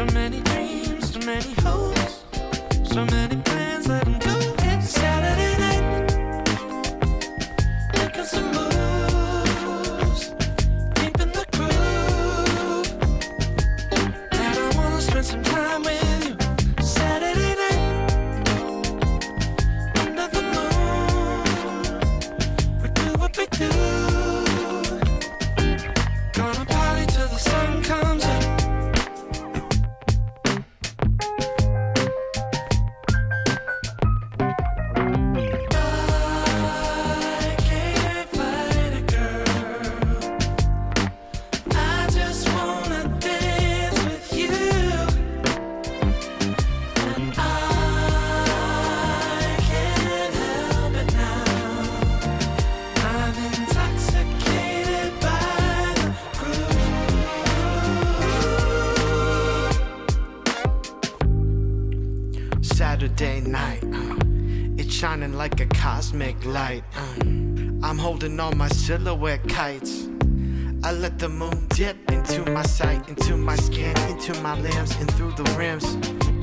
So many dreams, so many hopes, so many plans, let them go. It's Saturday night, making some moves, deep in the groove. And I wanna spend some time with you. Saturday night, under the moon, we do what we do. Gonna party till the sun comes up. Saturday night, it's shining like a cosmic light. I'm holding all my silhouette kites. I let the moon dip into my sight, into my skin, into my limbs, and through the rims.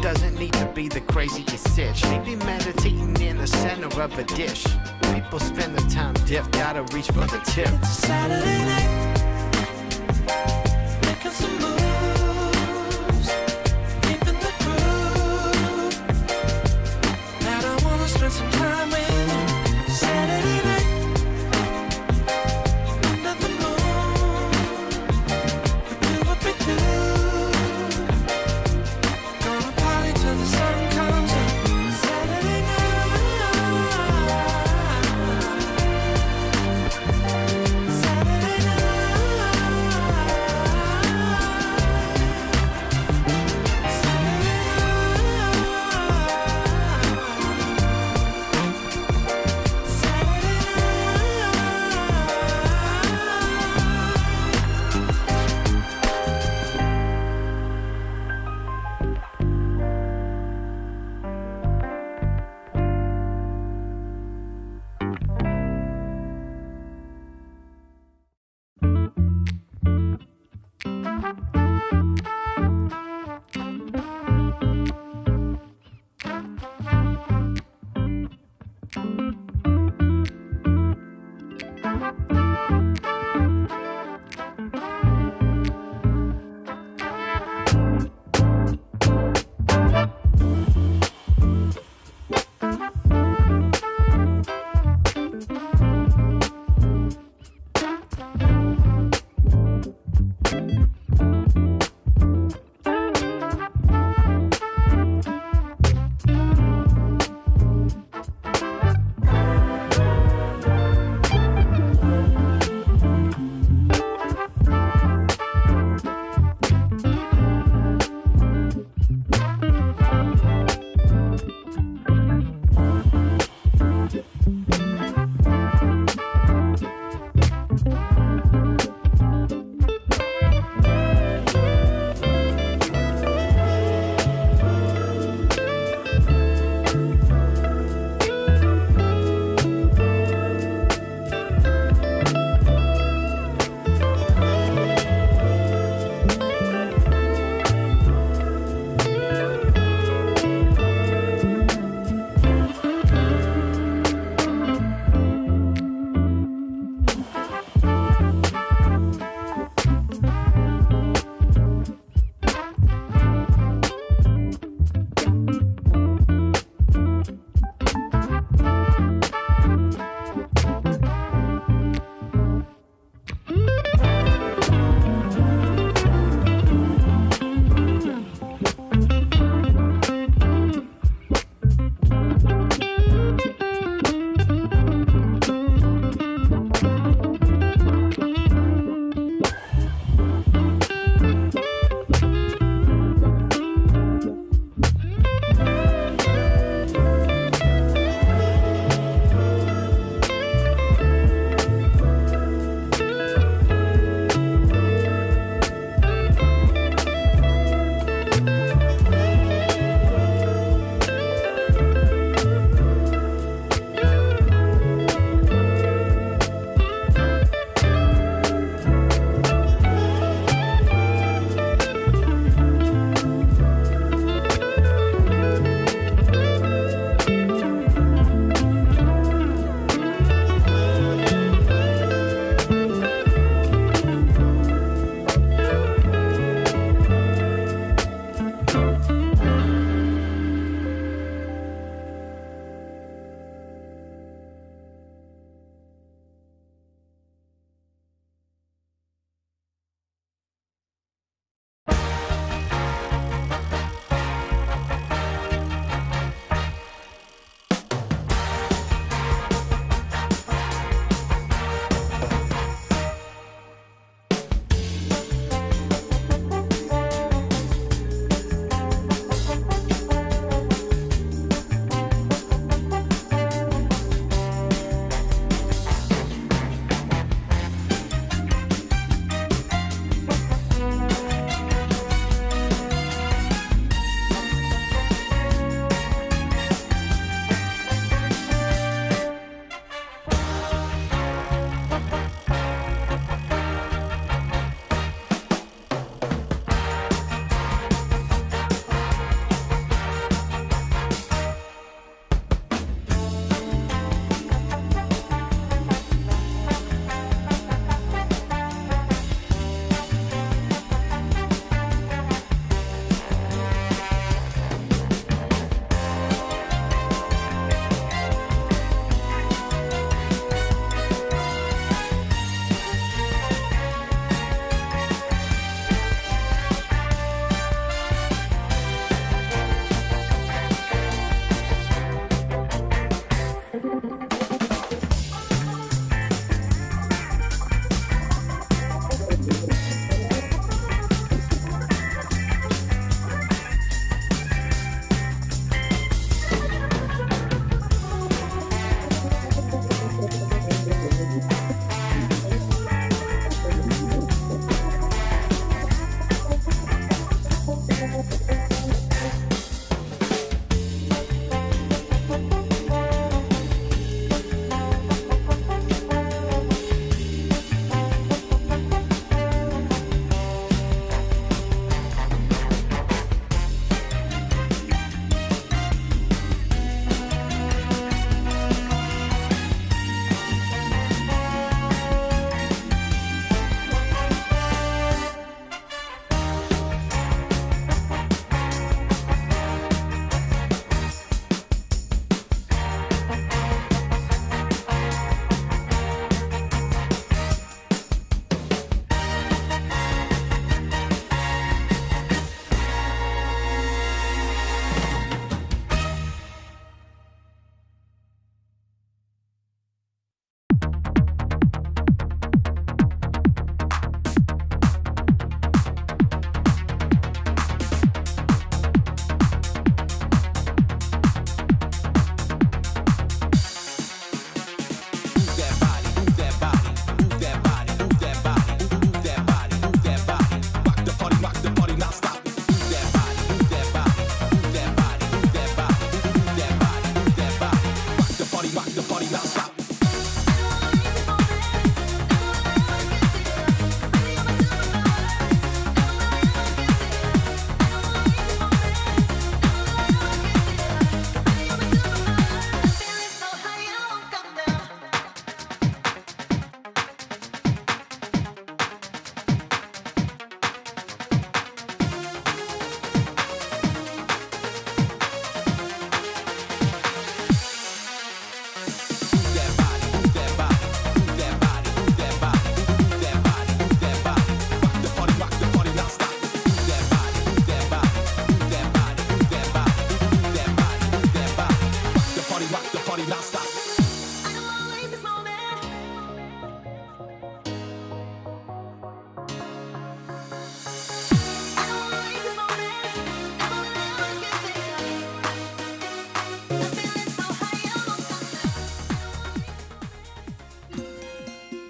Doesn't need to be the craziest sitch. Maybe meditating in the center of a dish. People spend the time dip, gotta reach for the tip. It's a Saturday night, making some moves, deep in the groove. And I wanna spend some time with you. Saturday night, under the moon, we do what we do. Gonna party till the sun comes up. Saturday night, Saturday night.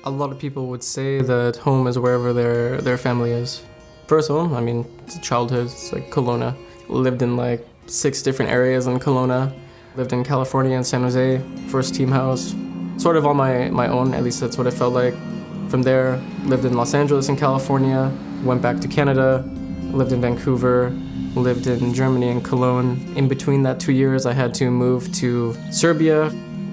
A lot of people would say that home is wherever their family is. First home, I mean, it's childhood, it's like Kelowna. Lived in like 6 different areas in Kelowna. Lived in California and San Jose, first team house. Sort of on my own, at least that's what it felt like. From there, lived in Los Angeles in California, went back to Canada, lived in Vancouver, lived in Germany and Cologne. In between that 2 years, I had to move to Serbia.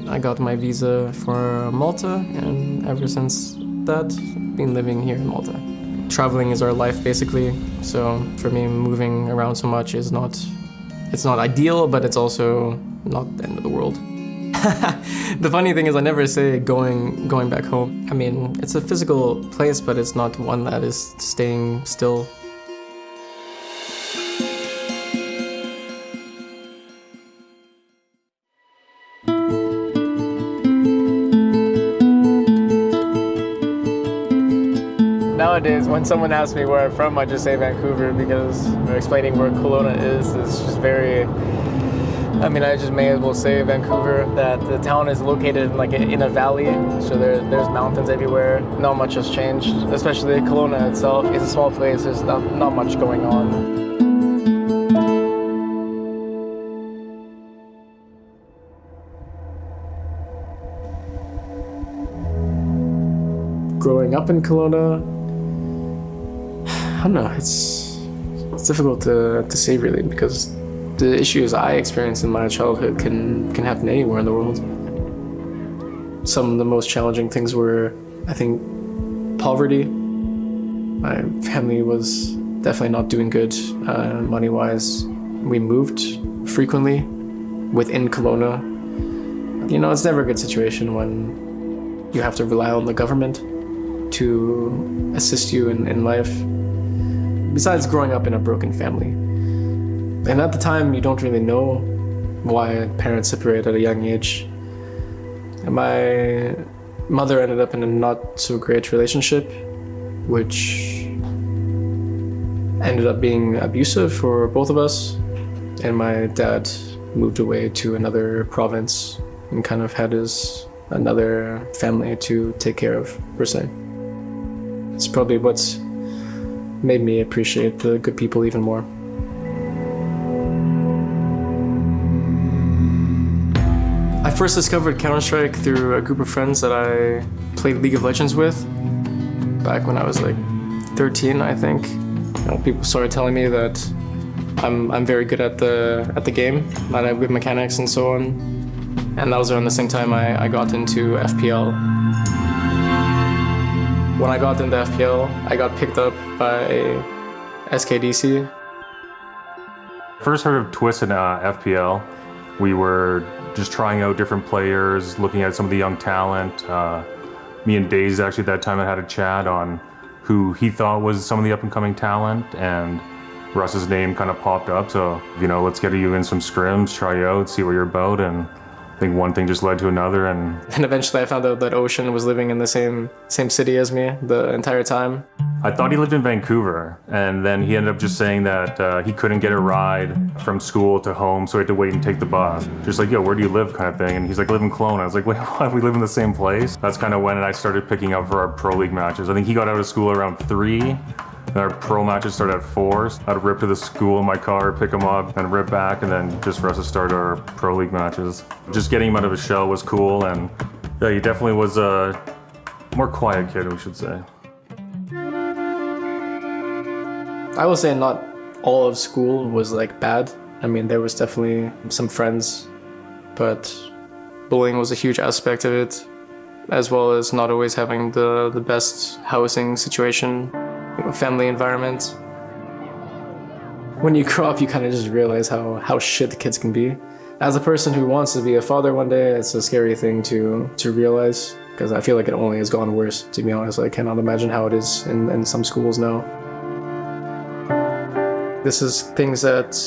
I got my visa for Malta, and ever since that, been living here in Malta. Traveling is our life, basically. So for me, moving around so much is it's not ideal, but it's also not the end of the world. The funny thing is I never say going back home. I mean, it's a physical place, but it's not one that is staying still. Nowadays, when someone asks me where I'm from, I just say Vancouver, because explaining where Kelowna is just very... I mean, I just may as well say Vancouver, that the town is located in a valley, so there's mountains everywhere. Not much has changed, especially Kelowna itself. It's a small place, there's not much going on. Growing up in Kelowna, I don't know, it's difficult to say really, because the issues I experienced in my childhood can happen anywhere in the world. Some of the most challenging things were, I think, poverty. My family was definitely not doing good money-wise. We moved frequently within Kelowna. You know, it's never a good situation when you have to rely on the government to assist you in life. Besides growing up in a broken family. And at the time, you don't really know why parents separate at a young age. And my mother ended up in a not so great relationship, which ended up being abusive for both of us. And my dad moved away to another province and kind of had another family to take care of, per se. It's probably what's made me appreciate the good people even more. I first discovered Counter-Strike through a group of friends that I played League of Legends with back when I was like 13, I think. You know, people started telling me that I'm very good at the game, that I have good mechanics and so on. And that was around the same time I got into FPL. When I got into FPL, I got picked up by SKDC. First heard of Twist in FPL. We were just trying out different players, looking at some of the young talent. Me and Daze actually at that time had a chat on who he thought was some of the up-and-coming talent, and Russ's name kind of popped up. So, you know, let's get you in some scrims, try you out, see what you're about. And I think one thing just led to another, and eventually I found out that Ocean was living in the same city as me the entire time. I thought he lived in Vancouver, and then he ended up just saying that he couldn't get a ride from school to home, so he had to wait and take the bus. Just like, yo, where do you live kind of thing? And he's like, I live in Kelowna. I was like, wait, what? We live in the same place? That's kind of when I started picking up for our Pro League matches. I think he got out of school around 3. And our pro matches started at 4. So I'd rip to the school in my car, pick him up, and rip back, and then just for us to start our Pro League matches. Just getting him out of his shell was cool, and yeah, he definitely was a more quiet kid, we should say. I will say not all of school was like bad. I mean, there was definitely some friends, but bullying was a huge aspect of it, as well as not always having the best housing situation, family environment. When you grow up, you kind of just realize how shit the kids can be. As a person who wants to be a father one day, it's a scary thing to realize, because I feel like it only has gone worse, to be honest. I cannot imagine how it is in some schools now. This is things that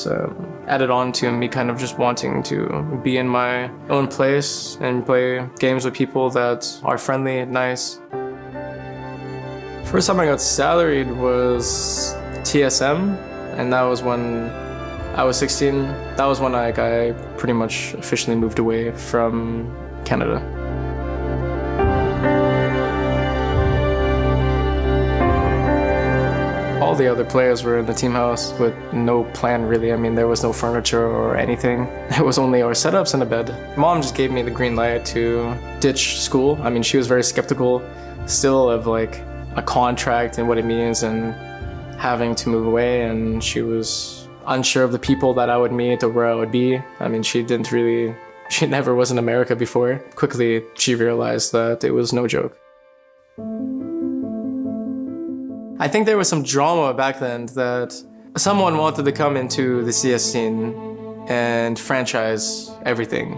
added on to me kind of just wanting to be in my own place and play games with people that are friendly and nice. First time I got salaried was TSM, and that was when I was 16. That was when I pretty much officially moved away from Canada. All the other players were in the team house with no plan really. I mean, there was no furniture or anything. It was only our setups and a bed. Mom just gave me the green light to ditch school. I mean, she was very skeptical still of like a contract and what it means and having to move away, and she was unsure of the people that I would meet or where I would be. I mean, she never was in America before. Quickly, she realized that it was no joke. I think there was some drama back then that someone wanted to come into the CS scene and franchise everything.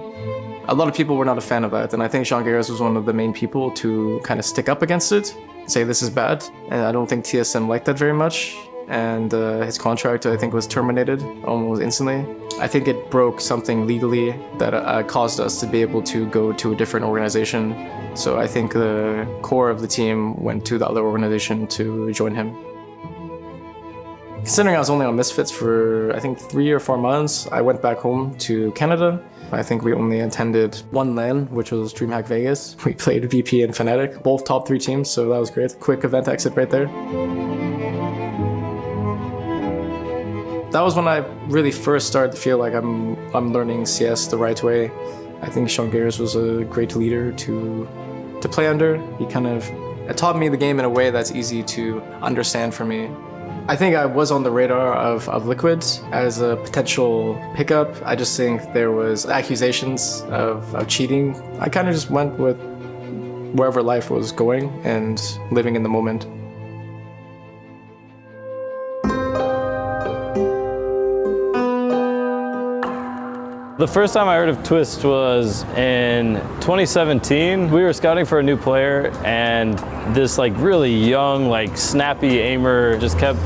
A lot of people were not a fan of that, and I think Jean Garris was one of the main people to kind of stick up against it, say this is bad, and I don't think TSM liked that very much, and his contract, I think, was terminated almost instantly. I think it broke something legally that caused us to be able to go to a different organization. So I think the core of the team went to the other organization to join him. Considering I was only on Misfits for, I think, 3 or 4 months, I went back home to Canada. I think we only attended one LAN, which was DreamHack Vegas. We played VP and Fnatic, both top 3 teams, so that was great. Quick event exit right there. That was when I really first started to feel like I'm learning CS the right way. I think Jean Garris was a great leader to play under. He kind of taught me the game in a way that's easy to understand for me. I think I was on the radar of Liquid as a potential pickup. I just think there was accusations of cheating. I kind of just went with wherever life was going and living in the moment. The first time I heard of Twist was in 2017. We were scouting for a new player, and this like really young, like snappy aimer just kept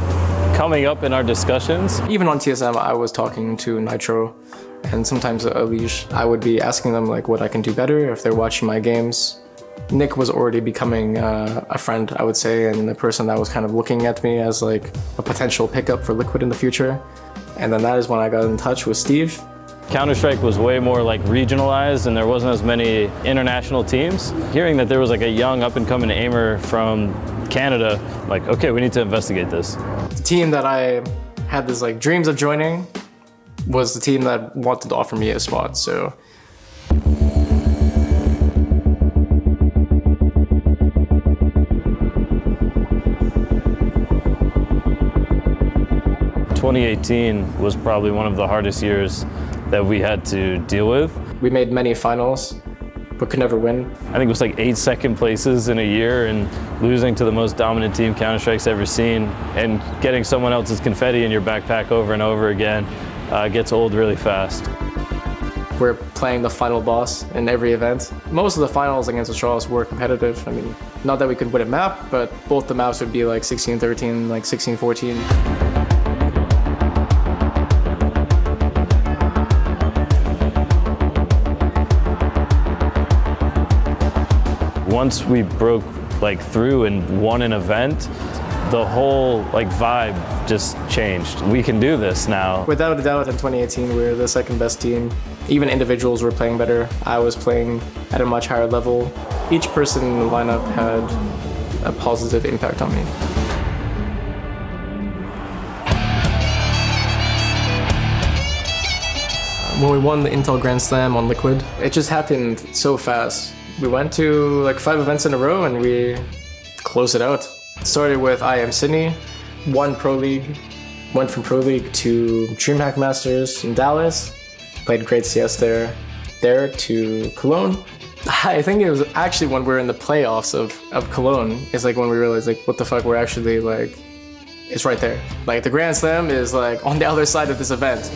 coming up in our discussions. Even on TSM, I was talking to Nitro, and sometimes Alish. I would be asking them like what I can do better if they're watching my games. Nick was already becoming a friend, I would say, and a person that was kind of looking at me as like a potential pickup for Liquid in the future. And then that is when I got in touch with Steve. Counter-Strike was way more like regionalized and there wasn't as many international teams. Hearing that there was like a young up-and-coming aimer from Canada, like, okay, we need to investigate this. The team that I had this like dreams of joining was the team that wanted to offer me a spot, so. 2018 was probably one of the hardest years that we had to deal with. We made many finals, but could never win. I think it was like 8 second places in a year, and losing to the most dominant team Counter-Strike's ever seen, and getting someone else's confetti in your backpack over and over again gets old really fast. We're playing the final boss in every event. Most of the finals against the Charles were competitive. I mean, not that we could win a map, but both the maps would be like 16-13, like 16-14. Once we broke like through and won an event, the whole like vibe just changed. We can do this now. Without a doubt, in 2018, we were the second best team. Even individuals were playing better. I was playing at a much higher level. Each person in the lineup had a positive impact on me. When we won the Intel Grand Slam on Liquid, it just happened so fast. We went to like 5 events in a row and we closed it out. Started with IM Sydney, won Pro League, went from Pro League to DreamHack Masters in Dallas, played great CS there to Cologne. I think it was actually when we were in the playoffs of Cologne, it's like when we realized like, what the fuck, we're actually like, it's right there. Like the Grand Slam is like on the other side of this event.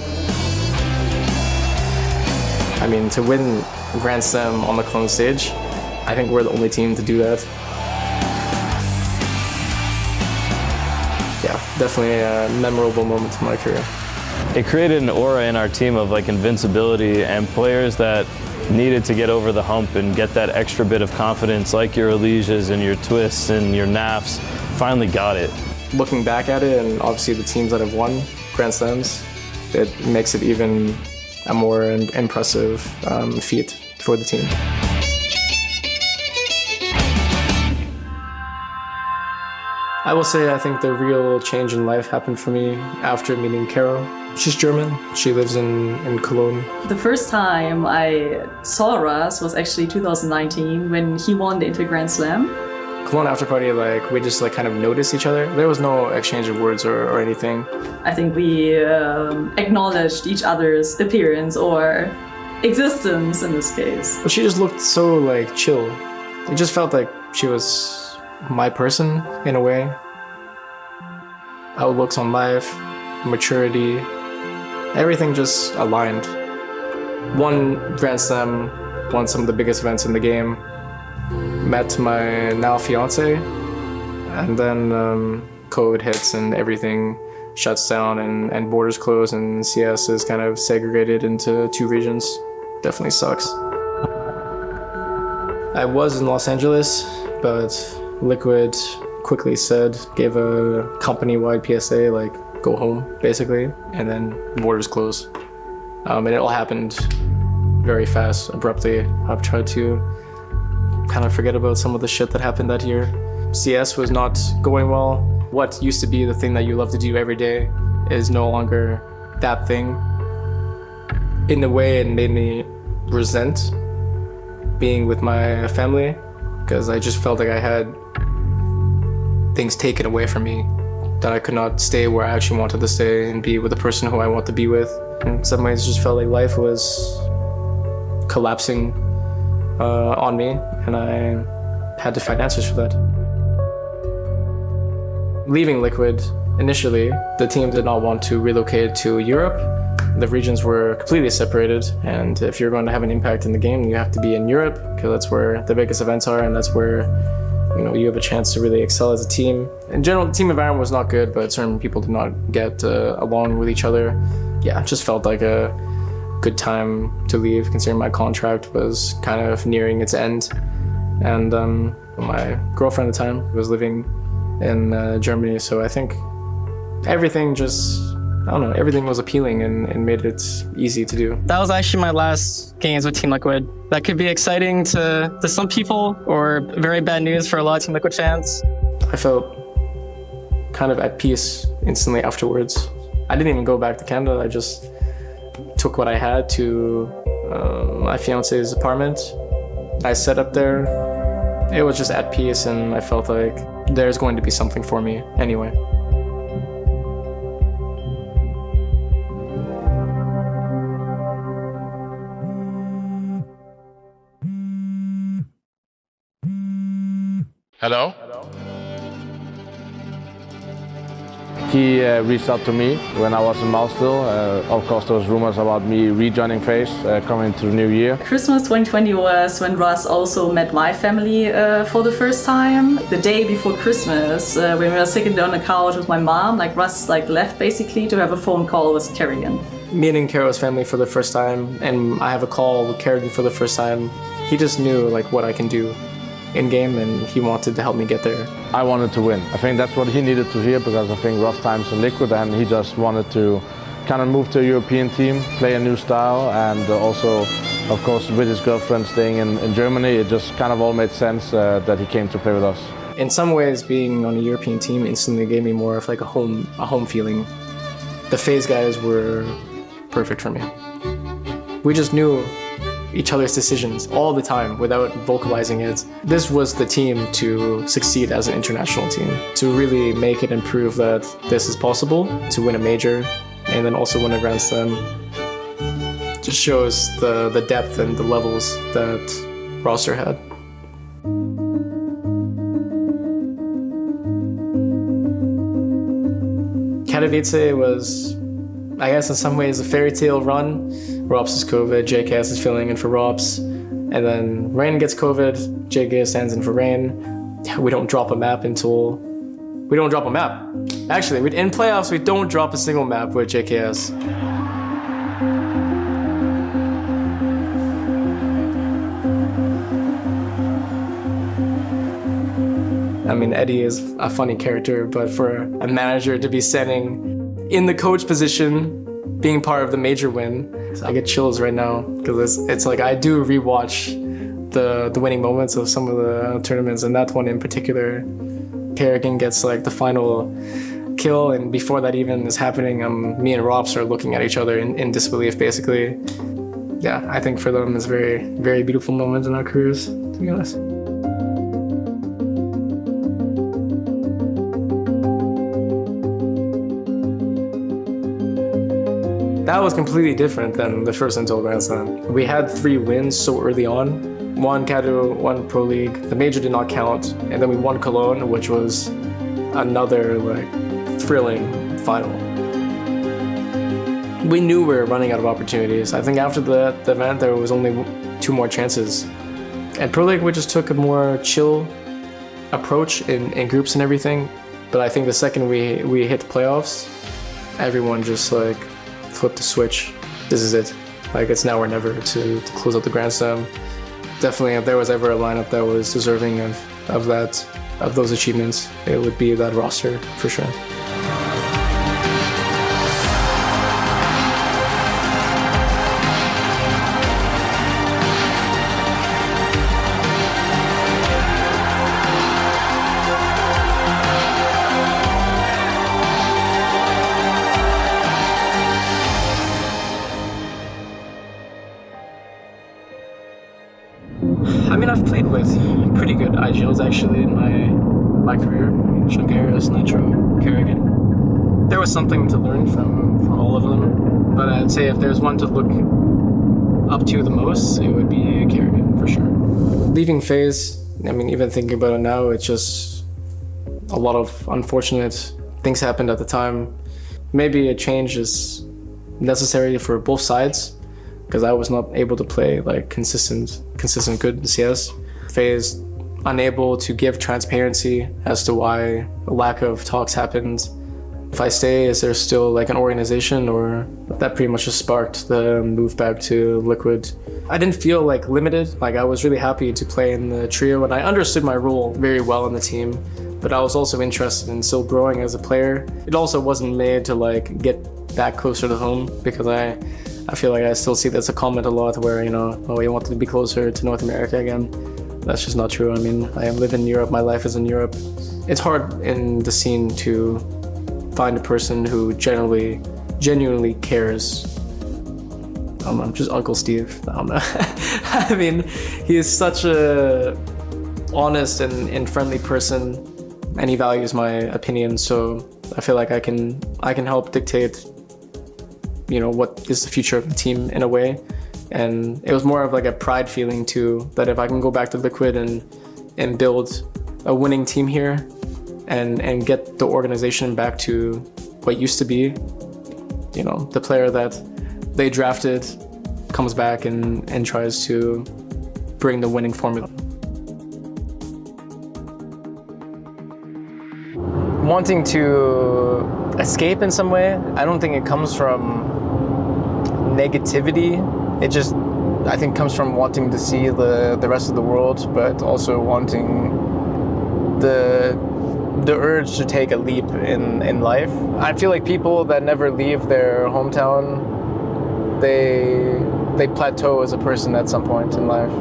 I mean, to win Grand Slam on the Cologne stage, I think we're the only team to do that. Yeah, definitely a memorable moment in my career. It created an aura in our team of like invincibility, and players that needed to get over the hump and get that extra bit of confidence, like your Elysias and your Twists and your Nafs, finally got it. Looking back at it, and obviously the teams that have won Grand Slams, it makes it even a more impressive feat for the team. I will say I think the real change in life happened for me after meeting Caro. She's German. She lives in Cologne. The first time I saw Russ was actually 2019 when he won the Inter Grand Slam. Cologne after party, we just kind of noticed each other. There was no exchange of words or anything. I think we acknowledged each other's appearance or existence in this case. But she just looked so chill. It just felt like she was my person in a way. Outlooks on life, maturity, everything just aligned. Won Grand Slam, won some of the biggest events in the game. Met my now fiance, and then COVID hits and everything shuts down and borders close and CS is kind of segregated into 2 regions. Definitely sucks. I was in Los Angeles, but Liquid quickly gave a company-wide PSA, go home, basically, and then borders close. And it all happened very fast, abruptly. I've tried to kind of forget about some of the shit that happened that year. CS was not going well. What used to be the thing that you love to do every day is no longer that thing. In a way, it made me resent being with my family because I just felt like I had things taken away from me, that I could not stay where I actually wanted to stay and be with the person who I want to be with. In some ways, it just felt like life was collapsing on me, and I had to find answers for that. Leaving Liquid, initially, the team did not want to relocate to Europe. The regions were completely separated, and if you're going to have an impact in the game, you have to be in Europe, because that's where the biggest events are, and that's where you have a chance to really excel as a team. In general, the team environment was not good, but certain people did not get along with each other. Yeah, it just felt like a good time to leave, considering my contract was kind of nearing its end. And my girlfriend at the time was living in Germany, so I think everything everything was appealing and made it easy to do. That was actually my last games with Team Liquid. That could be exciting to some people, or very bad news for a lot of Team Liquid fans. I felt kind of at peace instantly afterwards. I didn't even go back to Canada. I just took what I had to my fiance's apartment. I set up there. It was just at peace, and I felt like there's going to be something for me anyway. Hello? He reached out to me when I was in Maustil. Of course, there was rumors about me rejoining FaZe coming into the new year. Christmas 2020 was when Russ also met my family for the first time. The day before Christmas, when we were sitting on the couch with my mom, Russ left basically to have a phone call with Kerrigan. Meeting Caro's family for the first time, and I have a call with Kerrigan for the first time. He just knew what I can do in-game, and he wanted to help me get there. I wanted to win. I think that's what he needed to hear, because I think rough times in Liquid, and he just wanted to kind of move to a European team, play a new style, and also, of course, with his girlfriend staying in Germany, it just kind of all made sense that he came to play with us. In some ways, being on a European team instantly gave me more of a home feeling. The FaZe guys were perfect for me. We just knew each other's decisions all the time without vocalizing it. This was the team to succeed as an international team, to really make it and prove that this is possible, to win a major and then also win a Grand Slam. Just shows the depth and the levels that roster had. Katowice was, I guess in some ways, a fairy tale run. Rops is COVID, JKS is filling in for Rops, and then Rain gets COVID, JKS stands in for Rain. We don't drop a map until... We don't drop a map. Actually, in playoffs, we don't drop a single map with JKS. I mean, Eddie is a funny character, but for a manager to be standing in the coach position, being part of the major win, I get chills right now, because it's I do rewatch the winning moments of some of the tournaments, and that one in particular Kerrigan gets like the final kill, and before that even is happening, me and Rops are looking at each other in disbelief, basically. Yeah, I think for them it's very, very beautiful moment in our careers, to be honest. That was completely different than the first Intel Grand Slam. We had 3 wins so early on. 1 Kado, 1 Pro League. The major did not count. And then we won Cologne, which was another like thrilling final. We knew we were running out of opportunities. I think after the event, there was only 2 more chances. At Pro League, we just took a more chill approach in groups and everything. But I think the second we hit the playoffs, everyone just like flipped the switch. This is it. Like, it's now or never to close out the Grand Slam. Definitely, if there was ever a lineup that was deserving of those achievements, it would be that roster for sure. I mean, I've played with pretty good IGLs actually in my career. Shungaris, Nitro, Kerrigan. There was something to learn from all of them, but I'd say if there's one to look up to the most, it would be Kerrigan for sure. Leaving FaZe, I mean, even thinking about it now, it's just a lot of unfortunate things happened at the time. Maybe a change is necessary for both sides, because I was not able to play like consistent good CS. FaZe unable to give transparency as to why a lack of talks happened. If I stay, is there still like an organization, or that pretty much just sparked the move back to Liquid. I didn't feel like limited. Like, I was really happy to play in the trio, and I understood my role very well in the team, but I was also interested in still growing as a player. It also wasn't made to like get back closer to home, because I feel like I still see that's a comment a lot where, you know, oh, you wanted to be closer to North America again. That's just not true. I mean, I live in Europe, my life is in Europe. It's hard in the scene to find a person who genuinely cares. I'm just Uncle Steve. I don't know. I mean, he is such a honest and friendly person, and he values my opinion, so I feel like I can help dictate, you know, what is the future of the team in a way. And it was more of like a pride feeling too, that if I can go back to Liquid and build a winning team here and get the organization back to what used to be, you know, the player that they drafted comes back and tries to bring the winning formula. Wanting to escape in some way, I don't think it comes from negativity. It just, I think, comes from wanting to see the rest of the world, but also wanting the urge to take a leap in life. I feel like people that never leave their hometown, they plateau as a person at some point in life.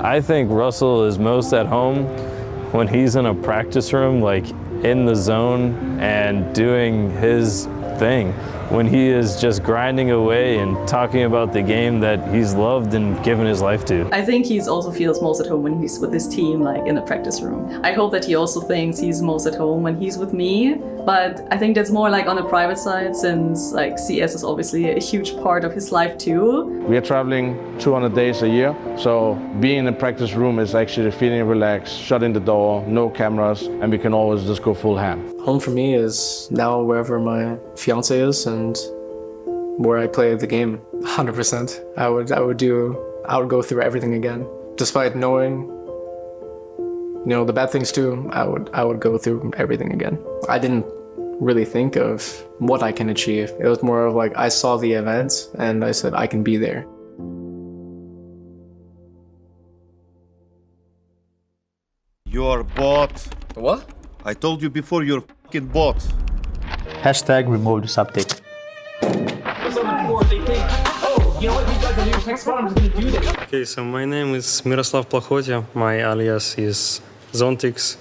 I think Russell is most at home when he's in a practice room, like in the zone and doing his thing. When he is just grinding away and talking about the game that he's loved and given his life to. I think he also feels most at home when he's with his team, like in the practice room. I hope that he also thinks he's most at home when he's with me, but I think that's more like on the private side, since like CS is obviously a huge part of his life too. We are traveling 200 days a year, so being in a practice room is actually feeling relaxed, shutting the door, no cameras, and we can always just go full ham. Home for me is now wherever my fiance is and where I play the game. 100%. I would go through everything again. Despite knowing, you know, the bad things too, I would go through everything again. I didn't really think of what I can achieve. It was more of like, I saw the event and I said, I can be there. You're bot. What? I told you before, you're fucking bot. Hashtag remove this update. Okay, so my name is Miroslav Plachotya. My alias is Zontix.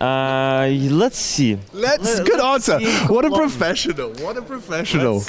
Let's see. Good answer. What a professional. What a professional.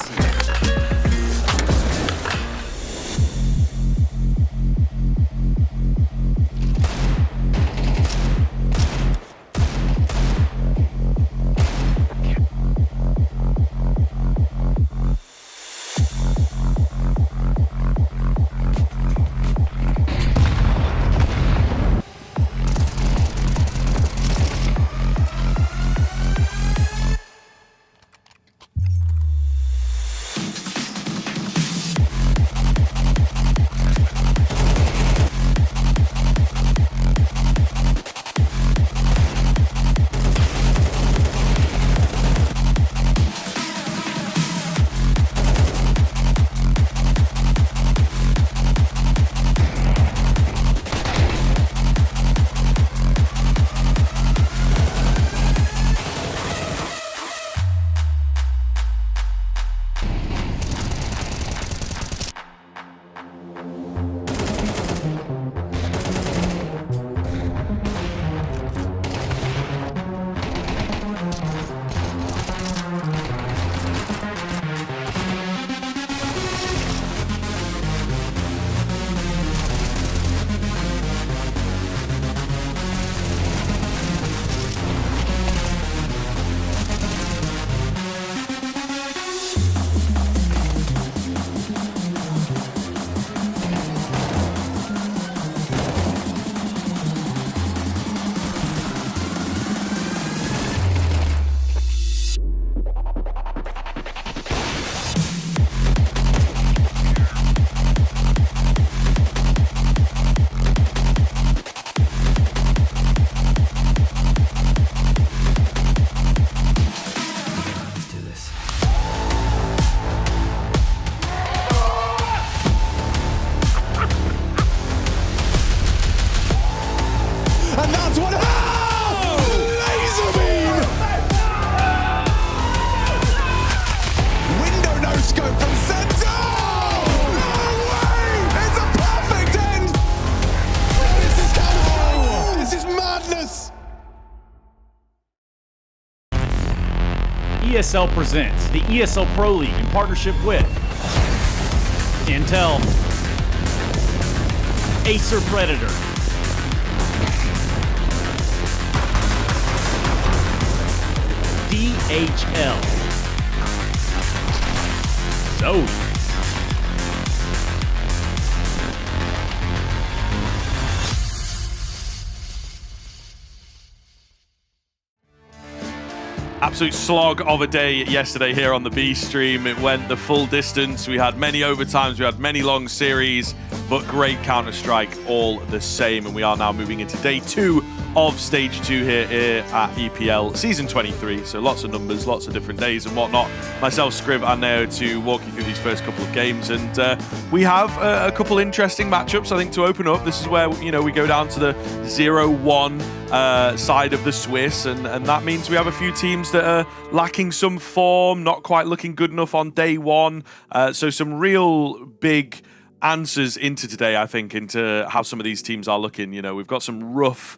ESL presents the ESL Pro League in partnership with Intel, Acer Predator, DHL, Zoe, Absolute slog of a day yesterday here on the B stream. It went the full distance. We had many overtimes, we had many long series, but great Counter-Strike all the same. And we are now moving into day 2 of stage 2 here at EPL season 23. So lots of numbers, lots of different days and whatnot. Myself, Scriv, are now to walk you through these first couple of games. And we have a couple interesting matchups, I think, to open up. This is where, you know, we go down to the 0-1 side of the Swiss, and that means we have a few teams that are lacking some form, not quite looking good enough on day 1. So some real big answers into today, I think, into how some of these teams are looking. You know, we've got some rough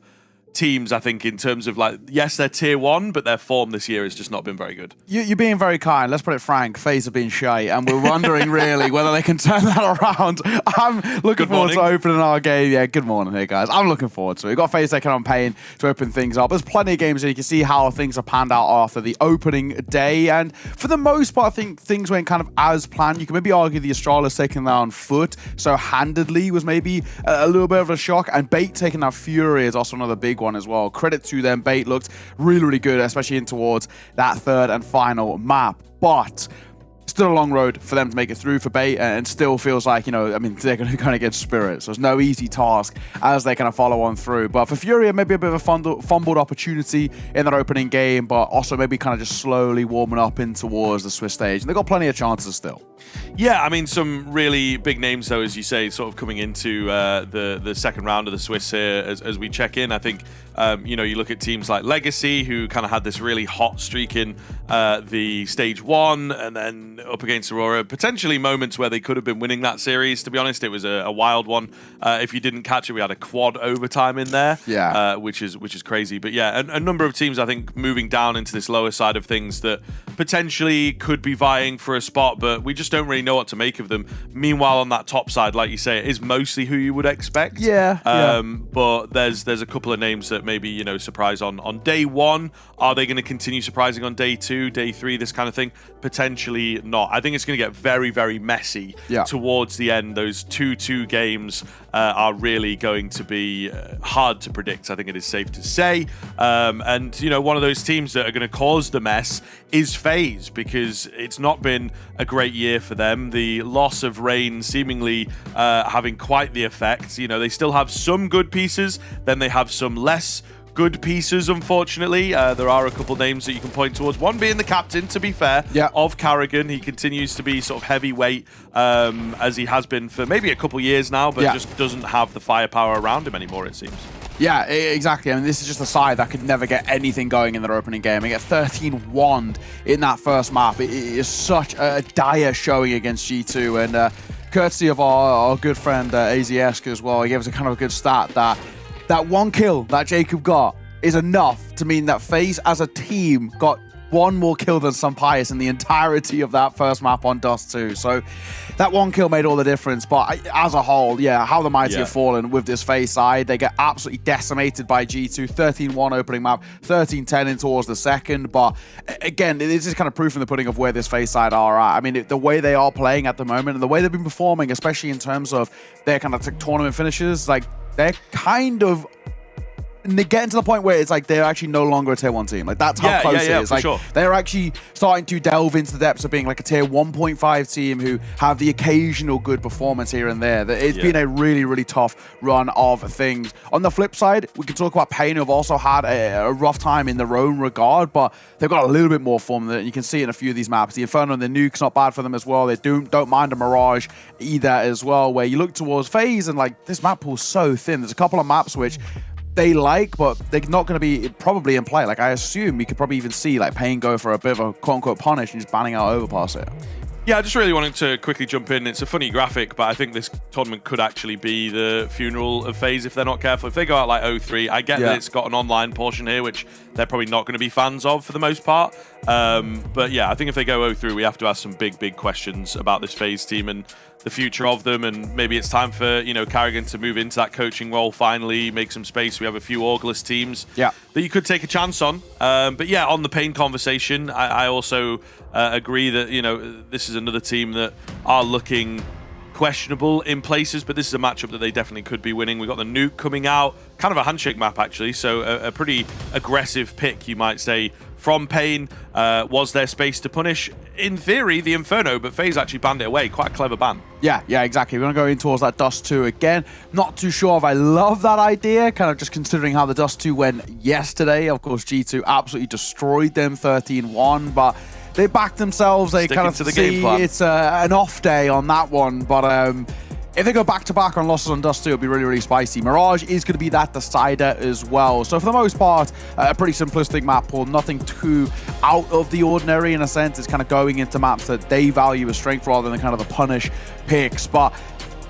teams, I think, in terms of, like, yes, they're tier 1, but their form this year has just not been very good. You're being very kind. Let's put it frank. FaZe have been shy, and we're wondering really whether they can turn that around. I'm looking forward to opening our game. Yeah, good morning here, guys. I'm looking forward to it. We've got FaZe taking on Pain to open things up. There's plenty of games, and you can see how things have panned out after the opening day, and for the most part, I think things went kind of as planned. You can maybe argue the Astralis taking down Foot so handedly was maybe a little bit of a shock, and Bait taking down FURIA is also another big one as well. Credit to them. Bait looked really, really good, especially in towards that third and final map. But still a long road for them to make it through for Bait, and still feels like, you know, I mean, they're going to kind of get Spirit, so it's no easy task as they kind of follow on through. But for FURIA, maybe a bit of a fumbled opportunity in that opening game, but also maybe kind of just slowly warming up in towards the Swiss stage, and they've got plenty of chances still. Yeah, I mean, some really big names, though, as you say, sort of coming into the second round of the Swiss here as we check in. I think, you know, you look at teams like Legacy, who kind of had this really hot streak in the stage 1, and then up against Aurora. Potentially moments where they could have been winning that series, to be honest. It was a wild one. If you didn't catch it, we had a quad overtime in there, which is crazy. But yeah, a number of teams, I think, moving down into this lower side of things that potentially could be vying for a spot, but we just don't really know what to make of them. Meanwhile, on that top side, like you say, it is mostly who you would expect. But there's a couple of names that maybe, you know, surprise on day 1. Are they going to continue surprising on day 2, day 3, this kind of thing? Potentially not. I think it's going to get very, very messy towards the end. Those 2-2 games are really going to be hard to predict, I think it is safe to say. And, you know, one of those teams that are going to cause the mess is FaZe, because it's not been a great year for them. The loss of Rain seemingly having quite the effect. You know, they still have some good pieces, then they have some less good pieces, unfortunately. There are a couple names that you can point towards. One being the captain, to be fair, of Carrigan. He continues to be sort of heavyweight, as he has been for maybe a couple years now, but just doesn't have the firepower around him anymore, it seems. Yeah, exactly. I mean, this is just a side that could never get anything going in their opening game. They get 13-1 in that first map. It is such a dire showing against G2, and courtesy of our good friend AZS as well, he gave us a kind of a good stat that one kill that Jacob got is enough to mean that FaZe as a team got one more kill than Sampaius in the entirety of that first map on Dust 2. So that one kill made all the difference. But as a whole, how the mighty have fallen with this FaZe side. They get absolutely decimated by G2. 13-1 opening map, 13-10 in towards the second. But again, this is kind of proof in the pudding of where this FaZe side are at. I mean, the way they are playing at the moment and the way they've been performing, especially in terms of their kind of tournament finishes, like they're kind of getting to the point where it's like they're actually no longer a tier 1 team. Like that's how close it is. Like they're actually starting to delve into the depths of being like a tier 1.5 team who have the occasional good performance here and there. It's been a really, really tough run of things. On the flip side, we can talk about Pain, who have also had a rough time in their own regard, but they've got a little bit more form than you can see in a few of these maps. The Inferno and the Nuke's not bad for them as well. They don't mind a Mirage either as well, where you look towards FaZe and like this map pool's so thin. There's a couple of maps which they like, but they're not going to be probably in play. Like, I assume you could probably even see like Pain go for a bit of a quote-unquote punish and just banning out Overpass it. Yeah, I just really wanted to quickly jump in. It's a funny graphic, but I think this tournament could actually be the funeral of FaZe if they're not careful. If they go out like 0-3, I get that it's got an online portion here, which they're probably not going to be fans of for the most part. But yeah, I think if they go 0-3, we have to ask some big questions about this FaZe team and the future of them, and maybe it's time for, you know, Carrigan to move into that coaching role finally, make some space. We have a few Orgless teams that you could take a chance on. But yeah, on the Pain conversation, I also agree that, you know, this is another team that are looking questionable in places, but this is a matchup that they definitely could be winning. We've got the Nuke coming out, kind of a handshake map actually, so a pretty aggressive pick, you might say, from Pain. Was there space to punish? In theory, the Inferno, but FaZe actually banned it away. Quite a clever ban. Yeah, exactly. We're going to go in towards that Dust 2 again. Not too sure if I love that idea, kind of just considering how the Dust 2 went yesterday. Of course, G2 absolutely destroyed them 13-1, but they backed themselves. They kind of see it's an off day on that one, but if they go back-to-back on losses on Dust 2, it'll be really, really spicy. Mirage is going to be that decider as well. So for the most part, a pretty simplistic map pool. Nothing too out of the ordinary in a sense. It's kind of going into maps that they value as strength rather than kind of the punish picks. But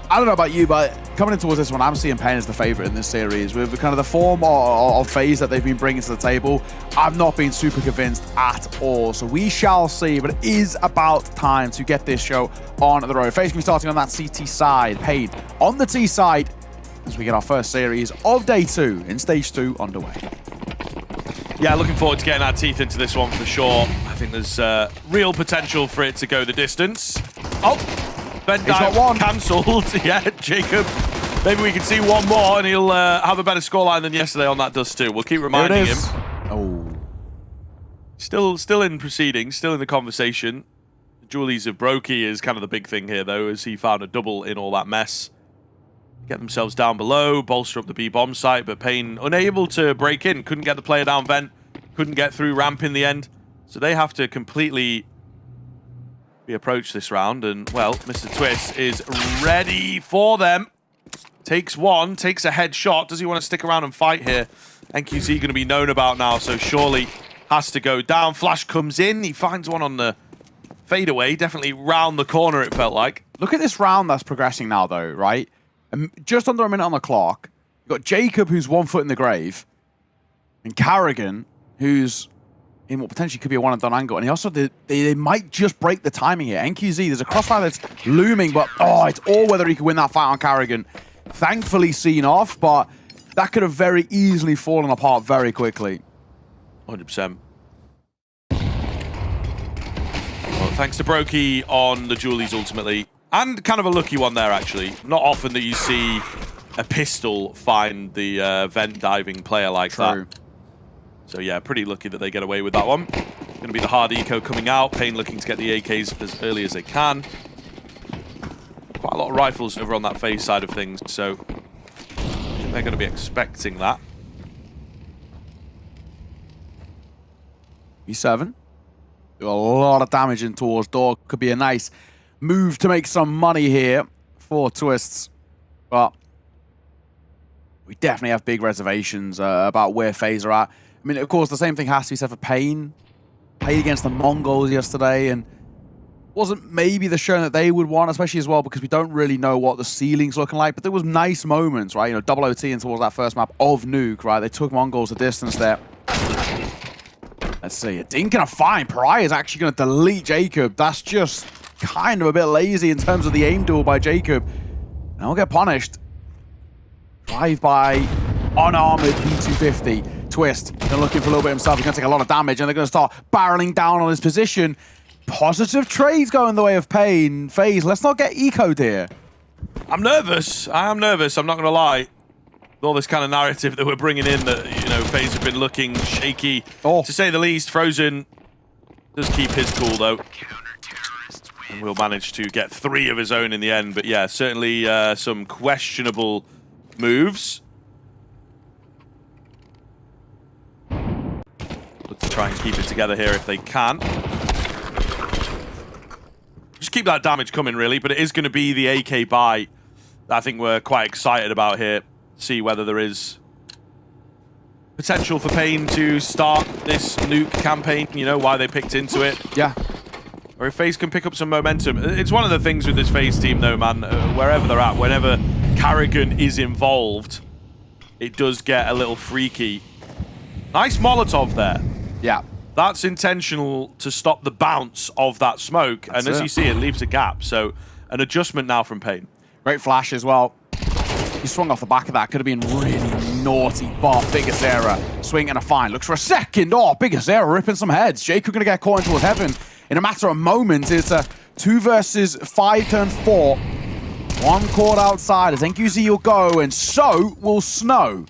I don't know about you, but coming in towards this one, I'm seeing Pain as the favorite in this series. With kind of the form of FaZe that they've been bringing to the table, I've not been super convinced at all. So we shall see, but it is about time to get this show on the road. FaZe can be starting on that CT side. Pain on the T side as we get our first series of day 2 in stage 2 underway. Yeah, looking forward to getting our teeth into this one for sure. I think there's real potential for it to go the distance. Oh! Ben dive cancelled. Yeah, Jacob. Maybe we can see one more and he'll have a better scoreline than yesterday on that Dust 2. We'll keep reminding him. Oh. Still in proceedings, still in the conversation. Julies of Brokey is kind of the big thing here, though, as he found a double in all that mess. Get themselves down below, bolster up the B bomb site, but Pain unable to break in. Couldn't get the player down vent, couldn't get through ramp in the end. So they have to completely be approached this round. And, well, Mr. Twist is ready for them. Takes one, takes a headshot. Does he want to stick around and fight here? NQZ going to be known about now, so surely has to go down. Flash comes in. He finds one on the fadeaway. Definitely round the corner, it felt like. Look at this round that's progressing now, though, right? Just under a minute on the clock. You've got Jacob, who's 1 foot in the grave, and Carrigan, who's in what potentially could be a one-and-done angle. And he also, they might just break the timing here. NQZ, there's a crossfire that's looming, but it's all whether he can win that fight on Carrigan. Thankfully seen off, but that could have very easily fallen apart very quickly. 100%. Well, thanks to Brokey on the Julies ultimately. And kind of a lucky one there, actually. Not often that you see a pistol find the vent diving player like that. So yeah, pretty lucky that they get away with that one. Going to be the hard eco coming out. Pain looking to get the AKs as early as they can. Quite a lot of rifles over on that FaZe side of things, so they're going to be expecting that. E7. Do a lot of damage in towards door. Could be a nice move to make some money here for Twists. But we definitely have big reservations about where FaZe are at. I mean, of course, the same thing has to be said for Pain. Played against the Mongols yesterday and wasn't maybe the show that they would want, especially as well because we don't really know what the ceiling's looking like. But there was nice moments, right? You know, double OT in towards that first map of Nuke, right? They took Mongols a distance there. Let's see. A dink and a fine. Pariah is actually going to delete Jacob. That's just kind of a bit lazy in terms of the aim duel by Jacob. And he'll get punished. Drive by unarmored P250. Twist. They're looking for a little bit himself. He's going to take a lot of damage and they're going to start barreling down on his position. Positive trades going the way of Pain. FaZe, let's not get ecoed here. I'm nervous. I am nervous. I'm not going to lie. All this kind of narrative that we're bringing in that, you know, FaZe have been looking shaky, to say the least. Frozen does keep his cool, though. And will manage to get 3 of his own in the end. But yeah, certainly some questionable moves. Look to try and keep it together here if they can. Just keep that damage coming, really. But it is going to be the AK buy that I think we're quite excited about here. See whether there is potential for Pain to start this Nuke campaign, you know, why they picked into it. Yeah. Or if FaZe can pick up some momentum. It's one of the things with this FaZe team, though, man. Wherever they're at, whenever Carrigan is involved, it does get a little freaky. Nice Molotov there. Yeah. That's intentional to stop the bounce of that smoke. And as you see, it leaves a gap. So an adjustment now from Pain. Great flash as well. He swung off the back of that. Could have been really naughty, but Bigazera swing and a fine. Looks for a second. Oh, Bigazera ripping some heads. Jacob going to get caught in towards heaven in a matter of moments. It's a 2 versus 5 turn 4. 1 caught outside as NQZ will go, and so will Snow.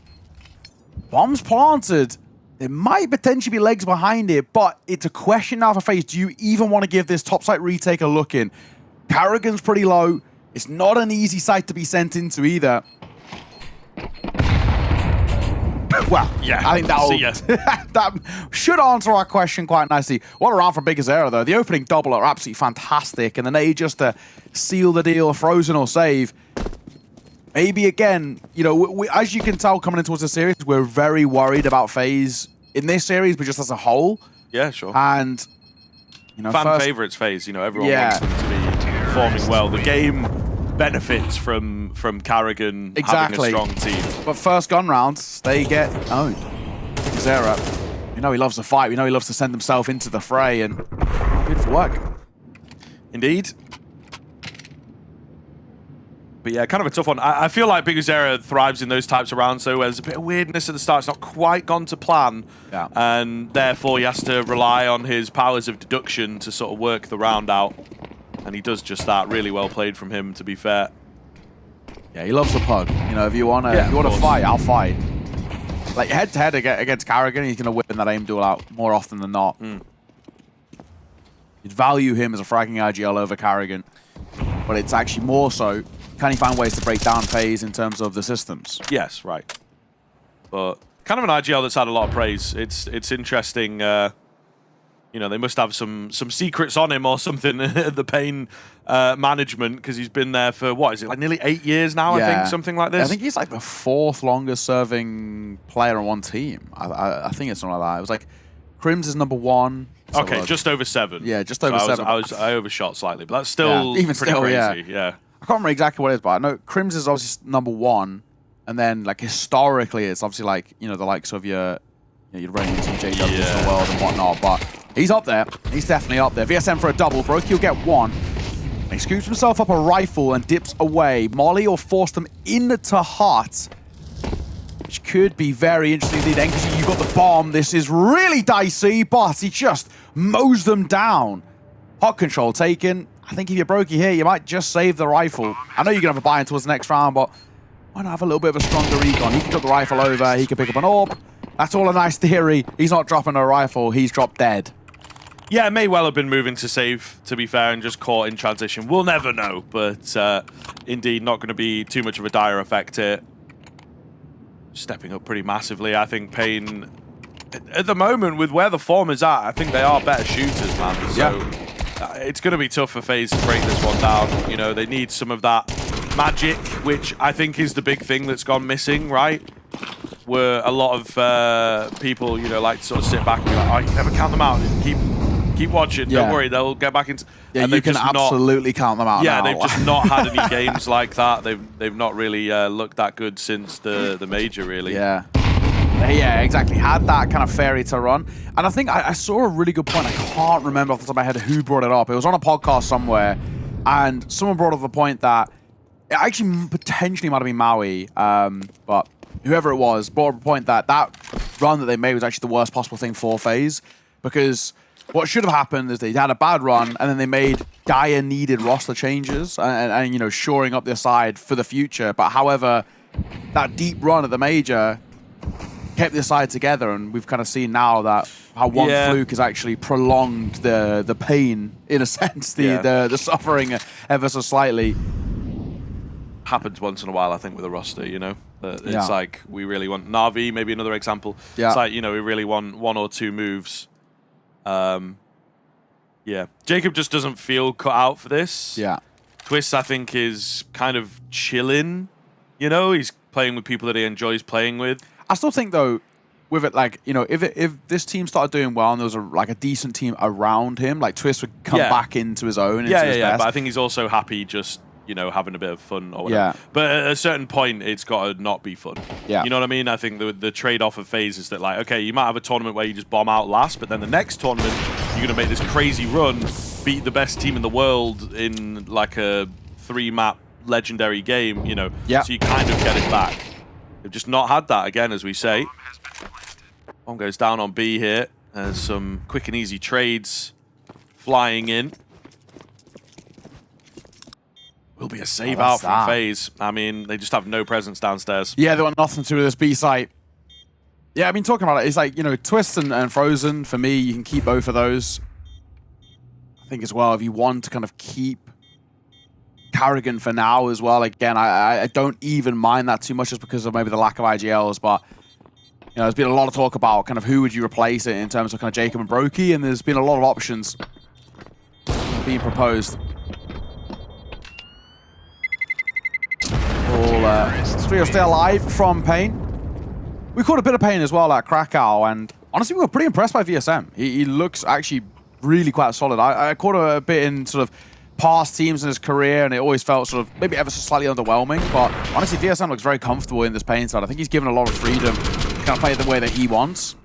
Bombs planted. There might potentially be legs behind it, but it's a question now for FaZe. Do you even want to give this top site retake a look in? Carrigan's pretty low. It's not an easy site to be sent into either. Well, yeah, I think that should answer our question quite nicely. What a round from Bigazera, though. The opening double are absolutely fantastic, and then A just to seal the deal, Frozen or save. Maybe again, you know, as you can tell coming into the series, we're very worried about FaZe in this series, but just as a whole. Yeah, sure. And, you know, fan favorites FaZe, you know, everyone wants them to be performing well. The game benefits from Carrigan having a strong team. But first gun rounds, they get owned. Zera, we know he loves to fight. We know he loves to send himself into the fray, and beautiful work. Indeed. But yeah, kind of a tough one. I feel like Bigazera thrives in those types of rounds, so there's a bit of weirdness at the start. It's not quite gone to plan. Yeah. And therefore, he has to rely on his powers of deduction to sort of work the round out. And he does just that. Really well played from him, to be fair. Yeah, he loves the pug. You know, if you want to fight, I'll fight. Like head-to-head against Carrigan, he's going to whip that aim duel out more often than not. You'd value him as a fragging IGL over Carrigan. But it's actually more so, can he find ways to break down FaZe in terms of the systems? Yes, right. But kind of an IGL that's had a lot of praise. It's interesting, you You know, they must have some secrets on him or something, the pain management, because he's been there for, what is it, like nearly 8 years now, I think, something like this? I think he's like the 4th longest serving player on one team. I think it's something like that. It was like, Crims is number 1. So Okay, just over 7. Yeah, just over 7. I overshot slightly, but that's still even pretty still, crazy. Yeah. I can't remember exactly what it is, but I know Crims is obviously number 1. And then, like, historically, it's obviously like, you know, the likes of your Reigns and JWs of the world and whatnot, but he's up there. He's definitely up there. VSM for a double. Brokey will get 1. He scoops himself up a rifle and dips away. Molly will force them into Heart, which could be very interesting indeed. Enkishi, you've got the bomb. This is really dicey, but he just mows them down. Hot control taken. I think if you're Brokey here, you might just save the rifle. I know you're going to have a buy-in towards the next round, but why not have a little bit of a stronger recon? He can drop the rifle over. He can pick up an orb. That's all a nice theory. He's not dropping a rifle. He's dropped dead. Yeah, may well have been moving to save, to be fair, and just caught in transition. We'll never know, but indeed not going to be too much of a dire effect here. Stepping up pretty massively. I think Pain, at the moment, with where the form is at, I think they are better shooters, man. So it's going to be tough for FaZe to break this one down. You know, they need some of that magic, which I think is the big thing that's gone missing, right? Where a lot of people, you know, like to sort of sit back and be like, oh, you never count them out. Keep watching. Don't worry, they'll get back into. Yeah, you can absolutely count them out. Yeah, now. they've just not had any games like that. They've not really looked that good since the major, really. Yeah, exactly. Had that kind of fairy to run, and I think I saw a really good point. I can't remember off the top of my head who brought it up. It was on a podcast somewhere, and someone brought up the point that it actually potentially might have been Maui, but whoever it was brought up a point that run that they made was actually the worst possible thing for FaZe, because what should have happened is they had a bad run and then they made dire needed roster changes and you know, shoring up their side for the future. But however, that deep run at the major kept their side together, and we've kind of seen now that how one fluke has actually prolonged the pain, in a sense, the suffering ever so slightly. Happens once in a while, I think, with a roster, you know? It's like, we really want Na'Vi, maybe another example. Yeah. It's like, you know, we really want 1 or 2 moves. Yeah. Jacob just doesn't feel cut out for this. Yeah. Twist, I think, is kind of chilling, you know? He's playing with people that he enjoys playing with. I still think, though, with it, like, you know, if this team started doing well and there was a decent team around him, like, Twist would come back into his own. Yeah, but I think he's also happy just, you know, having a bit of fun or whatever. Yeah. But at a certain point, it's got to not be fun. Yeah. You know what I mean? I think the trade-off of FaZe is that, like, okay, you might have a tournament where you just bomb out last, but then the next tournament, you're going to make this crazy run, beat the best team in the world in, like, a 3-map legendary game, you know? Yeah. So you kind of get it back. They've just not had that again, as we say. Bomb goes down on B here. There's some quick and easy trades flying in. Will be a save out from FaZe. I mean, they just have no presence downstairs. Yeah, they want nothing to do with this B site. Yeah, I mean, talking about it, it's like, you know, Twist and Frozen, for me, you can keep both of those. I think as well, if you want to kind of keep Carrigan for now as well, again, I don't even mind that too much just because of maybe the lack of IGLs, but, you know, there's been a lot of talk about kind of who would you replace it in terms of kind of Jacob and Brokey, and there's been a lot of options being proposed. Trio stay alive from Pain. We caught a bit of Pain as well at Krakow, and honestly, we were pretty impressed by VSM. He looks actually really quite solid. I caught a bit in sort of past teams in his career, and it always felt sort of maybe ever so slightly underwhelming, but honestly, VSM looks very comfortable in this Pain side. I think he's given a lot of freedom to kind of play it the way that he wants,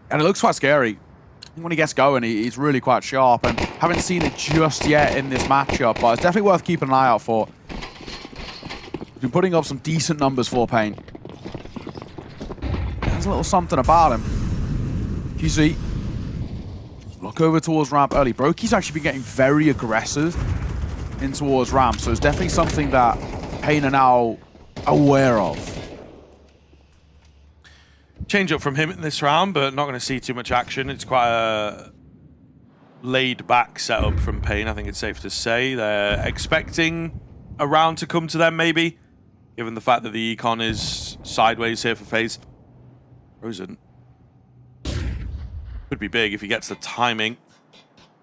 and it looks quite scary. I think when he gets going, he's really quite sharp, and haven't seen it just yet in this matchup, but it's definitely worth keeping an eye out for. He's been putting up some decent numbers for Pain. There's a little something about him. QZ. Look over towards ramp early. Brokey's actually been getting very aggressive in towards ramp, so it's definitely something that Pain are now aware of. Change up from him in this round, but not going to see too much action. It's quite a laid-back setup from Pain, I think it's safe to say. They're expecting a round to come to them, maybe, given the fact that the econ is sideways here for FaZe. Frozen. Could be big if he gets the timing.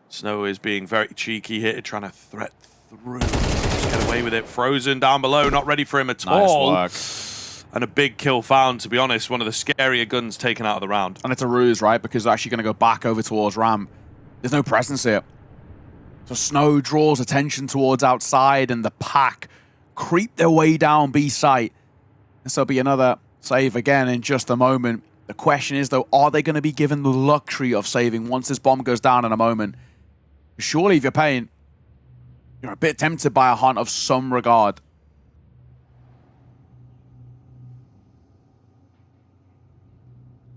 Snow is being very cheeky here, trying to threat through. Just get away with it. Frozen down below, not ready for him at all. Nice work. And a big kill found, to be honest. One of the scarier guns taken out of the round. And it's a ruse, right? Because they're actually going to go back over towards ramp. There's no presence here. So Snow draws attention towards outside, and the pack creep their way down B site. This will be another save again in just a moment. The question is, though, are they going to be given the luxury of saving once this bomb goes down in a moment? Surely, if you're paying, you're a bit tempted by a hunt of some regard.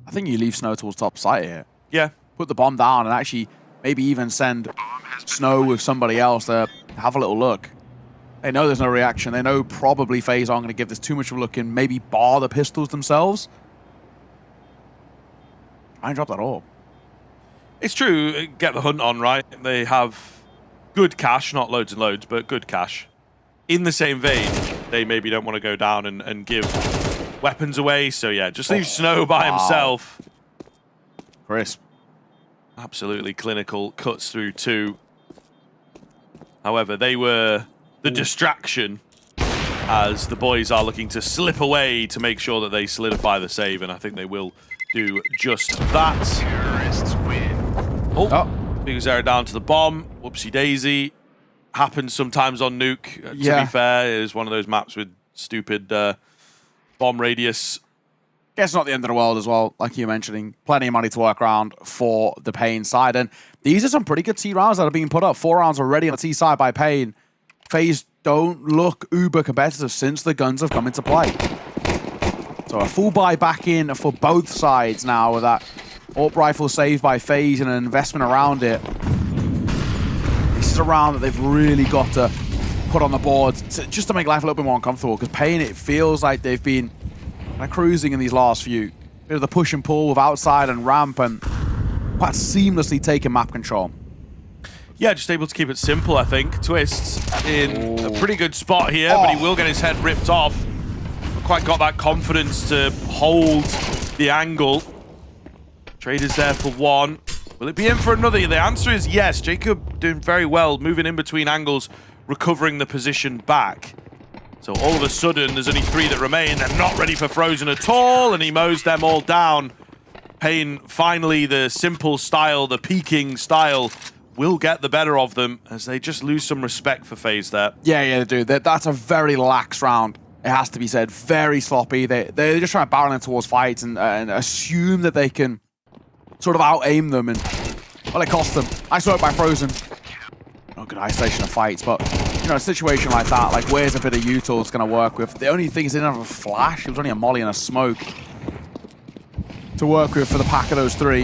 I think you leave Snow towards top site here. Yeah. Put the bomb down and actually maybe even send Snow with somebody else to have a little look. They know there's no reaction. They know probably FaZe aren't going to give this too much of a look and maybe bar the pistols themselves. Try and drop that all. It's true, get the hunt on, right? They have good cash, not loads and loads, but good cash. In the same vein, they maybe don't want to go down and give weapons away. So yeah, just leave Snow by himself. Crisp. Absolutely clinical, cuts through 2. However, they were the distraction as the boys are looking to slip away to make sure that they solidify the save, and I think they will do just that. Oh, big Zera down to the bomb. Whoopsie daisy. Happens sometimes on Nuke. To be fair, it is one of those maps with stupid bomb radius. Guess not the end of the world as well, like you're mentioning. Plenty of money to work around for the Pain side. And these are some pretty good T rounds that are being put up. 4 rounds already on the T side by Pain. FaZe don't look uber competitive since the guns have come into play. So a full buy back in for both sides now with that AWP rifle saved by FaZe and an investment around it. This is a round that they've really got to put on the board just to make life a little bit more uncomfortable, because Pain, it feels like they've been cruising in these last few. Bit of the push and pull with outside and ramp and quite seamlessly taking map control. Yeah, just able to keep it simple, I think. Twists in a pretty good spot here, but he will get his head ripped off. Not quite got that confidence to hold the angle. Trader's there for 1. Will it be in for another? The answer is yes. Jacob doing very well, moving in between angles, recovering the position back. So all of a sudden, there's only 3 that remain. They're not ready for Frozen at all, and he mows them all down. Pain, finally, the simple style, the peeking style, will get the better of them as they just lose some respect for FaZe there. Yeah, they do. That's a very lax round. It has to be said. Very sloppy. They're just trying to barrel in towards fights and assume that they can sort of out-aim them, and well, it cost them. Nice work by Frozen. Not good isolation of fights, but you know, a situation like that, like where's a bit of utils going to work with? The only thing is they didn't have a flash. It was only a molly and a smoke to work with for the pack of those 3.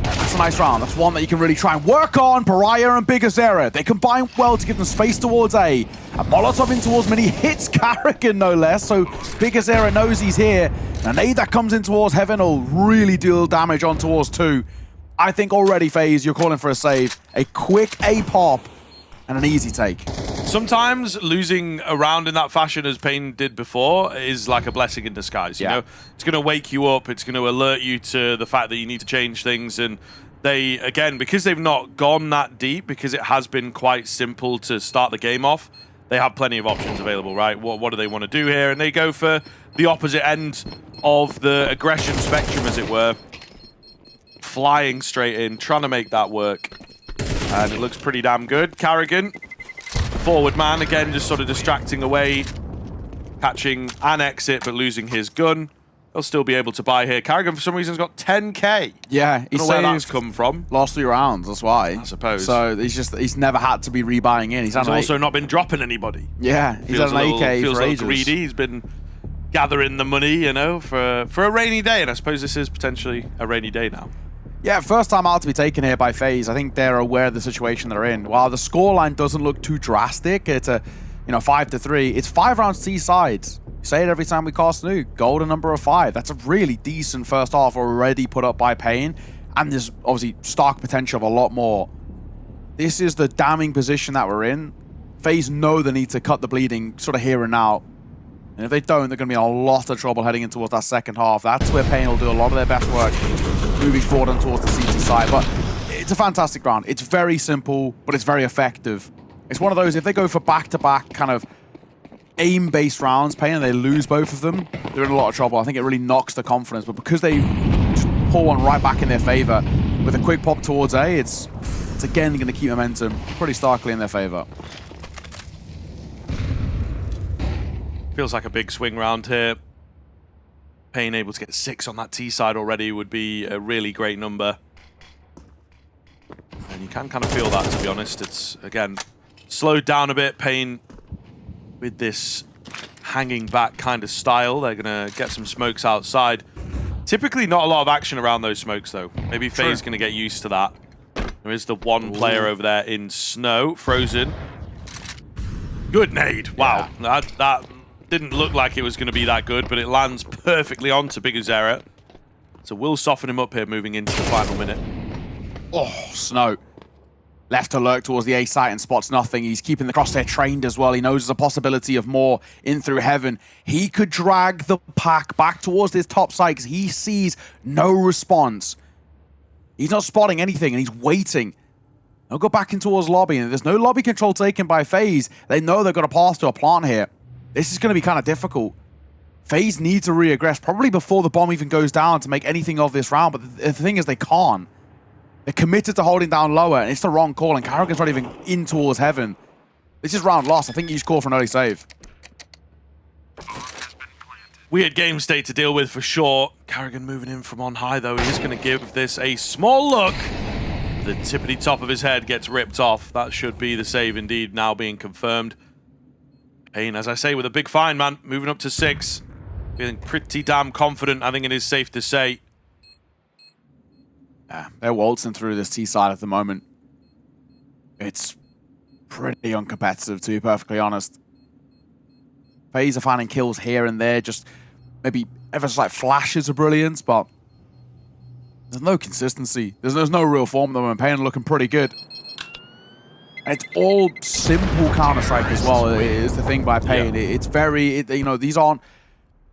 That's a nice round. That's one that you can really try and work on. Pariah and Big Azera, they combine well to give them space towards A. A Molotov in towards mid, he hits Carrigan no less, so Big Azera knows he's here. An nade that comes in towards Heaven will really deal damage on towards 2. I think already, FaZe, you're calling for a save. A quick A pop and an easy take. Sometimes losing a round in that fashion, as Pain did before, is like a blessing in disguise. You know, it's going to wake you up. It's going to alert you to the fact that you need to change things. And they, again, because they've not gone that deep, because it has been quite simple to start the game off, they have plenty of options available, right? What do they want to do here? And they go for the opposite end of the aggression spectrum, as it were. Flying straight in, trying to make that work. And it looks pretty damn good. Carrigan, forward man, again, just sort of distracting away. Catching an exit, but losing his gun. They'll still be able to buy here. Carrigan, for some reason, has got 10k. Yeah, he's where that's come from. Last 3 rounds, that's why. I suppose. So he's never had to be rebuying in. He's also not been dropping anybody. Yeah, he's had an AK feels for a little ages. greedy. He's been gathering the money, you know, for a rainy day, and I suppose this is potentially a rainy day now. Yeah, first time out to be taken here by FaZe. I think they're aware of the situation they're in. While the scoreline doesn't look too drastic, it's a 5-3. It's 5 rounds T sides. Say it every time we cast Nuke. Golden number of 5. That's a really decent first half already put up by Pain, and there's obviously stark potential of a lot more. This is the damning position that we're in. FaZe know the need to cut the bleeding sort of here and now. And if they don't, they're going to be in a lot of trouble heading in towards that second half. That's where Pain will do a lot of their best work moving forward and towards the CT side. But it's a fantastic round. It's very simple, but it's very effective. It's one of those, if they go for back-to-back kind of aim-based rounds, Pain, and they lose both of them, they're in a lot of trouble. I think it really knocks the confidence. But because they just pull one right back in their favor with a quick pop towards A, it's again going to keep momentum pretty starkly in their favor. Feels like a big swing round here. Pain able to get 6 on that T side already would be a really great number. And you can kind of feel that, to be honest. It's, again, slowed down a bit. Pain with this hanging back kind of style. They're going to get some smokes outside. Typically not a lot of action around those smokes, though. Maybe FaZe going to get used to that. There is the one player over there in snow, frozen. Good nade. Wow. Yeah. That didn't look like it was going to be that good, but it lands perfectly onto Biguzera. So we'll soften him up here moving into the final minute. Oh, Snow. Left to lurk towards the A site and spots nothing. He's keeping the crosshair trained as well. He knows there's a possibility of more in through heaven. He could drag the pack back towards this top site because he sees no response. He's not spotting anything and he's waiting. They'll go back in towards lobby, and there's no lobby control taken by FaZe. They know they've got to pass to a plant here. This is going to be kind of difficult. FaZe need to reaggress probably before the bomb even goes down to make anything of this round, but the thing is they can't. They're committed to holding down lower, and it's the wrong call, and Karrigan's not even in towards heaven. This is round lost. I think you just call for an early save. Weird game state to deal with for sure. Karrigan moving in from on high, though. He is going to give this a small look. The tippity top of his head gets ripped off. That should be the save indeed, now being confirmed. Pain, as I say, with a big find, man. Moving up to 6. Feeling pretty damn confident, I think it is safe to say. Yeah, they're waltzing through this T side at the moment. It's pretty uncompetitive, to be perfectly honest. FaZe are finding kills here and there, just maybe ever so like flashes of brilliance, but there's no consistency. There's no real form at the moment. Pain are looking pretty good. And it's all simple Counter-Strike as well, is the thing by Pain. Yeah. It's very, you know, these aren't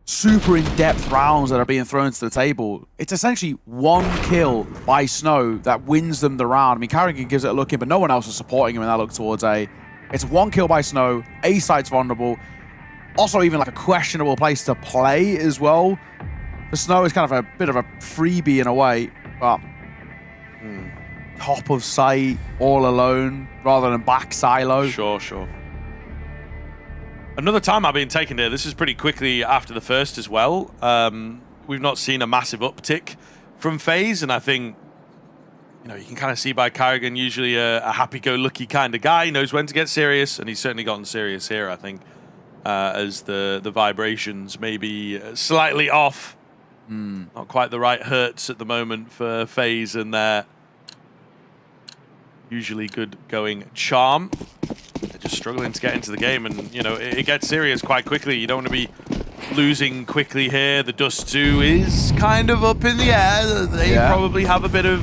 super in-depth rounds that are being thrown to the table. It's essentially one kill by Snow that wins them the round. I mean, Karrigan gives it a look in, but no one else is supporting him in that look towards A. It's one kill by Snow. A site's vulnerable. Also, even like a questionable place to play as well. The Snow is kind of a bit of a freebie in a way, but top of site, all alone, rather than back silo. Sure. Another time I've been taken here. This is pretty quickly after the first as well. We've not seen a massive uptick from FaZe, and I think, you know, you can kind of see by Karrigan, usually a happy-go-lucky kind of guy. He knows when to get serious, and he's certainly gotten serious here, I think, as the vibrations may be slightly off. Not quite the right hertz at the moment for FaZe and their usually good going charm. They're just struggling to get into the game, and you know it gets serious quite quickly. You don't want to be losing quickly here. The Dust 2 is kind of up in the air. They probably have a bit of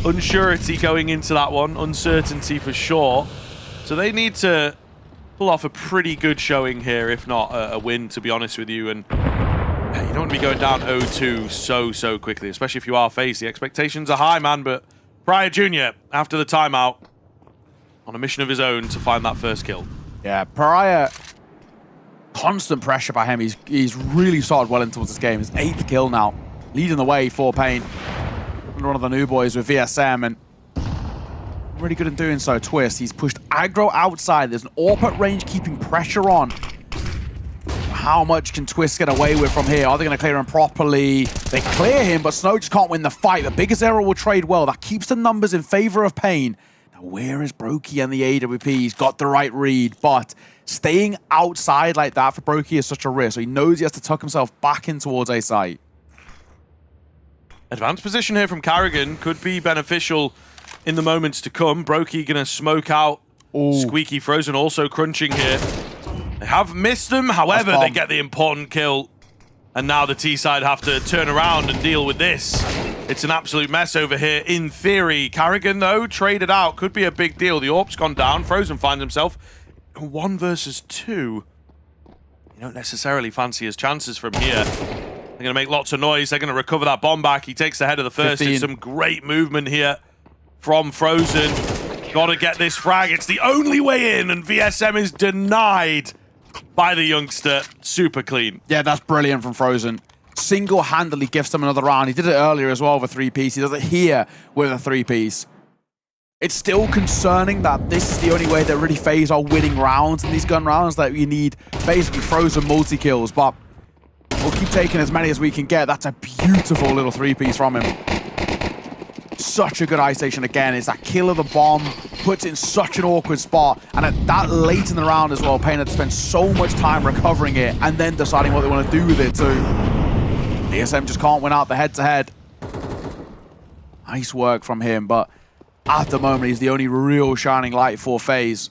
unsurety going into that one, uncertainty for sure. So they need to pull off a pretty good showing here, if not a win, to be honest with you. And you don't want to be going down 0-2 so quickly, especially if you are FaZe. The expectations are high, man, but Pariah Jr., after the timeout, on a mission of his own to find that first kill. Yeah, Pariah, constant pressure by him. He's really started well into this game. His 8th kill now, leading the way for Pain. One of the new boys with VSM, and really good in doing so. Twist, he's pushed aggro outside. There's an AWP at range keeping pressure on. How much can Twist get away with from here? Are they going to clear him properly? They clear him, but Snow just can't win the fight. The biggest error will trade well. That keeps the numbers in favor of Pain. Now, where is Brokey and the AWP? He's got the right read, but staying outside like that for Brokey is such a risk. So he knows he has to tuck himself back in towards A site. Advanced position here from Karrigan could be beneficial in the moments to come. Brokey going to smoke out. Squeaky Frozen also crunching here. They have missed them, however, they get the important kill. And now the T-side have to turn around and deal with this. It's an absolute mess over here, in theory. Karrigan, though, traded out. Could be a big deal. The AWP's gone down. Frozen finds himself 1 versus 2. you don't necessarily fancy his chances from here. They're going to make lots of noise. They're going to recover that bomb back. He takes the head of the first. 15. It's some great movement here from Frozen. Got to get this frag. It's the only way in, and VSM is denied by the youngster. Super clean. Yeah, that's brilliant from Frozen. Single-handedly gifts them another round. He did it earlier as well with a 3-piece. He does it here with a 3-piece. It's still concerning that this is the only way that really FaZe are winning rounds in these gun rounds, that you need basically Frozen multi-kills, but we'll keep taking as many as we can get. That's a beautiful little 3-piece from him. Such a good ice station again. It's that kill of the bomb, puts it in such an awkward spot, and at that late in the round as well, Payne had to spend so much time recovering it and then deciding what they want to do with it too. ESM just can't win out the head-to-head. Nice work from him, but at the moment, he's the only real shining light for FaZe.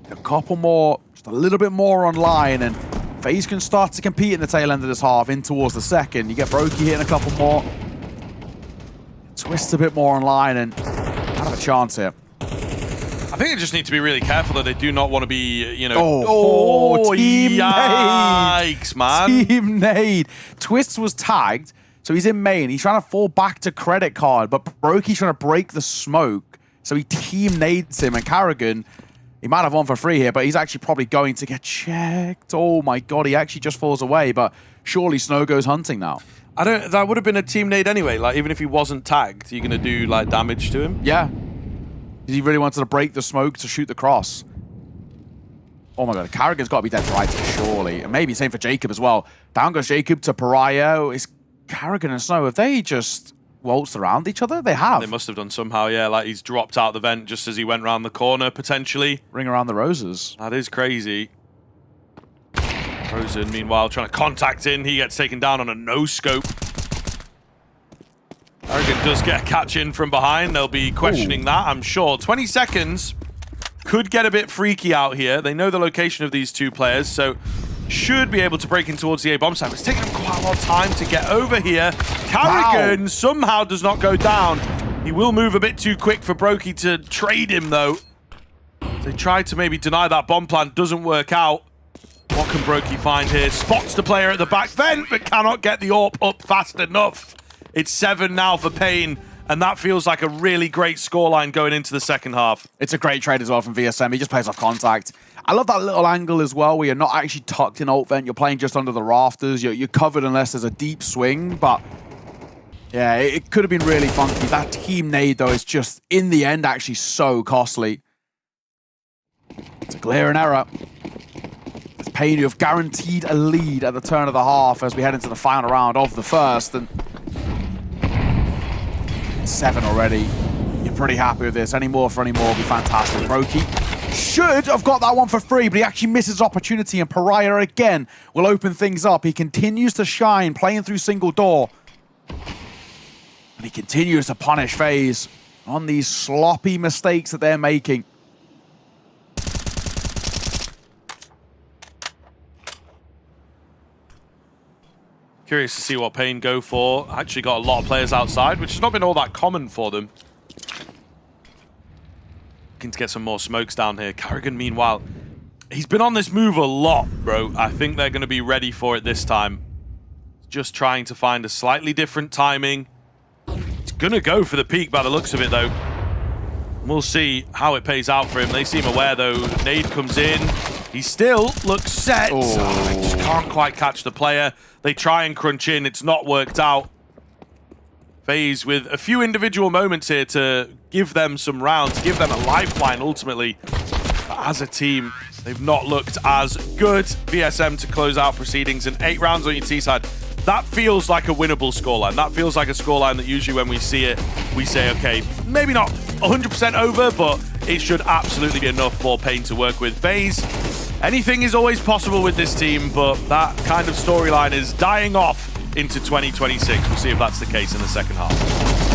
A couple more, just a little bit more online, and FaZe can start to compete in the tail end of this half, in towards the second. You get Brokey hitting a couple more. Twist a bit more online, and kind of a chance here. I think they just need to be really careful that they do not want to be, you know... Team yikes, nade! man. Team nade! Twist was tagged, so he's in main. He's trying to fall back to credit card, but Brokey's trying to break the smoke, so he team nades him, and Carrigan, he might have won for free here, but he's actually probably going to get checked. Oh my god, he actually just falls away, but surely Snow goes hunting now. That would have been a team nade anyway. Like, even if he wasn't tagged, you're going to do, like, damage to him? Yeah. He really wanted to break the smoke to shoot the cross. Oh my god, Carrigan's got to be dead right, surely. And maybe same for Jacob as well. Down goes Jacob to Pariah. Is Carrigan and Snow, have they just waltzed around each other? They have. They must have done somehow, yeah. Like, he's dropped out the vent just as he went around the corner, potentially. Ring around the roses. That is crazy. Frozen, meanwhile, trying to contact in. He gets taken down on a no-scope. Carrigan does get a catch in from behind. They'll be questioning that, I'm sure. 20 seconds could get a bit freaky out here. They know the location of these two players, so should be able to break in towards the A bomb site. It's taking them quite a lot of time to get over here. Carrigan somehow does not go down. He will move a bit too quick for Brokey to trade him, though. They tried to maybe deny that bomb plant. Doesn't work out. What can Brokey find here? Spots the player at the back vent, but cannot get the AWP up fast enough. It's 7 now for Payne, and that feels like a really great scoreline going into the second half. It's a great trade as well from VSM. He just plays off contact. I love that little angle as well, where you're not actually tucked in ult vent. You're playing just under the rafters. You're covered unless there's a deep swing, but yeah, it could have been really funky. That team nade, though, is just, in the end, actually so costly. It's a glaring error. It's Payne, who have guaranteed a lead at the turn of the half as we head into the final round of the first, and 7 already. You're pretty happy with this. Any more would be fantastic. Brokey should have got that one for free, but he actually misses opportunity, and Pariah again will open things up. He continues to shine, playing through single door. And he continues to punish FaZe on these sloppy mistakes that they're making. Curious to see what Payne go for. Actually got a lot of players outside, which has not been all that common for them. Looking to get some more smokes down here. Carrigan, meanwhile, he's been on this move a lot, bro. I think they're going to be ready for it this time. Just trying to find a slightly different timing. It's going to go for the peak by the looks of it, though. We'll see how it pays out for him. They seem aware, though. Nade comes in. He still looks set. Oh, he just can't quite catch the player. They try and crunch in. It's not worked out. FaZe with a few individual moments here to give them some rounds, give them a lifeline ultimately. But as a team, they've not looked as good. VSM to close out proceedings, and 8 rounds on your T side. That feels like a winnable scoreline. That feels like a scoreline that usually when we see it, we say, okay, maybe not 100% over, but it should absolutely be enough for Payne to work with. FaZe, anything is always possible with this team, but that kind of storyline is dying off into 2026. We'll see if that's the case in the second half.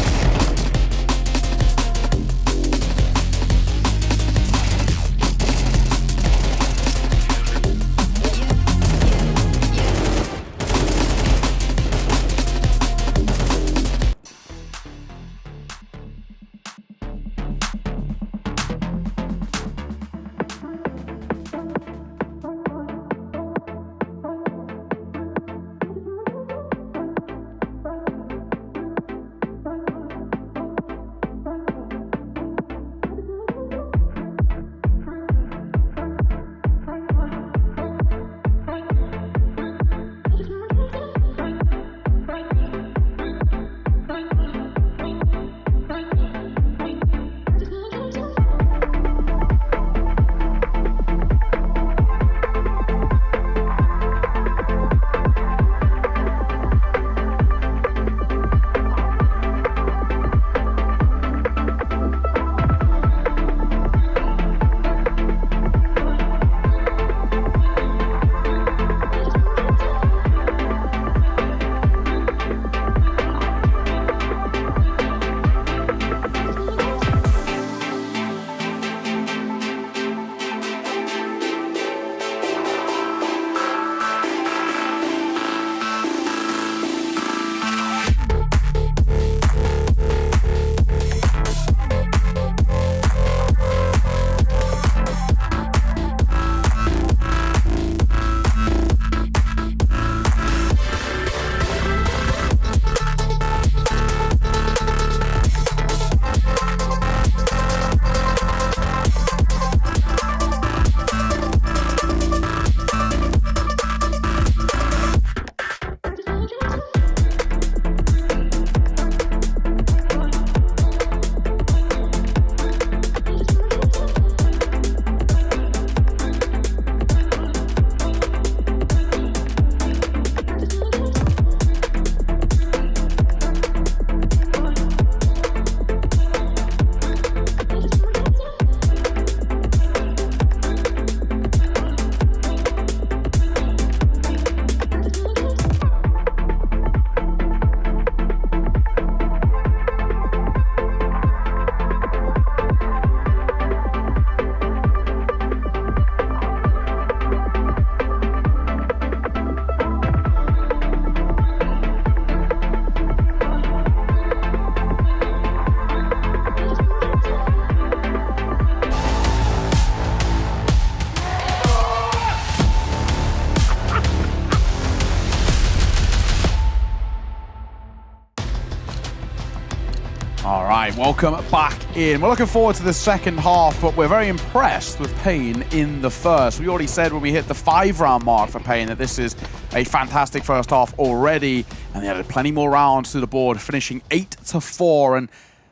All right, welcome back in. We're looking forward to the second half, but we're very impressed with Pain in the first. We already said when we hit the 5-round mark for Pain that this is a fantastic first half already, and they had plenty more rounds to the board, finishing 8-4. And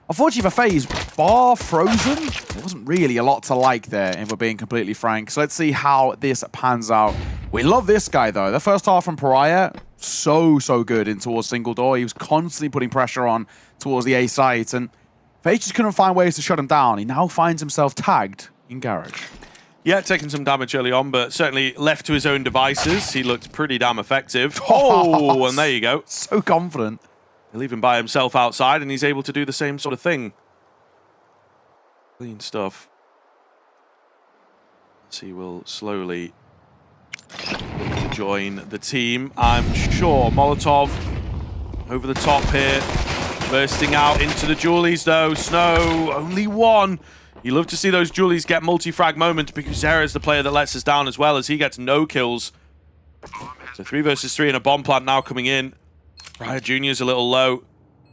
unfortunately for FaZe, bar Frozen, there wasn't really a lot to like there, if we're being completely frank. So let's see how this pans out. We love this guy, though. The first half from Pariah, so good in towards single door. He was constantly putting pressure on towards the A site, and FaZe just couldn't find ways to shut him down. He now finds himself tagged in Garage. Yeah, taking some damage early on, but certainly left to his own devices, he looked pretty damn effective. Oh, and there you go. So confident. He'll leave him by himself outside, and he's able to do the same sort of thing. Clean stuff. So he will slowly join the team. I'm sure Molotov over the top here. Bursting out into the Julies, though. Snow, only one. You love to see those Julies get multi-frag moments, because Zera is the player that lets us down as well, as he gets no kills. So 3 versus 3 and a bomb plant now coming in. Riot Jr.'s a little low.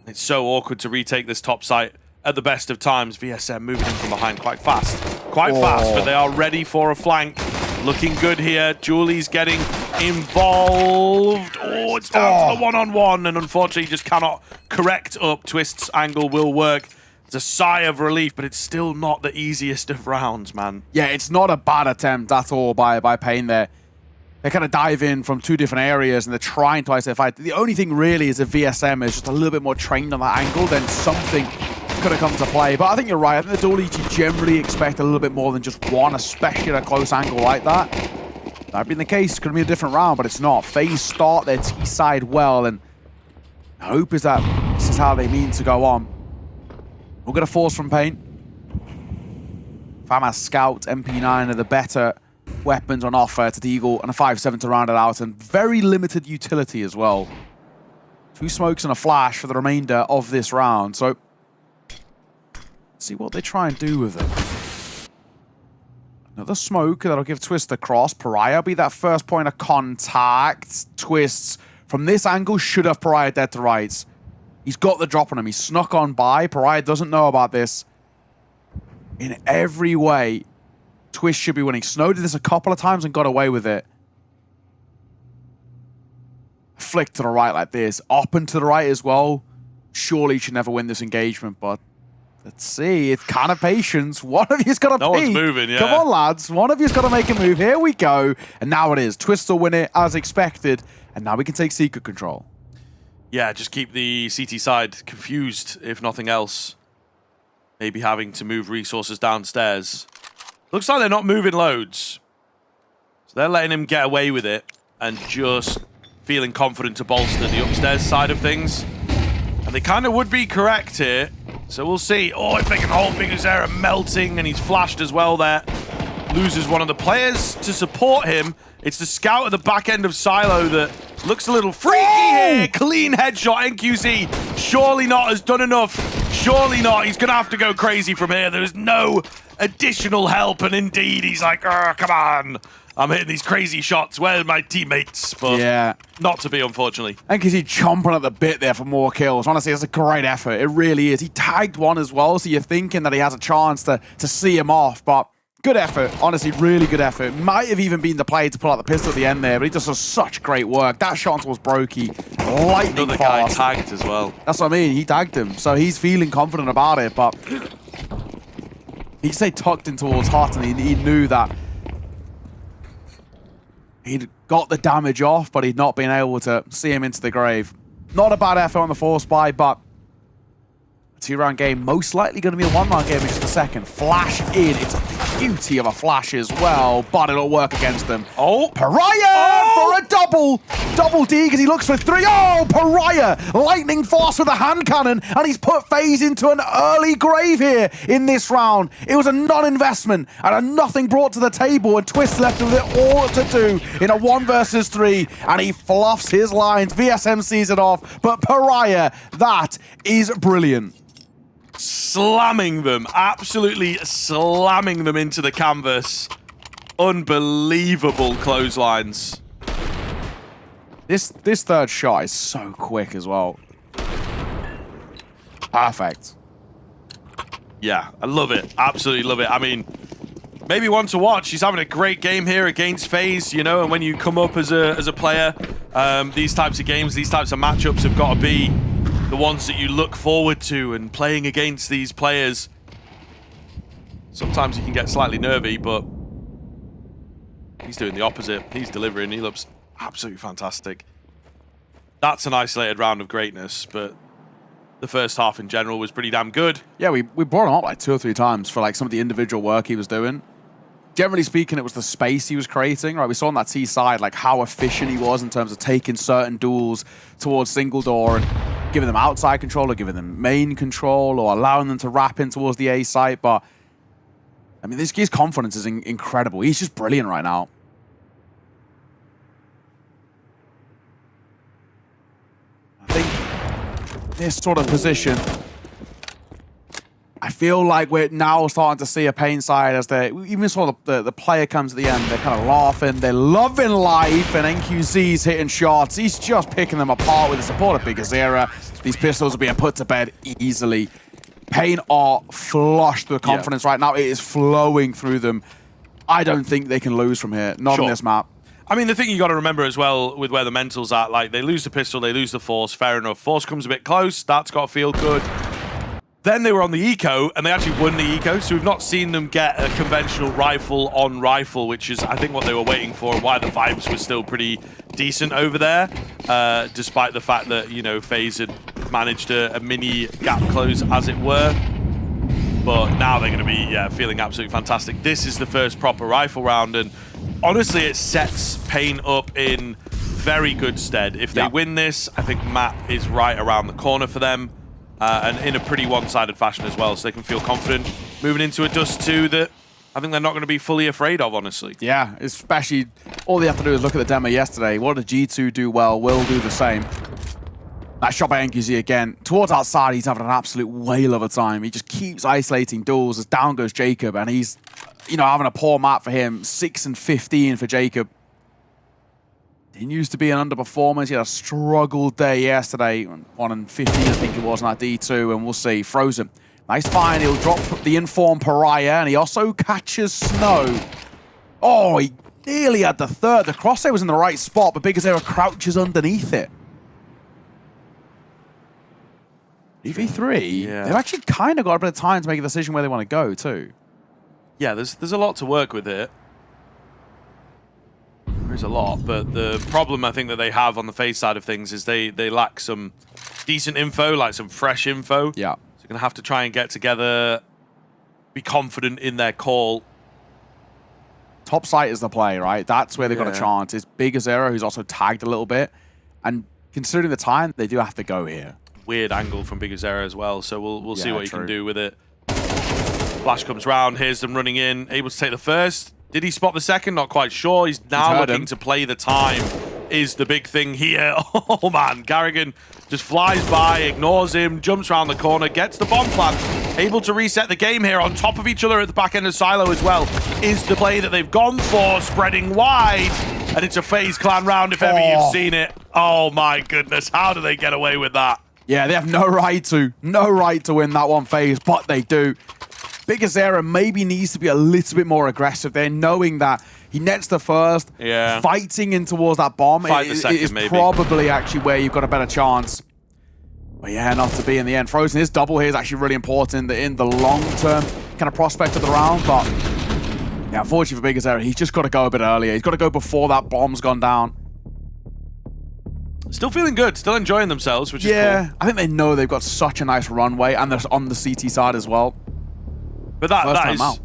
It's so awkward to retake this top site at the best of times. VSM moving in from behind quite fast. Quite fast, but they are ready for a flank. Looking good here. Julie's getting involved. Oh, it's down to the one-on-one, and unfortunately just cannot correct up. Twist's angle will work. It's a sigh of relief, but it's still not the easiest of rounds, man. Yeah, it's not a bad attempt at all by Pain there. They kind of dive in from 2 different areas, and they're trying to isolate the fight. The only thing really is if VSM is just a little bit more trained on that angle, then something could have come to play. But I think you're right. I think the Dualies, you generally expect a little bit more than just one, especially at a close angle like that. That'd been the case. Could have been a different round, but it's not. FaZe start their T side well, and the hope is that this is how they mean to go on. We're going to force from Pain. FAMAS Scout, MP9 are the better weapons on offer to Deagle, and a 5-7 to round it out, and very limited utility as well. 2 smokes and a flash for the remainder of this round. So let's see what they try and do with it. Another smoke that'll give Twist a cross. Pariah will be that first point of contact. Twists from this angle should have Pariah dead to rights. He's got the drop on him. He's snuck on by. Pariah doesn't know about this. In every way, Twist should be winning. Snow did this a couple of times and got away with it. Flick to the right like this. Up and to the right as well. Surely he should never win this engagement, but let's see. It's kind of patience. One of you's got to No one's moving, yeah. Come on, lads. One of you's got to make a move. Here we go. And now it is. Twist will win it as expected. And now we can take secret control. Yeah, just keep the CT side confused, if nothing else. Maybe having to move resources downstairs. Looks like they're not moving loads. So they're letting him get away with it and just feeling confident to bolster the upstairs side of things. And they kind of would be correct here. So we'll see. Oh, if they can hold Big Zera melting, and he's flashed as well there. Loses one of the players to support him. It's the scout at the back end of Silo that looks a little freaky here. Clean headshot, NQZ. Surely not has done enough. Surely not. He's going to have to go crazy from here. There's no additional help, and indeed, he's like, come on. I'm hitting these crazy shots. Where are my teammates? But yeah, not to be, unfortunately. And because he's chomping at the bit there for more kills. Honestly, it's a great effort. It really is. He tagged one as well, so you're thinking that he has a chance to see him off, but good effort. Honestly, really good effort. Might have even been the play to pull out the pistol at the end there, but he just does such great work. That shot towards Brokey, lightning Another fast. guy tagged as well. That's what I mean. He tagged him, so he's feeling confident about it, but he say tucked in towards Hot, and he knew that he'd got the damage off, but he'd not been able to see him into the grave. Not a bad effort on the force buy, but a 2-round game, most likely going to be a 1-round game in just a second. Flash in. It's a beauty of a flash as well, but it'll work against them. Oh, Pariah for a double. Double D because he looks for 3. Oh, Pariah lightning fast with a hand cannon, and he's put FaZe into an early grave here in this round. It was a non-investment and a nothing brought to the table, and Twist left with it all to do in a 1 versus 3, and he fluffs his lines. VSM sees it off, but Pariah, that is brilliant. Slamming them, absolutely slamming them into the canvas. Unbelievable clotheslines. This third shot is so quick as well. Perfect. Yeah, I love it. Absolutely love it. I mean, maybe one to watch. He's having a great game here against FaZe, you know, and when you come up as a player, these types of games, these types of matchups have got to be the ones that you look forward to, and playing against these players. Sometimes you can get slightly nervy, but he's doing the opposite. He's delivering. He looks absolutely fantastic. That's an isolated round of greatness, but the first half in general was pretty damn good. Yeah, we brought him up like 2 or 3 times for like some of the individual work he was doing. Generally speaking, it was the space he was creating, right? We saw on that T side like how efficient he was in terms of taking certain duels towards single door and giving them outside control or giving them main control or allowing them to wrap in towards the A site. But I mean, his confidence is incredible. He's just brilliant right now. I think this sort of position, I feel like we're now starting to see a pain side as they even saw the player comes at the end. They're kind of laughing. They're loving life, and NQZ's hitting shots. He's just picking them apart with the support of Big Azera. These pistols are being put to bed easily. Pain are flushed with confidence right now. It is flowing through them. I don't think they can lose from here. Not on this map. I mean, the thing you got to remember as well with where the mental's at, like they lose the pistol, they lose the Force, fair enough. Force comes a bit close, that's got to feel good. Then they were on the eco, and they actually won the eco, so we've not seen them get a conventional rifle on rifle, which is, I think, what they were waiting for, and why the vibes were still pretty decent over there, despite the fact that, you know, FaZe had managed a mini gap close, as it were. But now they're going to be, feeling absolutely fantastic. This is the first proper rifle round, and honestly, it sets Pain up in very good stead. If they win this, I think map is right around the corner for them. And in a pretty one-sided fashion as well, so they can feel confident moving into a Dust 2 that I think they're not going to be fully afraid of, honestly. Yeah, especially all they have to do is look at the demo yesterday. What did G2 do well? Will do the same. That shot by NQZ again. Towards outside, he's having an absolute whale of a time. He just keeps isolating duels as down goes Jacob, and he's, you know, having a poor map for him. 6 and 15 for Jacob. Didn't used to be an underperformer. He had a struggled day yesterday. 1 and 15, I think it was, on that D2, and we'll see. Frozen. Nice find. He'll drop the informed Pariah, and he also catches Snow. Oh, he nearly had the third. The crosshair was in the right spot, but Big Azera crouches underneath it. EV3, they've actually kind of got a bit of time to make a decision where they want to go, too. Yeah, there's a lot to work with it. There's a lot, but the problem I think that they have on the FaZe side of things is they lack some decent info, like some fresh info. Yeah. So they're going to have to try and get together, be confident in their call. Top site is the play, right? That's where they've got a chance. It's Big Azera, who's also tagged a little bit. And considering the time, they do have to go here. Weird angle from Big Azera as well, so we'll see what he can do with it. Flash comes round, here's them running in, able to take the first. Did he spot the second? Not quite sure. He's now looking to play the time is the big thing here. Oh, man. Garrigan just flies by, ignores him, jumps around the corner, gets the bomb plant. Able to reset the game here on top of each other at the back end of Silo as well. Is the play that they've gone for, spreading wide. And it's a FaZe clan round if ever you've seen it. Oh, my goodness. How do they get away with that? Yeah, they have no right to win that one, FaZe, but they do. Big Azera maybe needs to be a little bit more aggressive there, knowing that he nets the first. Yeah. Fighting in towards that bomb Fight the second, is maybe. probably actually where you've got a better chance. But yeah, not to be in the end. Frozen, his double here is actually really important in the long-term kind of prospect of the round. But yeah, unfortunately for Big Azera, he's just got to go a bit earlier. He's got to go before that bomb's gone down. Still feeling good, still enjoying themselves, which is cool. Yeah, I think they know they've got such a nice runway, and they're on the CT side as well. But that is,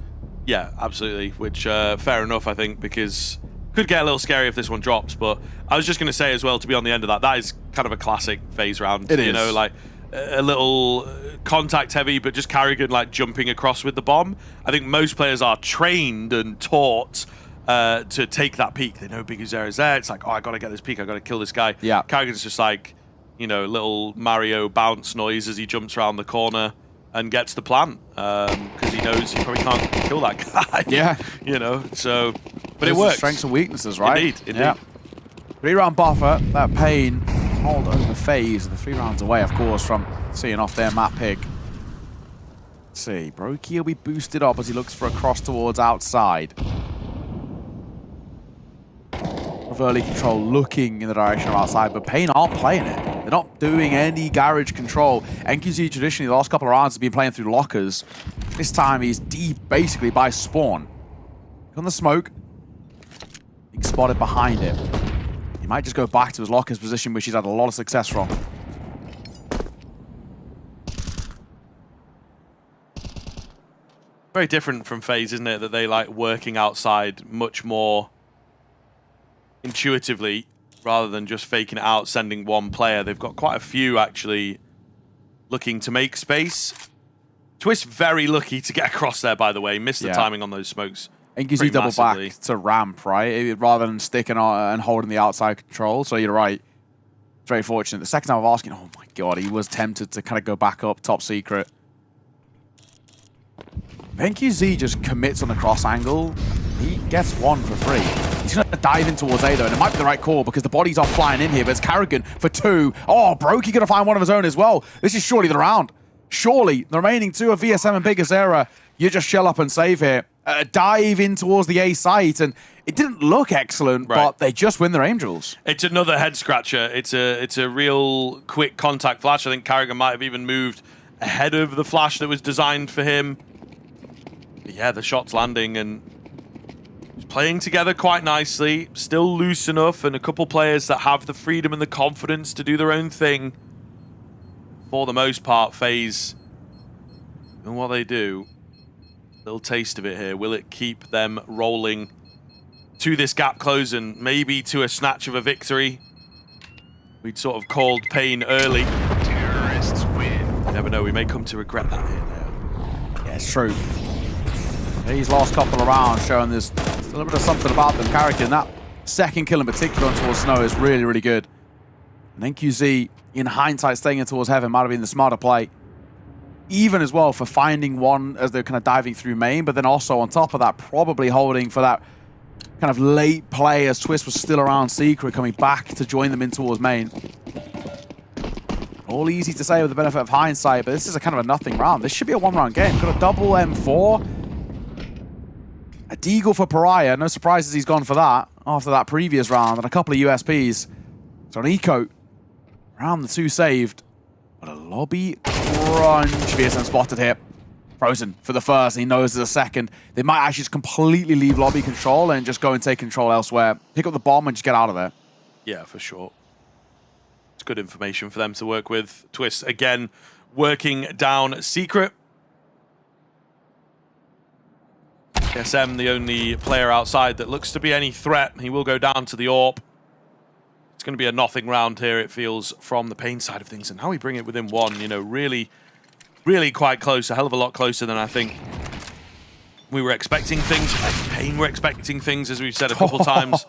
yeah, absolutely. Which, fair enough, I think, because could get a little scary if this one drops. But I was just going to say as well, to be on the end of that, that is kind of a classic FaZe round. It is. You know, like a little contact heavy, but just Carrigan like jumping across with the bomb. I think most players are trained and taught to take that peek. They know Big Azera is there. It's like, oh, I got to get this peek. I got to kill this guy. Yeah. Carrigan's just like, you know, little Mario bounce noise as he jumps around the corner and gets the plant because he knows he probably can't kill that guy. Yeah. You know, so, but There's it works. Strengths and weaknesses, right? Indeed. Yeah. 3-round buffer, that Pain hold over FaZe, the 3 rounds away, of course, from seeing off their map pick. Let's see, Brokey will be boosted up as he looks for a cross towards outside. Of early control looking in the direction of outside, but Pain aren't playing it. They're not doing any garage control. NQZ traditionally, the last couple of rounds, has been playing through lockers. This time he's deep, basically, by spawn. On the smoke. Being spotted behind him. He might just go back to his lockers position, which he's had a lot of success from. Very different from FaZe, isn't it? That they like working outside much more intuitively rather than just faking it out, sending one player. They've got quite a few actually looking to make space. Twist very lucky to get across there, by the way. Missed the timing on those smokes. NQZ double back to ramp, right? Rather than sticking and holding the outside control. So you're right. It's very fortunate. The second time of asking, oh my god, he was tempted to kind of go back up top secret. NQZ just commits on the cross angle. He gets one for free. He's going to dive in towards A though, and it might be the right call because the bodies are flying in here, but it's Carrigan for 2. Oh, Brokey going to find one of his own as well. This is surely the round. Surely the remaining 2 are VSM and Biggest Era. You just shell up and save here. Dive in towards the A site, and it didn't look excellent, but they just win their Angels. It's another head scratcher. It's a real quick contact flash. I think Carrigan might have even moved ahead of the flash that was designed for him. But yeah, the shot's landing and playing together quite nicely. Still loose enough, and a couple players that have the freedom and the confidence to do their own thing. For the most part, FaZe and what they do. Little taste of it here. Will it keep them rolling to this gap closing? Maybe to a snatch of a victory. We'd sort of called Pain early. Terrorists win. You never know. We may come to regret that here now. Yeah, it's true. These last couple of rounds showing there's a little bit of something about them. Carrigan, that second kill in particular on towards Snow is really, really good. And NQZ, in hindsight, staying in towards Heaven might have been the smarter play. Even as well for finding one as they're kind of diving through main, but then also on top of that, probably holding for that kind of late play as Twist was still around Secret, coming back to join them in towards main. All easy to say with the benefit of hindsight, but this is a kind of a nothing round. This should be a one-round game. Got a double M4. A Deagle for Pariah. No surprises he's gone for that after that previous round, and a couple of USPs. So an eco. Round the 2 saved. But a lobby crunch. VSM spotted here. Frozen for the first. He knows there's a second. They might actually just completely leave lobby control and just go and take control elsewhere. Pick up the bomb and just get out of there. Yeah, for sure. It's good information for them to work with. Twist, again, working down Secret. SM, the only player outside that looks to be any threat. He will go down to the AWP. It's going to be a nothing round here, it feels, from the Pain side of things. And how we bring it within 1, you know, really, really quite close. A hell of a lot closer than I think we were expecting things. Pain were expecting things, as we've said a couple times.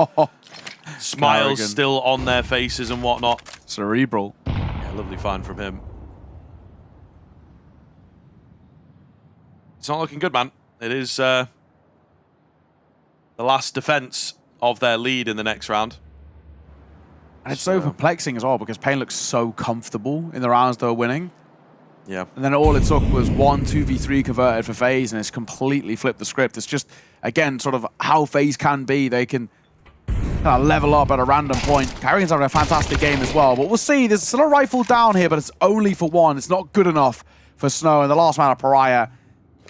Smiles Carrigan. still on their faces and whatnot. Cerebral. Yeah, lovely find from him. It's not looking good, man. It is the last defense of their lead in the next round. And it's so perplexing as well because Pain looks so comfortable in the rounds they were winning. Yeah. And then all it took was 1 2v3 converted for FaZe, and it's completely flipped the script. It's just, again, sort of how FaZe can be. They can kind of level up at a random point. Carrigan's having a fantastic game as well. But we'll see. There's still a rifle down here, but it's only for 1. It's not good enough for Snow. And the last round of Pariah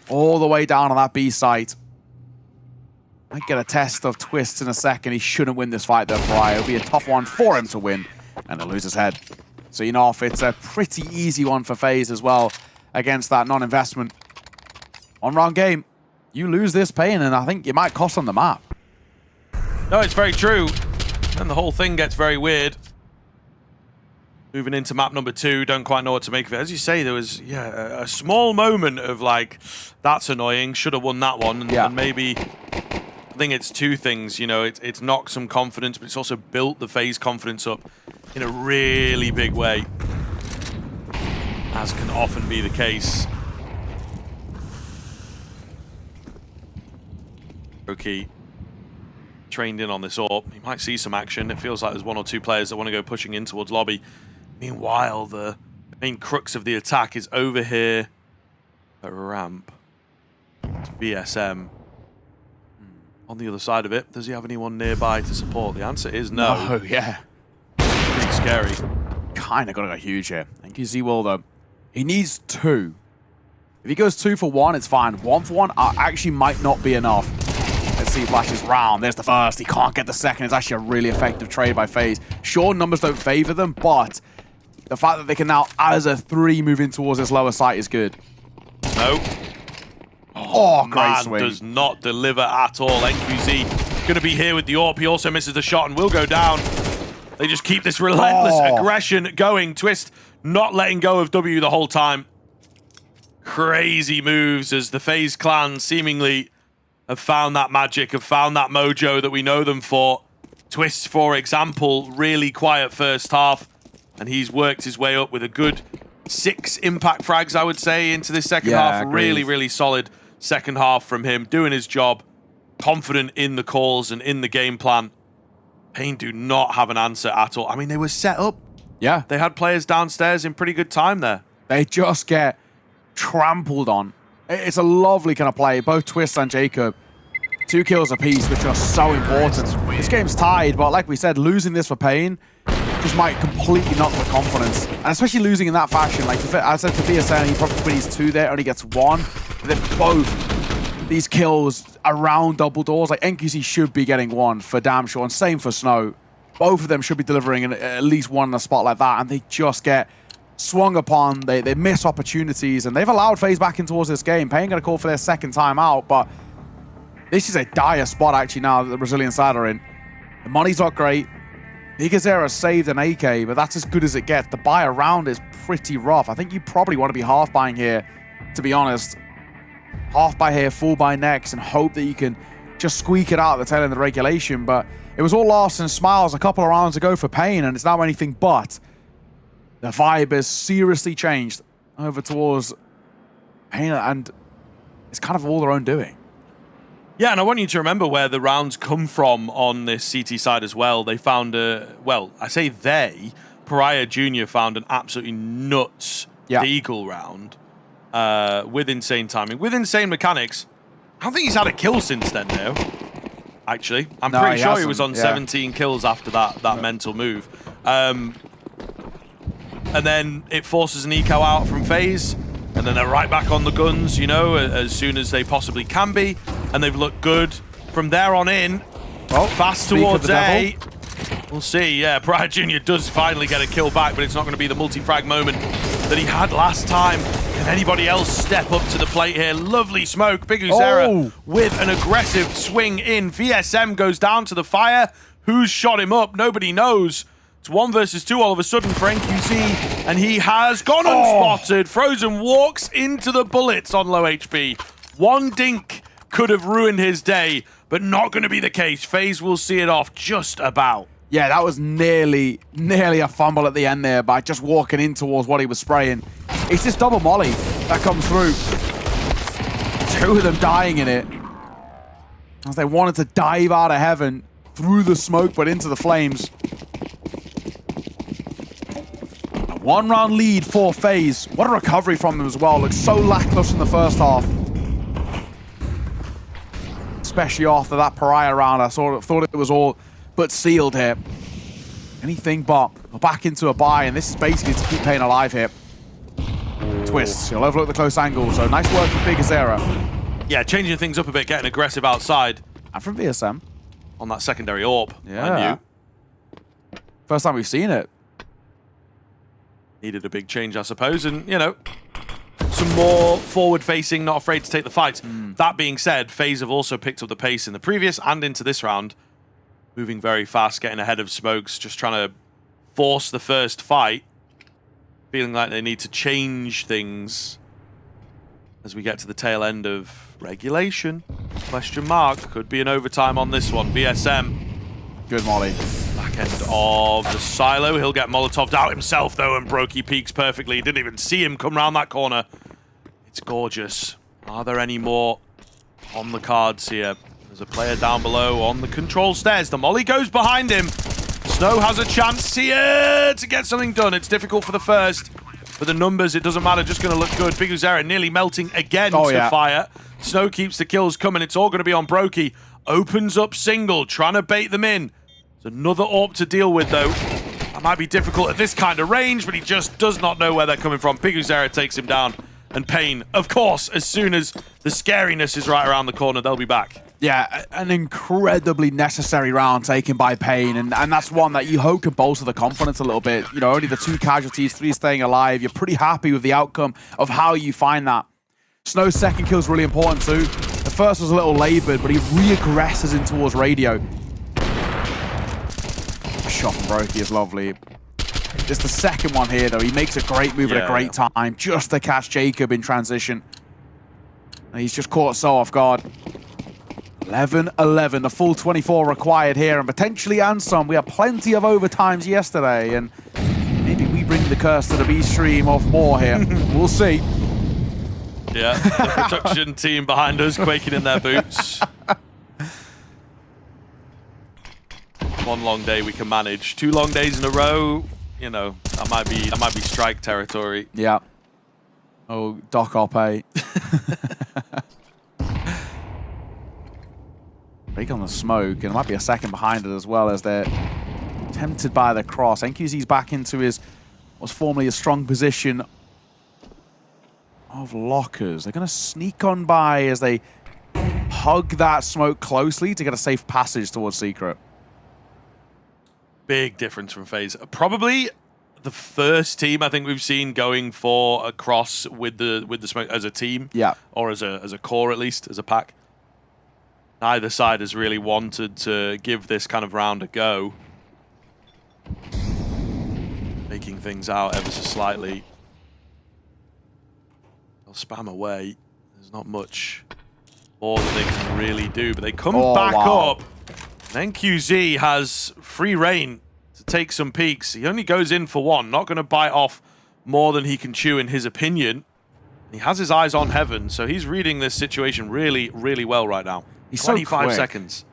all the way down on that B site. Might get a test of Twist in a second. He shouldn't win this fight, though, Pariah. It'll be a tough one for him to win, and he'll lose his head. So, you know, if it's a pretty easy one for FaZe as well against that non-investment. One-round game, you lose this Pain, and I think you might cost on the map. No, it's very true. And the whole thing gets very weird. Moving into map number 2, don't quite know what to make of it. As you say, there was, a small moment of like, that's annoying, should have won that one. And maybe, I think it's 2 things, you know, it's knocked some confidence, but it's also built the FaZe confidence up in a really big way, as can often be the case. Okay, trained in on this AWP. You might see some action. It feels like there's 1 or 2 players that want to go pushing in towards lobby. Meanwhile, the main crux of the attack is over here at ramp. It's VSM. On the other side of it, does he have anyone nearby to support? The answer is no. Oh, yeah. Pretty scary. Kind of got to go huge here. I think he will, though. He needs 2. If he goes 2 for 1, it's fine. 1 for 1 actually might not be enough. Let's see, flashes round. There's the first. He can't get the second. It's actually a really effective trade by FaZe. Sure, numbers don't favor them, but the fact that they can now, as a 3, move in towards this lower site is good. No. Oh, great man, swing. Does not deliver at all. NQZ going to be here with the AWP. He also misses the shot and will go down. They just keep this relentless aggression going. Twist not letting go of W the whole time. Crazy moves as the FaZe clan seemingly have found that magic, have found that mojo that we know them for. Twist, for example, really quiet first half, and he's worked his way up with a good 6 impact frags, I would say, into this second half. Agreed. Really, really solid second half from him, doing his job, confident in the calls and in the game plan. Pain do not have an answer at all. I mean, they were set up. Yeah. They had players downstairs in pretty good time there. They just get trampled on. It's a lovely kind of play. Both Twist and Jacob, 2 kills apiece, which are so important. This game's tied, but like we said, losing this for Pain just might completely knock the confidence. And especially losing in that fashion. Like I said to VSN, he probably needs 2 there, only gets 1. But then both these kills around double doors, like NQC should be getting 1 for damn sure, and same for Snow. Both of them should be delivering at least 1 in a spot like that, and they just get swung upon. They miss opportunities, and they've allowed FaZe back in towards this game. Pain going to call for their second time out, but this is a dire spot actually now that the Brazilian side are in. The money's not great. Vigazera saved an AK, but that's as good as it gets. The buy around is pretty rough. I think you probably want to be half buying here, to be honest. Half buy here, full buy next, and hope that you can just squeak it out at the tail end of the regulation. But it was all laughs and smiles a couple of rounds ago for Pain, and it's now anything but. The vibe has seriously changed over towards Pain, and it's kind of all their own doing. Yeah, and I want you to remember where the rounds come from on this CT side as well. They found well, I say they, Pariah Jr. found an absolutely nuts Deagle round with insane timing, with insane mechanics. I don't think he's had a kill since then, though. Actually, I'm pretty sure he was on 17 kills after that mental move. And then it forces an eco out from FaZe, and then they're right back on the guns, you know, as soon as they possibly can be. And they've looked good from there on in. Well, fast towards A. We'll see. Yeah, Pariah Jr. does finally get a kill back, but it's not going to be the multi-frag moment that he had last time. Can anybody else step up to the plate here? Lovely smoke. Vigazera with an aggressive swing in. VSM goes down to the fire. Who's shot him up? Nobody knows. It's 1 versus 2 all of a sudden for NQC, and he has gone unspotted. Frozen walks into the bullets on low HP. 1 dink could have ruined his day, but not going to be the case. FaZe will see it off just about. Yeah, that was nearly a fumble at the end there by just walking in towards what he was spraying. It's this double molly that comes through. 2 of them dying in it. As they wanted to dive out of heaven through the smoke, but into the flames. A 1-round lead for FaZe. What a recovery from them as well. Looks so lackluster in the first half. Especially after that Pariah round. I thought it was all but sealed here. Anything but. We're back into a buy, and this is basically to keep Pain alive here. Twist. He'll overlook the close angle, so nice work from Vigazera. Yeah, changing things up a bit, getting aggressive outside. And from VSM. On that secondary AWP. Yeah. First time we've seen it. Needed a big change, I suppose, and, you know, some more forward-facing, not afraid to take the fight. That being said, FaZe have also picked up the pace in the previous and into this round. Moving very fast, getting ahead of Smokes, just trying to force the first fight. Feeling like they need to change things as we get to the tail end of regulation. Question mark. Could be an overtime on this one. VSM. Good molly. Back end of the silo. He'll get Molotov'd out himself, though, and Brokey peeks perfectly. Didn't even see him come round that corner. It's gorgeous. Are there any more on the cards here? There's a player down below on the control stairs. The molly goes behind him. Snow has a chance here to get something done. It's difficult for the first. but the numbers, it doesn't matter, just going to look good. Big Uzera nearly melting again to fire. Snow keeps the kills coming. It's all going to be on Brokey. Opens up single, trying to bait them in. There's another AWP to deal with, though. That might be difficult at this kind of range, but he just does not know where they're coming from. Big Uzera takes him down. And Payne, of course, as soon as the scariness is right around the corner, they'll be back. Yeah, an incredibly necessary round taken by Payne, and that's one that you hope can bolster the confidence a little bit. You know, only the 2 casualties, 3 staying alive. You're pretty happy with the outcome of how you find that. Snow's second kill is really important too. The first was a little labored, but he re-aggresses in towards Radio. Shot from Brokey is lovely. Just the second one here, though. He makes a great move at a great time, just to catch Jacob in transition. And he's just caught so off guard. 11-11, the full 24 required here, and potentially and some. We had plenty of overtimes yesterday, and maybe we bring the curse to the B stream of more here. We'll see. Yeah, the production team behind us quaking in their boots. One long day we can manage. 2 long days in a row, you know, that might be strike territory. Yeah. Oh, Doc Oppe. Break on the smoke, and there might be a second behind it as well as they're tempted by the cross. NQZ's back into his, what's formerly a strong position of lockers. They're going to sneak on by as they hug that smoke closely to get a safe passage towards Secret. Big difference from FaZe. Probably the first team I think we've seen going for a cross with the smoke as a team. Yeah. Or as a core, at least, as a pack. Neither side has really wanted to give this kind of round a go. Making things out ever so slightly. They'll spam away. There's not much more that they can really do, but they come back up. And NQZ has free reign to take some peeks. He only goes in for 1, not going to bite off more than he can chew in his opinion. He has his eyes on heaven, so he's reading this situation really, really well right now. He's 25 so seconds.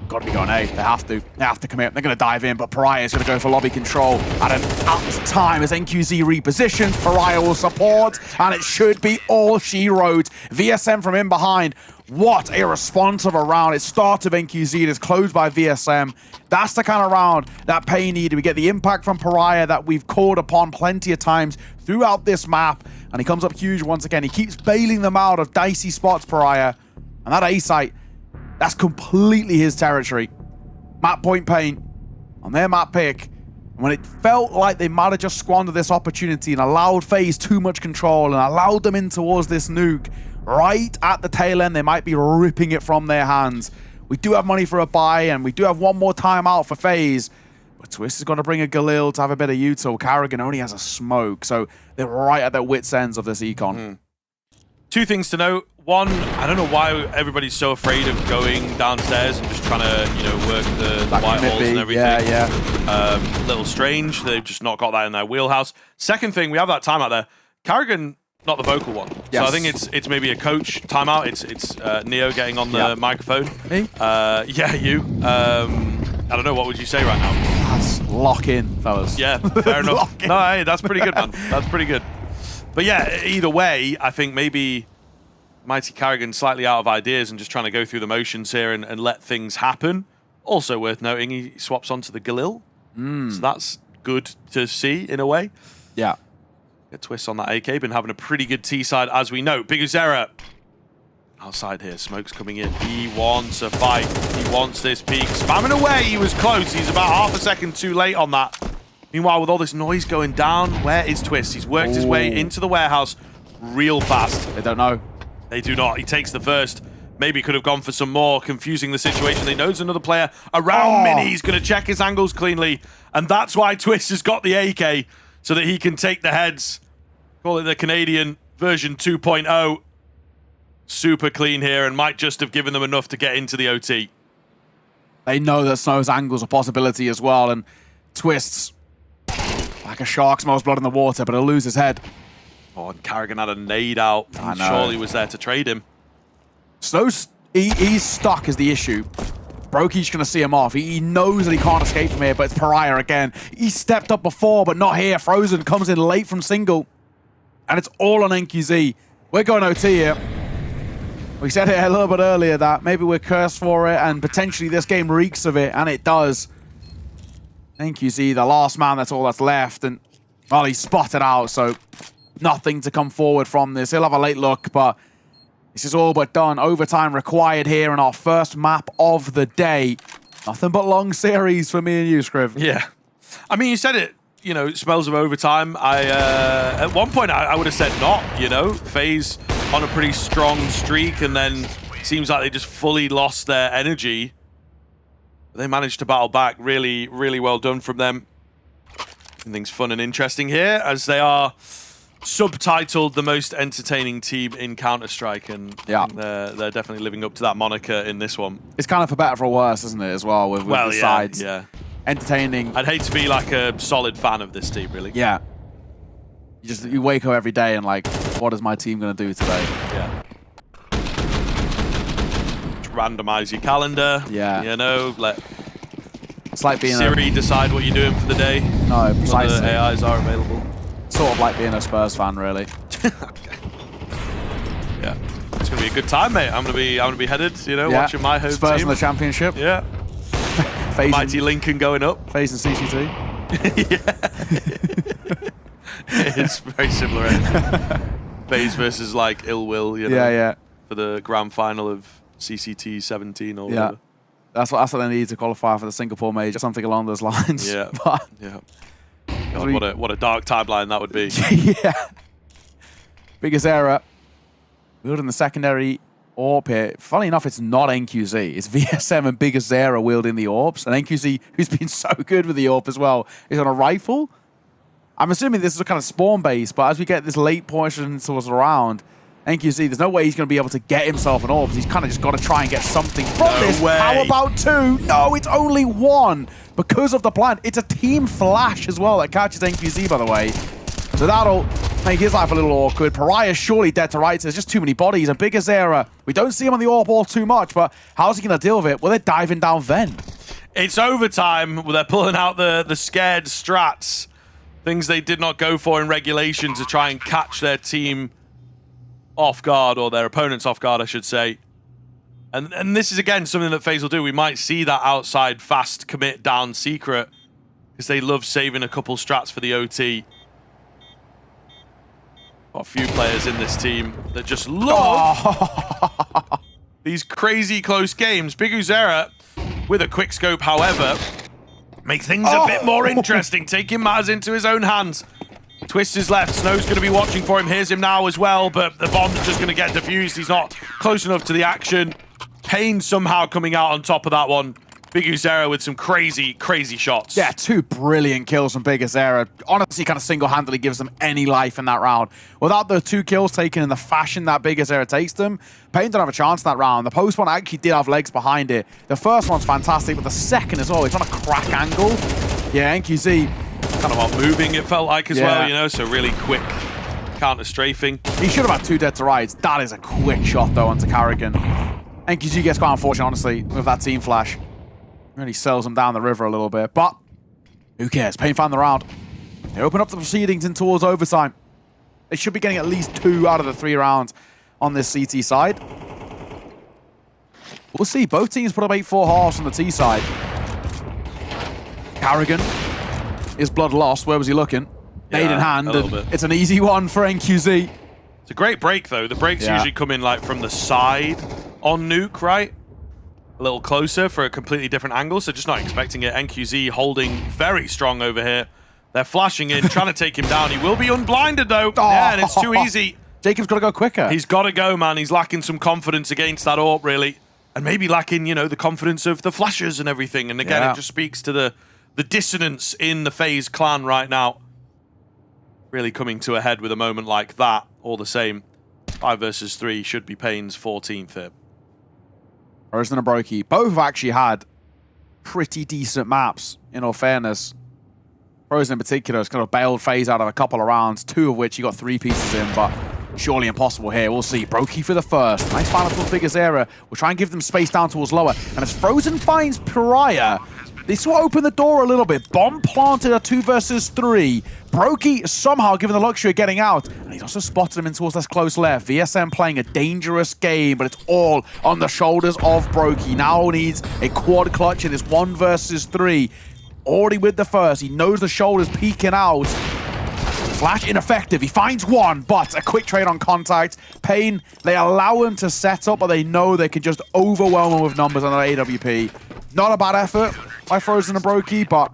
Got to be going A. They have to. They have to commit. They're going to dive in, but Pariah's going to go for lobby control at an apt time as NQZ repositions. Pariah will support, and it should be all she wrote. VSM from in behind. What a response of a round. It starts with NQZ. It is closed by VSM. That's the kind of round that Payne needed. We get the impact from Pariah that we've called upon plenty of times throughout this map, and he comes up huge once again. He keeps bailing them out of dicey spots, Pariah. And that A site, that's completely his territory. Map point Payne on their map pick. And when it felt like they might have just squandered this opportunity and allowed FaZe too much control and allowed them in towards this nuke, right at the tail end, they might be ripping it from their hands. We do have money for a buy, and we do have one more timeout for FaZe. But Twist is going to bring a Galil to have a bit of util. Carrigan only has a smoke, so they're right at their wits' ends of this econ. 2 things to note. One, I don't know why everybody's so afraid of going downstairs and just trying to, you know, work the white holes and everything. Yeah. Little strange. They've just not got that in their wheelhouse. Second thing, we have that timeout there. Carrigan, not the vocal one. Yes. So I think it's maybe a coach timeout. It's Neo getting on the microphone. Me? Yeah, you. I don't know. What would you say right now? That's lock in, fellas. Yeah, fair enough. No, hey, that's pretty good, man. That's pretty good. But yeah, either way, I think maybe Mighty Carrigan slightly out of ideas and just trying to go through the motions here and let things happen. Also worth noting, he swaps onto the Galil. So that's good to see in a way. Yeah. Get Twist on that AK, been having a pretty good T-side as we know. Big Uzera outside here, smoke's coming in. He wants a fight. He wants this peak. Spamming away, he was close. He's about half a second too late on that. Meanwhile, with all this noise going down, where is Twist? He's worked his way into the warehouse real fast. They don't know. They do not. He takes the first. Maybe could have gone for some more, confusing the situation. They know there's another player around Mini. He's going to check his angles cleanly. And that's why Twist has got the AK, so that he can take the heads. Call it the Canadian version 2.0. Super clean here and might just have given them enough to get into the OT. They know that Snow's angle's a possibility as well, and Twist's like a shark smells blood in the water, but he'll lose his head. Oh, and Carrigan had a nade out. I know. Surely was there to trade him. Snow's he's stuck is the issue. Broki's going to see him off. He knows that he can't escape from here, but it's Pariah again. He stepped up before, but not here. Frozen comes in late from single, and it's all on NQZ. We're going OT here. We said it a little bit earlier that maybe we're cursed for it, and potentially this game reeks of it, and it does. NQZ, the last man, that's all that's left, and, well, he's spotted out, so nothing to come forward from this. He'll have a late look, but this is all but done. Overtime required here in our first map of the day. Nothing but long series for me and you, Scriv. Yeah. I mean, you said it, you know, it smells of overtime. At one point, I would have said not, you know. FaZe on a pretty strong streak, and then seems like they just fully lost their energy. They managed to battle back. Really, really well done from them. Things fun and interesting here, as they are subtitled the most entertaining team in Counter-Strike, and yeah, they're definitely living up to that moniker in this one. It's kind of for better or worse, isn't it, as well, with the sides. Yeah. Entertaining. I'd hate to be like a solid fan of this team, really. Yeah. You wake up every day and like, what is my team going to do today? Yeah. Just randomize your calendar. Yeah. You know, let it's like being Siri decide what you're doing for the day. No, precisely. The AIs are available. Sort of like being a Spurs fan, really. Okay. Yeah, it's gonna be a good time, mate. I'm gonna be headed, you know, watching my home Spurs team. in the championship. Yeah. Mighty Lincoln going up. FaZe and CCT. Yeah. It's very similar. FaZe versus like Ill Will, you know. Yeah. For the grand final of CCT 17 or whatever. That's what they need to qualify for the Singapore major, something along those lines. Yeah. But yeah. God, what a dark timeline that would be. Yeah. Biggest error. Wielding the secondary AWP here. Funny enough, it's not NQZ. It's VSM and Biggest error wielding the AWPs. And NQZ, who's been so good with the AWP as well, is on a rifle. I'm assuming this is a kind of spawn base, but as we get this late portion towards the round, NQZ, there's no way he's going to be able to get himself an AWP. He's kind of just got to try and get something from this. Way. How about two? No, it's only one because of the plant. It's a team flash as well that catches NQZ, by the way. So that'll make his life a little awkward. Pariah's surely dead to rights. There's just too many bodies. And Biggest error. We don't see him on the AWP all too much, but how's he going to deal with it? Well, they're diving down Ven. It's overtime. They're pulling out the scared strats. Things they did not go for in regulation to try and catch their team off guard, or their opponents off guard, I should say. And this is, again, something that FaZe will do. We might see that outside fast commit down secret, because they love saving a couple strats for the OT. Got a few players in this team that just love these crazy close games. Big Uzera with a quick scope, however, make things a bit more interesting, taking matters into his own hands. Twist is left. Snow's going to be watching for him. Here's him now as well, but the bomb's just going to get defused. He's not close enough to the action. Pain somehow coming out on top of that one. Big Uzera with some crazy, crazy shots. Yeah, two brilliant kills from Big Uzera. Honestly, kind of single-handedly gives them any life in that round. Without the two kills taken in the fashion that Big Uzera takes them, Pain didn't have a chance in that round. The post one actually did have legs behind it. The first one's fantastic, but the second as well, it's on a crack angle. Yeah, NQZ kind of on moving, it felt like as well, you know, so really quick counter-strafing. He should have had two dead to rights. That is a quick shot, though, onto Carrigan. NQZ gets quite unfortunate, honestly, with that team flash. Really sells them down the river a little bit, but who cares? Pain found the round. They open up the proceedings in towards overtime. They should be getting at least 2 out of the 3 rounds on this CT side. We'll see. Both teams put up 8-4 halves on the T side. Carrigan. His blood lost. Where was he looking? Yeah, Nade in hand. a little bit. It's an easy one for NQZ. It's a great break, though. The breaks usually come in like from the side on Nuke, right? A little closer for a completely different angle, so just not expecting it. NQZ holding very strong over here. They're flashing in, trying to take him down. He will be unblinded, though. Yeah, and it's too easy. Jacob's got to go quicker. He's got to go, man. He's lacking some confidence against that AWP, really. And maybe lacking, you know, the confidence of the flashers and everything. And again, it just speaks to the dissonance in the FaZe clan right now. Really coming to a head with a moment like that. All the same, 5 versus 3 should be Pain's 14th here. Frozen and Brokey both have actually had pretty decent maps, in all fairness. Frozen in particular has kind of bailed FaZe out of a couple of rounds, 2 of which he got 3 pieces in, but surely impossible here. We'll see. Brokey for the first. Nice final full figures era. We'll try and give them space down towards lower. And as Frozen finds Pariah, this will open the door a little bit. Bomb planted a 2 versus 3. Brokey somehow given the luxury of getting out. And he's also spotted him in towards this close left. VSM playing a dangerous game, but it's all on the shoulders of Brokey. Now needs a quad clutch in this 1 versus 3. Already with the first. He knows the shoulders peeking out. Flash ineffective. He finds one, but a quick trade on contact. Pain, they allow him to set up, but they know they can just overwhelm him with numbers on an AWP. Not a bad effort by Frozen and Brokey, but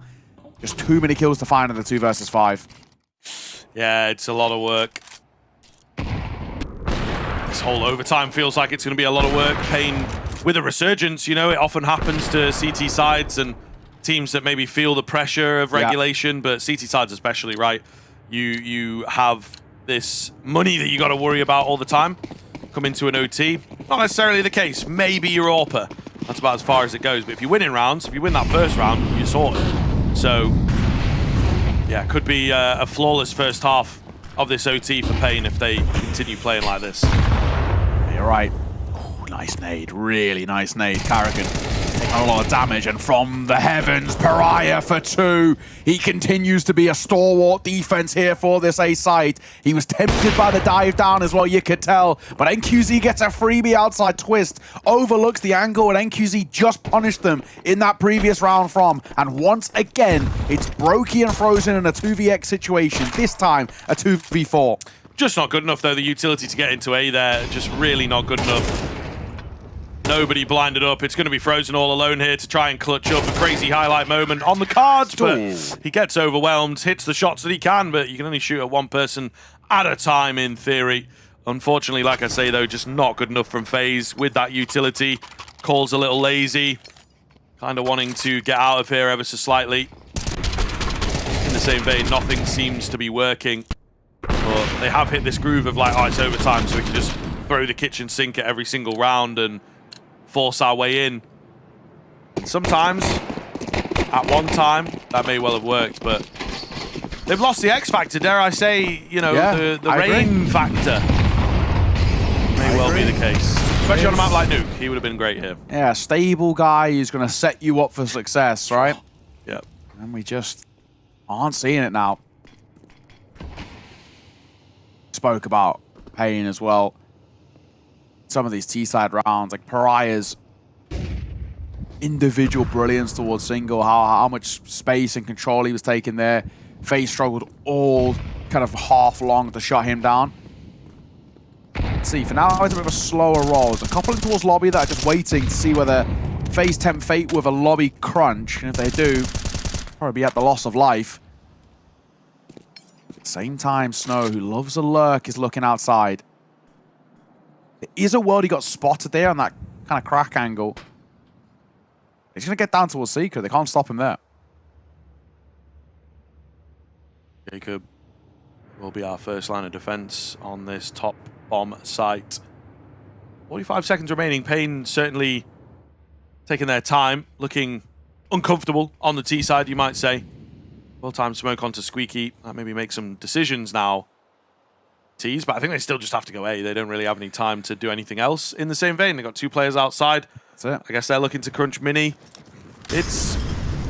just too many kills to find in the 2 versus 5. Yeah, it's a lot of work. This whole overtime feels like it's going to be a lot of work. Pain with a resurgence, you know, it often happens to CT sides and teams that maybe feel the pressure of regulation, but CT sides especially, right? You have this money that you got to worry about all the time. Come into an OT, not necessarily the case. Maybe you're AWPer. That's about as far as it goes. But if you win in rounds, if you win that first round, you're sorted. So, yeah, could be a flawless first half of this OT for Pain if they continue playing like this. You're right. Oh, nice nade. Really nice nade. Carrigan taking a lot of damage, and from the heavens, Pariah for 2. He continues to be a stalwart defense here for this A side. He was tempted by the dive down as well, you could tell, but NQZ gets a freebie outside twist, overlooks the angle, and NQZ just punished them in that previous round from. And once again, it's Brokey and Frozen in a 2vx situation, this time a 2v4. Just not good enough, though. The utility to get into A there, just really not good enough. Nobody blinded up. It's going to be Frozen all alone here to try and clutch up a crazy highlight moment on the cards, but he gets overwhelmed, hits the shots that he can, but you can only shoot at one person at a time in theory. Unfortunately, like I say, though, just not good enough from FaZe with that utility. Call's a little lazy, kind of wanting to get out of here ever so slightly. In the same vein, nothing seems to be working, but they have hit this groove of like, oh, it's overtime, so we can just throw the kitchen sink at every single round and force our way in. And sometimes, at one time, that may well have worked, but they've lost the X factor, dare I say, you know, the rain factor may well be the case. Especially on a map like Nuke, he would have been great here. Yeah, a stable guy who's going to set you up for success, right? Yep. And we just aren't seeing it now. Spoke about Pain as well. Some of these T-side rounds, like Pariah's individual brilliance towards single, how much space and control he was taking there. FaZe struggled all kind of half long to shut him down. Let's see, for now it's a bit of a slower roll. There's a couple in towards lobby that are just waiting to see whether FaZe tempt fate with a lobby crunch, and if they do, probably be at the loss of life. At the same time, Snow, who loves a lurk, is looking outside. There is a world he got spotted there on that kind of crack angle. He's going to get down towards Seeker. They can't stop him there. Jacob will be our first line of defense on this top bomb site. 45 seconds remaining. Pain certainly taking their time, looking uncomfortable on the T side, you might say. Well-timed smoke onto Squeaky. That maybe make some decisions now. T's, but I think they still just have to go A. They don't really have any time to do anything else. In the same vein, they've got 2 players outside. That's it. I guess they're looking to crunch Mini. It's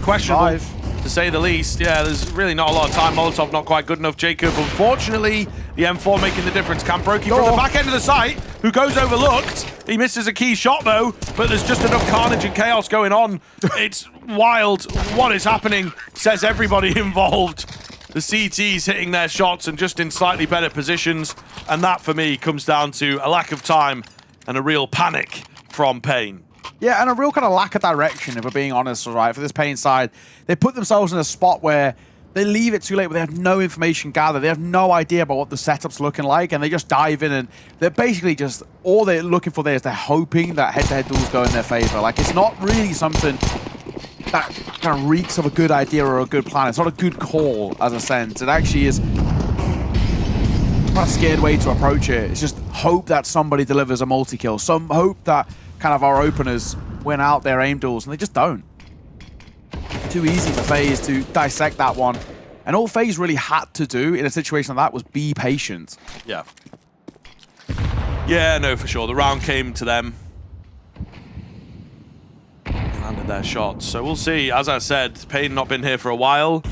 questionable, to say the least. Yeah, there's really not a lot of time. Molotov not quite good enough. Jacob, unfortunately, the M4 making the difference. Can Brokey from the back end of the site, who goes overlooked. He misses a key shot, though, but there's just enough carnage and chaos going on. It's wild. What is happening, says everybody involved. The CTs hitting their shots and just in slightly better positions. And that, for me, comes down to a lack of time and a real panic from Pain. Yeah, and a real kind of lack of direction, if we're being honest, right? For this Pain side, they put themselves in a spot where they leave it too late, but they have no information gathered. They have no idea about what the setup's looking like, and they just dive in, and they're basically just, all they're looking for there is they're hoping that head-to-head duels go in their favor. Like, it's not really something that kind of reeks of a good idea or a good plan. It's not a good call, as a sense. It actually is not a scared way to approach it. It's just hope that somebody delivers a multi-kill. Some hope that kind of our openers win out their aim duels, and they just don't. Too easy for FaZe to dissect that one. And all FaZe really had to do in a situation like that was be patient. Yeah. Yeah, no, for sure. The round came to them. Landed their shots. So we'll see. As I said, Payne not been here for a while.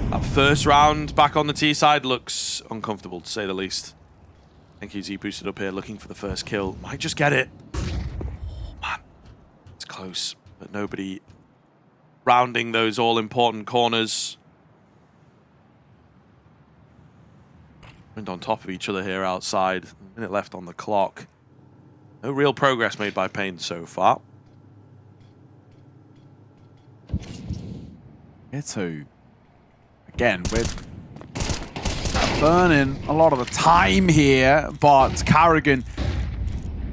That first round back on the T side looks uncomfortable, to say the least. I think he's boosted up here looking for the first kill. Might just get it. Oh, man. It's close, but nobody rounding those all-important corners. Wind on top of each other here outside. A minute left on the clock. No real progress made by Payne so far. Two. Again, we're burning a lot of the time here, but Carrigan,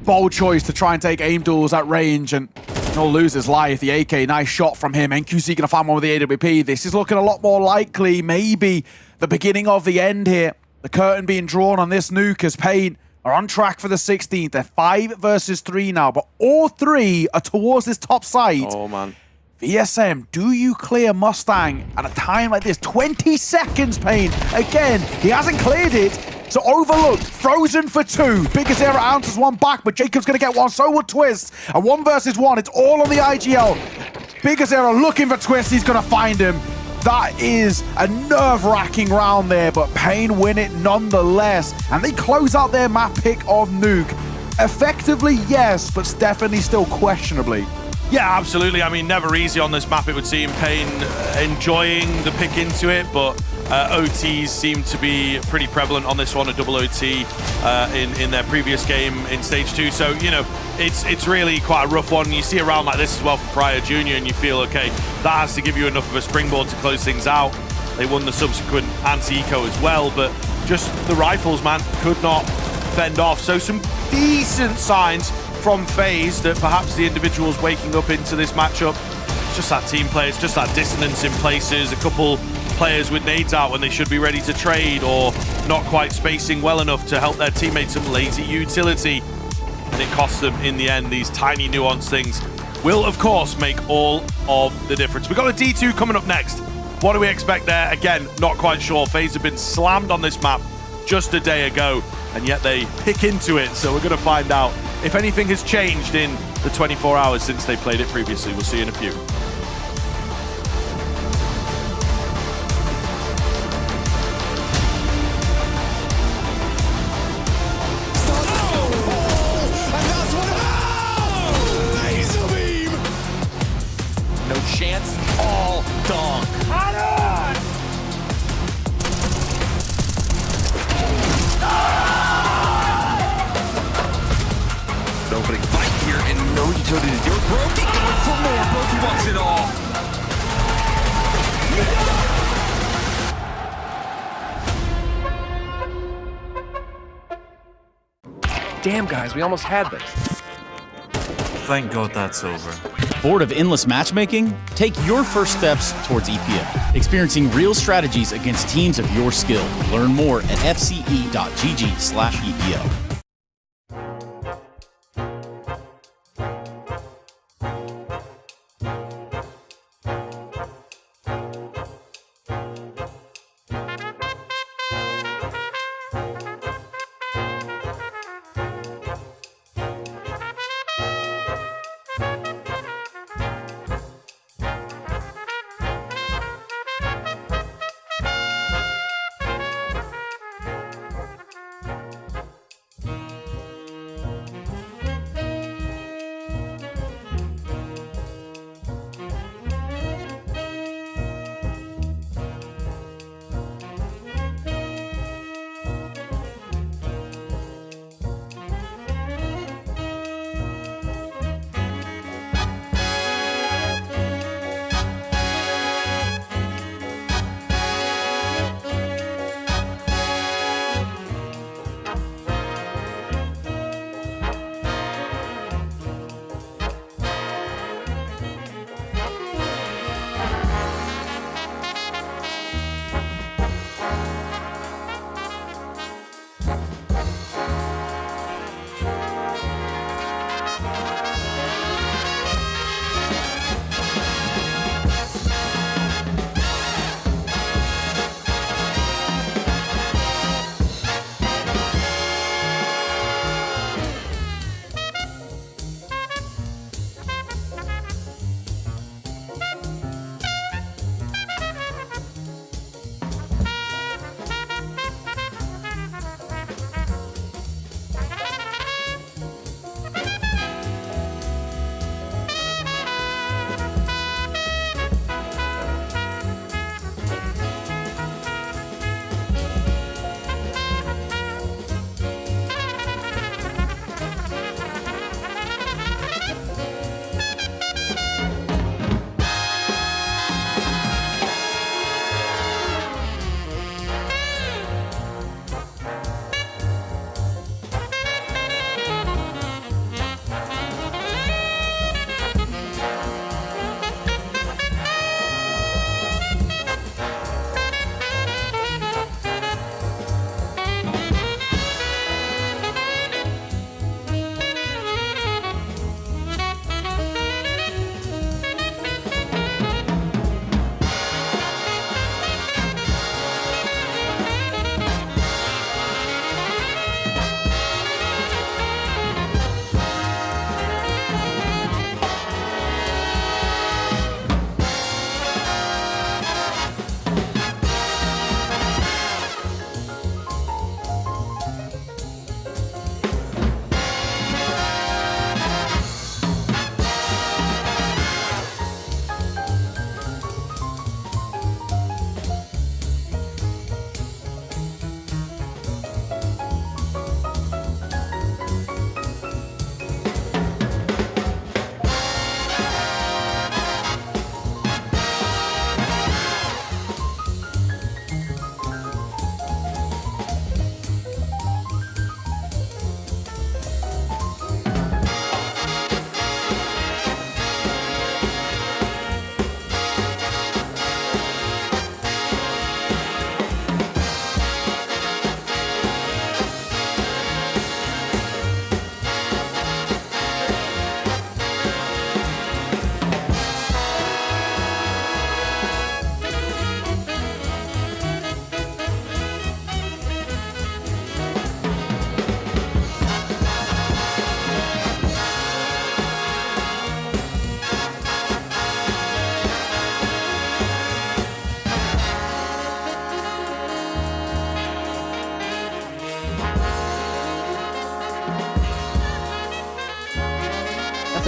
bold choice to try and take aim duels at range and he'll lose his life. The AK, nice shot from him. NQC gonna find one with the AWP. This is looking a lot more likely, maybe the beginning of the end here. The curtain being drawn on this Nuke as Payne are on track for the 16th. They're 5 versus 3 now, but all 3 are towards this top side. Oh, man. VSM, do you clear Mustang at a time like this? 20 seconds, Payne. Again, he hasn't cleared it. So overlooked, frozen for 2. Biggest error answers one back, but Jacob's going to get one. So will Twist. And 1 versus 1. It's all on the IGL. Biggest error looking for Twist. He's going to find him. That is a nerve-wracking round there, but Payne win it nonetheless. And they close out their map pick of Nuke. Effectively, yes, but definitely still questionably. Yeah, absolutely. I mean, never easy on this map, it would seem. Payne enjoying the pick into it, but OTs seem to be pretty prevalent on this one, a double OT in their previous game in Stage 2. So, you know, it's really quite a rough one. You see a round like this as well for Pryor Jr. and you feel, okay, that has to give you enough of a springboard to close things out. They won the subsequent anti-eco as well, but just the rifles, man, could not fend off. So some decent signs from FaZe that perhaps the individuals waking up into this matchup, it's just that team play, it's just that dissonance in places, a couple players with nades out when they should be ready to trade or not quite spacing well enough to help their teammates, some lazy utility, and it costs them in the end. These tiny nuanced things will of course make all of the difference. We've got a D2 coming up next. What do we expect there? Again, not quite sure. FaZe have been slammed on this map just a day ago, and yet they pick into it, so we're going to find out if anything has changed in the 24 hours since they played it previously. We'll see you in a few. No chance, all dunk. Opening fight here and no utility to do it. Brokey going for more. Brokey wants it all. Damn, guys, we almost had this. Thank God that's over. Bored of endless matchmaking? Take your first steps towards EPL, experiencing real strategies against teams of your skill. Learn more at fce.gg/EPL.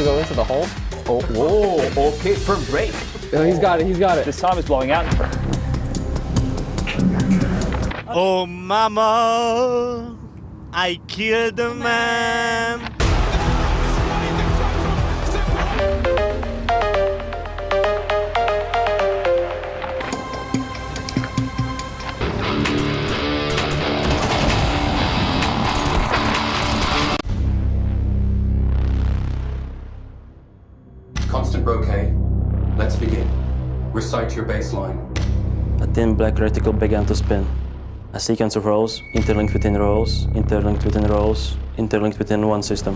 to go into the hole. Oh, whoa, okay, for break. Oh, he's got it, he's got it. This time is blowing out. Oh, mama, I killed a man. Constant bouquet. Let's begin. Recite your baseline. A thin black reticle began to spin. A sequence of rows, interlinked within rows, interlinked within rows, interlinked within one system.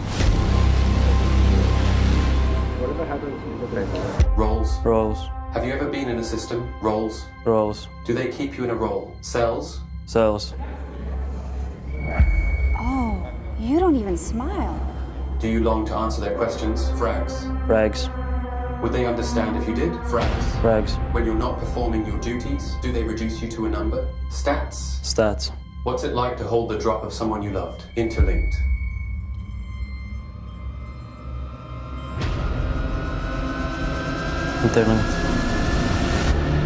Whatever happens, roles. Rows. Have you ever been in a system? Roles. Rows. Do they keep you in a role? Cells? Cells. Oh, you don't even smile. Do you long to answer their questions? Frags. Frags. Would they understand if you did? Frags. Frags. When you're not performing your duties, do they reduce you to a number? Stats. Stats. What's it like to hold the drop of someone you loved? Interlinked. Interlinked.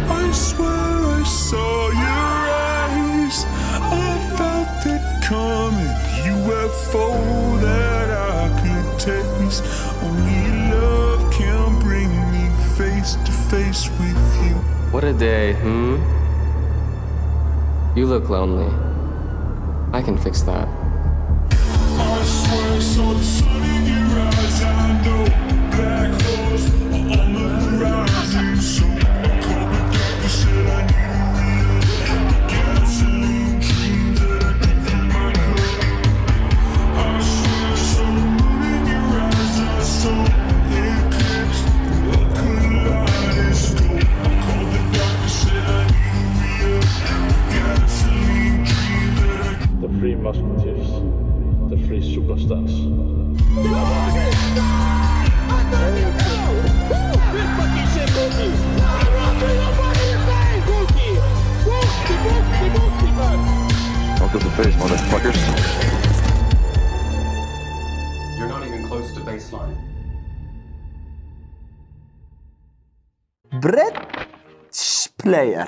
I swear I saw your eyes. I felt it coming. UFO that I could taste. Only love can bring me face to face with you. What a day, You look lonely. I can fix that. I swear I saw the sun in your eyes. I know black holes are on the horizon. So I called the doctor, said I need a gasoline dream that I drink from my cup. I swear I saw the moon in your eyes. I saw eclipse, a kaleidoscope. I called the doctor, said I need a gasoline dream that I. The three musketeers, the three superstars. Welcome to FaZe, motherfuckers. You're not even close to baseline. Brett player.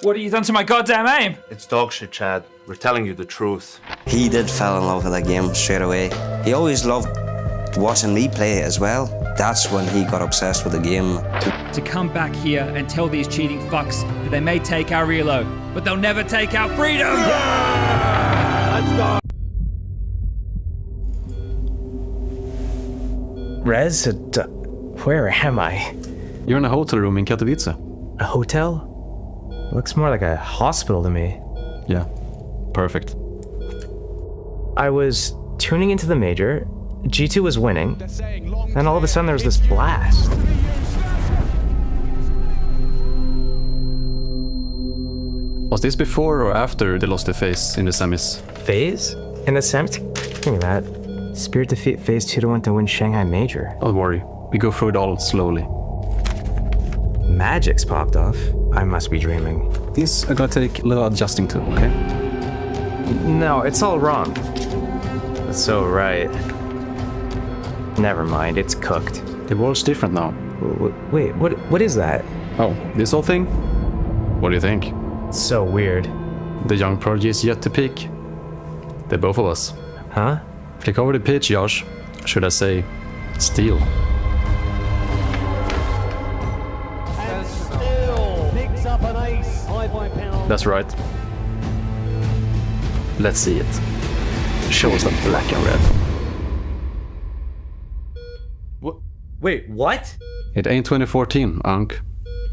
What have you done to my goddamn aim? It's dog shit, Chad. We're telling you the truth. He did fall in love with the game straight away. He always loved watching me play as well. That's when he got obsessed with the game. To come back here and tell these cheating fucks that they may take our reload, but they'll never take our freedom! Let's go! Rez, where am I? You're in a hotel room in Katowice. A hotel? Looks more like a hospital to me. Yeah, perfect. I was tuning into the major, G2 was winning, and all of a sudden there was this blast. Was this before or after they lost to FaZe in the semis? FaZe? In the semis? Think of that. Spirit defeat FaZe 2-1 to win Shanghai Major. Don't worry, we go through it all slowly. Magic's popped off. I must be dreaming. This are gonna take a little adjusting to, okay? No, it's all wrong. That's so right. Never mind, it's cooked. The world's different now. Wait, what is that? Oh, this whole thing? What do you think? It's so weird. The young prodigy is yet to peak. They're both of us. Huh? Flick over the pitch, Josh. Should I say, steal? And still picks up an ace. High by pound. That's right. Let's see it. Show us the black and red. Wait, what? It ain't 2014, Ankh.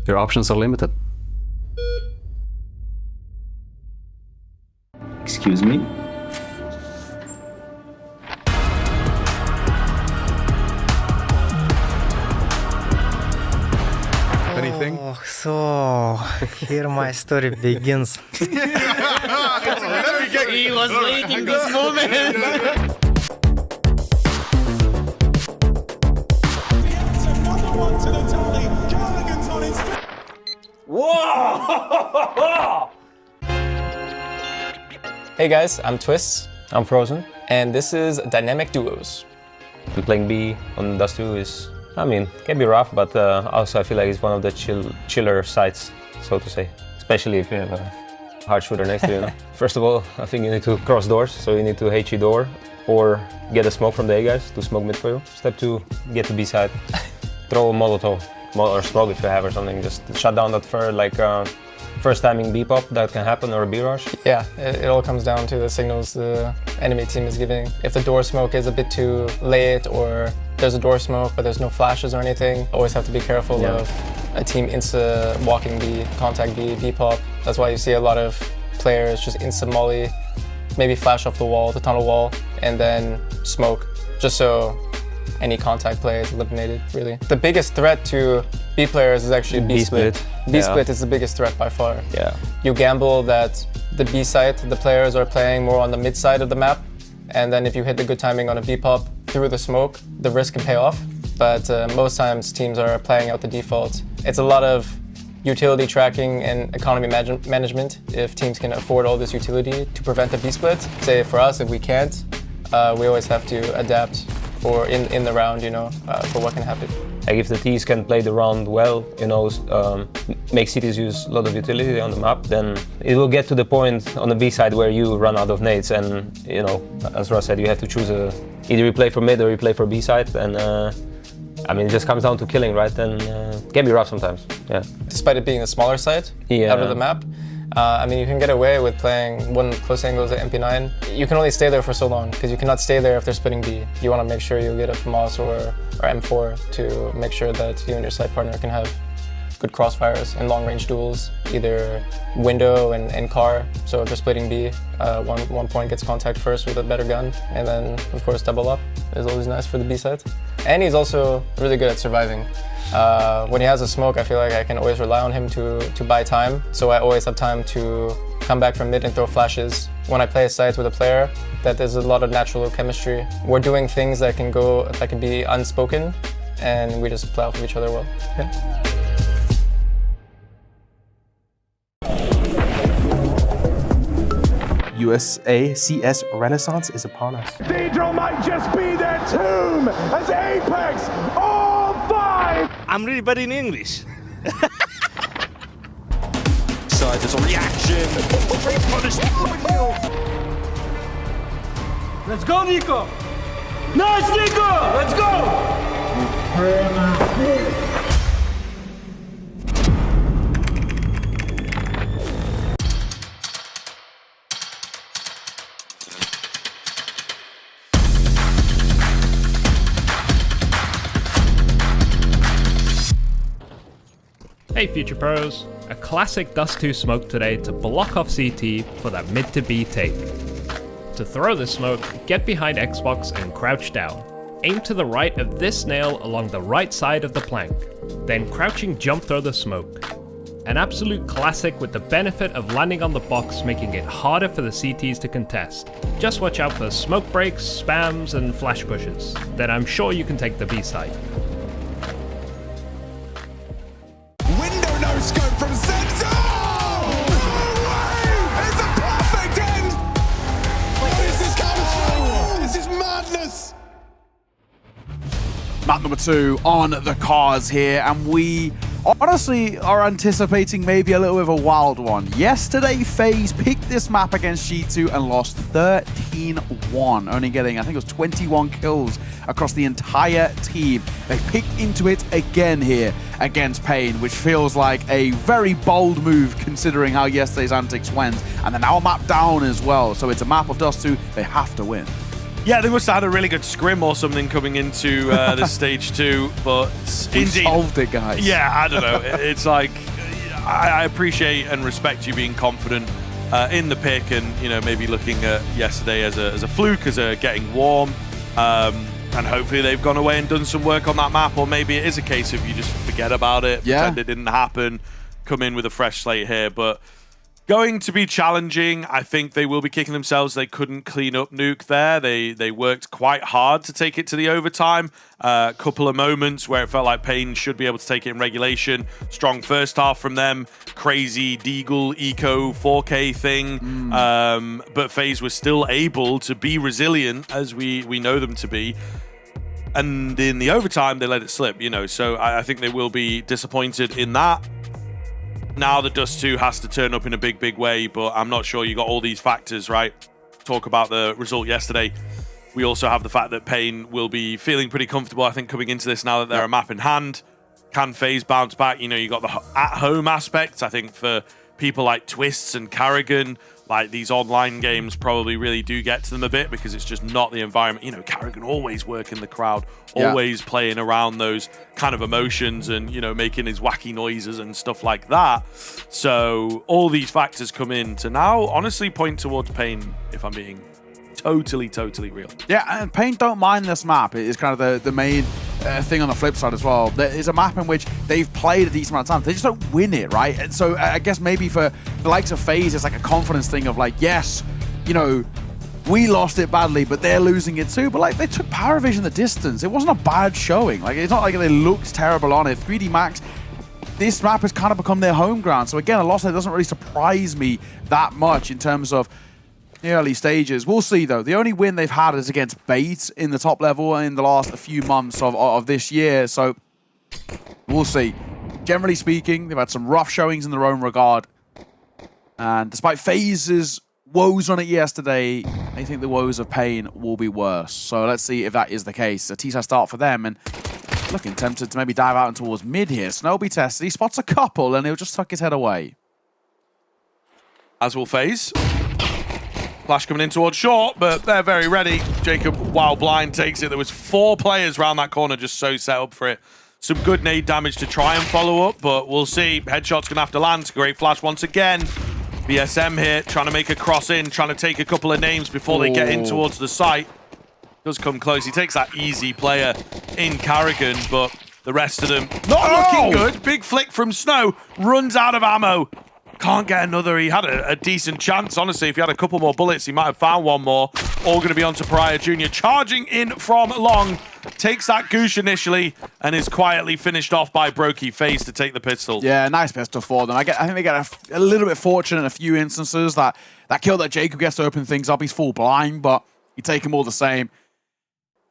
Your options are limited. Excuse me? Anything? Oh, so here my story begins. He was waiting this moment. Hey guys, I'm Twists. I'm Frozen. And this is Dynamic Duos. Playing B on Dust 2 is, I mean, can be rough, but also I feel like it's one of the chiller sites, so to say. Especially if you have a hard shooter next to you. First of all, I think you need to cross doors, so you need to HE door or get a smoke from the A guys to smoke mid for you. Step 2, get to B side. Throw a Molotov or smoke if you have or something. Just shut down that first timing B pop that can happen or a B rush. Yeah, it all comes down to the signals the enemy team is giving. If the door smoke is a bit too late or there's a door smoke but there's no flashes or anything, always have to be careful of a team insta walking B, contact B, B pop. That's why you see a lot of players just insta molly, maybe flash off the wall, the tunnel wall, and then smoke, just so any contact play is eliminated, really. The biggest threat to B players is actually B split. B split is the biggest threat by far. Yeah. You gamble that the B side, the players are playing more on the mid side of the map, and then if you hit the good timing on a B pop through the smoke, the risk can pay off. But most times teams are playing out the default. It's a lot of utility tracking and economy management if teams can afford all this utility to prevent a B split. Say for us, if we can't, we always have to adapt for in the round, you know, for what can happen. Like if the T's can play the round well, you know, make cities use a lot of utility on the map, then it will get to the point on the B side where you run out of nades, and you know, as Ross said, you have to choose either you play for mid or you play for B side, and I mean, it just comes down to killing, right? And it can be rough sometimes. Yeah. Despite it being the smaller side out of the map, I mean, you can get away with playing one close angle at MP9. You can only stay there for so long because you cannot stay there if they're splitting B. You want to make sure you get a FAMAS or M4 to make sure that you and your side partner can have good crossfires and long-range duels, either window and car. So if they're splitting B, one point gets contact first with a better gun, and then of course double up is always nice for the B side. And he's also really good at surviving. When he has a smoke, I feel like I can always rely on him to buy time. So I always have time to come back from mid and throw flashes. When I play a site with a player, that there's a lot of natural chemistry. We're doing things that can be unspoken, and we just play off of each other well. Yeah. USA CS Renaissance is upon us. Cathedral might just be their tomb as Apex all five. I'm really bad in English. So there's a reaction. Let's go, Nico. Nice, Nico. Let's go. Hey Future Pros, a classic Dust 2 smoke today to block off CT for that mid to B take. To throw the smoke, get behind Xbox and crouch down. Aim to the right of this nail along the right side of the plank, then crouching jump throw the smoke. An absolute classic with the benefit of landing on the box, making it harder for the CTs to contest. Just watch out for smoke breaks, spams and flash pushes, then I'm sure you can take the B side. Scope from Senzo! No way! It's a perfect end! What is this Counter-Strike? This is madness! Map number 2 on the cards here, and we honestly are anticipating maybe a little bit of a wild one. Yesterday, FaZe picked this map against G2 and lost 13-1, only getting, I think it was 21 kills across the entire team. They picked into it again here against Pain, which feels like a very bold move considering how yesterday's antics went. And they're now a map down as well, so it's a map of Dust 2. They have to win. Yeah, they must have had a really good scrim or something coming into this stage 2, but We indeed solved it, guys. Yeah, I don't know. It's like I appreciate and respect you being confident in the pick, and you know, maybe looking at yesterday as a fluke, as a getting warm, and hopefully they've gone away and done some work on that map, or maybe it is a case of you just forget about it, pretend it didn't happen, come in with a fresh slate here. But Going to be challenging. I think they will be kicking themselves. They couldn't clean up Nuke there. They worked quite hard to take it to the overtime. A couple of moments where it felt like Pain should be able to take it in regulation. Strong first half from them. Crazy Deagle Eco 4K thing. But FaZe was still able to be resilient as we know them to be. And in the overtime, they let it slip, you know. So I think they will be disappointed in that. Now the Dust 2 has to turn up in a big way, but I'm not sure you got all these factors, right? Talk about the result yesterday. We also have the fact that Pain will be feeling pretty comfortable, I think, coming into this now that they're a map in hand. Can FaZe bounce back? You know, you got the at-home aspect. I think for people like Twists and Carrigan, like these online games probably really do get to them a bit because it's just not the environment. You know, Carrigan always working the crowd, always playing around those kind of emotions and, you know, making his wacky noises and stuff like that. So all these factors come in to now honestly point towards Pain, if I'm being totally real. Yeah, and Pain don't mind this map. It is kind of the main thing on the flip side as well. There is a map in which they've played a decent amount of time. They just don't win it, right? And so I guess maybe for the likes of FaZe, it's like a confidence thing of like, yes, you know, we lost it badly, but they're losing it too. But like, they took Power Vision the distance. It wasn't a bad showing. Like, it's not like they looked terrible on it. 3D Max, this map has kind of become their home ground. So again, a loss that doesn't really surprise me that much in terms of the early stages. We'll see, though. The only win they've had is against Bait in the top level in the last few months of this year. So we'll see. Generally speaking, they've had some rough showings in their own regard. And despite FaZe's woes on it yesterday, I think the woes of Pain will be worse. So let's see if that is the case. A T-side start for them, and looking tempted to maybe dive out towards mid here. Snow will be tested. He spots a couple, and he'll just tuck his head away. As will FaZe. Flash coming in towards short, but they're very ready. Jacob, while blind, takes it. There was 4 players around that corner just so set up for it. Some good nade damage to try and follow up, but we'll see. Headshot's going to have to land. Great flash once again. BSM here, trying to make a cross in, trying to take a couple of names before they get in towards the site. Does come close. He takes that easy player in Carrigan, but the rest of them not looking good. Big flick from Snow. Runs out of ammo. Can't get another. He had a decent chance, honestly. If he had a couple more bullets, he might have found one more. All going to be on to Pariah Jr. Charging in from long. Takes that goosh initially and is quietly finished off by Brokey. FaZe to take the pistol. Yeah, nice pistol for them. I think they get a little bit fortunate in a few instances. That kill that Jacob gets to open things up. He's full blind, but you take him all the same.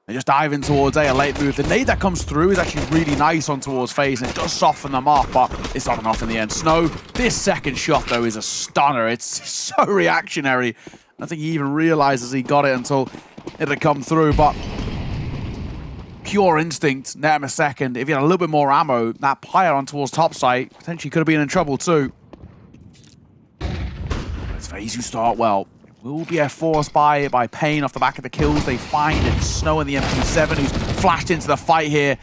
They just dive in towards A late move. The nade that comes through is actually really nice on towards FaZe, and it does soften them up, but it's not enough in the end. Snow, this second shot, though, is a stunner. It's so reactionary. I think he even realizes he got it until it had come through, but pure instinct, net him a second. If he had a little bit more ammo, that player on towards top site potentially could have been in trouble too. It's FaZe who start well. Will be forced by Pain off the back of the kills they find. It's Snow in the MP7 who's flashed into the fight here.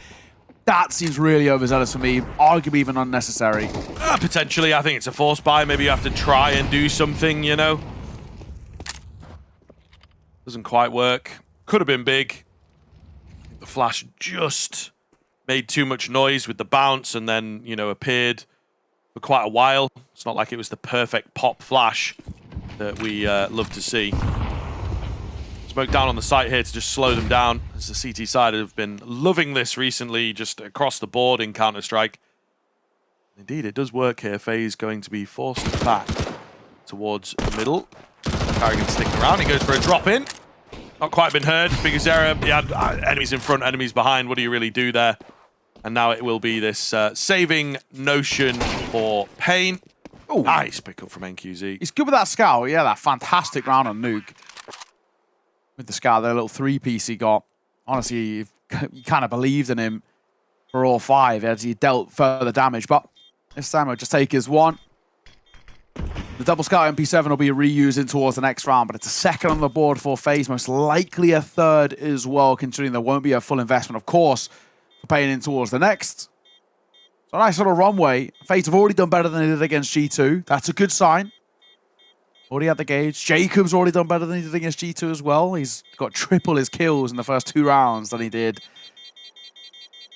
That seems really overzealous for me, arguably even unnecessary. Potentially, I think it's a force buy. Maybe you have to try and do something, you know. Doesn't quite work. Could have been big. The flash just made too much noise with the bounce and then, you know, appeared for quite a while. It's not like it was the perfect pop flash that we love to see. Smoke down on the site here to just slow them down, as the CT side have been loving this recently, just across the board in Counter-Strike. Indeed, it does work here. FaZe going to be forced back towards the middle. Carrigan sticking around. He goes for a drop in. Not quite been heard. Biggest error. He had enemies in front, enemies behind. What do you really do there? And now it will be this saving notion for Pain. Ooh. Nice pickup from NQZ. He's good with that scout. Yeah, that fantastic round on Nuke. With the scout, that little 3-piece he got. Honestly, you kind of believed in him for all 5 as he dealt further damage. But this time he'll just take his one. The double scout MP7 will be reused in towards the next round, but it's a second on the board for FaZe. Most likely a third as well, considering there won't be a full investment, of course, for paying in towards the next. So a nice little runway. FaZe have already done better than they did against G2. That's a good sign. Already had the gauge. Jacob's already done better than he did against G2 as well. He's got triple his kills in the first 2 rounds than he did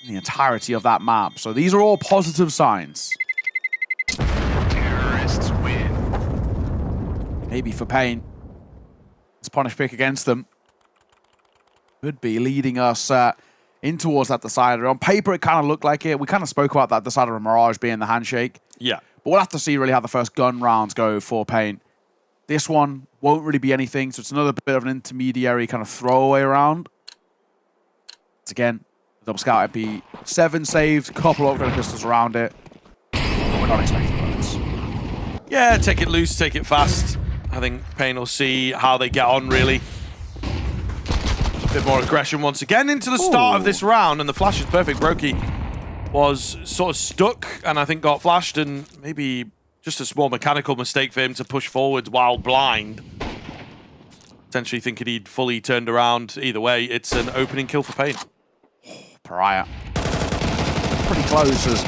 in the entirety of that map. So these are all positive signs. Terrorists win. maybe for Pain. It's punish pick against them. Could be leading us in towards that decider. On paper, it kind of looked like it. We kind of spoke about that decider of Mirage being the handshake. Yeah. But we'll have to see really how the first gun rounds go for Pain. This one won't really be anything, so it's another bit of an intermediary kind of throwaway round. It's again, double scout MP7 saved, couple of upgraded pistols around it. We're not expecting bullets. Yeah, take it loose, take it fast. I think Pain will see how they get on, really. A bit more aggression once again into the start of this round, and the flash is perfect. Brokey was sort of stuck, and I think got flashed, and maybe just a small mechanical mistake for him to push forwards while blind. Potentially thinking he'd fully turned around. Either way, it's an opening kill for Pain. Pariah. Pretty close as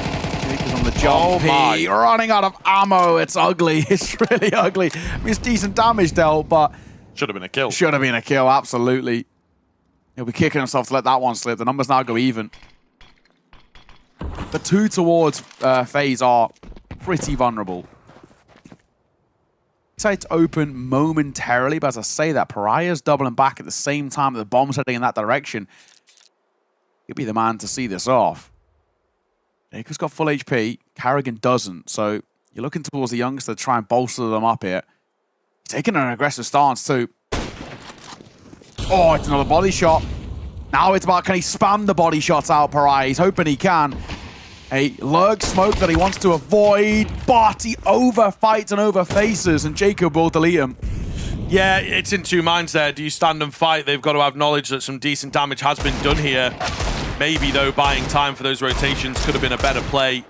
Jake is on the jump. Oh running out of ammo. It's ugly. It's really ugly. I mean, it's decent damage dealt, but... Should have been a kill. Should have been a kill, absolutely. He'll be kicking himself to let that one slip. The numbers now go even. The two towards FaZe are pretty vulnerable. It's open momentarily, but as I say that, Pariah's doubling back at the same time that the bomb's heading in that direction. He'll be the man to see this off. Jacob's got full HP. Carrigan doesn't, so you're looking towards the youngster to try and bolster them up here. He's taking an aggressive stance too. Oh, it's another body shot. Now it's about, can he spam the body shots out, Pariah? He's hoping he can. A lurk smoke that he wants to avoid, but he overfights and overfaces, and Jacob will delete him. Yeah, it's in two minds there. Do you stand and fight? They've got to have knowledge that some decent damage has been done here. Maybe, though, buying time for those rotations could have been a better play.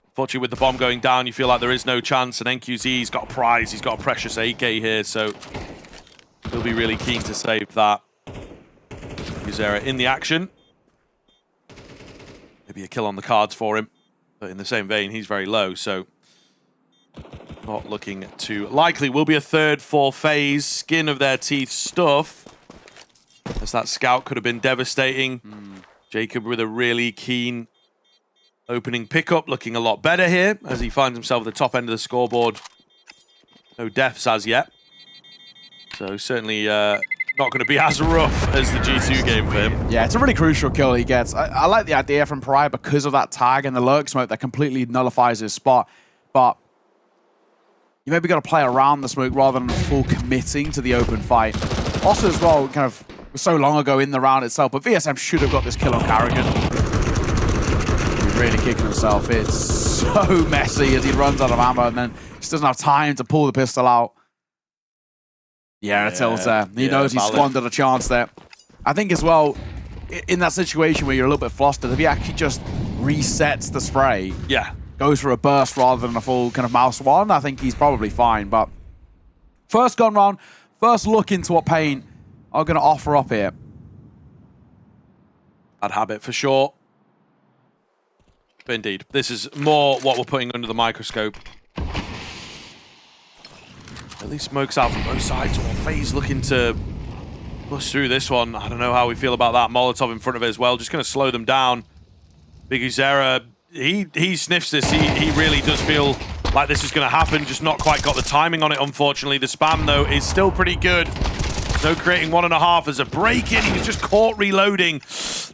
Unfortunately, with the bomb going down, you feel like there is no chance, and NQZ's got a prize. He's got a precious AK here, so he'll be really keen to save that. Yuzera in the action. Maybe a kill on the cards for him, but in the same vein, he's very low, so not looking too likely. Will be a third for FaZe. Skin of their teeth stuff. As that scout could have been devastating. Jacob with a really keen opening pickup, looking a lot better here as he finds himself at the top end of the scoreboard. No deaths as yet. So certainly not going to be as rough as the G2 game for him. Yeah, it's a really crucial kill he gets. I like the idea from Pariah because of that tag and the lurk smoke that completely nullifies his spot. But you maybe got to play around the smoke rather than full committing to the open fight. Also as well, kind of so long ago in the round itself, but VSM should have got this kill on Carrigan. He's really kicking himself. It's so messy as he runs out of ammo and then just doesn't have time to pull the pistol out. Yeah, it's there. He knows he's squandered a chance there. I think as well, in that situation where you're a little bit flustered, if he actually just resets the spray, goes for a burst rather than a full kind of mouse one, I think he's probably fine. But first gun round, first look into what Pain are going to offer up here. Bad habit for sure. But indeed, this is more what we're putting under the microscope. At least smokes out from both sides. Or FaZe looking to push through this one. I don't know how we feel about that. Molotov in front of it as well. Just going to slow them down. Big Uzera, he sniffs this. He really does feel like this is going to happen. Just not quite got the timing on it, unfortunately. The spam, though, is still pretty good. So creating 1.5 as a break-in. He was just caught reloading.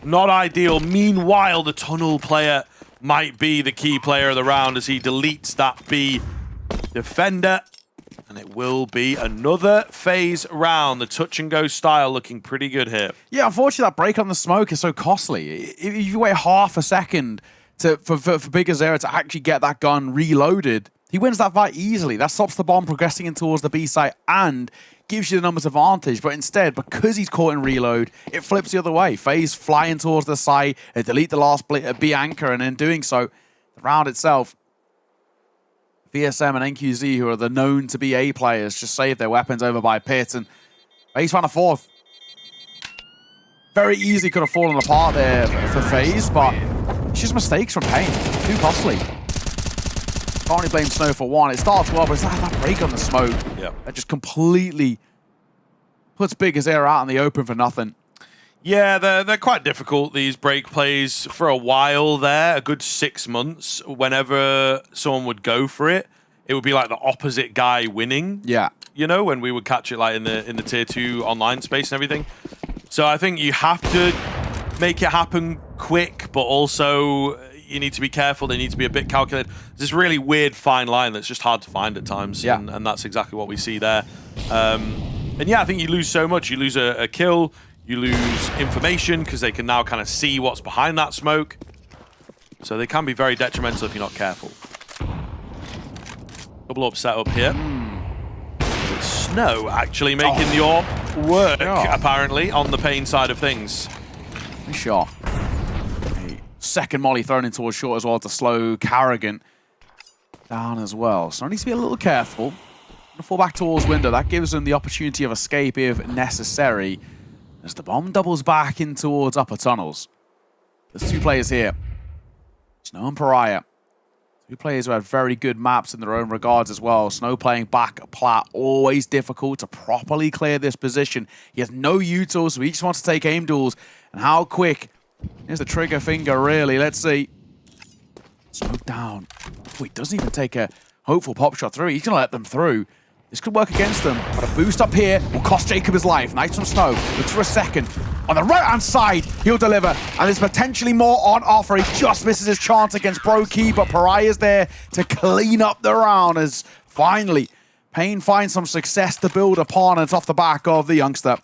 Not ideal. Meanwhile, the tunnel player might be the key player of the round as he deletes that B defender. And it will be another FaZe round. The touch-and-go style looking pretty good here. Yeah, unfortunately, that break on the smoke is so costly. If you wait half a second for Big Azera to actually get that gun reloaded, he wins that fight easily. That stops the bomb progressing in towards the B site and gives you the numbers advantage. But instead, because he's caught in reload, it flips the other way. FaZe flying towards the site, they delete the last B anchor, and in doing so, the round itself, VSM and NQZ, who are the known to be A players, just save their weapons over by Pit, and FaZe found a fourth. Very easily could have fallen apart there for FaZe, but it's just mistakes from Pain. Too costly. Can't only blame Snow for one. It starts well, but it's that break on the smoke that just completely puts Big Azera out in the open for nothing. Yeah, they're quite difficult, these break plays, for a while there, a good 6 months. Whenever someone would go for it, it would be like the opposite guy winning. Yeah. You know, when we would catch it like in the tier 2 online space and everything. So I think you have to make it happen quick, but also you need to be careful. They need to be a bit calculated. There's this really weird fine line that's just hard to find at times. Yeah. And that's exactly what we see there. And yeah, I think you lose so much. You lose a kill, you lose information because they can now kind of see what's behind that smoke. So they can be very detrimental if you're not careful. Double up setup here. Snow actually making the AWP work, apparently, on the pain side of things. Nice shot. Second molly thrown in towards short as well to slow Carrigan down as well. So needs to be a little careful. Gonna fall back towards window. That gives them the opportunity of escape if necessary. As the bomb doubles back in towards upper tunnels. There's 2 players here. Snow and Pariah. 2 players who have very good maps in their own regards as well. Snow playing back plat, always difficult to properly clear this position. He has no utils, so he just wants to take aim duels. And how quick? Here's the trigger finger, really. Let's see. Smoke down. Oh, he doesn't even take a hopeful pop shot through. He's going to let them through. This could work against them, but a boost up here will cost Jacob his life. Nice from Snow. Looks for a second. On the right-hand side, he'll deliver. And there's potentially more on offer. He just misses his chance against Brokey, but Pariah's there to clean up the round as finally Payne finds some success to build upon, and it's off the back of the youngster.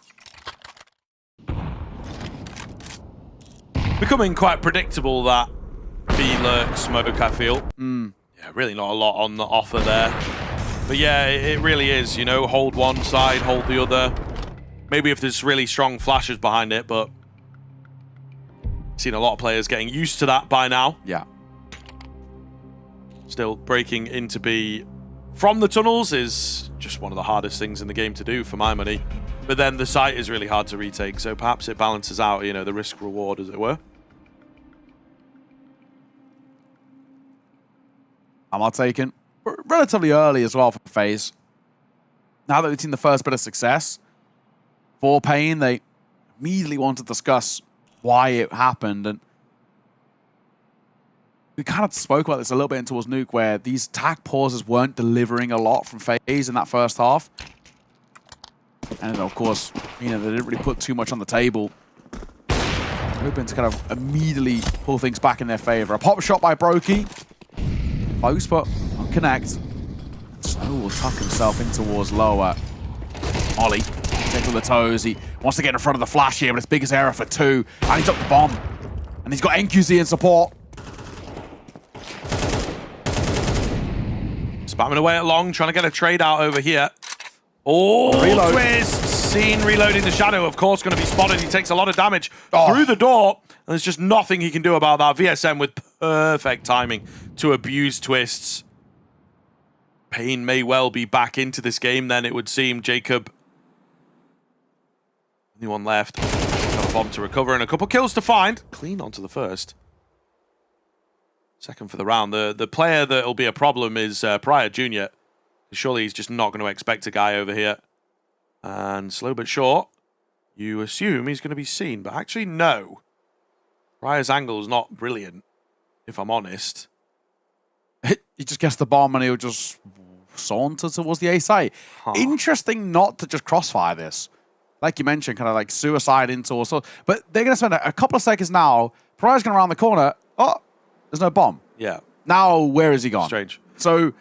Becoming quite predictable, that B-lurk smoke, I feel. Yeah, really not a lot on the offer there. But yeah, it really is, you know, hold one side, hold the other. Maybe if there's really strong flashes behind it, but seen a lot of players getting used to that by now. Yeah. Still, breaking into B from the tunnels is just one of the hardest things in the game to do, for my money. But then the site is really hard to retake, so perhaps it balances out, you know, the risk-reward, as it were. I'm taken relatively early as well for FaZe. Now that we've seen the first bit of success for Payne, they immediately want to discuss why it happened. And we kind of spoke about this a little bit in towards Nuke, where these attack pauses weren't delivering a lot from FaZe in that first half. And of course, you know, they didn't really put too much on the table. Hoping to kind of immediately pull things back in their favor. A pop shot by Brokey. Close, but on connect. Snow will tuck himself in towards lower. Ollie, take on the toes. He wants to get in front of the flash here, but it's biggest error for 2. And he's up the bomb. And he's got NQZ in support. Spamming away at long, trying to get a trade out over here. Oh, reload. Twist! Seen reloading the shadow, of course, going to be spotted. He takes a lot of damage through the door, and there's just nothing he can do about that. VSM with perfect timing to abuse Twists. Payne may well be back into this game then, it would seem. Jacob, only one left. Got a bomb to recover and a couple kills to find. Clean onto the first. Second for the round. The player that will be a problem is Pariah Jr. Surely he's just not going to expect a guy over here. And slow but sure, you assume he's going to be seen. But actually, no. Pariah's angle is not brilliant, if I'm honest. He just gets the bomb and he'll just saunter towards the A site. Interesting not to just crossfire this. Like you mentioned, kind of like suicide into or so. But they're going to spend a couple of seconds now. Pariah's going to round the corner. Oh, there's no bomb. Yeah. Now, where is he gone? Strange. So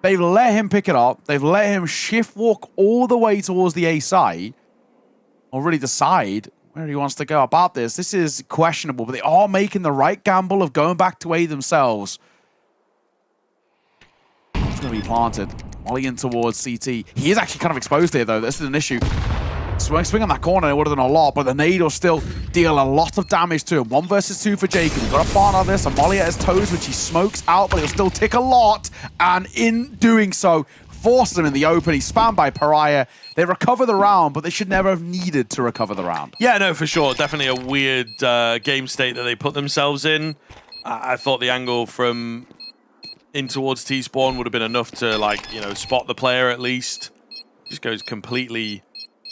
they've let him pick it up. They've let him shift walk all the way towards the A side. Or really decide where he wants to go about this. This is questionable, but they are making the right gamble of going back to A themselves. It's going to be planted. Molly in towards CT. He is actually kind of exposed here, though. This is an issue. Swing on that corner, it would have done a lot, but the nade will still deal a lot of damage to him. 1 versus 2 for Jacob. He's got a farm on this, and Molly at his toes, which he smokes out, but he'll still tick a lot. And in doing so, forces him in the open. He's spammed by Pariah. They recover the round, but they should never have needed to recover the round. Yeah, no, for sure. Definitely a weird game state that they put themselves in. I thought the angle from in towards T-spawn would have been enough to, like, you know, spot the player at least. Just goes completely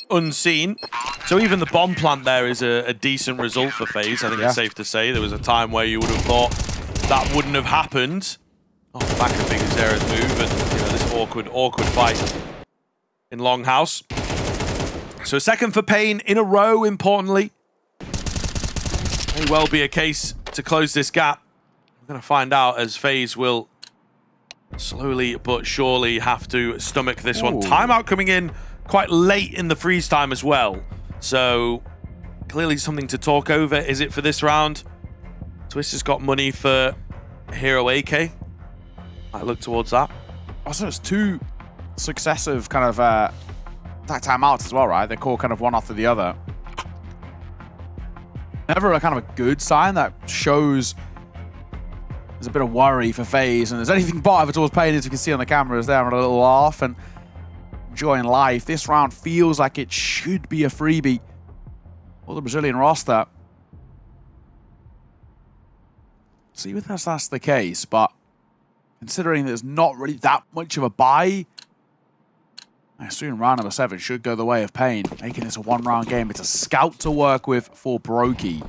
unseen. So even the bomb plant there is a decent result for FaZe. I think it's safe to say. There was a time where you would have thought that wouldn't have happened. Oh, back of Big Zera's move, and you know, this awkward fight in Longhouse. So second for Pain in a row, importantly. May well be a case to close this gap. We're going to find out as FaZe will slowly but surely have to stomach this one. Timeout coming in quite late in the freeze time as well. So clearly something to talk over. Is it for this round? Twister's got money for Hero AK. Might look towards that. Also, it's 2 successive kind of timeouts as well, right? They call kind of one after the other. Never a kind of a good sign that shows there's a bit of worry for FaZe, and there's anything but if it's towards Pain, as you can see on the cameras there, having a little laugh and enjoying life. This round feels like it should be a freebie for the Brazilian roster. See if that's the case, but considering there's not really that much of a buy, I assume round number 7 should go the way of Pain, making this a 1-round game. It's a scout to work with for Brokey.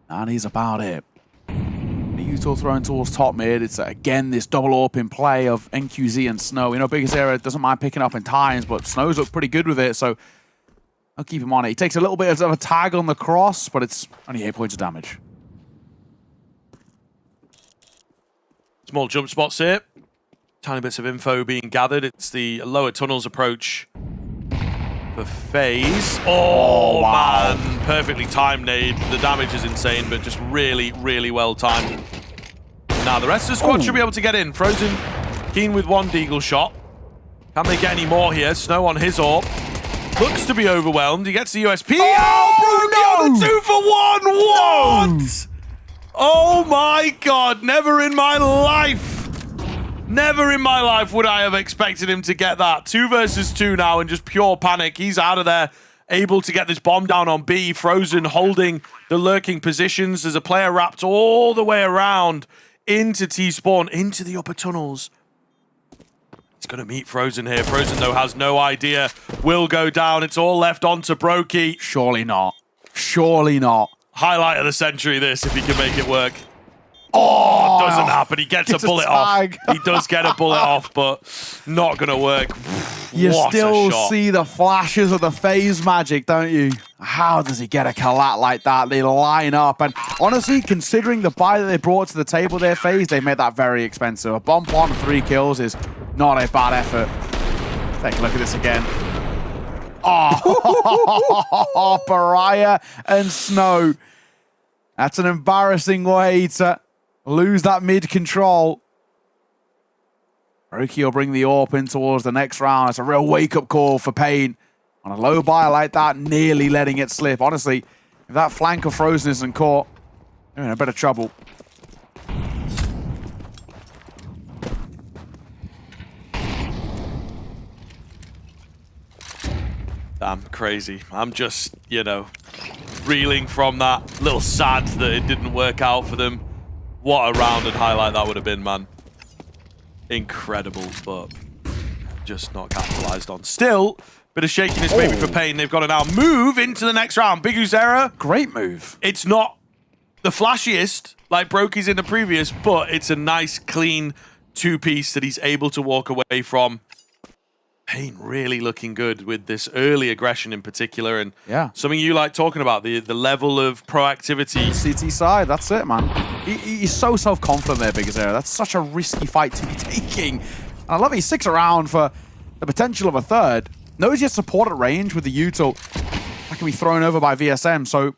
And he's about it. Util thrown towards top mid. It's again this double AWP in play of NQZ and Snow. You know, Biggest Era doesn't mind picking up in times, but Snow's looked pretty good with it, so I'll keep him on it. He takes a little bit of a tag on the cross, but it's only 8 points of damage. Small jump spots here. Tiny bits of info being gathered. It's the lower tunnels approach for FaZe. Oh, wow. Man. Perfectly timed nade. The damage is insane, but just really, really well timed. Now, the rest of the squad should be able to get in. Frozen keen with 1 deagle shot. Can they get any more here? Snow on his AWP. Looks to be overwhelmed. He gets the USP. Oh, no! 2 for 1. What? Oh my God, never in my life would I have expected him to get that. 2 versus 2 now and just pure panic. He's out of there, able to get this bomb down on B. Frozen holding the lurking positions. There's a player wrapped all the way around into T-spawn, into the upper tunnels. He's going to meet Frozen here. Frozen, though, has no idea. Will go down. It's all left onto Brokey. Surely not. Surely not. Highlight of the century, this, if he can make it work. Oh, doesn't happen. He gets a bullet off. He does get a bullet off, but not going to work. You still see the flashes of the FaZe magic, don't you? How does he get a collat like that? They line up. And honestly, considering the buy that they brought to the table there, FaZe, they made that very expensive. A bump on 3 kills is not a bad effort. Take a look at this again. Oh, Pariah and Snow. That's an embarrassing way to lose that mid control. Brokey will bring the AWP in towards the next round. It's a real wake-up call for Pain. On a low buy like that, nearly letting it slip. Honestly, if that flank of Frozen isn't caught, they're in a bit of trouble. Damn crazy. I'm just, you know, reeling from that. Little sad that it didn't work out for them. What a round and highlight that would have been, man. Incredible, but just not capitalized on. Still, bit of shakiness maybe for Pain. They've got to now move into the next round. Big Uzera. Great move. It's not the flashiest like Brokey's in the previous, but it's a nice, clean 2-piece that he's able to walk away from. Pain really looking good with this early aggression in particular, and something you like talking about, the level of proactivity. CT side, that's it, man. He's so self-confident there, Big Azera. That's such a risky fight to be taking. And I love it. He sticks around for the potential of a third. Knows he has support at range with the util. That can be thrown over by VSM, so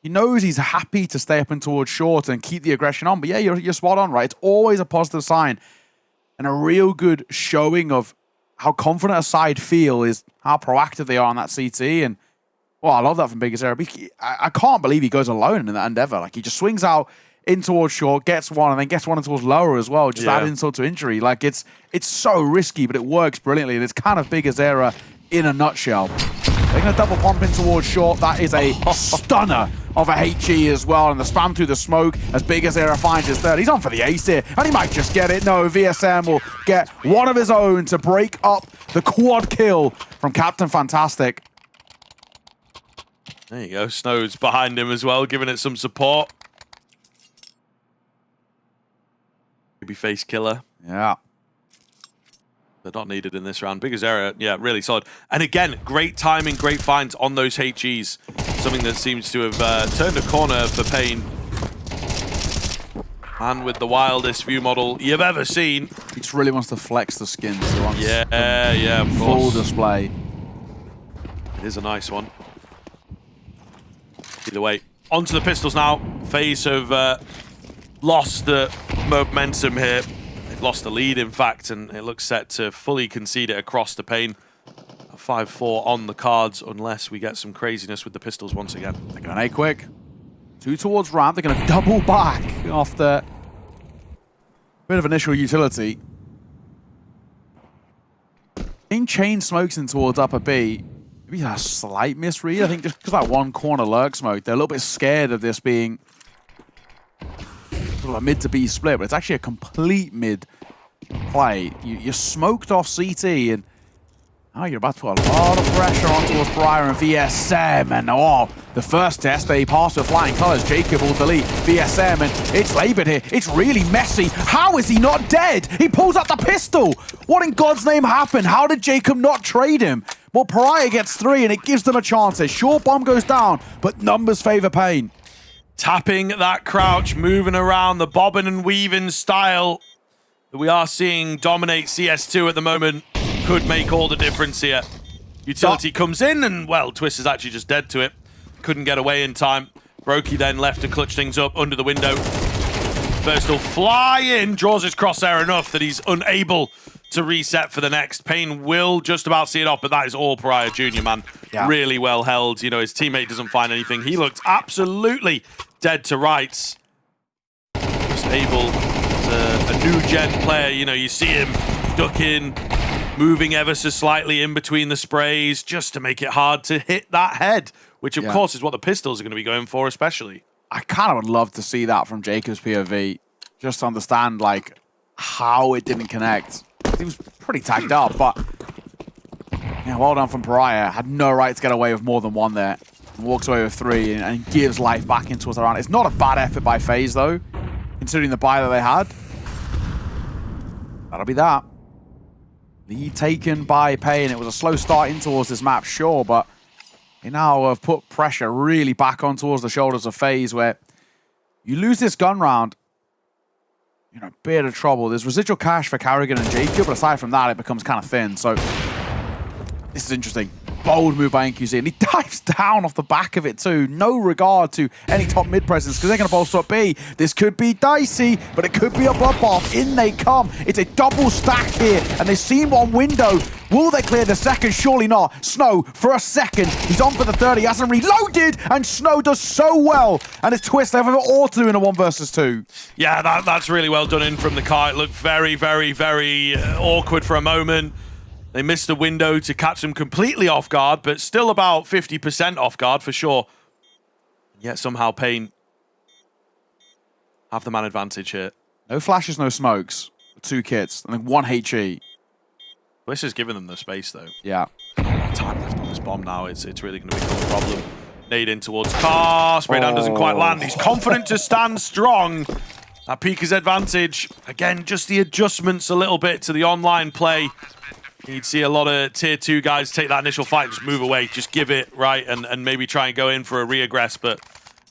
he knows he's happy to stay up and towards short and keep the aggression on. But yeah, you're spot on, right? It's always a positive sign. And a real good showing of how confident a side feel is how proactive they are on that CT. And, well, I love that from Big Azera. I can't believe he goes alone in that endeavor. Like, he just swings out in towards short, gets one, and then gets one in towards lower as well. Just add insult to injury. Like, it's so risky, but it works brilliantly. And it's kind of Big Azera in a nutshell. They're going to double pump in towards short. That is a stunner of a HE as well. And the spam through the smoke as Big Azera finds his third. He's on for the ace here, and he might just get it. No, VSM will get one of his own to break up the quad kill from Captain Fantastic. There you go. Snow's behind him as well, giving it some support. Maybe face killer. Yeah. They're not needed in this round. Biggest error, yeah, really solid. And again, great timing, great finds on those HEs. Something that seems to have turned a corner for Pain. And with the wildest view model you've ever seen. He just really wants to flex the skins. He wants yeah, of full course. display. It is a nice one. Either way, onto the pistols now. FaZe have lost the momentum here. They've lost the lead, in fact, and it looks set to fully concede it across the Pain. A 5-4 on the cards, unless we get some craziness with the pistols once again. They're going A quick. 2 towards ramp. They're going to double back after a bit of initial utility. In chain smokes in towards upper B. Maybe a slight misread. I think just because that one corner lurk smoke, they're a little bit scared of this being sort of a mid to B split, but it's actually a complete mid play. You're smoked off CT, and now you're about to put a lot of pressure on towards FURIA and VSM, and the first test they passed with flying colors. Jacob will delete VSM, and it's labored here. It's really messy. How is he not dead? He pulls out the pistol. What in God's name happened? How did Jacob not trade him? Well, FURIA gets 3, and it gives them a chance. A short bomb goes down, but numbers favor Pain. Tapping that crouch, moving around, the bobbing and weaving style that we are seeing dominate CS2 at the moment could make all the difference here. Utility comes in, and, well, Twist is actually just dead to it. Couldn't get away in time. Brokey then left to clutch things up under the window. First will fly in, draws his crosshair enough that he's unable to reset for the next. Pain will just about see it off, but that is all FURIA Jr., man. Yeah. Really well held. You know, his teammate doesn't find anything. He looked absolutely dead to rights. Just able, as a new gen player, you know, you see him ducking, moving ever so slightly in between the sprays just to make it hard to hit that head, which of course is what the pistols are going to be going for especially. I kind of would love to see that from Jacob's POV, just to understand, like, how it didn't connect. He was pretty tagged up, but yeah, well done from FURIA. Had no right to get away with more than one there. Walks away with 3 and gives life back into the round. It's not a bad effort by FaZe, though, considering the buy that they had. That'll be that. Lead taken by Pain. It was a slow start in towards this map, sure, but they now have put pressure really back on towards the shoulders of FaZe, where you lose this gun round, you're in a bit of trouble. There's residual cash for Carrigan and Jacob, but aside from that, it becomes kind of thin. So this is interesting. Bold move by NQZ, and he dives down off the back of it too. No regard to any top mid presence, because they're going to bolster up B. This could be dicey, but it could be a bloodbath. In they come. It's a double stack here, and they've seen one window. Will they clear the second? Surely not. Snow, for a second, he's on for the third. He hasn't reloaded, and Snow does so well. And it's Twist, they have it all to do in a 1 versus 2. Yeah, that's really well done in from the car. It looked very, very, very awkward for a moment. They missed a window to catch them completely off guard, but still about 50% off guard for sure. Yet somehow Pain have the man advantage here. No flashes, no smokes. 2 kits, and then 1 HE. This is giving them the space, though. Yeah. Time left on this bomb now. It's really going to become a problem. Nade in towards car. Spray down doesn't quite land. He's confident to stand strong. That peak is advantage. Again, just the adjustments a little bit to the online play. You'd see a lot of tier 2 guys take that initial fight and just move away, just give it, right, and maybe try and go in for a reaggress, but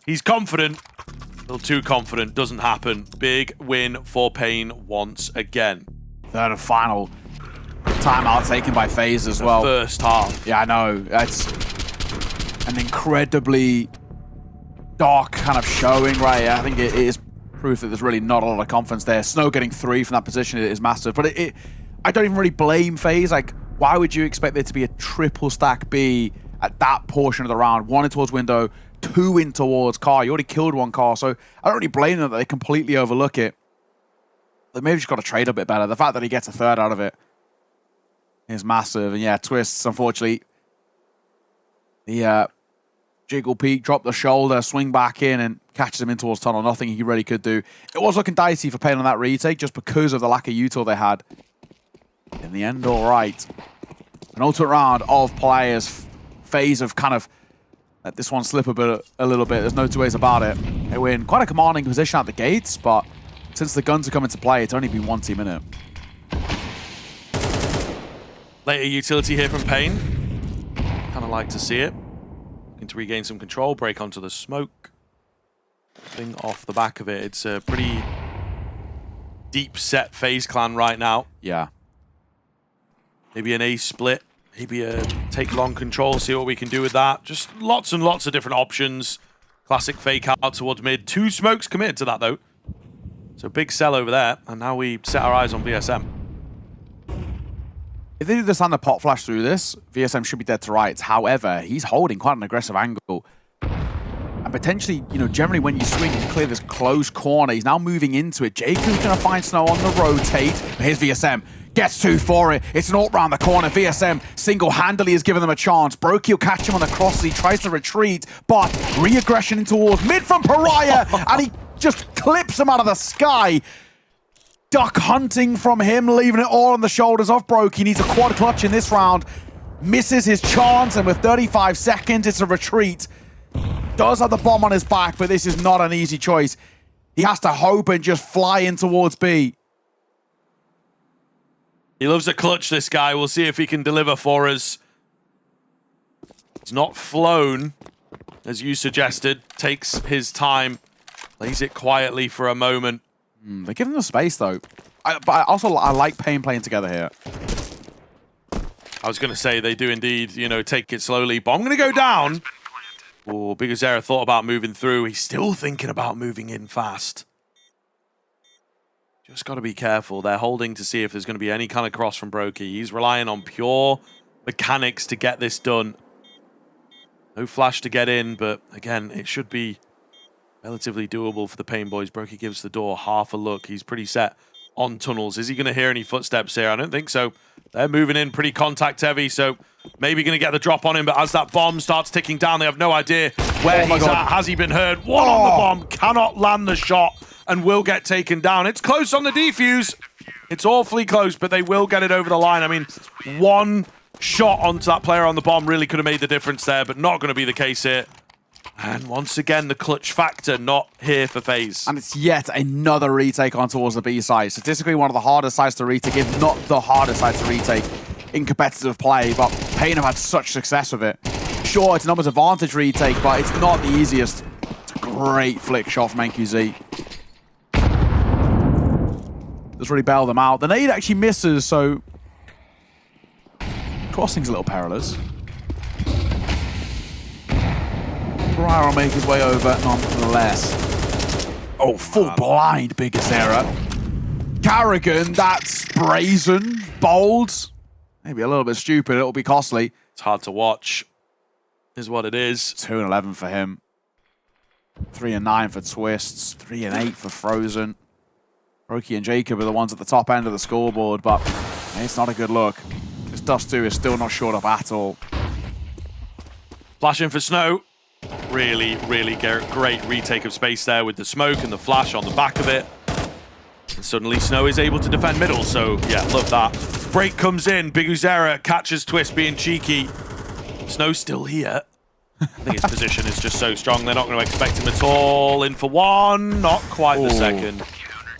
he's confident. A little too confident, doesn't happen. Big win for Pain once again. Third and final timeout taken by FaZe as well. First half. Yeah, I know. That's an incredibly dark kind of showing, right? Yeah, I think it is proof that there's really not a lot of confidence there. Snow getting 3 from that position is massive, but I don't even really blame FaZe. Like, why would you expect there to be a triple stack B at that portion of the round? 1 in towards window, 2 in towards car. You already killed 1 car, so I don't really blame them that they completely overlook it. They maybe just got to trade a bit better. The fact that he gets a third out of it is massive. And yeah, Twists, unfortunately, the jiggle peak, drop the shoulder, swing back in, and catches him in towards tunnel. Nothing he really could do. It was looking dicey for Pain on that retake just because of the lack of util they had. In the end, all right. An ultimate round of players. FaZe have kind of let this one slip a little bit. There's no 2 ways about it. They were in quite a commanding position at the gates, but since the guns have come into play, it's only been 1 team in it. Later utility here from Pain. Kind of like to see it. Looking to regain some control, break onto the smoke. Thing off the back of it. It's a pretty deep set FaZe clan right now. Yeah. Maybe an A split. Maybe a take long control, see what we can do with that. Just lots and lots of different options. Classic fake out towards mid. 2 smokes committed to that though. So big sell over there. And now we set our eyes on VSM. If they do the standard pot flash through this, VSM should be dead to rights. However, he's holding quite an aggressive angle. And potentially, you know, generally when you swing and clear this close corner, he's now moving into it. Jakub's going to find Snow on the rotate. But here's VSM. Gets 2 for it. It's an ult round the corner. VSM single-handedly has given them a chance. Brokey will catch him on the cross as he tries to retreat. But re-aggression in towards mid from Pariah. And he just clips him out of the sky. Duck hunting from him, leaving it all on the shoulders of Brokey. Needs a quad clutch in this round. Misses his chance, and with 35 seconds, it's a retreat. Does have the bomb on his back, but this is not an easy choice. He has to hope and just fly in towards B. He loves a clutch, this guy. We'll see if he can deliver for us. It's not flown, as you suggested. Takes his time. Lays it quietly for a moment. They give him the space, though. But I like Pain playing together here. I was going to say they do indeed, you know, take it slowly. Bomb going to go down. Oh, Bigazera thought about moving through. He's still thinking about moving in fast. Just got to be careful. They're holding to see if there's going to be any kind of cross from Brokey. He's relying on pure mechanics to get this done. No flash to get in, but again, it should be relatively doable for the Pain boys. Brokey gives the door half a look. He's pretty set on tunnels. Is he going to hear any footsteps here? I don't think so. They're moving in pretty contact heavy, so maybe going to get the drop on him, but as that bomb starts ticking down, they have no idea where he's at. Has he been heard? One on the bomb, cannot land the shot, and will get taken down. It's close on the defuse. It's awfully close, but they will get it over the line. I mean, one shot onto that player on the bomb really could have made the difference there, but not going to be the case here. And once again, the clutch factor not here for FaZe. And it's yet another retake on towards the B side. Statistically, one of the hardest sides to retake, if not the hardest side to retake in competitive play. But Pain have had such success with it. Sure, it's a numbers advantage retake, but it's not the easiest. It's a great flick shot from NQZ. Does really bail them out. The nade actually misses, so crossing's a little perilous. Pariah will make his way over nonetheless. Oh, full blind, Bigazera. Carrigan, that's brazen, bold, maybe a little bit stupid. It'll be costly. It's hard to watch, is what it is. 2 and 11 for him. 3 and 9 for Twists. 3 and 8 for Frozen. Brokey and Jacob are the ones at the top end of the scoreboard, but it's not a good look. This Dust 2 is still not short up at all. Flashing for Snow. Really, really great retake of space there with the smoke and the flash on the back of it. And suddenly Snow is able to defend middle, so yeah, love that. Break comes in, Bigazera catches Twist being cheeky. Snow's still here. I think his position is just so strong, they're not going to expect him at all. In for one, not quite the second.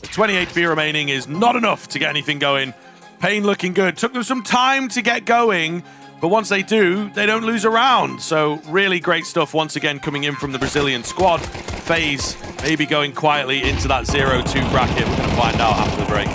The 20 HP remaining is not enough to get anything going. Pain looking good. Took them some time to get going, but once they do, they don't lose a round. So really great stuff once again coming in from the Brazilian squad. FaZe maybe going quietly into that 0-2 bracket. We're going to find out after the break.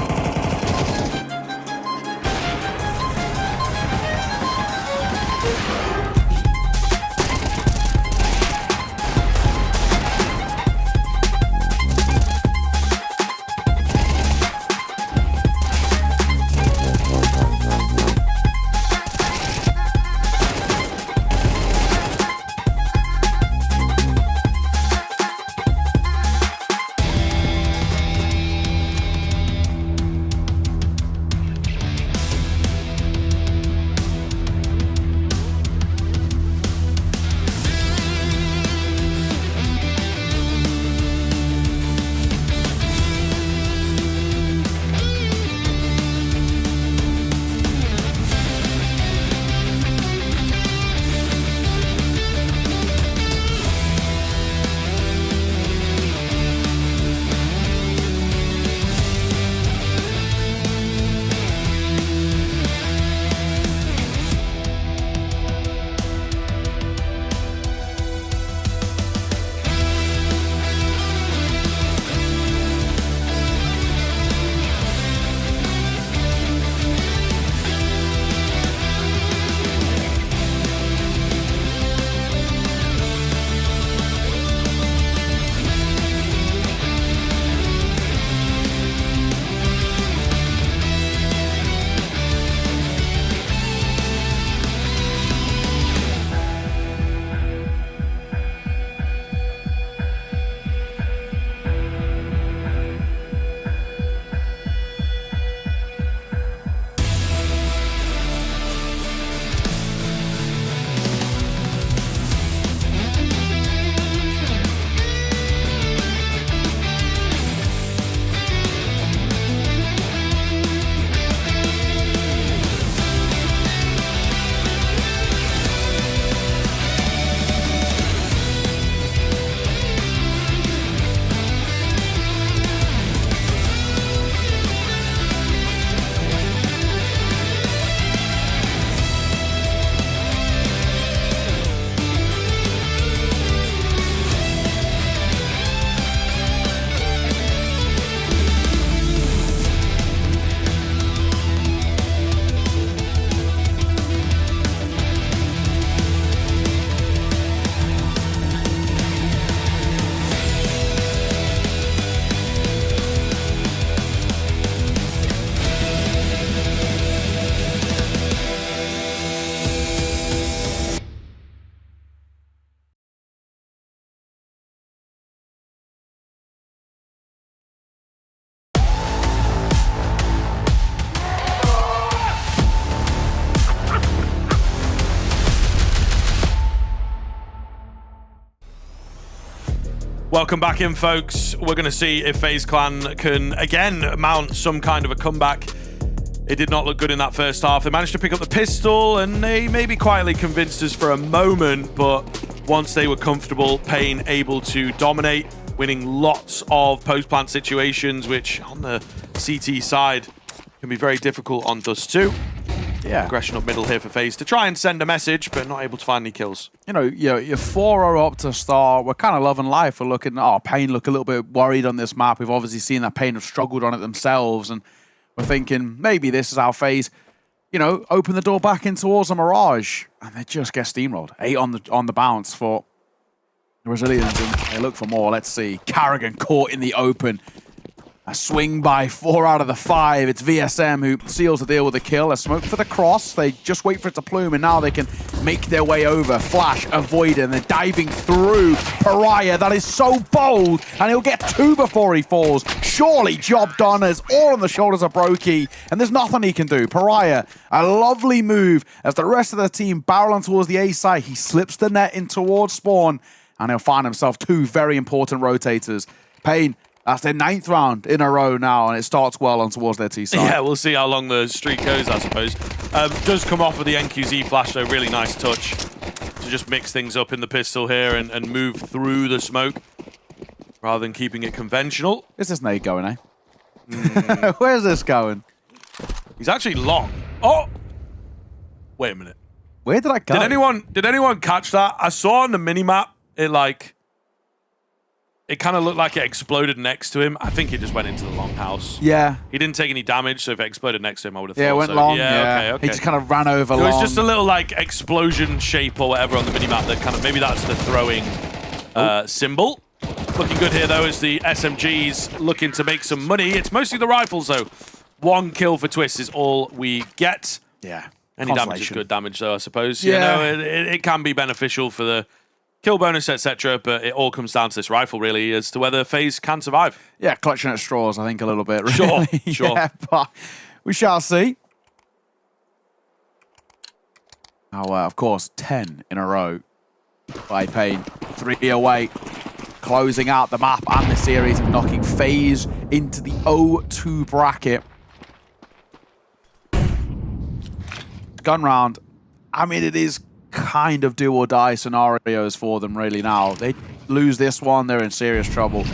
Welcome back in, folks. We're going to see if FaZe Clan can, again, mount some kind of a comeback. It did not look good in that first half. They managed to pick up the pistol, and they maybe quietly convinced us for a moment, but once they were comfortable, Pain able to dominate, winning lots of post-plant situations, which on the CT side can be very difficult on Dust 2. Yeah. Aggression up middle here for FaZe to try and send a message, but not able to find any kills. You know, you're 4-0 up to start. We're kind of loving life. We're looking, Pain look a little bit worried on this map. We've obviously seen that Pain have struggled on it themselves, and we're thinking maybe this is how FaZe, you know, open the door back in towards a Mirage, and they just get steamrolled. 8 on the bounce for the Brazilians, and they look for more. Let's see. Carrigan caught in the open. A swing by 4 out of the 5. It's VSM who seals the deal with the kill. A smoke for the cross. They just wait for it to plume, and now they can make their way over. Flash, avoid, and they're diving through Pariah. That is so bold, and he'll get 2 before he falls. Surely job done, as all on the shoulders of Brokey, and there's nothing he can do. Pariah, a lovely move as the rest of the team barrel on towards the A side. He slips the net in towards spawn, and he'll find himself 2 very important rotators. Pain, that's their 9th round in a row now, and it starts well on towards their T side. Yeah, we'll see how long the streak goes, I suppose. Does come off with the NQZ flash, though. Really nice touch to just mix things up in the pistol here and move through the smoke rather than keeping it conventional. Where's this nade going, eh? Where's this going? He's actually long. Oh! Wait a minute. Where did I go? Did anyone catch that? I saw on the minimap, it kind of looked like it exploded next to him. I think it just went into the longhouse. Yeah. He didn't take any damage, so if it exploded next to him, I would have thought. Yeah, it went so. long. Yeah, okay. He just kind of ran over long. It was just a little like explosion shape or whatever on the minimap that kind of, maybe that's the throwing symbol. Looking good here, though, as the SMGs looking to make some money. It's mostly the rifles, though. 1 kill for Twist is all we get. Yeah. Any damage is good damage, though, I suppose. Yeah. You know, it can be beneficial for the kill bonus, etc., but it all comes down to this rifle, really, as to whether FaZe can survive. Yeah, clutching at straws, I think, a little bit. Really. Sure. Yeah, but we shall see. Oh, of course, 10 in a row by Pain. 3 away, closing out the map and the series and knocking FaZe into the 0-2 bracket. Gun round. I mean, it is kind of do or die scenarios for them really now. They lose this one, they're in serious trouble.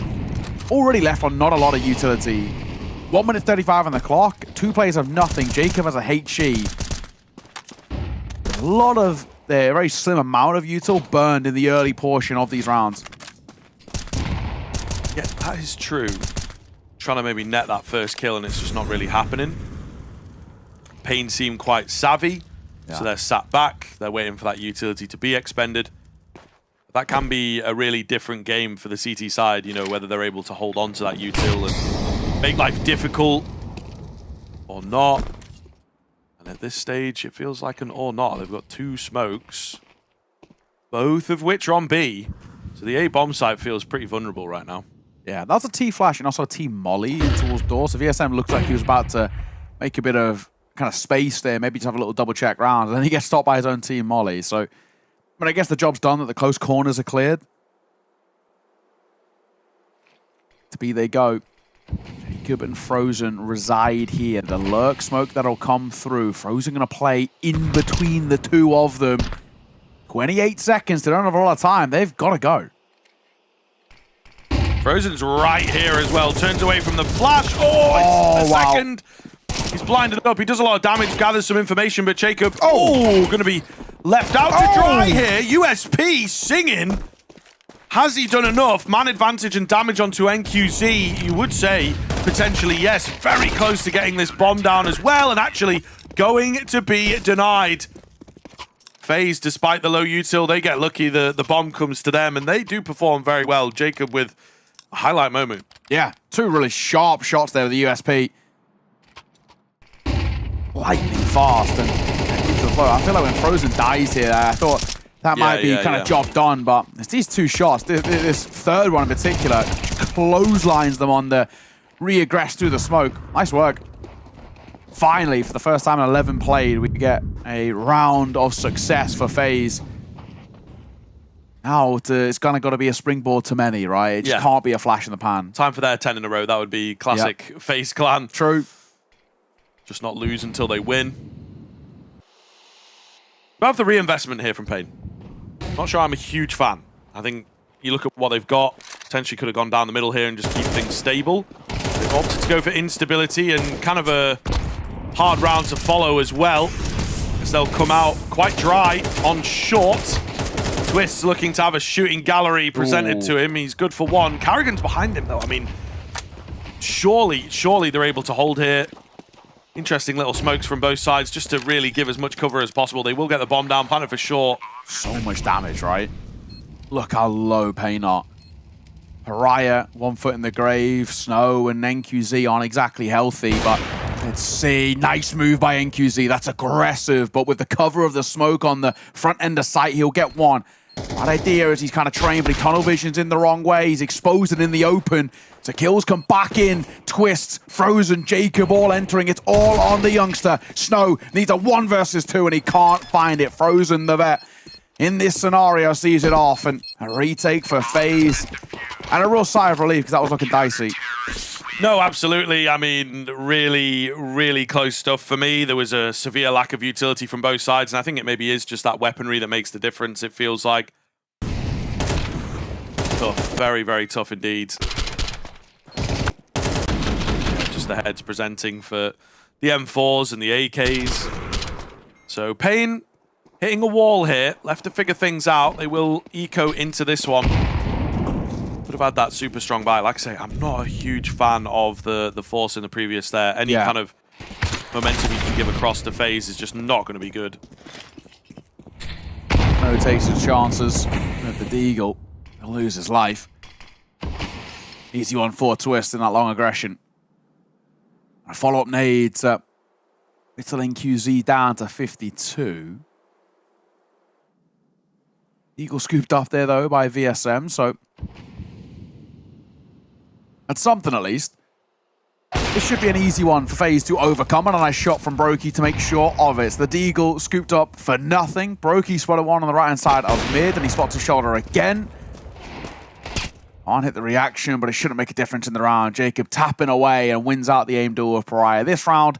Already left on not a lot of utility. 1 minute 35 on the clock. 2 players have nothing. Jacob has a HE. A lot of their very slim amount of util burned in the early portion of these rounds. Yeah, that is true. Trying to maybe net that first kill and it's just not really happening. Pain seem quite savvy. So they're sat back, they're waiting for that utility to be expended. That can be a really different game for the CT side, you know, whether they're able to hold on to that util and make life difficult or not. And at this stage, it feels like an or not. They've got 2 smokes, both of which are on B. So the A bomb site feels pretty vulnerable right now. Yeah, that's a T flash and also a T molly towards door. So VSM looks like he was about to make a bit of kind of space there, maybe just have a little double check round, and then he gets stopped by his own team molly. So, but I guess the job's done, that the close corners are cleared. To B they go. Jacob and Frozen reside here. The lurk smoke that'll come through. Frozen gonna play in between the 2 of them. 28 seconds, they don't have a lot of time. They've got to go. Frozen's right here as well. Turns away from the flash. Oh, it's the second. He's blinded up. He does a lot of damage, gathers some information, but Jacob, going to be left out to dry here. USP singing. Has he done enough? Man advantage and damage onto NQZ. You would say potentially yes. Very close to getting this bomb down as well, and actually going to be denied. FaZe, despite the low util, they get lucky. The bomb comes to them, and they do perform very well. Jacob with a highlight moment. Yeah, 2 really sharp shots there with the USP. Lightning fast and I feel like when Frozen dies here, I thought that might be kind of job done, but it's these 2 shots. This third one in particular clotheslines them on the re-aggress through the smoke. Nice work. Finally, for the first time in 11 played, we get a round of success for FaZe. Now it's kind of got to be a springboard to many, right? It just can't be a flash in the pan. Time for their 10 in a row. That would be classic FaZe clan. True. Just not lose until they win. We have the reinvestment here from Pain. Not sure I'm a huge fan. I think you look at what they've got, potentially could have gone down the middle here and just keep things stable. They've opted to go for instability and kind of a hard round to follow as well, as they'll come out quite dry on short. Twist's looking to have a shooting gallery presented to him. He's good for one. Carrigan's behind him, though. I mean, surely they're able to hold here. Interesting little smokes from both sides just to really give as much cover as possible. They will get the bomb down, planted for sure. So much damage, right? Look how low Pain are. Pariah, 1 foot in the grave. Snow and NQZ aren't exactly healthy, but let's see. Nice move by NQZ. That's aggressive, but with the cover of the smoke on the front end of sight, he'll get one. That idea is he's kind of trained, but he tunnel vision's in the wrong way. He's exposed it in the open. So kills come back in. Twist, Frozen, Jacob all entering. It's all on the youngster. Snow needs a 1 versus 2, and he can't find it. Frozen, the vet, in this scenario, sees it off. And a retake for FaZe. And a real sigh of relief, because that was looking dicey. No, absolutely. I mean, really close stuff for me. There was a severe lack of utility from both sides, and I think it maybe is just that weaponry that makes the difference, it feels like. Tough. Very tough indeed. Just the heads presenting for the M4s and the AKs. So Pain hitting a wall here. Left to figure things out. They will eco into this one. Could have had that super strong buy. Like I say, I'm not a huge fan of the force in the previous there. Any kind of momentum you can give across the FaZe is just not going to be good. No takes his chances with the Deagle. He'll lose his life. Easy one for Twist in that long aggression. A follow-up nade to Little NQZ down to 52. Eagle scooped off there, though, by VSM, so that's something at least. This should be an easy one for FaZe to overcome, and a nice shot from Brokey to make sure of it. The Deagle scooped up for nothing. Brokey spotted one on the right-hand side of mid, and he spots his shoulder again. Can't hit the reaction, but it shouldn't make a difference in the round. Jacob tapping away and wins out the aim duel of Pariah. This round,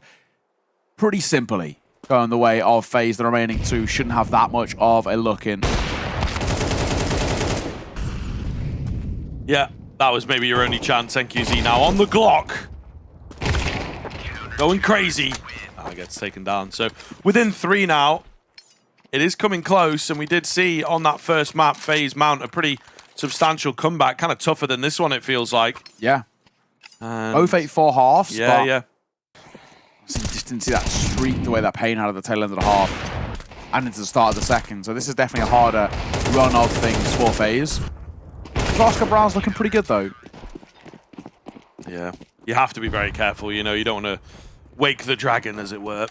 pretty simply going the way of FaZe. The remaining two shouldn't have that much of a look in. Yeah, that was maybe your only chance. NQZ now on the Glock. Going crazy. Gets taken down. So within 3 now. It is coming close, and we did see on that first map, FaZe mount a pretty substantial comeback. Kind of tougher than this one, it feels like. Yeah. Both 8-4 halves. Yeah. Just didn't see that streak the way that Pain had at the tail end of the half and into the start of the second. So this is definitely a harder run of things for FaZe. Oscar Brown's looking pretty good, though. Yeah. You have to be very careful, you know. You don't want to wake the dragon, as it were.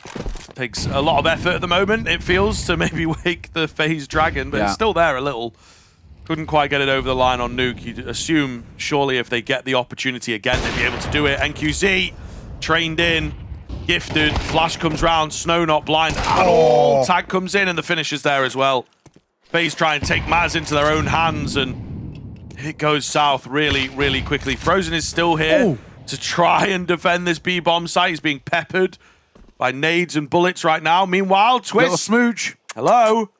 Takes a lot of effort at the moment, it feels, to maybe wake the FaZe dragon, but it's still there a little. Couldn't quite get it over the line on Nuke. You'd assume, surely, if they get the opportunity again, they'd be able to do it. NQZ, trained in, gifted, flash comes round, Snow not blind at all. Tag comes in, and the finish is there as well. FaZe try and take matters into their own hands, and it goes south really quickly. Frozen is still here to try and defend this B-bomb site. He's being peppered by nades and bullets right now. Meanwhile, Twist. Little smooch. Hello.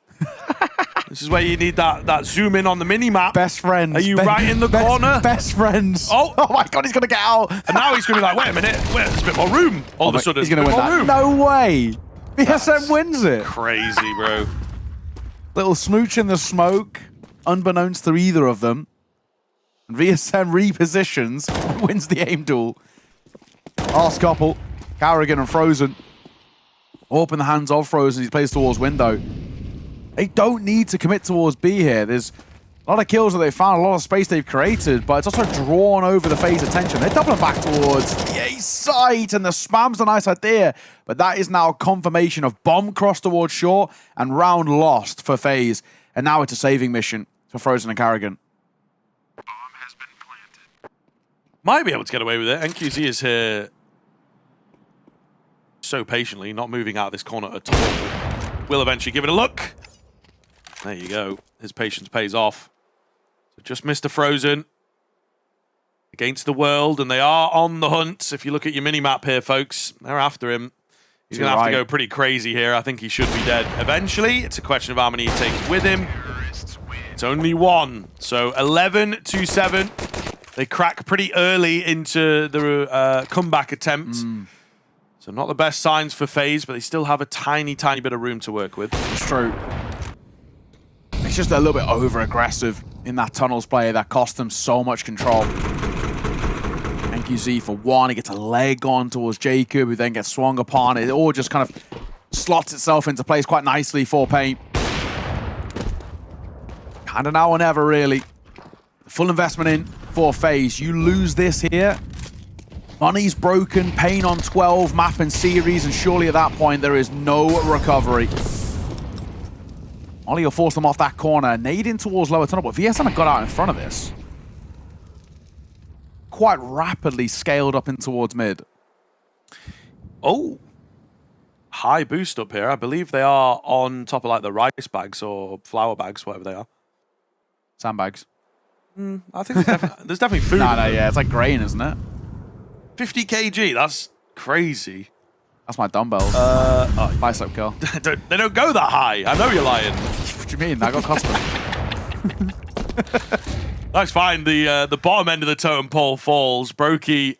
This is where you need that zoom in on the mini-map. Best friends. Are you right in the corner? Best friends. Oh my God, he's going to get out. And now he's going to be like, wait a minute. There's a bit more room. All of a sudden, he's going to win that. Room. No way. VSM wins it. Crazy, bro. Little smooch in the smoke, unbeknownst to either of them. And VSM repositions and wins the aim duel. Last couple, Carrigan and Frozen. All up in the hands of Frozen. He plays towards window. They don't need to commit towards B here. There's a lot of kills that they found, a lot of space they've created, but it's also drawn over the FaZe attention. They're doubling back towards the A site, and the spam's a nice idea, but that is now confirmation of bomb cross towards short and round lost for FaZe. And now it's a saving mission for Frozen and Carrigan. Might be able to get away with it. NQZ is here so patiently, not moving out of this corner at all. Will eventually give it a look. There you go. His patience pays off. So just Mr. Frozen against the world, and they are on the hunt. If you look at your mini-map here, folks, they're after him. He's going to have to go pretty crazy here. I think he should be dead eventually. It's a question of how many he takes with him. It's only one. So 11-7. They crack pretty early into the comeback attempt. So not the best signs for FaZe, but they still have a tiny, tiny bit of room to work with. It's true. It's just a little bit over-aggressive in that tunnels play that cost them so much control. NQZ for one, he gets a leg on towards Jacob, who then gets swung upon. It all just kind of slots itself into place quite nicely for Pain. Kind of now or never, really. Full investment in for FaZe. You lose this here, money's broken, Pain on 12, map and series, and surely at that point there is no recovery. Ollie will force them off that corner, nading towards lower tunnel, but VS haven't got out in front of this. Quite rapidly scaled up in towards mid. Oh, high boost up here. I believe they are on top of like the rice bags or flour bags, whatever they are. Sandbags. I think there's definitely food. No, yeah, it's like grain, isn't it? 50 kg, that's crazy. That's my dumbbells. Bicep curl. They don't go that high. I know you're lying. What do you mean? I got custom. That's fine. The bottom end of the totem pole falls. Brokey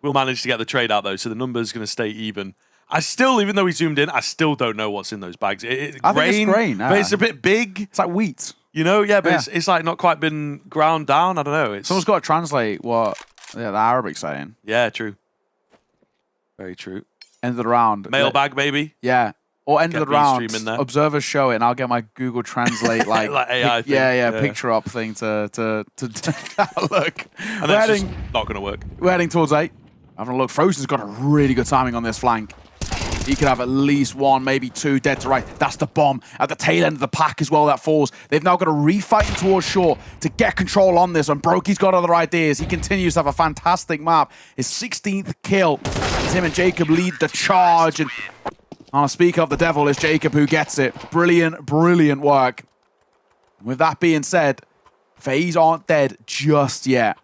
will manage to get the trade out though, so the number's going to stay even. I still, even though we zoomed in, I still don't know what's in those bags. I think it's grain, but it's a bit big. It's like wheat. You know, yeah, but it's like not quite been ground down. I don't know. Someone's got to translate what the Arabic's saying. Yeah, true. Very true. End of the round. Mailbag, maybe. Yeah. Or end of the round. In there. Observers show it, and I'll get my Google Translate like AI thing. Yeah, picture up thing to look. And that's just not going to work. We're heading towards 8. Having a look. Frozen's got a really good timing on this flank. He could have at least one, maybe two dead to right. That's the bomb at the tail end of the pack as well that falls. They've now got to refight towards shore to get control on this, and Brokey's got other ideas. He continues to have a fantastic map. His 16th kill. As him and Jacob lead the charge. And I'll speak of the devil, it's Jacob who gets it. Brilliant, brilliant work. With that being said, FaZe aren't dead just yet.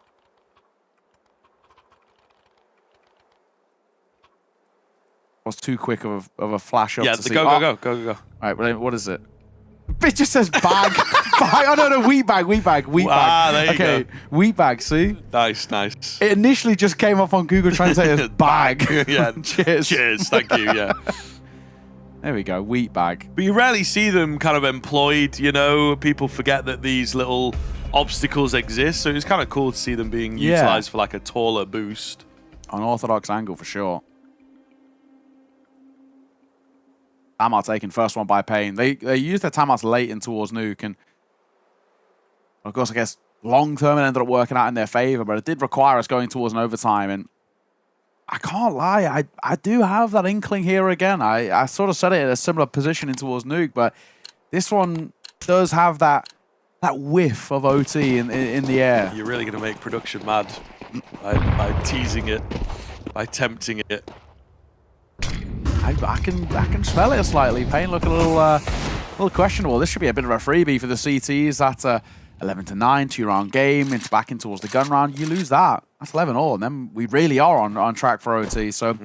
Was too quick of a flash up. Yeah, to see. Go. All right, what is it? It just says bag. Oh no, wheat bag. There you go. Wheat bag. See? Nice. It initially just came up on Google Translate as bag. Yeah. Cheers. Thank you. Yeah. There we go. Wheat bag. But you rarely see them kind of employed. You know, people forget that these little obstacles exist. So it's kind of cool to see them being utilized for like a taller boost. Unorthodox angle for sure. Timeout taken, first one by Pain. They used their timeouts late in towards Nuke, and of course, I guess long-term it ended up working out in their favor, but it did require us going towards an overtime, and I can't lie, I do have that inkling here again. I sort of said it in a similar position in towards Nuke, but this one does have that whiff of OT in the air. You're really going to make production mad by teasing it, by tempting it. I can smell it slightly. Pain looking a little questionable. This should be a bit of a freebie for the CTs. That's 11-9, 2-round game. It's back in towards the gun round. You lose that. That's 11-all, and then we really are on track for OT. So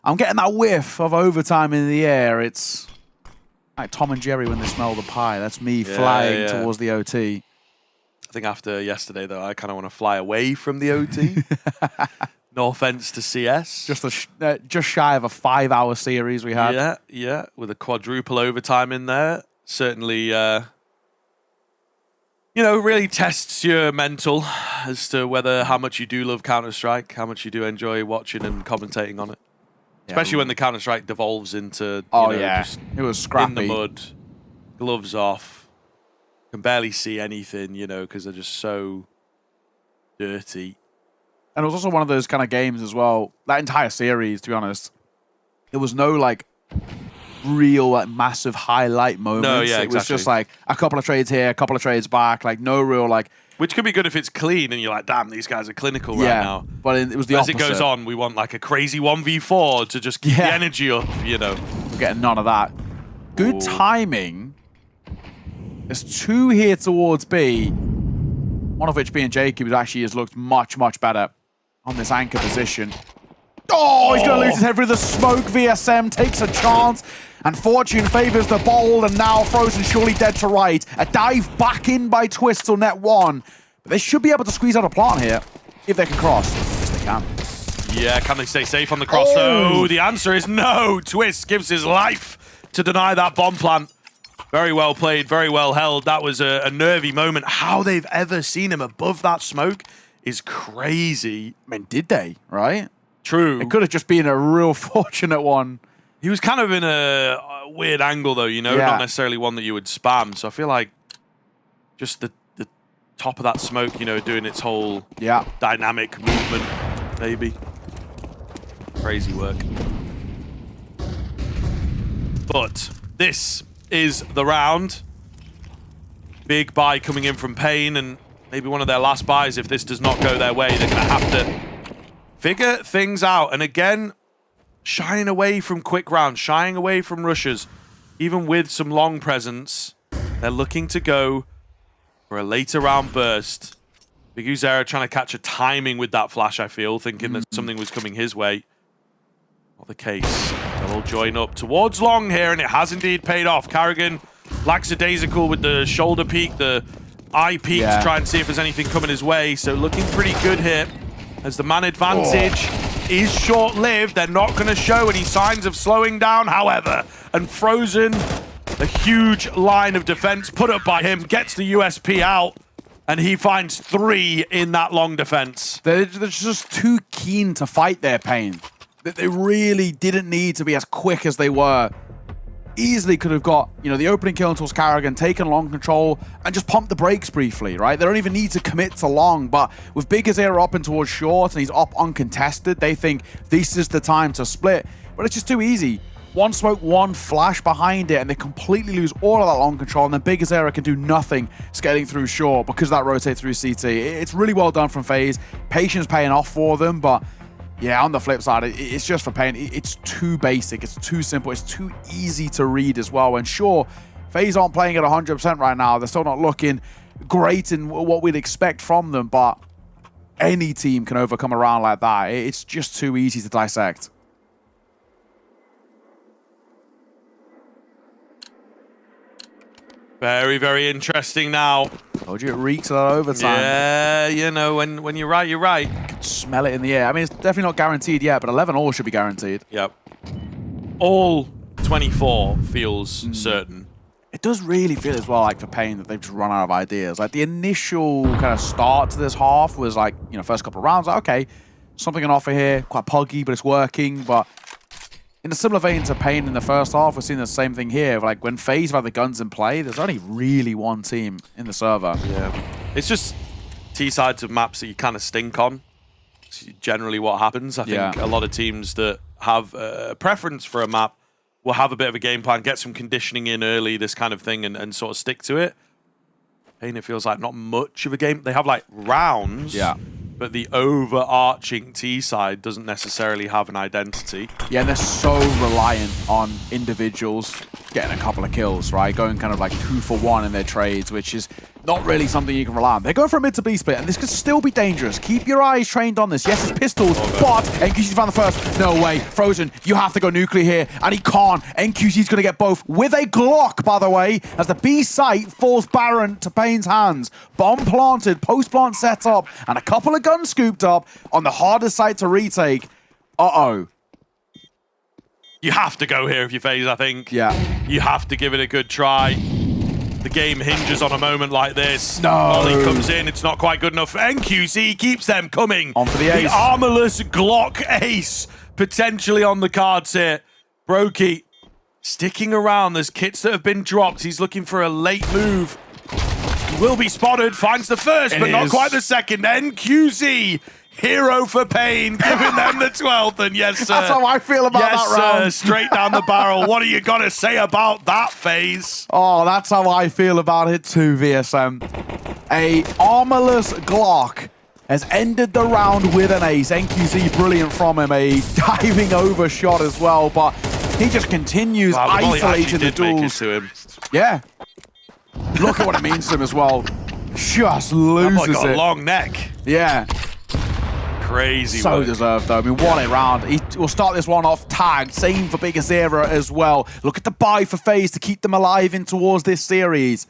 I'm getting that whiff of overtime in the air. It's like Tom and Jerry when they smell the pie. That's me flying towards the OT. I think after yesterday, though, I kind of want to fly away from the OT. No offense to CS. Just shy of a 5-hour series we had. Yeah, with a quadruple overtime in there. Certainly, really tests your mental as to how much you do love Counter-Strike, how much you do enjoy watching and commentating on it. Especially when the Counter-Strike devolves into, just it was scrappy. In the mud, gloves off, can barely see anything, because they're just so dirty. And it was also one of those kind of games as well. That entire series, to be honest, there was no real massive highlight moments. No, yeah, it was just like a couple of trades here, a couple of trades back, no real Which could be good if it's clean and you're like, damn, these guys are clinical right now. But it was the opposite. As it goes on, we want a crazy 1v4 to just keep the energy up, We're getting none of that. Good timing. There's 2 here towards B. One of which being Jacob, who actually has looked much, much better on this anchor position. Oh, he's going to lose his head through the smoke. VSM takes a chance, and fortune favors the bold, and now Frozen surely dead to right. A dive back in by Twist till net 1. But they should be able to squeeze out a plant here if they can cross. Yes, they can. Yeah, can they stay safe on the cross? Oh, the answer is no. Twist gives his life to deny that bomb plant. Very well played, very well held. That was a nervy moment. How they've ever seen him above that smoke is crazy. I mean, did they, right? True. It could have just been a real fortunate one. He was kind of in a weird angle, though, you know, not necessarily one that you would spam. So I feel like just the top of that smoke, you know, doing its whole dynamic movement, maybe. Crazy work. But this is the round. Big buy coming in from Pain, and maybe one of their last buys. If this does not go their way, they're going to have to figure things out. And again, shying away from quick rounds, shying away from rushes, even with some long presence. They're looking to go for a later round burst. Big Uzera trying to catch a timing with that flash, I feel, thinking that something was coming his way. Not the case. They'll all join up towards long here, and it has indeed paid off. Karrigan lackadaisical with the shoulder peek, the eye peek to try and see if there's anything coming his way. So looking pretty good here, as the man advantage is short-lived. They're not going to show any signs of slowing down, however. And Frozen, a huge line of defense put up by him, gets the USP out, and he finds 3 in that long defense. They're just too keen to fight their Pain. They really didn't need to be as quick as they were. Easily could have got, you know, the opening kill towards Karrigan, taken long control, and just pumped the brakes briefly, right? They don't even need to commit to long, but with Big Azera up and towards short, and he's up uncontested, they think this is the time to split. But it's just too easy. One smoke, one flash behind it, and they completely lose all of that long control, and then Big Azera can do nothing skating through short because of that rotate through CT. It's really well done from FaZe. Patience paying off for them, but yeah, on the flip side, it's just for Pain. It's too basic, it's too simple, it's too easy to read as well. And sure, FaZe aren't playing at 100% right now. They're still not looking great in what we'd expect from them, but any team can overcome a round like that. It's just too easy to dissect. Very, very interesting now. Told you it reeks of that overtime. Yeah, you know, when you're right, you're right. You can smell it in the air. I mean, it's definitely not guaranteed yet, but 11 all should be guaranteed. Yep. All 24 feels certain. It does really feel as well like for Pain that they've just run out of ideas. Like the initial kind of start to this half was like, you know, first couple of rounds, like, okay, something on offer here, quite puggy, but it's working. But in a similar vein to Pain in the first half, we're seeing the same thing here. Like when FaZe have had the guns in play, there's only really one team in the server. Yeah. It's just T-sides of maps that you kind of stink on. It's generally what happens. I think a lot of teams that have a preference for a map will have a bit of a game plan, get some conditioning in early, this kind of thing, and sort of stick to it. Pain, it feels like not much of a game. They have like rounds. Yeah. But the overarching T side doesn't necessarily have an identity. Yeah, and they're so reliant on individuals getting a couple of kills, right? Going kind of like 2 for 1 in their trades, which is not really something you can rely on. They're going for a mid to B split, and this could still be dangerous. Keep your eyes trained on this. Yes, it's pistols, but NQC's found the first. No way. Frozen, you have to go nuclear here, and he can't. NQC's going to get both with a Glock, by the way, as the B site falls barren to Pain's hands. Bomb planted, post-plant set up, and a couple of guns scooped up on the hardest site to retake. Uh-oh. You have to go here if you're FaZe, I think. Yeah. You have to give it a good try. The game hinges on a moment like this. No. Ollie comes in, it's not quite good enough. NQC keeps them coming. On for the ace. The armorless Glock ace potentially on the cards here. Brokey sticking around. There's kits that have been dropped. He's looking for a late move. He will be spotted, finds the first, but not quite the second. NQC, hero for Pain, giving them the 12th. And yes, sir. That's how I feel about that round. Yes, sir, straight down the barrel. What are you going to say about that, FaZe? Oh, that's how I feel about it too, VSM. A armorless Glock has ended the round with an ace. NQC, brilliant from him. A diving over shot as well, but he just continues isolating the duels. To him. Yeah. Look at what it means to him as well. Just loses that boy got it. a long neck. Yeah. Crazy So work. deserved though. I mean, what a round. We'll start this one off tagged. Same for Big Azera as well. Look at the buy for FaZe to keep them alive in towards this series.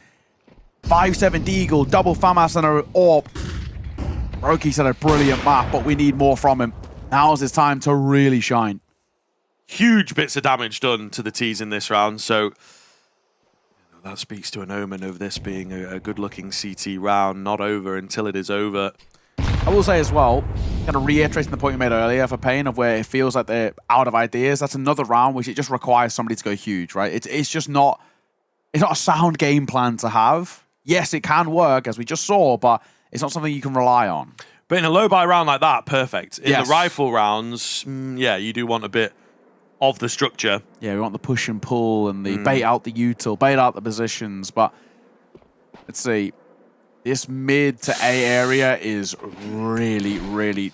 5-7 Deagle, double FAMAS and an AWP. Broky's had a brilliant map, but we need more from him. Now's his time to really shine. Huge bits of damage done to the T's in this round, so that speaks to an omen of this being a good-looking CT round, not over until it is over. I will say as well, kind of reiterating the point you made earlier for Pain of where it feels like they're out of ideas. That's another round which it just requires somebody to go huge, right? It's just not, it's not a sound game plan to have. Yes, it can work as we just saw, but it's not something you can rely on. But in a low buy round like that, perfect. In Yes. the rifle rounds, yeah, you do want a bit of the structure. Yeah, we want the push and pull and the bait out the util, bait out the positions, but let's see. This mid to A area is really, really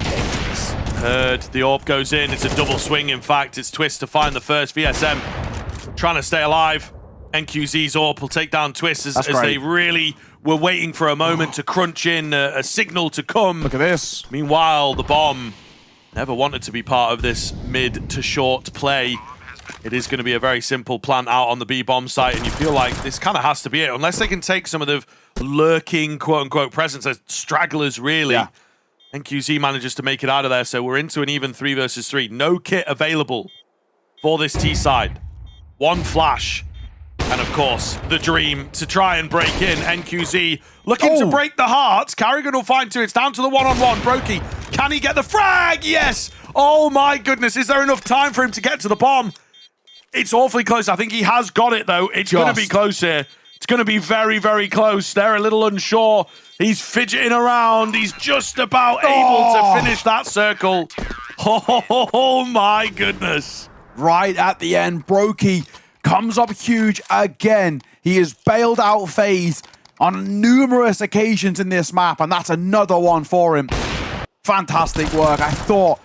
dangerous. Heard the AWP goes in. It's a double swing, in fact. It's Twist to find the first. VSM trying to stay alive. NQZ's AWP will take down Twist as they really were waiting for a moment to crunch in a signal to come. Look at this. Meanwhile, the bomb never wanted to be part of this mid to short play. It is going to be a very simple plant out on the B bomb site, and you feel like this kind of has to be it. Unless they can take some of the lurking, quote-unquote, presence as stragglers, really. Yeah. NQZ manages to make it out of there, so we're into an even 3 versus 3. No kit available for this T side. One flash. And of course, the dream to try and break in. NQZ looking to break the heart. Carrigan will find 2. It's down to the one-on-one. Brokey, can he get the frag? Yes! Oh my goodness, is there enough time for him to get to the bomb? It's awfully close. I think he has got it, though. It's going to be close here. It's going to be very, very close. They're a little unsure. He's fidgeting around. He's just about able to finish that circle. Oh my goodness. Right at the end, Brokey comes up huge again. He has bailed out FaZe on numerous occasions in this map, and that's another one for him. Fantastic work. I thought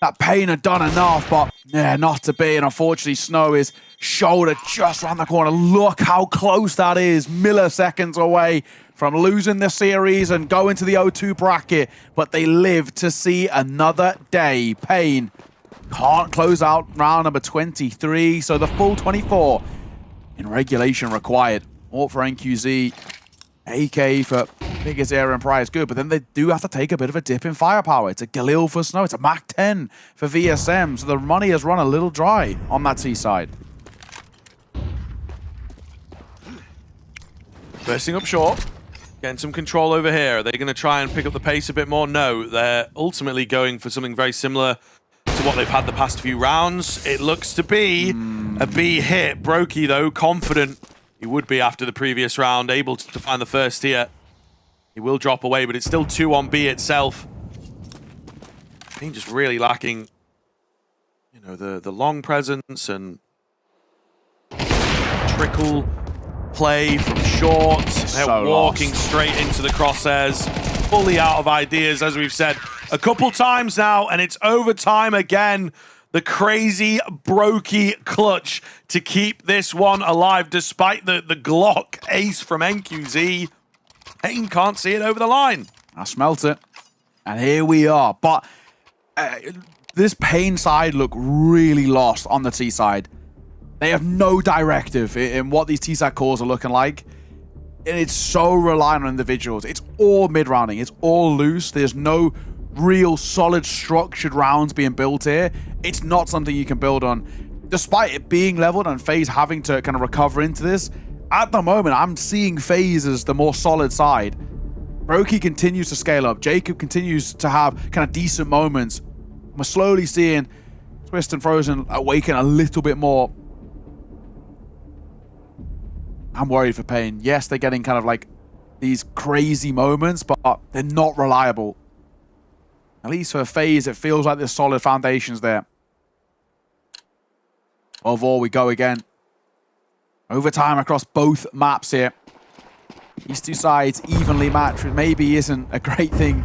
that Pain had done enough, but yeah, not to be. And unfortunately, Snow is shoulder just around the corner. Look how close that is. Milliseconds away from losing the series and going to the O2 bracket. But they live to see another day. Pain can't close out round number 23, so the full 24 in regulation required. All for NQZ, AK for biggest area and prize good, but then they do have to take a bit of a dip in firepower. It's a Galil for Snow, it's a Mach 10 for VSM, so the money has run a little dry on that T side. Bursting up short, getting some control over here. Are they going to try and pick up the pace a bit more? No, they're ultimately going for something very similar to what they've had the past few rounds. It looks to be a B hit. Brokey, though, confident he would be after the previous round, able to find the first here. He will drop away, but it's still 2 on B itself. I think just really lacking, you know, the long presence and trickle play from short. They're walking straight into the crosshairs, fully out of ideas, as we've said a couple times now, and it's overtime again. The crazy Brokey clutch to keep this one alive, despite the Glock ace from NQZ. Pain can't see it over the line. I smelt it. And here we are. But this Pain side look really lost on the T side. They have no directive in what these T side cores are looking like. And it's so reliant on individuals. It's all mid-rounding. It's all loose. There's no real solid structured rounds being built here. It's not something you can build on. Despite it being leveled and FaZe having to kind of recover into this, at the moment, I'm seeing FaZe as the more solid side. Brokey continues to scale up. Jacob continues to have kind of decent moments. We're slowly seeing Twist and Frozen awaken a little bit more. I'm worried for Pain. Yes, they're getting kind of like these crazy moments, but they're not reliable. At least for FaZe, it feels like there's solid foundations there. Overall, we go again. Overtime across both maps here. These two sides evenly matched, which maybe isn't a great thing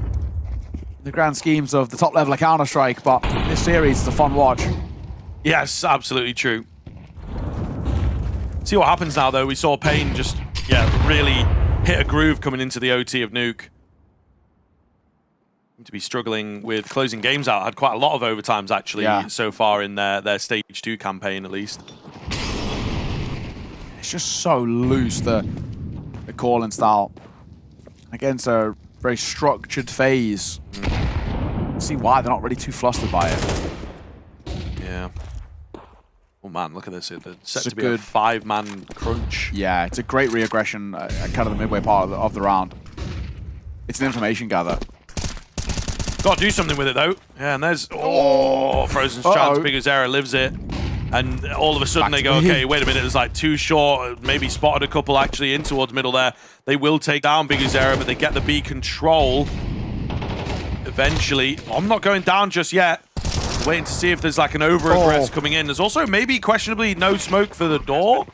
in the grand schemes of the top level of Counter-Strike, but this series is a fun watch. Yes, absolutely true. See what happens now, though. We saw Pain just yeah, really hit a groove coming into the OT of Nuke. To be struggling with closing games out. Had quite a lot of overtimes actually so far in their stage 2 campaign at least. It's just so loose, the calling style. Against a very structured FaZe. See why they're not really too flustered by it. Yeah. Oh man, look at this. It's set to be a 5-man crunch. Yeah, it's a great reaggression at kind of the midway part of the round. It's an information gather. Got to do something with it though. Yeah, and there's Frozen's chance. Bigazera lives it, and all of a sudden they go, okay, wait a minute. There's like 2 short. Maybe spotted a couple actually in towards middle there. They will take down Bigazera, but they get the B control. Eventually, I'm not going down just yet. Waiting to see if there's like an over-aggress coming in. There's also maybe questionably no smoke for the door.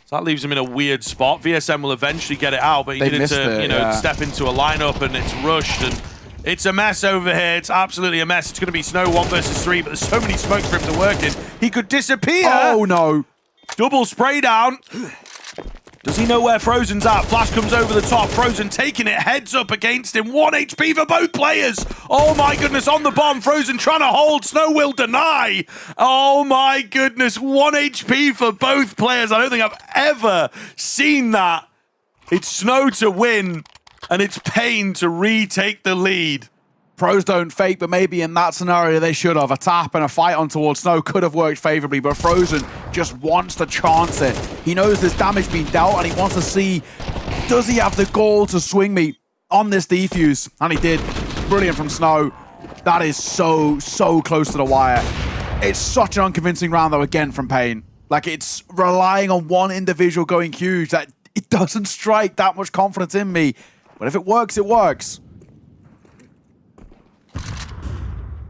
So that leaves him in a weird spot. VSM will eventually get it out, but he needed to step into a lineup, and it's rushed, and it's a mess over here. It's absolutely a mess. It's going to be Snow 1 versus 3, but there's so many smokes for him to work in. He could disappear. Oh, no. Double spray down. Does he know where Frozen's at? Flash comes over the top. Frozen taking it heads up against him. 1 HP for both players. Oh, my goodness. On the bomb. Frozen trying to hold. Snow will deny. Oh, my goodness. 1 HP for both players. I don't think I've ever seen that. It's Snow to win. And it's Pain to retake the lead. Pros don't fake, but maybe in that scenario they should have. A tap and a fight on towards Snow could have worked favorably, but Frozen just wants to chance it. He knows there's damage being dealt, and he wants to see, does he have the gall to swing me on this defuse? And he did. Brilliant from Snow. That is so close to the wire. It's such an unconvincing round, though, again, from Pain. Like, it's relying on one individual going huge that it doesn't strike that much confidence in me. But if it works, it works.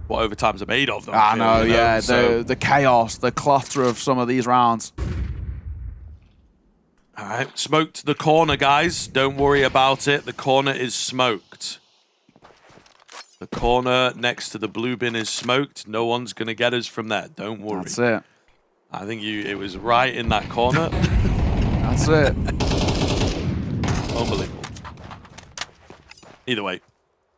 What overtimes are made of them. I know, yeah. The chaos, the cluster of some of these rounds. All right, smoked the corner, guys. Don't worry about it. The corner is smoked. The corner next to the blue bin is smoked. No one's going to get us from there. Don't worry. That's it. I think it was right in that corner. That's it. Unbelievable. Either way,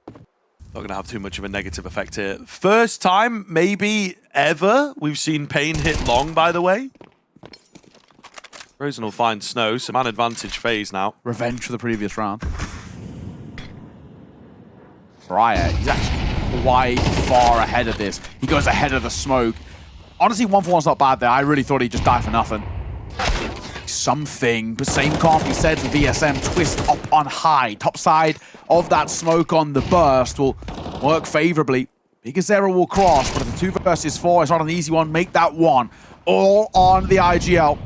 not going to have too much of a negative effect here. First time, maybe ever, we've seen Pain hit long, by the way. Frozen will find Snow. Some man advantage FaZe now. Revenge for the previous round. FURIA, he's actually quite far ahead of this. He goes ahead of the smoke. Honestly, 1-for-1's not bad there. I really thought he'd just die for nothing. Something, but same can't be said for VSM. Twist up on high. Top side of that smoke on the burst will work favorably. Bigazera will cross, but if the 2 versus 4 is not an easy one, make that 1. All on the IGL.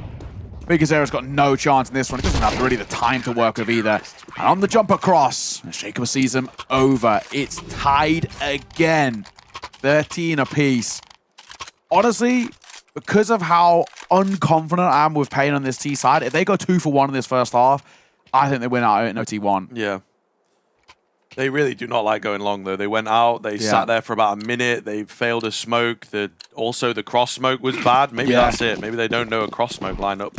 Bigazera's got no chance in this one. It doesn't have really the time to work with either. And on the jump across, Shaker sees him over. It's tied again. 13 apiece. Honestly, because of how unconfident I am with Pain on this T side, if they go 2-for-1 in this first half, I think they win out in OT1. Yeah. They really do not like going long, though. They went out, they sat there for about a minute, they failed a smoke. Also, the cross smoke was bad. Maybe that's it. Maybe they don't know a cross smoke lineup.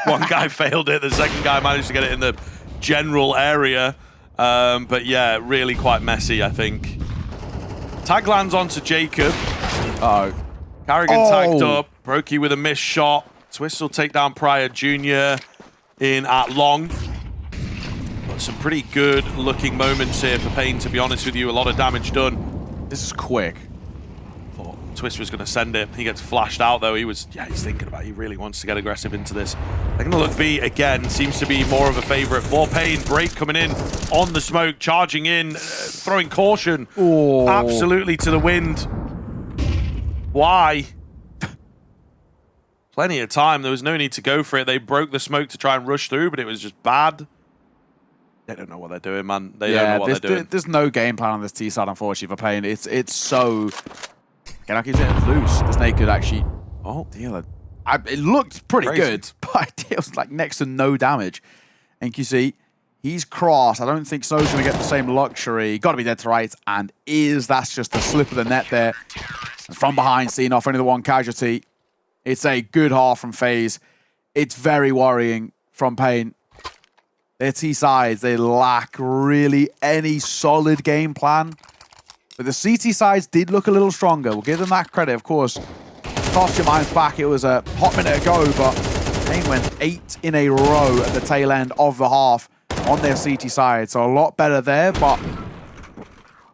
One guy failed it, the second guy managed to get it in the general area. But yeah, really quite messy, I think. Tag lands onto Jacob. Carrigan tagged up. Brokey with a missed shot. Twist will take down Pryor Jr. in at long. But some pretty good looking moments here for Pain, to be honest with you. A lot of damage done. This is quick. Thought Twist was going to send it. He gets flashed out, though. He's thinking about it. He really wants to get aggressive into this. They're going to look B again. Seems to be more of a favorite for Pain. Break coming in on the smoke, charging in, throwing caution. Absolutely to the wind. Why? Plenty of time. There was no need to go for it. They broke the smoke to try and rush through, but it was just bad. They don't know what they're doing, man. They don't know what they're doing. There's no game plan on this T side, unfortunately, for Pain. It's so... Ganaki's loose. The Snake could actually... deal it. It looked pretty good, but it deals like next to no damage. And you see, he's crossed. I don't think Snow's going to get the same luxury. Got to be dead to rights, and that's just a slip of the net there. And from behind, seeing off only the 1 casualty. It's a good half from FaZe. It's very worrying from Pain. Their T sides, they lack really any solid game plan. But the CT sides did look a little stronger. We'll give them that credit, of course. Cast your minds back, it was a hot minute ago, but Pain went 8 in a row at the tail end of the half on their CT side. So a lot better there, but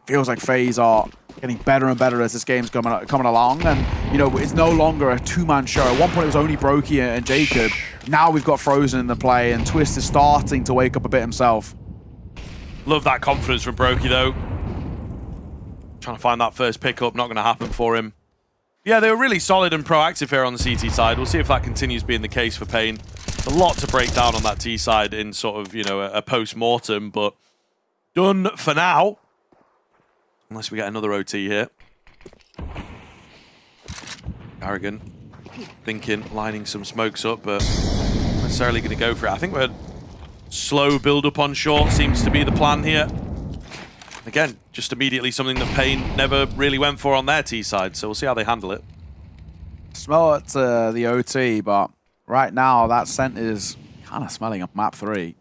feels like FaZe are getting better and better as this game's coming along. And, you know, it's no longer a two-man show. At one point, it was only Brokey and Jacob. Now we've got Frozen in the play, and Twist is starting to wake up a bit himself. Love that confidence from Brokey, though. Trying to find that first pickup, not going to happen for him. Yeah, they were really solid and proactive here on the CT side. We'll see if that continues being the case for Pain. A lot to break down on that T side in sort of, you know, a post-mortem, but done for now. Unless we get another OT here. Arrogant. Thinking, lining some smokes up, but not necessarily going to go for it. I think we're slow build-up on short seems to be the plan here. Again, just immediately something that Pain never really went for on their T side, so we'll see how they handle it. Smell it the OT, but right now that scent is kind of smelling up map 3.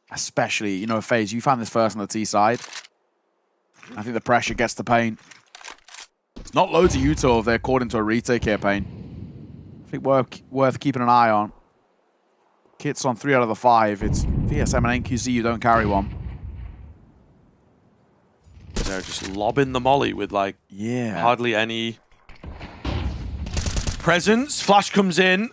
Especially, you know, FaZe, you found this first on the T side. I think the pressure gets to Pain. It's not loads of Utah if they're caught into a retake here, Pain. I think worth keeping an eye on. Kits on 3 out of the 5. It's VSM and NQZ, you don't carry one. They're just lobbing the molly with, like, hardly any presence. Flash comes in.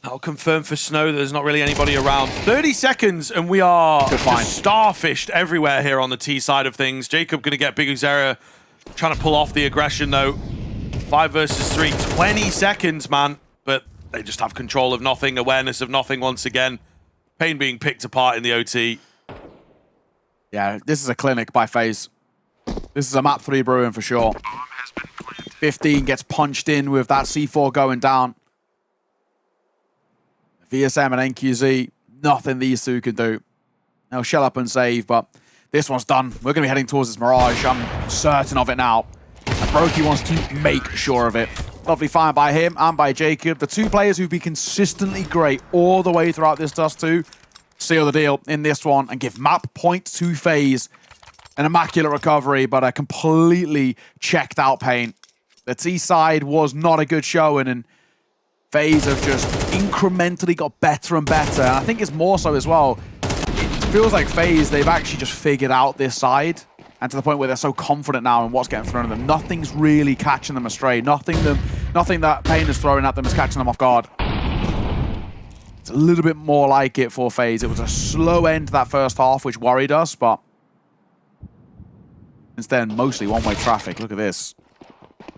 That'll confirm for Snow that there's not really anybody around. 30 seconds, and we are just starfished everywhere here on the T side of things. Jacob going to get Big Uzera trying to pull off the aggression, though. 5 versus 3. 20 seconds, man. But they just have control of nothing, awareness of nothing once again. Pain being picked apart in the OT. Yeah, this is a clinic by FaZe. This is a map 3 brewing for sure. 15 gets punched in with that C4 going down. VSM and NQZ, nothing these two can do. They'll shell up and save, but this one's done. We're going to be heading towards this Mirage. I'm certain of it now. And Brokey wants to make sure of it. Lovely find by him and by Jacob. The two players who've been consistently great all the way throughout this Dust 2 seal the deal in this one and give map point to FaZe. An immaculate recovery, but a completely checked out Pain. The T side was not a good showing, and FaZe have just incrementally got better and better. And I think it's more so as well. It feels like FaZe, they've actually just figured out this side, and to the point where they're so confident now in what's getting thrown at them. Nothing's really catching them astray. Nothing that Pain is throwing at them is catching them off guard. It's a little bit more like it for FaZe. It was a slow end to that first half, which worried us, but instead, mostly one-way traffic. Look at this.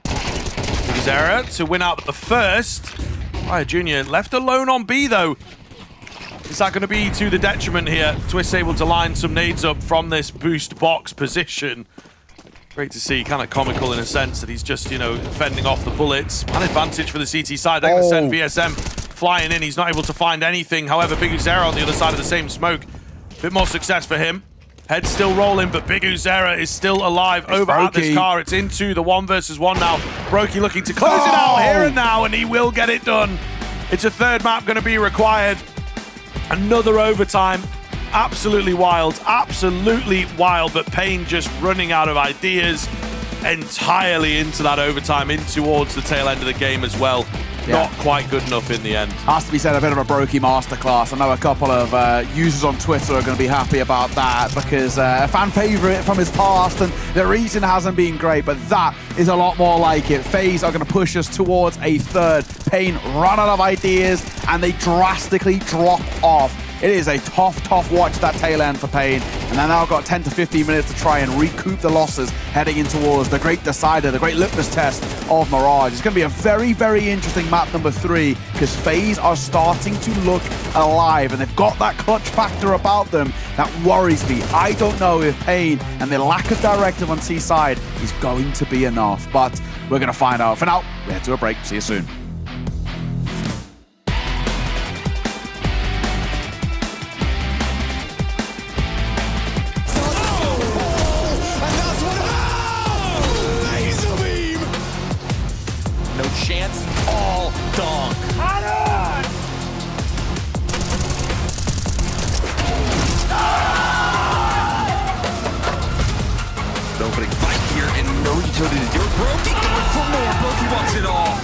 Zera to win out the first. Fire Jr. left alone on B, though. Is that going to be to the detriment here? Twist able to line some nades up from this boost box position. Great to see, kind of comical in a sense that he's just, you know, fending off the bullets. An advantage for the CT side. They're going to send VSM flying in. He's not able to find anything. However, Big Uzera on the other side of the same smoke. Bit more success for him. Head's still rolling, but Big Uzera is still alive over at this car. It's into the 1 versus 1 now. Brokey looking to close it out here and now, and he will get it done. It's a third map going to be required. Another overtime. Absolutely wild, but Pain just running out of ideas entirely into that overtime, in towards the tail end of the game as well. Yeah. Not quite good enough in the end. Has to be said, a bit of a Brokey masterclass. I know a couple of users on Twitter are going to be happy about that because a fan favorite from his past, and the reason hasn't been great, but that is a lot more like it. FaZe are going to push us towards a third. Pain run out of ideas, and they drastically drop off. It is a tough watch, that tail end for Pain. And they've now got 10 to 15 minutes to try and recoup the losses heading in towards the great decider, the great litmus test of Mirage. It's going to be a very interesting map number 3 because FaZe are starting to look alive and they've got that clutch factor about them that worries me. I don't know if Pain and the lack of directive on T side is going to be enough, but we're going to find out. For now, we head to a break. See you soon. An opening fight here and no utility to do it. Brokey going for more. Brokey wants it all.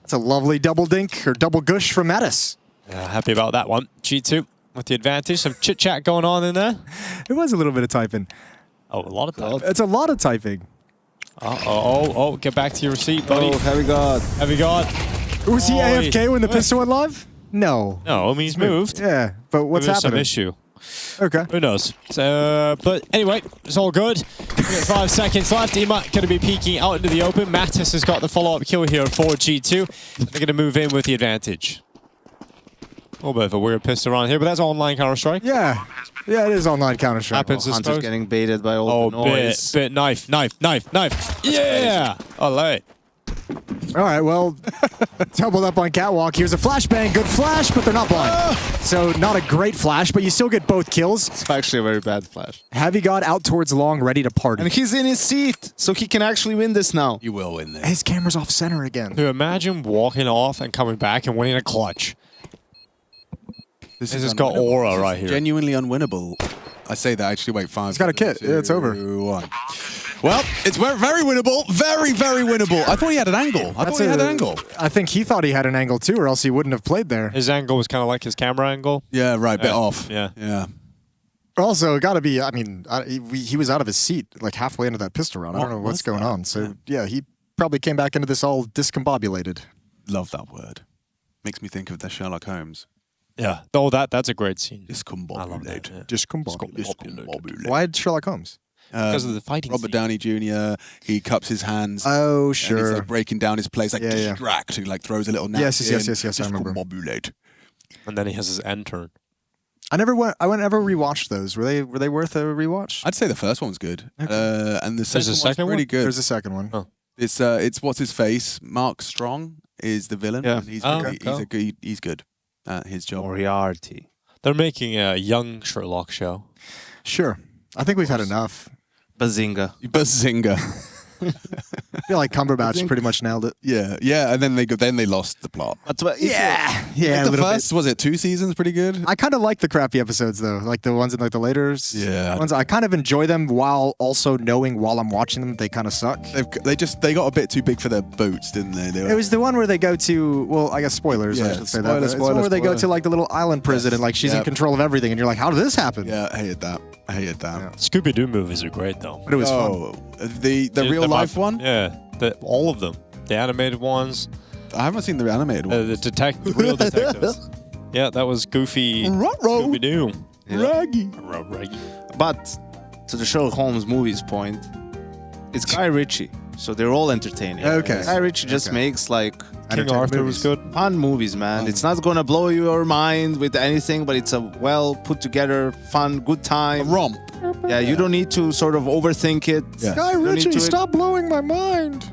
It's a lovely double dink or double gush from Mattis. Happy about that one. G2 with the advantage. Some chit chat going on in there. It was a little bit of typing. Oh, a lot of typing. It's a lot of typing. Oh, get back to your seat, buddy. Oh, heavy guard. Heavy guard. Was he AFK when the pistol went live? No. No, I mean, he's moved. Yeah, but what's Maybe happening? Some issue. Okay. Who knows? But anyway, it's all good. 5 seconds left. Emat going to be peeking out into the open. Mattis has got the follow-up kill here for G2. And they're going to move in with the advantage. A little bit of a weird pistol around here, but that's online Counter-Strike. Yeah. Yeah, it is online Counter-Strike. Happens, I Hunter's suppose. getting baited by all the noise. Bit. Knife. Yeah! Alright. All right, well, doubled up on Catwalk. Here's a flashbang. Good flash, but they're not blind. So not a great flash, but you still get both kills. It's actually a very bad flash. Heavy got out towards long, ready to party. And he's in his seat, so he can actually win this now. You will win this. His camera's off center again. Dude, imagine walking off and coming back and winning a clutch. This has got aura right here. Genuinely unwinnable. I say that actually. Wait, 5. He's got a kit. Yeah, it's over. 1. Well, it's very winnable. Very winnable. I thought he had an angle. I think he thought he had an angle too, or else he wouldn't have played there. His angle was kind of like his camera angle. Yeah, right. Bit off. Yeah. Also, it got to be, I mean, he was out of his seat like halfway into that pistol round. I don't know what's going on. So, yeah, he probably came back into this all discombobulated. Love that word. Makes me think of the Sherlock Holmes. Yeah. Oh, that's a great scene. Discombobulate. I love that. Yeah. Discombobulate. Why Sherlock Holmes? Because of the fighting Robert Downey Jr., he cups his hands. Oh, sure. And he's like breaking down his plays, like distract. He like throws a little napkin. Yes, I remember. And then he has his end turn. I never rewatched those. Were they worth a rewatch? I'd say the first one was good. Okay. And the second one's pretty good. There's a second one. Oh. It's what's his face? Mark Strong is the villain. Yeah. And he's good at his job. Moriarty. They're making a young Sherlock show. Sure. I think we've had enough. Bazinga. feel like Cumberbatch pretty much nailed it. Yeah, and then they lost the plot. Yeah, the first was it 2 seasons pretty good. I kind of like the crappy episodes though, like the ones in like the later ones. I kind of enjoy them while also knowing while I'm watching them they kind of suck. They got a bit too big for their boots, didn't they? It was the one where they go to, well, I guess spoilers. I should say that. It's the one where they go to like the little island prison and like she's in control of everything, and you're like, how did this happen? Yeah, I hated that. Yeah. Scooby-Doo movies are great though. But it was fun. The real life one? Yeah, all of them. The animated ones. I haven't seen the animated ones. The real detectives. Yeah, that was Goofy. Scooby-Doo. Raggy. But to the Sherlock Holmes movies point, it's Guy Ritchie, so they're all entertaining. Okay. Guy Ritchie just makes like King Arthur was good. Fun movies, man. It's not gonna blow your mind with anything, but it's a well put together, fun, good time. A romp. Yeah, you don't need to sort of overthink it. Yeah. Guy Ritchie, stop blowing my mind.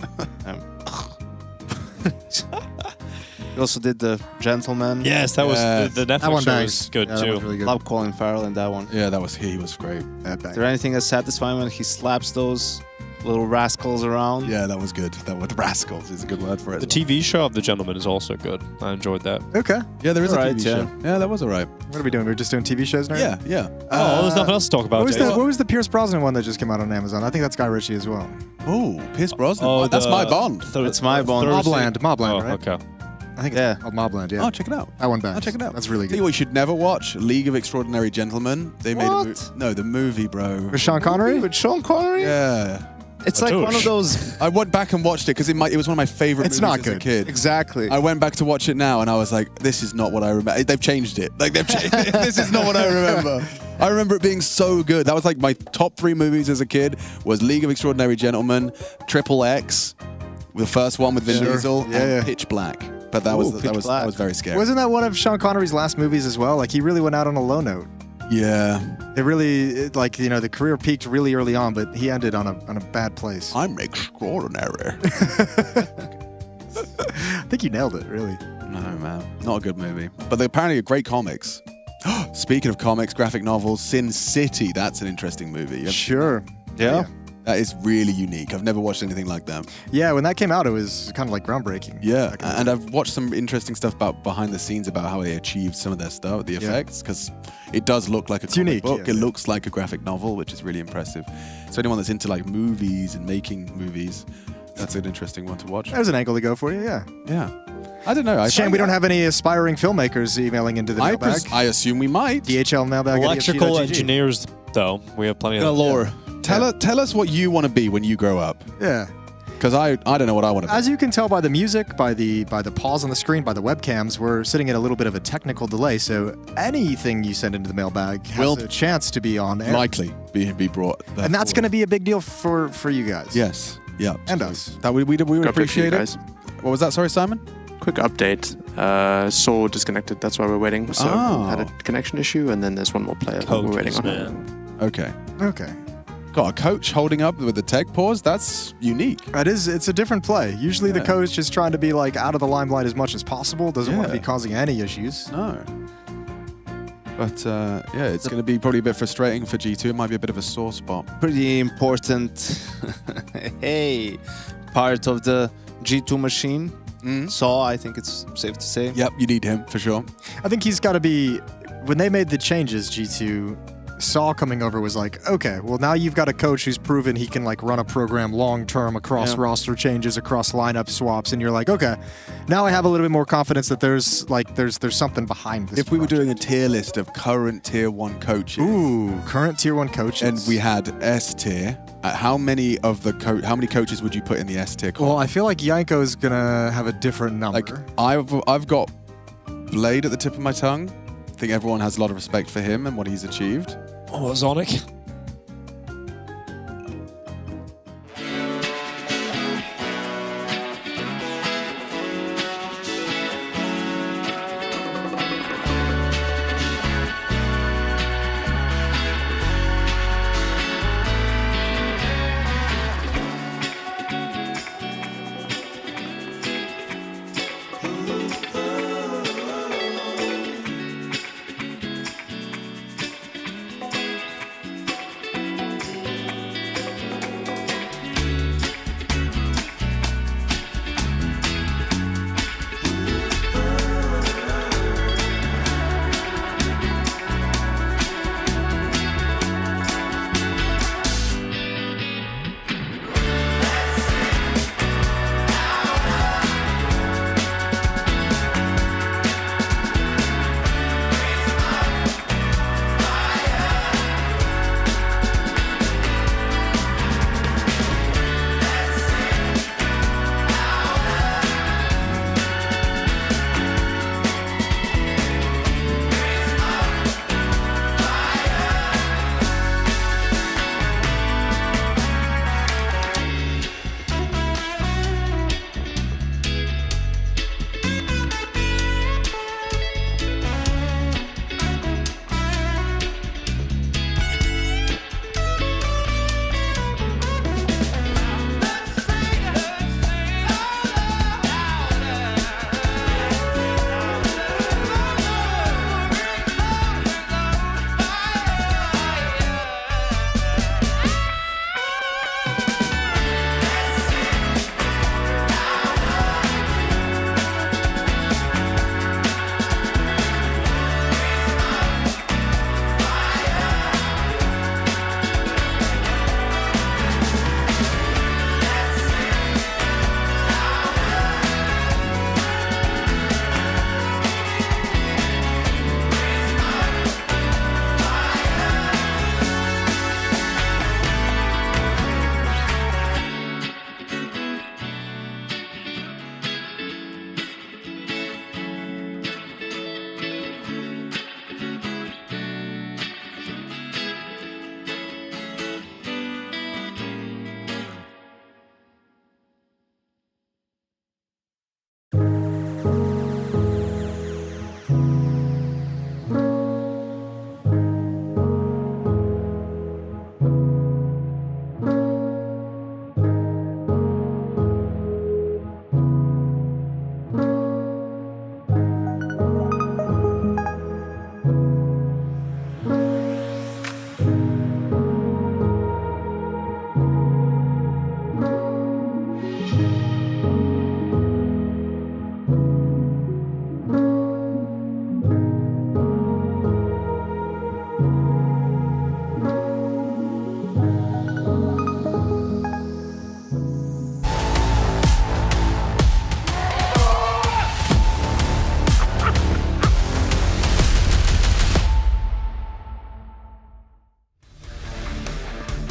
He also did The Gentleman. Yes, that was the Netflix show was good too. Was really good. Love Colin Farrell in that one. Yeah, he was great. Is there anything as satisfying when he slaps those little rascals around? Yeah, that was good. That word rascals is a good word for it. The TV show of The Gentleman is also good. I enjoyed that. Okay. Yeah, there is a TV yeah. show. Yeah, that was alright. What are we doing? We're just doing TV shows now? Yeah. Oh, there's nothing else to talk about. What was the Pierce Brosnan one that just came out on Amazon? I think that's Guy Ritchie as well. Oh, Pierce Brosnan. Oh, that's my Bond. It's my Bond. Mobland, right? Okay. I think it's called Mobland, yeah. Oh, check it out. That one back. Oh, check it out. That's really Tell you good. what, you should never watch League of Extraordinary Gentlemen. They made the movie, bro. With Sean Connery? With Sean Connery? Yeah. It's like one of those. I went back and watched it because it was one of my favorite movies as a kid. Exactly. I went back to watch it now and I was like, this is not what I remember. They've changed it. Like they've changed it. This is not what I remember. I remember it being so good. That was like my top 3 movies as a kid was League of Extraordinary Gentlemen, Triple X, the first one with Vin Diesel, and Pitch Black. But that was very scary. Wasn't that one of Sean Connery's last movies as well? Like he really went out on a low note. Yeah. It really, the career peaked really early on, but he ended on a bad place. I'm extraordinary. I think you nailed it, really. No, man. Not a good movie. But they're apparently great comics. Speaking of comics, graphic novels, Sin City, that's an interesting movie. Sure. Yeah. That is really unique. I've never watched anything like that. Yeah, when that came out, it was kind of like groundbreaking. Yeah, and I've watched some interesting stuff about behind the scenes about how they achieved some of their stuff, the effects, because it does look like a comic book. Yeah. It looks like a graphic novel, which is really impressive. So anyone that's into like movies and making movies, that's an interesting one to watch. There's an angle to go for you, yeah. Yeah. I don't know. Shame we don't have any aspiring filmmakers emailing into the mailbag. I assume we might. DHL mailbag. Electrical engineers, though. We have plenty of galore. Tell us what you want to be when you grow up. Yeah. Because I don't know what I want to be. As you can tell by the music, by the pause on the screen, by the webcams, we're sitting at a little bit of a technical delay. So anything you send into the mailbag has a chance to be on air. Likely be brought. And that's going to be a big deal for you guys. Yes. Yeah. And us. That we would appreciate it. Guys. What was that? Sorry, Simon? Quick update. Saw disconnected. That's why we're waiting. So had a connection issue, and then there's one more player that we're waiting on. Okay. Okay. Got a coach holding up with the tech pause. That's unique. It's a different play. Usually the coach is trying to be like out of the limelight as much as possible. Doesn't want to be causing any issues. No. But it's going to be probably a bit frustrating for G2. It might be a bit of a sore spot. Pretty important part of the G2 machine. Saw, I think it's safe to say. Yep, you need him for sure. I think he's got to be, when they made the changes, G2, Saw coming over was like, okay, well now you've got a coach who's proven he can like run a program long term across roster changes, across lineup swaps, and you're like, okay, now I have a little bit more confidence that there's something behind this. If we were doing a tier list of current tier 1 coaches. Ooh, current tier 1 coaches. And we had S tier. How many coaches would you put in the S tier? Well, I feel like Yanko's gonna have a different number. Like I've got Blade at the tip of my tongue. I think everyone has a lot of respect for him and what he's achieved. Oh, Zonic.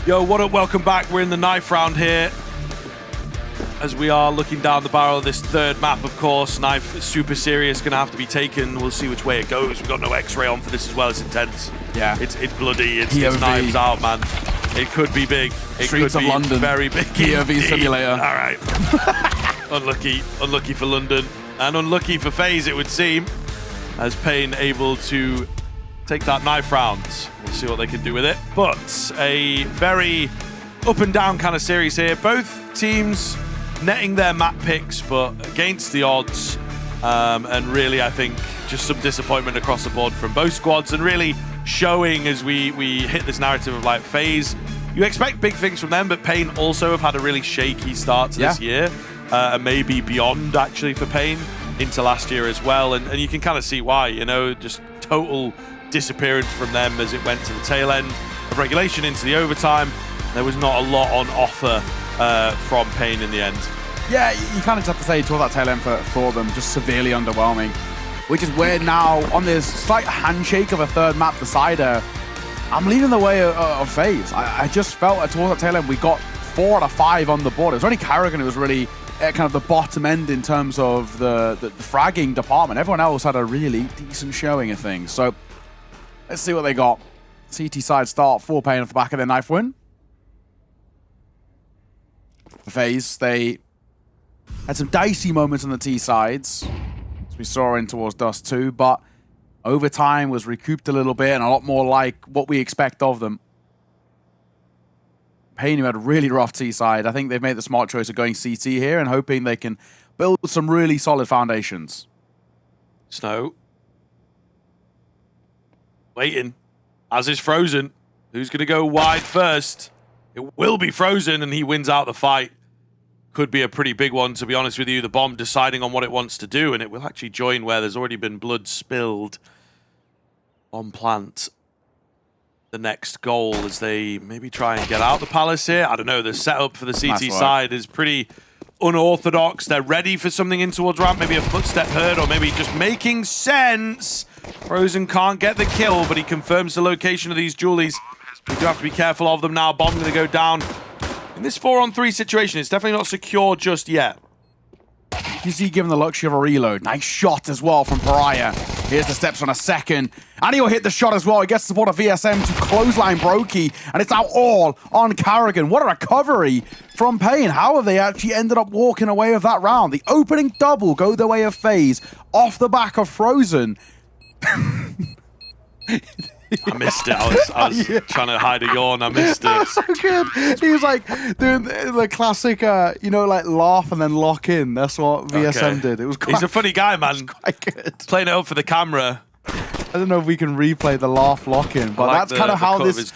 Yo, what up? Welcome back. We're in the knife round here. As we are looking down the barrel of this third map, of course. Knife is super serious, going to have to be taken. We'll see which way it goes. We've got no X-ray on for this as well. It's intense. Yeah. It's bloody. It's knives out, man. It could be big. It Streets could of be London. very big. POV simulator. All right. Unlucky. Unlucky for London. And unlucky for FaZe, it would seem. As Pain able to take that knife round. We'll see what they can do with it. But a very up and down kind of series here. Both teams netting their map picks, but against the odds. And really, I think, just some disappointment across the board from both squads, and really showing as we hit this narrative of like FaZe. You expect big things from them, but Pain also have had a really shaky start to this year. And maybe beyond, actually, for Pain into last year as well. And you can kind of see why, you know, just total disappearance from them as it went to the tail end of regulation into the overtime. There was not a lot on offer from Pain in the end. Yeah, you kind of just have to say toward that tail end for them, just severely underwhelming. Which is where now, on this slight handshake of a third map decider, I'm leaning the way of FaZe. I just felt towards that tail end, we got 4 out of 5 on the board. It was only Carrigan who was really kind of the bottom end in terms of the fragging department. Everyone else had a really decent showing of things. So let's see what they got. CT side start for Pain off the back of their knife win. For FaZe, they had some dicey moments on the T sides, as we saw in towards Dust 2, but overtime was recouped a little bit and a lot more like what we expect of them. Pain, who had a really rough T side, I think they've made the smart choice of going CT here and hoping they can build some really solid foundations. Snow. Waiting. As is Frozen. Who's going to go wide first? It will be Frozen, and he wins out the fight. Could be a pretty big one, to be honest with you. The bomb deciding on what it wants to do, and it will actually join where there's already been blood spilled on plant. The next goal as they maybe try and get out the palace here. I don't know, the setup for the CT side is pretty unorthodox. They're ready for something in towards ramp, maybe a footstep heard, or maybe just making sense. Frozen can't get the kill, but he confirms the location of these Julies. We do have to be careful of them now. Bomb going to go down. In this 4-on-3 situation, it's definitely not secure just yet. You see, given the luxury of a reload. Nice shot as well from Pariah. Here's the steps on a second. And he'll hit the shot as well. He gets the support of VSM to clothesline Brokey. And it's now all on Carrigan. What a recovery from Pain. How have they actually ended up walking away with that round? The opening double go the way of FaZe off the back of Frozen. I missed it. I was trying to hide a yawn. I missed it. That was so good. He was like doing the classic, you know, like laugh and then lock in. That's what VSM did. It was quite, he's a funny guy, man. Quite good. Playing it up for the camera. I don't know if we can replay the laugh lock in, but that's kind of how this.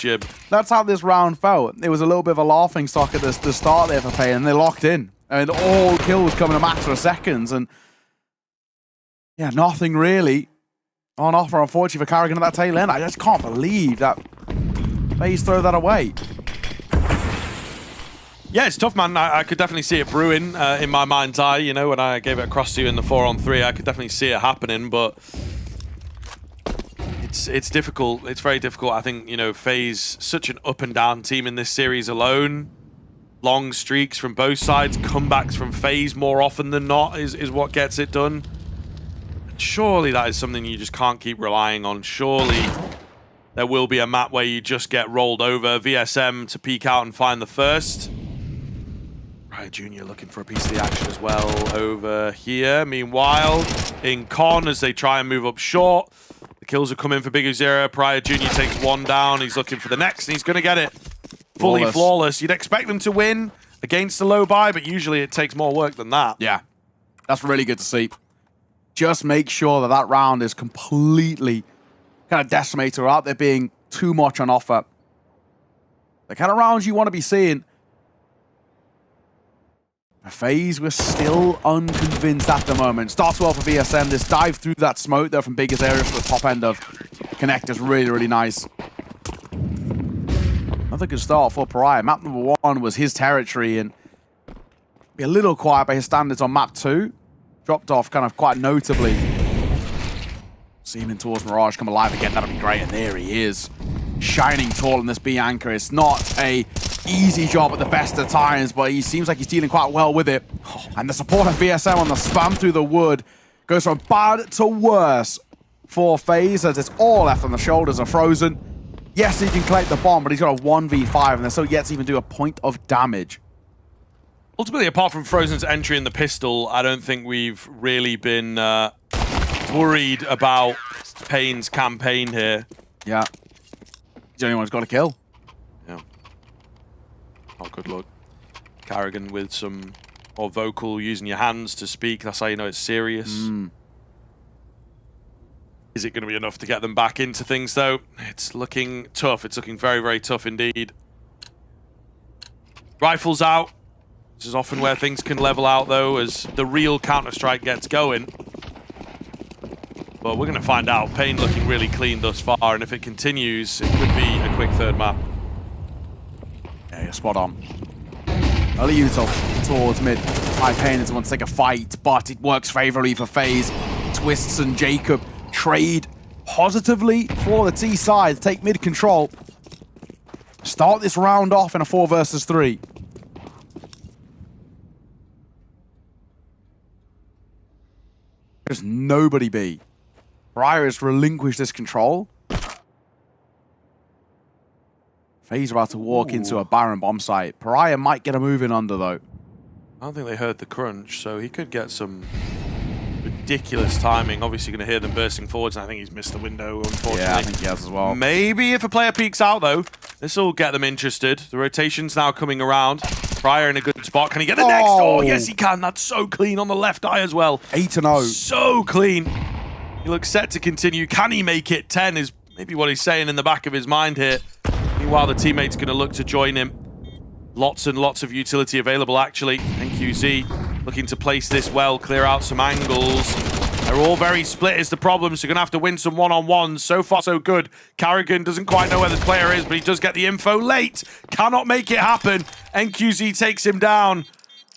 That's how this round felt. It was a little bit of a laughing stock at the start there for Pain, and they locked in. I mean, all kills come in a matter of seconds, and yeah, nothing really on offer, unfortunately, for Carrigan at that tail end. I just can't believe that FaZe throw that away. Yeah, it's tough, man. I could definitely see it brewing in my mind's eye. You know, when I gave it across to you in the 4-on-3, I could definitely see it happening, but it's difficult. It's very difficult. I think, you know, FaZe, such an up and down team in this series alone. Long streaks from both sides, comebacks from FaZe more often than not is what gets it done. Surely that is something you just can't keep relying on. Surely there will be a map where you just get rolled over. VSM to peek out and find the first. Right, Junior looking for a piece of the action as well over here. Meanwhile, in Con, as they try and move up short, the kills are coming for Big Uzera. Prior Junior takes one down. He's looking for the next, and he's going to get it. Fully flawless. You'd expect them to win against the low buy, but usually it takes more work than that. Yeah, that's really good to see. Just make sure that that round is completely kind of decimated without there being too much on offer. The kind of rounds you want to be seeing. FaZe was still unconvinced at the moment. Starts well for VSM. This dive through that smoke there from biggest area for the top end of Connect is really, really nice. Another good start for Pariah. Map number 1 was his territory and be a little quiet by his standards on map 2. Dropped off kind of quite notably. See him in towards Mirage come alive again. That'll be great. And there he is. shining tall in this B anchor. It's not a easy job at the best of times, but he seems like he's dealing quite well with it. And the support of VSM on the spam through the wood goes from bad to worse for FaZe, as it's all left on the shoulders of Frozen. Yes, he can collect the bomb, but he's got a 1v5, and they're still yet to even do a point of damage. Ultimately, apart from Frozen's entry in the pistol, I don't think we've really been worried about Pain's campaign here. Yeah. He's the only one who's got a kill. Yeah. Not good luck. Carrigan with some more vocal, using your hands to speak. That's how you know it's serious. Is it going to be enough to get them back into things, though? It's looking tough. It's looking very, very tough indeed. Rifles out. This is often where things can level out, though, as the real Counter-Strike gets going. But we're going to find out. Pain looking really clean thus far, and if it continues, it could be a quick third map. Yeah, you're spot on. Early util towards mid. Pain is the one to take a fight, but it works favorably for FaZe. Twists and Jacob trade positively for the T side, take mid control. Start this round off in a 4 versus 3. There's nobody B. FURIA has relinquished this control. FaZe about to walk into a barren bomb site. FURIA might get a move in under, though. I don't think they heard the crunch, so he could get some ridiculous timing. Obviously going to hear them bursting forwards, and I think he's missed the window, unfortunately. Yeah, I think he has as well. Maybe if a player peeks out, though, this will get them interested. The rotation's now coming around. FURIA in a good spot. Can he get the next? Oh, yes, he can. That's so clean on the left eye as well. 8-0. So clean. He looks set to continue. Can he make it? 10 is maybe what he's saying in the back of his mind here. Meanwhile, the teammate's going to look to join him. Lots and lots of utility available, actually. NQZ looking to place this well, clear out some angles. They're all very split is the problem, so you're going to have to win some one-on-ones. So far, so good. Carrigan doesn't quite know where the player is, but he does get the info late. Cannot make it happen. NQZ takes him down,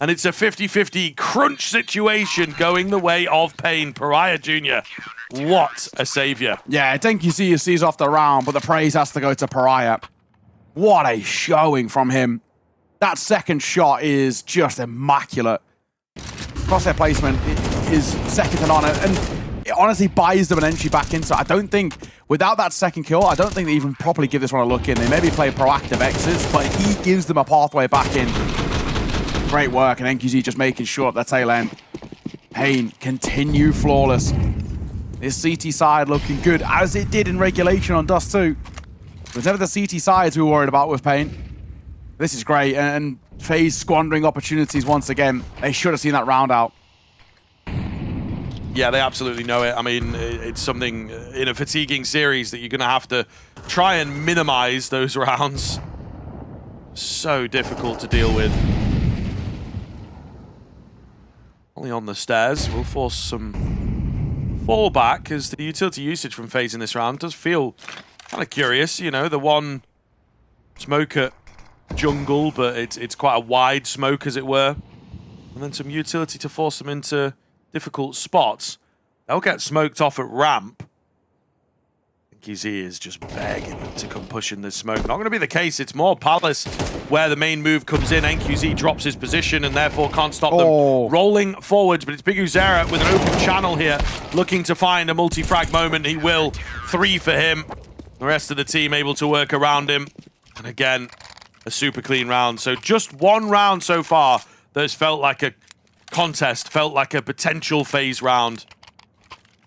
and it's a 50-50 crunch situation going the way of Pain. Pariah Jr., what a savior. Yeah, NQZ sees off the round, but the praise has to go to Pariah. What a showing from him. That second shot is just immaculate. Crosshair placement is second to none, and it honestly buys them an entry back into it. I don't think, without that second kill, I don't think they even properly give this one a look in. They maybe play proactive exits, but he gives them a pathway back in. Great work, and NQZ just making sure at the tail end. Pain continue flawless. This CT side looking good, as it did in regulation on Dust 2. It was never the CT sides we were worried about with Pain. This is great, and FaZe squandering opportunities once again. They should have seen that round out. Yeah, they absolutely know it. I mean, it's something in a fatiguing series that you're going to have to try and minimize those rounds. So difficult to deal with. Only on the stairs. We'll force some fallback, as the utility usage from FaZe in this round does feel kind of curious. You know, the one smoke at jungle, but it's quite a wide smoke, as it were. And then some utility to force them into difficult spots. They'll get smoked off at ramp. NQZ is just begging them to come pushing this smoke. Not going to be the case. It's more Palace where the main move comes in. NQZ drops his position and therefore can't stop them rolling forwards. But it's Big Uzera with an open channel here, looking to find a multi-frag moment. He will. 3 for him. The rest of the team able to work around him. And again, a super clean round. So just one round so far that's felt like a contest, felt like a potential FaZe round.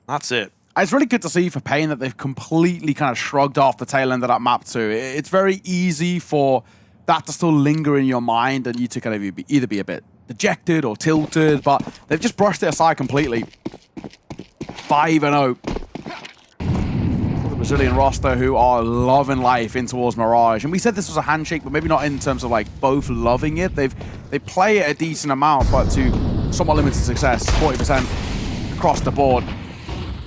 That's it. It's really good to see for Pain that they've completely kind of shrugged off the tail end of that map too. It's very easy for that to still linger in your mind and you to kind of either be a bit dejected or tilted, but they've just brushed it aside completely. 5-0. The Brazilian roster who are loving life in towards Mirage. And we said this was a handshake, but maybe not in terms of like both loving it. They play it a decent amount, but to somewhat limited success. 40% across the board.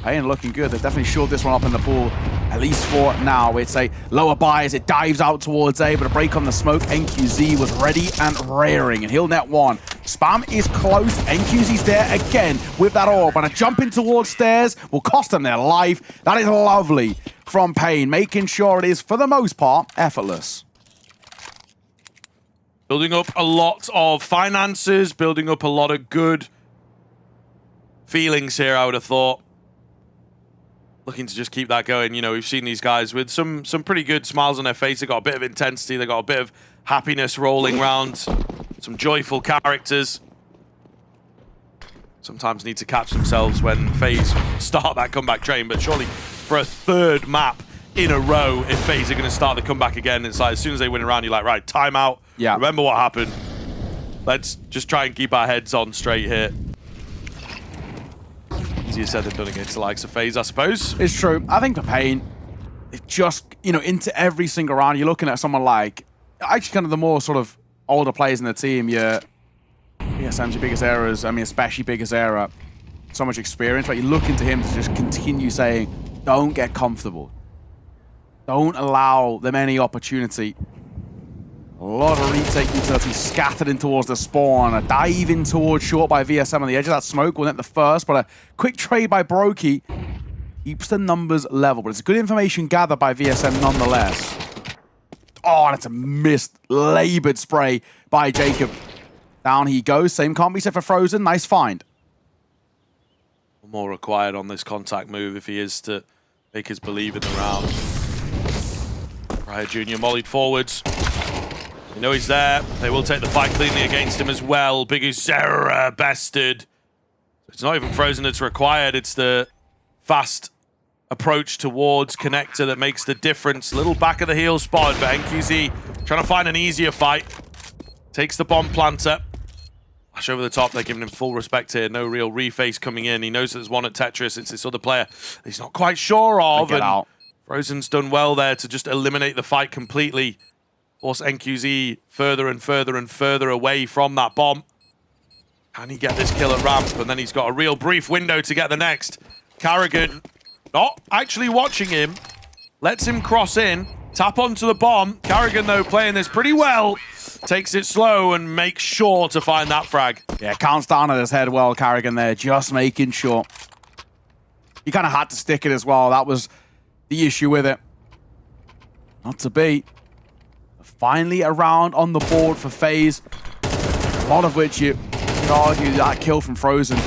Pain looking good. They've definitely shored this one up in the pool, at least for now. It's a lower buy as it dives out towards A, but a break on the smoke. NQZ was ready and raring, and he'll net one. Spam is close. NQZ's there again with that orb, and a jump in towards stairs will cost them their life. That is lovely from Pain, making sure it is, for the most part, effortless. Building up a lot of finances, building up a lot of good feelings here, I would have thought. Looking to just keep that going. You know, we've seen these guys with some pretty good smiles on their face. They've got a bit of intensity. They've got a bit of happiness rolling around. Some joyful characters. Sometimes need to catch themselves when FaZe start that comeback train, but surely for a third map in a row, if FaZe are going to start the comeback again, it's like as soon as they win a round, you're like, right, time out. Yeah. Remember what happened. Let's just try and keep our heads on straight here. Easier said than done against the likes of FaZe, I suppose. It's true. I think the Pain, it just, you know, into every single round, you're looking at someone like, actually kind of the more sort of older players in the team, ESM's your biggest errors, I mean, especially biggest error, so much experience, right? You're looking to him to just continue saying, don't get comfortable. Don't allow them any opportunity. A lot of retake utility scattered in towards the spawn. A dive in towards short by VSM on the edge of that smoke. Wasn't the first, but a quick trade by Brokey keeps the numbers level. But it's good information gathered by VSM nonetheless. Oh, and it's a missed, labored spray by Jacob. Down he goes. Same can't be said for Frozen. Nice find. More required on this contact move if he is to make us believe in the round. Riot Jr. mollied forwards. You know he's there. They will take the fight cleanly against him as well. Big Uzera bested. It's not even Frozen that's required. It's the fast approach towards Connector that makes the difference. Little back of the heel spot, but NQZ trying to find an easier fight. Takes the bomb planter. Flash over the top. They're giving him full respect here. No real reface coming in. He knows there's one at Tetris. It's this other player he's not quite sure of. Get out. Frozen's done well there to just eliminate the fight completely. Force NQZ further and further and further away from that bomb. Can he get this kill at ramp? And then he's got a real brief window to get the next. Carrigan not actually watching him. Lets him cross in. Tap onto the bomb. Carrigan, though, playing this pretty well. Takes it slow and makes sure to find that frag. Yeah, counts down at his head well, Carrigan there. Just making sure. He kind of had to stick it as well. That was the issue with it. Not to be. Finally a round on the board for FaZe. A lot of which you could argue that kill from Frozen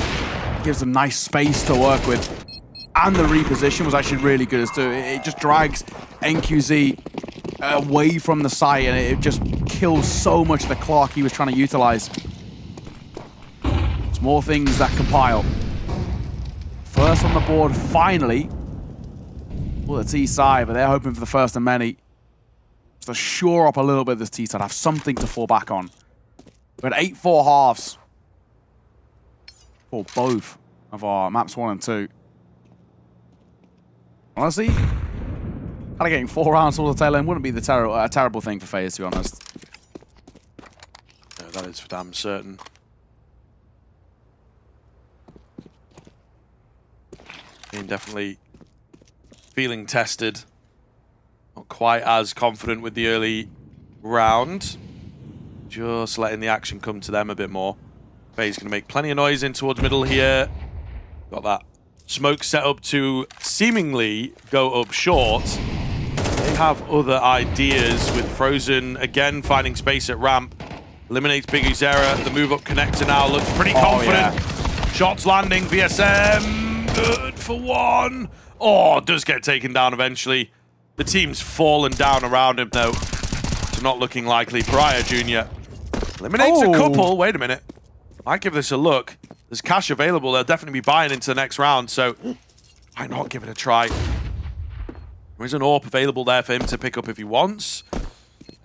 gives them nice space to work with. And the reposition was actually really good as too. It just drags NQZ away from the site and it just kills so much of the clock he was trying to utilize. Small things that compile. First on the board, finally. Well, it's East side, but they're hoping for the first of many. Just to shore up a little bit of this T-side, have something to fall back on. We're at 8-4 halves for both of our maps 1 and 2. Honestly, kind of getting 4 rounds towards the tail end wouldn't be a terrible thing for FaZe, to be honest. No, that is for damn certain. Being definitely feeling tested. Not quite as confident with the early round. Just letting the action come to them a bit more. FaZe going to make plenty of noise in towards middle here. Got that smoke set up to seemingly go up short. They have other ideas with Frozen again finding space at ramp. Eliminates Big Uzera. The move up connector now looks pretty confident. Yeah. Shots landing. VSM good for one. Oh, does get taken down eventually. The team's fallen down around him though. It's not looking likely. Pariah Jr. eliminates a couple. Wait a minute. Might give this a look. There's cash available. They'll definitely be buying into the next round, so why not give it a try? There is an AWP available there for him to pick up if he wants. And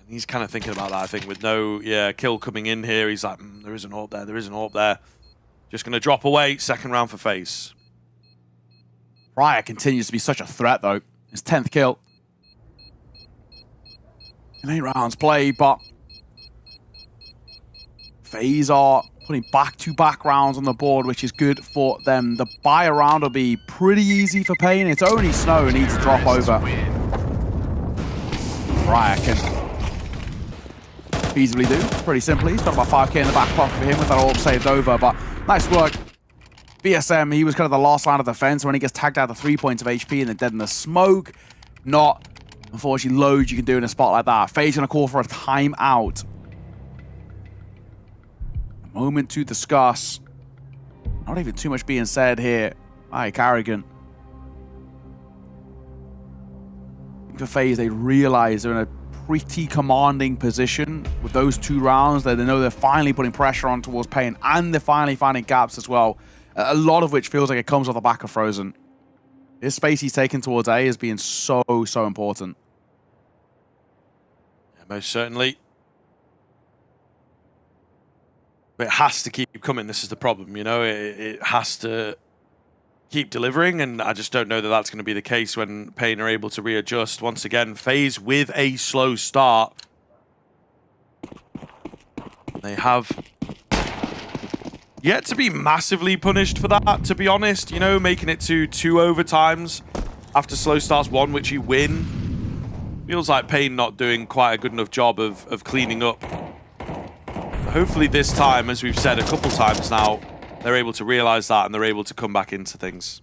he's kind of thinking about that, I think, with no kill coming in here. He's like, there is an AWP there, there is an AWP there. Just going to drop away. Second round for FaZe. Pariah continues to be such a threat, though. His 10th kill. In 8 rounds played, but FaZe are putting back-to-back rounds on the board, which is good for them. The buy around will be pretty easy for Pain. It's only Snow who needs to drop over. Pariah can feasibly do, pretty simply. He's got about 5k in the back pocket for him with that all saved over, but nice work. BSM, he was kind of the last line of defense. When he gets tagged out of 3 points of HP and then dead in the smoke, Not, unfortunately, loads you can do in a spot like that. FaZe going to call for a timeout. A moment to discuss. Not even too much being said here. Hi, Carrigan. For FaZe, they realize they're in a pretty commanding position with those 2 rounds. They know they're finally putting pressure on towards Pain, and they're finally finding gaps as well. A lot of which feels like it comes off the back of Frozen. This space he's taken towards A is being so important. Yeah, most certainly. But it has to keep coming. This is the problem, you know? It has to keep delivering, and I just don't know that that's going to be the case when Pain are able to readjust. Once again, FaZe with a slow start. They have yet to be massively punished for that, to be honest. You know, making it to 2 overtimes after slow starts 1, which you win. Feels like Pain not doing quite a good enough job of cleaning up. Hopefully this time, as we've said a couple times now, they're able to realize that and they're able to come back into things.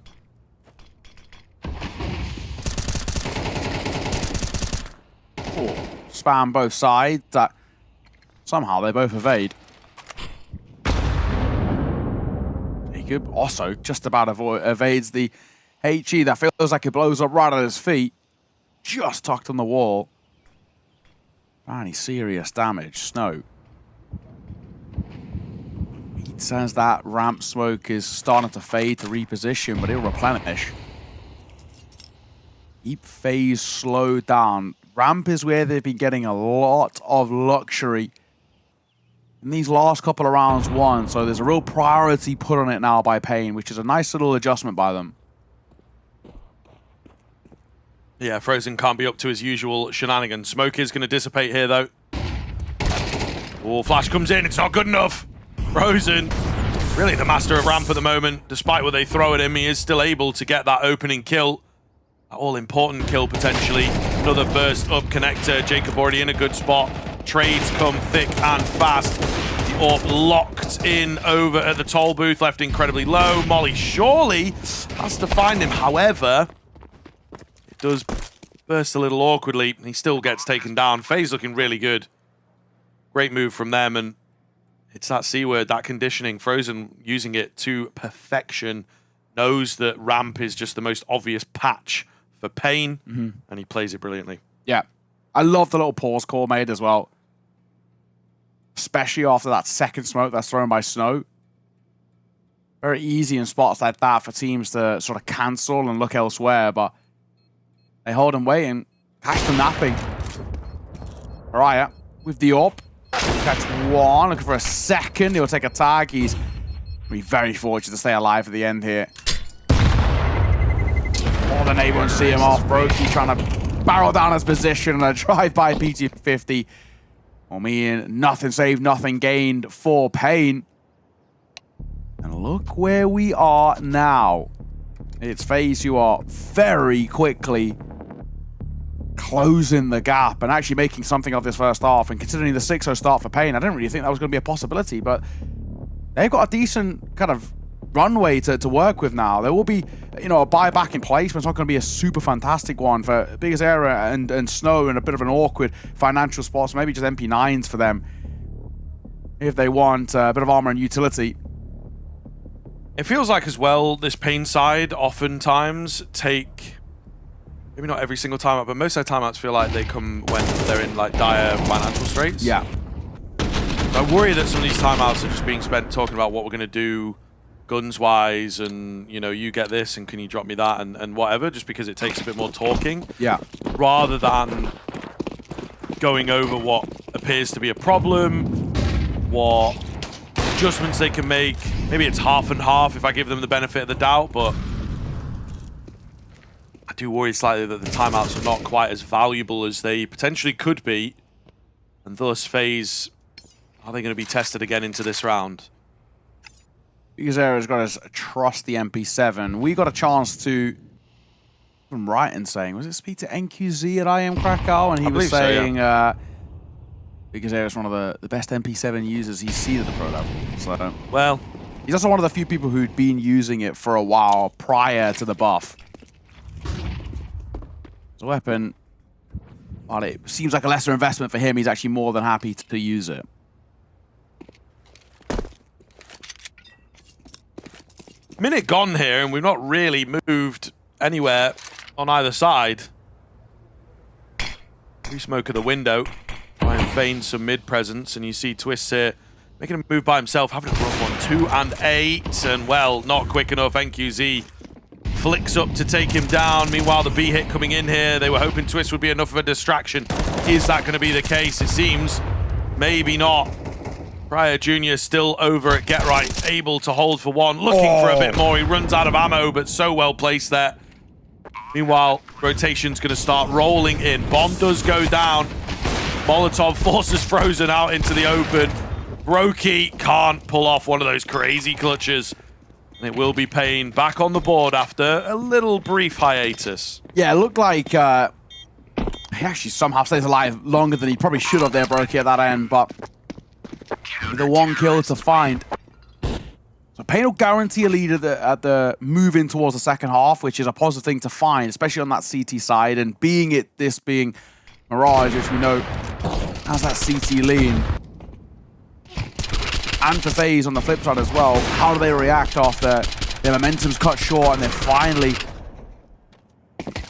Spam both sides. That somehow they both evade. Jacob also just about evades the HE. That feels like it blows up right at his feet. Just tucked on the wall. Any serious damage. Snow. He says that ramp smoke is starting to fade to reposition, but it'll replenish. Keep FaZe slowed down. Ramp is where they've been getting a lot of luxury in these last couple of rounds won, so there's a real priority put on it now by Pain, which is a nice little adjustment by them. Yeah, Frozen can't be up to his usual shenanigans. Smoke is going to dissipate here, though. Oh, flash comes in. It's not good enough. Frozen, really the master of ramp at the moment. Despite what they throw at him, he is still able to get that opening kill. That all-important kill, potentially. Another burst up connector. Jacob already in a good spot. Trades come thick and fast. The AWP locked in over at the toll booth, left incredibly low. Molly surely has to find him. However, it does burst a little awkwardly. He still gets taken down. FaZe looking really good. Great move from them, and it's that C word, that conditioning. Frozen using it to perfection. Knows that ramp is just the most obvious patch for Pain, and he plays it brilliantly. Yeah. I love the little pause call made as well. Especially after that second smoke that's thrown by Snow. Very easy in spots like that for teams to sort of cancel and look elsewhere, but they hold him waiting. Catch them napping. FURIA with the AWP. Catch one, looking for a second. He'll take a tag. He's be very fortunate to stay alive at the end here. More than able to see him off. Brokey trying to barrel down his position and a drive-by PT50. Well, mean nothing saved, nothing gained for Pain. And look where we are now. It's FaZe who are very quickly closing the gap and actually making something of this first half. And considering the 6-0 start for Pain, I didn't really think that was going to be a possibility, but they've got a decent kind of runway to work with now. There will be, you know, a buyback in place, but it's not going to be a super fantastic one for Biggest Era and Snow in a bit of an awkward financial spot. So maybe just MP9s for them if they want a bit of armor and utility. It feels like as well, this Pain side oftentimes take, maybe not every single timeout, but most of the timeouts feel like they come when they're in like dire financial straits. Yeah. I worry that some of these timeouts are just being spent talking about what we're going to do guns-wise, and, you know, you get this, and can you drop me that, and whatever, just because it takes a bit more talking. Yeah. Rather than going over what appears to be a problem, what adjustments they can make. Maybe it's half and half if I give them the benefit of the doubt, but I do worry slightly that the timeouts are not quite as valuable as they potentially could be, and thus FaZe, are they going to be tested again into this round? Because Era's got to trust the MP7. We got a chance to, I'm right in saying, was it speak to NQZ at IM Krakow? And he was saying, because Era's one of the best MP7 users he's seen at the pro level. So, well, he's also one of the few people who'd been using it for a while prior to the buff. The weapon, while it seems like a lesser investment for him, he's actually more than happy to use it. Minute gone here, and we've not really moved anywhere on either side. Re-smoke of the window, try and feign some mid presence, and you see Twist here making a move by himself, having a rough one. 2 and 8, and well, not quick enough. NQZ flicks up to take him down. Meanwhile, the B hit coming in here. They were hoping Twist would be enough of a distraction. Is that going to be the case? It seems. Maybe not. Pryor Jr. still over at Get Right, able to hold for one, looking for a bit more. He runs out of ammo, but so well placed there. Meanwhile, rotation's going to start rolling in. Bomb does go down. Molotov forces Frozen out into the open. Brokey can't pull off one of those crazy clutches. And it will be Payne back on the board after a little brief hiatus. Yeah, it looked like he actually somehow stays alive longer than he probably should have there, Brokey, at that end, but with the one kill to find. So Payne will guarantee a lead at the move in towards the second half, which is a positive thing to find, especially on that CT side. And this being Mirage, which we know has that CT lean. And for FaZe on the flip side as well, how do they react after their momentum's cut short and they're finally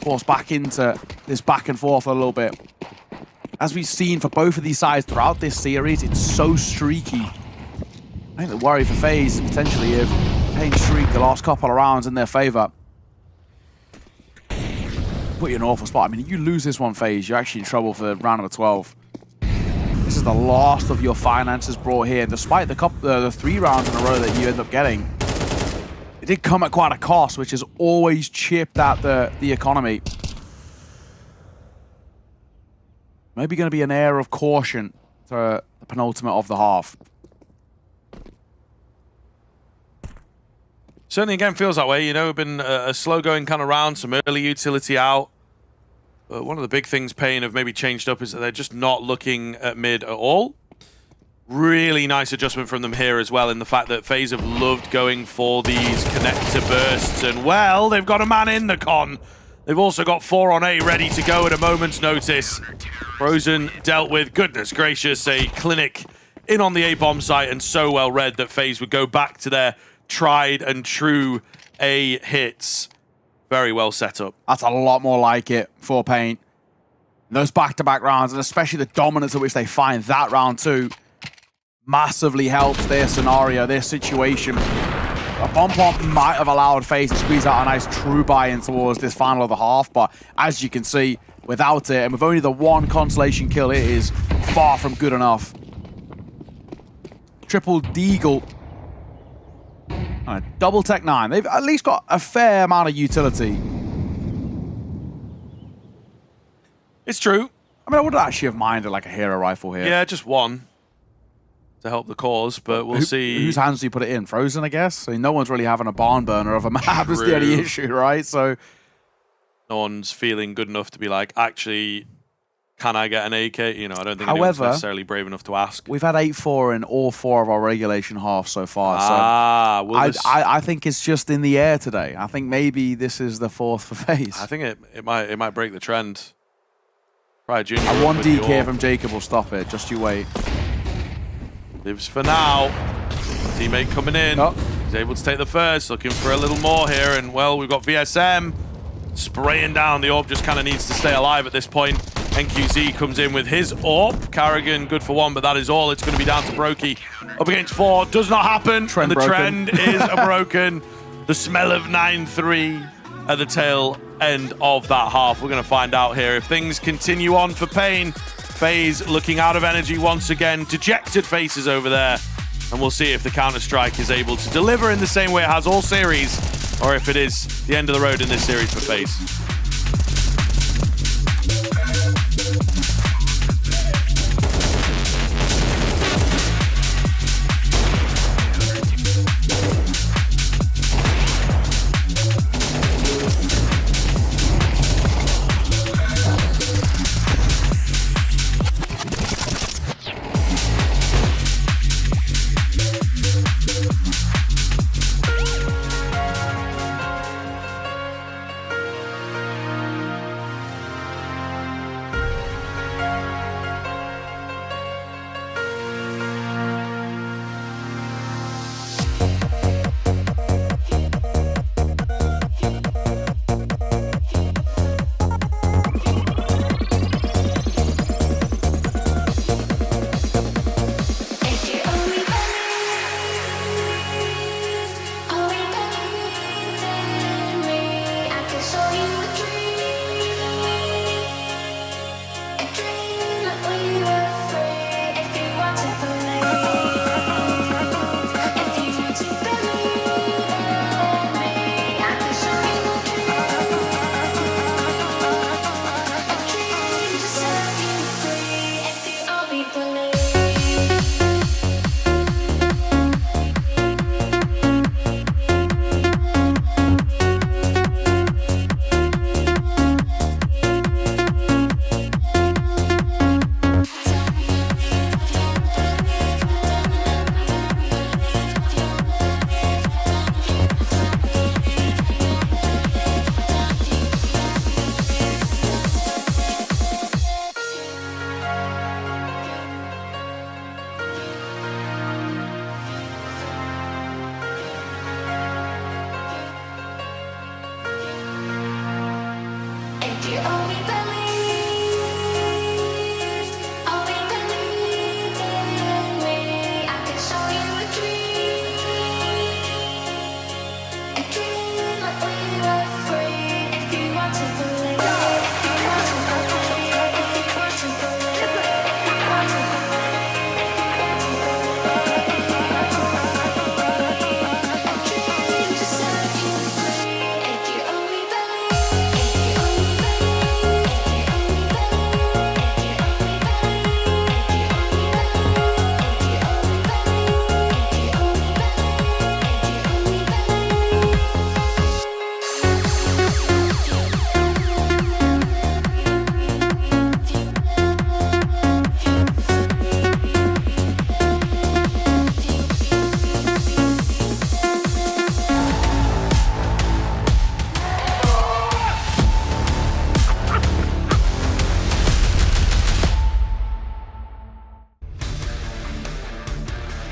forced back into this back and forth a little bit? As we've seen for both of these sides throughout this series, it's so streaky. I think the worry for FaZe is potentially if Payne streak the last couple of rounds in their favor. Put you in an awful spot. I mean, you lose this one, FaZe, you're actually in trouble for round number 12. This is the last of your finances brought here. Despite the 3 rounds in a row that you end up getting, it did come at quite a cost, which has always chipped at the economy. Maybe going to be an air of caution for the penultimate of the half. Certainly, again, feels that way. You know, been a slow-going kind of round, some early utility out. But one of the big things Payne have maybe changed up is that they're just not looking at mid at all. Really nice adjustment from them here as well, in the fact that FaZe have loved going for these connector bursts. And, well, they've got a man in the con. They've also got 4 on A ready to go at a moment's notice. Frozen dealt with, goodness gracious, a clinic in on the A-bomb site, and so well read that FaZe would go back to their tried and true A hits. Very well set up. That's a lot more like it for Payne. Those back-to-back rounds, and especially the dominance at which they find that round too, massively helps their scenario, their situation. A bomb pump might have allowed FaZe to squeeze out a nice true buy-in towards this final of the half, but as you can see, without it, and with only the 1 consolation kill, it is far from good enough. Triple Deagle. Double Tech 9. They've at least got a fair amount of utility. It's true. I mean, I would actually have minded like a hero rifle here. Yeah, just 1 to help the cause, but we'll see. Whose hands do you put it in? Frozen, I guess? I mean, no one's really having a barn burner of a map is the only issue, right? So no one's feeling good enough to be like, actually, can I get an AK? You know, I don't think anyone's necessarily brave enough to ask. We've had 8-4 in all 4 of our regulation halves so far. I think it's just in the air today. I think maybe this is the 4th for FaZe. I think it might break the trend. Right, Junior. A 1 DK from Jacob will stop it. Just you wait. Lives for now. Teammate coming in. Oh. He's able to take the first. Looking for a little more here. And, well, we've got VSM spraying down. The AWP just kind of needs to stay alive at this point. NQZ comes in with his AWP. Carrigan, good for 1, but that is all. It's going to be down to Brokey. Up against 4. Does not happen. Trend the broken. trend is broken. The smell of 9-3 at the tail end of that half. We're going to find out here if things continue on for Payne. FaZe looking out of energy once again. Dejected faces over there. And we'll see if the Counter-Strike is able to deliver in the same way it has all series, or if it is the end of the road in this series for FaZe.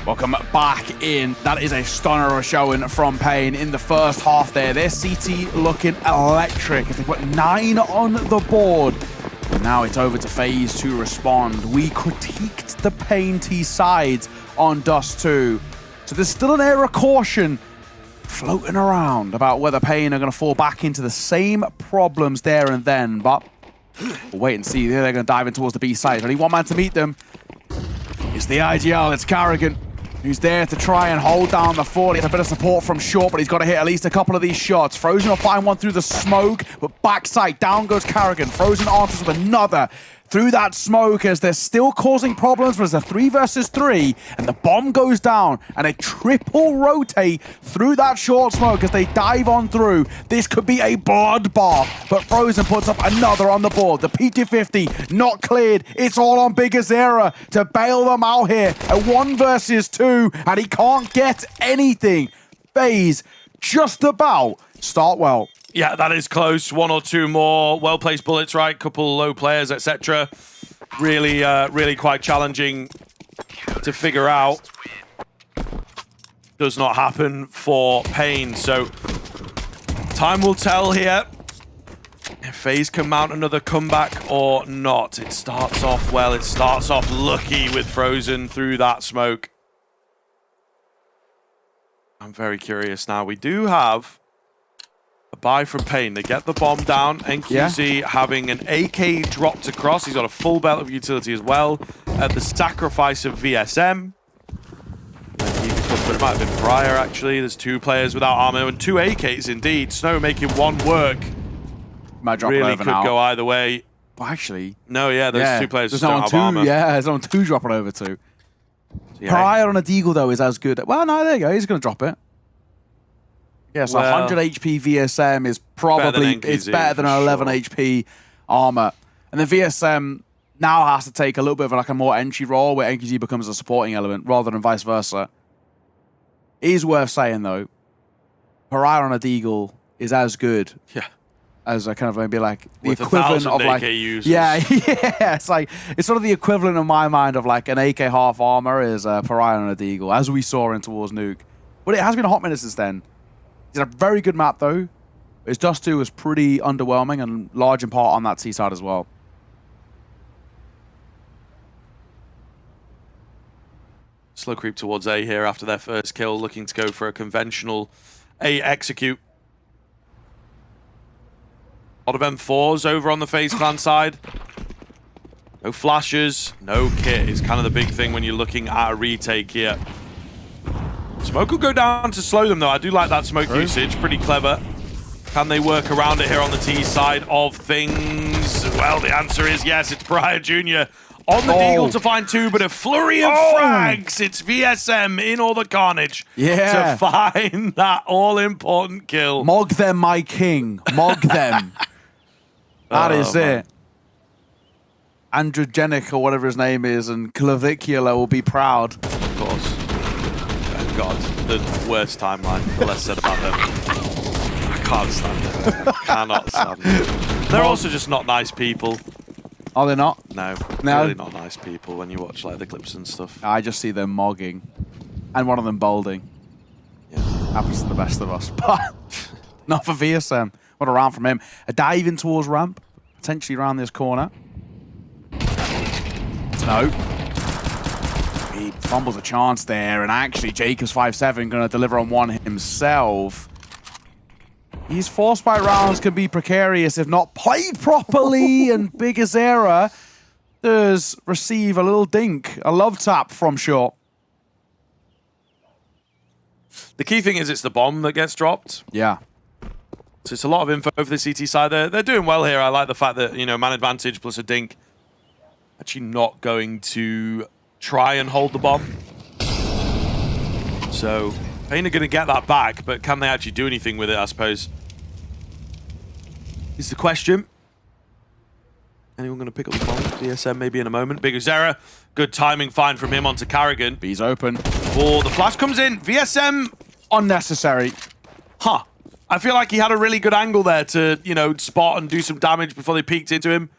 Welcome back in. That is a stunner of a showing from Pain in the first half there. Their CT looking electric as they put 9 on the board. Now it's over to FaZe to respond. We critiqued the Pain T sides on Dust 2. So there's still an air of caution floating around about whether Pain are going to fall back into the same problems there and then. But we'll wait and see. They're going to dive in towards the B side. There's only one man to meet them. It's the IGL. It's Carrigan, who's there to try and hold down the fort. He has a bit of support from short, but he's got to hit at least a couple of these shots. Frozen will find one through the smoke, but backside, down goes Carrigan. Frozen answers with another through that smoke as they're still causing problems, but it's a 3 versus 3, and the bomb goes down, and a triple rotate through that short smoke as they dive on through. This could be a bloodbath, but Frozen puts up another on the board. The P250 not cleared. It's all on Big Azera to bail them out here. A 1 versus 2, and he can't get anything. FaZe just about start well. Yeah, that is close. 1 or 2 more well-placed bullets, right? Couple low players, etc. Really, really quite challenging to figure out. Does not happen for Pain. So time will tell here if FaZe can mount another comeback or not. It starts off well. It starts off lucky with Frozen through that smoke. I'm very curious now. We do have a buy from Pain. They get the bomb down. NQZ having an AK dropped across. He's got a full belt of utility as well. At the sacrifice of VSM. But it might have been Prior, actually. There's 2 players without armor and 2 AKs indeed. Snow making 1 work. Might drop really it over could now. Go either way. Well, actually. No, yeah, those 2 players just don't have 2, armor. Yeah, there's on 2 dropping over to. So, yeah. Prior on a Deagle, though, is as good. Well, no, there you go. He's going to drop it. Yeah, so 100 HP VSM is probably, it's better than an 11 HP armor. And the VSM now has to take a little bit of like a more entry role where NQZ becomes a supporting element rather than vice versa. It is worth saying though, Pariah on a Deagle is as good. Yeah. As a kind of maybe like the with equivalent of like, users. yeah, it's like, it's sort of the equivalent in my mind of like an AK half armor is Pariah on a Deagle, as we saw in towards Nuke. But it has been a hot minute since then. It's a very good map, though. His Dust 2 was pretty underwhelming and large in part on that C side as well. Slow creep towards A here after their first kill, looking to go for a conventional A execute. A lot of M4s over on the FaZe clan side. No flashes, no kit is kind of the big thing when you're looking at a retake here. Smoke will go down to slow them, though. I do like that smoke usage. Pretty clever. Can they work around it here on the T side of things? Well, the answer is yes. It's Briar Jr. on the Deagle to find 2, but a flurry of frags. It's VSM in all the carnage to find that all-important kill. Mog them, my king. Mog them. That is it. Androgenic, or whatever his name is, and Clavicula will be proud. Of course. God, the worst timeline. The less said about them. I can't stand them. Cannot stand them. They're also just not nice people. Are they not? No, really not nice people when you watch like the clips and stuff. I just see them mogging. And one of them bolding. Yeah. Happens to the best of us. But not for VSM. What a round from him. A dive in towards ramp. Potentially around this corner. No. He fumbles a chance there, and actually Jacobs 5-7 going to deliver on one himself. These force by rounds can be precarious if not played properly, and Big Azera does receive a little dink, a love tap from short. The key thing is it's the bomb that gets dropped. Yeah. So it's a lot of info over the CT side. They're doing well here. I like the fact that, you know, man advantage plus a dink. Actually not going to try and hold the bomb. So Pain are going to get that back, but can they actually do anything with it, I suppose? Is the question. Anyone going to pick up the bomb? DSM maybe in a moment. Big Azera. Good timing find from him onto Carrigan. B's open. Oh, the flash comes in. VSM. Unnecessary. Huh. I feel like he had a really good angle there to, you know, spot and do some damage before they peeked into him.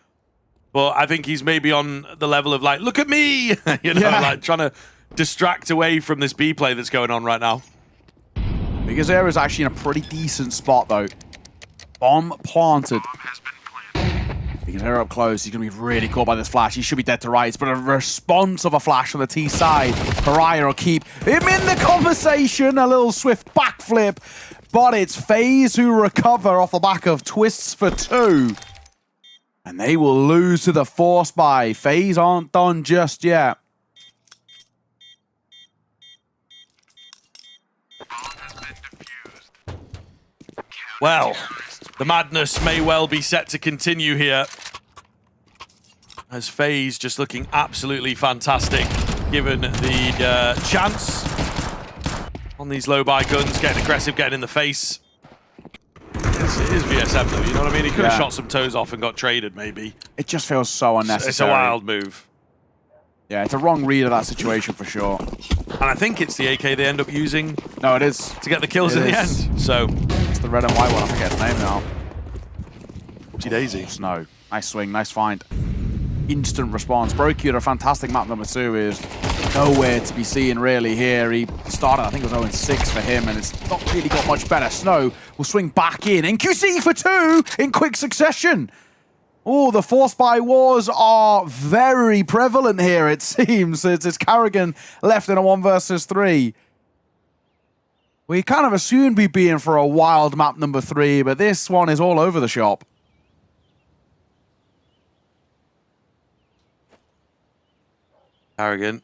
But I think he's maybe on the level of like, look at me, you know, like trying to distract away from this B play that's going on right now. Because Air is actually in a pretty decent spot, though. Bomb planted. Because Air up close, he's going to be really caught by this flash. He should be dead to rights, but a response of a flash on the T side. FURIA will keep him in the conversation. A little swift backflip, but it's FaZe who recover off the back of twists for 2. And they will lose to the force buy. FaZe aren't done just yet. Well, the madness may well be set to continue here. As FaZe just looking absolutely fantastic, given the chance on these low-buy guns, getting aggressive, getting in the face. It is VSM though, you know what I mean? He could have shot some toes off and got traded, maybe. It just feels so unnecessary. It's a wild move. Yeah, it's a wrong read of that situation for sure. And I think it's the AK they end up using. No, it is. To get the kills in the end. So it's the red and white one. I forget its name now. Oopsie daisy. Snow. Nice swing, nice find. Instant response. Broku, a fantastic map number 2, is nowhere to be seen really here. He started, I think it was 0-6 for him, and it's not really got much better. Snow will swing back in. NQC for 2 in quick succession. Oh, the force buy wars are very prevalent here, it seems. It's Carrigan left in a 1 versus 3. We kind of assumed we'd be in for a wild map number 3, but this one is all over the shop. Carrigan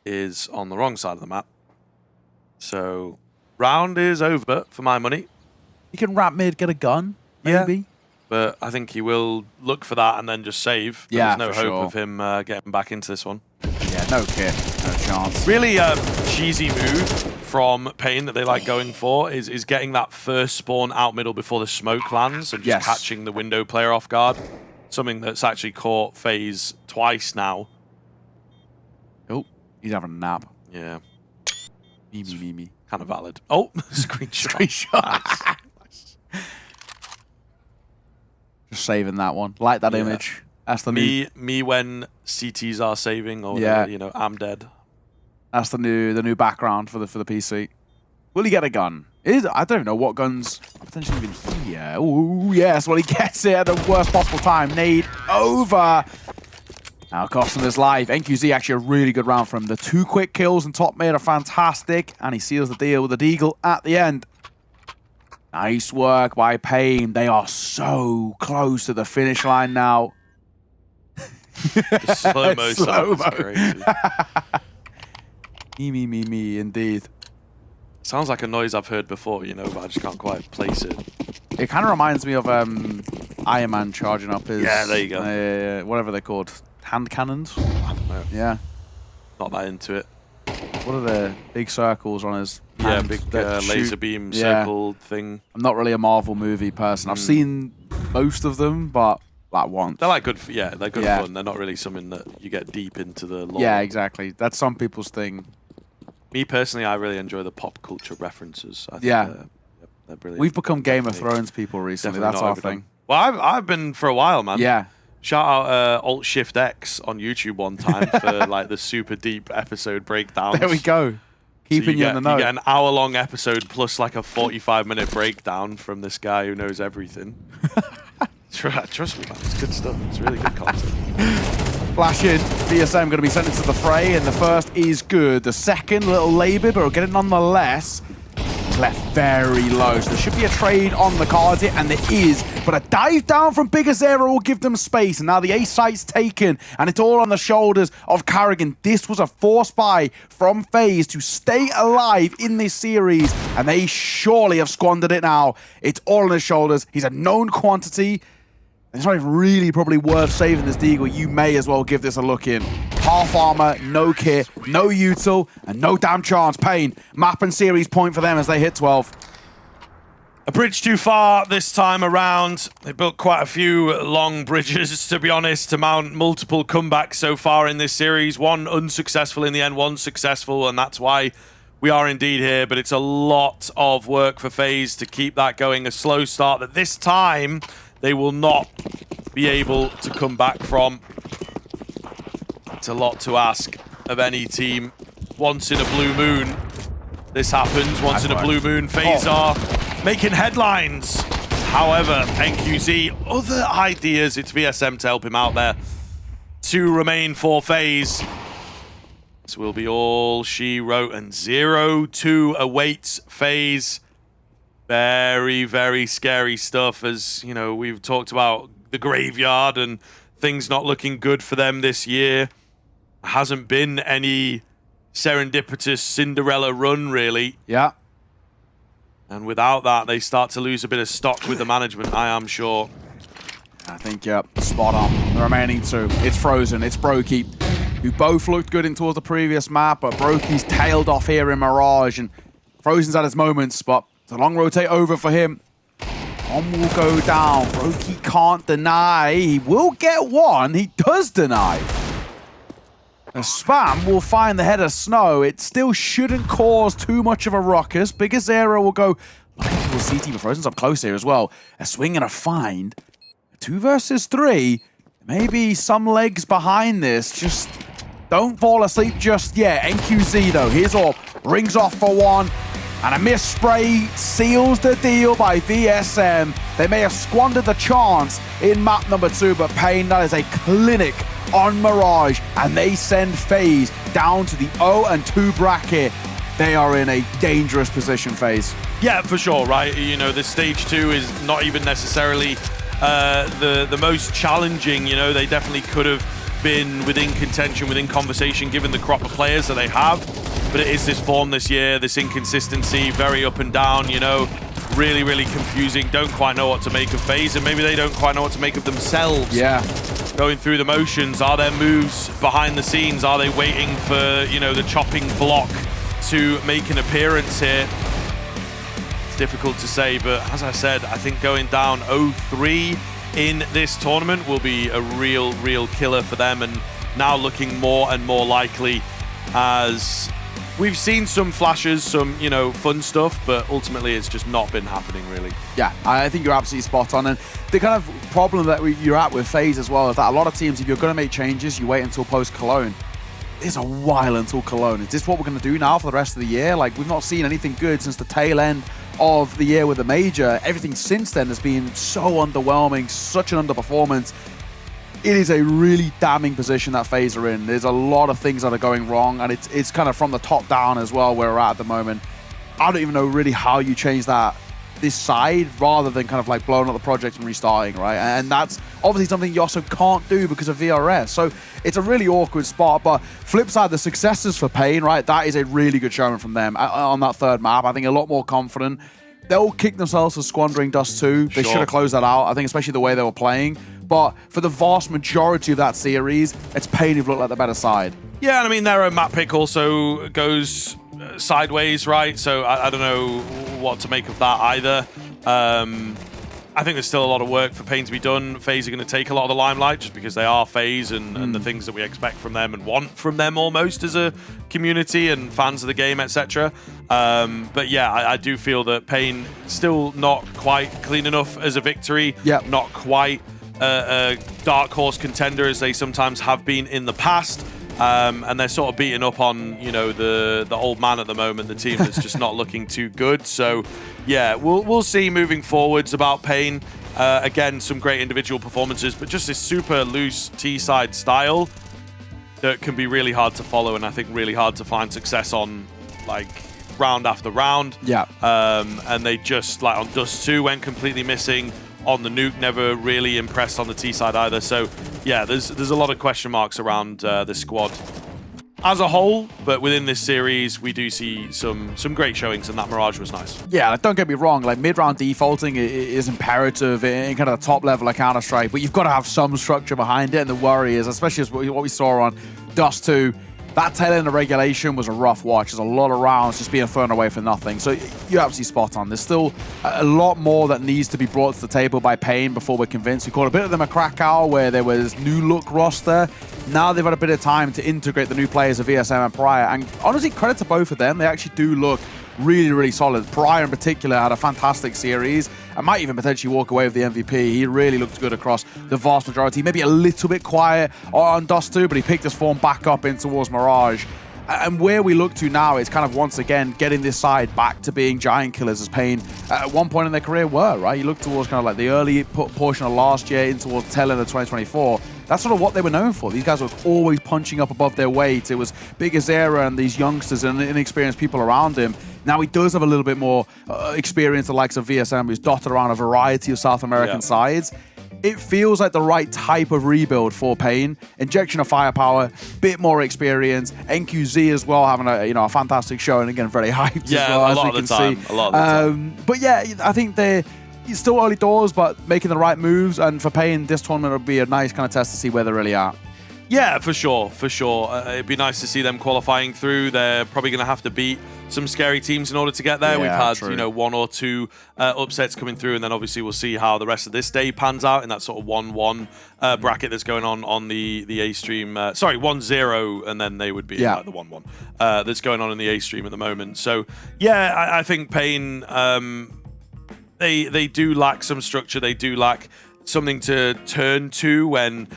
is on the wrong side of the map. So round is over for my money. He can wrap mid, get a gun. Maybe. Yeah. But I think he will look for that and then just save. Yeah, there's no hope of him getting back into this one. Yeah, no kit, no chance. Really cheesy move from Pain that they like going for is getting that first spawn out middle before the smoke lands and just catching the window player off guard. Something that's actually caught FaZe twice now. Oh, he's having a nap. Yeah. Me. Kind of valid. Oh, screenshot. Just saving that one. Like that image. That's the me when CTs are saving or you know, I'm dead. That's the new background for the PC. Will he get a gun? I don't know what guns potentially even here. Oh yes, well he gets it at the worst possible time. Nade over. Now costing his life. NQZ actually a really good round from him. The 2 quick kills and top mid are fantastic, and he seals the deal with the deagle at the end. Nice work by Pain. They are so close to the finish line now. The slow-mo sounds crazy. Me, indeed. Sounds like a noise I've heard before, you know, but I just can't quite place it. It kind of reminds me of Iron Man charging up his... Yeah, there you go. Whatever they're called. Hand cannons? I don't know. Yeah. Not that into it. What are the big circles on his hand? Yeah, big laser beam circle thing. I'm not really a Marvel movie person. I've seen most of them, but like once. They're like good, they're good fun. They're not really something that you get deep into the lore. Yeah, exactly. That's some people's thing. Me personally, I really enjoy the pop culture references. I think they're brilliant. We've become Game of Thrones people recently. Definitely That's our thing. Well, I've been for a while, man. Yeah. Shout out Alt-Shift-X on YouTube one time for like the super deep episode breakdowns. There we go. Keeping you in the know. You get an hour-long episode plus like a 45-minute breakdown from this guy who knows everything. Trust me, man. It's good stuff. It's really good content. Flash in. VSM going to be sent into the fray, and the first is good. The second, a little laboured, but we'll get it nonetheless. It's left very low, so there should be a trade on the cards here, and there is. But a dive down from Bigger Zero will give them space, and now the A site's taken, and it's all on the shoulders of Carrigan. This was a force buy from FaZe to stay alive in this series, and they surely have squandered it now. It's all on his shoulders. He's a known quantity. It's not even really probably worth saving this deagle. You may as well give this a look in. Half armor, no kit, no util, and no damn chance. Pain, map and series point for them as they hit 12. A bridge too far this time around. They built quite a few long bridges, to be honest, to mount multiple comebacks so far in this series. One unsuccessful in the end, one successful, and that's why we are indeed here. But it's a lot of work for FaZe to keep that going. A slow start that this time they will not be able to come back from. It's a lot to ask of any team. Once in a blue moon, this happens. Once in a blue moon, FaZe are making headlines. However, NQZ, other ideas. It's VSM to help him out there. 2 remain for FaZe. This will be all she wrote, and 0-2 awaits FaZe. Very, very scary stuff, as you know, we've talked about the graveyard and things not looking good for them this year. Hasn't been any serendipitous Cinderella run, really. Yeah. And without that, they start to lose a bit of stock with the management, I am sure. I think, spot on. The remaining 2. It's Frozen, it's Brokey, who both looked good in towards the previous map, but Brokey's tailed off here in Mirage, and Frozen's had his moments, but it's a long rotate over for him. One will go down. Brokey can't deny. He will get one. He does deny. The spam will find the head of Snow. It still shouldn't cause too much of a ruckus. Biggest area will go towards CT, but Frozen's up close here as well. A swing and a find. 2 versus 3. Maybe some legs behind this. Just don't fall asleep just yet. NQZ though, his orb rings off for 1. And a miss spray seals the deal by VSM. They may have squandered the chance in map number 2, but Pain, that is a clinic on Mirage, and they send FaZe down to the 0-2 bracket. They are in a dangerous position, FaZe. Yeah, for sure, right? You know, this stage 2 is not even necessarily the most challenging. You know, they definitely could have been within contention, within conversation, given the crop of players that they have. But it is this form this year, this inconsistency, very up and down, you know, really, really confusing. Don't quite know what to make of FaZe, and maybe they don't quite know what to make of themselves. Yeah. Going through the motions, are there moves behind the scenes? Are they waiting for, you know, the chopping block to make an appearance here? It's difficult to say, but as I said, I think going down 0-3 in this tournament will be a real killer for them, and now looking more and more likely, as we've seen some flashes, some, you know, fun stuff, but ultimately it's just not been happening, really. Yeah, I think you're absolutely spot on. And the kind of problem that you're at with FaZe as well is that a lot of teams, if you're going to make changes, you wait until post-Cologne. It's a while until Cologne. Is this what we're going to do now for the rest of the year? Like, we've not seen anything good since the tail end of the year with the major. Everything since then has been so underwhelming, such an underperformance. It is a really damning position that FaZe are in. There's a lot of things that are going wrong, and it's kind of from the top down as well where we're at the moment. I don't even know really how you change that this side rather than kind of like blowing up the project and restarting, right? And that's obviously something you also can't do because of VRS. So it's a really awkward spot, but flip side, the successes for Pain, right? That is a really good showing from them on that 3rd map. I think a lot more confident. They'll kick themselves for squandering Dust 2. They should have closed that out, I think, especially the way they were playing. But for the vast majority of that series, it's Pain who've looked like the better side. Yeah, and I mean, their map pick also goes sideways, right? So I don't know what to make of that either. I think there's still a lot of work for Pain to be done. FaZe are going to take a lot of the limelight just because they are FaZe and the things that we expect from them and want from them almost as a community and fans of the game, etc. But yeah, I do feel that Pain still not quite clean enough as a victory. Yep. Not quite a dark horse contender as they sometimes have been in the past. And they're sort of beating up on, you know, the old man at the moment, the team that's just not looking too good. So, yeah, we'll see moving forwards about Pain. Again, some great individual performances, but just this super loose T-side style that can be really hard to follow, and I think really hard to find success on, like, round after round. Yeah. And they just, like, on Dust 2 went completely missing. On the Nuke, never really impressed on the T side either. So, yeah, there's a lot of question marks around this squad as a whole. But within this series, we do see some great showings, and that Mirage was nice. Yeah, don't get me wrong. Like, mid-round defaulting is imperative in kind of the top level of Counter-Strike, but you've got to have some structure behind it. And the worry is, especially as what we saw on Dust 2, that tail end of regulation was a rough watch. There's a lot of rounds just being thrown away for nothing. So you're absolutely spot on. There's still a lot more that needs to be brought to the table by Pain before we're convinced. We called a bit of them a Krakow where there was new look roster. Now they've had a bit of time to integrate the new players of ESM and Pariah. And honestly, credit to both of them. They actually do look really, really solid. Pariah in particular had a fantastic series. and might even potentially walk away with the MVP. He really looked good across the vast majority. Maybe a little bit quiet on Dust 2, but he picked his form back up in towards Mirage. And where we look to now is kind of once again getting this side back to being giant killers, as Pain at one point in their career were, right? You look towards kind of like the early portion of last year in towards the tail end of 2024. That's sort of what they were known for. These guys were always punching up above their weight. It was Big Azera and these youngsters and inexperienced people around him. Now he does have a little bit more experience, the likes of VSM, who's dotted around a variety of South American sides. It feels like the right type of rebuild for Pain. Injection of firepower, bit more experience. NQZ as well, having a fantastic show, and again very hyped as well, a as lot we of can the time. see. A lot of the time. But yeah, I think it's still early doors, but making the right moves. And for Pain, this tournament will be a nice kind of test to see where they're really at. Yeah, for sure, for sure. It'd be nice to see them qualifying through. They're probably going to have to beat some scary teams in order to get there. Yeah, We've had, true. one or two upsets coming through, and then obviously we'll see how the rest of this day pans out in that sort of 1-1 bracket that's going on the A stream. Sorry, 1-0, and then they would be like the 1-1 that's going on in the A stream at the moment. So yeah, I think Pain, they do lack some structure. They do lack something to turn to when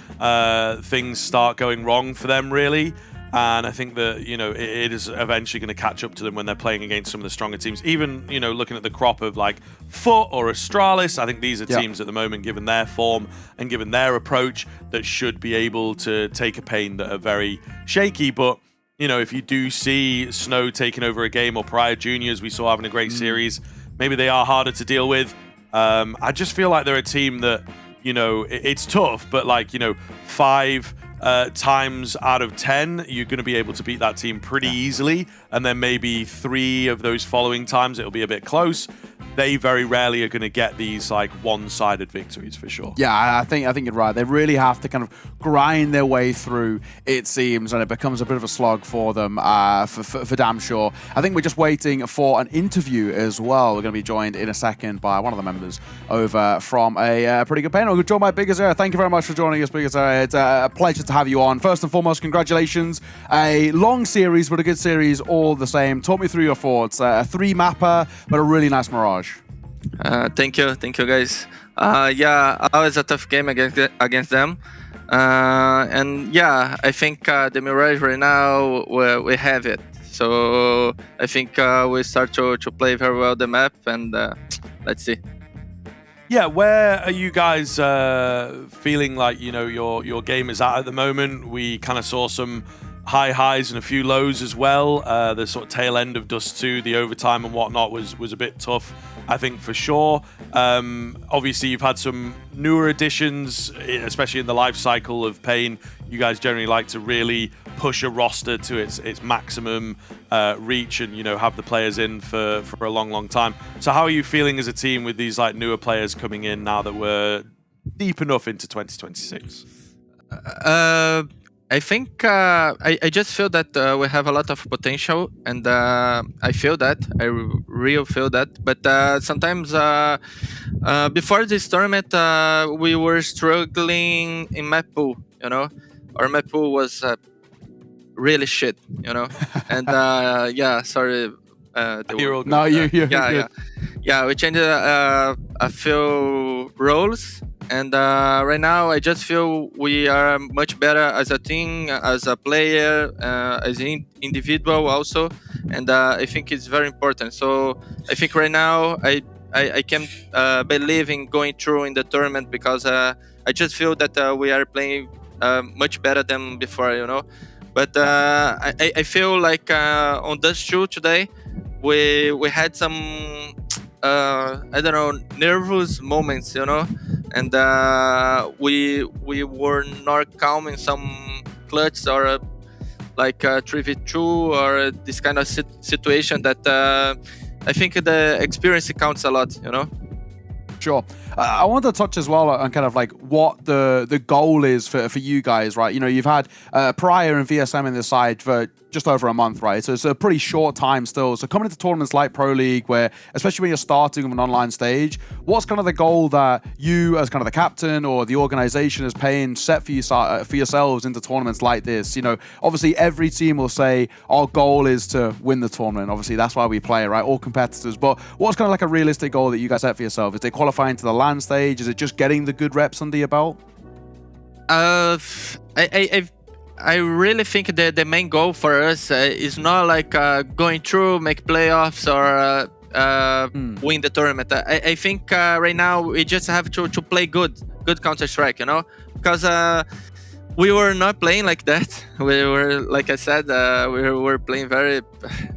things start going wrong for them, really. And I think that, it is eventually going to catch up to them when they're playing against some of the stronger teams. Even, looking at the crop of like FUT or Astralis, I think these are teams at the moment, given their form and given their approach, that should be able to take a Pain that are very shaky. But, if you do see Snow taking over a game, or Pariah Juniors, we saw having a great series, maybe they are harder to deal with. I just feel like they're a team that, it's tough, but like, 5 times out of 10, you're going to be able to beat that team pretty easily. And then maybe 3 of those following times, it'll be a bit close. They very rarely are going to get these like one-sided victories, for sure. Yeah, I think you're right. They really have to kind of grind their way through, it seems, and it becomes a bit of a slog for them, for damn sure. I think we're just waiting for an interview as well. We're going to be joined in a second by one of the members over from a pretty good panel. We're joined by Big Azera. Thank you very much for joining us, Big Azera. It's a pleasure to have you on. First and foremost, congratulations. A long series, but a good series all the same. Talk me through your thoughts. A 3-mapper, but a really nice Mirage. Thank you guys. Yeah, always a tough game against them. And yeah, I think the Mirage right now, we have it. So I think we start to play very well the map, and let's see. Yeah, where are you guys feeling like, your game is at the moment? We kind of saw some high highs and a few lows as well. The sort of tail end of Dust 2, the overtime and whatnot was a bit tough, I think, for sure. Obviously, you've had some newer additions, especially in the life cycle of Pain. You guys generally like to really push a roster to its maximum reach and, have the players in for a long time. So how are you feeling as a team with these like newer players coming in now that we're deep enough into 2026? I think I just feel that we have a lot of potential, and I feel that. I really feel that. But sometimes before this tournament, we were struggling in map pool, Our map pool was really shit, And yeah, sorry. No, you're good. Yeah, we changed a few roles. And right now, I just feel we are much better as a team, as a player, as an individual also. And I think it's very important. So I think right now, I can believe in going through in the tournament, because I just feel that we are playing much better than before, But I feel like on Dust 2 today, we had some, I don't know, nervous moments, And we were not calm in some clutches or like 3v2 or this kind of situation that I think the experience counts a lot, Sure. I want to touch as well on kind of like what the goal is for you guys, right? You've had Pariah and VSM in the side for just over a month, right? So it's a pretty short time still. So coming into tournaments like Pro League, where especially when you're starting with an online stage, what's kind of the goal that you, as kind of the captain or the organization, is set for yourselves into tournaments like this? You know, obviously every team will say our goal is to win the tournament. Obviously that's why we play, right? All competitors. But what's kind of like a realistic goal that you guys set for yourself? Is it qualifying to the LAN stage? Is it just getting the good reps under your belt? I really think that the main goal for us is not like going through, make playoffs, or win the tournament. I think right now we just have to play good Counter-Strike, you know, because we were not playing like that. We were, like I said, we were playing very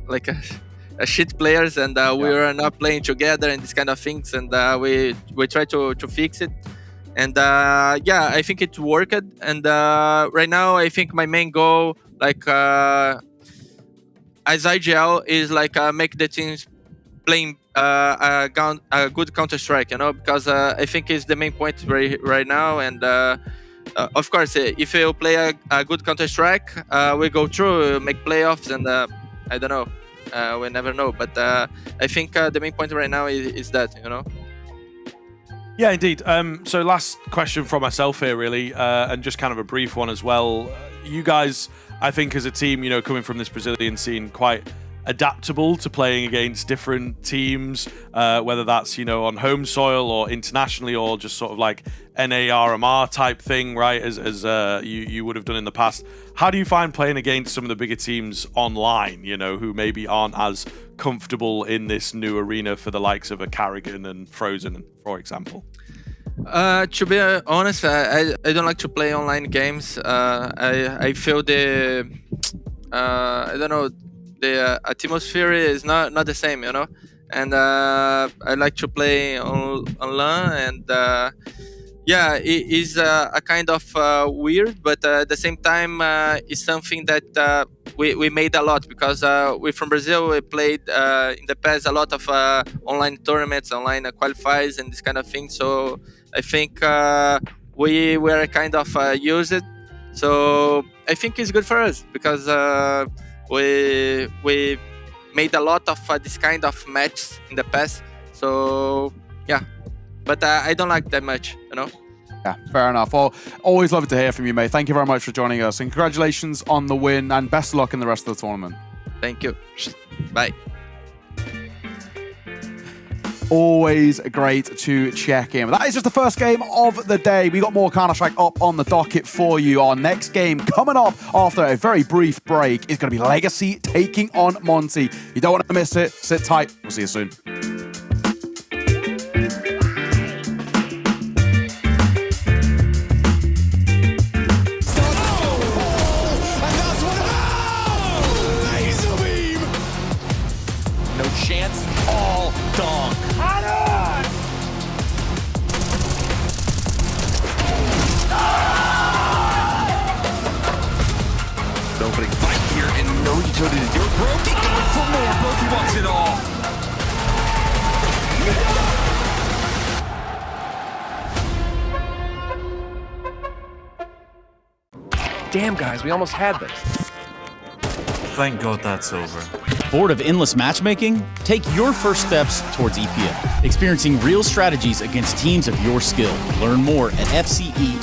like a shit players, and we were not playing together and these kind of things, and we try to fix it. And yeah, I think it worked. And right now, I think my main goal, like as IGL, is like make the teams playing a good Counter-Strike, you know, because I think it's the main point right now. And of course, if you play a good Counter-Strike, we go through, make playoffs, and I don't know, we never know. But I think the main point right now is that, you know. Yeah, indeed. So last question from myself here, really, and just kind of a brief one as well. You guys, I think as a team, you know, coming from this Brazilian scene, quite adaptable to playing against different teams, whether that's, you know, on home soil or internationally, or just sort of like NARMR type thing, right, as you would have done in the past. How do you find playing against some of the bigger teams online, you know, who maybe aren't as comfortable in this new arena for the likes of a Carrigan and Frozen, for example? To be honest, I don't like to play online games. I feel the I don't know, the atmosphere is not the same, you know. And I like to play on LAN, and yeah, it is a kind of weird, but at the same time, it's something that we made a lot, because we from Brazil, we played in the past a lot of online tournaments, online qualifiers, and this kind of thing. So I think we were kind of used it. So I think it's good for us, because we made a lot of this kind of matches in the past. So yeah. But I don't like that much, you know? Yeah, fair enough. Well, always love to hear from you, mate. Thank you very much for joining us. And congratulations on the win, and best of luck in the rest of the tournament. Thank you. Bye. Always great to check in. But that is just the first game of the day. We got more Counter-Strike up on the docket for you. Our next game coming up after a very brief break is going to be Legacy taking on Monte. You don't want to miss it. Sit tight. We'll see you soon. Chance, all dog. Opening fight here, and no utility to do it. Brokey going for more. Brokey wants it all. Damn, guys, we almost had this. Thank God that's over. Bored of endless matchmaking? Take your first steps towards EPL, experiencing real strategies against teams of your skill. Learn more at fce.gg/EPL.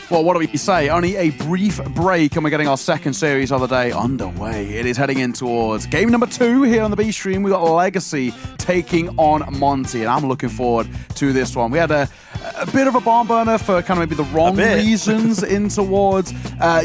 Well, what do we say? Only a brief break and we're getting our second series of the day underway. It is heading in towards game number 2 here on the B stream. We got Legacy taking on Monte, and I'm looking forward to this one. We had a bit of a barn burner for kind of maybe the wrong reasons in towards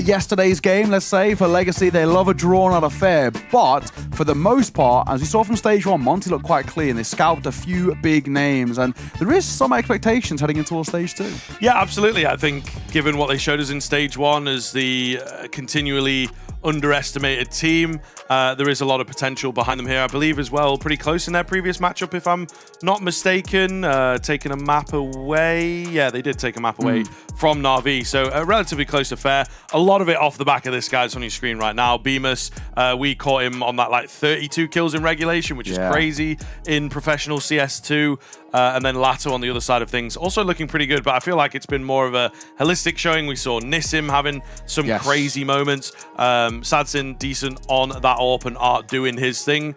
yesterday's game, let's say. For Legacy, they love a draw, not a fair. But for the most part, as we saw from stage 1, Monte looked quite clean. They scalped a few big names, and there is some expectations heading in towards stage 2. Yeah, absolutely. I think given what they showed us in stage 1 as the continually underestimated team, there is a lot of potential behind them here. I believe as well, pretty close in their previous matchup, if I'm not mistaken, taking a map away. Yeah, they did take a map away from Na'Vi, so relatively close to fair. A lot of it off the back of this guy that's on your screen right now. Bemis, we caught him on that like 32 kills in regulation, which is crazy in professional CS2. And then Lato on the other side of things, also looking pretty good, but I feel like it's been more of a holistic showing. We saw Nissim having some crazy moments. Sadsin decent on that AWP and Art doing his thing.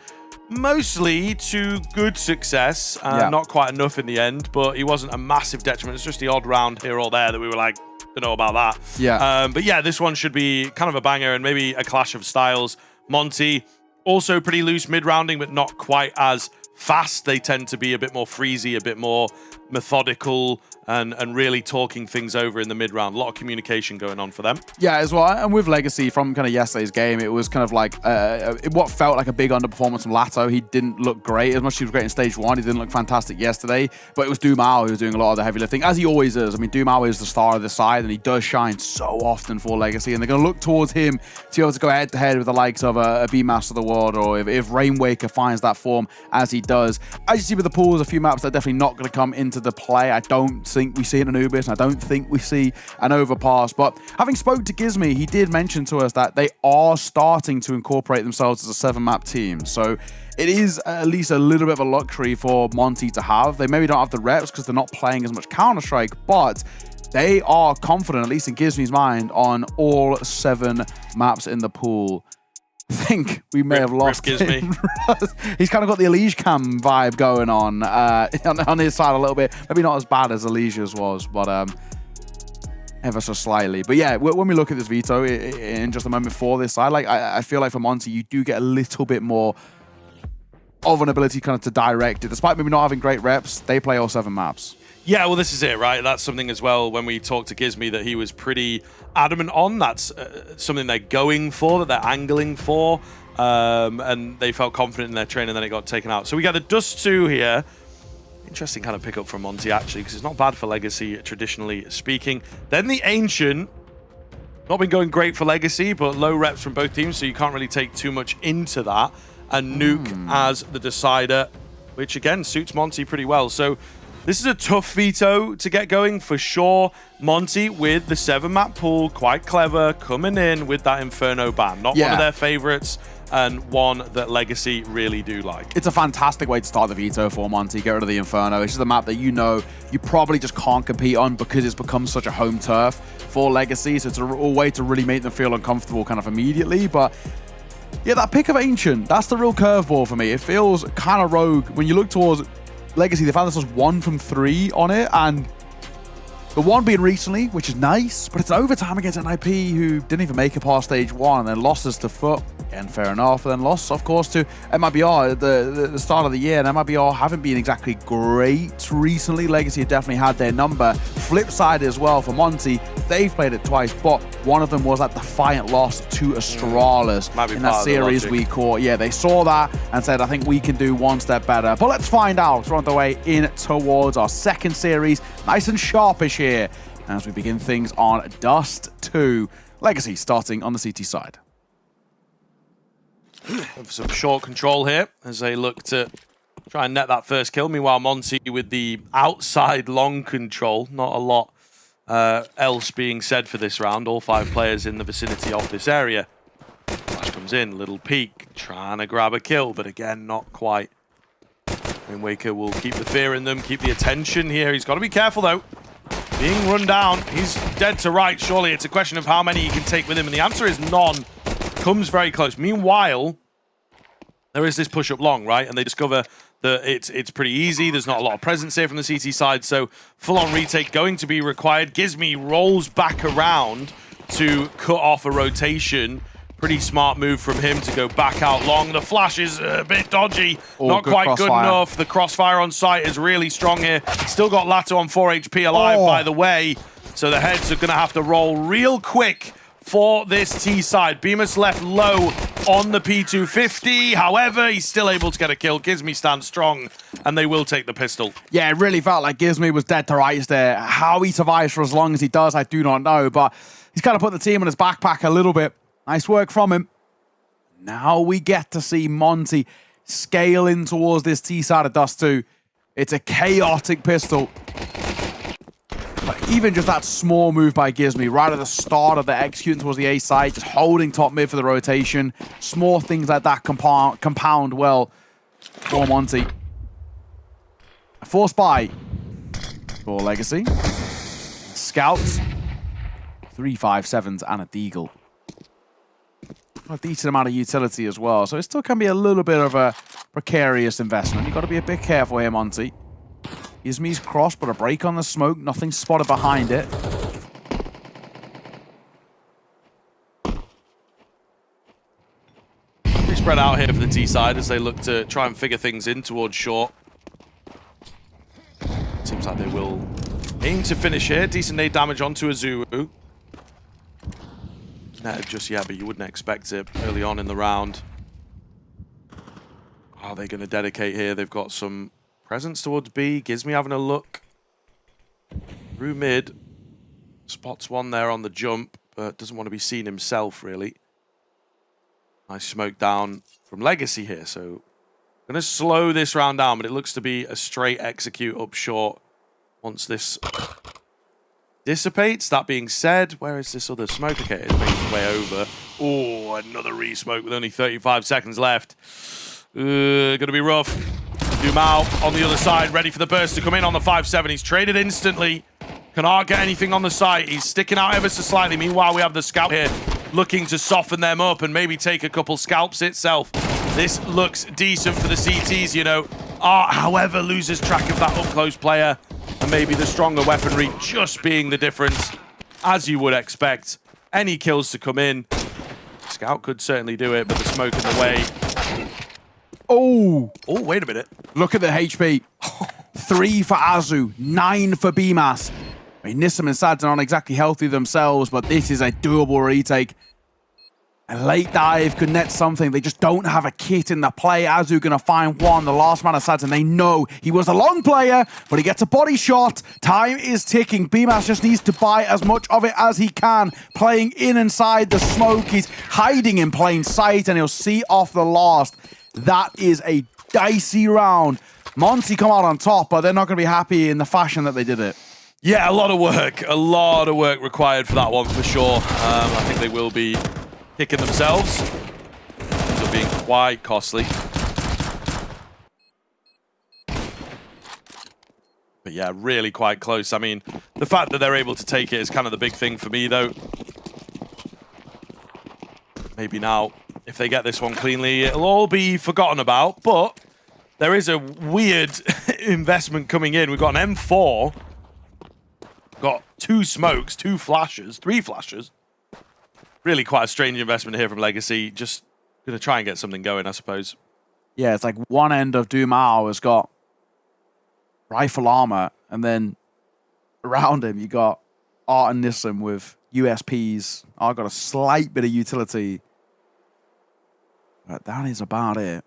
Mostly to good success, not quite enough in the end, but he wasn't a massive detriment. It's just the odd round here or there that we were like, don't know about that. Yeah. But yeah, this one should be kind of a banger and maybe a clash of styles. Monte, also pretty loose mid-rounding, but not quite as fast. They tend to be a bit more freezy, a bit more methodical, and really talking things over in the mid-round. A lot of communication going on for them. Yeah, as well. And with Legacy, from kind of yesterday's game, it was kind of like what felt like a big underperformance from Lato. He didn't look great. As much as he was great in stage 1, he didn't look fantastic yesterday. But it was Dumao who was doing a lot of the heavy lifting, as he always is. I mean, Dumao is the star of the side, and he does shine so often for Legacy. And they're going to look towards him to be able to go head-to-head with the likes of a B-Master of the world, or if Rainwaker finds that form as he does. As you see with the pools, a few maps that are definitely not going to come into the play. I don't think we see an Anubis, and I don't think we see an Overpass. But having spoke to Gizmy, he did mention to us that they are starting to incorporate themselves as a 7-map team. So it is at least a little bit of a luxury for Monte to have. They maybe don't have the reps because they're not playing as much Counter-Strike, but they are confident, at least in Gizmy's mind, on all 7 maps in the pool. I think we may have lost him. He's kind of got the Elige Cam vibe going on his side a little bit. Maybe not as bad as Elige's was, but ever so slightly. But yeah, when we look at this veto in just a moment for this side, like I feel like for Monte, you do get a little bit more of an ability kind of to direct it. Despite maybe not having great reps, they play all 7 maps. Yeah, well, this is it, right? That's something as well when we talked to Gizmy that he was pretty adamant on. That's something they're going for, that they're angling for, and they felt confident in their training, and then it got taken out. So we got the Dust 2 here. Interesting kind of pickup from Monte, actually, because it's not bad for Legacy, traditionally speaking. Then the Ancient. Not been going great for Legacy, but low reps from both teams, so you can't really take too much into that. And Nuke as the decider, which, again, suits Monte pretty well. So this is a tough veto to get going for sure. Monte with the 7-map pool, quite clever, coming in with that Inferno ban. Not one of their favorites, and one that Legacy really do like. It's a fantastic way to start the veto for Monte. Get rid of the Inferno. It's just a map that you know you probably just can't compete on because it's become such a home turf for Legacy. So it's a way to really make them feel uncomfortable kind of immediately. But yeah, that pick of Ancient, that's the real curveball for me. It feels kind of rogue. When you look towards Legacy, they found themselves 1 from 3 on it, and the one being recently, which is nice, but it's an overtime against NIP, who didn't even make it past stage 1, and then lost us to Foot. Again, fair enough. And then lost, of course, to MIBR at the start of the year, and MIBR haven't been exactly great recently. Legacy have definitely had their number. Flip side as well for Monte, they've played it twice, but one of them was that defiant loss to Astralis in that series we caught. Yeah, they saw that and said, I think we can do one step better. But let's find out. We're on the way in towards our second series. Nice and sharpish here as we begin things on Dust 2. Legacy starting on the CT side. Some short control here as they look to try and net that first kill. Meanwhile, Monte with the outside long control. Not a lot else being said for this round. All 5 players in the vicinity of this area. Flash comes in, little peek, trying to grab a kill, but again, not quite. Rainwaker will keep the fear in them, keep the attention here. He's got to be careful though. Being run down, he's dead to right. Surely it's a question of how many he can take with him, and the answer is none. Comes very close. Meanwhile, there is this push up long, right? And they discover that it's pretty easy. There's not a lot of presence here from the CT side, so full-on retake going to be required. Gizmi rolls back around to cut off a rotation. Pretty smart move from him to go back out long. The flash is a bit dodgy, not quite good enough. The crossfire on site is really strong here. Still got Lato on 4 HP alive, by the way. So the heads are going to have to roll real quick for this T side. Bemis left low on the P250. However, he's still able to get a kill. Gizmi stands strong, and they will take the pistol. Yeah, it really felt like Gizmi was dead to rights there. How he survives for as long as he does, I do not know. But he's kind of put the team on his backpack a little bit. Nice work from him. Now we get to see Monte scale in towards this T side of Dust 2. It's a chaotic pistol. But even just that small move by Gizmi right at the start of the executing towards the A side, just holding top mid for the rotation. Small things like that compound well for Monte. A force buy for Legacy. Scouts. 357s and a Deagle. A decent amount of utility as well, so it still can be a little bit of a precarious investment. You've got to be a bit careful here, Monte. Gizmi's cross, but a break on the smoke. Nothing spotted behind it. Pretty spread out here for the T side as they look to try and figure things in towards short. Seems like they will aim to finish here. Decent nade damage onto Azuru. Not just yet, but you wouldn't expect it early on in the round. Are they going to dedicate here? They've got some presence towards B. Gizmi having a look through mid. Spots one there on the jump, but doesn't want to be seen himself, really. Nice smoke down from Legacy here, so going to slow this round down, but it looks to be a straight execute up short once this dissipates. That being said, where is this other smoke? Okay, it's making its way over. Oh, another re-smoke with only 35 seconds left. Gonna be rough. Dumao on the other side, ready for the burst to come in on the 5-7. He's traded instantly. Cannot get anything on the site. He's sticking out ever so slightly. Meanwhile, we have the scout here looking to soften them up and maybe take a couple scalps itself. This looks decent for the CTs, you know. However, loses track of that up-close player. And maybe the stronger weaponry just being the difference, as you would expect. Any kills to come in. Scout could certainly do it, but the smoke in the way. Oh, wait a minute. Look at the HP. 3 for Azu, 9 for BMAS. I mean, Nissim and Sads are not exactly healthy themselves, but this is a doable retake. A late dive could net something. They just don't have a kit in the play. Azu gonna find one, the last man of Sads, and they know he was a long player, but he gets a body shot. Time is ticking. BMAS just needs to buy as much of it as he can. Playing in inside the smoke. He's hiding in plain sight, and he'll see off the last. That is a dicey round. Monte come out on top, but they're not gonna be happy in the fashion that they did it. Yeah, a lot of work required for that one for sure. I think they will be kicking themselves. Ends up being quite costly. But yeah, really quite close. I mean, the fact that they're able to take it is kind of the big thing for me, though. Maybe now, if they get this one cleanly, it'll all be forgotten about. But there is a weird investment coming in. We've got an M4. Got 2 smokes, 2 flashes, 3 flashes. Really quite a strange investment here from Legacy. Just going to try and get something going, I suppose. Yeah, it's like one end of Dumao has got rifle armor, and then around him you got Art and Nissim with USPs. Art got a slight bit of utility. But that is about it.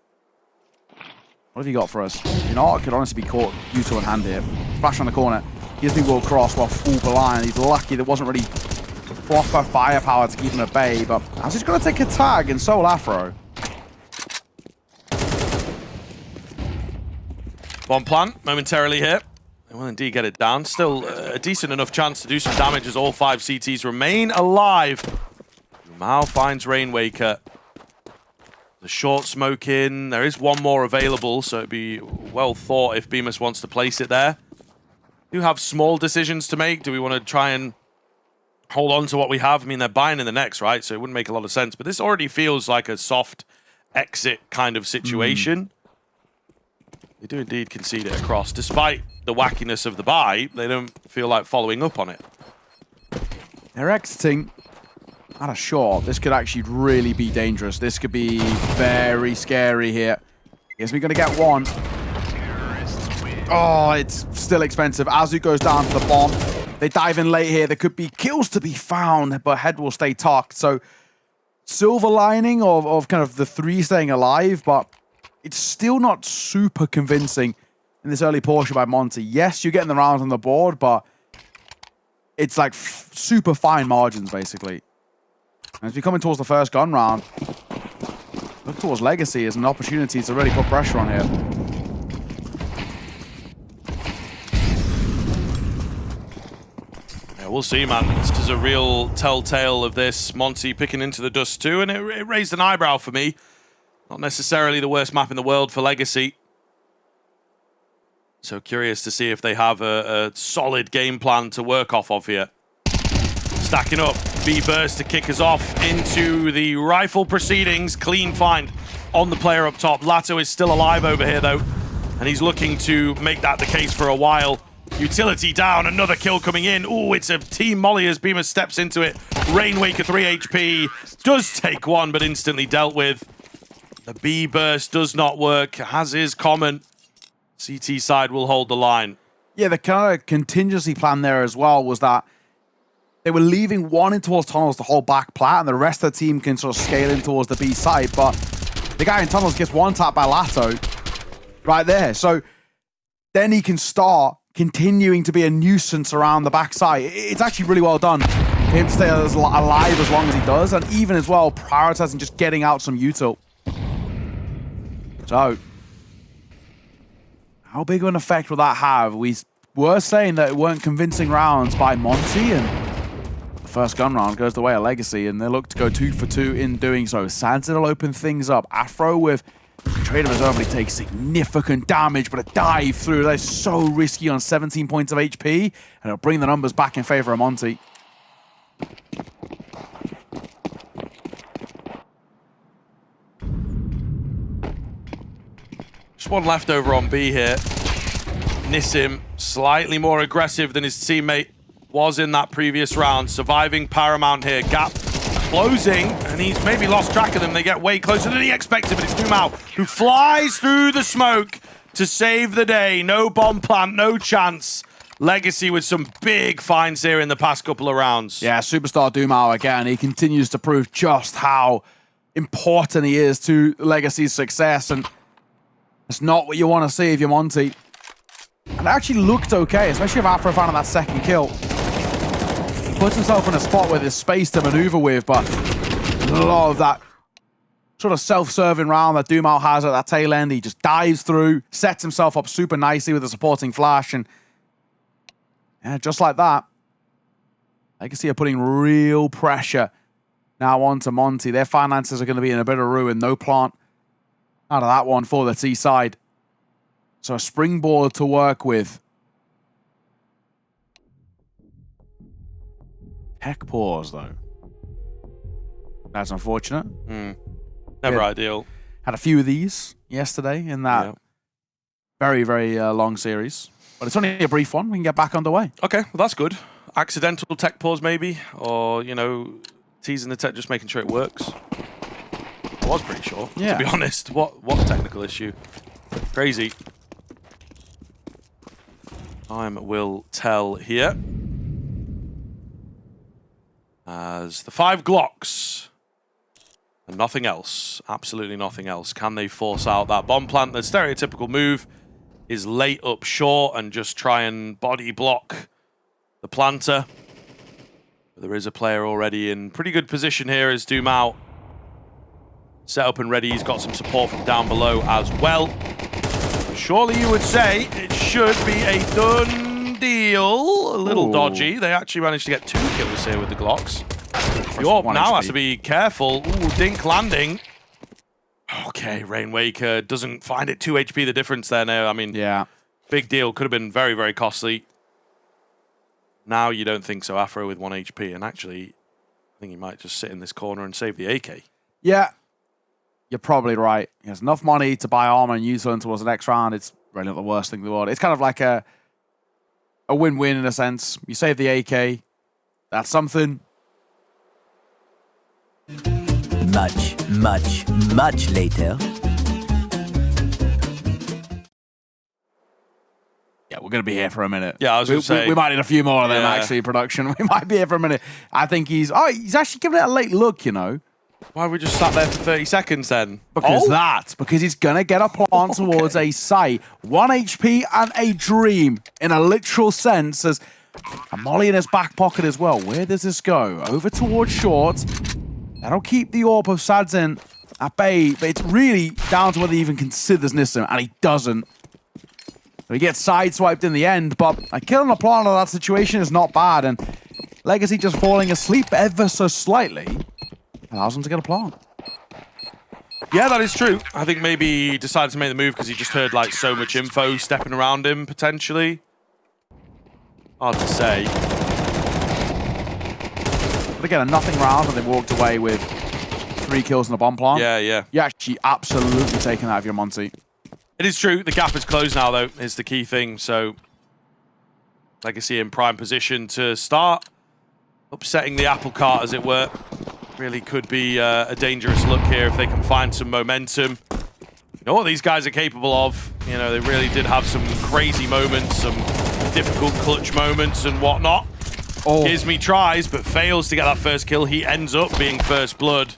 What have you got for us? You know, Art could honestly be caught U2 in hand here. Flash on the corner. Gizmi will cross while full blind. He's lucky there wasn't really proper firepower to keep him at bay, but as he's going to take a tag in Soul Afro. Bomb plant momentarily here. They will indeed get it down. Still a decent enough chance to do some damage as all 5 CTs remain alive. Mao finds Rainwaker. The short smoke in. There is one more available, so it'd be well thought if Bemis wants to place it there. Do have small decisions to make. Do we want to try and hold on to what we have? I mean, they're buying in the next, right? So it wouldn't make a lot of sense. But this already feels like a soft exit kind of situation. They do indeed concede it across. Despite the wackiness of the buy, they don't feel like following up on it. They're exiting at a shot. This could actually really be dangerous. This could be very scary here. Guess we're going to get one. Oh, it's still expensive. Azu goes down to the bomb. They dive in late here. There could be kills to be found, but head will stay tucked. So silver lining of kind of the 3 staying alive, but it's still not super convincing in this early portion by Monte. Yes, you're getting the rounds on the board, but it's like super fine margins, basically. As we come in towards the first gun round, look towards Legacy as an opportunity to really put pressure on here. Yeah, we'll see, man. This is a real telltale of this. Monte picking into the dust too, and it raised an eyebrow for me. Not necessarily the worst map in the world for Legacy. So curious to see if they have a solid game plan to work off of here. Stacking up. B-Burst to kick us off into the rifle proceedings. Clean find on the player up top. Lato is still alive over here, though. And he's looking to make that the case for a while. Utility down. Another kill coming in. Ooh, it's a team molly as Beamer steps into it. Rainwaker 3 HP. Does take one, but instantly dealt with. The B-Burst does not work, as is common. CT side will hold the line. Yeah, the kind of contingency plan there as well was that they were leaving one in towards tunnels to hold back plat, and the rest of the team can sort of scale in towards the B side. But the guy in tunnels gets one tap by Lato right there. So then he can start continuing to be a nuisance around the backside. It's actually really well done for him to stay alive as long as he does, and even as well prioritizing just getting out some util. So how big of an effect will that have? We were saying that it weren't convincing rounds by Monte, and the first gun round goes the way of Legacy, and they look to go 2 for 2 in doing so. Sentinel open things up. Afro with Trader Reserve only takes significant damage, but a dive through. That's so risky on 17 points of HP, and it'll bring the numbers back in favor of Monte. Just one left over on B here. Nissim, slightly more aggressive than his teammate was in that previous round. Surviving Paramount here. Gap closing, and he's maybe lost track of them. They get way closer than he expected, but it's Dumao who flies through the smoke to save the day. No bomb plant, no chance. Legacy with some big finds here in the past couple of rounds. Yeah, superstar Dumao again. He continues to prove just how important he is to Legacy's success, and it's not what you want to see if you're Monte. And it actually looked okay, especially if Afro found that second kill. He puts himself in a spot where there's space to maneuver with, but a lot of that sort of self-serving round that Dumao has at that tail end, he just dives through, sets himself up super nicely with a supporting flash, and yeah, just like that, Legacy are putting real pressure now onto Monte. Their finances are going to be in a bit of ruin. No plant out of that one for the T side. So a springboard to work with. Tech pause, though. That's unfortunate. Never ideal. Had a few of these yesterday in that very, very long series. But it's only a brief one. We can get back underway. Okay, well, that's good. Accidental tech pause, maybe? Or, you know, teasing the tech, just making sure it works. I was pretty sure, to be honest. What technical issue? Crazy. Time will tell here. As the 5 Glocks and nothing else, absolutely nothing else. Can they force out that bomb plant? The stereotypical move is late up short and just try and body block the planter. But there is a player already in pretty good position here as Dumao set up and ready. He's got some support from down below as well. Surely you would say it should be a done deal. A little dodgy. They actually managed to get 2 kills here with the Glocks. York now has to be careful. Ooh, Dink landing. Okay, Rainwaker doesn't find it 2 HP the difference there now. I mean, big deal. Could have been very, very costly. Now you don't think so. Afro with 1 HP. And actually, I think he might just sit in this corner and save the AK. Yeah. You're probably right. He has enough money to buy armor and use it towards the next round. It's really not the worst thing in the world. It's kind of like a win-win in a sense. You save the AK. That's something. Much later. Yeah, we're going to be here for a minute. Yeah, I was going to say. We might need a few more of them, actually, production. We might be here for a minute. I think he's actually giving it a late look, you know. Why we just sat there for 30 seconds then? Because he's going to get a plant towards a site. 1 HP and a dream, in a literal sense, as a molly in his back pocket as well. Where does this go? Over towards short. That'll keep the AWP of Sadzin at bay, but it's really down to whether he even considers Nissim, and he doesn't. So he gets sideswiped in the end, but killing a plant in that situation is not bad, and Legacy just falling asleep ever so slightly allows him to get a plant. Yeah, that is true. I think maybe he decided to make the move because he just heard like so much info stepping around him, potentially. Hard to say. But again, a nothing round, and they walked away with 3 kills and a bomb plant. Yeah. You're actually absolutely taking that of your Monte. It is true. The gap is closed now, though, is the key thing. So, Legacy in prime position to start. Upsetting the apple cart, as it were. Really could be a dangerous look here if they can find some momentum. You know what these guys are capable of. You know, they really did have some crazy moments, some difficult clutch moments and whatnot. Gizmi tries, but fails to get that first kill. He ends up being first blood.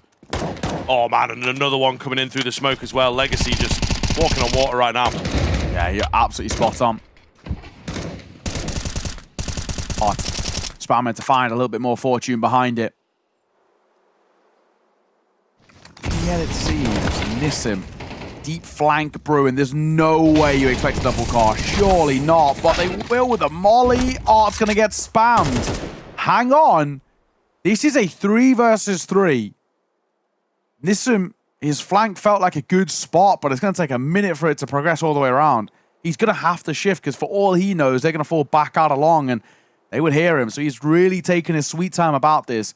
Oh, man, and another one coming in through the smoke as well. Legacy just walking on water right now. Yeah, you're absolutely spot on. Spamming to find a little bit more fortune behind it. Yet it seems Nissim, deep flank brewing. There's no way you expect a double car. Surely not, but they will with a molly. Oh, it's going to get spammed. Hang on. This is a 3 versus 3. Nissim, his flank felt like a good spot, but it's going to take a minute for it to progress all the way around. He's going to have to shift because for all he knows, they're going to fall back out along and they would hear him. So he's really taking his sweet time about this.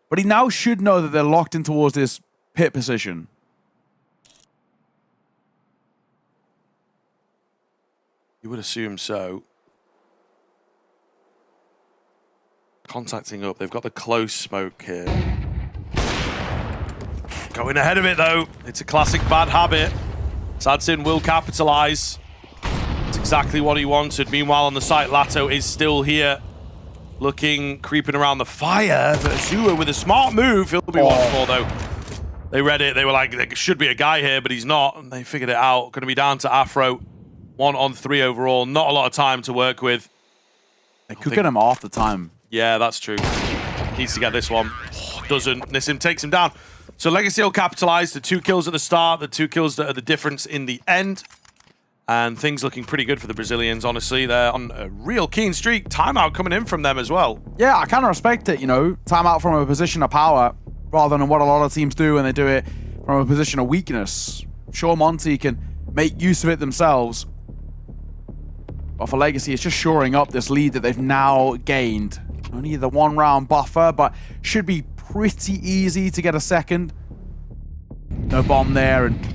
But he now should know that they're locked in towards this pit position. You would assume so. Contacting up. They've got the close smoke here. Going ahead of it, though. It's a classic bad habit. Sadzin will capitalize. It's exactly what he wanted. Meanwhile, on the site, Lato is still here. Looking, creeping around the fire. But Azua with a smart move. He'll be 1-4, though. They read it. They were like, there should be a guy here, but he's not. And they figured it out. Going to be down to Afro. 1 on 3 overall. Not a lot of time to work with. They could get him off the time. Yeah, that's true. Needs to get this one. Doesn't. Nissim takes him down. So Legacy will capitalize. The 2 kills at the start. The 2 kills that are the difference in the end. And things looking pretty good for the Brazilians, honestly. They're on a real keen streak. Timeout coming in from them as well. Yeah, I kind of respect it, you know. Timeout from a position of power rather than what a lot of teams do when they do it from a position of weakness. Sure, Monte can make use of it themselves. But for Legacy, it's just shoring up this lead that they've now gained. Only the 1 round buffer, but should be pretty easy to get a second. No bomb there, and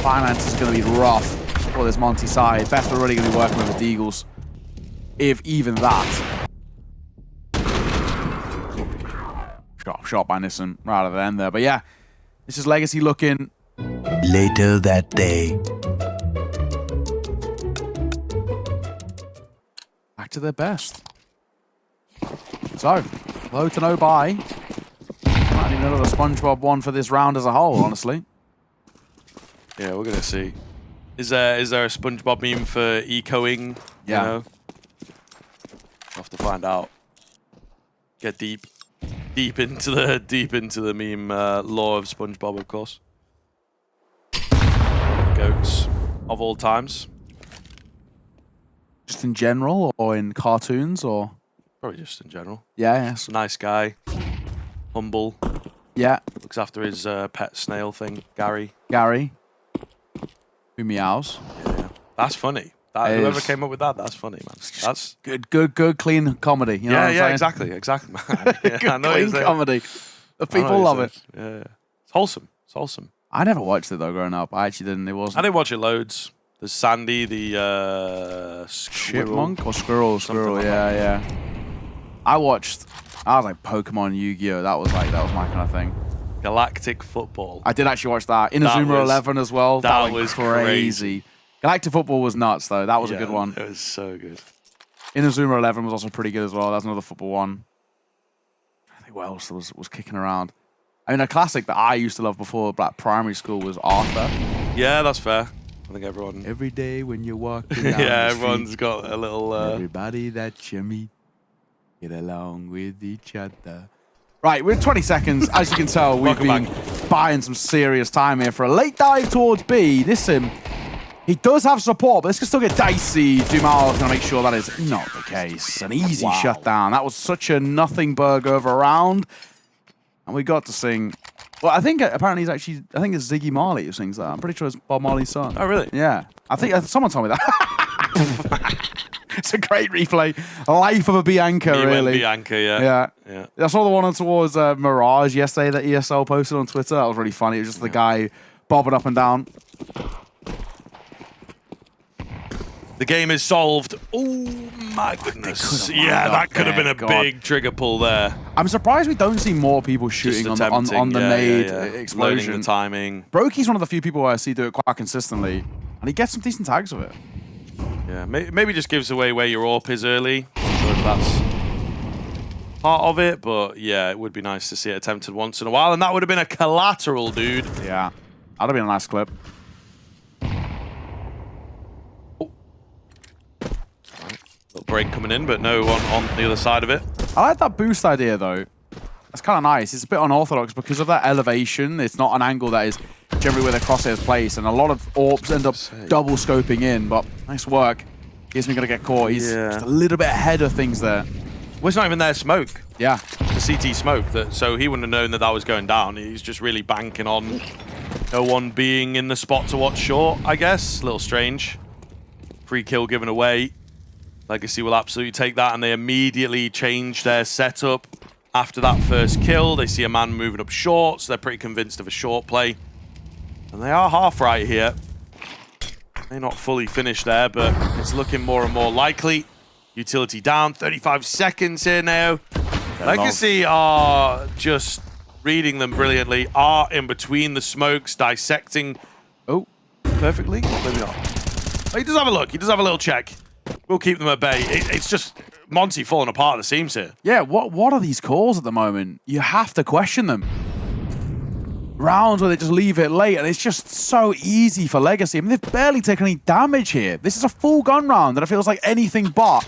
finance is going to be rough for this Monte side. Best are really going to be working with the Deagles, if even that. Shot by Nissim right at the end there. But yeah, this is Legacy looking. Later that day. Back to their best. So, low to no buy. Might need another SpongeBob one for this round as a whole, honestly. Yeah, we're going to see. Is there a SpongeBob meme for ecoing? Yeah. You know? We'll have to find out. Get deep into the meme lore of SpongeBob, of course. Goats of all times. Just in general, or in cartoons, or probably just in general. Yeah, yes. Nice guy, humble. Yeah. Looks after his pet snail thing, Gary. Who meows. Yeah. That's funny. Whoever came up with that, that's funny, man. That's good, clean comedy. You know what I'm saying? exactly, man. Yeah, good, clean comedy. The people love it. Yeah, it's wholesome. I never watched it though growing up. I actually didn't. It wasn't. I didn't watch it loads. There's Sandy, the Chipmunk or Squirrel, yeah. I was like Pokemon, Yu-Gi-Oh! That was my kind of thing. Galactic Football. I did actually watch that. Inazuma 11 as well. That was crazy. Galactic Football was nuts though. That was a good one. It was so good. Inazuma 11 was also pretty good as well. That's another football one. I think what else was kicking around. I mean, a classic that I used to love before like primary school was Arthur. Yeah, that's fair. I think everyone. Every day when you're walking down yeah, the everyone's street, got a little. Everybody that you meet, get along with each other. Right, we're 20 seconds. As you can tell, we've been buying some serious time here for a late dive towards B. Listen, he does have support, but this can still get dicey. Dumal is going to make sure that is not the case. An easy shutdown. That was such a nothing burger of a round. And we got to sing. Well, I think apparently I think it's Ziggy Marley who sings that. I'm pretty sure it's Bob Marley's son. Oh, really? Yeah. I think someone told me that. It's a great replay. Life of a Bianca, really. Bianca, yeah. I saw the one towards Mirage yesterday that ESL posted on Twitter. That was really funny. It was just the guy bobbing up and down. The game is solved. Oh, my goodness. Yeah, that could have been a big trigger pull there. I'm surprised we don't see more people shooting on the nade explosion. Learning the timing. Brokey's one of the few people I see do it quite consistently, and he gets some decent tags with it. Yeah, maybe just gives away where your AWP is early. Not sure if that's part of it, but yeah, it would be nice to see it attempted once in a while, and that would have been a collateral, dude. Yeah, that'd have been a nice clip. Little break coming in, but no one on the other side of it. I like that boost idea, though. That's kind of nice. It's a bit unorthodox because of that elevation. It's not an angle that is generally where the crosshairs place, and a lot of AWPs end up double scoping in, but nice work. He's going to get caught. He's just a little bit ahead of things there. Well, it's not even their smoke. Yeah. The CT smoke, so he wouldn't have known that was going down. He's just really banking on no one being in the spot to watch short, I guess. A little strange. Free kill given away. Legacy will absolutely take that, and they immediately change their setup. After that first kill, they see a man moving up short, so they're pretty convinced of a short play. And they are half right here. They're not fully finished there, but it's looking more and more likely. Utility down, 35 seconds here now. Legacy are just reading them brilliantly. Are in between the smokes, dissecting. Oh, perfectly? Maybe not. Oh, he does have a look. He does have a little check. We'll keep them at bay. It's just Monte falling apart at the seams here. Yeah, what are these calls at the moment? You have to question them. Rounds where they just leave it late, and it's just so easy for Legacy. I mean, they've barely taken any damage here. This is a full gun round, and it feels like anything but.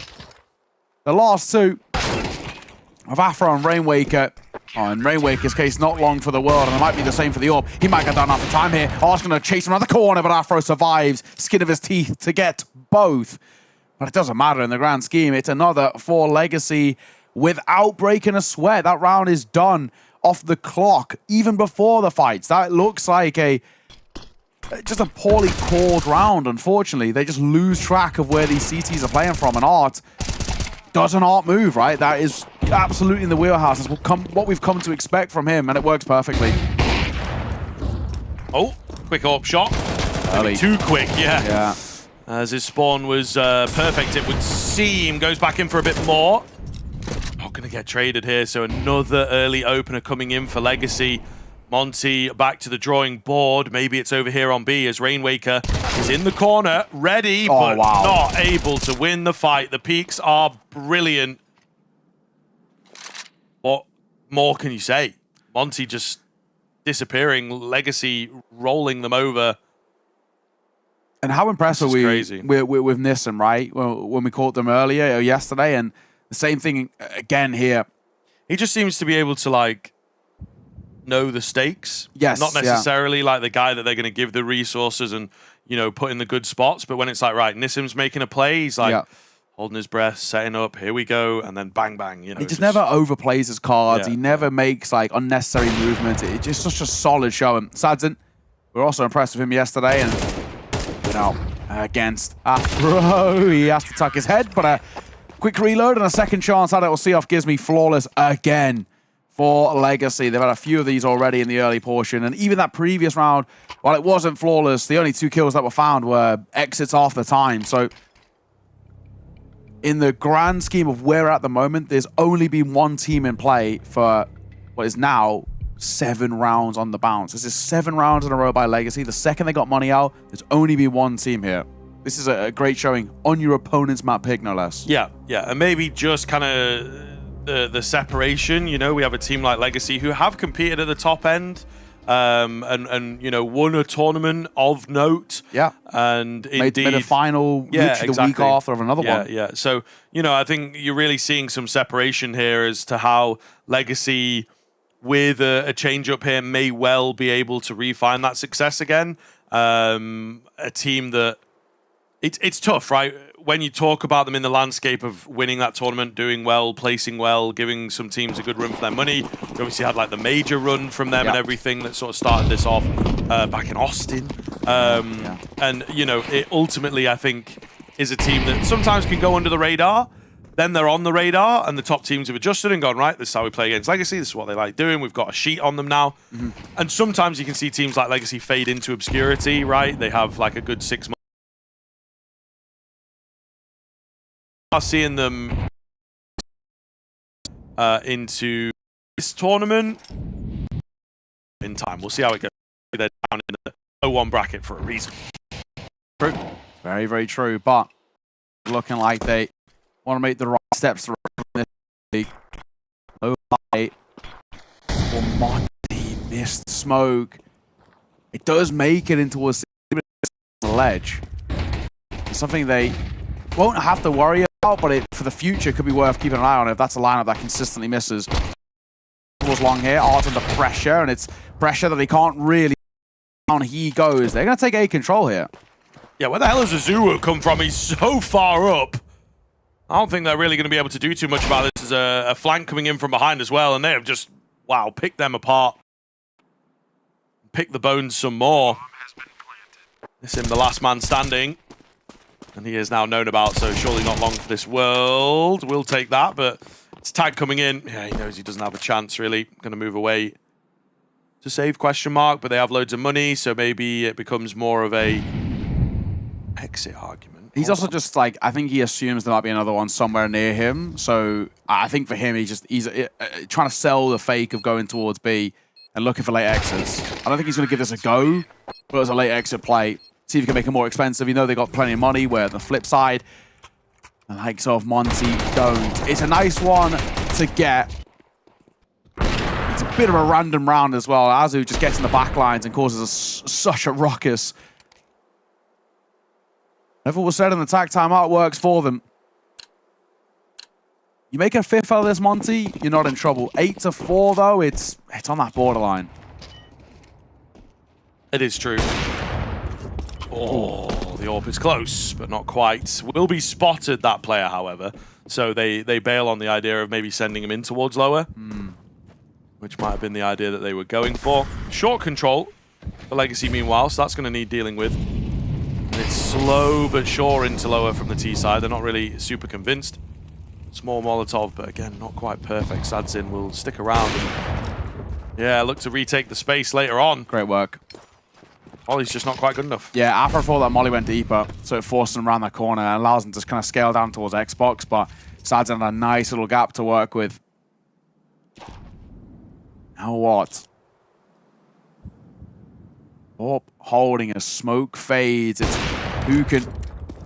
The last two of Afro and Rainwaker. Oh, in Rainwaker's case, not long for the world, and it might be the same for the AWP. He might get done after time here. Oh, it's going to chase him around the corner, but Afro survives. Skin of his teeth to get both. But it doesn't matter in the grand scheme. It's another for Legacy without breaking a sweat. That round is done off the clock, even before the fights. That looks like just a poorly called round, unfortunately. They just lose track of where these CTs are playing from, and Art does an Art move, right? That is absolutely in the wheelhouse. It's what we've come to expect from him, and it works perfectly. Oh, quick AWP shot. Maybe too quick, yeah. As his spawn was perfect, it would seem. Goes back in for a bit more. Not going to get traded here, so another early opener coming in for Legacy. Monte back to the drawing board. Maybe it's over here on B as Rainwaker is in the corner, ready, but not able to win the fight. The peaks are brilliant. What more can you say? Monte just disappearing, Legacy rolling them over. And how impressed are we with Nissan, right? When we caught them earlier or yesterday, and the same thing again here. He just seems to be able to, like, know the stakes. Yes. Not necessarily like the guy that they're going to give the resources and, you know, put in the good spots. But when it's like, right, Nissim's making a play, he's like holding his breath, setting up, here we go, and then bang, bang. You know, he just never overplays his cards. He never makes, like, unnecessary movements. It's just such a solid show. And Sadzin, we were also impressed with him yesterday, and against Afro. He has to tuck his head, but a quick reload and a second chance at it will see off Gizmy flawless again for Legacy. They've had a few of these already in the early portion, and even that previous round, while it wasn't flawless, the only 2 kills that were found were exits half the time. So in the grand scheme of where we're at the moment, there's only been 1 team in play for what is now 7 rounds on the bounce. This is 7 rounds in a row by Legacy. The second they got money out, there's only been 1 team here. This is a great showing on your opponent's map pick, no less. Yeah, and maybe just kind of the separation. You know, we have a team like Legacy who have competed at the top end, and you know, won a tournament of note. Yeah, and made a final. Literally the week after of another one. Yeah. So you know, I think you're really seeing some separation here as to how Legacy, with a change up here, may well be able to refine that success again. A team that it's tough, right? When you talk about them in the landscape of winning that tournament, doing well, placing well, giving some teams a good run for their money. We obviously had like the major run from them and everything that sort of started this off back in Austin. And you know, it ultimately, I think, is a team that sometimes can go under the radar. Then they're on the radar, and the top teams have adjusted and gone, right, this is how we play against Legacy. This is what they like doing. We've got a sheet on them now. And sometimes you can see teams like Legacy fade into obscurity, right? They have like a good 6 months. Seeing them into this tournament in time. We'll see how it goes. They're down in the 0-1 bracket for a reason. True. Very, very true. But looking like they want to make the right steps to this league. Low light for Monte. Missed smoke. It does make it into a ledge. It's something they won't have to worry about, but it, for the future, could be worth keeping an eye on if that's a lineup that consistently misses. Was long here, Art under pressure, and it's pressure that he can't really. Down he goes. They're going to take A control here. Yeah, where the hell has Azuru come from? He's so far up. I don't think they're really going to be able to do too much about this. There's a flank coming in from behind as well, and they have just, wow, picked them apart. Picked the bones some more. This is the last man standing. And he is now known about, so surely not long for this world. We'll take that, but it's tag coming in. Yeah, he knows he doesn't have a chance, really. Going to move away to save, question mark, but they have loads of money, so maybe it becomes more of a exit argument. He's also just like, I think he assumes there might be another one somewhere near him, so I think for him, he's trying to sell the fake of going towards B and looking for late exits. I don't think he's going to give this a go, but as a late exit play, see if you can make it more expensive. You know they got plenty of money, where the flip side, the likes of Monte don't. It's a nice one to get. It's a bit of a random round as well. Azu just gets in the back lines and causes such a ruckus. Never was said in the tag timeout works for them. You make a 5th out of this, Monte, you're not in trouble. 8-4 though, it's on that borderline. It is true. Oh, the AWP is close, but not quite. Will be spotted, that player, however. So they bail on the idea of maybe sending him in towards lower, which might have been the idea that they were going for. Short control for Legacy, meanwhile, so that's going to need dealing with. And it's slow but sure into lower from the T side. They're not really super convinced. Small Molotov, but again, not quite perfect. Sadzin will stick around and, yeah, look to retake the space later on. Great work. Molly's just not quite good enough. Yeah, after I thought that Molly went deeper, so it forced him around that corner and allows him to kind of scale down towards Xbox, but Sadzin had a nice little gap to work with. Now what? Oh, holding a smoke fades. It's who can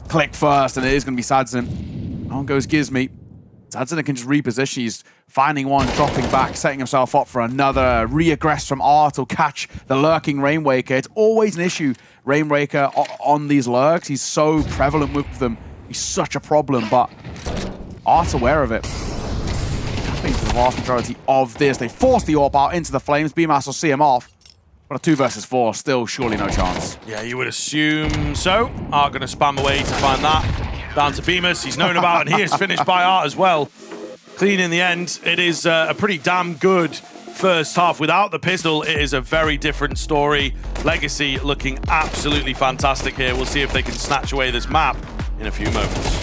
click first, and it is going to be Sadzin. On goes Gizmy. Sadzin can just reposition. He's finding one, dropping back, setting himself up for another. Reaggress from Art will catch the lurking Rainwaker. It's always an issue, Rainwaker, on these lurks. He's so prevalent with them. He's such a problem, but Art's aware of it. Happening to the vast majority of this. They force the AWP out into the flames. BMAS will see him off. But a 2 versus 4, still surely no chance. Yeah, you would assume so. Art going to spam away to find that. Down to Bemis. He's known about, and he is finished by Art as well. Clean in the end. It is a pretty damn good first half. Without the pistol, it is a very different story. Legacy looking absolutely fantastic here. We'll see if they can snatch away this map in a few moments.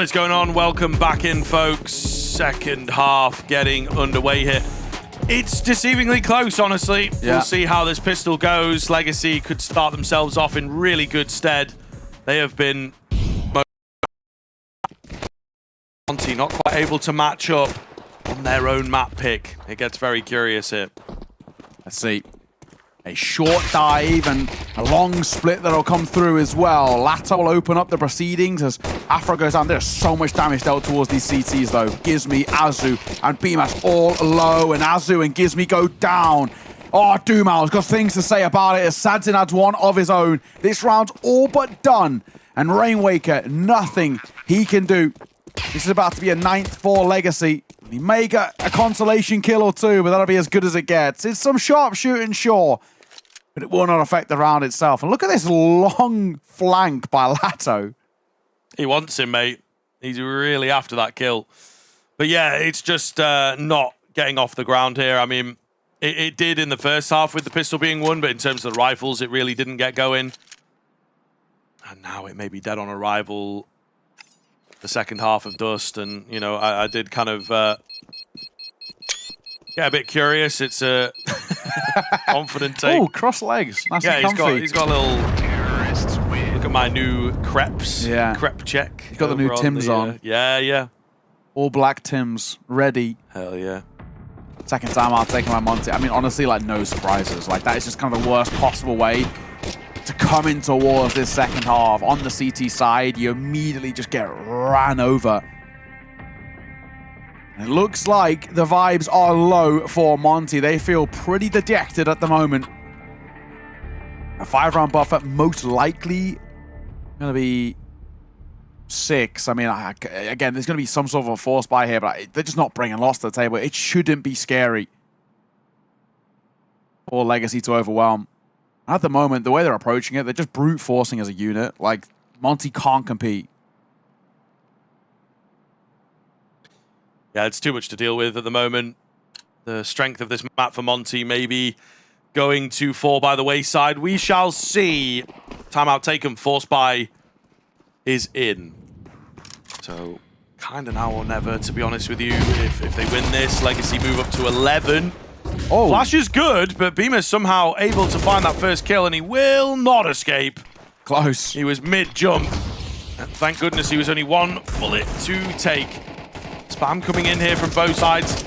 is going on? Welcome back in, folks. Second half getting underway here. It's deceivingly close, honestly. Yeah. We'll see how this pistol goes. Legacy could start themselves off in really good stead. They have been Monte not quite able to match up on their own map pick. It gets very curious here. Let's see. A short dive and a long split that'll come through as well. Latta will open up the proceedings as Afro goes down. There's so much damage dealt towards these CTs though. Gizmi, Azu, and Bimas all low, and Azu and Gizmi go down. Oh, Dumal's got things to say about it as Sadzin adds one of his own. This round's all but done, and Rainwaker, nothing he can do. This is about to be a 9th for Legacy. He may get a consolation kill or two, but that'll be as good as it gets. It's some sharp shooting, sure, but it will not affect the round itself. And look at this long flank by Lato. He wants him, mate. He's really after that kill. But yeah, it's just not getting off the ground here. I mean, it did in the first half with the pistol being won, but in terms of the rifles, it really didn't get going. And now it may be dead on arrival. The second half of Dust, and you know, I did kind of get a bit curious. It's a confident take. Oh, cross legs. Nice yeah, and comfy. he's got a little. Look at my new crepes. Yeah, crepe check. He's got the new Tims on. Yeah. All black Tims, ready. Hell yeah. Second time I'll take my Monte. I mean, honestly, like no surprises. Like that is just kind of the worst possible way to come in towards this second half. On the CT side, you immediately just get ran over. And it looks like the vibes are low for Monte. They feel pretty dejected at the moment. A 5-round buffer, most likely going to be 6. I mean, again, there's going to be some sort of a force buy here, but they're just not bringing loss to the table. It shouldn't be scary for Legacy to overwhelm. At the moment, the way they're approaching it, they're just brute forcing as a unit. Like, Monte can't compete. Yeah, it's too much to deal with at the moment. The strength of this map for Monte may be going to fall by the wayside. We shall see. Timeout taken. Force buy is in. So, kind of now or never, to be honest with you. If they win this, Legacy move up to 11. Oh. Flash is good, but Beamer's somehow able to find that first kill, and he will not escape. Close. He was mid-jump. And thank goodness he was only one bullet to take. Spam coming in here from both sides.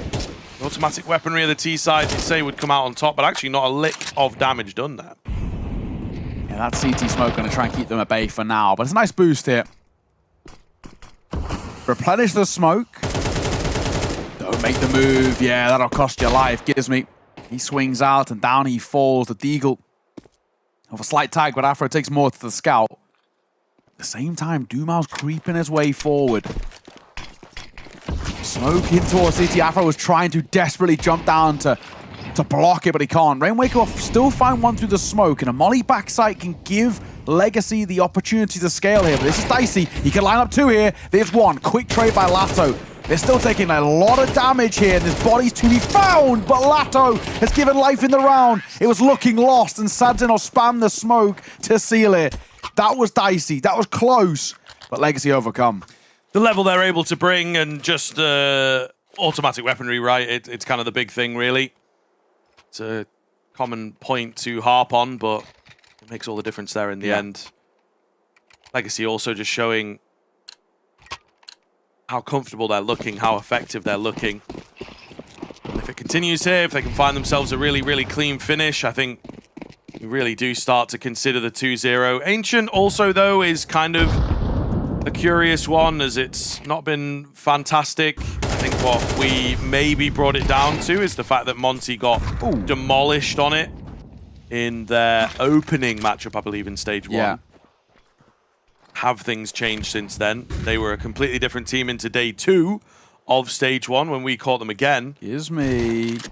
The automatic weaponry of the T side, you'd say, would come out on top, but actually not a lick of damage done there. Yeah, that CT smoke going to try and keep them at bay for now, but it's a nice boost here. Replenish the smoke. Don't make the move. Yeah, that'll cost your life. Gizmi. He swings out and down he falls. The Deagle of a slight tag, but Afro takes more to the scout. At the same time, Dumal's creeping his way forward. Smoke in towards CT. Afro was trying to desperately jump down to block it, but he can't. Rainwaker will still find one through the smoke, and a molly backside can give Legacy the opportunity to scale here, but this is dicey. He can line up 2 here. There's 1. Quick trade by Lato. They're still taking a lot of damage here, and there's bodies to be found, but Lato has given life in the round. It was looking lost, and Sadzin will spam the smoke to seal it. That was dicey. That was close, but Legacy overcome. The level they're able to bring and just automatic weaponry, right? It's kind of the big thing, really. It's a common point to harp on, but it makes all the difference there in the end. Legacy also just showing how comfortable they're looking, how effective they're looking. And if it continues here, if they can find themselves a really, really clean finish, I think we really do start to consider the 2-0. Ancient also, though, is kind of a curious one, as it's not been fantastic. I think what we maybe brought it down to is the fact that Monte got demolished on it in their opening matchup, I believe, in stage 1. Yeah. Have things changed since then? They were a completely different team into day 2 of stage 1 when we caught them again. Gizmi's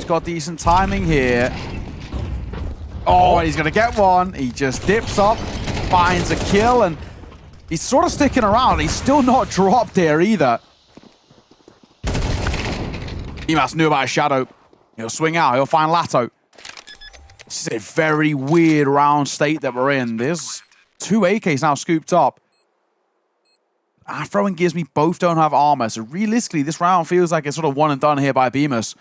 got decent timing here. Oh, and he's going to get one. He just dips up, finds a kill, and he's sort of sticking around. He's still not dropped there either. He must know about a shadow. He'll swing out. He'll find Lato. This is a very weird round state that we're in. There's 2 AKs now scooped up. Afro and Gizmy both don't have armor, so realistically, this round feels like it's sort of one and done here by Bemis.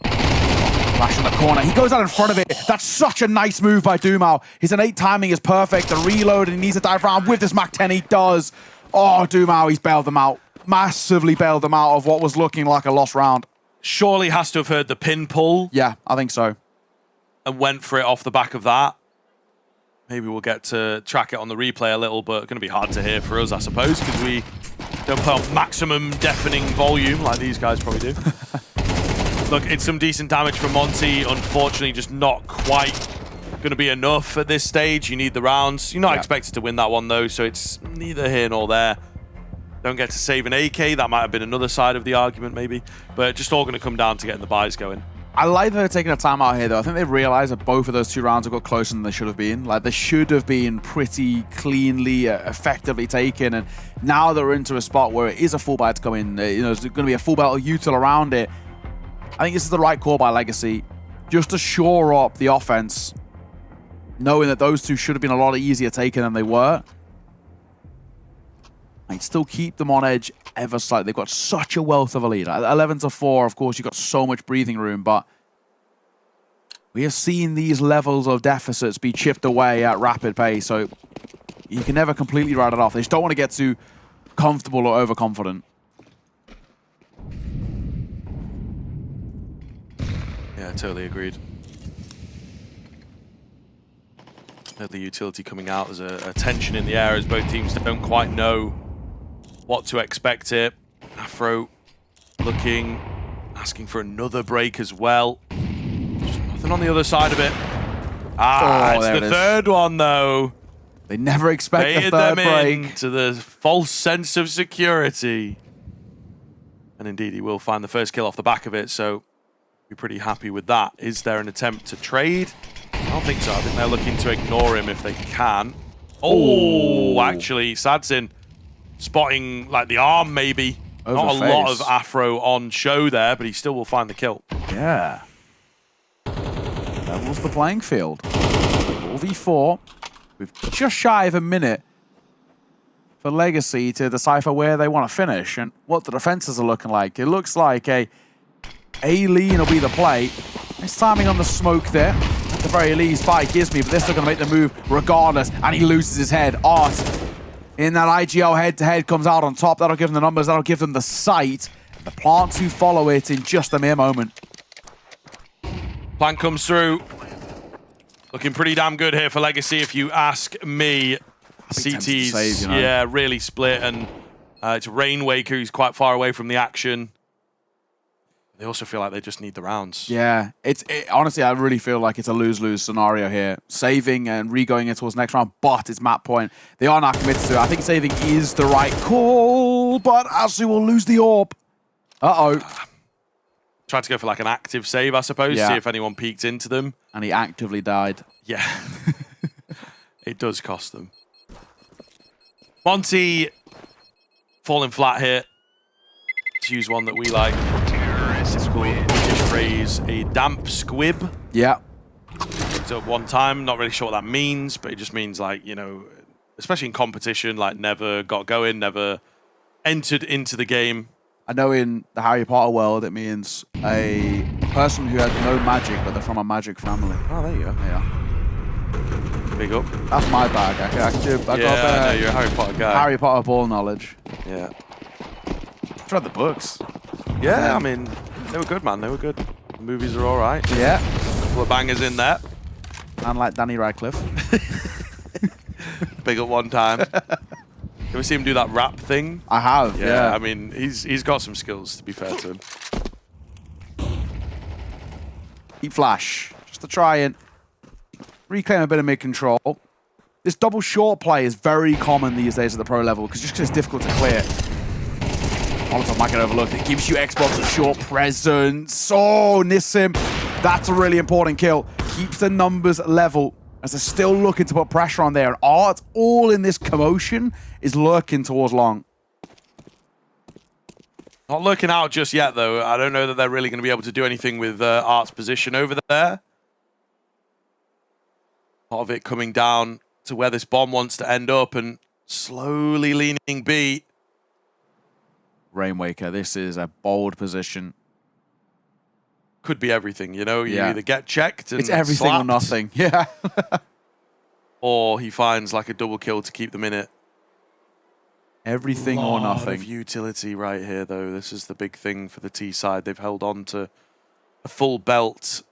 Flash in the corner. He goes out in front of it. That's such a nice move by Dumao. His innate timing is perfect. The reload, and he needs to dive around with this Mach 10. He does. Oh, Dumao, he's bailed them out. Massively bailed them out of what was looking like a lost round. Surely has to have heard the pin pull. Yeah, I think so. And went for it off the back of that. Maybe we'll get to track it on the replay a little, but going to be hard to hear for us, I suppose, because we don't put on maximum deafening volume like these guys probably do. Look, it's some decent damage from Monte. Unfortunately, just not quite going to be enough at this stage. You need the rounds. You're not expected to win that one, though, so it's neither here nor there. Don't get to save an AK. That might have been another side of the argument, maybe. But just all going to come down to getting the buys going. I like that they're taking a timeout here, though. I think they realized that both of those 2 rounds have got closer than they should have been. Like, they should have been pretty cleanly, effectively taken. And now they're into a spot where it is a full buy to come in. You know, there's going to be a full battle util around it. I think this is the right call by Legacy, just to shore up the offense, knowing that those 2 should have been a lot easier taken than they were. I'd still keep them on edge ever slightly. They've got such a wealth of a lead. 11-4, of course, you've got so much breathing room, but we have seen these levels of deficits be chipped away at rapid pace, so you can never completely write it off. They just don't want to get too comfortable or overconfident. Yeah, totally agreed. The utility coming out, there's a tension in the air as both teams don't quite know what to expect here. Afro looking, asking for another break as well. Just nothing on the other side of it. It's the third one though. They never expect the third break. To the false sense of security. And indeed, he will find the first kill off the back of it, so be pretty happy with that. Is there an attempt to trade? I don't think so. I think they're looking to ignore him if they can. Oh, actually, Sadzin spotting like the arm maybe. Not a lot of Afro on show there, but he still will find the kill. Yeah. Levels the playing field. 4v4 with just shy of a minute for Legacy to decipher where they want to finish and what the defenses are looking like. It looks like a lean will be the play. Nice timing on the smoke there. At the very least by Gizmy, but they're still going to make the move regardless, and he loses his head. Art in that IGL head-to-head comes out on top. That'll give them the numbers, that'll give them the sight. The plant to follow it in just a mere moment. Plan comes through. Looking pretty damn good here for Legacy, if you ask me. CT's, save, you know? Yeah, really split, and it's Rainwaker who's quite far away from the action. They also feel like they just need the rounds. Yeah, honestly, I really feel like it's a lose-lose scenario here. Saving and re-going it towards next round, but it's map point. They are not committed to it. I think saving is the right call, but Asu will lose the orb. Uh-oh. Tried to go for like an active save, I suppose, see if anyone peeked into them. And he actively died. Yeah. It does cost them. Monte falling flat here. To use one that we like. It's called British phrase, a damp squib. Yeah. Picked up one time, not really sure what that means, but it just means like, you know, especially in competition, like never got going, never entered into the game. I know in the Harry Potter world, it means a person who has no magic, but they're from a magic family. Oh, there you go. Yeah. Big up. That's my bag. I can do. I know you're a Harry Potter guy. Harry Potter ball knowledge. Yeah. I've read the books. Yeah, I mean, they were good, man. They were good. The movies are all right. Yeah. A couple of bangers in there. And like Danny Radcliffe. Big up one time. You ever see him do that rap thing? I have, yeah. I mean, he's got some skills, to be fair to him. Keep flash, just to try and reclaim a bit of mid-control. This double short play is very common these days at the pro level, because it's difficult to clear. Molotov might get overlooked. It gives you Xbox a short presence. Oh, Nissim. That's a really important kill. Keeps the numbers level, as they're still looking to put pressure on there. And Art, all in this commotion, is lurking towards long. Not looking out just yet, though. I don't know that they're really going to be able to do anything with Art's position over there. A lot of it coming down to where this bomb wants to end up, and slowly leaning B. Rainwaker. This is a bold position. Could be everything, you know? You either get checked and it's everything slapped, or nothing. Yeah. or he finds like a double kill to keep them in it. Everything or nothing. Of utility right here, though. This is the big thing for the T side. They've held on to a full belt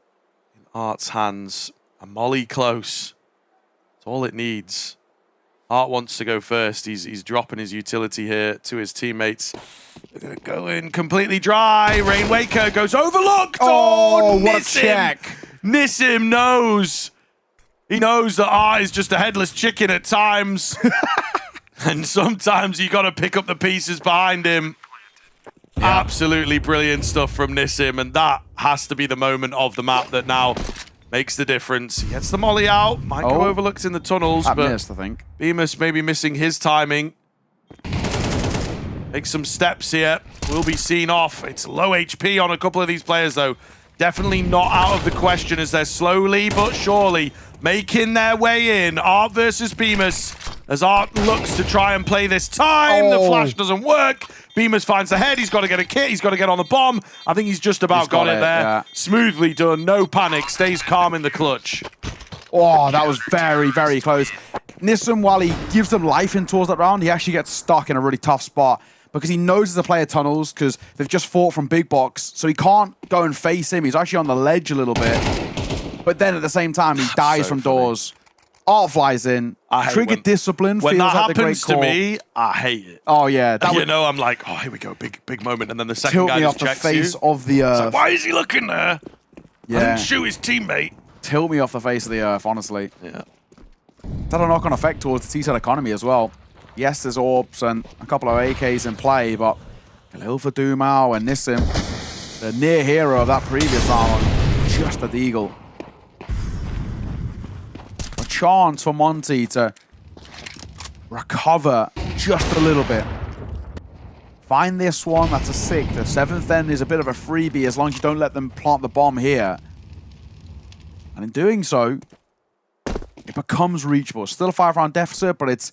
in Art's hands. A molly close. That's all it needs. Art wants to go first. He's dropping his utility here to his teammates. They're going to go in completely dry. Rainwaker goes overlooked. Oh, what a Nissim. check. Nissim knows. He knows that Art is just a headless chicken at times. And sometimes you got to pick up the pieces behind him. Yeah. Absolutely brilliant stuff from Nissim, and that has to be the moment of the map that now makes the difference. He gets the molly out, might go overlooked in the tunnels, That but missed, I think. Bemis maybe missing his timing. Makes some steps here, will be seen off. It's low HP on a couple of these players, though. Definitely not out of the question as they're slowly but surely making their way in. Art versus Bemis. As Art looks to try and play this time, the flash doesn't work. Bemis finds the head, he's got to get a kit, he's got to get on the bomb. I think he's just about got it there. Yeah. Smoothly done, no panic, stays calm in the clutch. Oh, that was very, very close. Nissim, while he gives them life in towards that round, he actually gets stuck in a really tough spot because he knows the player tunnels because they've just fought from big box, so he can't go and face him. He's actually on the ledge a little bit. But then at the same time, he dies from doors. Art flies in. Trigger discipline. When feels that like the great happens to call. me, I hate it. Oh, yeah. That You would know, I'm like, oh, here we go, big moment. And then the second tilt guy me just off the checks face you. of the It's earth. like, why is he looking there? Yeah. I didn't shoot his teammate. Tilt me off the face of the earth, honestly. Yeah. That a knock-on effect towards the T-side economy as well. Yes, there's orbs and a couple of AKs in play, but Khalil for Dumao and Nissim, the near hero of that previous round, just a deagle. A chance for Monte to recover just a little bit. Find this one, that's a 6. The 7th end is a bit of a freebie as long as you don't let them plant the bomb here. And in doing so, it becomes reachable. Still a 5-round deficit, but it's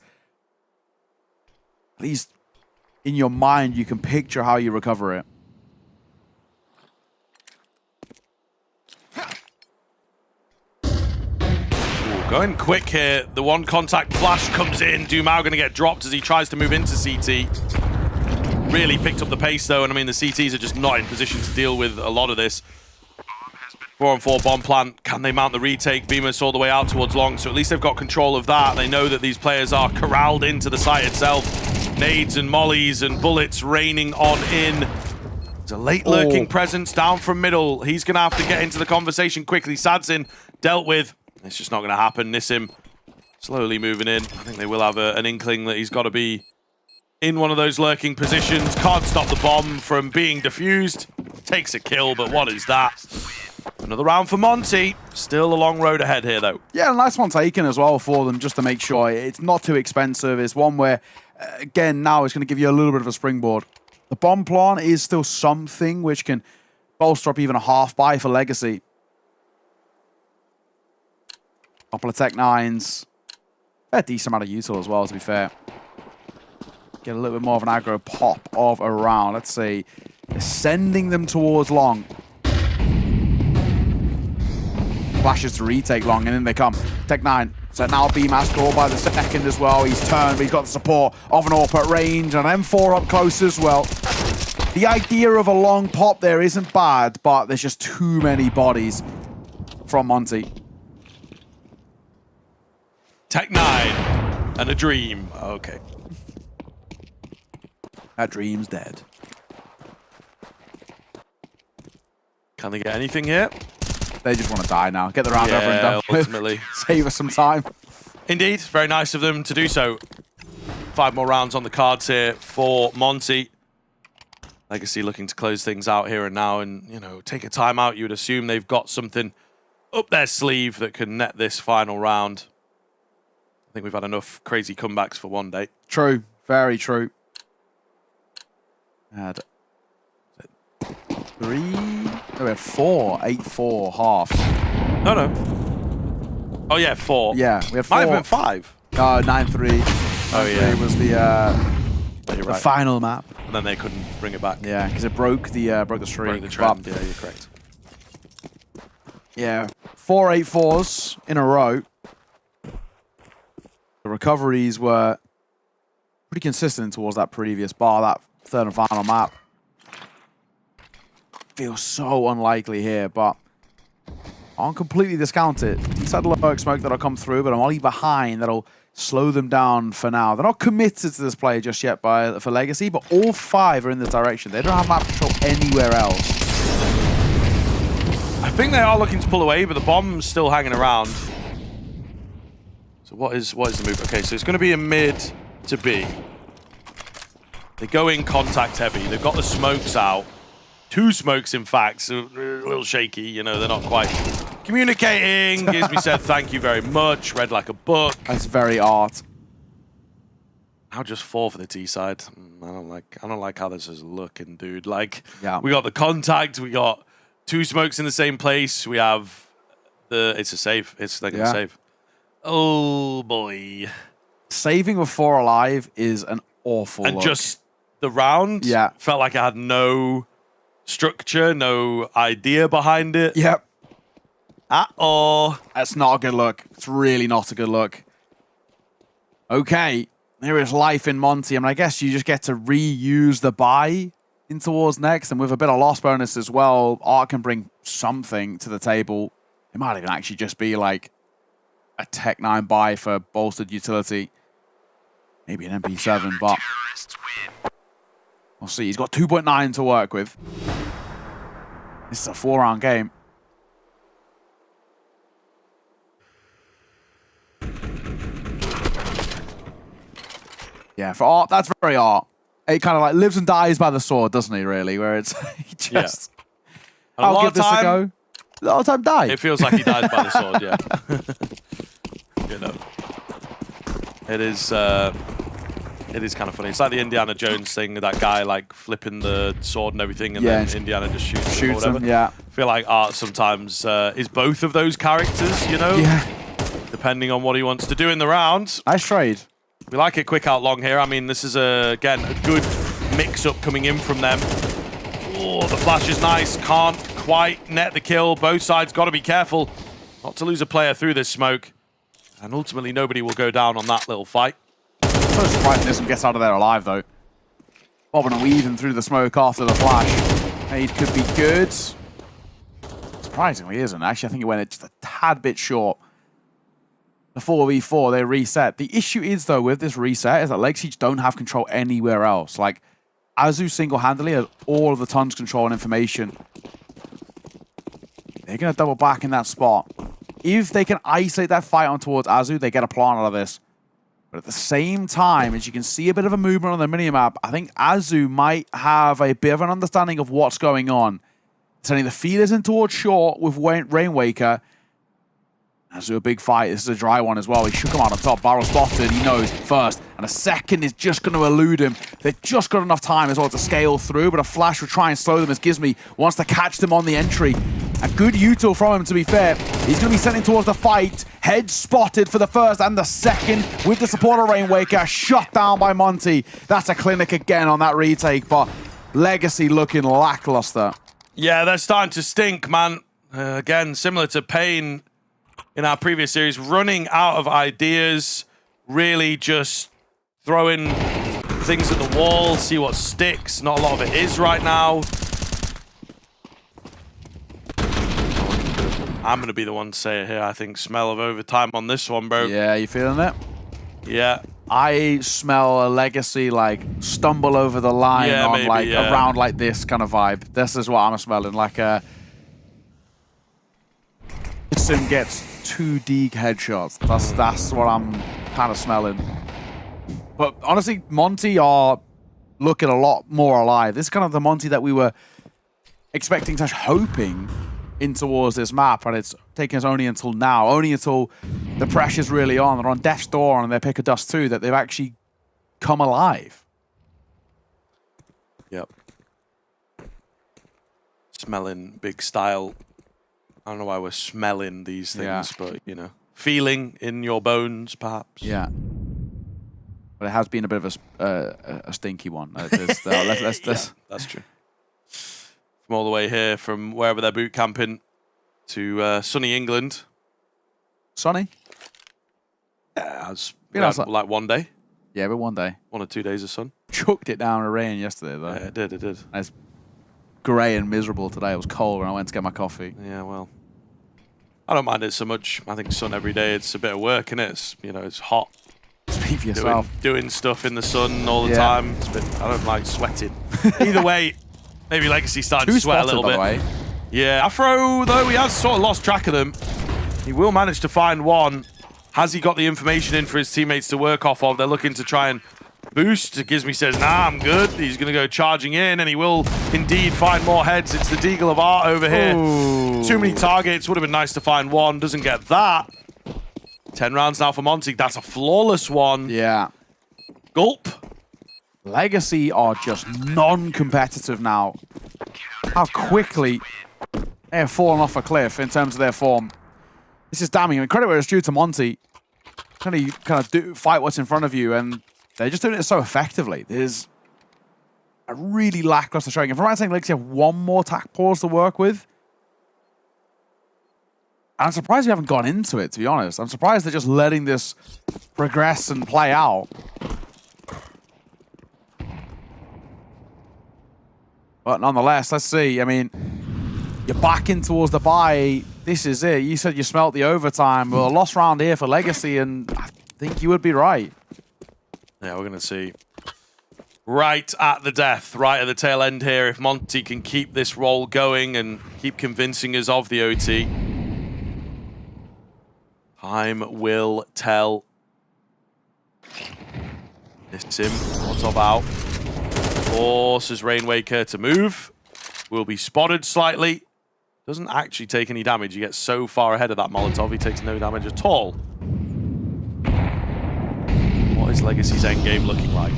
at least in your mind, you can picture how you recover it. Going quick here. The one contact flash comes in. Dumao going to get dropped as he tries to move into CT. Really picked up the pace, though, and I mean, the CTs are just not in position to deal with a lot of this. 4-on-4 bomb plant. Can they mount the retake? Bemis all the way out towards long, so at least they've got control of that. They know that these players are corralled into the site itself. Nades and mollies and bullets raining on in. There's a late lurking presence down from middle. He's going to have to get into the conversation quickly. Sadzin dealt with. It's just not going to happen. Nissim slowly moving in. I think they will have an inkling that he's got to be in one of those lurking positions. Can't stop the bomb from being defused. Takes a kill, but what is that? Another round for Monte. Still a long road ahead here, though. Yeah, a nice one taken as well for them, just to make sure it's not too expensive. It's one where, again, now it's going to give you a little bit of a springboard. The bomb plant is still something which can bolster up even a half buy for Legacy. Couple of Tech 9s. A decent amount of util as well, to be fair. Get a little bit more of an aggro pop of a round. Let's see. They're sending them towards long. Flashes to retake long, and then they come. Tech 9. So now B-Mass score by the second as well. He's turned, but he's got the support of an AWP at range, and M4 up close as well. The idea of a long pop there isn't bad, but there's just too many bodies from Monte. Tech 9 and a dream. Okay. That dream's dead. Can they get anything here? They just want to die now. Get the round over and done with. Ultimately. Save us some time. Indeed, very nice of them to do so. 5 more rounds on the cards here for Monte. Legacy looking to close things out here and now and, you know, take a timeout. You would assume they've got something up their sleeve that can net this final round. I think we've had enough crazy comebacks for one day. True. Very true. Had 3... No, we had 4. 8-4 halves. No. Oh, yeah, 4. Yeah, we had 4. Might have been 5. 9-3. Oh, yeah. It was the You're the right. final map. And then they couldn't bring it back. Yeah, because it broke the streak. Broke the trend. Yeah, you're correct. Yeah, 4 8-4s in a row. The recoveries were pretty consistent towards that previous bar, that third and final map. Feels so unlikely here, but I won't completely discount it. Inside the lurk smoke that'll come through, but I'm only behind that'll slow them down for now. They're not committed to this play just yet for Legacy, but all 5 are in this direction. They don't have map control anywhere else. I think they are looking to pull away, but the bomb's still hanging around. So what is the move? Okay, so it's going to be a mid to B. They go in contact heavy. They've got the smokes out. 2 smokes, in fact. So a little shaky, you know, they're not quite communicating. Gizmi said, thank you very much. Read like a book. That's very art. Now just 4 for the T side. I don't like how this is looking, dude. Like, yeah. We got the contact. We got 2 smokes in the same place. We have it's a save. They're gonna save. Oh boy. Saving with 4 alive is an awful And look. just the round felt like it had no structure, no idea behind it. Yep. Uh-oh. That's not a good look. It's really not a good look. Okay. There is life in Monte. I mean, I guess you just get to reuse the buy in towards next. And with a bit of loss bonus as well, Art can bring something to the table. It might even actually just be like a Tech 9 buy for bolstered utility. Maybe an MP7, but we'll see. He's got 2.9 to work with. This is a 4-round game. Yeah, for Art, that's very Art. He kind of like lives and dies by the sword, doesn't he, really? Where it's he just... Yeah. I'll give this a go. A lot of time die. It feels like he dies by the sword, yeah. You know. It is kind of funny. It's like the Indiana Jones thing, that guy like flipping the sword and everything, and then Indiana just shoots him or whatever. Yeah. I feel like Art sometimes is both of those characters, you know? Yeah. Depending on what he wants to do in the round. Nice trade. We like it quick out long here. I mean, this is, again, a good mix-up coming in from them. Oh, the flash is nice. Can't quite net the kill. Both sides got to be careful not to lose a player through this smoke. And ultimately, nobody will go down on that little fight. So surprised Nism gets out of there alive, though. Bobbing and weaving through the smoke after the flash. Nade could be good. Surprisingly isn't. Actually, I think it went just a tad bit short. The 4v4, they reset. The issue is, though, with this reset is that Leg Siege don't have control anywhere else. Like, Azu single-handedly has all of the tons control and information. They're going to double back in that spot. If they can isolate that fight on towards Azu, they get a plant out of this. But at the same time, as you can see a bit of a movement on the minimap, I think Azu might have a bit of an understanding of what's going on. Sending the feelers in towards short with Rainwaker. Azu a big fight. This is a dry one as well. He shook him out on top. Barrel spotted. He knows first. And a second is just going to elude him. They've just got enough time as well to scale through, but a flash will try and slow them as Gizmi wants to catch them on the entry. A good util from him, to be fair. He's going to be sending towards the fight. Head spotted for the first and the second with the support of Rainwaker. Shut down by Monte. That's a clinic again on that retake, but Legacy looking lackluster. Yeah, they're starting to stink, man. Again, similar to Pain in our previous series, running out of ideas, really just throwing things at the wall, see what sticks. Not a lot of it is right now. I'm going to be the one to say it here. I think smell of overtime on this one, bro. Yeah, you feeling it? Yeah. I smell a Legacy, like, stumble over the line on, maybe, like, a round like this kind of vibe. This is what I'm smelling, like a... Sim gets 2 Deeg headshots. That's what I'm kind of smelling. But honestly, Monte are looking a lot more alive. This is kind of the Monte that we were expecting / hoping in towards this map, and it's taken us only until now, only until the pressure's really on. They're on death's door and their pick of dust too, that they've actually come alive. Yep. Smelling big style. I don't know why we're smelling these things, but, you know, feeling in your bones, perhaps. Yeah. But it has been a bit of a stinky one. That's true. From all the way here, from wherever they're boot camping to sunny England. Sunny? Yeah, it's been like 1 day. Yeah, but 1 day. 1 or 2 days of sun. Chucked it down in rain yesterday, though. Yeah, it did. It's grey and miserable today. It was cold when I went to get my coffee. Yeah, well, I don't mind it so much. I think sun every day. It's a bit of work, isn't it? It's, you know, it's hot. Speak for yourself. Doing stuff in the sun all the time. I don't like sweating. Either way, maybe Legacy started to sweat a little bit. By the way. Yeah, Afro, though, he has sort of lost track of them. He will manage to find one. Has he got the information in for his teammates to work off of? They're looking to try and boost. Gizmi says, nah, I'm good. He's going to go charging in, and he will indeed find more heads. It's the Deagle of Art over here. Ooh. Too many targets. Would have been nice to find one. Doesn't get that. 10 rounds now for Monte. That's a flawless one. Yeah. Gulp. Legacy are just non-competitive now. How quickly they have fallen off a cliff in terms of their form. This is damning. I mean, credit where it's due to Monte. Kind of fight what's in front of you, and they're just doing it so effectively. There's a really lackluster showing. If I'm right saying Legacy have one more tac pause to work with, I'm surprised we haven't gone into it, to be honest. I'm surprised they're just letting this progress and play out. But nonetheless, let's see. I mean, you're back in towards the bye. This is it. You said you smelt the overtime. Well, a lost round here for Legacy, and I think you would be right. Yeah, we're going to see. Right at the death, right at the tail end here. If Monte can keep this roll going and keep convincing us of the OT. Time will tell. This him. What's about? Forces Rainwaker to move. Will be spotted slightly. Doesn't actually take any damage. He gets so far ahead of that Molotov, he takes no damage at all. What is Legacy's endgame looking like?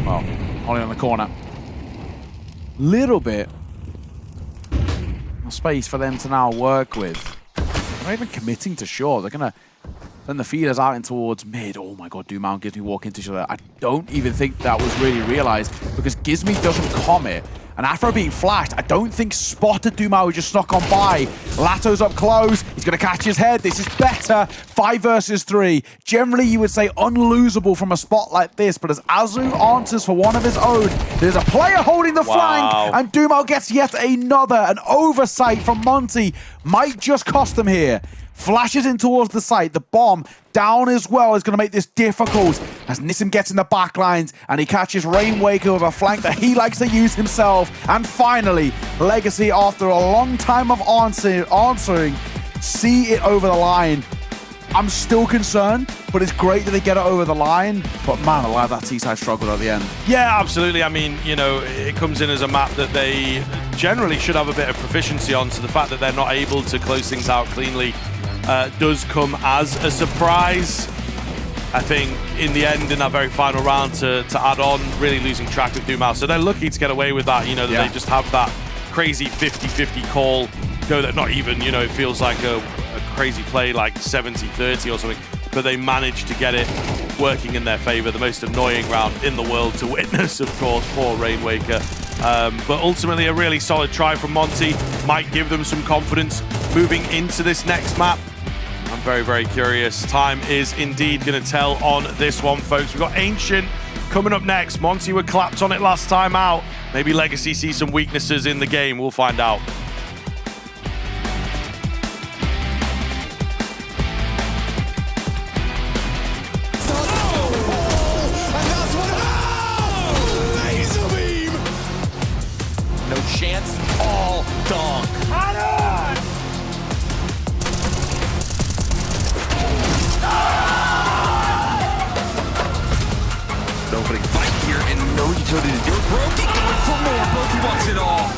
Well, only on the corner. Little bit of space for them to now work with. They're not even committing to short. They're going to send the feeders out in towards mid. Oh my god, Doomau and Gizmi walk into each other. I don't even think that was really realized because Gizmi doesn't commit. And Afro being flashed, I don't think spotted Doomau, who just snuck on by. Lato's up close. He's going to catch his head. This is better. 5 versus 3. Generally, you would say unlosable from a spot like this, but as Azu answers for one of his own, there's a player holding the flank, and Doomau gets yet another. An oversight from Monte might just cost them here. Flashes in towards the site. The bomb down as well is going to make this difficult as Nissim gets in the back lines and he catches Rainwaker with a flank that he likes to use himself. And finally, Legacy, after a long time of answering, see it over the line. I'm still concerned, but it's great that they get it over the line. But man, alive, that T-side struggled at the end. Yeah, absolutely. I mean, you know, it comes in as a map that they generally should have a bit of proficiency on, so the fact that they're not able to close things out cleanly does come as a surprise. I think in the end, in that very final round, to add on, really losing track of Doomau. So they're lucky to get away with that, you know, that they just have that crazy 50-50 call, go that not even, you know, it feels like a crazy play like 70-30 or something, but they managed to get it working in their favor. The most annoying round in the world to witness, of course, for Rainwaker. But ultimately a really solid try from Monte, might give them some confidence moving into this next map. I'm very, very curious. Time is indeed going to tell on this one, folks. We've got Ancient coming up next. Monte were clapped on it last time out. Maybe Legacy see some weaknesses in the game. We'll find out. No chance, all dunk. Opening fight here and no utility to do it. Brokey going for more. Brokey wants it all.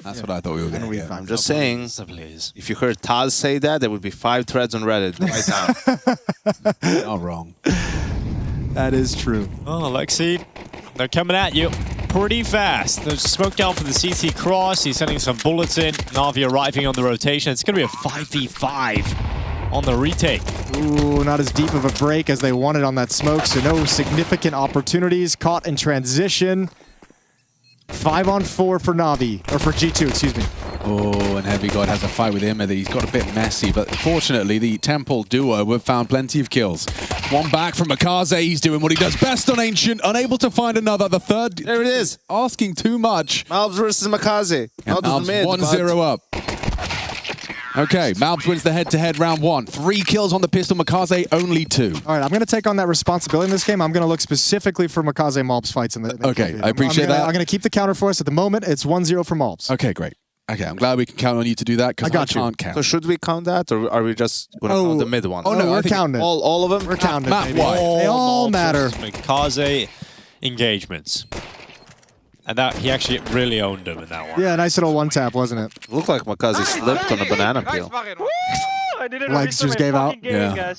That's what I thought we were going to get. I'm just saying, if you heard Taz say that, there would be 5 threads on Reddit right now. Not wrong. That is true. Oh, Lexi, they're coming at you pretty fast. There's smoke down for the CT cross. He's sending some bullets in. Na'Vi arriving on the rotation. It's going to be a 5v5 on the retake. Ooh, not as deep of a break as they wanted on that smoke, so no significant opportunities. Caught in transition. 5-on-4 for Na'Vi, or for G2, excuse me. Oh, and Heavy God has a fight with him. He's got a bit messy, but fortunately, the Temple duo have found plenty of kills. One back from Makaze. He's doing what he does best on Ancient, unable to find another. The third, there it is. Asking too much. Malbs versus Makaze. And Malbs 1-0 up. Okay, Malbs wins the head-to-head round 1. 3 kills on the pistol, Makaze only 2. All right, I'm going to take on that responsibility in this game. I'm going to look specifically for Makaze Malbs fights in the okay, I appreciate that. I'm going to keep the counter for us. At the moment, it's 1-0 for Malbs. Okay, great. Okay, I'm glad we can count on you to do that, because I can't count. So should we count that, or are we just going to count the mid one? Oh, no, we're counting it. All of them? We're counting it. They all matter. Makaze engagements. And that he actually really owned him in that one. Yeah, nice little one-tap, wasn't it? Looked like Makaze slipped on a banana peel. Legs just gave out. Yeah.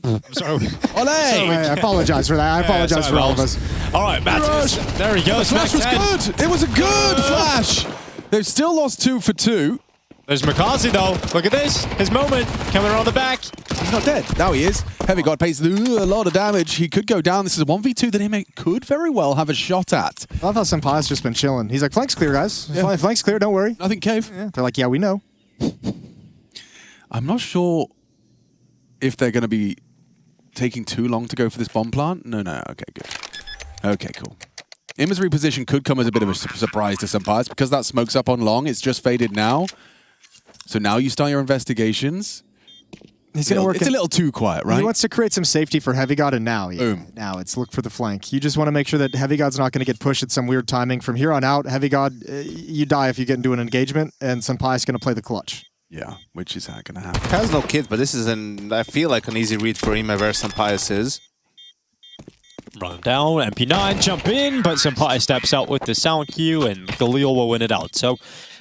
I'm sorry. I apologize for that. I apologize for all of us. All right, Mattis. There he goes. The flash was good. It was a good flash. They've still lost 2 for 2. There's Makaze, though. Look at this. His moment. Coming around the back. He's not dead. Now he is. Heavy God pays a lot of damage. He could go down. This is a 1v2 that he could very well have a shot at. I love how Senpai's just been chilling. He's like, flank's clear, guys. Yeah. Flank's clear, don't worry. Nothing cave. Yeah. They're like, yeah, we know. I'm not sure if they're going to be taking too long to go for this bomb plant. No. Okay, good. Okay, cool. Imma's reposition could come as a bit of a surprise to Senpai. Because that smoke's up on long. It's just faded now. So now you start your investigations. He's going to work. It's a little too quiet, right? He wants to create some safety for Heavy God, and now, Boom. Now it's look for the flank. You just want to make sure that Heavy God's not going to get pushed at some weird timing. From here on out, Heavy God, you die if you get into an engagement, and Senpai's going to play the clutch. Yeah, which is going to happen. Has no kid, but this is I feel like an easy read for Ima where Senpai is. Run down, MP9, jump in, but Senpai steps out with the sound cue, and Galil will win it out. So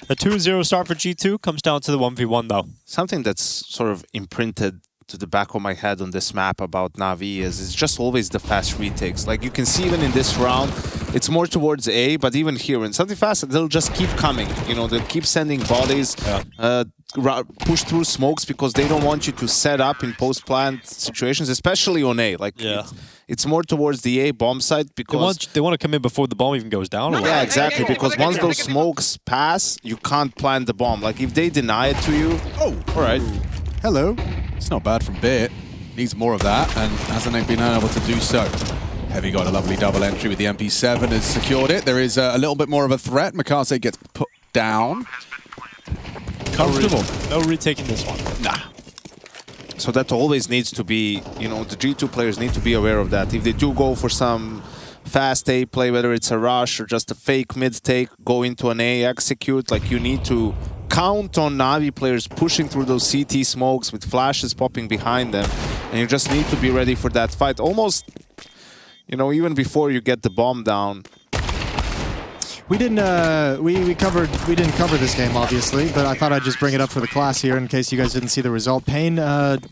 a 2-0 start for G2 comes down to the 1v1, though. Something that's sort of imprinted to the back of my head on this map about Na'Vi is it's just always the fast retakes. Like, you can see even in this round, it's more towards A, but even here, when something fast, they'll just keep coming. You know, they'll keep sending bodies, push through smokes, because they don't want you to set up in post-plant situations, especially on A. Like, it's more towards the A bomb site, because they want to come in before the bomb even goes down. Yeah, exactly, because once those smokes pass, you can't plant the bomb. Like, if they deny it to you, all right. Hello. It's not bad from Bit. Needs more of that, and hasn't been able to do so. Heavy got a lovely double entry with the MP7, has secured it. There is a little bit more of a threat. Makaze gets put down. Comfortable. No retaking this one. Nah. So that always needs to be, you know, the G2 players need to be aware of that. If they do go for some fast A play, whether it's a rush or just a fake mid take, go into an A, execute, like you need to count on Na'Vi players pushing through those CT smokes with flashes popping behind them. And you just need to be ready for that fight. Almost, you know, even before you get the bomb down. We didn't cover this game obviously, but I thought I'd just bring it up for the class here in case you guys didn't see the result. Pain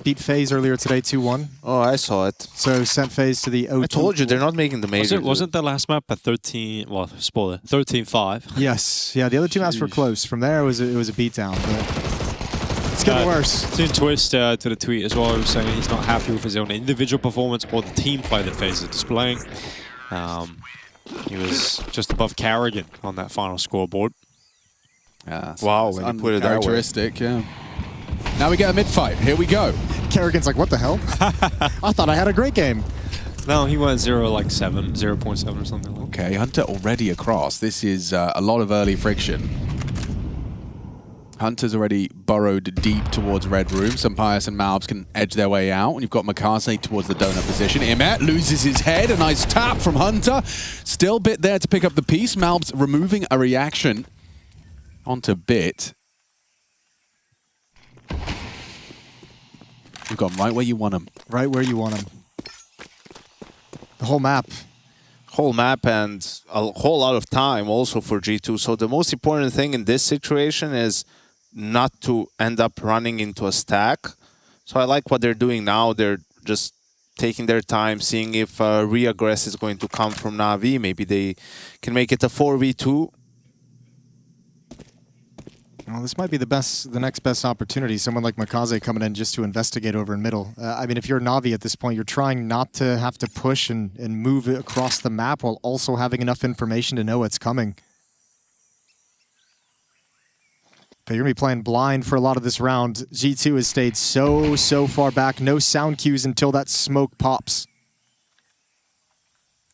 beat FaZe earlier today 2-1. Oh, I saw it. So sent FaZe to the O2. I told you they're not making the major. Wasn't the last map a 13? Well, spoiler, 13-5. Yes, yeah. The other two maps were close. From there, it was a beatdown. But it's getting worse. Seen Twist to the tweet as well. He was saying he's not happy with his own individual performance or the team play that FaZe is displaying. He was just above Carrigan on that final scoreboard. Yeah, wow, when you put it that way. Yeah. Now we get a mid-fight. Here we go. Carrigan's like, what the hell? I thought I had a great game. No, he went 0.7 or something. Okay, Hunter already across. This is a lot of early friction. Hunter's already burrowed deep towards Red Room. Sampayas and Malbs can edge their way out. And you've got Makaze towards the donut position. Imet loses his head. A nice tap from Hunter. Still Bit there to pick up the piece. Malbs removing a reaction onto Bit. You've got him right where you want him. Right where you want him. The whole map. Whole map and a whole lot of time also for G2. So the most important thing in this situation is not to end up running into a stack. So I like what they're doing now. They're just taking their time, seeing if re-aggress is going to come from Na'Vi. Maybe they can make it a 4v2. Well, this might be the next best opportunity. Someone like Makaze coming in just to investigate over in middle. I mean, if you're Na'Vi at this point, you're trying not to have to push and move it across the map while also having enough information to know it's coming. But you're going to be playing blind for a lot of this round. G2 has stayed so far back. No sound cues until that smoke pops.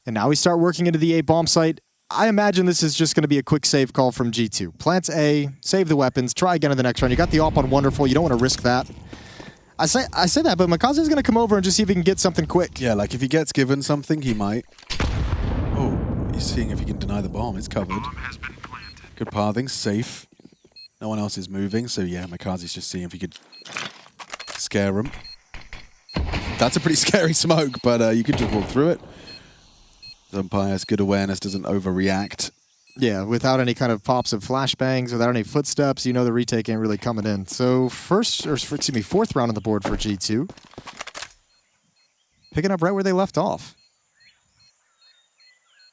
And now we start working into the A bomb site. I imagine this is just going to be a quick save call from G2. Plant A, save the weapons, try again in the next round. You got the AWP on Wonderful. You don't want to risk that. I say that, but Makaze is going to come over and just see if he can get something quick. Yeah, like if he gets given something, he might. Oh, he's seeing if he can deny the bomb. It's covered. Good pathing, safe. No one else is moving, so yeah, Makaze's just seeing if he could scare him. That's a pretty scary smoke, but you could just walk through it. Sampayas, good awareness, doesn't overreact. Yeah, without any kind of pops of flashbangs, without any footsteps, you know the retake ain't really coming in. So fourth round on the board for G2. Picking up right where they left off.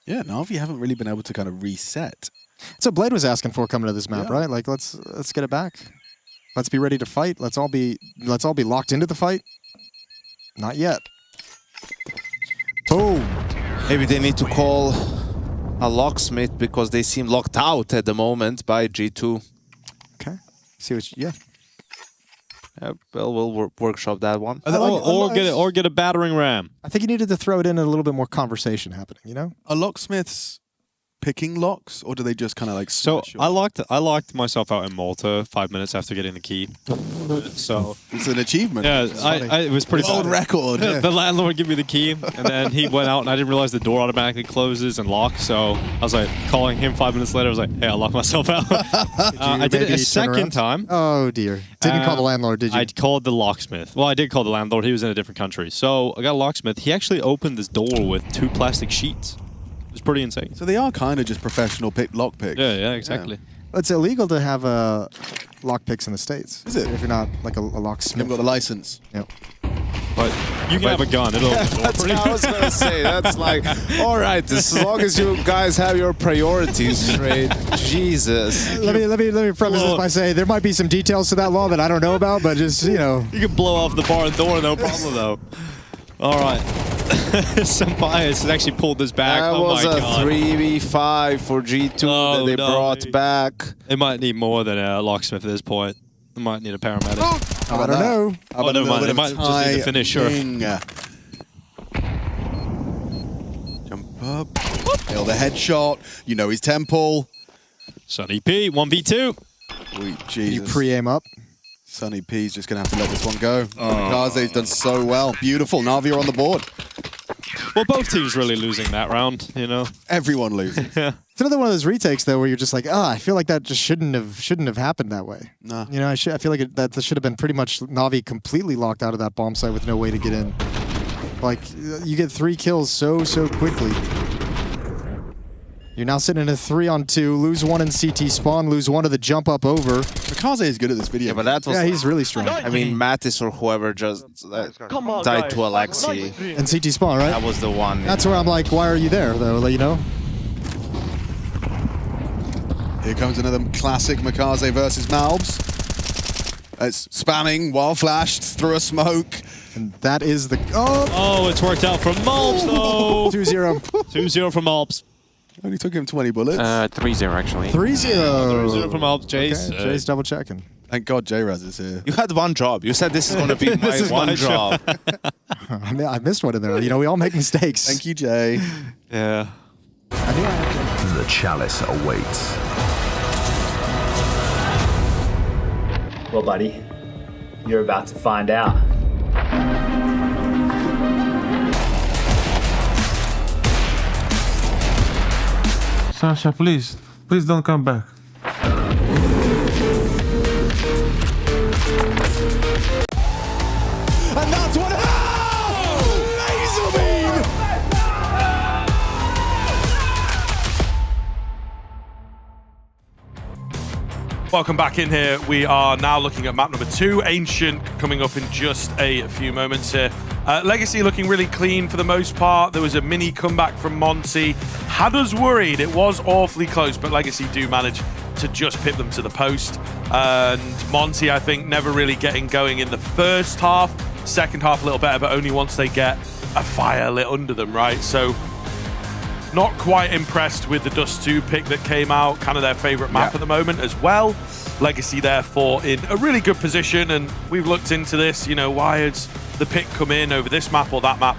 Yeah, Na'Vi haven't really been able to kind of reset. That's what Blade was asking for coming to this map, right? Like let's get it back. Let's be ready to fight. Let's all be locked into the fight. Not yet. Boom. Maybe they need to call a locksmith because they seem locked out at the moment by G2. Okay. See what yeah. Well, we'll workshop that one. Or get a battering ram. I think you needed to throw it in a little bit more conversation happening, you know? Are locksmiths picking locks, or do they just kind of like smash I locked myself out in Malta 5 minutes after getting the key. So it's an achievement. Yeah, it was pretty world record. Yeah. The landlord gave me the key, and then he went out, and I didn't realize the door automatically closes and locks. So I was like calling him 5 minutes later. I was like, "Hey, I locked myself out." I did it a second time. Oh dear! Didn't call the landlord, did you? I called the locksmith. Well, I did call the landlord. He was in a different country, so I got a locksmith. He actually opened this door with 2 plastic sheets. It's pretty insane. So they are kind of just professional lock picks. Yeah, exactly. Yeah. It's illegal to have lock picks in the States. Is it? If you're not like a locksmith. You've got the license. Yep. But you can have a gun. It'll open the door. That's what I was going to say. That's like, all right, as long as you guys have your priorities straight. Jesus. Let me preface this by saying there might be some details to that law that I don't know about, but just, you know. You can blow off the barn door, no problem, though. All right. Sampayas has actually pulled this back. That was a 3v5 for G2 that they brought back. They might need more than a locksmith at this point. They might need a paramedic. I don't know. Oh, never mind. They might just need to finish, sure. Jump up. Nail the headshot. You know his temple. Sunny P, 1v2. Sweet Jesus. You pre-aim up. Sunny P's just going to have to let this one go. Kaze's done so well. Beautiful. Na'Vi are on the board. Well, both teams really losing that round, you know. Everyone losing. It's another one of those retakes though, where you're just like, I feel like that just shouldn't have happened that way. No. You know, I feel like that should have been pretty much Na'Vi completely locked out of that bomb site with no way to get in. Like, you get 3 kills so quickly. You're now sitting in a 3-on-2, lose 1 in CT spawn, lose 1 to the jump up over. Kaze is good at this video. Yeah, but that was... Yeah, he's really strong. I mean, Mattis or whoever just died to Alexi. And CT spawn, right? That was the one. That's where I'm like, why are you there, though? You know? Here comes another classic Makaze versus Malbs. It's spamming while flashed through a smoke. And that is the... Oh, it's worked out for Malbs, though. 2-0. 2-0 for Malbs. Only took him 20 bullets. 3-0 actually. 3-0. 3-0 from Malbs. Jace. Okay, Jace double checking. Thank God J-Raz is here. You had one job. You said this is going to be my one job. I missed one in there. You know, we all make mistakes. Thank you, Jay. Yeah. The chalice awaits. Well, buddy, you're about to find out. Sasha, please don't come back. And that's what... Laser beam! Welcome back in here. We are now looking at map number 2, Ancient, coming up in just a few moments here. Legacy looking really clean for the most part. There was a mini comeback from Monte. Had us worried. It was awfully close, but Legacy do manage to just pip them to the post. And Monte, I think, never really getting going in the first half. Second half a little better, but only once they get a fire lit under them, right? So not quite impressed with the Dust 2 pick that came out, kind of their favorite map at the moment as well. Legacy, therefore, in a really good position, and we've looked into this, you know, why has the pick come in over this map or that map?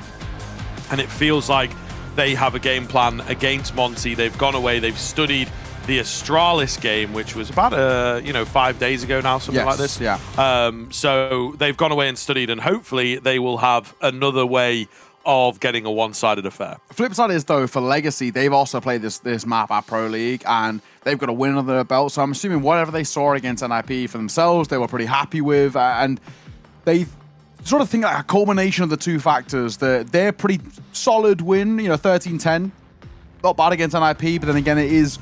And it feels like they have a game plan against Monte. They've gone away, they've studied the Astralis game, which was about 5 days ago now, something like this. Yeah. So they've gone away and studied, and hopefully they will have another way of getting a one-sided affair. Flip side is, though, for Legacy, they've also played this map at Pro League, and they've got a win under their belt. So I'm assuming whatever they saw against NIP for themselves, they were pretty happy with, and they sort of think like a culmination of the two factors. They're pretty solid win, 13-10, not bad against NIP, but then again, it is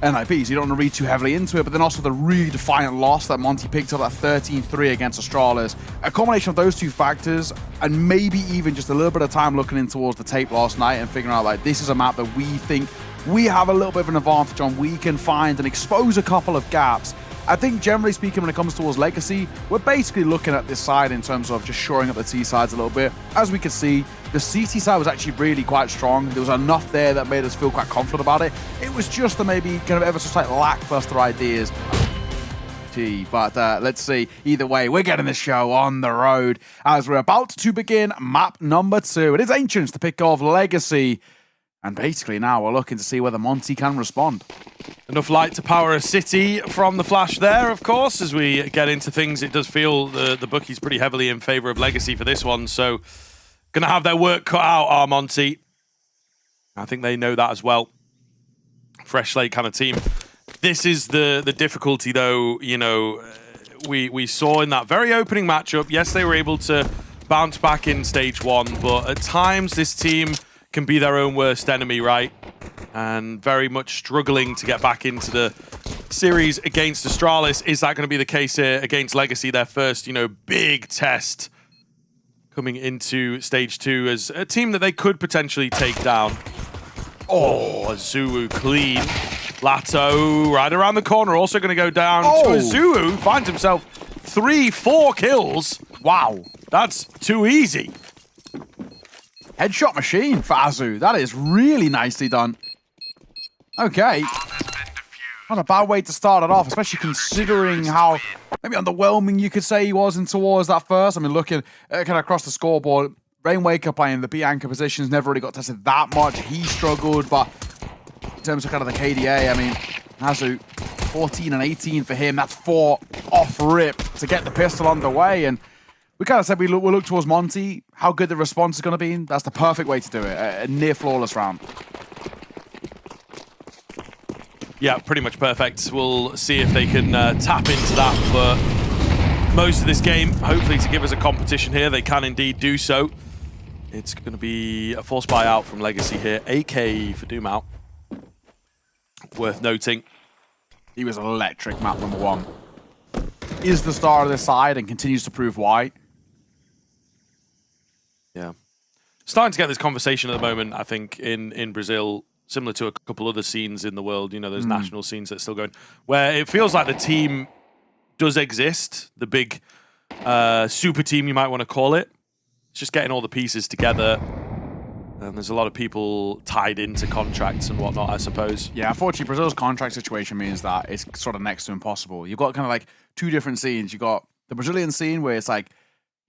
NIP, so you don't want to read too heavily into it, but then also the really defiant loss that Monte picked up at 13-3 against Astralis. A combination of those two factors, and maybe even just a little bit of time looking in towards the tape last night and figuring out, like, this is a map that we think we have a little bit of an advantage on. We can find and expose a couple of gaps. I think, generally speaking, when it comes towards Legacy, we're basically looking at this side in terms of just shoring up the T sides a little bit. As we can see, the CT side was actually really quite strong. There was enough there that made us feel quite confident about it. It was just the maybe kind of ever so slight lackluster ideas. But let's see. Either way, we're getting the show on the road as we're about to begin map number 2. It is Ancients to pick off Legacy. And basically now we're looking to see whether Monte can respond. Enough light to power a city from the flash there, of course. As we get into things, it does feel the bookies pretty heavily in favor of Legacy for this one. So going to have their work cut out, are Monte. I think they know that as well. Fresh slate kind of team. This is the difficulty, though. We saw in that very opening matchup, yes, they were able to bounce back in stage 1, but at times this team can be their own worst enemy, right? And very much struggling to get back into the series against Astralis. Is that going to be the case here against Legacy, their first, big test coming into stage 2 as a team that they could potentially take down? Oh, Zuu clean. Lato right around the corner, also going to go down to Zuu. Finds himself 3-4 kills. Wow, that's too easy. Headshot machine for Azu. That is really nicely done. Okay. Not a bad way to start it off, especially considering how maybe underwhelming you could say he was in towards that first. I mean, looking kind of across the scoreboard, Rainwaker playing the B anchor positions never really got tested that much. He struggled, but in terms of kind of the KDA, I mean, Azu, 14 and 18 for him. That's 4 off rip to get the pistol underway. And we kind of said we'll look towards Monte, how good the response is going to be. That's the perfect way to do it, a near flawless round. Yeah, pretty much perfect. We'll see if they can tap into that for most of this game. Hopefully to give us a competition here, they can indeed do so. It's going to be a force buyout from Legacy here. AK for Doom out. Worth noting. He was electric, map number 1. Is the star of this side and continues to prove why. Yeah. Starting to get this conversation at the moment, I think, in Brazil, similar to a couple other scenes in the world, you know, those national scenes that are still going, where it feels like the team does exist, the big super team, you might want to call it. It's just getting all the pieces together. And there's a lot of people tied into contracts and whatnot, I suppose. Yeah, unfortunately, Brazil's contract situation means that it's sort of next to impossible. You've got kind of like two different scenes. You've got the Brazilian scene where it's like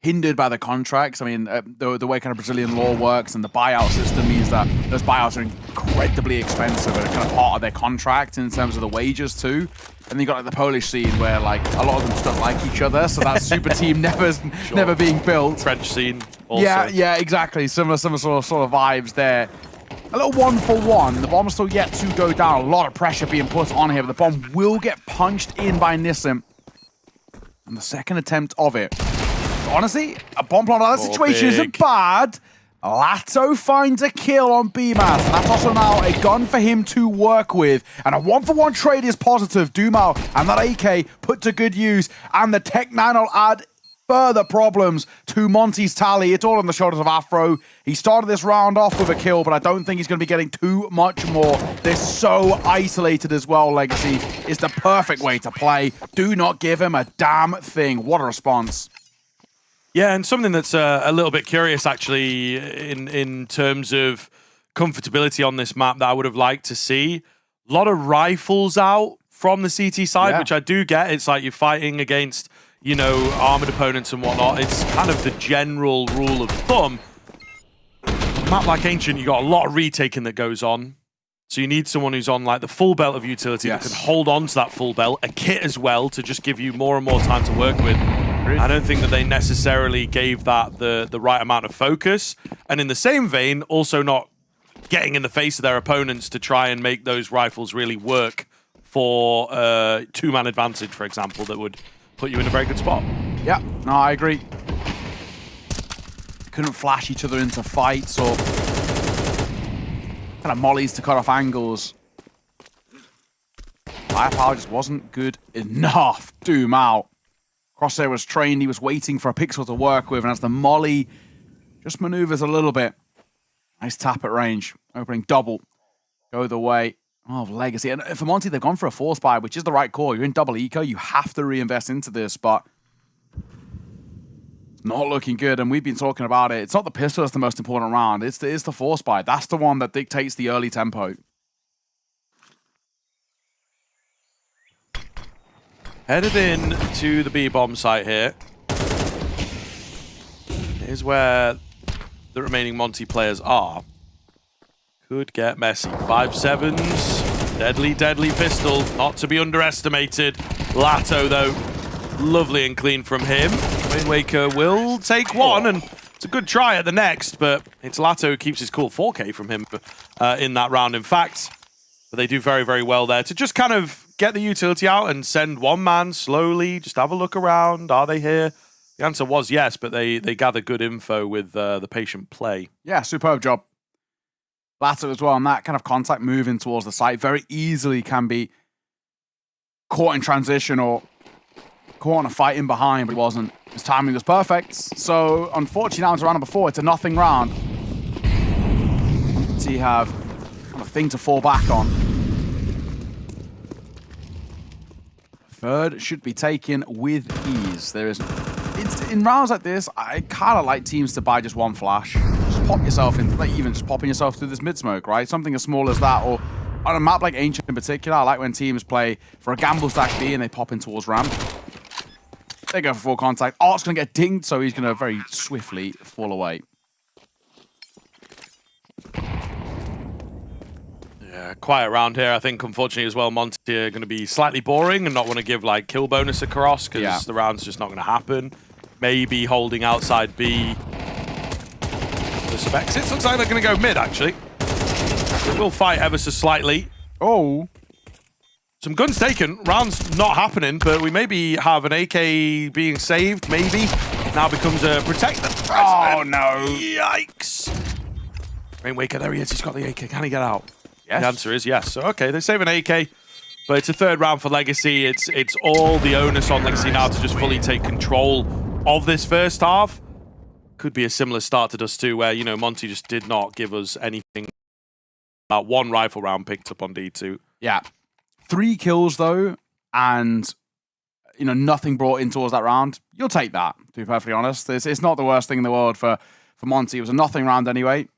hindered by the contracts. I mean, the way kind of Brazilian law works and the buyout system means that those buyouts are incredibly expensive and are kind of part of their contract in terms of the wages too. And then you got like the Polish scene where like a lot of them just don't like each other, so that super team never being built. French scene also. Yeah, exactly. Similar sort of vibes there. A little 1-for-1. The bomb's still yet to go down. A lot of pressure being put on here, but the bomb will get punched in by Nissim. And the second attempt of it. Honestly, a bomb plant out of that situation isn't bad. Lato finds a kill on BMAS, and that's also now a gun for him to work with. And a 1-for-1 trade is positive. Dumao and that AK put to good use, and the Tech 9 will add further problems to Monte's tally. It's all on the shoulders of Afro. He started this round off with a kill, but I don't think he's going to be getting too much more. They're so isolated as well, Legacy. It's the perfect way to play. Do not give him a damn thing. What a response. Yeah, and something that's a little bit curious, actually, in terms of comfortability on this map that I would have liked to see. A lot of rifles out from the CT side, which I do get. It's like you're fighting against, you know, armored opponents and whatnot. It's kind of the general rule of thumb. A map like Ancient, you got a lot of retaking that goes on. So you need someone who's on like the full belt of utility that can hold on to that full belt, a kit as well to just give you more and more time to work with. I don't think that they necessarily gave that the right amount of focus. And in the same vein, also not getting in the face of their opponents to try and make those rifles really work for two-man advantage, for example, that would put you in a very good spot. Yeah, no, I agree. Couldn't flash each other into fights or kind of mollies to cut off angles. Firepower just wasn't good enough. Doom out. Crosshair was trained, he was waiting for a pixel to work with, and as the molly just maneuvers a little bit. Nice tap at range, opening double. Go the way of Legacy. And for Monte, they've gone for a force buy, which is the right call. You're in double eco, you have to reinvest into this, but it's not looking good, and we've been talking about it. It's not the pistol that's the most important round, it's the force buy. That's the one that dictates the early tempo. Headed in to the B-bomb site here. Here's where the remaining Monte players are. Could get messy. 5.7s. Deadly, deadly pistol. Not to be underestimated. Lato, though. Lovely and clean from him. Wind Waker will take one, and it's a good try at the next, but it's Lato who keeps his cool. 4K from him in that round, in fact. But they do very, very well there to just kind of get the utility out and send one man slowly, just have a look around. Are they here? The answer was yes, but they gather good info with the patient play. Yeah, superb job. Lato as well, and that kind of contact moving towards the site very easily can be caught in transition or caught on a fight in behind, but it wasn't. His timing was perfect. So, unfortunately, now into round number 4, it's a nothing round. So you have a thing to fall back on. Third should be taken with ease. There is, in rounds like this, I kind of like teams to buy just one flash. Just pop yourself in, like even just popping yourself through this mid smoke, right? Something as small as that, or on a map like Ancient in particular, I like when teams play for a gamble stack B and they pop in towards ramp. They go for full contact. Art's going to get dinged, so he's going to very swiftly fall away. Yeah, quiet round here. I think, unfortunately, as well, Monte are going to be slightly boring and not want to give, like, kill bonus across because the round's just not going to happen. Maybe holding outside B. The specs. It looks like they're going to go mid, actually. We'll fight ever so slightly. Oh. Some guns taken. Round's not happening, but we maybe have an AK being saved, maybe. Now becomes a protector. Oh, no. Yikes. Rainwaker, there he is. He's got the AK. Can he get out? Yes. The answer is yes. So, okay, they save an AK, but it's a third round for Legacy. It's all the onus on Legacy now to just fully take control of this first half. Could be a similar start to Dust 2, where, you know, Monte just did not give us anything. That one rifle round picked up on D2. Yeah. 3 kills, though, and, you know, nothing brought in towards that round. You'll take that, to be perfectly honest. It's not the worst thing in the world for Monte. It was a nothing round anyway.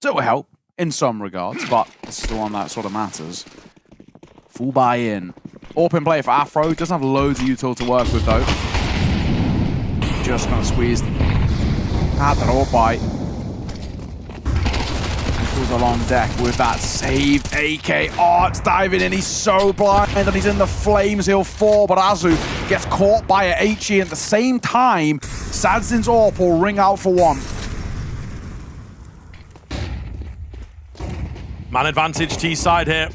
So it will help in some regards, but it's the one that sort of matters. Full buy-in. Open play for Afro. Doesn't have loads of util to work with, though. Just going to squeeze. Had that all buy. Along deck with that saved AK. Oh, it's diving in. He's so blind and he's in the flames. He'll fall, but Azu gets caught by a HE at the same time. Sadzin's AWP will ring out for one. Man advantage T side here.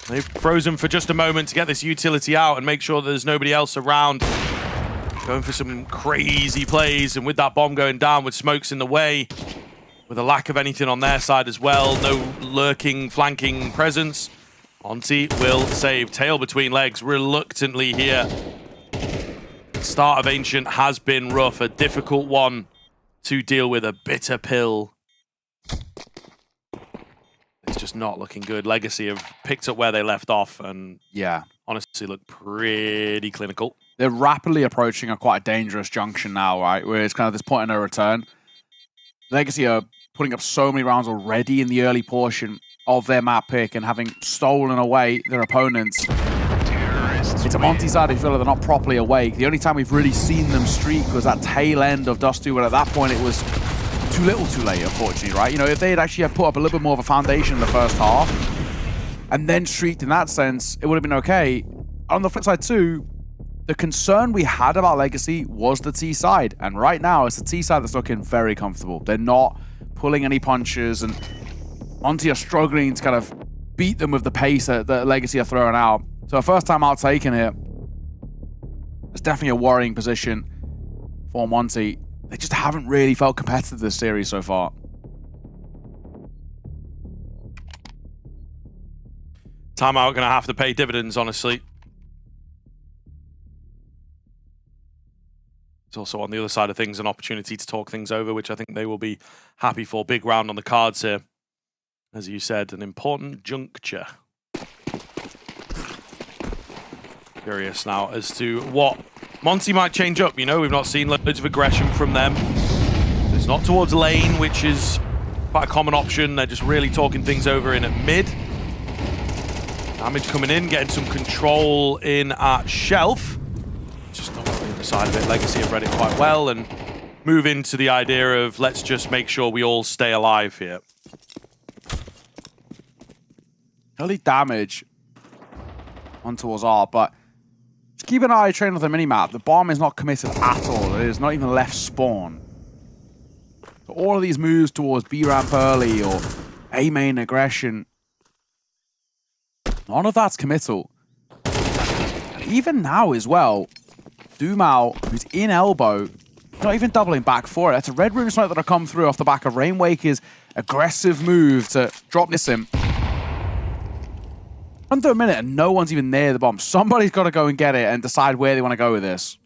They've frozen for just a moment to get this utility out and make sure that there's nobody else around. Going for some crazy plays, and with that bomb going down with smokes in the way, with a lack of anything on their side as well, no lurking, flanking presence, Monte will save. Tail between legs, reluctantly here. The start of Ancient has been rough, a difficult one to deal with, a bitter pill. It's just not looking good. Legacy have picked up where they left off and honestly look pretty clinical. They're rapidly approaching a quite dangerous junction now, right? Where it's kind of this point of no return. Legacy are putting up so many rounds already in the early portion of their map pick and having stolen away their opponents. It's a Monte side who feel like they're not properly awake. The only time we've really seen them streak was that tail end of Dust 2, but at that point it was too little too late, unfortunately, right? You know, if they had actually put up a little bit more of a foundation in the first half and then streaked in that sense, it would have been okay. On the flip side too, the concern we had about Legacy was the T side, and right now it's the T side that's looking very comfortable. They're not pulling any punches, and Monte are struggling to kind of beat them with the pace that Legacy are throwing out. So a first time out taking it, it's definitely a worrying position for Monte. They just haven't really felt competitive this series so far. Timeout gonna have to pay dividends, honestly. It's also on the other side of things an opportunity to talk things over, which I think they will be happy for. Big round on the cards here. As you said, an important juncture. Curious now as to what Monte might change up. You know, we've not seen loads of aggression from them. It's not towards lane, which is quite a common option. They're just really talking things over in at mid. Damage coming in, getting some control in at shelf. Just not on the other side of it. Legacy have read it quite well and move into the idea of let's just make sure we all stay alive here. Early damage on towards R, but just keep an eye trained on the minimap. The bomb is not committed at all. It is not even left spawn. So all of these moves towards B ramp early or A main aggression, none of that's committal. And even now as well, Dumao, who's in elbow, not even doubling back for it. That's a red room smoke that'll come through off the back of Rainwaker's aggressive move to drop this in. Under a minute and no one's even near the bomb. Somebody's got to go and get it and decide where they want to go with this.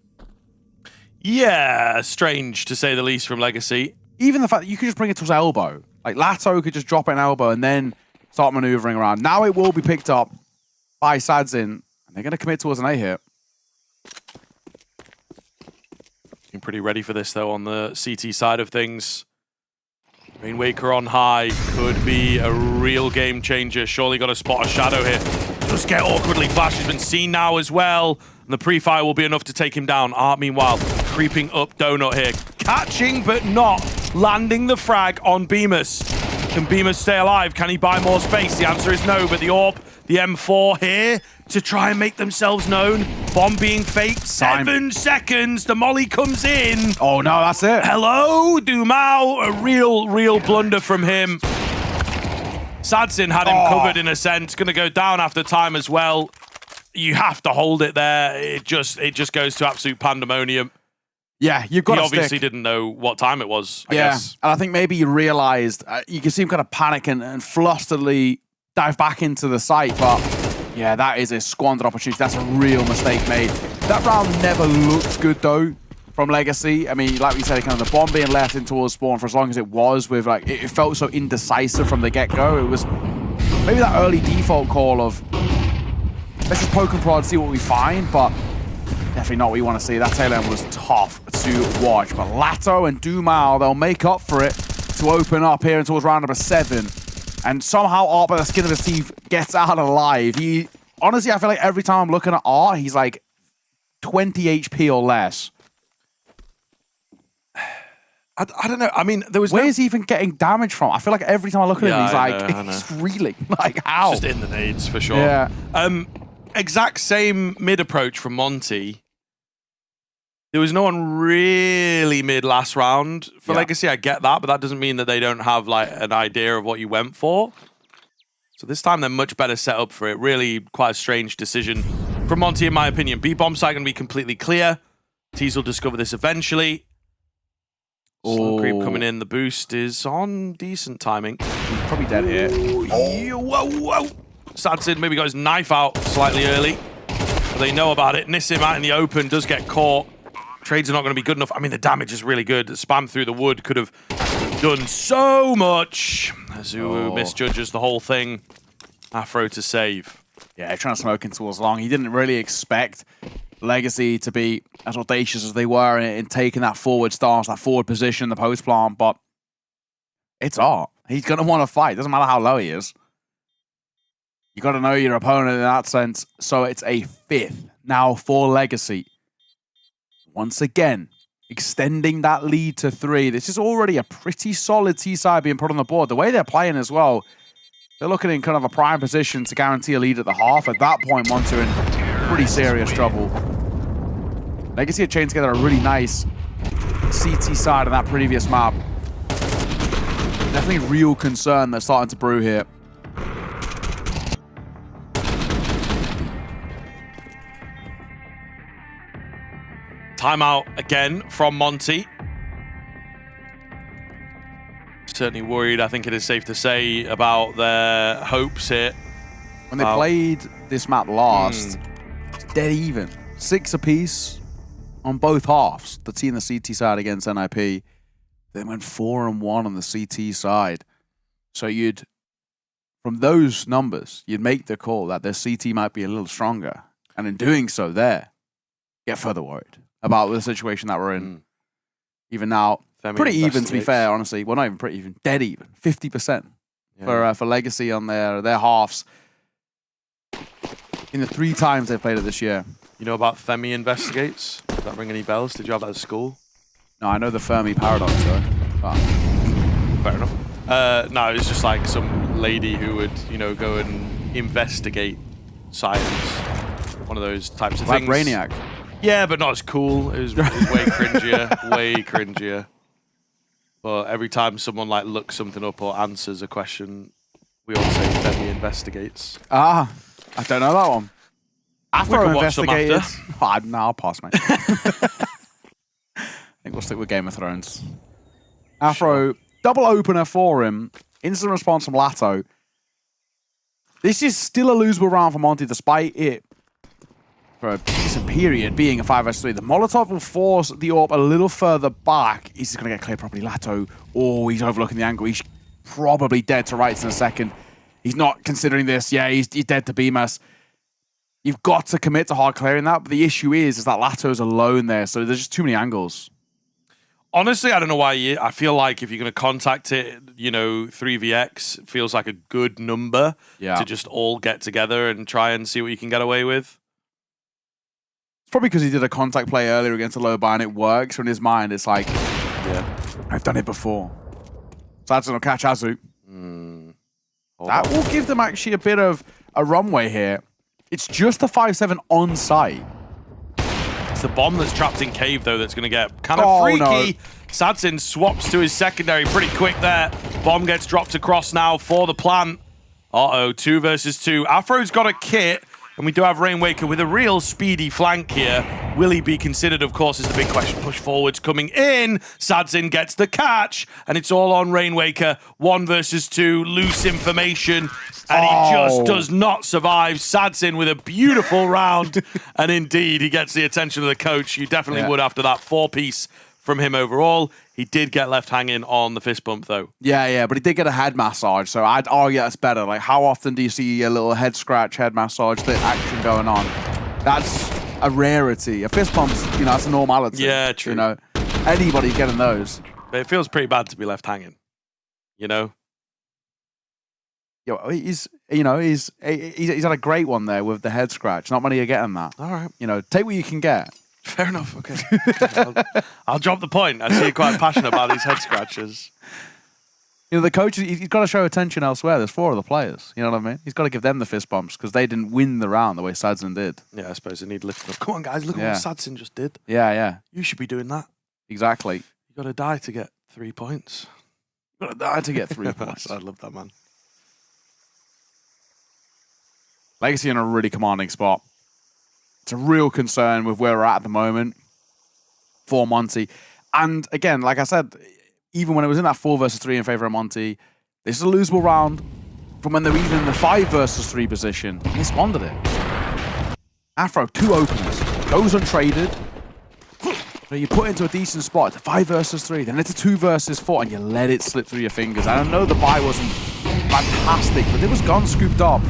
Yeah, strange to say the least from Legacy. Even the fact that you could just bring it to his elbow. Like Lato could just drop it in elbow and then start maneuvering around. Now it will be picked up by Sadzin, and they're going to commit towards an A here. Looking pretty ready for this though on the CT side of things. Rainwaker on high could be a real game changer. Surely got to spot a shadow here. Just get awkwardly flashed. Has been seen now as well. And the pre-fire will be enough to take him down. Art, meanwhile, creeping up Donut here. Catching, but not landing the frag on Bemis. Can Beamer stay alive? Can he buy more space? The answer is no, but the AWP, the M4 here to try and make themselves known. Bomb being faked. 7 seconds. The molly comes in. Oh, no, that's it. Hello, Dumao. A real blunder from him. Sadsin had him covered in a sense. Going to go down after time as well. You have to hold it there. It just goes to absolute pandemonium. Yeah, you've got to He obviously stick. didn't know what time it was, I guess. And I think maybe he realized, you can see him kind of panic and flusteredly dive back into the site, but yeah, that is a squandered opportunity. That's a real mistake made. That round never looked good though from Legacy. I mean, like we said, kind of the bomb being left in towards spawn for as long as it was, with like, it felt so indecisive from the get-go. It was maybe that early default call of, let's just poke and prod, see what we find, but definitely not what you want to see. That tail end was tough to watch. But Lato and Dumao, they'll make up for it to open up here towards round number 7. And somehow Art, by the skin of his teeth, gets out alive. Honestly, I feel like every time I'm looking at Art, he's like 20 HP or less. I don't know. I mean, there was Where is he even getting damage from? I feel like every time I look at him, he's like, he's reeling. Like, how? Just in the nades, for sure. Yeah. Exact same mid approach from Monte. There was no one really mid last round for Legacy. I get that, but that doesn't mean that they don't have like an idea of what you went for. So this time they're much better set up for it. Really quite a strange decision from Monte, in my opinion. B-bomb site going to be completely clear. Tease will discover this eventually. Slow creep coming in. The boost is on decent timing. He's probably dead here. Whoa. Sadsin maybe got his knife out slightly early. But they know about it. Nissim out in the open does get caught. Trades are not going to be good enough. I mean, the damage is really good. The spam through the wood could have done so much. Azu misjudges the whole thing. Afro to save. Yeah, trying to smoke in towards long. He didn't really expect Legacy to be as audacious as they were in taking that forward stance, that forward position, the post plant, but it's Art. He's going to want to fight. Doesn't matter how low he is. You got to know your opponent in that sense. So it's a 5th now for Legacy. Once again, extending that lead to 3. This is already a pretty solid T-side being put on the board. The way they're playing as well, they're looking in kind of a prime position to guarantee a lead at the half. At that point, Monte in pretty serious trouble. Legacy had chained together a really nice CT side on that previous map. Definitely real concern that's starting to brew here. Timeout again from Monte. Certainly worried, I think it is safe to say, about their hopes here. When they played this map last, it's dead even. 6 apiece on both halves. The T and the CT side against NIP. They went 4-1 on the CT side. So from those numbers, you'd make the call that their CT might be a little stronger. And in doing so get further worried about the situation that we're in. Even now, pretty even to be fair, honestly. Well, not even pretty even, dead even. 50% for Legacy on their halves. In the 3 times they've played it this year. You know about Femi Investigates? Does that ring any bells? Did you have that at school? No, I know the Fermi paradox though. Fair enough. No, it's just like some lady who would, go and investigate science. One of those types of like things. Brainiac. Yeah, but not as cool. It was way cringier. Way cringier. But every time someone looks something up or answers a question, we all say Femi Investigates. I don't know that one. Afro can watch them investigated. after. No, I'll pass, mate. I think we'll stick with Game of Thrones. Afro, double opener for him. Instant response from Lato. This is still a losable round for Monte, despite it, for a decent period, being a 5-3. The Molotov will force the AWP a little further back. He's going to get cleared properly. Lato, he's overlooking the angle. He's probably dead to rights in a second. He's not considering this. Yeah, he's dead to BMS. You've got to commit to hard clearing that, but the issue is that Lato's alone there, so there's just too many angles. Honestly, I don't know why. I feel like if you're going to contact it, 3vx feels like a good number to just all get together and try and see what you can get away with. It's probably because he did a contact play earlier against a low buy and it works. So in his mind, it's like, I've done it before. So that's going to catch Azu. That will give them actually a bit of a runway here. It's just a 5-7 on site. It's the bomb that's trapped in cave, though, that's going to get kind of freaky. No. Sadzin swaps to his secondary pretty quick there. Bomb gets dropped across now for the plant. Uh-oh, 2 versus 2. Afro's got a kit, and we do have Rainwaker with a real speedy flank here. Will he be considered, of course, is the big question. Push forwards coming in. Sadzin gets the catch, and it's all on Rainwaker. 1 versus 2, loose information, and he just does not survive. Sadzin with a beautiful round, and indeed, he gets the attention of the coach. You definitely would after that 4-piece from him overall. He did get left hanging on the fist bump, though. Yeah, but he did get a head massage, so I'd argue that's better. Like, how often do you see a little head scratch, head massage, bit action going on? That's a rarity. A fist bump's, you know, that's a normality. Yeah, true. You know, anybody getting those. But it feels pretty bad to be left hanging, you know? He's had a great one there with the head scratch. Not many are getting that. All right. You know, take what you can get. Fair enough, okay. I'll drop the point. I see you're quite passionate about these head scratches. You know, the coach, he's got to show attention elsewhere. There's 4 other players. You know what I mean? He's got to give them the fist bumps because they didn't win the round the way Sadzin did. Yeah, I suppose they need lifting up. Come on, guys, look at what Sadzin just did. Yeah. You should be doing that. Exactly. You got to die to get 3 points. You got to die to get 3 points. I love that, man. Legacy in a really commanding spot. It's a real concern with where we're at the moment for Monte. And again, like I said, even when it was in that 4 versus 3 in favor of Monte, this is a losable round from when they were even in the 5 versus 3 position. They squandered it. Afro, 2 opens, goes untraded. So you put into a decent spot, it's a 5 versus 3, then it's a 2 versus 4, and you let it slip through your fingers. And I know the buy wasn't fantastic, but it was gone scooped up.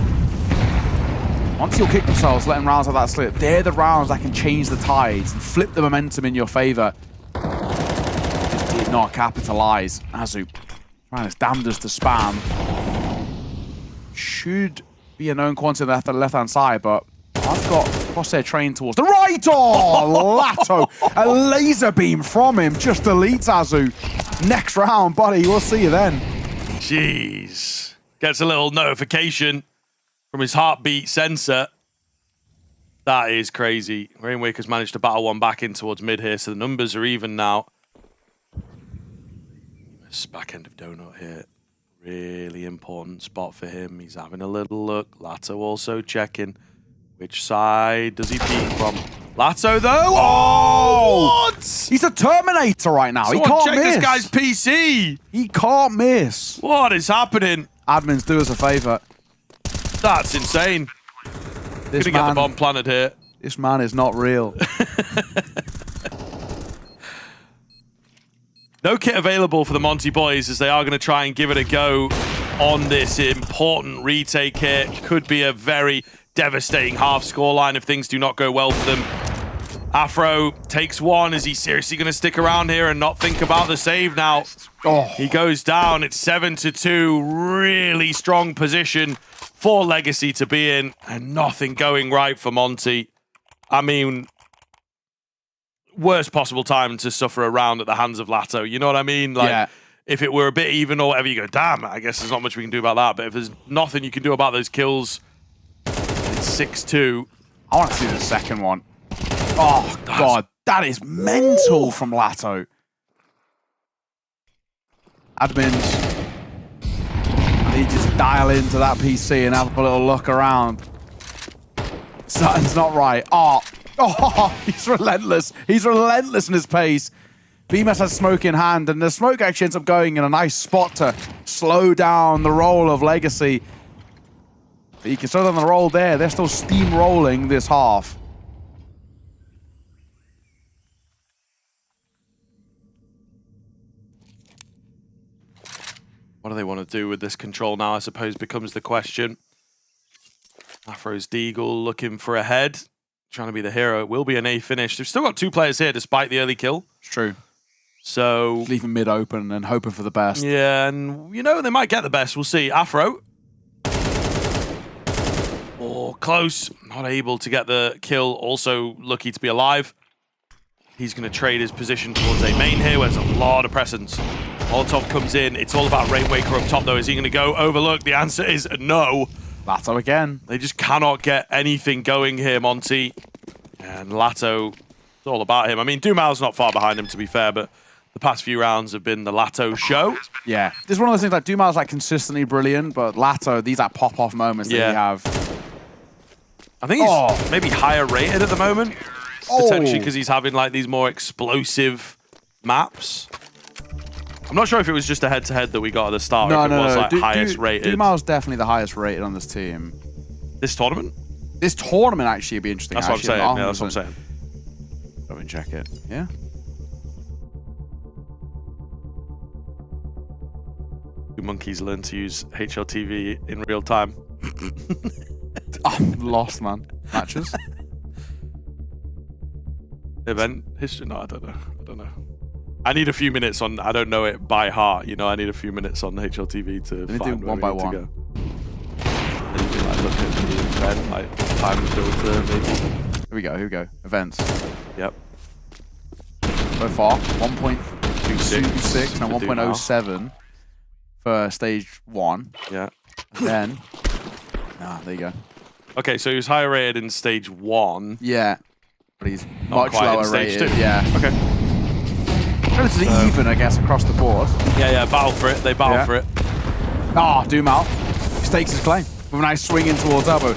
Once you'll kick themselves, letting rounds like that slip, they're the rounds that can change the tides and flip the momentum in your favor. Just did not capitalize. Azu trying his damnedest to spam. Should be a known quantity on the left-hand side, but I've got crosshair trained towards the right. Oh, Lato! A laser beam from him just deletes Azu. Next round, buddy. We'll see you then. Jeez. Gets a little notification from his heartbeat sensor. That is crazy. Rainwaker's managed to battle one back in towards mid here, so the numbers are even now. This back end of Donut here. Really important spot for him. He's having a little look. Lato also checking. Which side does he peek from? Lato, though? Oh! What? He's a Terminator right now. Someone he can't check miss. This guy's PC. He can't miss. What is happening? Admins, do us a favor. That's insane. This Gonna get the bomb planted here. This man is not real. No kit available for the Monte boys as they are going to try and give it a go on this important retake here. Could be a very devastating half scoreline if things do not go well for them. Afro takes one. Is he seriously going to stick around here and not think about the save now? Oh. He goes down. It's 7-2. Really strong position for Legacy to be in, and nothing going right for Monte. I mean, worst possible time to suffer a round at the hands of Lato. You know what I mean? Like, if it were a bit even or whatever, you go, damn, I guess there's not much we can do about that. But if there's nothing you can do about those kills, it's 6-2. I want to see the second one. Oh, God. That is mental from Lato. Admins, I need you to dial into that PC and have a little look around. Something's not right. Oh, he's relentless. He's relentless in his pace. BMS has smoke in hand, and the smoke actually ends up going in a nice spot to slow down the roll of Legacy. But you can slow down the roll there. They're still steamrolling this half. What do they want to do with this control now, I suppose, becomes the question. Afro's Deagle looking for a head. Trying to be the hero. It will be an A finish. They've still got 2 players here despite the early kill. It's true. So leaving mid open and hoping for the best. Yeah, and you know, they might get the best. We'll see. Afro. Oh, close. Not able to get the kill. Also lucky to be alive. He's going to trade his position towards A main here, where there's a lot of presence. Molotov comes in. It's all about Rainwaker up top, though. Is he going to go overlook? The answer is no. Lato again. They just cannot get anything going here, Monte. And Lato, it's all about him. I mean, Dumal's not far behind him, to be fair, but the past few rounds have been the Lato show. Yeah. This is one of those things, like, Dumal's like consistently brilliant, but Lato, these like pop-off moments that you have. I think he's maybe higher rated at the moment. Potentially because he's having like these more explosive maps. I'm not sure if it was just a head-to-head that we got at the start, or if it was like highest rated. Dumal's definitely the highest rated on this team. This tournament? This tournament actually would be interesting. That's what I'm saying. Yeah, that's what I'm saying. Go and check it. Yeah. Do monkeys learn to use HLTV in real time? I'm lost, man. Matches? Event history? No, I don't know. I don't know. I need a few minutes on. I don't know it by heart. You know, I need a few minutes on HLTV to find where we need to go. And you can like look at the event, like time filter, maybe. Here we go. Here we go. Events. Yep. So far, 1.26 and 1.07 for stage 1. Yeah. And then, there you go. Okay, so he was higher rated in stage 1. Yeah. But he's Not much quite in lower stage rated. 2. Yeah. Okay. Relatively even, I guess, across the board. Yeah, battle for it. They battle for it. Ah, Dumal stakes his claim with a nice swing in towards elbow.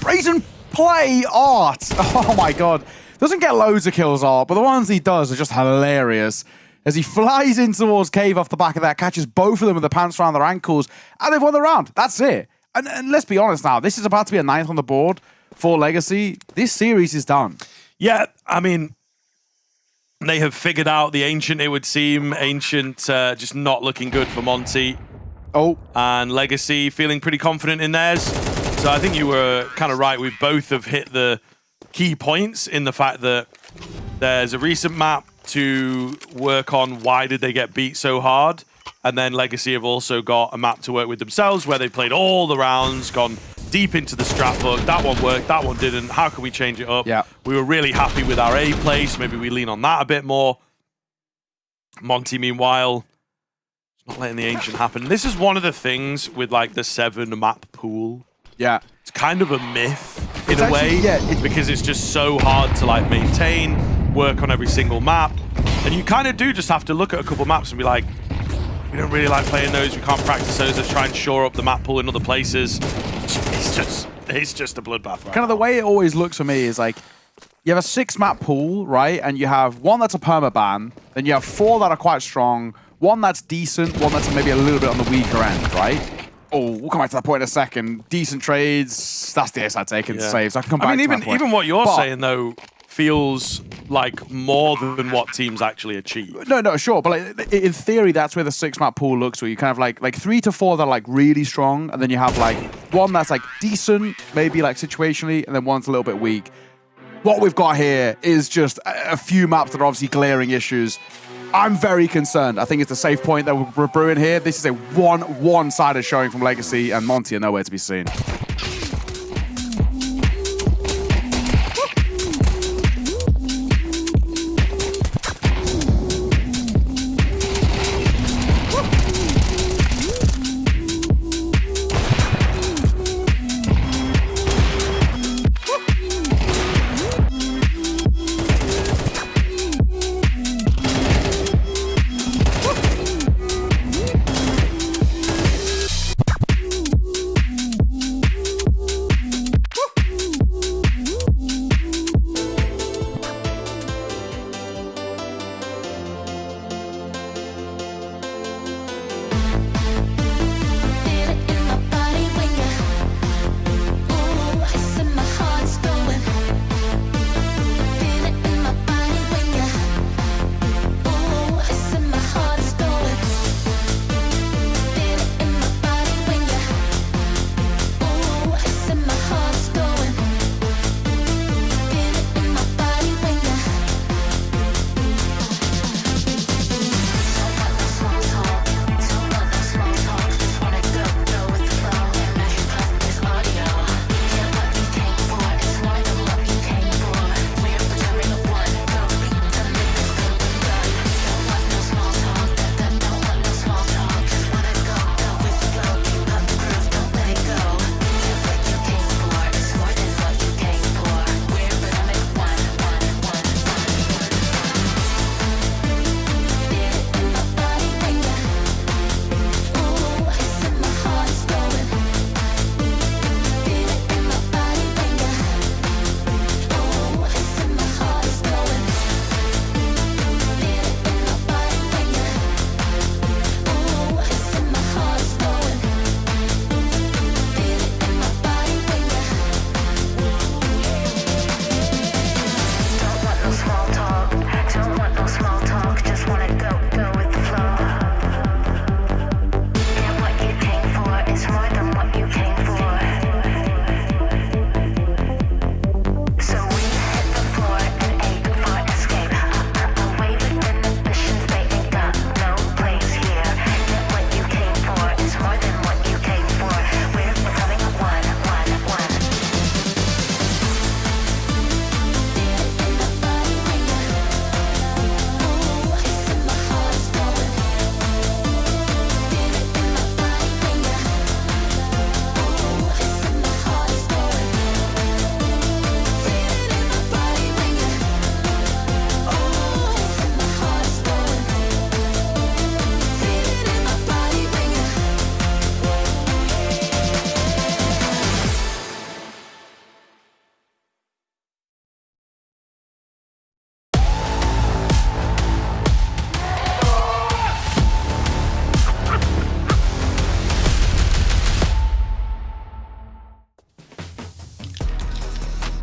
Brazen play, Art. Oh my god. Doesn't get loads of kills, Art, but the ones he does are just hilarious. As he flies in towards Cave off the back of that, catches both of them with the pants around their ankles, and they've won the round. That's it. And let's be honest now, this is about to be a 9th on the board for Legacy. This series is done. Yeah, I mean, they have figured out the Ancient, it would seem. Ancient just not looking good for Monte. Oh. And Legacy feeling pretty confident in theirs. So I think you were kind of right. We both have hit the key points in the fact that there's a recent map to work on why did they get beat so hard. And then Legacy have also got a map to work with themselves where they played all the rounds, gone deep into the strat book. That one worked, that one didn't. How can we change it up? Yeah. We were really happy with our A place. Maybe we lean on that a bit more. Monte, meanwhile, not letting the Ancient happen. This is one of the things with like the 7 map pool. Yeah. It's kind of a myth in a way. Yeah, because it's just so hard to like maintain, work on every single map. And you kind of do just have to look at a couple maps and be like, we don't really like playing those. We can't practice those. Let's try and shore up the map pool in other places. It's just a bloodbath. Right Kind of the way it always looks for me is like, you have a 6-map pool, right? And you have 1 that's a permaban, then you have 4 that are quite strong, 1 that's decent, 1 that's maybe a little bit on the weaker end, right? Oh, we'll come back to that point in a second. Decent trades, that's the ace I take and saves. I can come back to that point. Even what you're saying, though, feels like more than what teams actually achieve. No, sure. But like, in theory, that's where the 6-map pool looks, where you kind of like 3 to 4 that are like really strong, and then you have like 1 that's like decent, maybe like situationally, and then 1's a little bit weak. What we've got here is just a few maps that are obviously glaring issues. I'm very concerned. I think it's a safe point that we're brewing here. This is a one-sided showing from Legacy, and Monte are nowhere to be seen.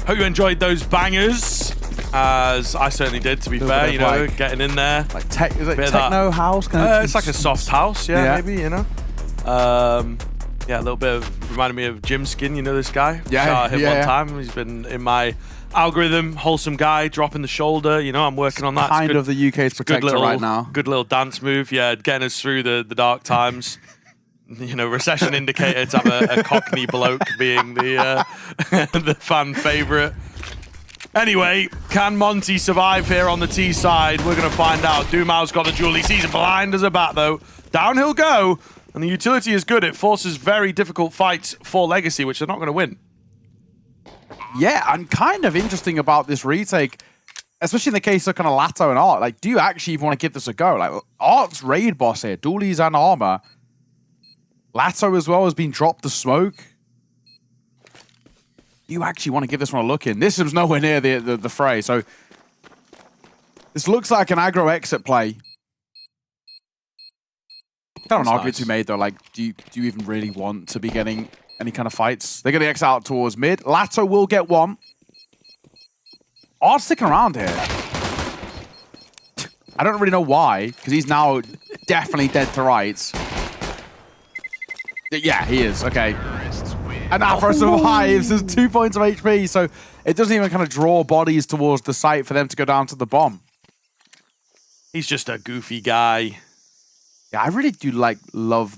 Hope you enjoyed those bangers, as I certainly did, to be fair, you know, getting in there. Like is it techno house? It's like a soft house, maybe, you know. Yeah, a little bit of, reminded me of Jim Skin, you know this guy? Yeah, Shout out him one time. He's been in my algorithm, wholesome guy, dropping the shoulder, you know, I'm working on that. Kind of the UK's protector right now. Good little dance move, yeah, getting us through the dark times. You know, recession indicator to have a Cockney bloke being the the fan favourite. Anyway, can Monte survive here on the T side? We're going to find out. Dumao's got the jewel. He sees him blind as a bat, though. Down he'll go. And the utility is good. It forces very difficult fights for Legacy, which they're not going to win. Yeah, and kind of interesting about this retake, especially in the case of kind of Lato and Art. Like, do you actually even want to give this a go? Like, Art's raid boss here, dualies and armor. Lato as well has been dropped the smoke. You actually want to give this one a look in. This is nowhere near the fray, so this looks like an aggro exit play. Kind of an argument to be made though. Like, do you even really want to be getting any kind of fights? They're going to exit out towards mid. Lato will get one. Art's sticking around here. I don't really know why, because he's now definitely dead to rights. Yeah, he is. Okay. And Afro survives. There's 2 points of HP, so it doesn't even kind of draw bodies towards the site for them to go down to the bomb. He's just a goofy guy. Yeah, I really do love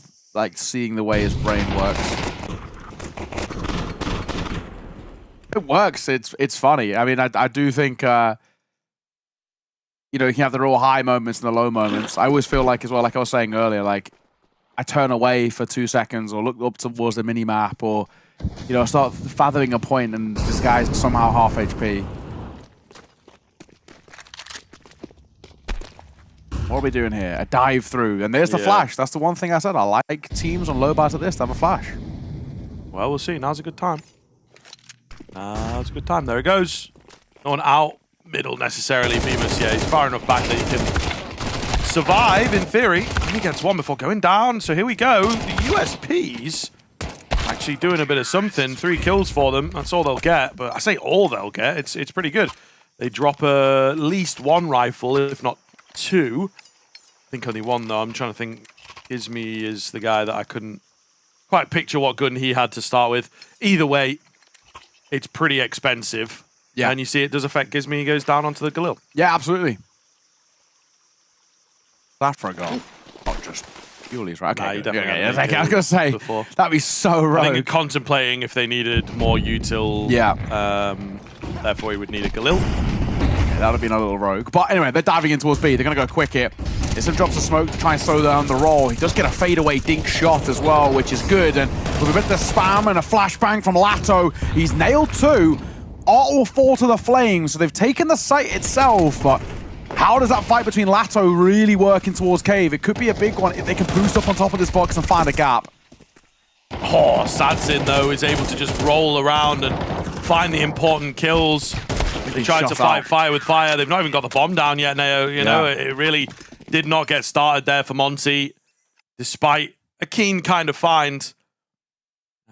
seeing the way his brain works. It works. It's funny. I mean, I do think you know, you can have the real high moments and the low moments. I always feel like as well, like I was saying earlier, like I turn away for 2 seconds or look up towards the mini map or, you know, start fathoming a point and this guy's somehow half HP. What are we doing here? A dive through. And there's the flash. That's the one thing I said. I like teams on low bars at this to have a flash. Well, we'll see. Now's a good time. Now's a good time. There it goes. No one out middle necessarily. Bemis, yeah, he's far enough back that he can survive, in theory. He gets one before going down. So here we go. The USPs actually doing a bit of something. 3 kills for them. That's all they'll get. But I say all they'll get. It's pretty good. They drop at least 1 rifle, if not 2. I think only 1 though. I'm trying to think. Gizmi is the guy that I couldn't quite picture what gun he had to start with. Either way, it's pretty expensive. Yeah. And you see it does affect Gizmi. He goes down onto the Galil. Yeah, absolutely. That for a goal. Not just Yuli's, right? Okay, nah, you definitely okay. I was going to say, before. That'd be so rogue. I think contemplating if they needed more util. Yeah. Therefore, he would need a Galil. That would have been a little rogue. But anyway, they're diving in towards B. They're going to go quick here. Ism drops the smoke to try and slow down the roll. He does get a fadeaway dink shot as well, which is good. And with a bit of the spam and a flashbang from Lato, he's nailed 2. Art will fall to the flames. So they've taken the site itself, but how does that fight between Lato really working towards Cave? It could be a big one if they can boost up on top of this box and find a gap. Oh, Sadzin, though, is able to just roll around and find the important kills. They tried to fight fire with fire. They've not even got the bomb down yet, Neo. You know, it really did not get started there for Monte, despite a keen kind of find.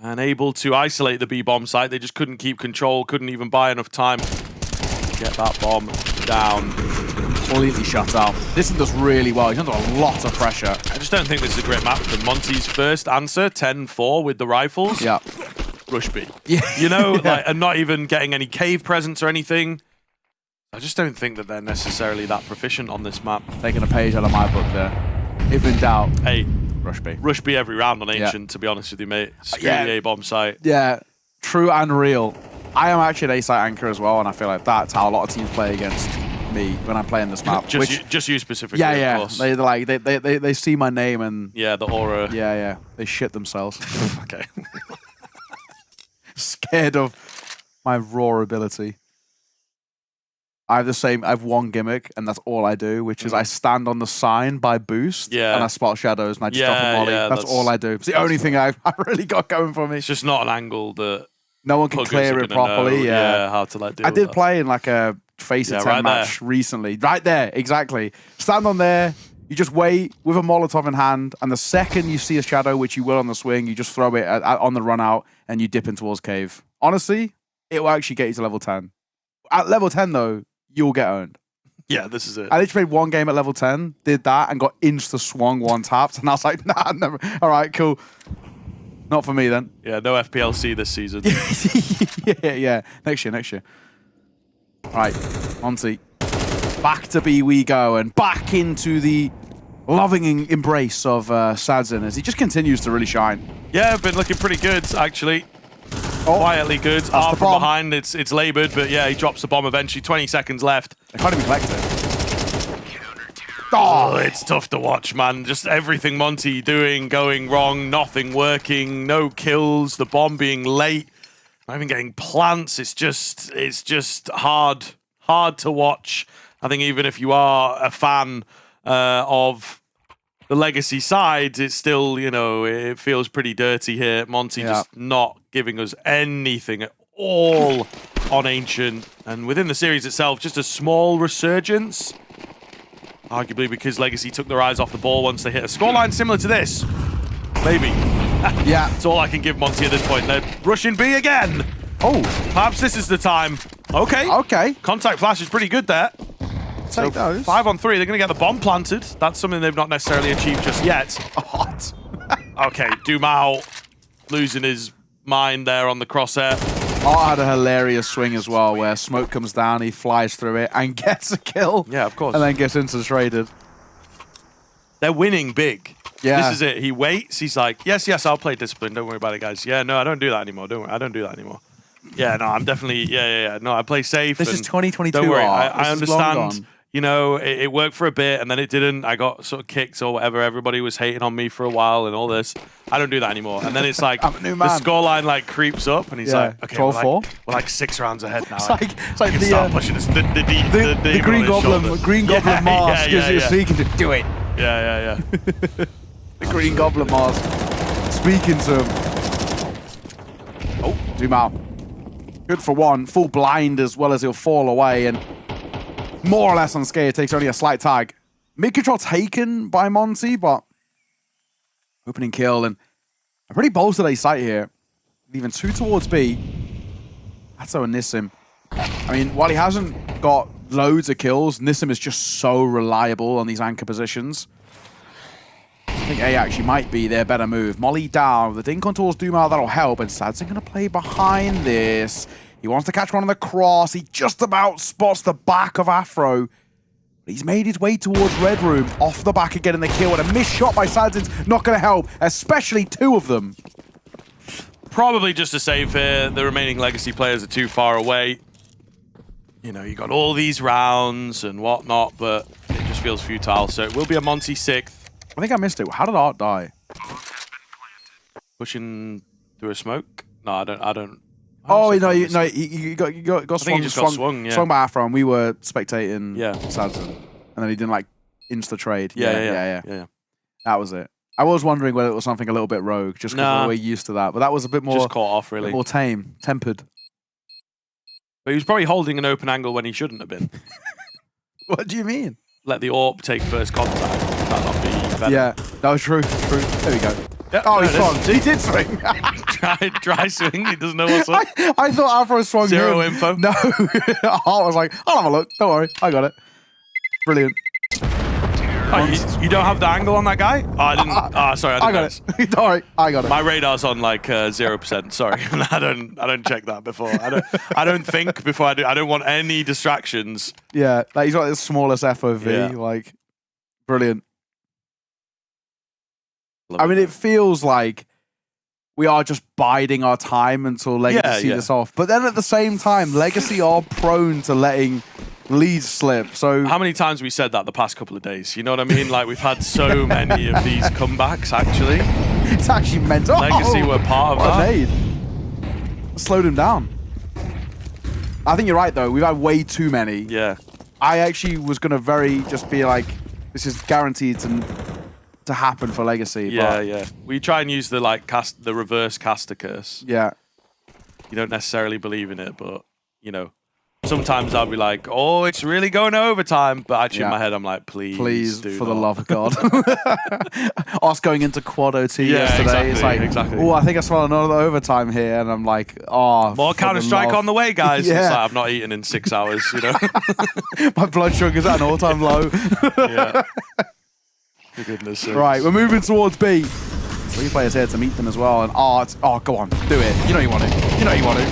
And able to isolate the B-bomb site. They just couldn't keep control, couldn't even buy enough time to get that bomb down. Completely shut out. This does really well. He's under a lot of pressure. I just don't think this is a great map for Monte's first answer, 10-4 with the rifles. Yeah. Rush B. Yeah. You know, like, and not even getting any cave presence or anything. I just don't think that they're necessarily that proficient on this map. Taking a page out of my book there. If in doubt, hey, Rush B. Rush B every round on Ancient, to be honest with you, mate. Screw the A-bomb site. Yeah, true and real. I am actually an A-site anchor as well, and I feel like that's how a lot of teams play against me when I'm playing this map. just you specifically, yeah, of course. They see my name and... Yeah, the aura. Yeah. They shit themselves. Okay. Scared of my raw ability. I have one gimmick, and that's all I do, which is I stand on the sign by boost, and I spot shadows, and I just drop a molly. That's all I do. It's the only thing I've really got going for me. It's just not an angle that no one can clear it properly. Yeah, how to like deal I with did that. play in like a FaZe 10 match recently. Right there, exactly. Stand on there. You just wait with a Molotov in hand, and the second you see a shadow, which you will on the swing, you just throw it on the run out, and you dip in towards cave. Honestly, it will actually get you to level 10. At level 10, though, you'll get owned. Yeah, this is it. I literally played one game at level 10, did that, and got insta-swung one tapped, and I was like, nah, never. All right, cool. Not for me, then. Yeah, no FPLC this season. yeah. Next year. All right, Monte. Back to B we go, and back into the loving embrace of Sadzin as he just continues to really shine. Yeah, been looking pretty good, actually. Quietly good. From behind, it's laboured, but yeah, he drops the bomb eventually. 20 seconds left. They can't even collect it. Oh, it's tough to watch, man. Just everything Monte doing, going wrong, nothing working, no kills, the bomb being late, not even getting plants. It's just hard to watch. I think even if you are a fan of the legacy side, it's still, it feels pretty dirty here. Monte just not giving us anything at all on Ancient. And within the series itself, just a small resurgence. Arguably because Legacy took their eyes off the ball once they hit a scoreline similar to this. Maybe. Yeah. That's all I can give Monte at this point. They're rushing B again. Oh. Perhaps this is the time. Okay. Contact flash is pretty good there. Take those. 5 on 3. They're going to get the bomb planted. That's something they've not necessarily achieved just yet. Hot. Okay, Dumao losing his mind there on the crosshair. Art had a hilarious swing as well, where smoke comes down, he flies through it and gets a kill. Yeah, of course. And then gets into traded. They're winning big. Yeah. This is it. He waits. He's like, yes, I'll play discipline. Don't worry about it, guys. Yeah, no, I don't do that anymore. Don't worry. I don't do that anymore. Yeah, no, I'm definitely, yeah. No, I play safe. This is 2022. Don't worry. Art. I This is long understand. gone. It worked for a bit and then it didn't. I got sort of kicked or whatever. Everybody was hating on me for a while and all this. I don't do that anymore. And then it's like I'm a new the man. scoreline like creeps up and he's like, okay, 12-4. we're like 6 rounds ahead now. It's like the the pushing the Green Goblin mask is you're speaking to. Do it. Yeah. The Green Goblin mask. Speaking to him. Oh, Dumao. Good for one. Full blind as well as he'll fall away and more or less unscathed. Takes only a slight tag. Mid-control taken by Monte, but opening kill and a pretty bolstered A site here. Leaving 2 towards B. That's so Nissim. I mean, while he hasn't got loads of kills, Nissim is just so reliable on these anchor positions. I think A actually might be their better move. Molly down, the dink on towards Dumao, that'll help, and Sadzin going to play behind this. He wants to catch one on the cross. He just about spots the back of Afro. He's made his way towards Red Room, off the back of getting the kill, and a missed shot by Sadzin's not going to help, especially 2 of them. Probably just a save here. The remaining Legacy players are too far away. You got all these rounds and whatnot, but it just feels futile. So it will be a Monte 6th. I think I missed it. How did Art die? Pushing through a smoke? No, I don't. Oh, no, he got swung, swung by Afro, and we were spectating Sadzin. And then he didn't, insta-trade. Yeah. That was it. I was wondering whether it was something a little bit rogue, just because we're used to that. But that was a bit more... Just caught off, really. More tame, tempered. But he was probably holding an open angle when he shouldn't have been. What do you mean? Let the AWP take first contact. That'd not be better. Yeah, that was true. There we go. Yep, oh, he swung. He did swing. Dry swing. He doesn't know what's up. I thought Afro swung Zero him. info. No. Art was like, I'll have a look. Don't worry. I got it. Brilliant. Oh, you don't have the angle on that guy? Oh, I didn't. Sorry, I didn't. I got it. Don't worry. I got it. My radar's on 0%. Sorry, I don't check that before. I don't think before I do. I don't want any distractions. Yeah, he's got the smallest FOV. Brilliant. I mean, it feels like we are just biding our time until Legacy see this off. But then at the same time, Legacy are prone to letting leads slip. So how many times have we said that the past couple of days? You know what I mean? We've had so many of these comebacks, actually. It's actually mental. Legacy were part of that. Made. Slowed him down. I think you're right, though. We've had way too many. Yeah. I actually was going to just be like, this is guaranteed to happen for Legacy. Yeah. We try and use the the reverse caster curse. Yeah. You don't necessarily believe in it, but sometimes I'll be like, oh, it's really going to overtime. But actually in my head, I'm like, please for the love of God. Us going into quad OT yesterday. Exactly, it's like, oh, I think I saw another overtime here. And I'm like, oh. More Counter-Strike on the way, guys. Yeah. It's like, I've not eaten in 6 hours, you know. My blood sugar's at an all-time low. Yeah. For goodness sakes. Right, we're moving towards B. 3 players here to meet them as well. And go on, do it. You know you want it. You know you want it.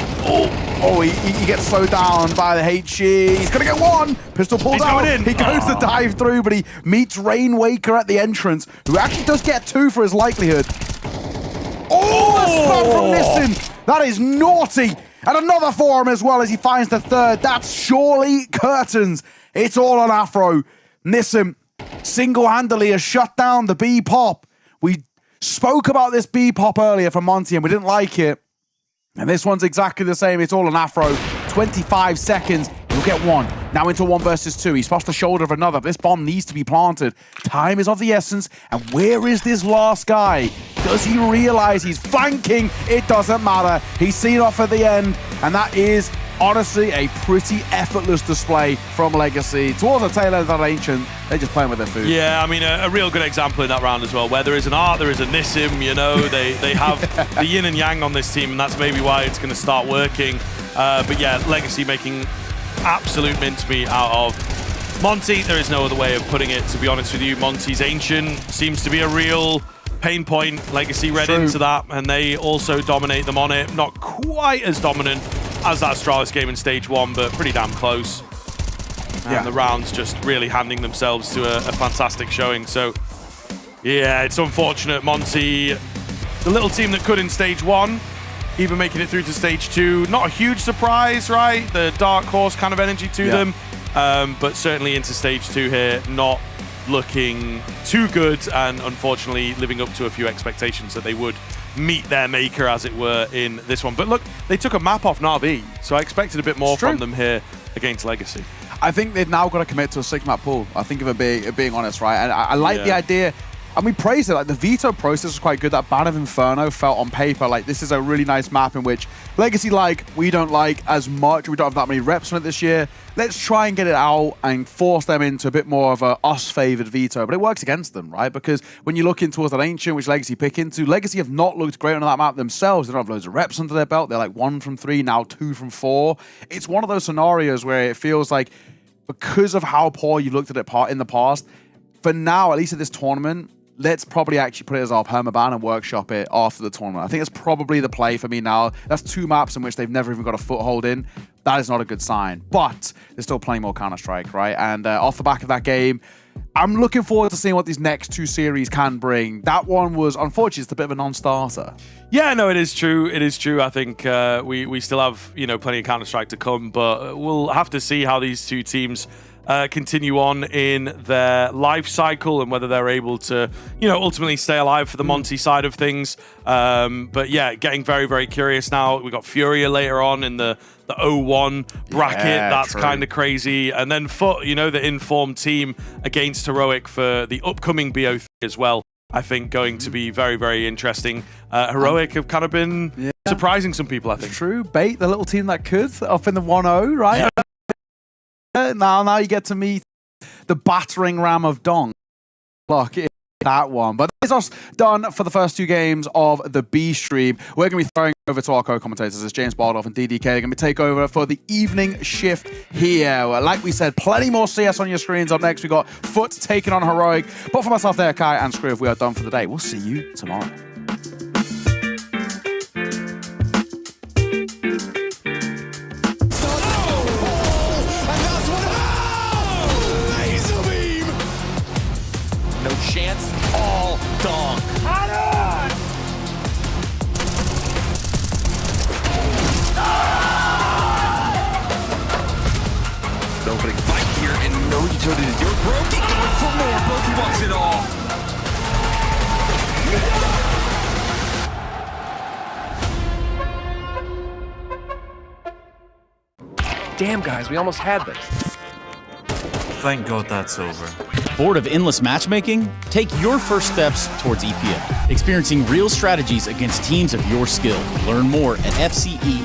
Oh, he gets slowed down by the HG. He's going to get one. Pistol pulled out. Going in. He goes to dive through, but he meets Rainwaker at the entrance, who actually does get 2 for his likelihood. Oh, the spam from Nissim. That is naughty. And another for him as well as he finds the 3rd. That's surely curtains. It's all on Afro. Nissim single-handedly has shut down the B pop. We spoke about this B pop earlier from Monte and we didn't like it. And this one's exactly the same. It's all on Afro. 25 seconds. He'll get 1. Now into 1 versus 2. He's past the shoulder of another. This bomb needs to be planted. Time is of the essence. And where is this last guy? Does he realize he's flanking? It doesn't matter. He's seen off at the end. And that is honestly a pretty effortless display from Legacy. Towards the tail end of that Ancient, they're just playing with their food. Yeah, I mean, a real good example in that round as well, where there is an Art, there is a Nissim, you know, they have the yin and yang on this team, and that's maybe why it's going to start working. But yeah, Legacy making absolute mincemeat out of Monte. There is no other way of putting it, to be honest with you. Monte's Ancient seems to be a real pain point. Legacy read into that, and they also dominate them on it. Not quite as dominant as that Astralis game in stage 1, but pretty damn close. And the rounds just really handing themselves to a fantastic showing. So, yeah, it's unfortunate. Monte, the little team that could in stage 1, even making it through to stage 2. Not a huge surprise, right? The dark horse kind of energy to them. But certainly into stage 2 here, not looking too good, and unfortunately living up to a few expectations that they would meet their maker, as it were, in this one. But look, they took a map off Na'Vi, so I expected a bit more from them here against Legacy. I think they've now got to commit to a 6-map pool. I think of it being honest, right? And I like the idea. And we praised it. Like, the veto process was quite good. That Ban of Inferno felt on paper like this is a really nice map in which Legacy we don't like as much. We don't have that many reps on it this year. Let's try and get it out and force them into a bit more of a us-favored veto. But it works against them, right? Because when you look in towards that Ancient, which Legacy pick into, Legacy have not looked great on that map themselves. They don't have loads of reps under their belt. They're like 1 from 3, now 2 from 4. It's one of those scenarios where it feels like, because of how poor you've looked at it in the past, for now, at least at this tournament, let's probably actually put it as our permaban and workshop it after the tournament. I think it's probably the play for me now. That's 2 maps in which they've never even got a foothold in. That is not a good sign. But they're still playing more Counter-Strike, right? And off the back of that game, I'm looking forward to seeing what these next 2 series can bring. That one was, unfortunately, it's a bit of a non-starter. Yeah, no, it is true. It is true. I think we still have, you know, plenty of Counter-Strike to come, but we'll have to see how these 2 teams continue on in their life cycle and whether they're able to, you know, ultimately stay alive for the Monte side of things. But yeah, getting very, very curious now. We got FURIA later on in the 0-1 bracket. That's kind of crazy. And then FUT, you know, the informed team against Heroic for the upcoming BO3 as well. I think going to be very, very interesting. Heroic have kind of been surprising some people, I think. True. Bait, the little team that could, up in the 1-0, right? Yeah. Now you get to meet the battering ram of Dong. Look, that one. But this is us done for the first 2 games of the B stream. We're going to be throwing over to our co-commentators. It's James Bardolph and DDK. They're going to take over for the evening shift here. Like we said, plenty more CS on your screens. Up next, we got FUT taking on Heroic. But for myself there, Kai and Scriv, we are done for the day. We'll see you tomorrow. Chance, all dong. Opening fight here and no utility to do it. Brokey going for more. Brokey wants it all. Damn, guys, we almost had this. Thank God that's over. Bored of endless matchmaking? Take your first steps towards EPL, experiencing real strategies against teams of your skill. Learn more at fce.gg/EPL.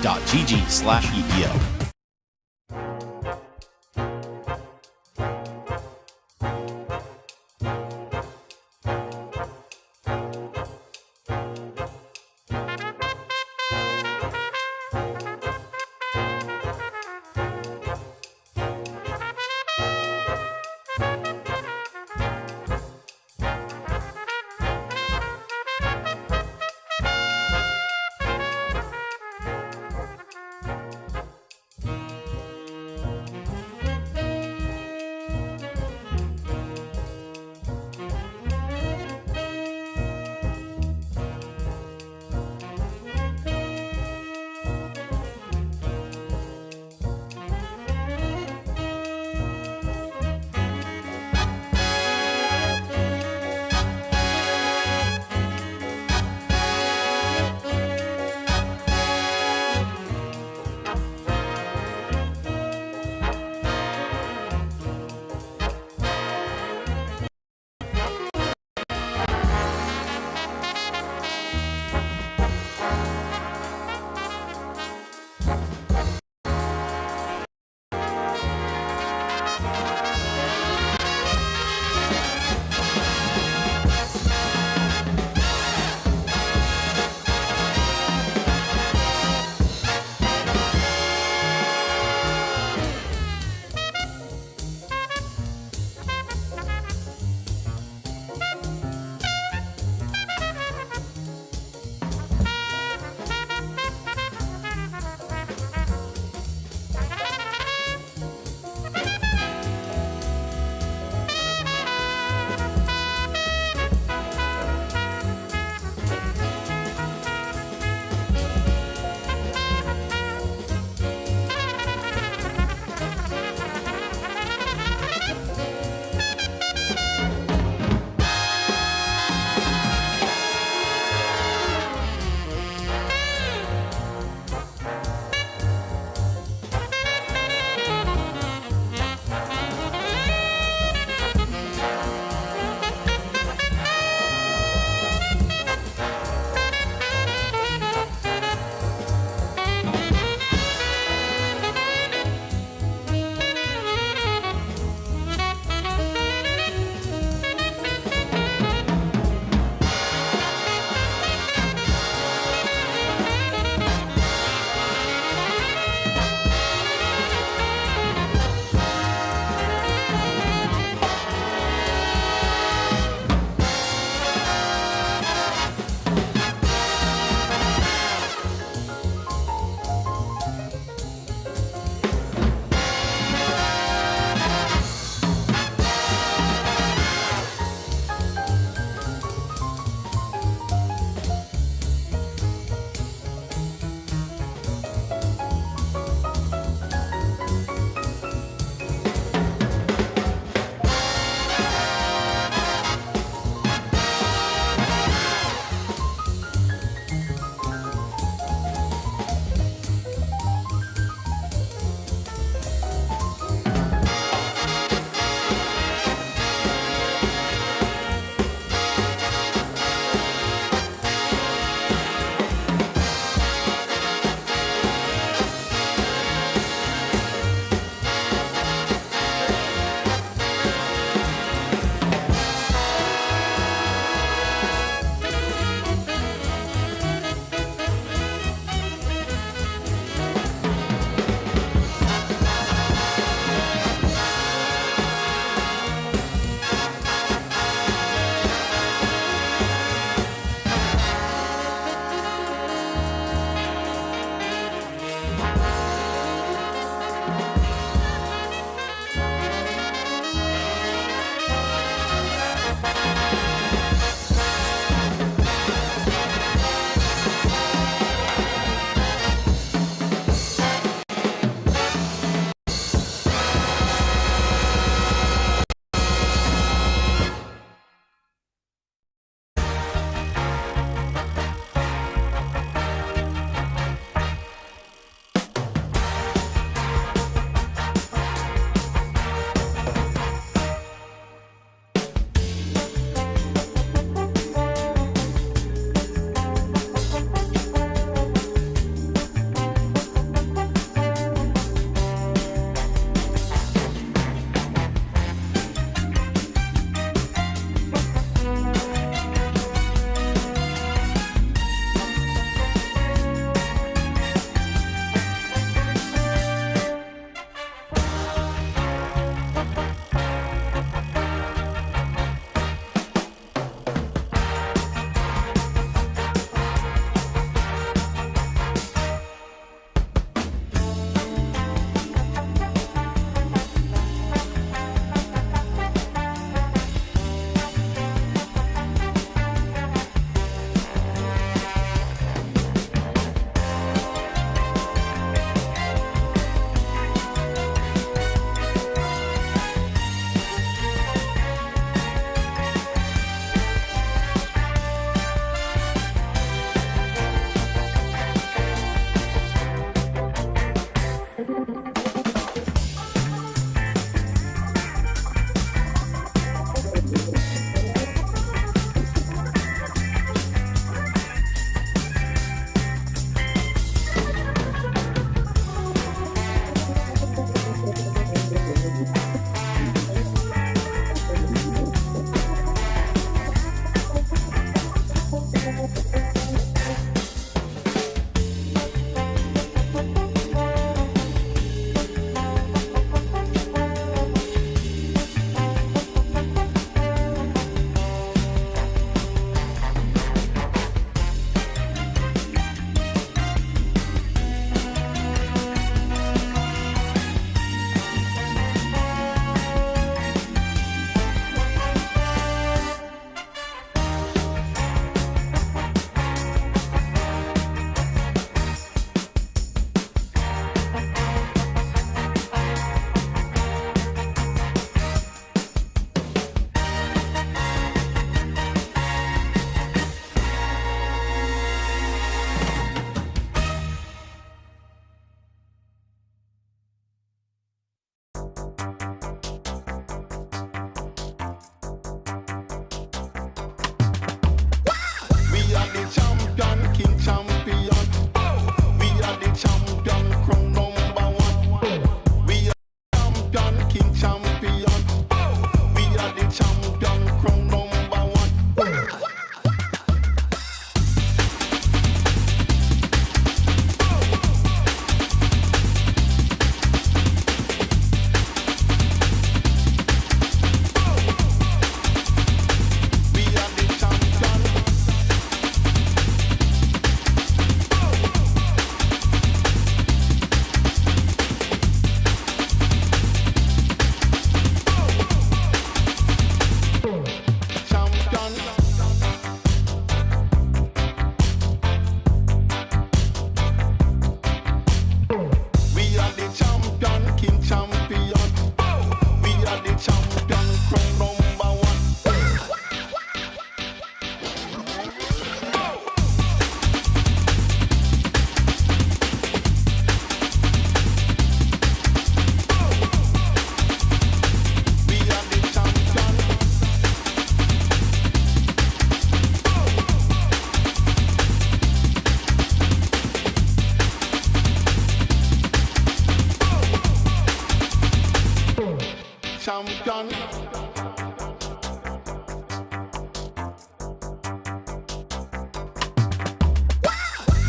champion.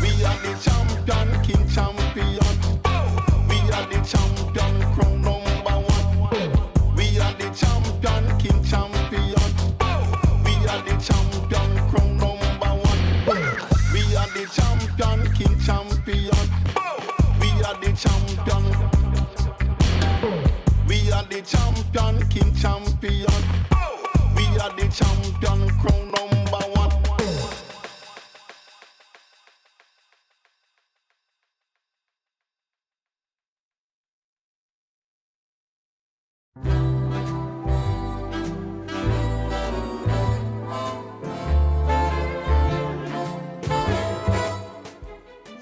We are the champion, king champion. We are the champion, crown #1. We are the champion, king champion. We are the champion, crown #1. We are the champion, king champion. We are the champion. We are the champion, king champion. We are the champion, crown #1.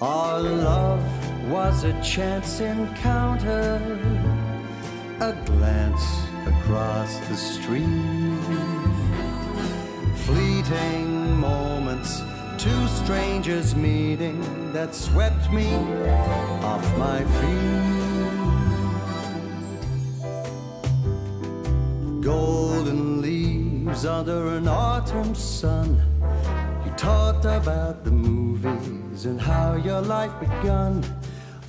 Our love was a chance encounter, a glance across the street, fleeting moments, two strangers meeting that swept me off my feet. Golden leaves under an autumn sun, you talked about the movies and how your life begun.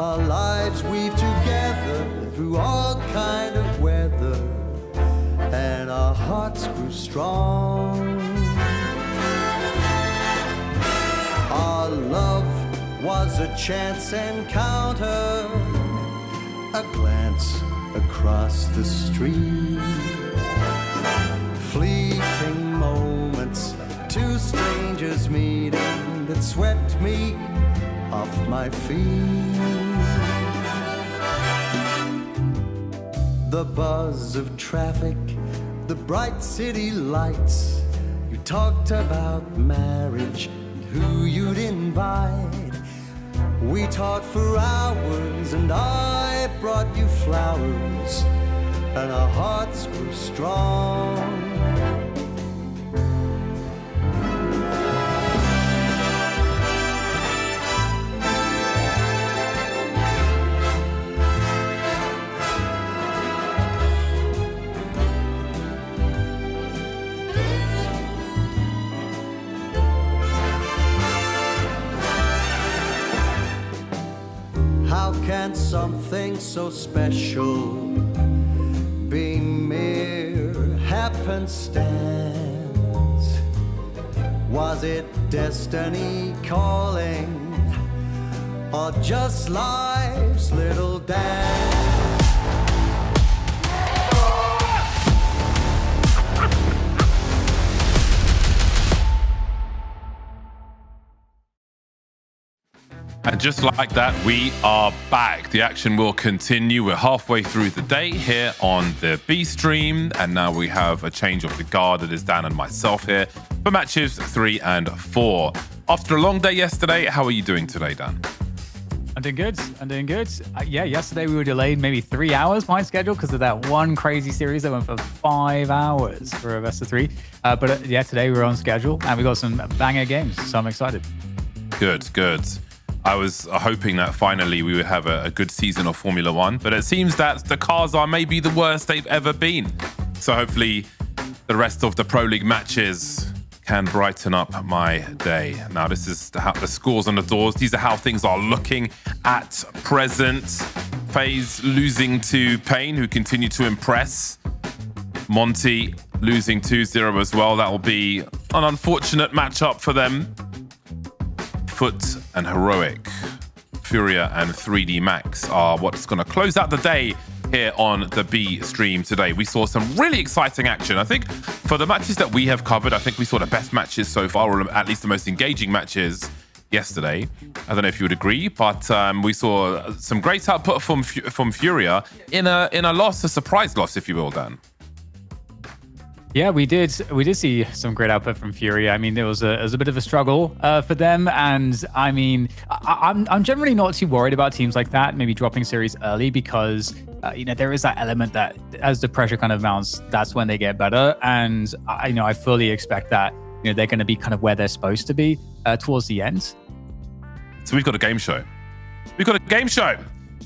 Our lives weave together through all kind of weather, and our hearts grew strong. Our love was a chance encounter, a glance across the street, fleeting moments, two strangers meeting that swept me off my feet. The buzz of traffic, the bright city lights. You talked about marriage and who you'd invite. We talked for hours and I flowers and our hearts grew strong. How can something so special be mere happenstance? Was it destiny calling, or just life's little dance? And just like that, we are back. The action will continue. We're halfway through the day here on the B stream. And now we have a change of the guard. It is Dan and myself here for matches 3 and 4. After a long day yesterday, how are you doing today, Dan? I'm doing good. Yeah, yesterday we were delayed maybe 3 hours behind schedule because of that one crazy series that went for 5 hours for a best of 3. But yeah, today we were on schedule and we got some banger games. So I'm excited. Good. I was hoping that finally we would have a good season of Formula One, but it seems that the cars are maybe the worst they've ever been. So hopefully the rest of the Pro League matches can brighten up my day. Now this is the scores on the doors. These are how things are looking at present. FaZe losing to Pain, who continue to impress. Monte losing 2-0 as well. That will be an unfortunate matchup for them. Foot and Heroic, FURIA and 3D Max are what's going to close out the day here on the B stream today. We saw some really exciting action. I think for the matches that we have covered, I think we saw the best matches so far, or at least the most engaging matches yesterday. I don't know if you would agree, but we saw some great output from FURIA in a loss, a surprise loss, if you will, Dan. Yeah, we did see some great output from FURIA. I mean, it was a bit of a struggle for them, and I mean, I'm generally not too worried about teams like that maybe dropping series early because there is that element that as the pressure kind of mounts, that's when they get better, and I fully expect that they're going to be kind of where they're supposed to be towards the end. So we've got a game show.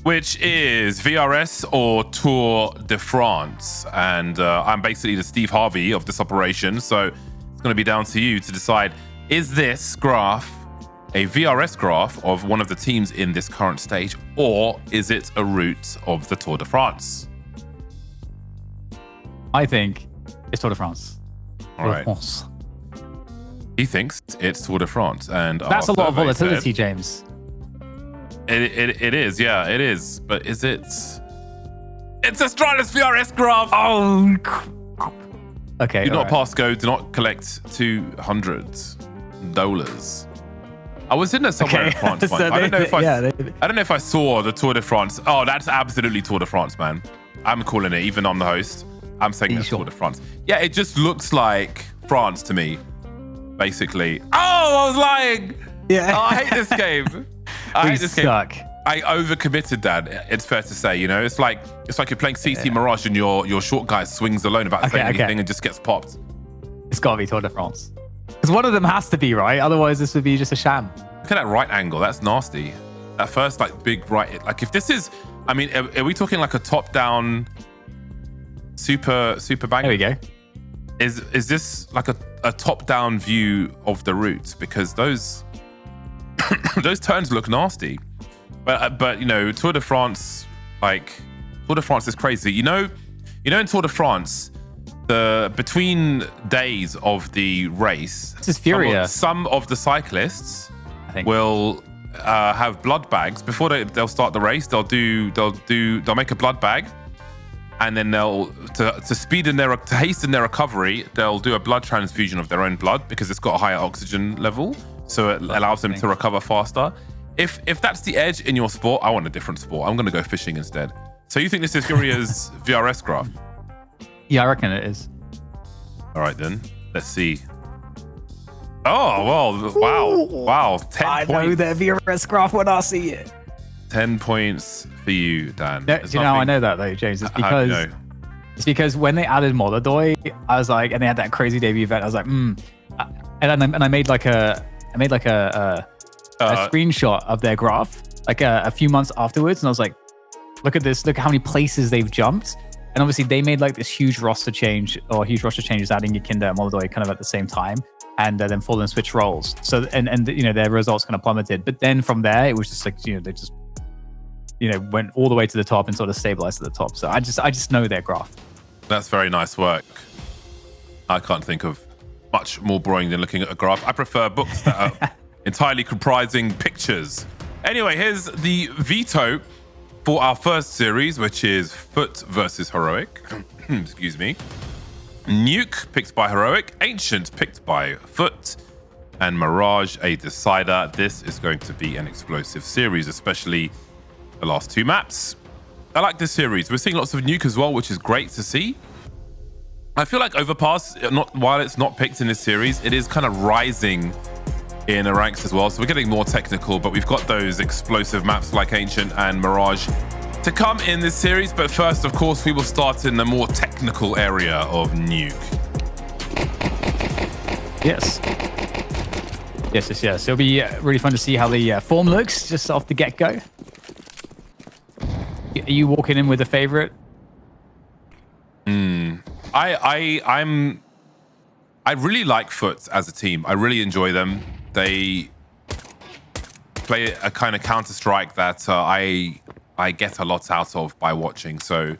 Which is VRS or Tour de France. And I'm basically the Steve Harvey of this operation. So it's going to be down to you to decide, is this graph a VRS graph of one of the teams in this current stage, or is it a route of the Tour de France? I think it's Tour de France. All right. He thinks it's Tour de France. And that's a lot of volatility, James. It is, yeah, it is. But is it? It's a Stratus VRS graph. Oh, crap. Okay. Do not pass go. Do not collect $200. I was in there somewhere in France once. I don't know if I saw the Tour de France. Oh, that's absolutely Tour de France, man. I'm calling it, even on the host. I'm saying that's Tour de France. Yeah, it just looks like France to me, basically. Oh, I was lying. Yeah. Oh, I hate this game. I hate this game. I overcommitted that. It's fair to say. It's like you're playing CC Mirage and your short guy swings alone about to say anything and just gets popped. It's got to be Tour de France because one of them has to be right. Otherwise, this would be just a sham. Look at that right angle. That's nasty. That first big right. Like if this is, I mean, are we talking like a top down super bang? There we go. Is this like a top down view of the route? Because those turns look nasty. But Tour de France, Tour de France is crazy. In Tour de France, between days of the race, this is FURIA. Some of the cyclists will have blood bags before they'll start the race. They'll make a blood bag, and then to hasten their recovery, they'll do a blood transfusion of their own blood because it's got a higher oxygen level, so it allows them to recover faster. If that's the edge in your sport, I want a different sport. I'm going to go fishing instead. So you think this is FURIA's VRS graph? Yeah, I reckon it is. All right, then. Let's see. Oh, well, wow. 10 I know the VRS graph when I see it. 10 points for you, Dan. No, do you know how I know that though, James? It's How do you because know? it's because when they added Molodoy, I was like, and they had that crazy debut event. I was like, and I made like a screenshot of their graph like a few months afterwards, and I was like, look at this, look at how many places they've jumped. And obviously they made like this huge roster changes, adding Yakinda and Molodoy kind of at the same time, and then Fallen switch roles. So and you know, their results kind of plummeted. But then from there, it was just like, you know, they just, you know, went all the way to the top and sort of stabilized at the top. So I just know their graph. That's very nice work. I can't think of much more boring than looking at a graph. I prefer books that are entirely comprising pictures. Anyway, here's the veto for our first series, which is Foot versus Heroic. Excuse me. Nuke picked by Heroic, Ancient picked by Foot, and Mirage a decider. This is going to be an explosive series, especially the last two maps. I like this series. We're seeing lots of Nuke as well, which is great to see. I feel like Overpass, while it's not picked in this series, it is kind of rising in the ranks as well. So we're getting more technical, but we've got those explosive maps like Ancient and Mirage to come in this series. But first, of course, we will start in the more technical area of Nuke. Yes. It'll be really fun to see how the form looks just off the get-go. Are you walking in with a favorite? I really like Foot as a team. I really enjoy them. They play a kind of Counter-Strike that I get a lot out of by watching. So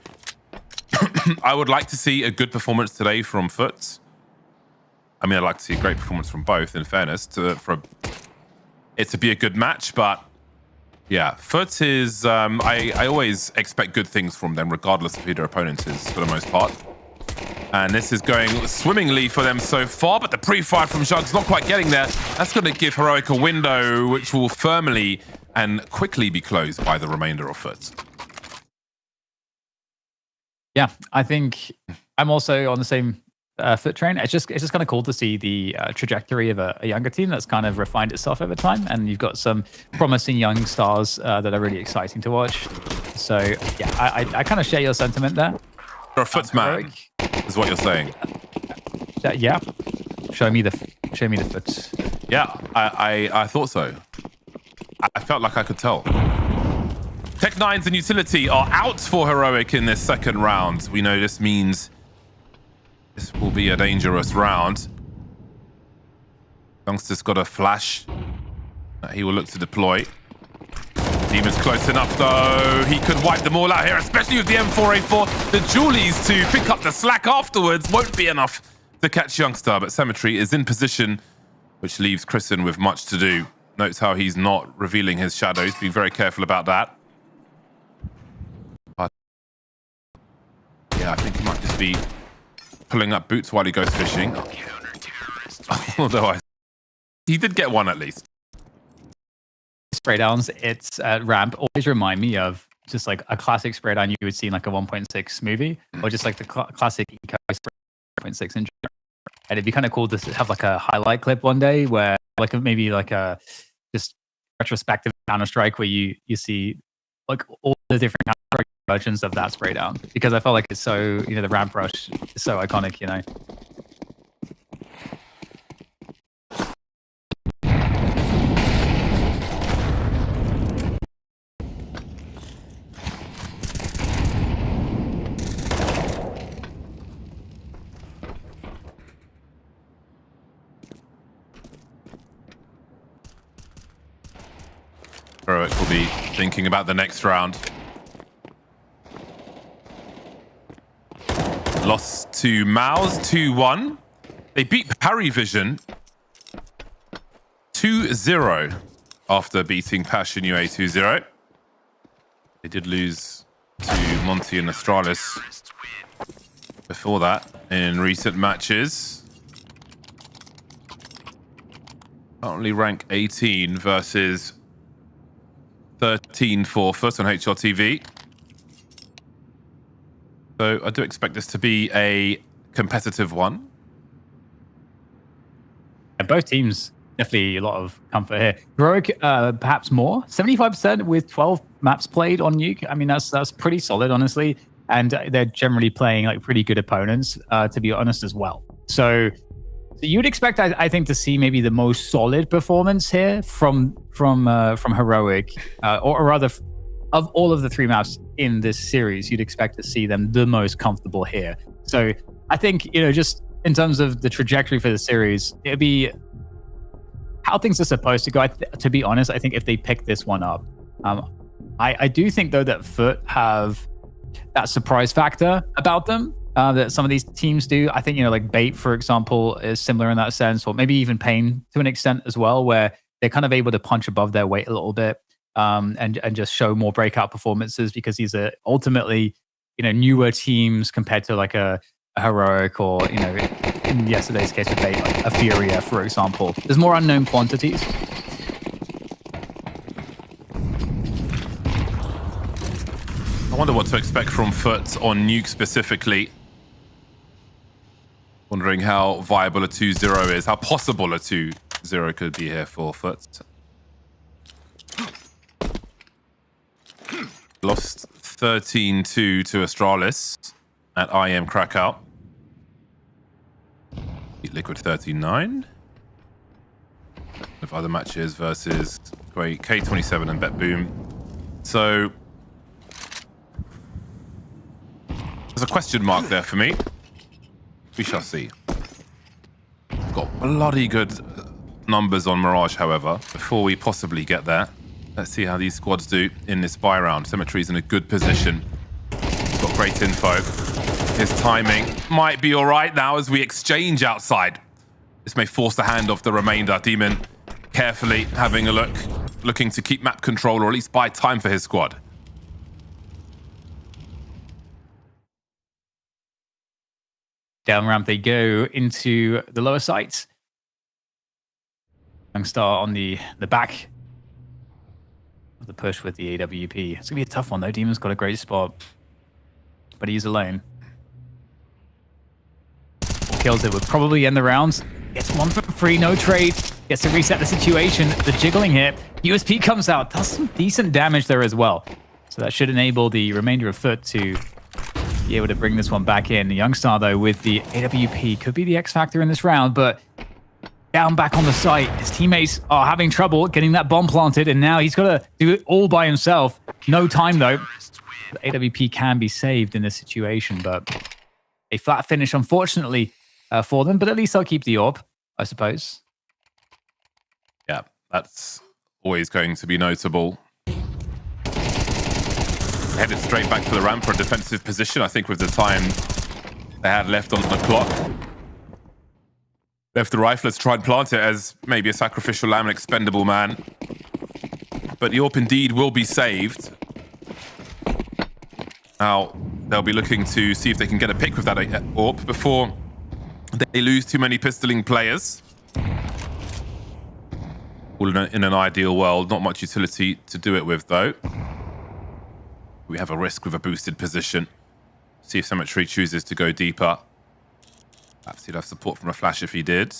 I would like to see a good performance today from Foot. I mean, I'd like to see a great performance from both, in fairness, for it to be a good match. But yeah, Foot is, I always expect good things from them, regardless of who their opponent is, for the most part. And this is going swimmingly for them so far, but the pre-fire from Jug's not quite getting there. That's going to give Heroic a window, which will firmly and quickly be closed by the remainder of Foot. Yeah, I think I'm also on the same Foot train. It's just kind of cool to see the trajectory of a younger team that's kind of refined itself over time, and you've got some promising young stars that are really exciting to watch. So yeah, I kind of share your sentiment there. You're a Foot man, is what you're saying. Yeah, show me the Foot. Yeah, I thought so. I felt like I could tell. Tech9s and Utility are out for Heroic in this second round. We know this means this will be a dangerous round. Youngster's got a flash that he will look to deploy. Demon's close enough though. He could wipe them all out here, especially with the M4A4. The Julies to pick up the slack afterwards won't be enough to catch Youngster, but Cemetery is in position, which leaves Chrisen with much to do. Notes how he's not revealing his shadows. Be very careful about that. But yeah, I think he might just be pulling up boots while he goes fishing. Although he did get one at least. Spray downs, it's ramp always remind me of just like a classic spray down you would see in like a 1.6 movie, or just like the classic eco 1.6 in general. And it'd be kind of cool to have like a highlight clip one day where like maybe like a just retrospective Counter-Strike where you see like all the different Counter-Strike versions of that spray down, because I felt like it's so, you know, the ramp rush is so iconic, you know. Heroic will be thinking about the next round. Lost to Mouse 2-1. They beat Parry Vision 2-0 after beating Passion UA 2-0. They did lose to Monte and Astralis before that in recent matches. Currently rank 18 versus 13 for Foot on HLTV. So I do expect this to be a competitive one. Yeah, both teams definitely a lot of comfort here. Heroic, perhaps more. 75% with 12 maps played on Nuke. I mean, that's pretty solid, honestly. And they're generally playing like pretty good opponents, to be honest, as well. So you'd expect, I think, to see maybe the most solid performance here from Heroic, or rather, of all of the 3 maps in this series, you'd expect to see them the most comfortable here. So I think, just in terms of the trajectory for the series, it'd be how things are supposed to go. To be honest, I think if they pick this one up, I do think though that FUT have that surprise factor about them that some of these teams do. I think, like Bait, for example, is similar in that sense, or maybe even Pain to an extent as well, where they're kind of able to punch above their weight a little bit. And just show more breakout performances because these are ultimately, newer teams compared to like a Heroic or, in yesterday's case with Bait, like a FURIA, for example. There's more unknown quantities. I wonder what to expect from FUT on Nuke specifically. Wondering how viable a 2-0 is, how possible a 2-0 could be here for FUT. Lost 13-2 to Astralis at IM Krakow. Beat Liquid 39. Of other matches versus K27 and BetBoom. So there's a question mark there for me. We shall see. We've got bloody good numbers on Mirage, however, before we possibly get there. Let's see how these squads do in this buy round. Symmetry's in a good position. He's got great info. His timing might be all right now as we exchange outside. This may force the hand of the remainder. Demon carefully having a look, looking to keep map control or at least buy time for his squad. Down ramp they go into the lower sites. Youngstar on the back of the push with the AWP. It's gonna be a tough one though. Demon's got a great spot, but he's alone. Kills it would probably end the rounds. Gets one for free, no trade. Gets to reset the situation. The jiggling here. USP comes out, does some decent damage there as well. So that should enable the remainder of FUT to be able to bring this one back in. The Youngstar, though, with the AWP could be the X factor in this round, but down back on the site. His teammates are having trouble getting that bomb planted, and now he's got to do it all by himself. No time, though. The AWP can be saved in this situation, but a flat finish, unfortunately, for them, but at least they'll keep the AWP, I suppose. Yeah, that's always going to be notable. Headed straight back to the ramp for a defensive position, I think, with the time they had left on the clock. Left the rifle, let's try and plant it as maybe a sacrificial lamb, an expendable man. But the AWP indeed will be saved. Now, they'll be looking to see if they can get a pick with that AWP before they lose too many pistoling players. Well, in an ideal world, not much utility to do it with, though. We have a risk with a boosted position. See if Symmetry chooses to go deeper. Perhaps he'd have support from a flash if he did.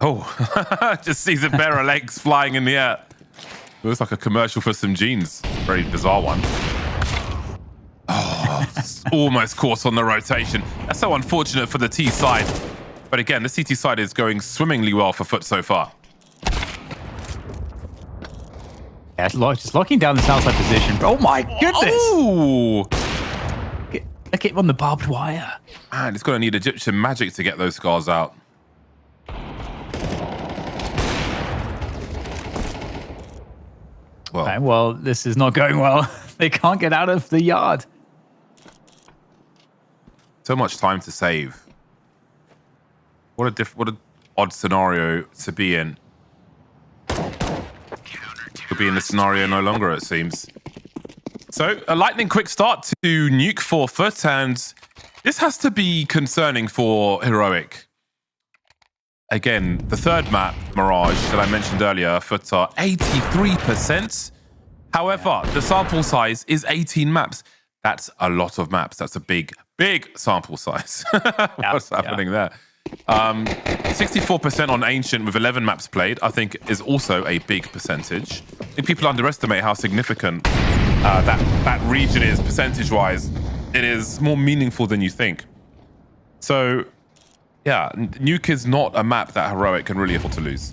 Oh, just sees a pair of legs flying in the air. Looks like a commercial for some jeans. Very bizarre one. Oh, almost caught on the rotation. That's so unfortunate for the T side. But again, the CT side is going swimmingly well for FUT so far. Yeah, just locking down the south side position. Oh my goodness! Oh! Look at him on the barbed wire. Man, it's going to need Egyptian magic to get those scars out. Well, okay, well, this is not going well. They can't get out of the yard. So much time to save. What a odd scenario to be in. Could be in this scenario no longer, it seems. So, a lightning quick start to Nuke for FUT, and this has to be concerning for Heroic. Again, the third map, Mirage, that I mentioned earlier, FUT are 83%. However, the sample size is 18 maps. That's a lot of maps. That's a big, big sample size. What's happening there? 64% on Ancient with 11 maps played, I think is also a big percentage. think people underestimate how significant that region is percentage-wise. It is more meaningful than you think. So, yeah, Nuke is not a map that Heroic can really afford to lose.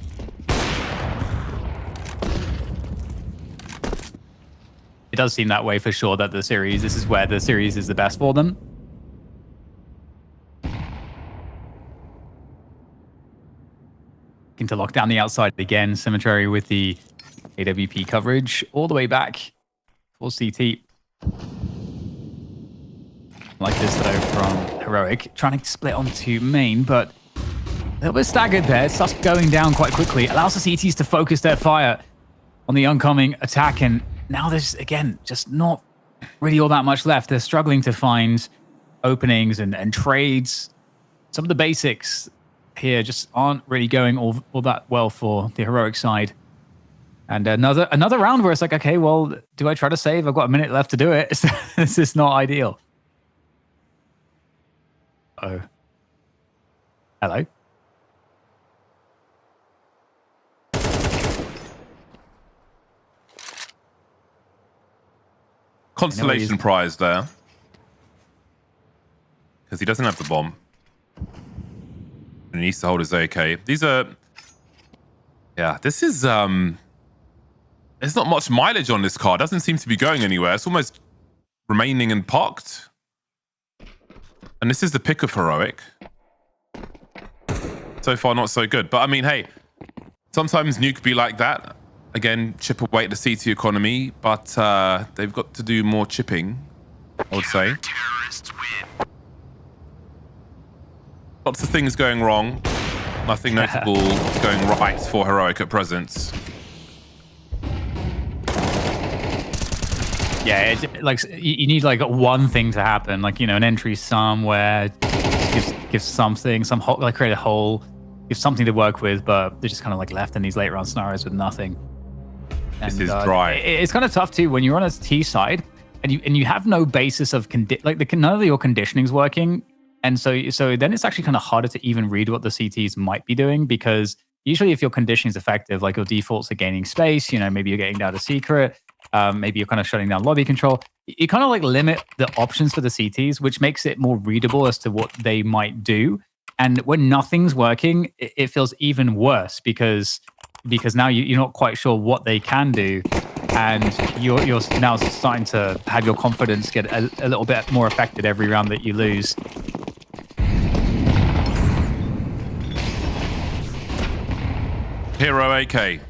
It does seem that way for sure, that this is where the series is the best for them. Looking to lock down the outside again. Symmetry with the AWP coverage all the way back for CT. Like this though from Heroic, trying to split onto main, but a little bit staggered there. Sus going down quite quickly. Allows the CTs to focus their fire on the oncoming attack, and now there's, again, just not really all that much left. They're struggling to find openings and trades. Some of the basics here just aren't really going all that well for the Heroic side. And another round where it's like, okay, well, do I try to save? I've got a minute left to do it. This is not ideal. Oh. Hello? Constellation prize there. Because he doesn't have the bomb. And he needs to hold his AK. These are... Yeah, this is... There's not much mileage on this car. It doesn't seem to be going anywhere. It's almost remaining and parked. And this is the pick of Heroic. So far, not so good. But I mean, hey, sometimes Nuke be like that. Again, chip away at the CT economy, but they've got to do more chipping, I would say. Lots of things going wrong. Nothing notable going right for Heroic at present. Yeah, like you need like one thing to happen, like, you know, an entry somewhere, give something, like create a hole, give something to work with, but they're just kind of like left in these late round scenarios with nothing. And, this is dry. It's kind of tough too when you're on a T side and you have no basis of none of your conditioning's working, and so then it's actually kind of harder to even read what the CTs might be doing, because usually if your conditioning is effective, like your defaults are gaining space, you know, maybe you're getting down to secret. Maybe you're kind of shutting down lobby control. You kind of like limit the options for the CTs, which makes it more readable as to what they might do. And when nothing's working, it feels even worse because now you're not quite sure what they can do, and you're now starting to have your confidence get a little bit more affected every round that you lose. Hero AK.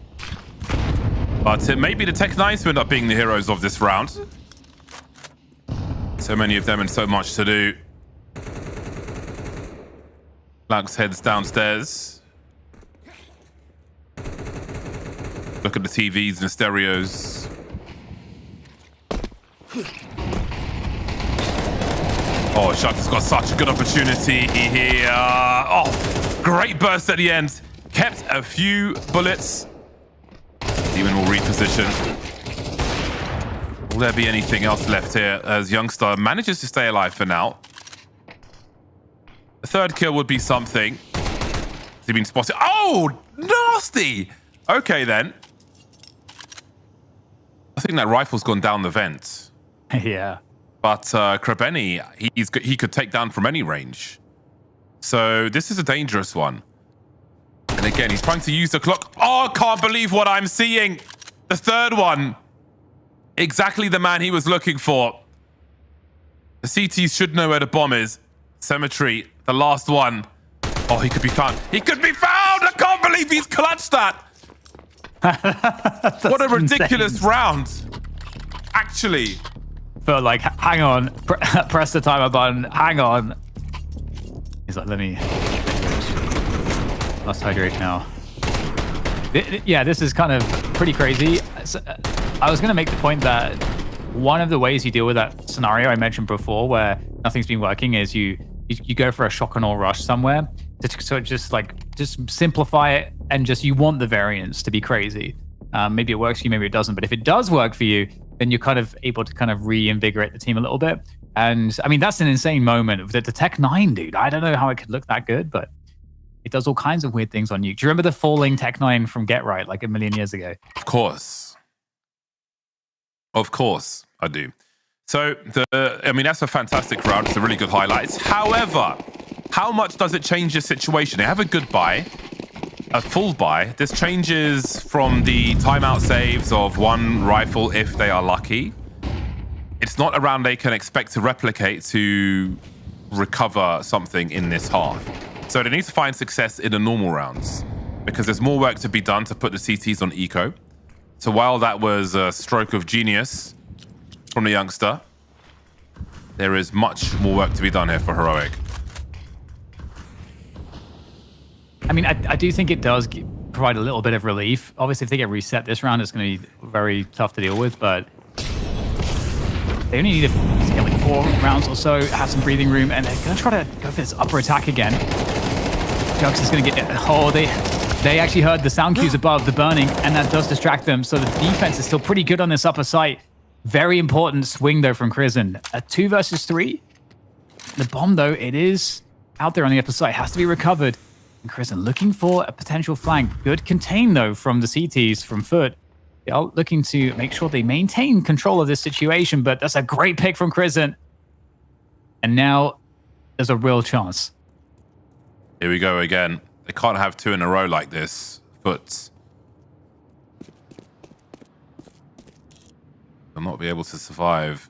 But maybe the Tech-9s will end up being the heroes of this round. So many of them and so much to do. Lux heads downstairs. Look at the TVs and the stereos. Oh, Shutter's got such a good opportunity here. Oh, great burst at the end. Kept a few bullets. Demon will reposition. Will there be anything else left here as Youngster manages to stay alive for now? The third kill would be something. Has he been spotted? Oh, nasty! Okay, then. I think that rifle's gone down the vent. Yeah. But Krebeni, he could take down from any range. So this is a dangerous one. And again, he's trying to use the clock. Oh, I can't believe what I'm seeing. The third one. Exactly the man he was looking for. The CTs should know where the bomb is. Cemetery, the last one. Oh, he could be found. He could be found! I can't believe he's clutched that. What a ridiculous insane round. Actually. Felt like, hang on. Press the timer button. Hang on. He's like, let me... Let's hydrate now. Yeah, this is kind of pretty crazy. I was going to make the point that one of the ways you deal with that scenario I mentioned before, where nothing's been working, is you go for a shock and all rush somewhere. So just simplify it, and you want the variance to be crazy. Maybe it works for you, maybe it doesn't. But if it does work for you, then you're kind of able to kind of reinvigorate the team a little bit. And I mean, that's an insane moment. The Tech-9, dude. I don't know how it could look that good, but it does all kinds of weird things on Nuke. Do you remember the falling Tech-9 from Get Right like a million years ago? Of course. Of course, I do. So, I mean, that's a fantastic round. It's a really good highlights. However, how much does it change your situation? They have a good buy, a full buy. This changes from the timeout saves of 1 rifle if they are lucky. It's not a round they can expect to replicate to recover something in this half. So they need to find success in the normal rounds because there's more work to be done to put the CTs on eco. So while that was a stroke of genius from the youngster, there is much more work to be done here for Heroic. I mean, I do think it does provide a little bit of relief. Obviously, if they get reset this round, it's going to be very tough to deal with, but they only need to get like 4 rounds or so, have some breathing room, and they're going to try to go for this upper attack again. Jux is going to get... Oh, they actually heard the sound cues above the burning, and that does distract them, so the defense is still pretty good on this upper site. Very important swing, though, from Crizzen. A 2 versus 3. The bomb, though, it is out there on the upper site. Has to be recovered. And Crizzen looking for a potential flank. Good contain, though, from the CTs, from Foot. They are looking to make sure they maintain control of this situation, but that's a great pick from Crizzen. And now there's a real chance. Here we go again. They can't have 2 in a row like this. Foot. They'll not be able to survive.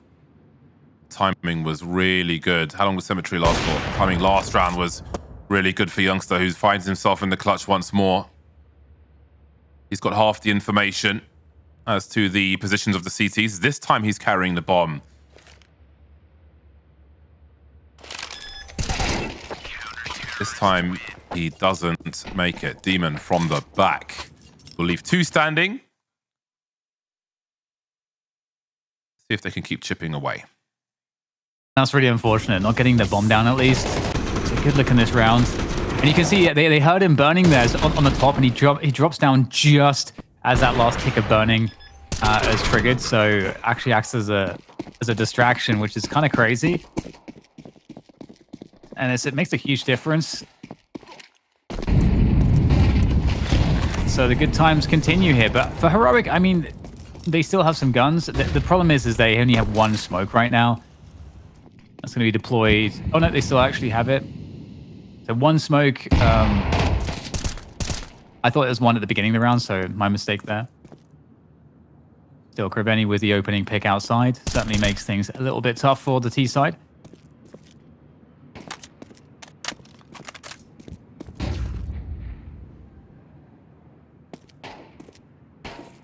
Timing was really good. How long was Symmetry last for? Timing last round was really good for Youngster, who finds himself in the clutch once more. He's got half the information as to the positions of the CTs. This time he's carrying the bomb. This time he doesn't make it. Demon from the back. We'll leave 2 standing. See if they can keep chipping away. That's really unfortunate, not getting the bomb down at least. It's a good look in this round. And you can see they heard him burning there on the top, and he drops down just as that last tick of burning is triggered. So actually acts as a distraction, which is kind of crazy. And it makes a huge difference. So the good times continue here. But for Heroic, I mean, they still have some guns. The problem is they only have 1 smoke right now. That's going to be deployed. Oh no, they still actually have it. So 1 smoke. I thought it was 1 at the beginning of the round, so my mistake there. Still, Kriveni with the opening pick outside. Certainly makes things a little bit tough for the T side.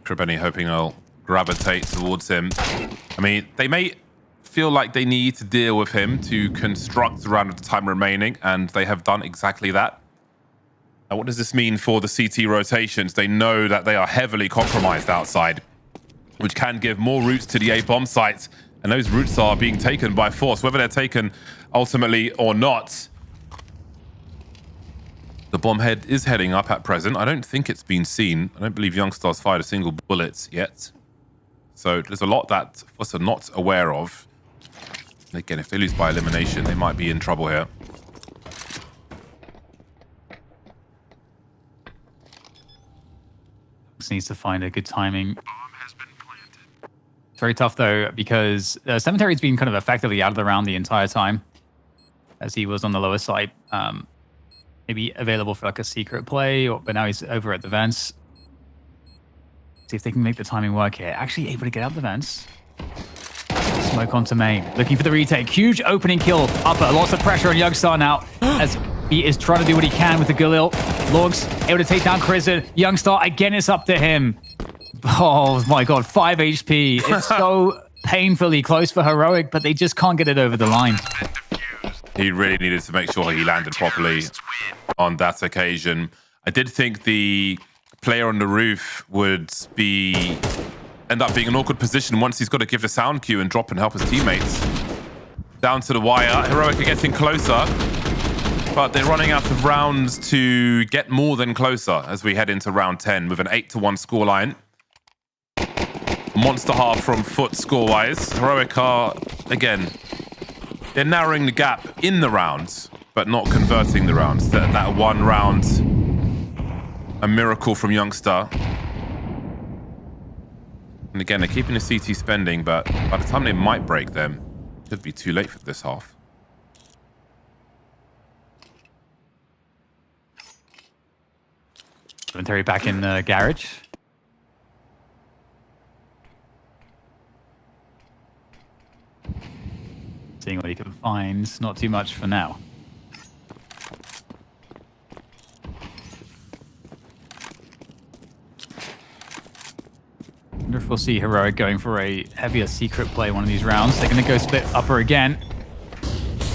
Kriveni hoping they'll gravitate towards him. I mean, they may feel like they need to deal with him to construct the round of the time remaining, and they have done exactly that. Now, what does this mean for the CT rotations? They know that they are heavily compromised outside, which can give more routes to the A bomb sites, and those routes are being taken by force, whether they're taken ultimately or not. The bomb head is heading up at present. I don't think it's been seen. I don't believe Youngstar's fired a single bullet yet. So there's a lot that us are not aware of. Again, if they lose by elimination, they might be in trouble here. Just needs to find a good timing. It's very tough, though, because Cemetary's been kind of effectively out of the round the entire time, as he was on the lower side. Maybe available for like a secret play, but now he's over at the vents. See if they can make the timing work here. Actually able to get out the vents. Smoke onto main. Looking for the retake. Huge opening kill. Upper. Lots of pressure on Youngstar now, as he is trying to do what he can with the Galil. Logs able to take down Crizzen. Youngstar, again, it's up to him. Oh my god, 5 HP. It's so painfully close for Heroic, but they just can't get it over the line. He really needed to make sure he landed properly on that occasion. I did think the player on the roof would end up being an awkward position once he's got to give the sound cue and drop and help his teammates. Down to the wire. Heroic are getting closer, but they're running out of rounds to get more than closer as we head into round 10 with an 8-1 scoreline. Monster half from Foot score-wise. Heroic are, again, they're narrowing the gap in the rounds, but not converting the rounds. That 1 round, a miracle from Youngstar. And again, they're keeping the CT spending, but by the time they might break them, it should be too late for this half. Terry back in the garage. Seeing what he can find. Not too much for now. I wonder if we'll see Heroic going for a heavier secret play one of these rounds. They're going to go split upper again.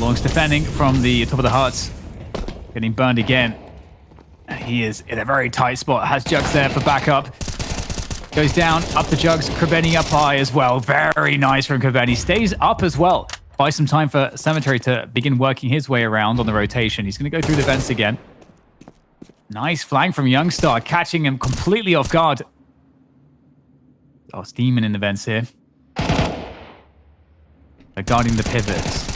Long's defending from the top of the huts. Getting burned again. He is in a very tight spot. Has Jugs there for backup. Goes down, up the Jugs. Krebeni up high as well. Very nice from Krebeni. Stays up as well. Buy some time for Cemetery to begin working his way around on the rotation. He's going to go through the vents again. Nice flank from Youngstar, catching him completely off guard. Oh, it's Demon in the vents here. They're guarding the pivots.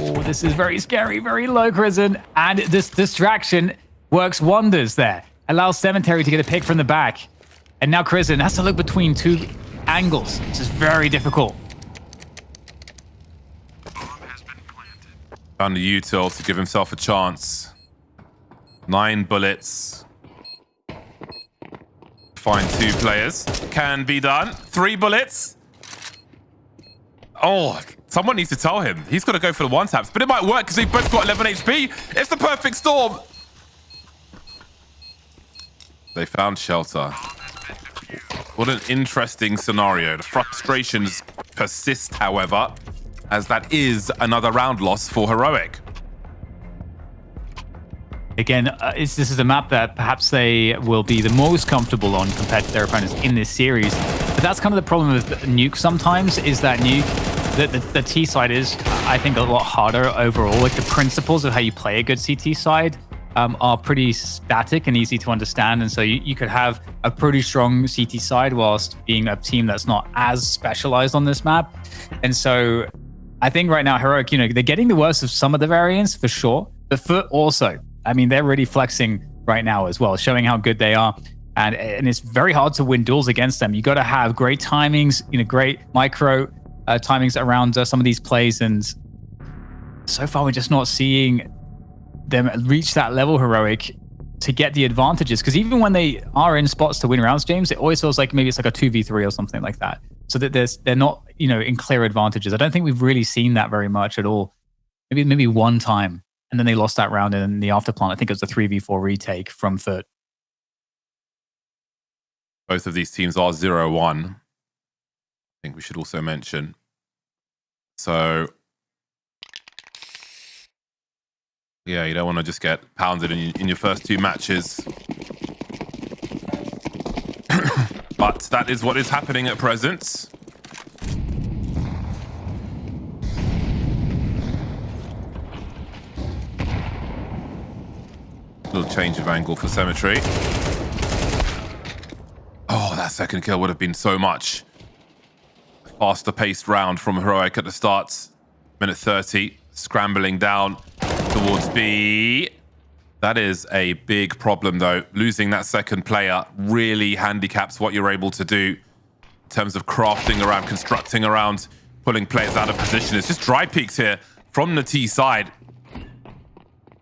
Oh, this is very scary, very low, Crizzen. And this distraction works wonders there. Allows Cemetery to get a pick from the back. And now Crizzen has to look between two angles. This is very difficult. Found the util to give himself a chance. 9 bullets. Find 2 players. Can be done. 3 bullets. Oh, someone needs to tell him. He's got to go for the one taps, but it might work because they've both got 11 HP. It's the perfect storm. They found shelter. What an interesting scenario. The frustrations persist, however, as that is another round loss for Heroic. Again, this is a map that perhaps they will be the most comfortable on compared to their opponents in this series. But that's kind of the problem with Nuke sometimes, is that Nuke, the T side is, I think, a lot harder overall. Like the principles of how you play a good CT side are pretty static and easy to understand. And so you could have a pretty strong CT side whilst being a team that's not as specialized on this map. And so I think right now, Heroic, they're getting the worst of some of the variants for sure, but FUT also. I mean, they're really flexing right now as well, showing how good they are. And it's very hard to win duels against them. You got to have great timings, great micro timings around some of these plays. And so far, we're just not seeing them reach that level, Heroic, to get the advantages. Because even when they are in spots to win rounds, James, it always feels like maybe it's like a 2v3 or something like that. So that they're not, in clear advantages. I don't think we've really seen that very much at all. Maybe one time. And then they lost that round in the afterplan. I think it was a 3v4 retake from FUT. Both of these teams are 0-1. I think we should also mention. So, yeah, you don't want to just get pounded in your first 2 matches. But that is what is happening at present. Little change of angle for Cemetery. Oh, that second kill would have been so much. Faster paced round from Heroic at the start. Minute 30, scrambling down towards B. That is a big problem though. Losing that second player really handicaps what you're able to do in terms of crafting around, constructing around, pulling players out of position. It's just dry peaks here from the T side.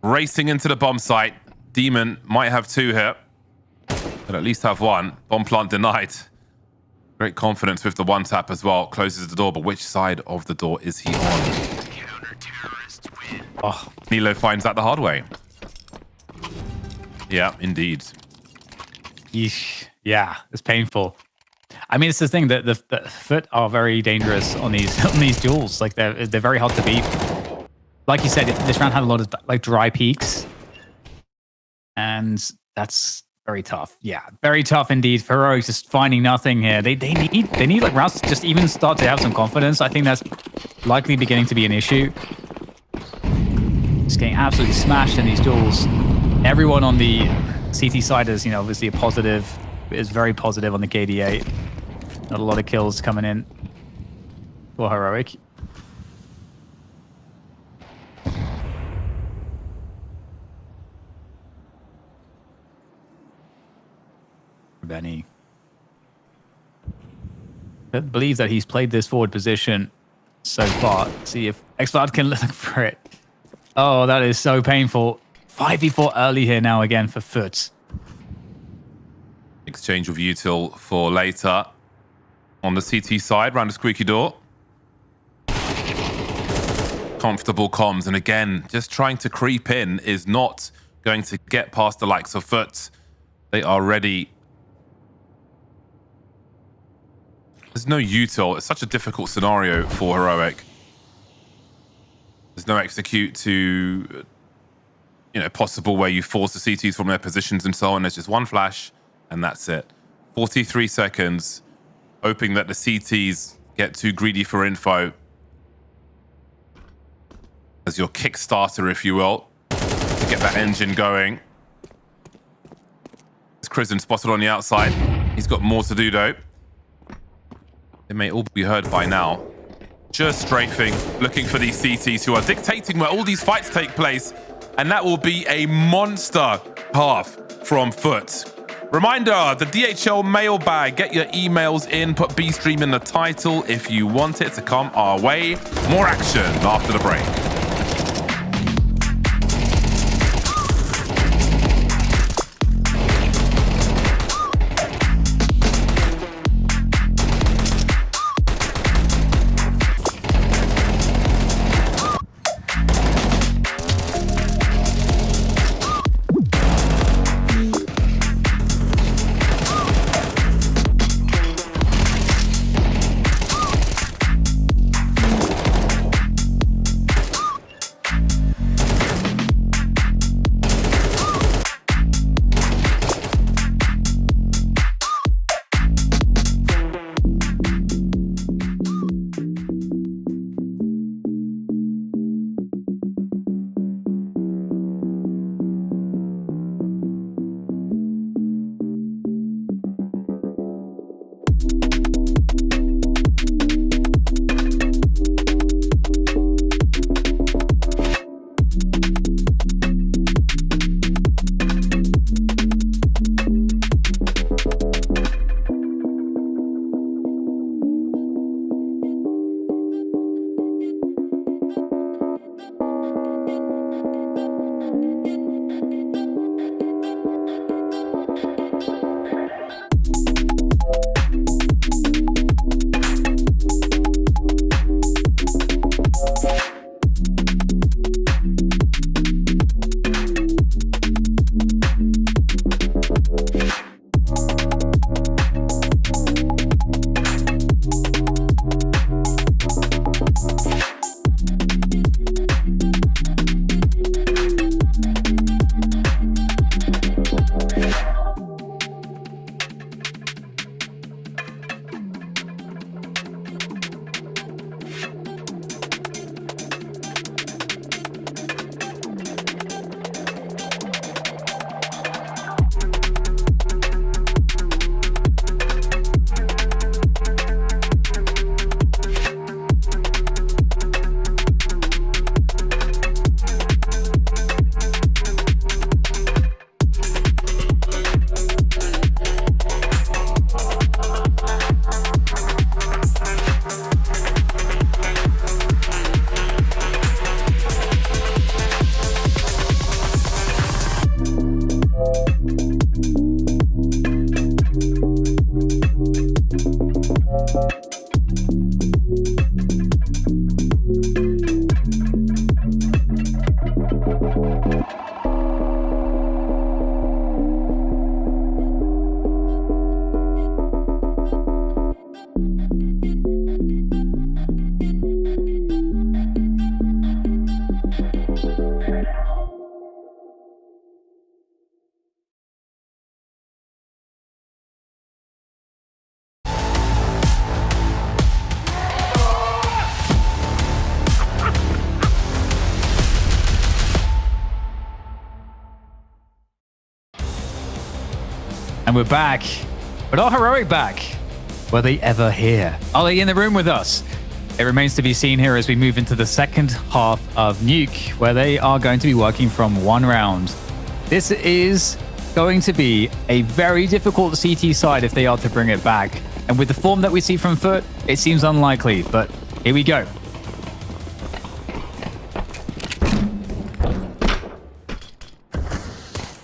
Racing into the bomb site. Demon might have 2 here, but at least have 1. Bomb plant denied. Great confidence with the one tap as well. Closes the door, but which side of the door is he on? Oh, Nilo finds that the hard way. Yeah, indeed. Yeesh. Yeah, it's painful. I mean, it's the thing that the FUT are very dangerous on these duels. Like they're very hard to beat. Like you said, this round had a lot of like dry peaks. And that's very tough. Yeah, very tough indeed. Heroic just finding nothing here. They need like rounds to just even start to have some confidence. I think that's likely beginning to be an issue. Just getting absolutely smashed in these duels. Everyone on the CT side is, obviously a positive. Is very positive on the KDA. Not a lot of kills coming in for Heroic. Benny. believes that he's played this forward position so far. See if xCloud can look for it. Oh, that is so painful. 5v4 early here now again for Foot. Exchange of util for later. On the CT side, round the squeaky door. Comfortable comms, and again, just trying to creep in is not going to get past the likes of Foot. They are ready. There's no util. It's such a difficult scenario for Heroic. There's no execute to, possible where you force the CTs from their positions and so on. There's just one flash, and that's it. 43 seconds, hoping that the CTs get too greedy for info. As your Kickstarter, if you will, to get that engine going. It's Kristen spotted on the outside. He's got more to do, though. They may all be heard by now. Just strafing, looking for these CTs who are dictating where all these fights take place. And that will be a monster half from Foot. Reminder, the DHL mailbag. Get your emails in, put B-Stream in the title if you want it to come our way. More action after the break. And we're back. But are Heroic back? Were they ever here? Are they in the room with us? It remains to be seen here as we move into the second half of Nuke, where they are going to be working from one round. This is going to be a very difficult CT side if they are to bring it back. And with the form that we see from Foot, it seems unlikely, but here we go.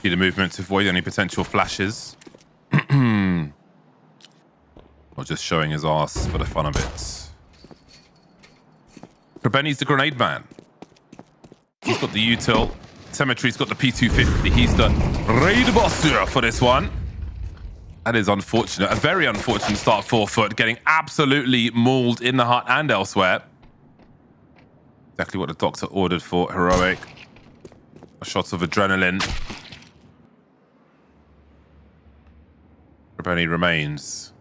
See the movement to avoid any potential flashes. Or just showing his ass for the fun of it. Krabenny's the grenade man. He's got the util. Cemetery's got the P250. He's the raid bosser for this one. That is unfortunate. A very unfortunate start for Foot, getting absolutely mauled in the hut and elsewhere. Exactly what the doctor ordered for Heroic. Shots of adrenaline. Krabenny remains.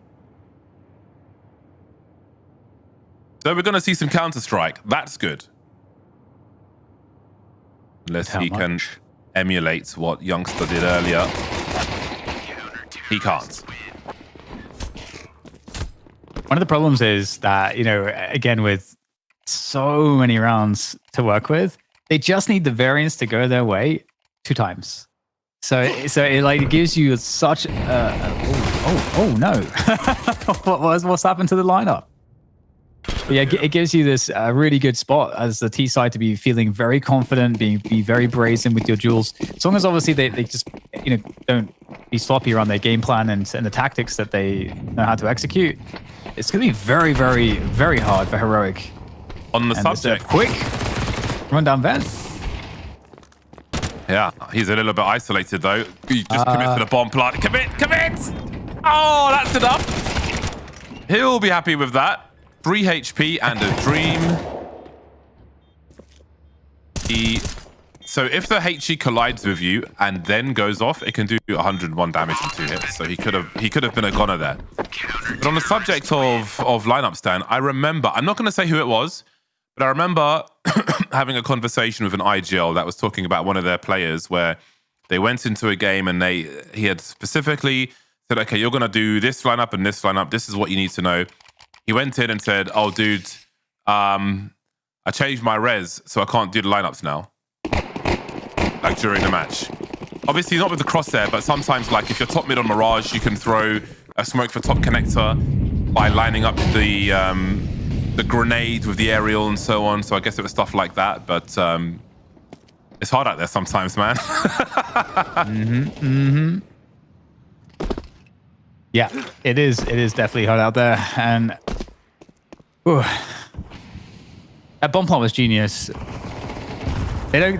So we're going to see some Counter-Strike. That's good. Unless he can emulate what Youngster did earlier. He can't. One of the problems is that, you know, again, with so many rounds to work with, they just need the variance to go their way 2 times. So it like gives you such oh no. What's happened to the lineup? But yeah, it gives you this really good spot as the T side to be feeling very confident, be very brazen with your duels. As long as obviously they just, you know, don't be sloppy around their game plan and the tactics that they know how to execute. It's going to be very, very, very hard for Heroic. On the subject. Quick run down vent. Yeah, he's a little bit isolated though. He just commits to the bomb plant. Commit! Oh, that's enough. He'll be happy with that. 3 HP and a dream. So if the HE collides with you and then goes off, it can do 101 damage in 2 hits. So he could have been a goner there. But on the subject of lineups, Dan, I remember, I'm not going to say who it was, but I remember having a conversation with an IGL that was talking about one of their players where they went into a game and he had specifically said, okay, you're going to do this lineup and this lineup. This is what you need to know. He went in and said, oh, dude, I changed my res, so I can't do the lineups now. Like during the match. Obviously not with the crosshair, but sometimes like if you're top mid on Mirage, you can throw a smoke for top connector by lining up the grenade with the aerial and so on. So I guess it was stuff like that, but it's hard out there sometimes, man. Yeah, it is definitely hard out there, and that bomb plant was genius. They don't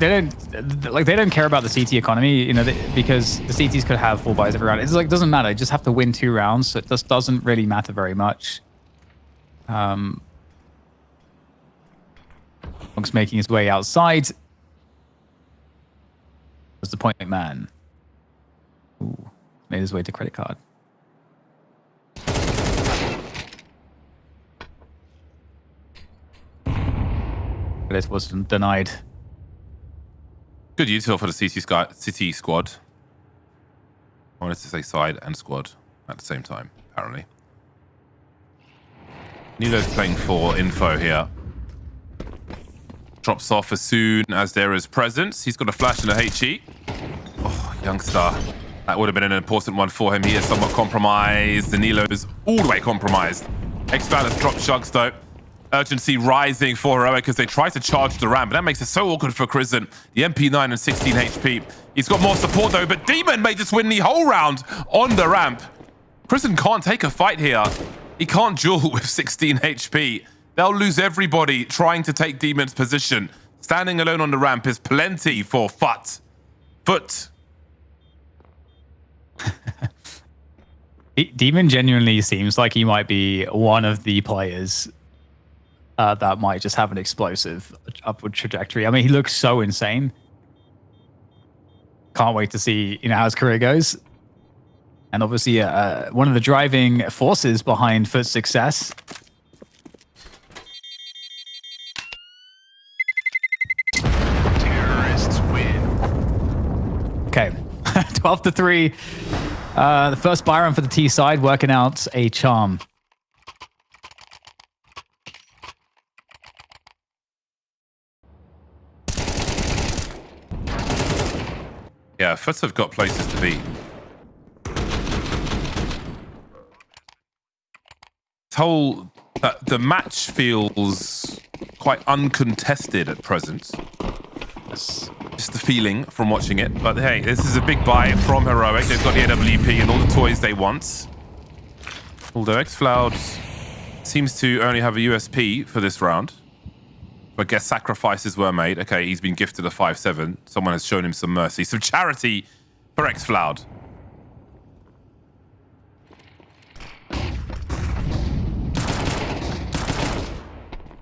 care about the CT economy, you know, because the CTs could have full buys every round. It's like, doesn't matter. You just have to win 2 rounds, so it just doesn't really matter very much. Monk's making his way outside. Was the point man? Ooh, made his way to credit card. This was denied. Good util for the City squad. I wanted to say side and squad at the same time, apparently. Nilo's playing for info here. Drops off as soon as there is presence. He's got a flash and a HE. Oh, Youngster. That would have been an important one for him. He is somewhat compromised. The Nilo's all the way compromised. X-Balance drops Shugs though. Urgency rising for Heroic as they try to charge the ramp, but that makes it so awkward for Kristen. The MP9 and 16 HP. He's got more support though, but Demon may just win the whole round on the ramp. Kristen can't take a fight here. He can't duel with 16 HP. They'll lose everybody trying to take Demon's position. Standing alone on the ramp is plenty for Foot. Demon genuinely seems like he might be one of the players that might just have an explosive upward trajectory. I mean, he looks so insane. Can't wait to see, you know, how his career goes. And obviously, one of the driving forces behind Foot's success. Terrorists win. Okay, 12-3. The first buy run for the T side, working out a charm. Yeah, Foots have got places to be. the match feels quite uncontested at present. That's just the feeling from watching it. But hey, this is a big buy from Heroic. They've got the AWP and all the toys they want. Although xFloud seems to only have a USP for this round. I guess sacrifices were made. Okay, he's been gifted a 5-7. Someone has shown him some mercy. Some charity for xFloud.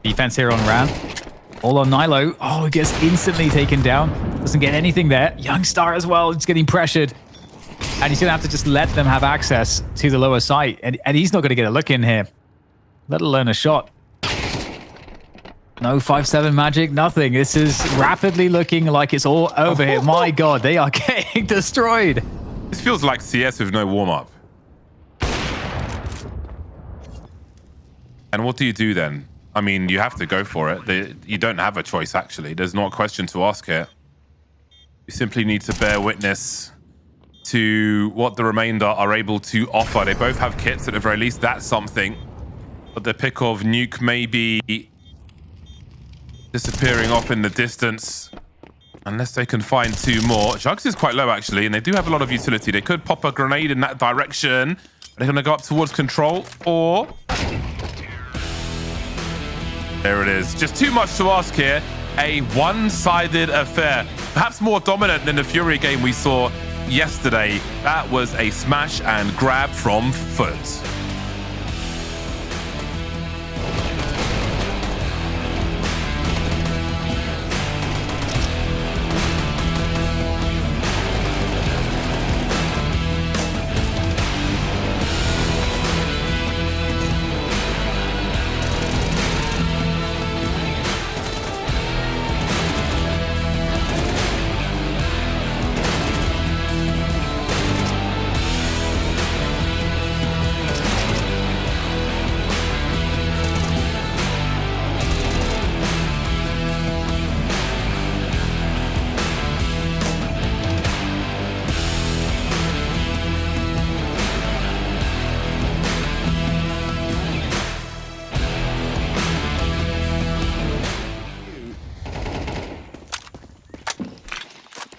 Defense here on Ram. All on Nilo. Oh, he gets instantly taken down. Doesn't get anything there. Youngstar as well. It's getting pressured. And he's going to have to just let them have access to the lower site. And he's not going to get a look in here, let alone a shot. No 5-7 magic, nothing. This is rapidly looking like it's all over here. My God, they are getting destroyed. This feels like CS with no warm-up. And what do you do then? I mean, you have to go for it. You don't have a choice, actually. There's not a question to ask here. You simply need to bear witness to what the remainder are able to offer. They both have kits, at the very least. That's something. But the pick of Nuke may be disappearing off in the distance. Unless they can find two more. Jugs is quite low, actually, and they do have a lot of utility. They could pop a grenade in that direction. They're going to go up towards control, or... There it is. Just too much to ask here. A one-sided affair. Perhaps more dominant than the FURIA game we saw yesterday. That was a smash and grab from Foot.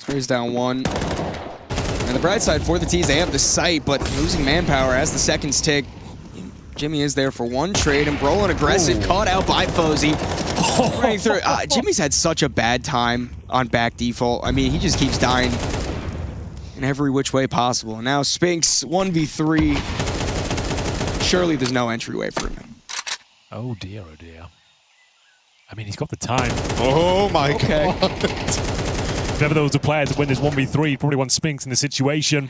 He's down one. And the bright side for the T's, they have the site, but losing manpower as the seconds tick. Jimmy is there for one trade, and Brolin aggressive, caught out by FaZe. Running through. Jimmy's had such a bad time on back default. I mean, he just keeps dying in every which way possible. Now Spinks, 1v3. Surely there's no entryway for him. Oh dear, oh dear. I mean, he's got the time. Oh my God. If ever there was a player to win this 1v3, probably won Spinks in the situation.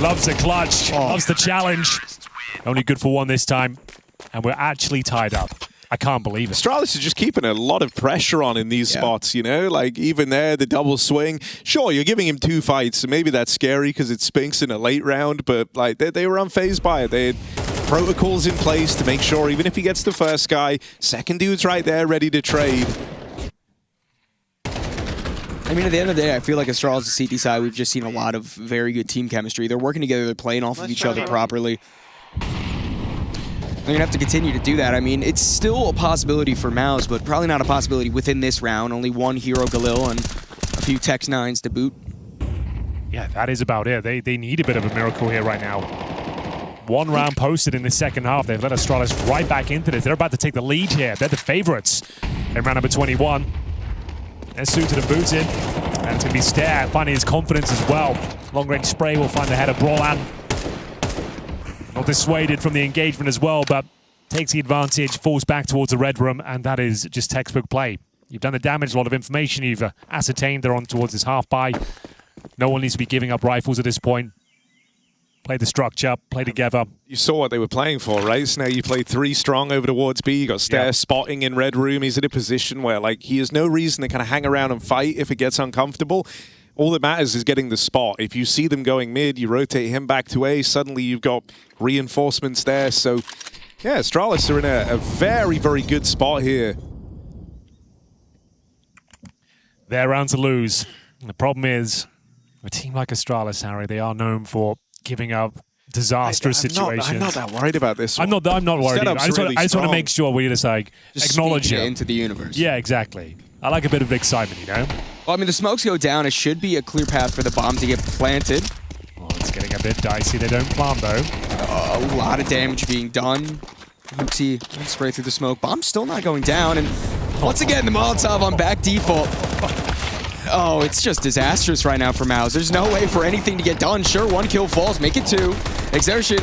Loves the clutch, loves the challenge. Only good for one this time. And we're actually tied up. I can't believe it. Astralis is just keeping a lot of pressure on in these spots, you know? Like, even there, the double swing. Sure, you're giving him 2 fights, so maybe that's scary because it Spinks in a late round, but like they were unfazed by it. They had protocols in place to make sure, even if he gets the first guy, second dude's right there ready to trade. I mean, at the end of the day, I feel like Astralis' CT side, we've just seen a lot of very good team chemistry. They're working together, they're playing off of each other properly. They're going to have to continue to do that. I mean, it's still a possibility for Mouse, but probably not a possibility within this round. Only one hero Galil and a few Tex 9s to boot. Yeah, that is about it. They need a bit of a miracle here right now. One round posted in the second half. They've let Astralis right back into this. They're about to take the lead here. They're the favorites in round number 21. They're suited and booted. And it's going to be Stair finding his confidence as well. Long-range spray will find the head of Brawlan. Not dissuaded from the engagement as well, but takes the advantage, falls back towards the red room, and that is just textbook play. You've done the damage, a lot of information you've ascertained. They're on towards this half buy. No one needs to be giving up rifles at this point. Play the structure, play together. You saw what they were playing for, right? So now you play 3 strong over towards B. You got Stair spotting in red room. He's in a position where, like, he has no reason to kind of hang around and fight if it gets uncomfortable. All that matters is getting the spot. If you see them going mid, you rotate him back to A. Suddenly you've got reinforcements there. So, yeah, Astralis are in a very, very good spot here. They're round to lose. And the problem is, a team like Astralis, Harry, they are known for giving up disastrous situations. I'm not that worried about this one. I'm not worried. Setup's I just really want to strong. make sure we just like acknowledge speak it into the universe. Yeah, exactly. I like a bit of excitement, you know? Well, I mean, the smokes go down. It should be a clear path for the bomb to get planted. Oh, it's getting a bit dicey. They don't plant, though. A lot of damage being done. Oopsie, spray through the smoke. Bomb's still not going down. And once again, the Molotov on back default. Oh, it's just disastrous right now for Mouse. There's no way for anything to get done. Sure, 1 kill falls, make it 2. Exertion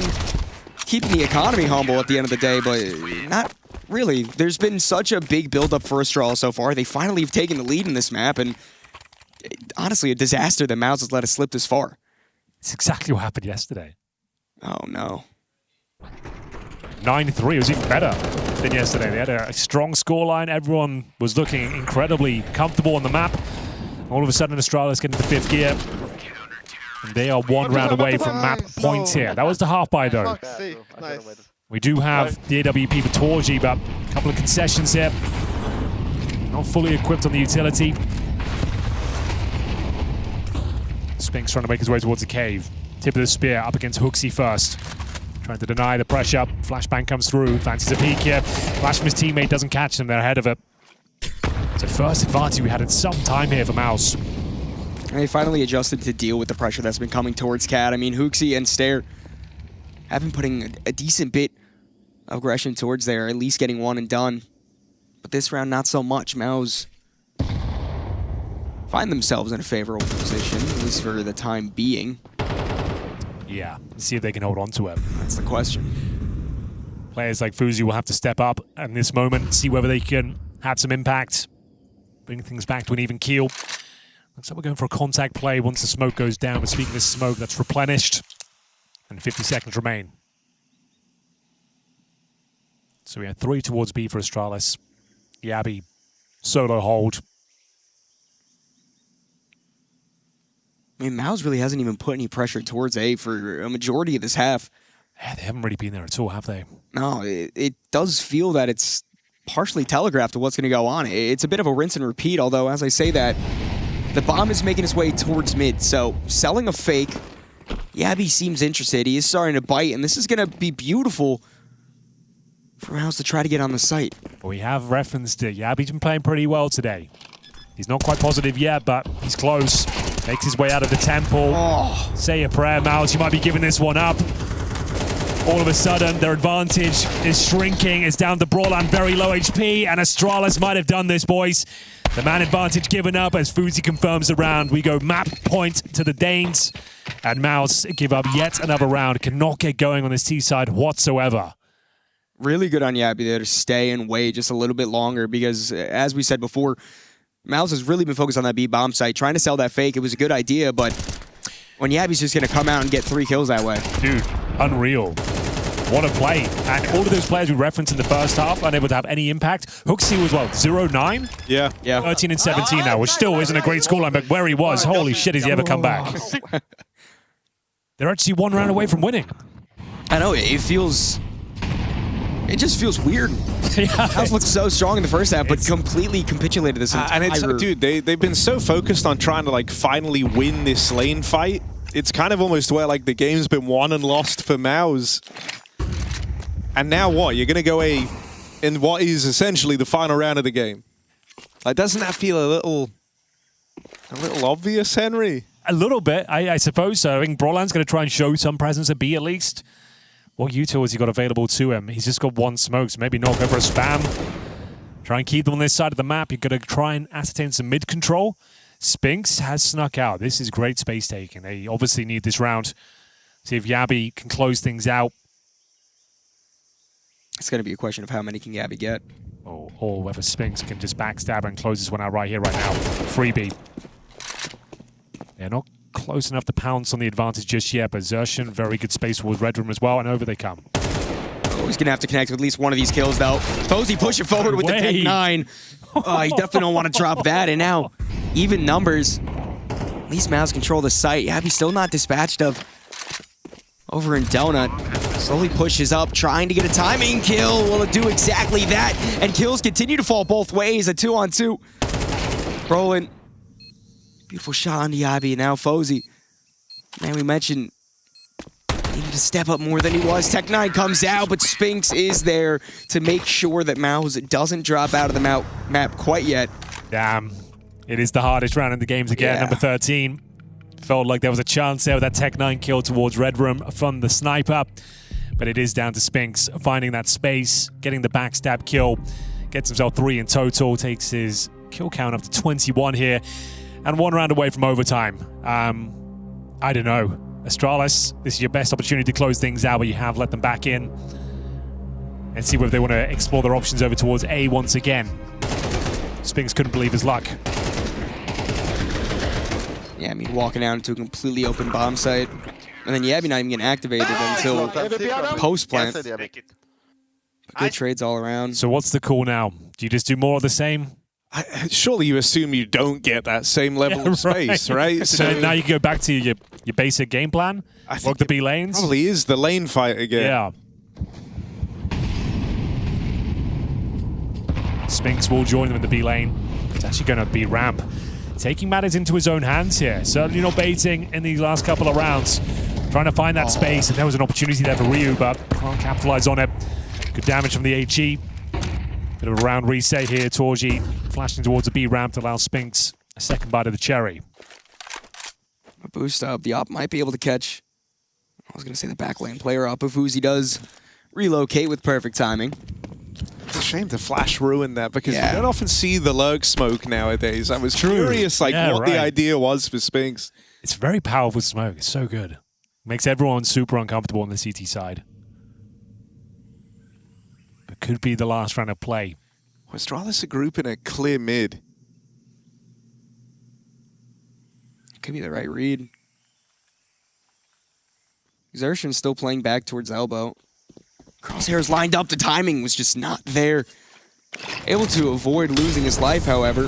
keeping the economy humble at the end of the day, but not really. There's been such a big build-up for Astralis so far. They finally have taken the lead in this map, and honestly, a disaster that Mouse has let us slip this far. It's exactly what happened yesterday. Oh, no. 9-3 was even better than yesterday. They had a strong scoreline. Everyone was looking incredibly comfortable on the map. All of a sudden, Astralis get into 5th gear. And they are 1 round away from map points here. That was the half buy, though. We do have the AWP for Torji, but a couple of concessions here. Not fully equipped on the utility. Spinks trying to make his way towards the cave. Tip of the spear up against Hooksy first. Trying to deny the pressure. Flashbang comes through. Fancies a peek here. Flash from his teammate doesn't catch them. They're ahead of it. It's the first advantage we had in some time here for Mouse. They finally adjusted to deal with the pressure that's been coming towards Cat. I mean, Hooksy and Stare have been putting a decent bit of aggression towards there, at least getting 1 and done. But this round, not so much. Mouse find themselves in a favorable position, at least for the time being. Yeah, let's see if they can hold on to it. That's the question. Players like FaZe will have to step up in this moment, see whether they can have some impact, bring things back to an even keel. Looks like we're going for a contact play once the smoke goes down. But speaking of smoke, that's replenished. And 50 seconds remain. So we had 3 towards B for Astralis. Yabby, solo hold. I mean, Mouse really hasn't even put any pressure towards A for a majority of this half. Yeah, they haven't really been there at all, have they? No, it does feel that it's partially telegraphed to what's going to go on. It's a bit of a rinse and repeat, although as I say that, the bomb is making its way towards mid, so selling a fake, Yabby seems interested. He is starting to bite, and this is going to be beautiful for Mouse to try to get on the site. We have referenced it. Yabby's been playing pretty well today. He's not quite positive yet, but he's close. Makes his way out of the temple. Oh. Say a prayer, Mouse. You might be giving this one up. All of a sudden, their advantage is shrinking. It's down to Brawlan, very low HP, and Astralis might have done this, boys. The man advantage given up as FaZe confirms the round. We go map point to the Danes, and Mouse give up yet another round. Cannot get going on this T side whatsoever. Really good on Yabby there to stay and wait just a little bit longer because, as we said before, Mouse has really been focused on that B bomb site, trying to sell that fake. It was a good idea, but when Yabby's just going to come out and get 3 kills that way. Dude, unreal. What a play. And all of those players we referenced in the first half unable to have any impact. Hooksy was, what, 0-9? Yeah. 13 and 17 now, which still isn't a great scoreline, but where he was, holy shit, has he ever come back? They're actually 1 round away from winning. I know, it just feels weird. House looked so strong in the first half, but completely capitulated this entire... And it's, dude, they've been so focused on trying to, like, finally win this lane fight. It's kind of almost where, like, the game's been won and lost for Mouse. And now what? You're going to go in what is essentially the final round of the game. Like, doesn't that feel a little obvious, Henry? A little bit, I suppose so. I think Brawlan's going to try and show some presence at B at least. What util has he got available to him? He's just got 1 smoke, so maybe not go for a spam. Try and keep them on this side of the map. You're going to try and ascertain some mid control. Spinks has snuck out. This is great space taking. They obviously need this round. See if Yabby can close things out. It's going to be a question of how many can Yabby get. Or whether Spinks can just backstab and close this one out right here, right now. Freebie. They're not close enough to pounce on the advantage just yet, but Xertion, very good space towards Red Room as well, and over they come. Oh, he's going to have to connect with at least one of these kills, though. FaZe pushing forward with the Tech 9. Oh, he definitely don't want to drop that, and now even numbers. At least Mouse control the site. Yabby still not dispatched of. Over in Donut. Slowly pushes up, trying to get a timing kill. Will it do exactly that? And kills continue to fall both ways. A 2-on-2. Brolin. Beautiful shot on Yabby. Now FaZe. Man, we mentioned Needed to step up more than he was. Tech9 comes out, but Spinks is there to make sure that Mouse doesn't drop out of the map quite yet. Damn. It is the hardest round in the games again, Yeah. number 13. Felt like there was a chance there with that Tech9 kill towards Red Room from the sniper. But it is down to Spinks finding that space, getting the backstab kill. Gets himself 3 in total, takes his kill count up to 21 here. And 1 round away from overtime. I don't know. Astralis, this is your best opportunity to close things out, but you have let them back in. And see whether they want to explore their options over towards A once again. Spinks couldn't believe his luck. Yeah, I mean, walking out into a completely open bomb site. And then Yabby not even getting activated until post-plant. Good trades all around. So what's the call now? Do you just do more of the same? Surely you assume you don't get that same level of space, right? So now you go back to your basic game plan? Work the B lanes? Probably is the lane fight again. Yeah. Spinks will join them in the B lane. It's actually going to be ramp. Taking matters into his own hands here. Certainly not baiting in these last couple of rounds. Trying to find that space, and there was an opportunity there for Ryu, but can't capitalize on it. Good damage from the HE. Bit of a round reset here. Torji flashing towards the B ramp to allow Spinks a second bite of the cherry. A boost up. The op might be able to catch, I was going to say the back lane player up if Uzi does relocate with perfect timing. It's a shame the flash ruined that because you don't often see the lurk smoke nowadays. I was curious what the idea was for Spinks. It's very powerful smoke. It's so good. Makes everyone super uncomfortable on the CT side. It could be the last round of play. Astralis a group in a clear mid. Could be the right read. Exertion's still playing back towards elbow. Crosshair's lined up. The timing was just not there. Able to avoid losing his life, however.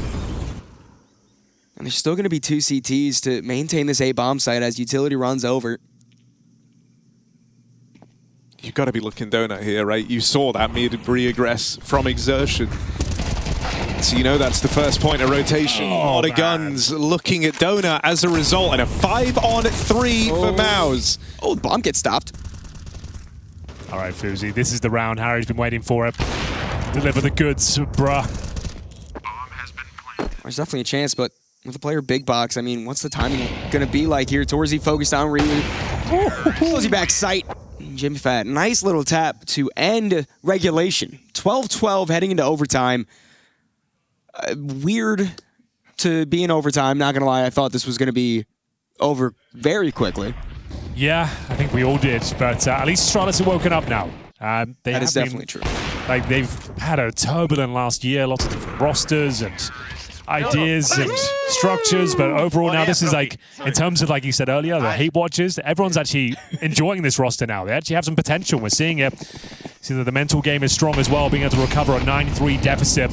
And there's still going to be 2 CTs to maintain this A bomb site as utility runs over. You've got to be looking donut here, right? You saw that mid re-aggress from Exertion. So you know that's the first point of rotation. A lot of guns looking at donut as a result, and a 5-on-3 for Mouse. Oh, the bomb gets stopped. All right, Fuzi, this is the round. Harry's been waiting for it. Deliver the goods, bruh. There's definitely a chance, but with the player big box, I mean, what's the timing going to be like here? Torzi focused on Ryu. Closing back sight. Jimmy Fat, nice little tap to end regulation. 12-12 heading into overtime. Weird to be in overtime, not going to lie. I thought this was going to be over very quickly. Yeah, I think we all did, but at least Astralis have woken up now. That is definitely true. Like, they've had a turbulent last year, lots of different rosters and ideas and structures, but overall now this is like, in terms of, like you said earlier, the hate watchers, everyone's actually enjoying this roster now. They actually have some potential. We're seeing it. See that the mental game is strong as well, being able to recover a 9-3 deficit.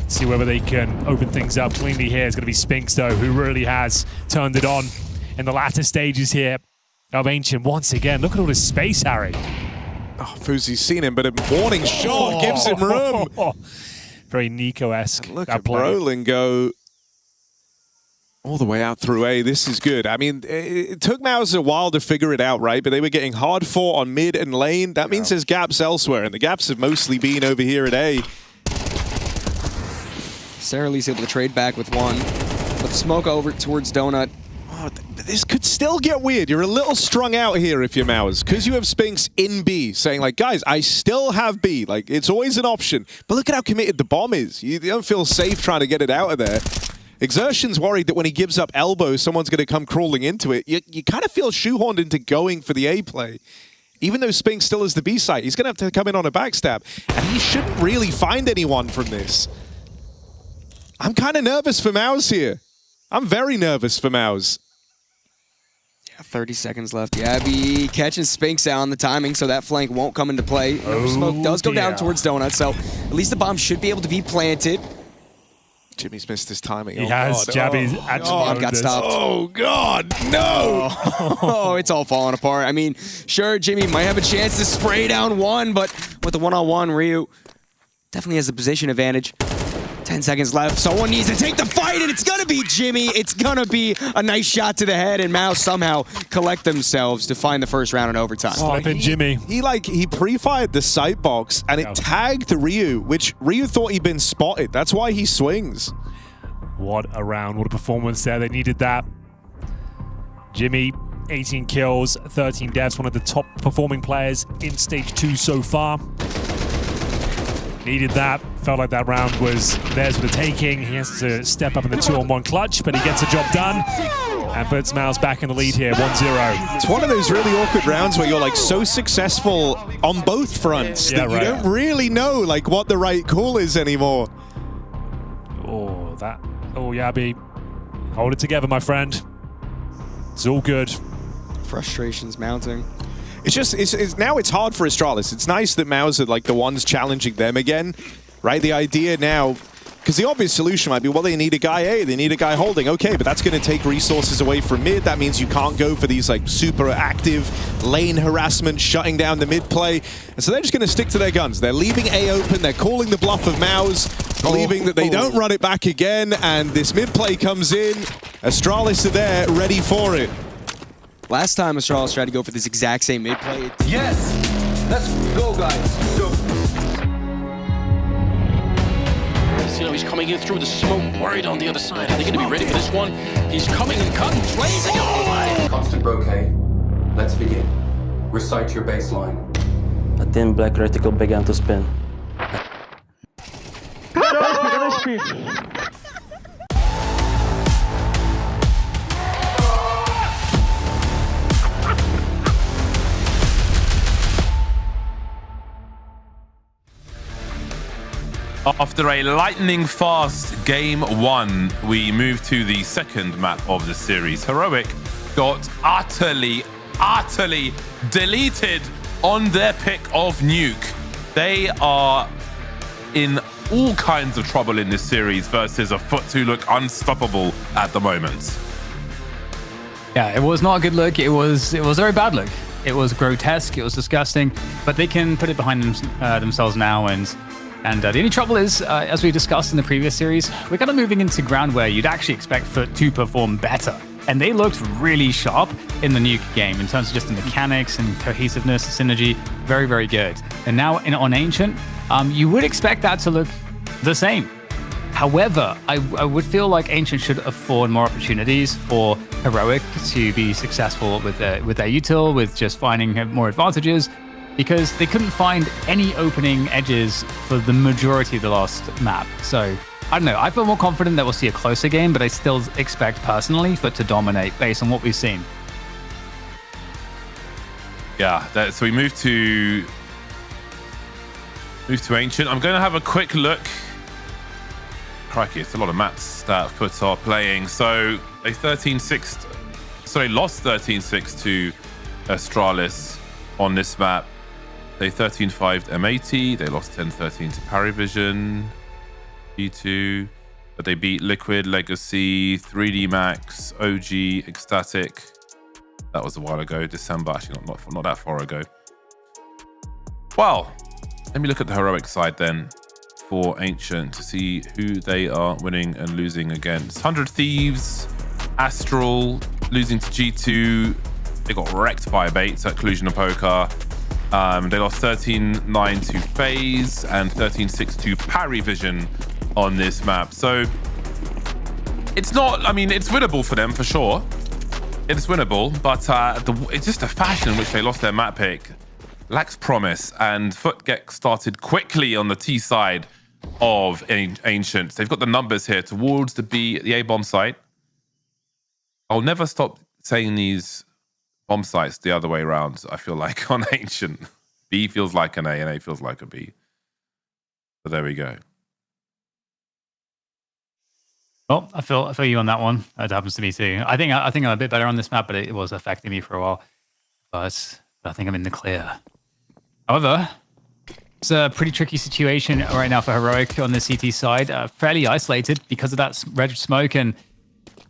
See whether they can open things up cleanly here. It's going to be Spinks, though, who really has turned it on in the latter stages here of Ancient. Once again, look at all this space, Harry. Oh, Fuzi's seen him, but a warning shot gives him room. Very Nico-esque. Look at Brolin go all the way out through A. This is good. I mean, it took Mouse a while to figure it out, right? But they were getting hard fought on mid and lane. That means there's gaps elsewhere, and the gaps have mostly been over here at A. Sarah Lee's able to trade back with one. But the smoke over towards Donut. Oh, this could still get weird. You're a little strung out here if you're Mouse, because you have Spinks in B saying, like, guys, I still have B. Like, it's always an option. But look at how committed the bomb is. You don't feel safe trying to get it out of there. Exertion's worried that when he gives up elbow, someone's going to come crawling into it. You kind of feel shoehorned into going for the A play. Even though Spinks still is the B site, he's going to have to come in on a backstab. And he shouldn't really find anyone from this. I'm kind of nervous for Mouse here. I'm very nervous for Mouse. Yeah, 30 seconds left. Yabby catches Spinks out on the timing, so that flank won't come into play. Smoke does go down towards Donut, so at least the bomb should be able to be planted. Jimmy's missed his timing. He has. Jabby's actually bomb got stopped. Oh, God, no! Oh, it's all falling apart. I mean, sure, Jimmy might have a chance to spray down one, but with the one-on-one, Ryu definitely has the position advantage. 10 seconds left. Someone needs to take the fight, and it's going to be Jimmy. It's going to be a nice shot to the head, and Mouse somehow collect themselves to find the first round in overtime. Jimmy. He pre-fired the sight box, and it tagged Ryu, which Ryu thought he'd been spotted. That's why he swings. What a round. What a performance there. They needed that. Jimmy, 18 kills, 13 deaths. One of the top performing players in Stage 2 so far. Needed that. Felt like that round was theirs for the taking. He has to step up in the 2-on-1 clutch, but he gets the job done. And puts Mouse back in the lead here, 1-0. It's one of those really awkward rounds where you're like so successful on both fronts that you don't really know like what the right call is anymore. Oh, Yabi. Hold it together, my friend. It's all good. Frustration's mounting. It's just, now it's hard for Astralis. It's nice that Maus are like the ones challenging them again, right? The idea now, because the obvious solution might be, well, they need a guy A, they need a guy holding. Okay, but that's going to take resources away from mid. That means you can't go for these like super active lane harassment, shutting down the mid play. And so they're just going to stick to their guns. They're leaving A open. They're calling the bluff of Maus, believing that they don't run it back again. And this mid play comes in. Astralis are there, ready for it. Last time Astralis tried to go for this exact same mid play. Yes! Let's go, guys. Go. You know, he's coming in through the smoke, worried on the other side. Are they going to be ready for this one? He's coming and cutting, blazing. Oh, Constant bouquet. Let's begin. Recite your baseline. A thin black reticle began to spin. After a lightning-fast Game 1, we move to the second map of the series. Heroic got utterly deleted on their pick of Nuke. They are in all kinds of trouble in this series versus a Foot who look unstoppable at the moment. Yeah, it was not a good look. It was a very bad look. It was grotesque. It was disgusting. But they can put it behind themselves now. And the only trouble is, as we discussed in the previous series, we're kind of moving into ground where you'd actually expect Foot to perform better. And they looked really sharp in the Nuke game in terms of just the mechanics and cohesiveness, synergy. Very, very good. And now on Ancient, you would expect that to look the same. However, I would feel like Ancient should afford more opportunities for Heroic to be successful with their util, with just finding more advantages, because they couldn't find any opening edges for the majority of the last map. So, I don't know, I feel more confident that we'll see a closer game, but I still expect personally Foot to dominate based on what we've seen. Yeah, so we move to Ancient. I'm going to have a quick look. Crikey, it's a lot of maps that Foot are playing. So they lost 13-6 to Astralis on this map. They 13-5'd M80. They lost 10-13 to Parivision, G2. But they beat Liquid, Legacy, 3D Max, OG, Ecstatic. That was a while ago, December. Actually, not that far ago. Well, let me look at the Heroic side then for Ancient to see who they are winning and losing against. 100 Thieves, Astral, losing to G2. They got wrecked by Bates at Clusion and Poker. They lost 13-9 to FaZe and 13-6 to Parivision on this map. So it's not, I mean, it's winnable for them for sure. It's winnable, but it's just the fashion in which they lost their map pick lacks promise, and Foot get started quickly on the T side of Ancient. They've got the numbers here towards the A bomb site. I'll never stop saying these bomb sites the other way around, I feel like, on Ancient. B feels like an A and A feels like a B. So there we go. Well, I feel you on that one. That happens to me too. I think I'm a bit better on this map, but it was affecting me for a while. But I think I'm in the clear. However, it's a pretty tricky situation right now for Heroic on the CT side. Fairly isolated because of that red smoke, and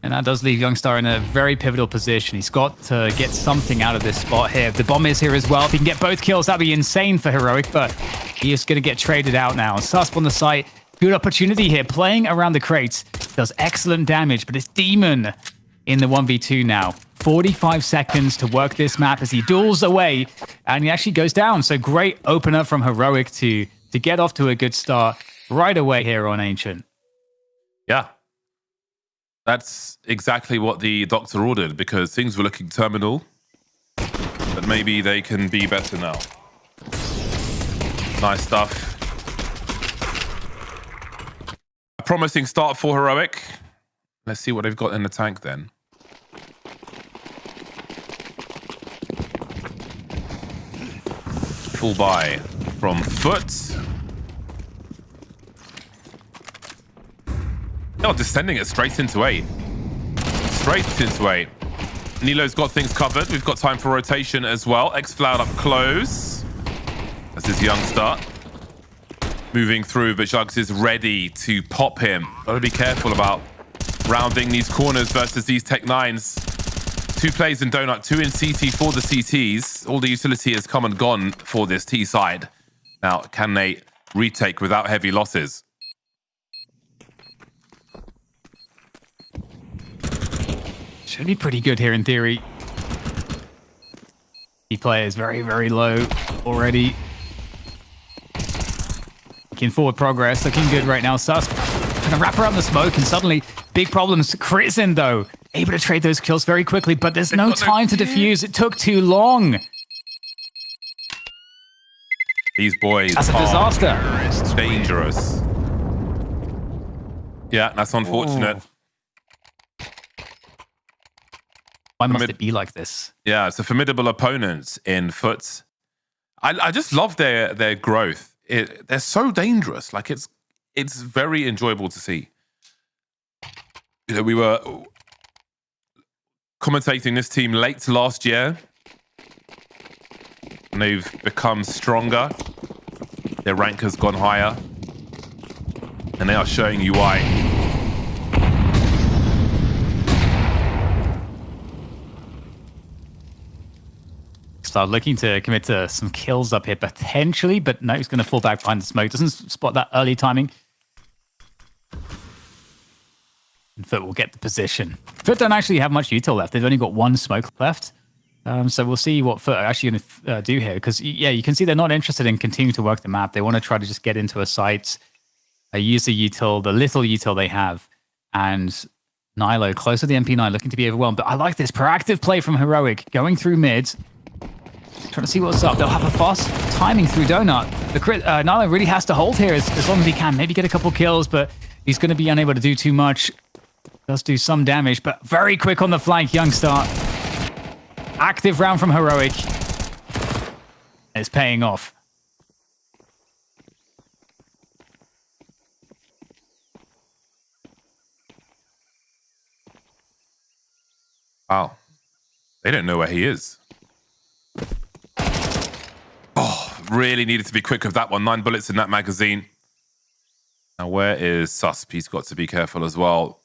that does leave Youngstar in a very pivotal position. He's got to get something out of this spot here. The bomb is here as well. If he can get both kills, that'd be insane for Heroic, but he is going to get traded out now. Susp on the site. Good opportunity here. Playing around the crates does excellent damage, but it's Demon in the 1v2 now. 45 seconds to work this map as he duels away, and he actually goes down. So great opener from Heroic to get off to a good start right away here on Ancient. Yeah. That's exactly what the doctor ordered, because things were looking terminal. But maybe they can be better now. Nice stuff. A promising start for Heroic. Let's see what they've got in the tank then. Full buy from Foot. Oh, just sending it straight into 8. Straight into 8. Nilo's got things covered. We've got time for rotation as well. X-Cloud up close. That's his young start. Moving through, but Jugs is ready to pop him. Gotta be careful about rounding these corners versus these Tech 9s. 2 plays in Donut, 2 in CT for the CTs. All the utility has come and gone for this T side. Now, can they retake without heavy losses? Should be pretty good here in theory. Key player is very, very low already. Making forward progress, looking good right now. Sus trying to wrap around the smoke, and suddenly big problems. Krizen though, able to trade those kills very quickly, but there's no time to defuse. It took too long. These boys That's a disaster. Dangerous. Yeah, that's unfortunate. Why must it be like this? Yeah, it's a formidable opponent in Foot. I just love their growth. They're so dangerous. Like it's very enjoyable to see. You know, we were commentating this team late last year, and they've become stronger. Their rank has gone higher, and they are showing you why. Start looking to commit to some kills up here potentially, but no, he's going to fall back behind the smoke. Doesn't spot that early timing. And Foot will get the position. Foot don't actually have much util left. They've only got 1 smoke left. So we'll see what Foot are actually going to do here. Because, yeah, you can see they're not interested in continuing to work the map. They want to try to just get into a site, use the util, the little util they have. And Nilo close to the MP9, looking to be overwhelmed. But I like this proactive play from Heroic, going through mid. Trying to see what's up. They'll have a fast timing through Donut. Nilo really has to hold here as long as he can. Maybe get a couple kills, but he's going to be unable to do too much. Does do some damage, but very quick on the flank, Youngstar. Active round from Heroic. It's paying off. Wow. They don't know where he is. Oh, really needed to be quick with that one. 9 bullets in that magazine. Now, where is Susp? He's got to be careful as well.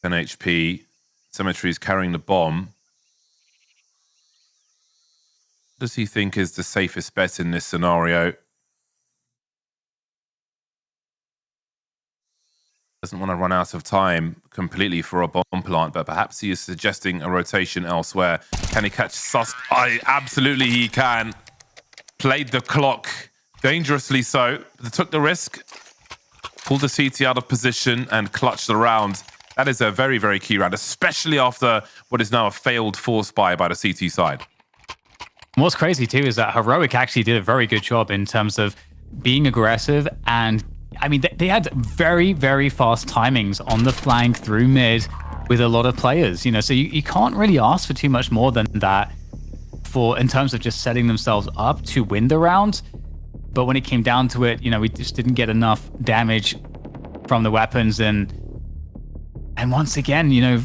10 HP. Symmetry's carrying the bomb. What does he think is the safest bet in this scenario? Doesn't want to run out of time completely for a bomb plant, but perhaps he is suggesting a rotation elsewhere. Can he catch Sus? Absolutely he can. Played the clock dangerously so. They took the risk, pulled the CT out of position and clutched the round. That is a very, very key round, especially after what is now a failed force buy by the CT side. What's crazy too is that Heroic actually did a very good job in terms of being aggressive, and I mean they had very, very fast timings on the flank through mid with a lot of players, you know, so you can't really ask for too much more than that in terms of just setting themselves up to win the round. But when it came down to it, you know, we just didn't get enough damage from the weapons, and once again, you know,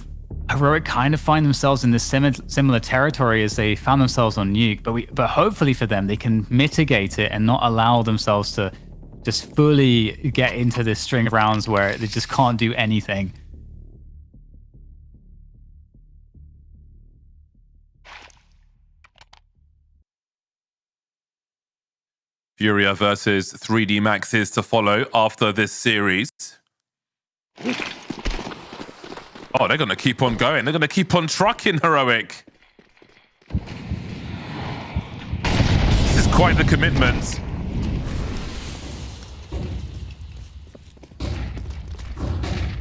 Heroic kind of find themselves in this similar territory as they found themselves on Nuke, but hopefully for them, they can mitigate it and not allow themselves to just fully get into this string of rounds where they just can't do anything. FURIA versus 3D Maxes to follow after this series. Oh, they're going to keep on going. They're going to keep on trucking Heroic. This is quite the commitment.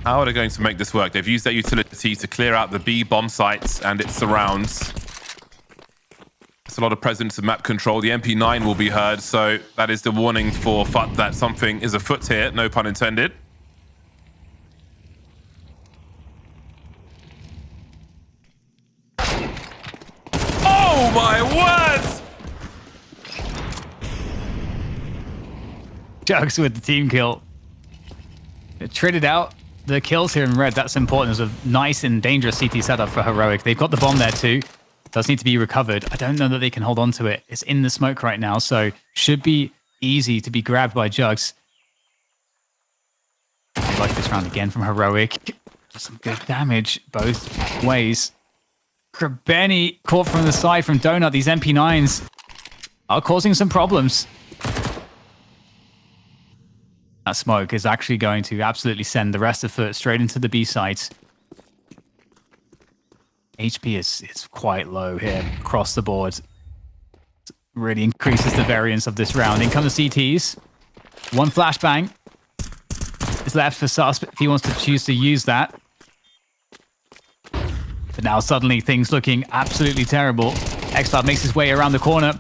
How are they going to make this work? They've used their utility to clear out the B bomb sites and its surrounds. There's a lot of presence of map control. The MP9 will be heard, so that is the warning for FUT that something is afoot here, no pun intended. Oh my word! Jugs with the team kill. It traded out the kills here in red. That's important. There's a nice and dangerous CT setup for Heroic. They've got the bomb there too. Does need to be recovered. I don't know that they can hold on to it. It's in the smoke right now, so should be easy to be grabbed by Jugs. I like this round again from Heroic. Some good damage both ways. Krebeni caught from the side from Donut. These MP9s are causing some problems. That smoke is actually going to absolutely send the rest of FUT straight into the B sites. HP is quite low here across the board. It really increases the variance of this round. In come the CTs. One flashbang is left for Susp if he wants to choose to use that. But now suddenly things looking absolutely terrible. XCloud makes his way around the corner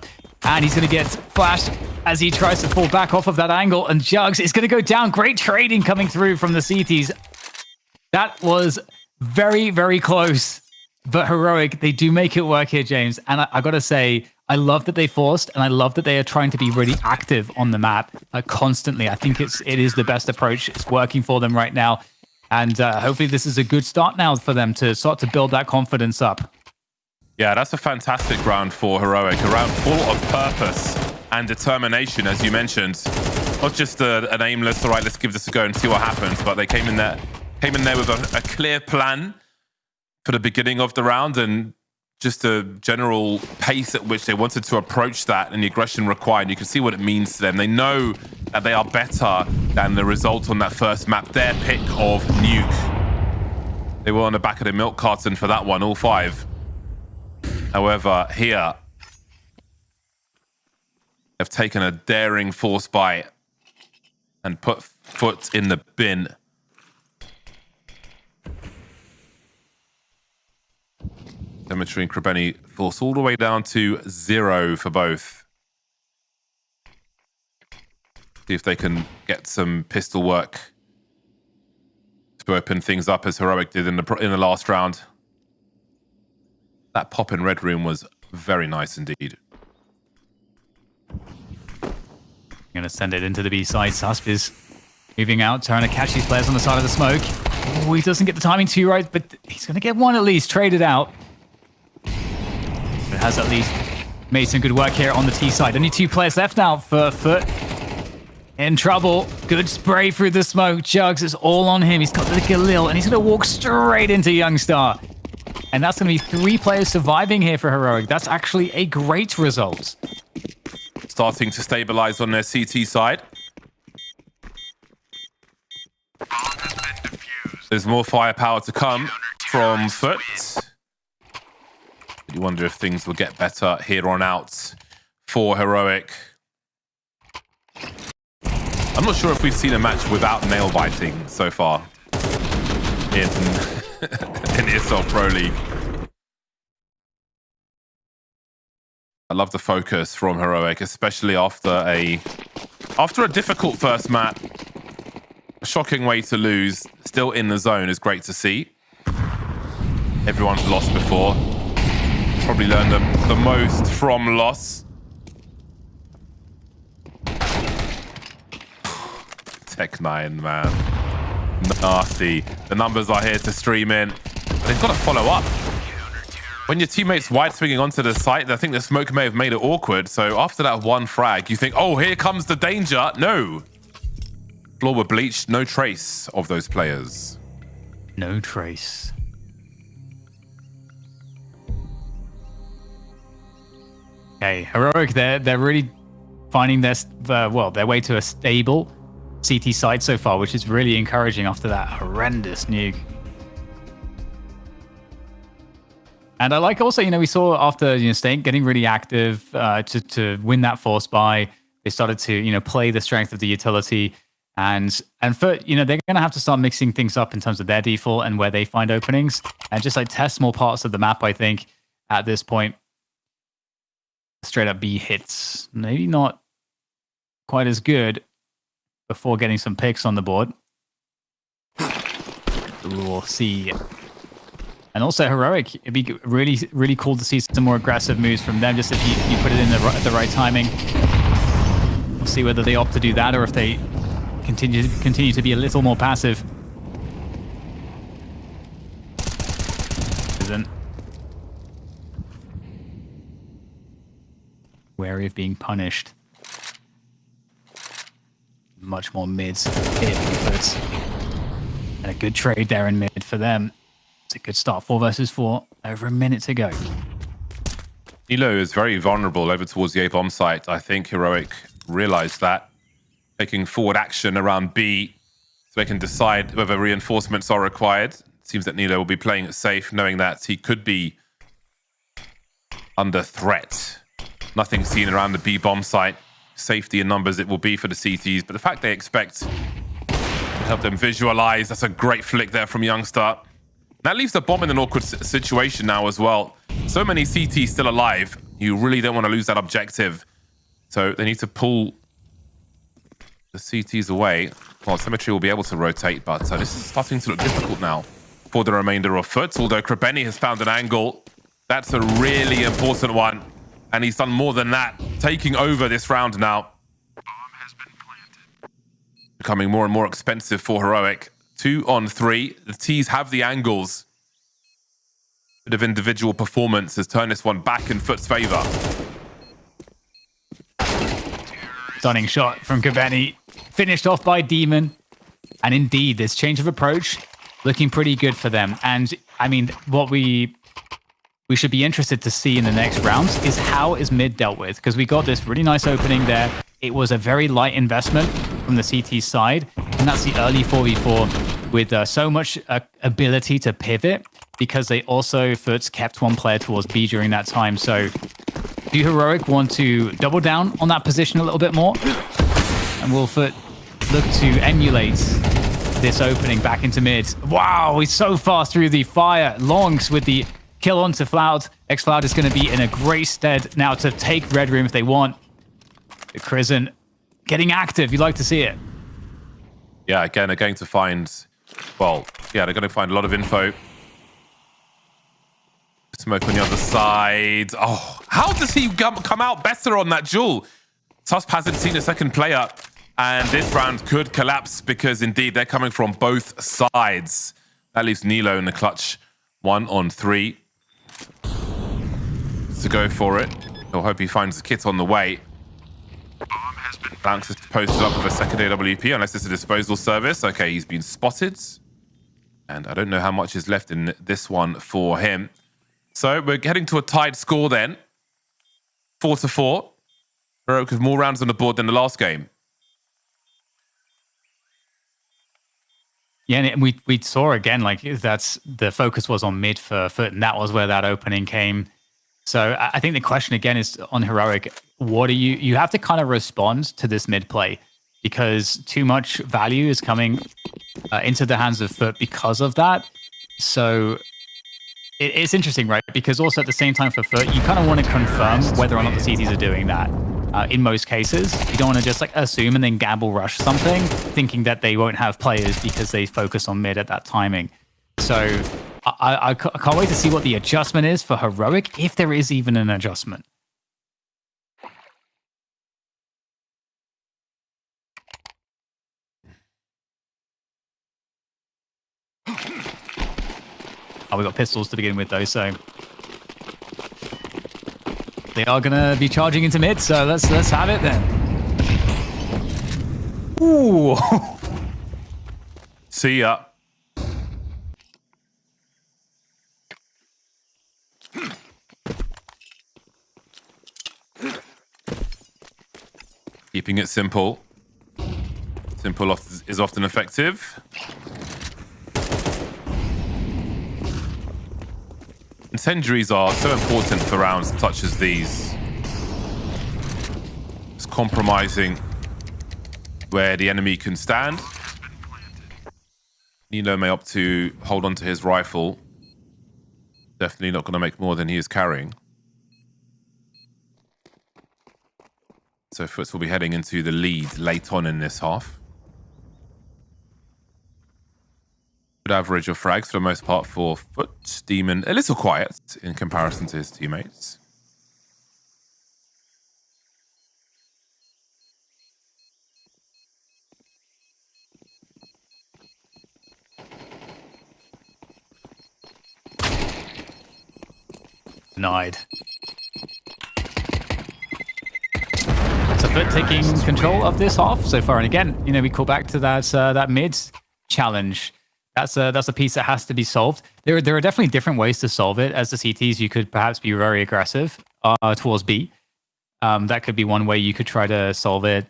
and he's going to get flashed as he tries to fall back off of that angle, and Jugs is going to go down. Great trading coming through from the CTs. That was very, very close. But Heroic, they do make it work here, James. And I got to say, I love that they forced, and I love that they are trying to be really active on the map constantly. I think it is the best approach. It's working for them right now. And hopefully this is a good start now for them to start to build that confidence up. Yeah, that's a fantastic round for Heroic. A round full of purpose and determination, as you mentioned. Not just an aimless, all right, let's give this a go and see what happens, but they came in there with a clear plan for the beginning of the round and just a general pace at which they wanted to approach that and the aggression required. You can see what it means to them. They know that they are better than the result on that first map. Their pick of Nuke. They were on the back of the milk carton for that one, all five. However, here, have taken a daring force bite and put FUT in the bin. Demetri and Krebeni force all the way down to 0 for both. See if they can get some pistol work to open things up as Heroic did in the last round. That pop in red room was very nice indeed. Going to send it into the B side. Susp is moving out, trying to catch these players on the side of the smoke. Oh, he doesn't get the timing too right, but he's going to get one at least traded out. But has at least made some good work here on the T side. Only 2 players left now for FUT. In trouble. Good spray through the smoke. Jugs is all on him. He's got the Galil, and he's going to walk straight into Youngstar. And that's going to be 3 players surviving here for Heroic. That's actually a great result. Starting to stabilize on their CT side. There's more firepower to come from FUT. You wonder if things will get better here on out for Heroic. I'm not sure if we've seen a match without nail biting so far in ESL Pro League. I love the focus from Heroic, especially after a difficult first map. A shocking way to lose, still in the zone is great to see. Everyone's lost before. Probably learned the most from loss. Tech9, man. Nasty. The numbers are here to stream in. But they've got to follow up. When your teammate's wide swinging onto the site, I think the smoke may have made it awkward. So after that one frag, you think, oh, here comes the danger. No. Floor were bleached. No trace of those players. No trace. Okay, Heroic, they're really finding their way to a stable CT side so far, which is really encouraging after that horrendous nuke. And I like also, we saw after getting really active to win that force buy, they started to play the strength of the utility, and for they're going to have to start mixing things up in terms of their default and where they find openings, and just like test more parts of the map. I think at this point, straight up B hits maybe not quite as good before getting some picks on the board. We'll see. And also Heroic, it'd be really, really cool to see some more aggressive moves from them, just if you put it in the right timing. We'll see whether they opt to do that or if they continue to be a little more passive. Isn't wary of being punished. Much more mids here for Foots. And a good trade there in mid for them. It's a good start. 4 versus 4. Over a minute to go. Nilo is very vulnerable over towards the A bomb site. I think Heroic realized that. Taking forward action around B so they can decide whether reinforcements are required. It seems that Nilo will be playing it safe, knowing that he could be under threat. Nothing seen around the B bomb site. Safety in numbers it will be for the CTs, but the fact they expect to help them visualize, that's a great flick there from Youngstar. That leaves the bomb in an awkward situation now as well. So many CTs still alive. You really don't want to lose that objective. So they need to pull the CTs away. Well, Symmetry will be able to rotate, but this is starting to look difficult now for the remainder of Foot, although Krebeni has found an angle. That's a really important one. And he's done more than that, taking over this round now. Becoming more and more expensive for Heroic. 2 on 3. The T's have the angles. Bit of individual performance has turned this one back in Foot's favor. Stunning shot from Krebeni. Finished off by Demon. And indeed, this change of approach looking pretty good for them. And I mean, what we should be interested to see in the next rounds is how is mid dealt with, because we got this really nice opening there. It was a very light investment from the CT side, and that's the early 4v4 with so much ability to pivot, because they also Foots kept one player towards B during that time. So do Heroic want to double down on that position a little bit more? And will Foot look to emulate this opening back into mid? Wow, he's so fast through the fire. Longs with the kill onto Floud. X-Floud is going to be in a great stead now to take Red Room if they want. The Crizzen getting active. You'd like to see it. Yeah, again, they're going to find... Well, yeah, they're going to find a lot of info. Smoke on the other side. Oh, how does he come out better on that duel? Tusp hasn't seen a second player. And this round could collapse because, indeed, they're coming from both sides. That leaves Nilo in the clutch. 1 on 3. To go for it. He'll hope he finds the kit on the way. Bounce is posted up with a second AWP, unless it's a disposal service. Okay, he's been spotted. And I don't know how much is left in this one for him. So we're heading to a tied score then. 4-4. Heroic with more rounds on the board than the last game. Yeah, and we saw again, like, that's the focus was on mid for Foot, and that was where that opening came. So I think the question again is on Heroic, what do you have to kind of respond to this mid play, because too much value is coming into the hands of Foot because of that. So it's interesting, right? Because also at the same time for Foot, you kind of want to confirm whether or not the CTs are doing that. In most cases, you don't want to just like assume and then gamble rush something, thinking that they won't have players because they focus on mid at that timing. So I can't wait to see what the adjustment is for Heroic, if there is even an adjustment. Oh, we got pistols to begin with though, so they are gonna be charging into mid, so let's have it then. Ooh. See ya. Keeping it simple. Simple is often effective. Incendiaries are so important for rounds such as these. It's compromising where the enemy can stand. Nilo may opt to hold on to his rifle. Definitely not going to make more than he is carrying. So Foots will be heading into the lead late on in this half. Good average of frags for the most part for Foot. Demon a little quiet in comparison to his teammates. Denied. So Foot taking control of this half so far, and again, you know, we call back to that mid challenge. That's a piece that has to be solved. There are definitely different ways to solve it. As the CTs, you could perhaps be very aggressive towards B. That could be one way you could try to solve it.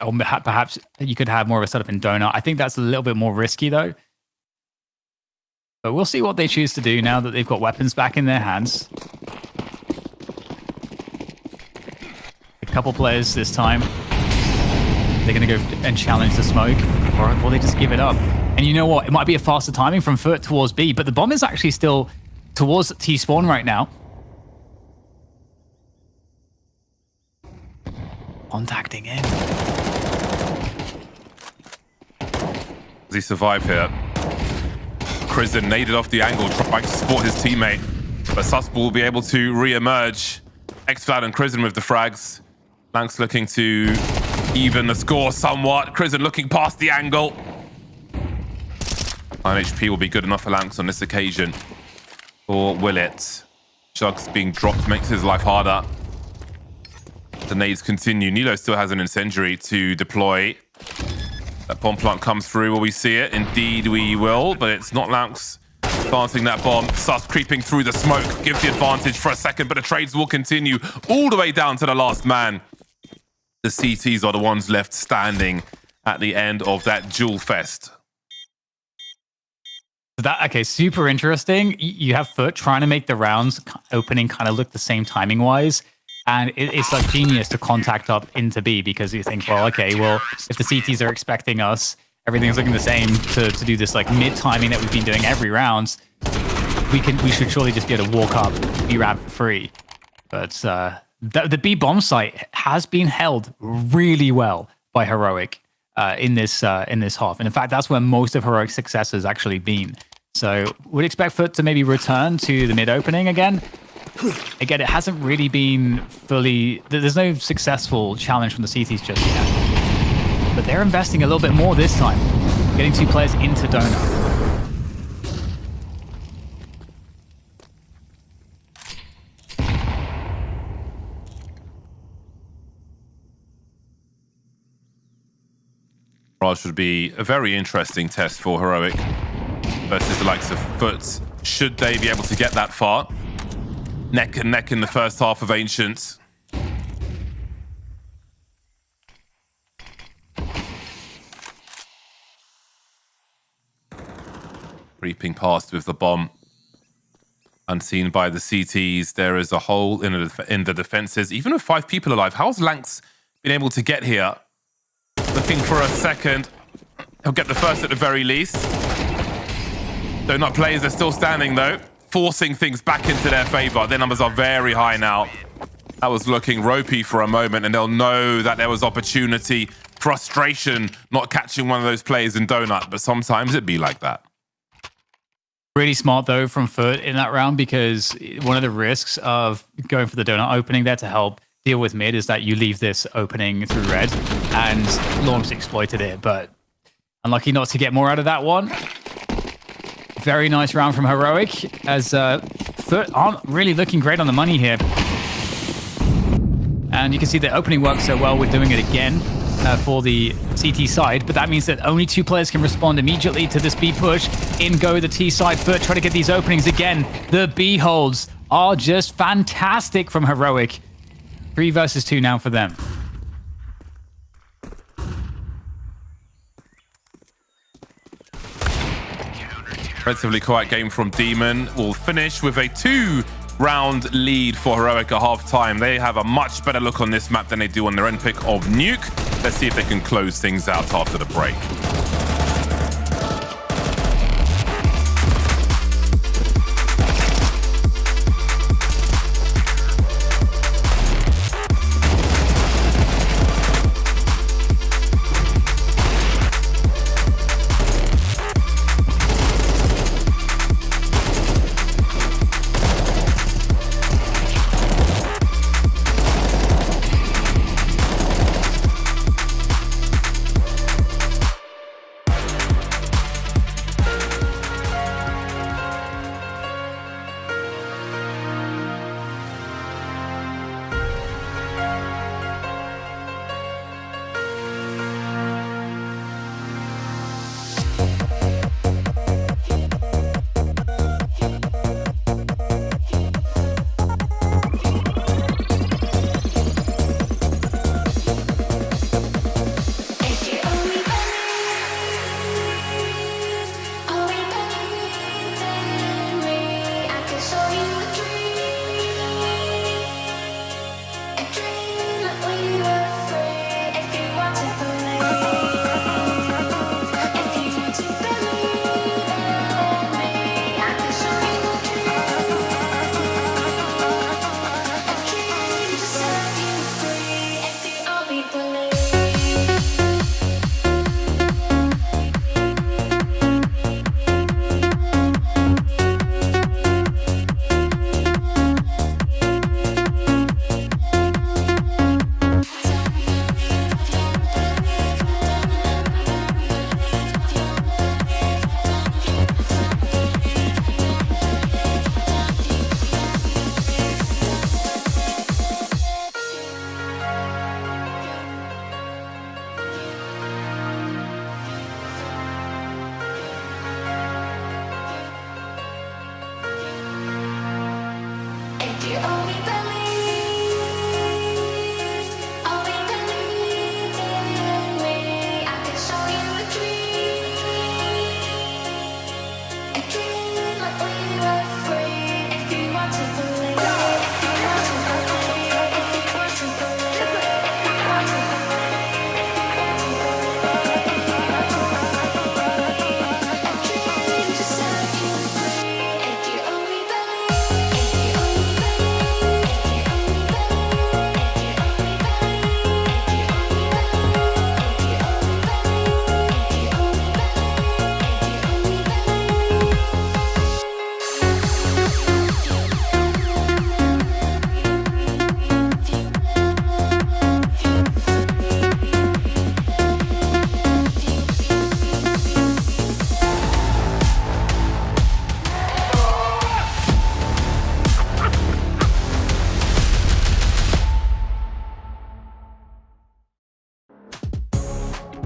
Or perhaps you could have more of a setup in Donut. I think that's a little bit more risky though. But we'll see what they choose to do now that they've got weapons back in their hands. A couple players this time. They're going to go and challenge the smoke, or will they just give it up? And you know what? It might be a faster timing from Foot towards B, but the bomb is actually still towards T-spawn right now. Contacting him. Does he survive here? Kristen naded off the angle, trying to support his teammate, but Susp will be able to re-emerge. Xflad and Kristen with the frags. Lanx looking to even the score somewhat. Kristen looking past the angle. 9 HP will be good enough for Lanx on this occasion. Or will it? Chugs being dropped makes his life harder. The nades continue. Nilo still has an incendiary to deploy. That bomb plant comes through. Will we see it? Indeed we will, but it's not Lanx planting that bomb. Sus creeping through the smoke. Gives the advantage for a second, but the trades will continue all the way down to the last man. The CTs are the ones left standing at the end of that duel fest. Okay, super interesting. You have Foot trying to make the rounds opening kind of look the same timing-wise. And it's like genius to contact up into B because you think, well, okay, well, if the CTs are expecting us, everything's looking the same to do this like mid-timing that we've been doing every round. We should surely just be able to walk up B-ramp for free. But the B bomb site has been held really well by Heroic in this half. And in fact, that's where most of Heroic's success has actually been. So would expect Foot to maybe return to the mid opening again. Again, it hasn't really been fully... There's no successful challenge from the CTs just yet. But they're investing a little bit more this time, getting 2 players into Donut. Mirage would be a very interesting test for Heroic versus the likes of Foot. Should they be able to get that far? Neck and neck in the first half of Ancient. Creeping past with the bomb. Unseen by the CTs. There is a hole in the defenses. Even with 5 people alive, how's Lanx been able to get here? Looking for a second. He'll get the first at the very least. Donut players are still standing though, forcing things back into their favor. Their numbers are very high now. That was looking ropey for a moment, and they'll know that there was opportunity, frustration, not catching one of those players in Donut, but sometimes it'd be like that. Really smart though from Foot in that round, because one of the risks of going for the Donut opening there to help deal with mid is that you leave this opening through red, and Launch exploited it, but unlucky not to get more out of that one. Very nice round from Heroic, as Foot aren't really looking great on the money here. And you can see the opening works so well, we're doing it again for the CT side, but that means that only 2 players can respond immediately to this B push. In go the T side. Foot try to get these openings again. The B holds are just fantastic from Heroic. 3 versus 2 now for them. Relatively quiet game from Demon. We'll finish with a 2-round lead for Heroic at halftime. They have a much better look on this map than they do on their own pick of Nuke. Let's see if they can close things out after the break.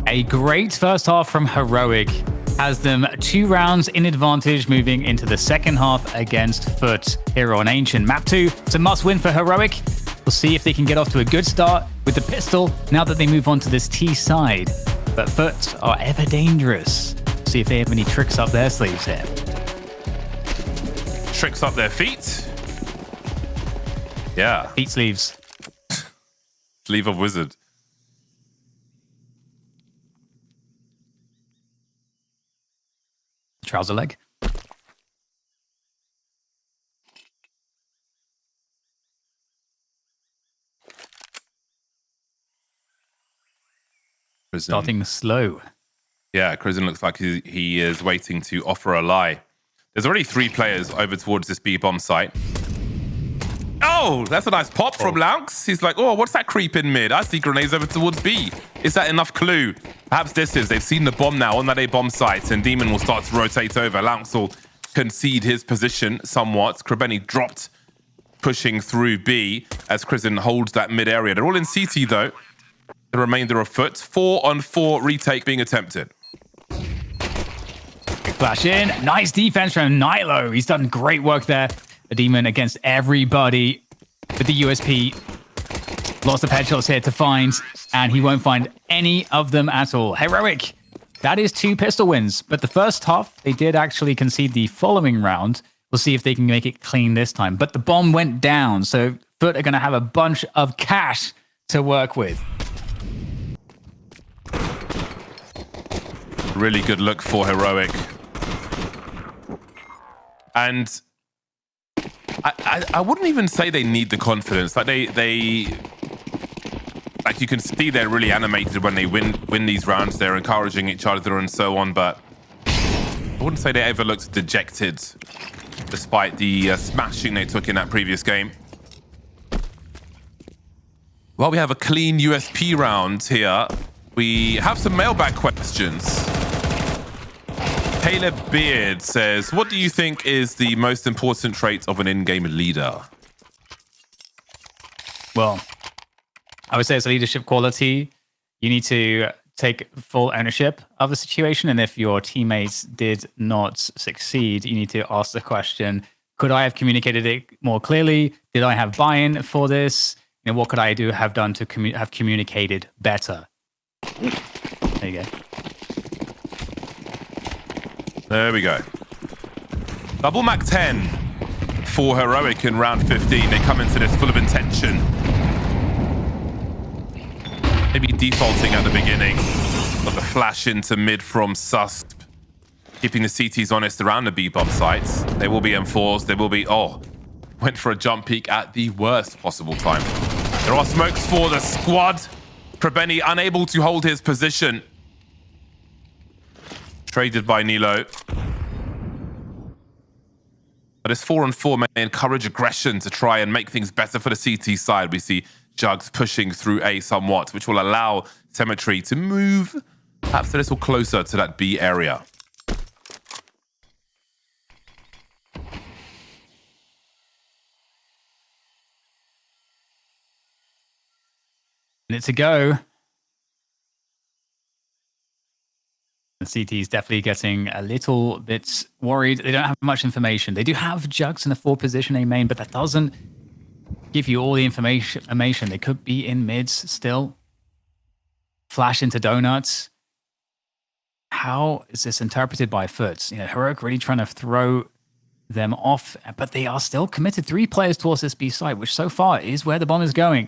A great first half from Heroic has them 2 rounds in advantage moving into the second half against FUT here on Ancient. Map 2, it's a must win for Heroic. We'll see if they can get off to a good start with the pistol now that they move on to this T side. But FUT are ever dangerous. See if they have any tricks up their sleeves here. Tricks up their feet. Yeah. Feet sleeves. Sleeve of wizard. Trouser leg. Starting slow. Yeah, Crizin looks like he is waiting to offer a lie. There's already 3 players over towards this B bomb site. Oh, that's a nice pop from Laux. He's like, oh, what's that creep in mid? I see grenades over towards B. Is that enough clue? Perhaps this is. They've seen the bomb now on that A bomb site, and Demon will start to rotate over. Laux will concede his position somewhat. Krebeni dropped, pushing through B as Crizin holds that mid area. They're all in CT though. The remainder of FUT. 4-on-4 retake being attempted. Flash in. Nice defense from Nilo. He's done great work there. A Demon against everybody with the USP. Lots of headshots here to find, and he won't find any of them at all. Heroic, that is 2 pistol wins, but the first half, they did actually concede the following round. We'll see if they can make it clean this time, but the bomb went down, so Foot are going to have a bunch of cash to work with. Really good look for Heroic. And I wouldn't even say they need the confidence. Like like you can see they're really animated when they win these rounds. They're encouraging each other and so on, but I wouldn't say they ever looked dejected despite the smashing they took in that previous game. Well, we have a clean USP round here. We have some mailbag questions. Taylor Beard says, what do you think is the most important trait of an in-game leader? Well, I would say it's a leadership quality. You need to take full ownership of the situation. And if your teammates did not succeed, you need to ask the question, could I have communicated it more clearly? Did I have buy-in for this? You know, what could I have done to have communicated better? There you go. There we go. Double Mac 10 for Heroic in round 15. They come into this full of intention. Maybe defaulting at the beginning. Got the flash into mid from Susp. Keeping the CTs honest around the B-bomb sites. They will be M4s. They will be... Oh, went for a jump peek at the worst possible time. There are smokes for the squad. Prebeni unable to hold his position. Traded by Nilo. But this 4-on-4 may encourage aggression to try and make things better for the CT side. We see Jugs pushing through A somewhat, which will allow Cemetery to move perhaps a little closer to that B area. Minute to go. The CT is definitely getting a little bit worried. They don't have much information. They do have Jugs in the 4 position A main, but that doesn't give you all the information. They could be in mids still. Flash into donuts. How is this interpreted by Foot? You know, Heroic really trying to throw them off, but they are still committed 3 players towards this B side, which so far is where the bomb is going.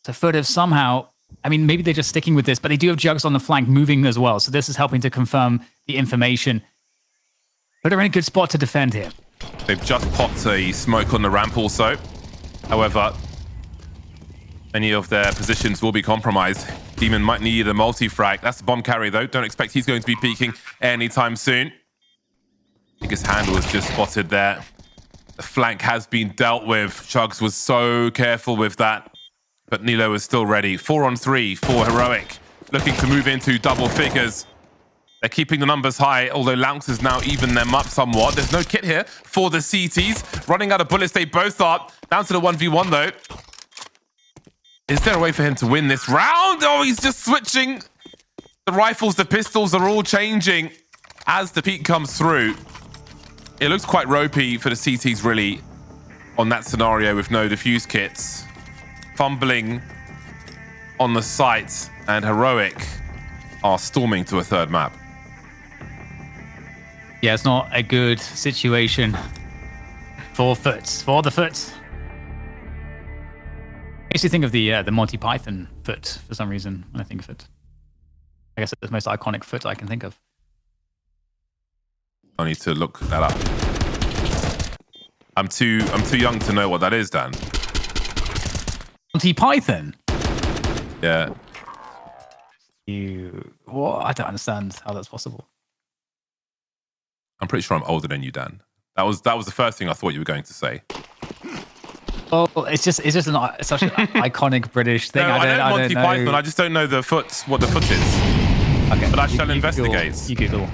So Foot have somehow... I mean, maybe they're just sticking with this, but they do have Jugs on the flank moving as well. So this is helping to confirm the information. But they're in a good spot to defend here. They've just popped a smoke on the ramp also. However, many of their positions will be compromised. Demon might need a multi-frag. That's the bomb carry, though. Don't expect he's going to be peeking anytime soon. I think his hand was just spotted there. The flank has been dealt with. Jugs was so careful with that. But Nilo is still ready. 4-on-3 for Heroic. Looking to move into double figures. They're keeping the numbers high, although Lounx has now evened them up somewhat. There's no kit here for the CTs. Running out of bullets, they both are. Down to the 1v1, though. Is there a way for him to win this round? Oh, he's just switching. The rifles, the pistols are all changing as the peak comes through. It looks quite ropey for the CTs, really, on that scenario with no defuse kits. Fumbling on the site, and Heroic are storming to a 3rd map. Yeah, it's not a good situation for the Foot. Makes you think of the Monty Python Foot for some reason when I think of it. I guess it's the most iconic Foot I can think of. I need to look that up. I'm too young to know what that is, Dan. Monty Python? Yeah. What? I don't understand how that's possible. I'm pretty sure I'm older than you, Dan. That was the first thing I thought you were going to say. Oh, it's just such an iconic British thing. No, I know Monty Python. I just don't know what the Foot is. Okay. But I shall investigate. You Google.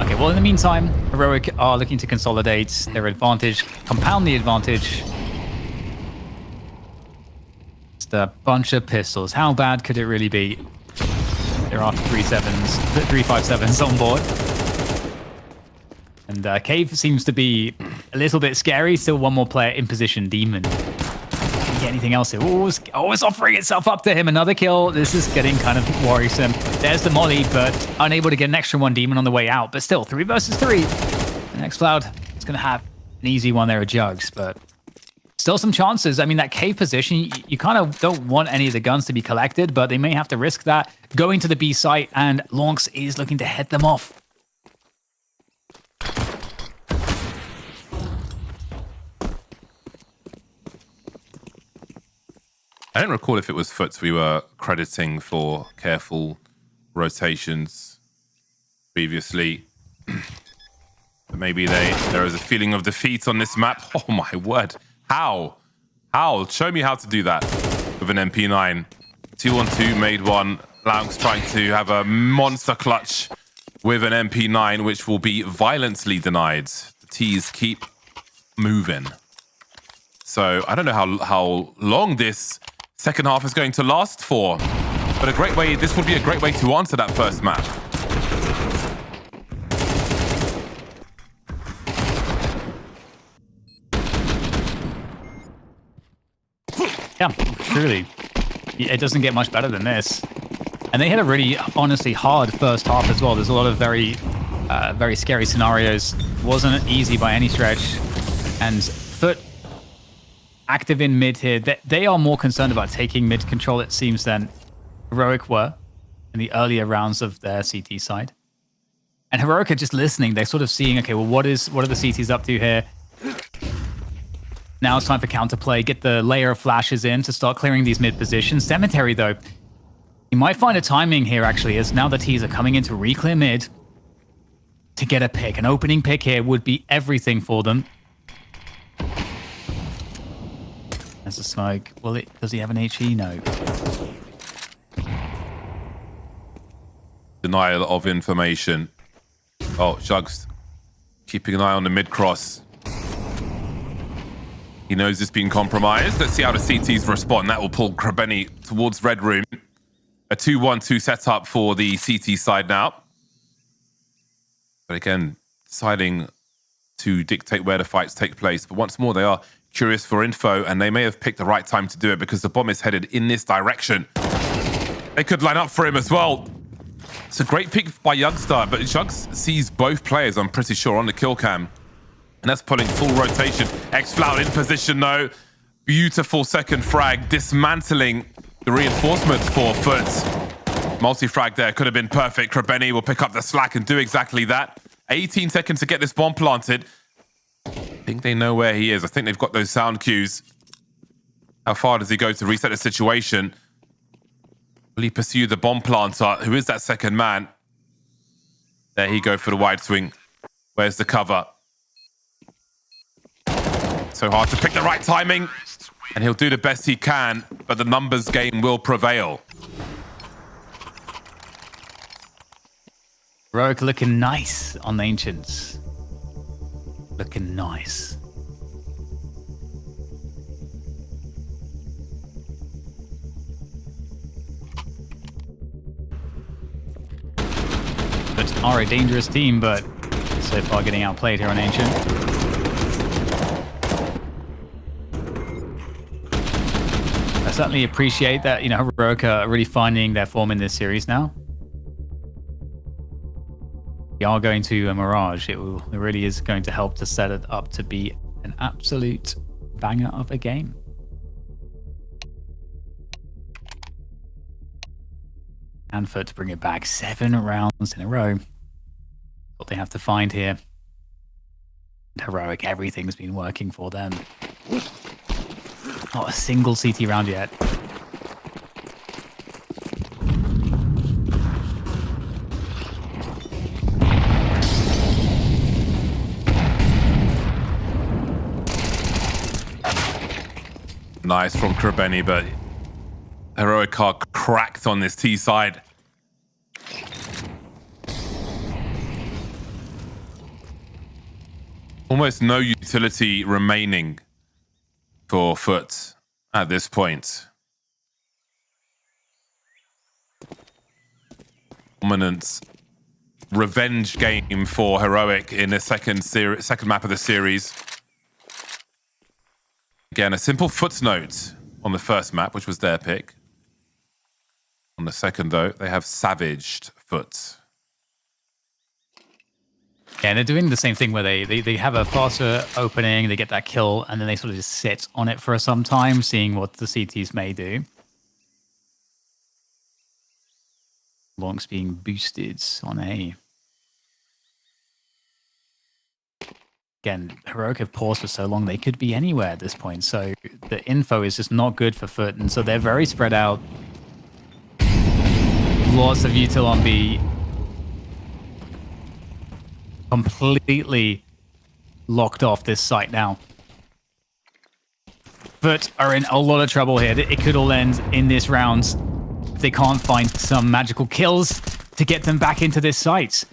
Okay, well, in the meantime, Heroic are looking to consolidate their advantage, compound the advantage. A bunch of pistols. How bad could it really be? There are 357s on board. And Cave seems to be a little bit scary. Still one more player in position, Demon. get anything else here. Always offering itself up to him. Another kill. This is getting kind of worrisome. There's the molly, but unable to get an extra one demon on the way out. But still, 3 versus 3. The next Cloud is going to have an easy one there at Jugs, but still some chances. I mean, that cave position, you kind of don't want any of the guns to be collected, but they may have to risk that. Going to the B site, and Lonks is looking to head them off. I don't recall if it was Foots we were crediting for careful rotations previously. But maybe there is a feeling of defeat on this map. Oh my word. How? How? Show me how to do that with an MP9. 2-on-2 made one. Lounks trying to have a monster clutch with an MP9, which will be violently denied. The T's keep moving. So I don't know how long this second half is going to last for, but a great way. This would be a great way to answer that first map. Yeah, truly. It doesn't get much better than this. And they had a really, honestly, hard first half as well. There's a lot of very scary scenarios. Wasn't easy by any stretch. And Foot active in mid here. They are more concerned about taking mid control, it seems, than Heroic were in the earlier rounds of their CT side. And Heroic are just listening. They're sort of seeing, okay, well, what are the CTs up to here? Now it's time for counterplay. Get the layer of flashes in to start clearing these mid positions. Cemetery, though, you might find a timing here, actually, as now the T's are coming in to re-clear mid to get a pick. An opening pick here would be everything for them. There's a smoke. Well, does he have an HE? No. Denial of information. Oh, Jugs keeping an eye on the mid-cross. He knows it's been compromised. Let's see how the CTs respond. That will pull Krabeni towards Red Room. A 2-1-2 setup for the CT side now. But again, deciding to dictate where the fights take place. But once more, they are curious for info, and they may have picked the right time to do it because the bomb is headed in this direction. They could line up for him as well. It's a great pick by Youngster, but Jugs sees both players, I'm pretty sure, on the kill cam. And that's pulling full rotation. X-Flout in position, though. Beautiful second frag, dismantling the reinforcements for Foot. Multi-frag there could have been perfect. Krabeni will pick up the slack and do exactly that. 18 seconds to get this bomb planted. I think they know where he is. I think they've got those sound cues. How far does he go to reset the situation? Will he pursue the bomb planter? Who is that second man? There he go for the wide swing. Where's the cover? So hard to pick the right timing. And he'll do the best he can, but the numbers game will prevail. Heroic looking nice on the Ancients. Looking nice. But are a dangerous team, but so far getting outplayed here on Ancient. I certainly appreciate that, Heroic are really finding their form in this series now. We are going to a Mirage. It really is going to help to set it up to be an absolute banger of a game. Hanford to bring it back 7 rounds in a row. What they have to find here. Heroic, everything's been working for them. Not a single CT round yet. Nice from Krabeni, but Heroic are cracked on this T side. Almost no utility remaining for Foot at this point. Dominant revenge game for Heroic in the second map of the series. Again, a simple footnote. on the first map, which was their pick. On the second, though, they have savaged Foot. Yeah, and they're doing the same thing where they have a faster opening, they get that kill, and then they sort of just sit on it for some time, seeing what the CTs may do. Longs being boosted on A. Again, Heroic have paused for so long, they could be anywhere at this point. So the info is just not good for Foot, and so they're very spread out. Lots of util on B. Completely locked off this site now. Foot are in a lot of trouble here. It could all end in this round if they can't find some magical kills to get them back into this site.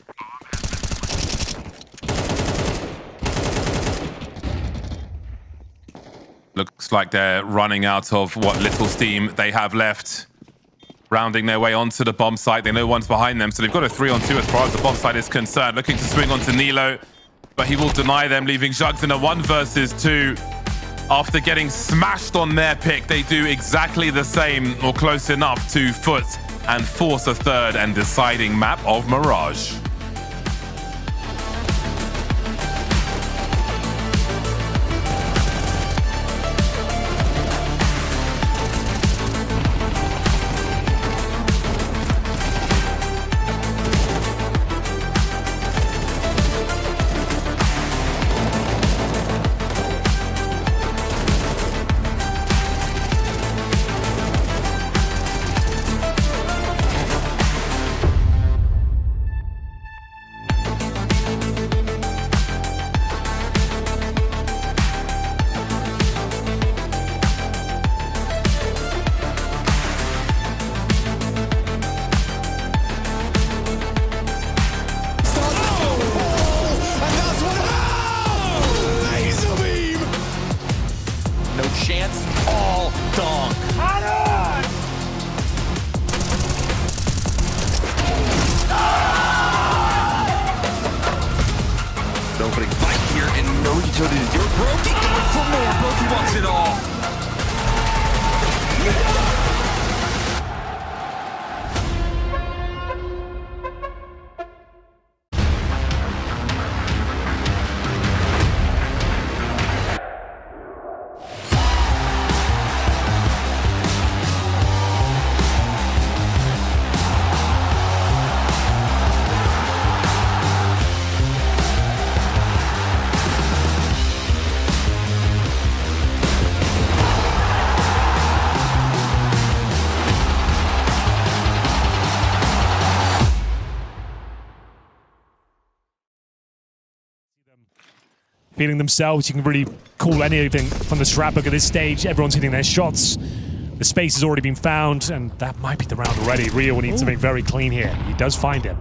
Looks like they're running out of what little steam they have left. Rounding their way onto the bomb site. They know one's behind them, so they've got a 3-on-2 as far as the bomb site is concerned. Looking to swing onto Nilo, but he will deny them, leaving Jugs in a 1 versus 2. After getting smashed on their pick, they do exactly the same, or close enough, to Foot and force a third and deciding map of Mirage. Opening fight here, and no utility to do it. Brokey going for more. Brokey wants it all. Feeling themselves, you can really call anything from the scrapbook at this stage. Everyone's hitting their shots. The space has already been found, and that might be the round already. Rio will need something very clean here. He does find it.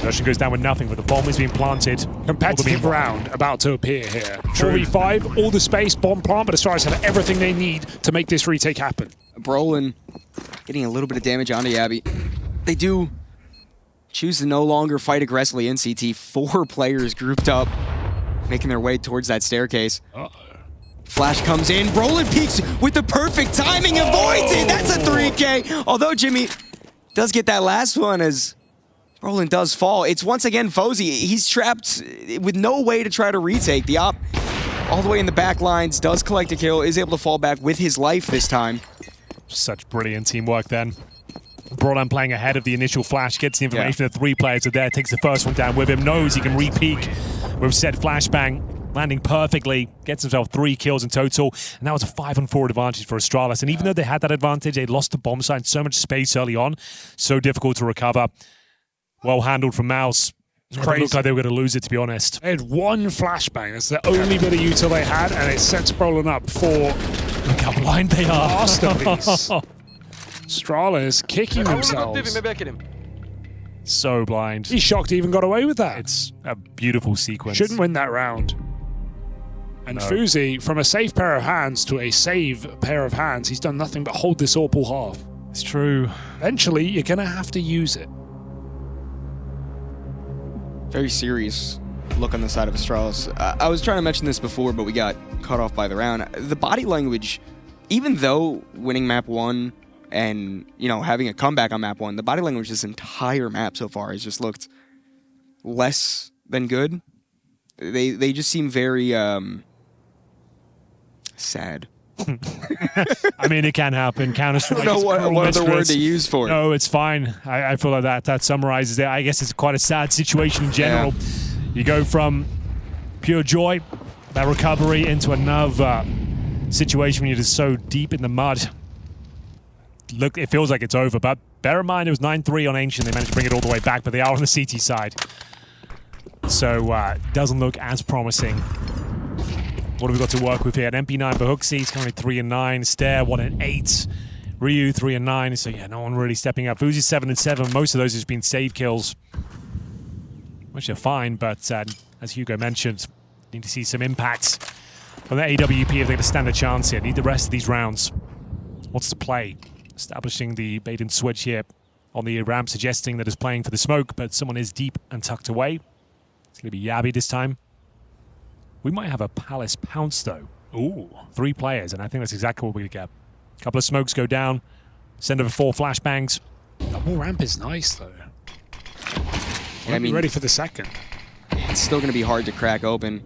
Russia goes down with nothing, but the bomb is being planted. Competitive round about to appear here. 4v5, all the space, bomb plant, but Astralis have everything they need to make this retake happen. Brolin getting a little bit of damage onto Yabby. They do choose to no longer fight aggressively in CT. 4 players grouped up, making their way towards that staircase. Flash comes in. Brolin peeks with the perfect timing, avoids it. That's a 3K. Although Jimmy does get that last one as Brolin does fall. It's once again FaZe. He's trapped with no way to try to retake. The op all the way in the back lines, does collect a kill, is able to fall back with his life this time. Such brilliant teamwork then. Brolin playing ahead of the initial flash, gets the information that 3 players are there, takes the first one down with him, knows he can re-peek with said flashbang, landing perfectly, gets himself 3 kills in total, and that was a 5-on-4 advantage for Astralis. And even though they had that advantage, they lost the bomb site, so much space early on, so difficult to recover. Well handled from Mouse. It looked like they were going to lose it, to be honest. They had 1 flashbang. That's the only bit of util they had, and it sets Brolin up for... Look how blind they are. Masterpiece. Astralis kicking themselves. Maybe I get him. So blind. He's shocked he even got away with that. It's a beautiful sequence. Shouldn't win that round. And FuZe, from a safe pair of hands to a save pair of hands, he's done nothing but hold this AWP half. It's true. Eventually, you're going to have to use it. Very serious look on the side of Astralis. I was trying to mention this before, but we got cut off by the round. The body language even though winning map 1 and, you know, having a comeback on map 1, the body language this entire map so far has just looked less than good. They just seem very sad. I mean, it can happen. Counter-Strike. I don't know what other word to use for it. No, it's fine. I feel like that summarizes it. I guess it's quite a sad situation in general. Yeah. You go from pure joy, that recovery, into another situation when you're just so deep in the mud. Look, it feels like it's over, but bear in mind it was 9-3 on Ancient. They managed to bring it all the way back, but they are on the CT side. So, doesn't look as promising. What have we got to work with here? An MP9 for Hooksy. He's currently 3-9. Stair 1-8. Ryu 3-9. So yeah, no one really stepping up. Fuzi's 7-7. Most of those has been save kills, which are fine. But as Hugo mentioned, need to see some impacts from the AWP if they're going to stand a chance here. Need the rest of these rounds. What's the play? Establishing the bait and switch here on the ramp, suggesting that it's playing for the smoke, but someone is deep and tucked away. It's going to be Yabi this time. We might have a Palace pounce, though. Ooh. 3 players, and I think that's exactly what we're going to get. A couple of smokes go down. Send over 4 flashbangs. Double ramp is nice, though. I mean, ready for the second. It's still going to be hard to crack open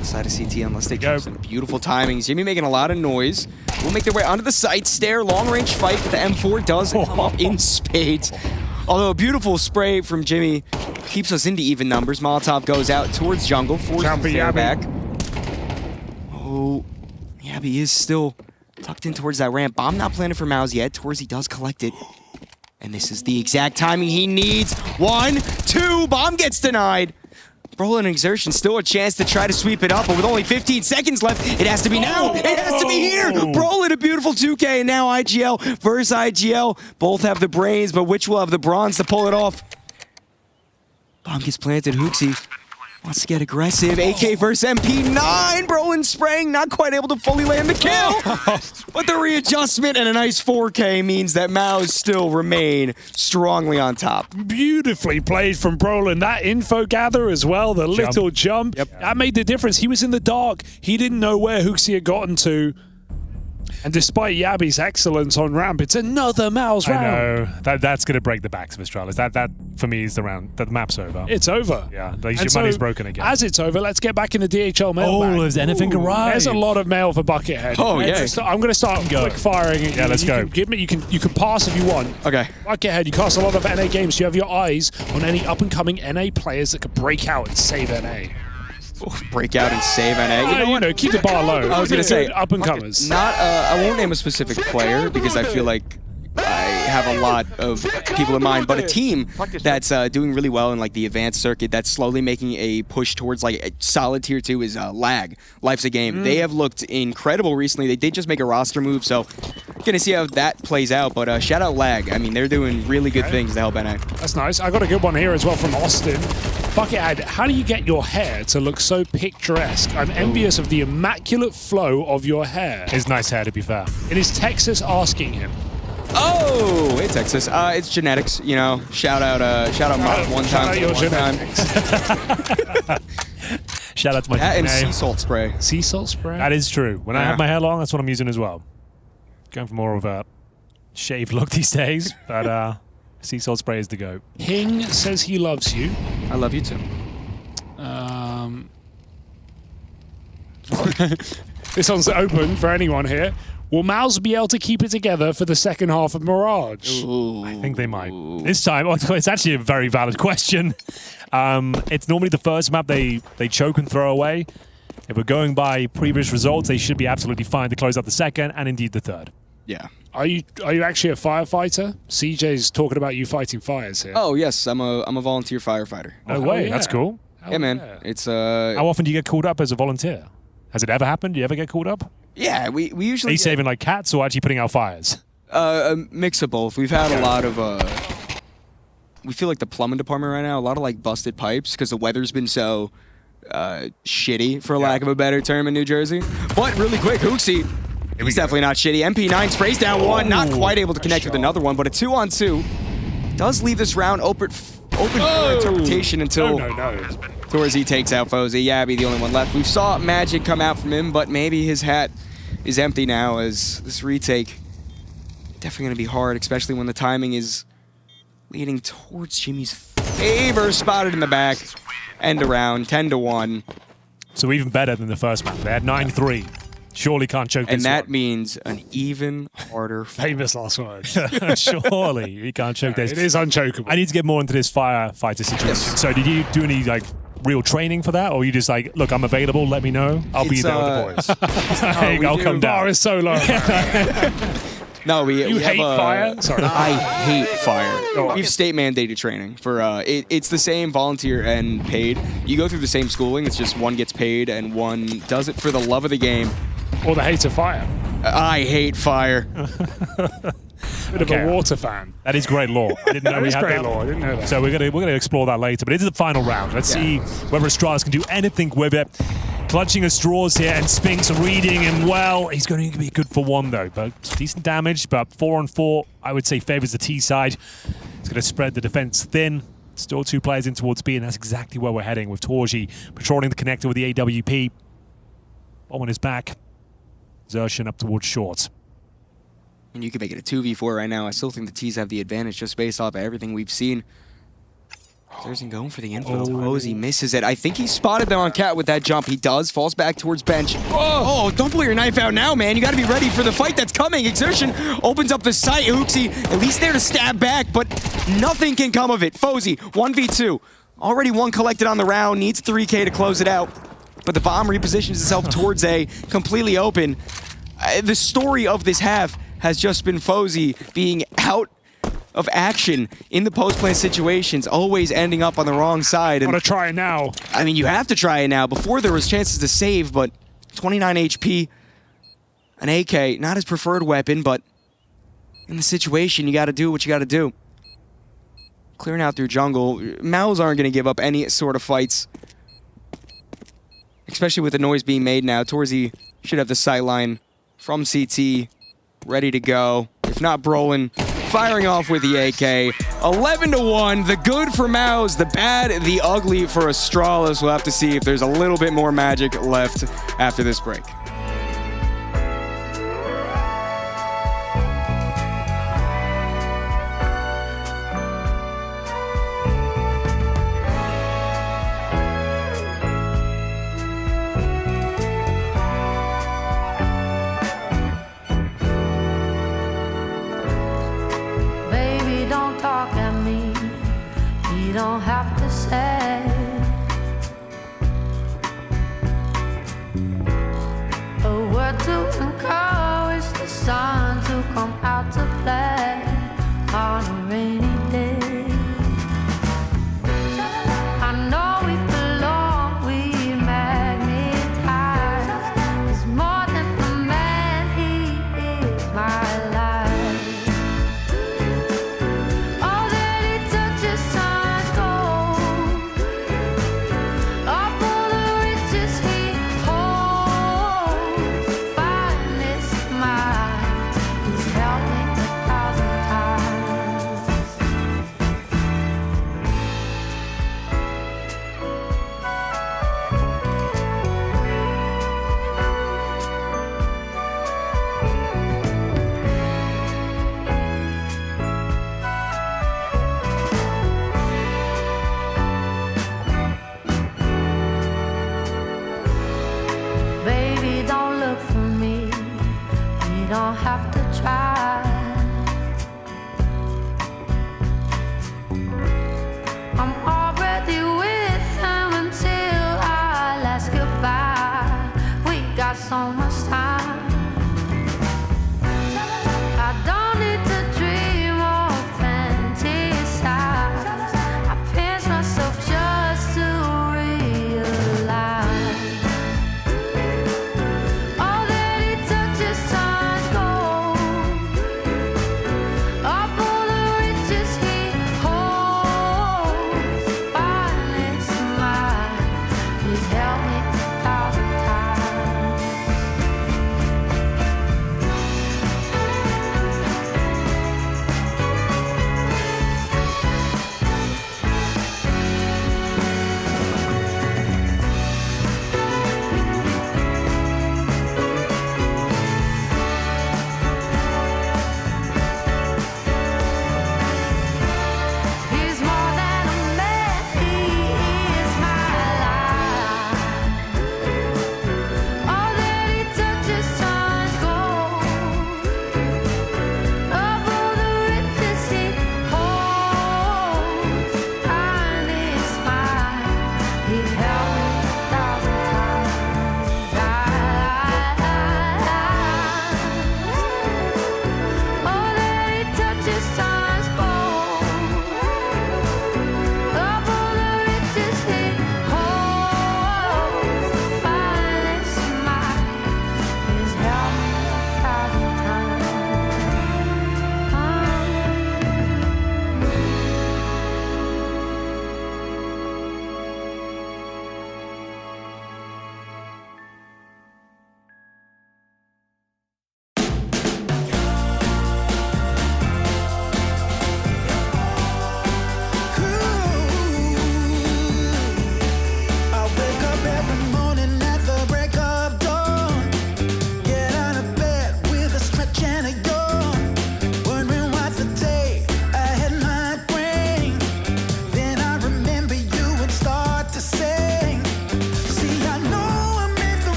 the side of CT unless they keep some beautiful timings. Jimmy making a lot of noise. We'll make their way onto the site. Stair, long-range fight, but the M4 does come up in spades. Although a beautiful spray from Jimmy keeps us into even numbers. Molotov goes out towards jungle, forces Stair back. Oh, Yabi is still tucked in towards that ramp. Bomb not planted for Mouse yet. Towards he does collect it. And this is the exact timing he needs. 1, 2, bomb gets denied. Brolin and Exertion still a chance to try to sweep it up, but with only 15 seconds left, it has to be now. It has to be here. Brolin a beautiful 2K, and now IGL versus IGL. Both have the brains, but which will have the bronze to pull it off? Bomb gets planted. Hooksy wants to get aggressive. AK versus MP9. Brolin spraying, not quite able to fully land the kill. But the readjustment and a nice 4K means that Maus still remain strongly on top. Beautifully played from Brolin. That info gather as well, the little jump. That made the difference. He was in the dark. He didn't know where Hooksy had gotten to. And despite Yabi's excellence on ramp, it's another Maus round. I know. That's going to break the backs of Astralis. That, for me, is the round. The map's over. It's over. Yeah, your money's broken again. As it's over, let's get back in the DHL mailbag. Oh, there's anything arrived. There's a lot of mail for Buckethead. Oh, yeah. I'm going to start quick firing. Yeah, let's go. You can pass if you want. Okay. Buckethead, you cast a lot of NA games. You have your eyes on any up-and-coming NA players that could break out and save NA. Break out and save NA. You know, keep the bar low. I was going to say, up-and-comers. Not, I won't name a specific player because I feel like I have a lot of people in mind, but a team that's doing really well in like the advanced circuit that's slowly making a push towards like a solid tier 2 is Lag. Life's a Game. They have looked incredible recently. They did just make a roster move, so gonna see how that plays out, but shout out Lag. I mean, they're doing really good things to help NA. That's nice. I got a good one here as well from Austin. Buckethead, how do you get your hair to look so picturesque? I'm envious of the immaculate flow of your hair. It's nice hair, to be fair. It is Texas asking him. Oh, hey Texas. It's genetics, you know. Shout out Mark one time. Shout out to my that and sea salt spray. Sea salt spray? That is true. When I have my hair long, that's what I'm using as well. Going for more of a shaved look these days, but sea salt spray is the go. Hing says he loves you. I love you too. This one's open for anyone here. Will Maus be able to keep it together for the second half of Mirage? Ooh. I think they might. This time, it's actually a very valid question. It's normally the first map they choke and throw away. If we're going by previous results, they should be absolutely fine to close out the second and indeed the third. Yeah. Are you actually a firefighter? CJ's talking about you fighting fires here. Oh yes, I'm a volunteer firefighter. No way, that's cool. Yeah, man. It's How often do you get called up as a volunteer? Has it ever happened? Do you ever get called up? Yeah, we usually. Are you saving like cats or actually putting out fires? A mix of both. We've had a lot of. We feel like the plumbing department right now, a lot of like busted pipes because the weather's been so shitty, for lack of a better term, in New Jersey. But really quick, Hooksy. He's definitely not shitty. MP9 sprays down one, not quite able to connect with another one, but a 2-on-2 does leave this round open for interpretation until towards he takes out FaZe. Yabi, the only one left. We saw Magic come out from him, but maybe his hat is empty now, as this retake definitely going to be hard, especially when the timing is leading towards Jimmy's favor. Spotted in the back. End around 10-1. So even better than the first map. They had 9-3. Surely can't choke this And that one. means an even harder fight. Famous last words. Surely he can't choke this. It is unchokeable. I need to get more into this firefighter situation. Yes. So did you do any like real training for that, or you just like, look, I'm available, let me know, I'll be there with the boys. I'll come down. Bar is so low. No, we You hate have fire? Sorry. I hate fire. Oh. We have state mandated training for it's the same volunteer and paid. You go through the same schooling. It's just one gets paid and one does it for the love of the game. Or the hate of fire. I hate fire. Bit of a water fan. That is great lore. I didn't know That we is had great that. lore. I didn't know that. So we're gonna explore that later. But it is the final round. Let's see whether Astralis can do anything with it. Clutching his straws here, and Spinks reading him well. He's going to be good for one though, but decent damage. But 4-on-4, I would say favors the T side. It's going to spread the defense thin. Still 2 players in towards B, and that's exactly where we're heading with Torji patrolling the connector with the AWP. Bomb on his back. Zershin up towards short. And you can make it a 2v4 right now. I still think the T's have the advantage just based off of everything we've seen. Zershin going for the info. He misses it. I think he spotted them on Cat with that jump. He does. Falls back towards bench. Oh, don't pull your knife out now, man. You got to be ready for the fight that's coming. Exertion opens up the sight. Hooksy at least there to stab back, but nothing can come of it. FaZe, 1v2. Already 1 collected on the round. Needs 3K to close it out. But the bomb repositions itself towards A, completely open. The story of this half has just been FaZe being out of action in the post-plant situations, always ending up on the wrong side. Want to try it now? I mean, you have to try it now. Before there was chances to save, but 29 HP, an AK, not his preferred weapon, but in the situation, you got to do what you got to do. Clearing out through jungle. Mals aren't going to give up any sort of fights, especially with the noise being made now. Torzy should have the sight line from CT ready to go. If not, Brolin firing off with the AK. 11-1. The good for Maus, the bad, the ugly for Astralis. We'll have to see if there's a little bit more magic left after this break. Baby, don't talk at me. You don't have to say a word to encourage the sun to come out to play on a rainy day. I know we belong, we magnetize. It's more than a man, he is my life. All that he touches turns gold.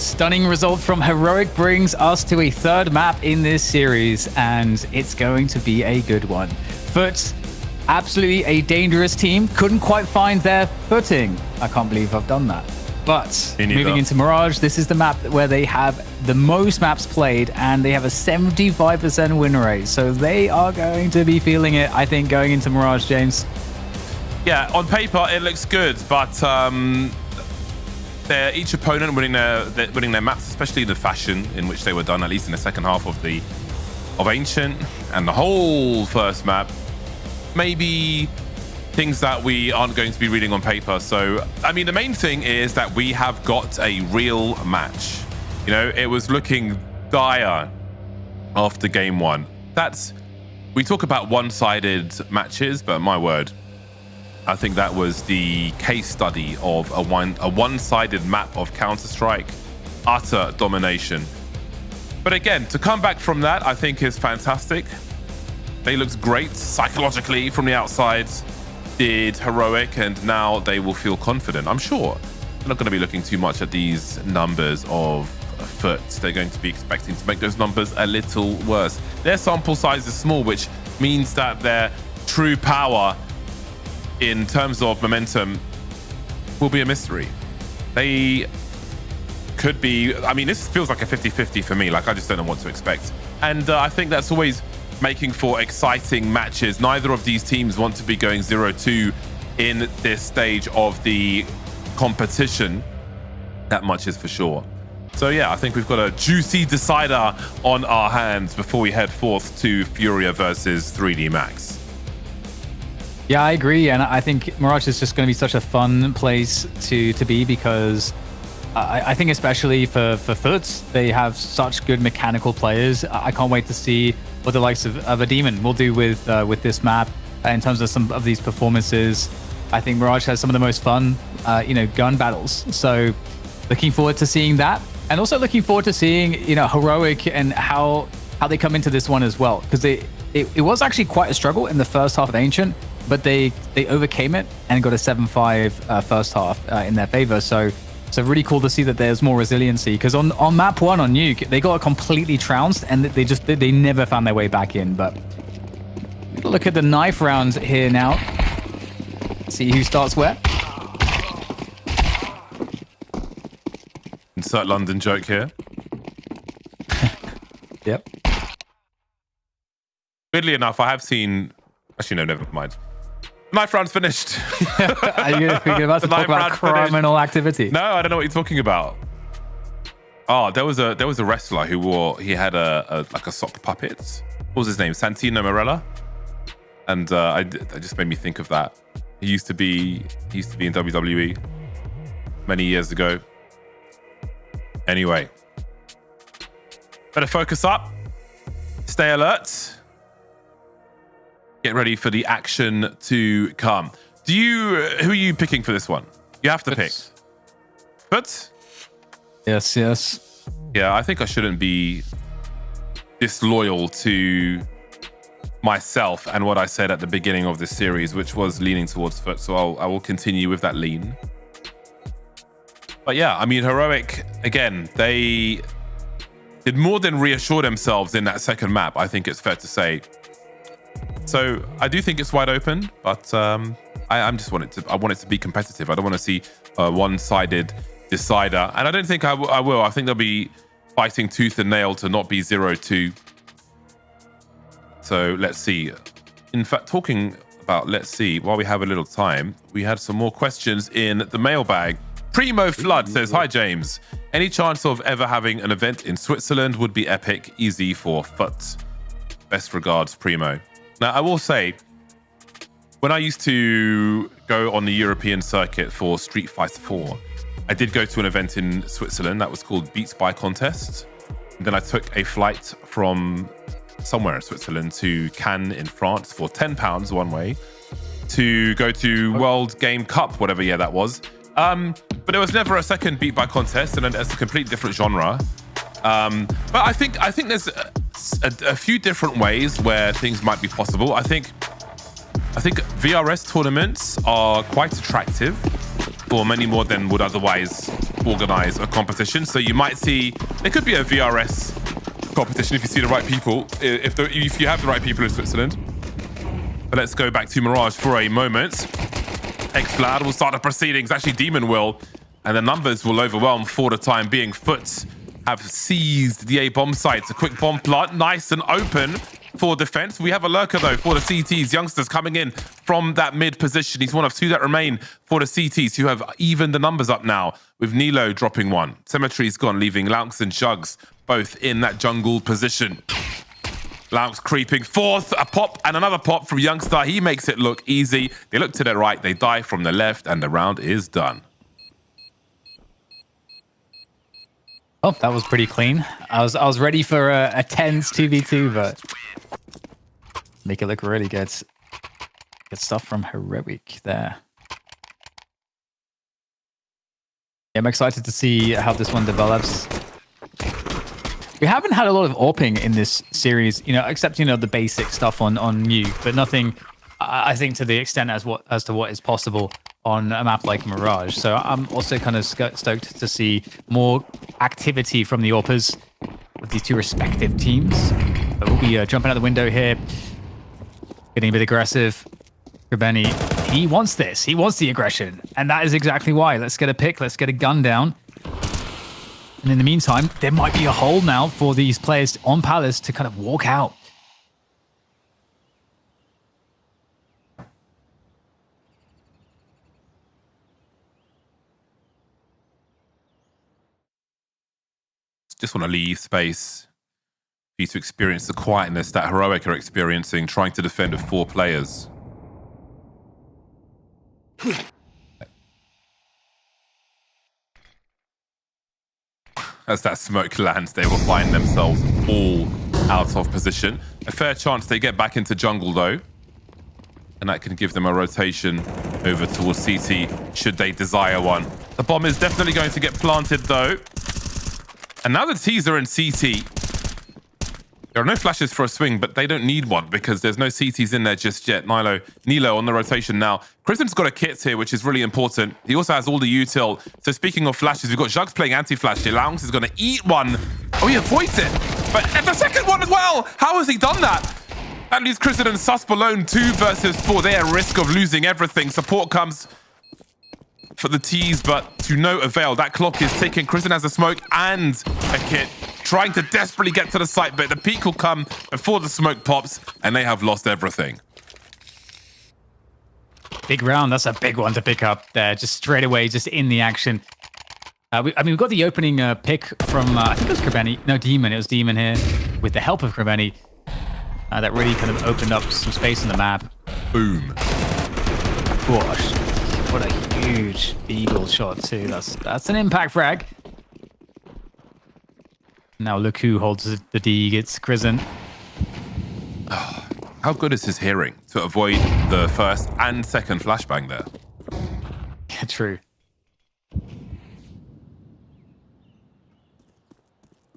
Stunning result from Heroic brings us to a third map in this series, and it's going to be a good one. FUT, absolutely a dangerous team. Couldn't quite find their footing. I can't believe I've done that. But moving into Mirage, this is the map where they have the most maps played, and they have a 75% win rate. So they are going to be feeling it, I think, going into Mirage, James. Yeah, on paper, it looks good, but each opponent winning their maps, especially the fashion in which they were done, at least in the second half of Ancient, and the whole first map, maybe things that we aren't going to be reading on paper. So, I mean, the main thing is that we have got a real match. You know, it was looking dire after game one. We talk about one-sided matches, but my word, I think that was the case study of a one-sided map of Counter-Strike, utter domination. But again, to come back from that, I think is fantastic. They looked great psychologically from the outside, did Heroic, and now they will feel confident. I'm sure they're not going to be looking too much at these numbers of FUT. They're going to be expecting to make those numbers a little worse. Their sample size is small, which means that their true power in terms of momentum will be a mystery. They could be, I mean, this feels like a 50-50 for me. Like, I just don't know what to expect. And I think that's always making for exciting matches. Neither of these teams want to be going 0-2 in this stage of the competition. That much is for sure. So yeah, I think we've got a juicy decider on our hands before we head forth to FURIA versus 3D Max. Yeah, I agree, and I think Mirage is just going to be such a fun place to be, because I think especially for FUT, they have such good mechanical players. I can't wait to see what the likes of a Demon will do with this map in terms of some of these performances. I think Mirage has some of the most fun, gun battles. So looking forward to seeing that, and also looking forward to seeing Heroic and how they come into this one as well, because it was actually quite a struggle in the first half of Ancient, but they overcame it and got a 7-5 first half in their favor. So really cool to see that there's more resiliency, because on map 1 on Nuke, they got completely trounced and they never found their way back in. But look at the knife rounds here now. See who starts where. Insert London joke here. Yep. Weirdly enough, I have seen, actually no, never mind. Knife round's finished. Are you about to talk about criminal activity? No, I don't know what you're talking about. Oh, there was a wrestler he had a sock puppet. What was his name? Santino Marella. And it just made me think of that. He used to be in WWE many years ago. Anyway, better focus up, stay alert. Get ready for the action to come. Who are you picking for this one? You have to pick. FUT? Yes. Yeah, I think I shouldn't be disloyal to myself and what I said at the beginning of this series, which was leaning towards FUT. So I will continue with that lean. But yeah, I mean, Heroic, again, they did more than reassure themselves in that second map, I think it's fair to say. So I do think it's wide open, but I want it to be competitive. I don't want to see a one-sided decider, and I don't think I will. I think they'll be fighting tooth and nail to not be 0-2. So let's see. In fact, talking about let's see, while we have a little time, we had some more questions in the mailbag. Primo Flood says, "Hi James, any chance of ever having an event in Switzerland? Would be epic, easy for FUT. Best regards, Primo." Now, I will say, when I used to go on the European circuit for Street Fighter 4, I did go to an event in Switzerland that was called Beats by Contest. And then I took a flight from somewhere in Switzerland to Cannes in France for £10 one way to go to World Game Cup, whatever year that was. But there was never a second Beat by Contest, and it's a completely different genre. But I think there's a few different ways where things might be possible. I think VRS tournaments are quite attractive for many more than would otherwise organize a competition. So you might see, there could be a VRS competition if you see the right people, if you have the right people in Switzerland. But let's go back to Mirage for a moment. X-Vlad will start the proceedings, actually Demon will, and the numbers will overwhelm for the time being. Foots have seized the A bomb site. A quick bomb plant, nice and open for defense. We have a lurker though for the CTs. Youngsters coming in from that mid position. He's one of two that remain for the CTs who have evened the numbers up now, with Nilo dropping one. Symmetry's gone, leaving Laux and Jugs both in that jungle position. Laux creeping forth, a pop and another pop from Youngster. He makes it look easy. They look to their right, they die from the left, and the round is done. Oh, that was pretty clean. I was ready for a tense 2v2, but make it look really good. Good stuff from Heroic there. Yeah, I'm excited to see how this one develops. We haven't had a lot of AWPing in this series, except the basic stuff on Nuke, but nothing, I think, to the extent as to what is possible on a map like Mirage. So I'm also kind of stoked to see more activity from the AWPers with these two respective teams. But we'll be jumping out the window here, getting a bit aggressive. Krabeni, he wants this. He wants the aggression, and that is exactly why. Let's get a pick. Let's get a gun down. And in the meantime, there might be a hole now for these players on Palace to kind of walk out. Just want to leave space for you to experience the quietness that Heroic are experiencing, trying to defend with 4 players. As that smoke lands, they will find themselves all out of position. A fair chance they get back into jungle though, and that can give them a rotation over towards CT should they desire one. The bomb is definitely going to get planted though. And now the T's are in CT. There are no flashes for a swing, but they don't need one because there's no CTs in there just yet. Nilo on the rotation now. Kristen's got a kit here, which is really important. He also has all the util. So speaking of flashes, we've got Jugs playing anti-flash here. Laux is going to eat one. Oh, he avoids it. But the second one as well. How has he done that? That leaves Kristen and Susp alone 2 versus 4. They are at risk of losing everything. Support comes for the T's, but to no avail. That clock is ticking. Kristen has a smoke and a kit, trying to desperately get to the site, but the peak will come before the smoke pops, and they have lost everything. Big round. That's a big one to pick up there, just straight away, just in the action. We've got the opening pick from, I think it was Krabeni. No, Demon. It was Demon here with the help of Krabeni. That really kind of opened up some space on the map. Boom. Gosh, what a huge eagle shot too. That's an impact frag. Now look who holds the D, gets Krisen. Oh, how good is his hearing to avoid the first and second flashbang there? Yeah, true.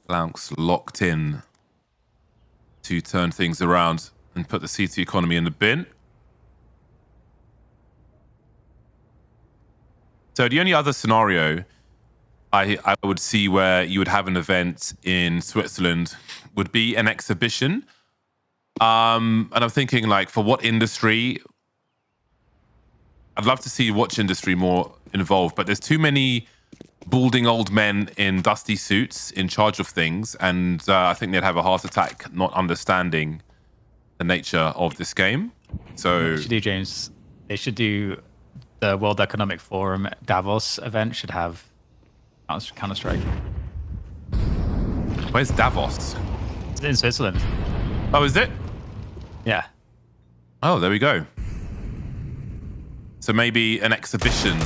Laux locked in to turn things around and put the CT economy in the bin. So the only other scenario I would see where you would have an event in Switzerland would be an exhibition. And I'm thinking, like, for what industry? I'd love to see watch industry more involved, but there's too many balding old men in dusty suits in charge of things, and I think they'd have a heart attack not understanding the nature of this game. So They should do, James. They should do the World Economic Forum Davos event. Should have Counter-Strike. Where's Davos? It's in Switzerland. Oh, is it? Yeah. Oh, there we go. So maybe an exhibition.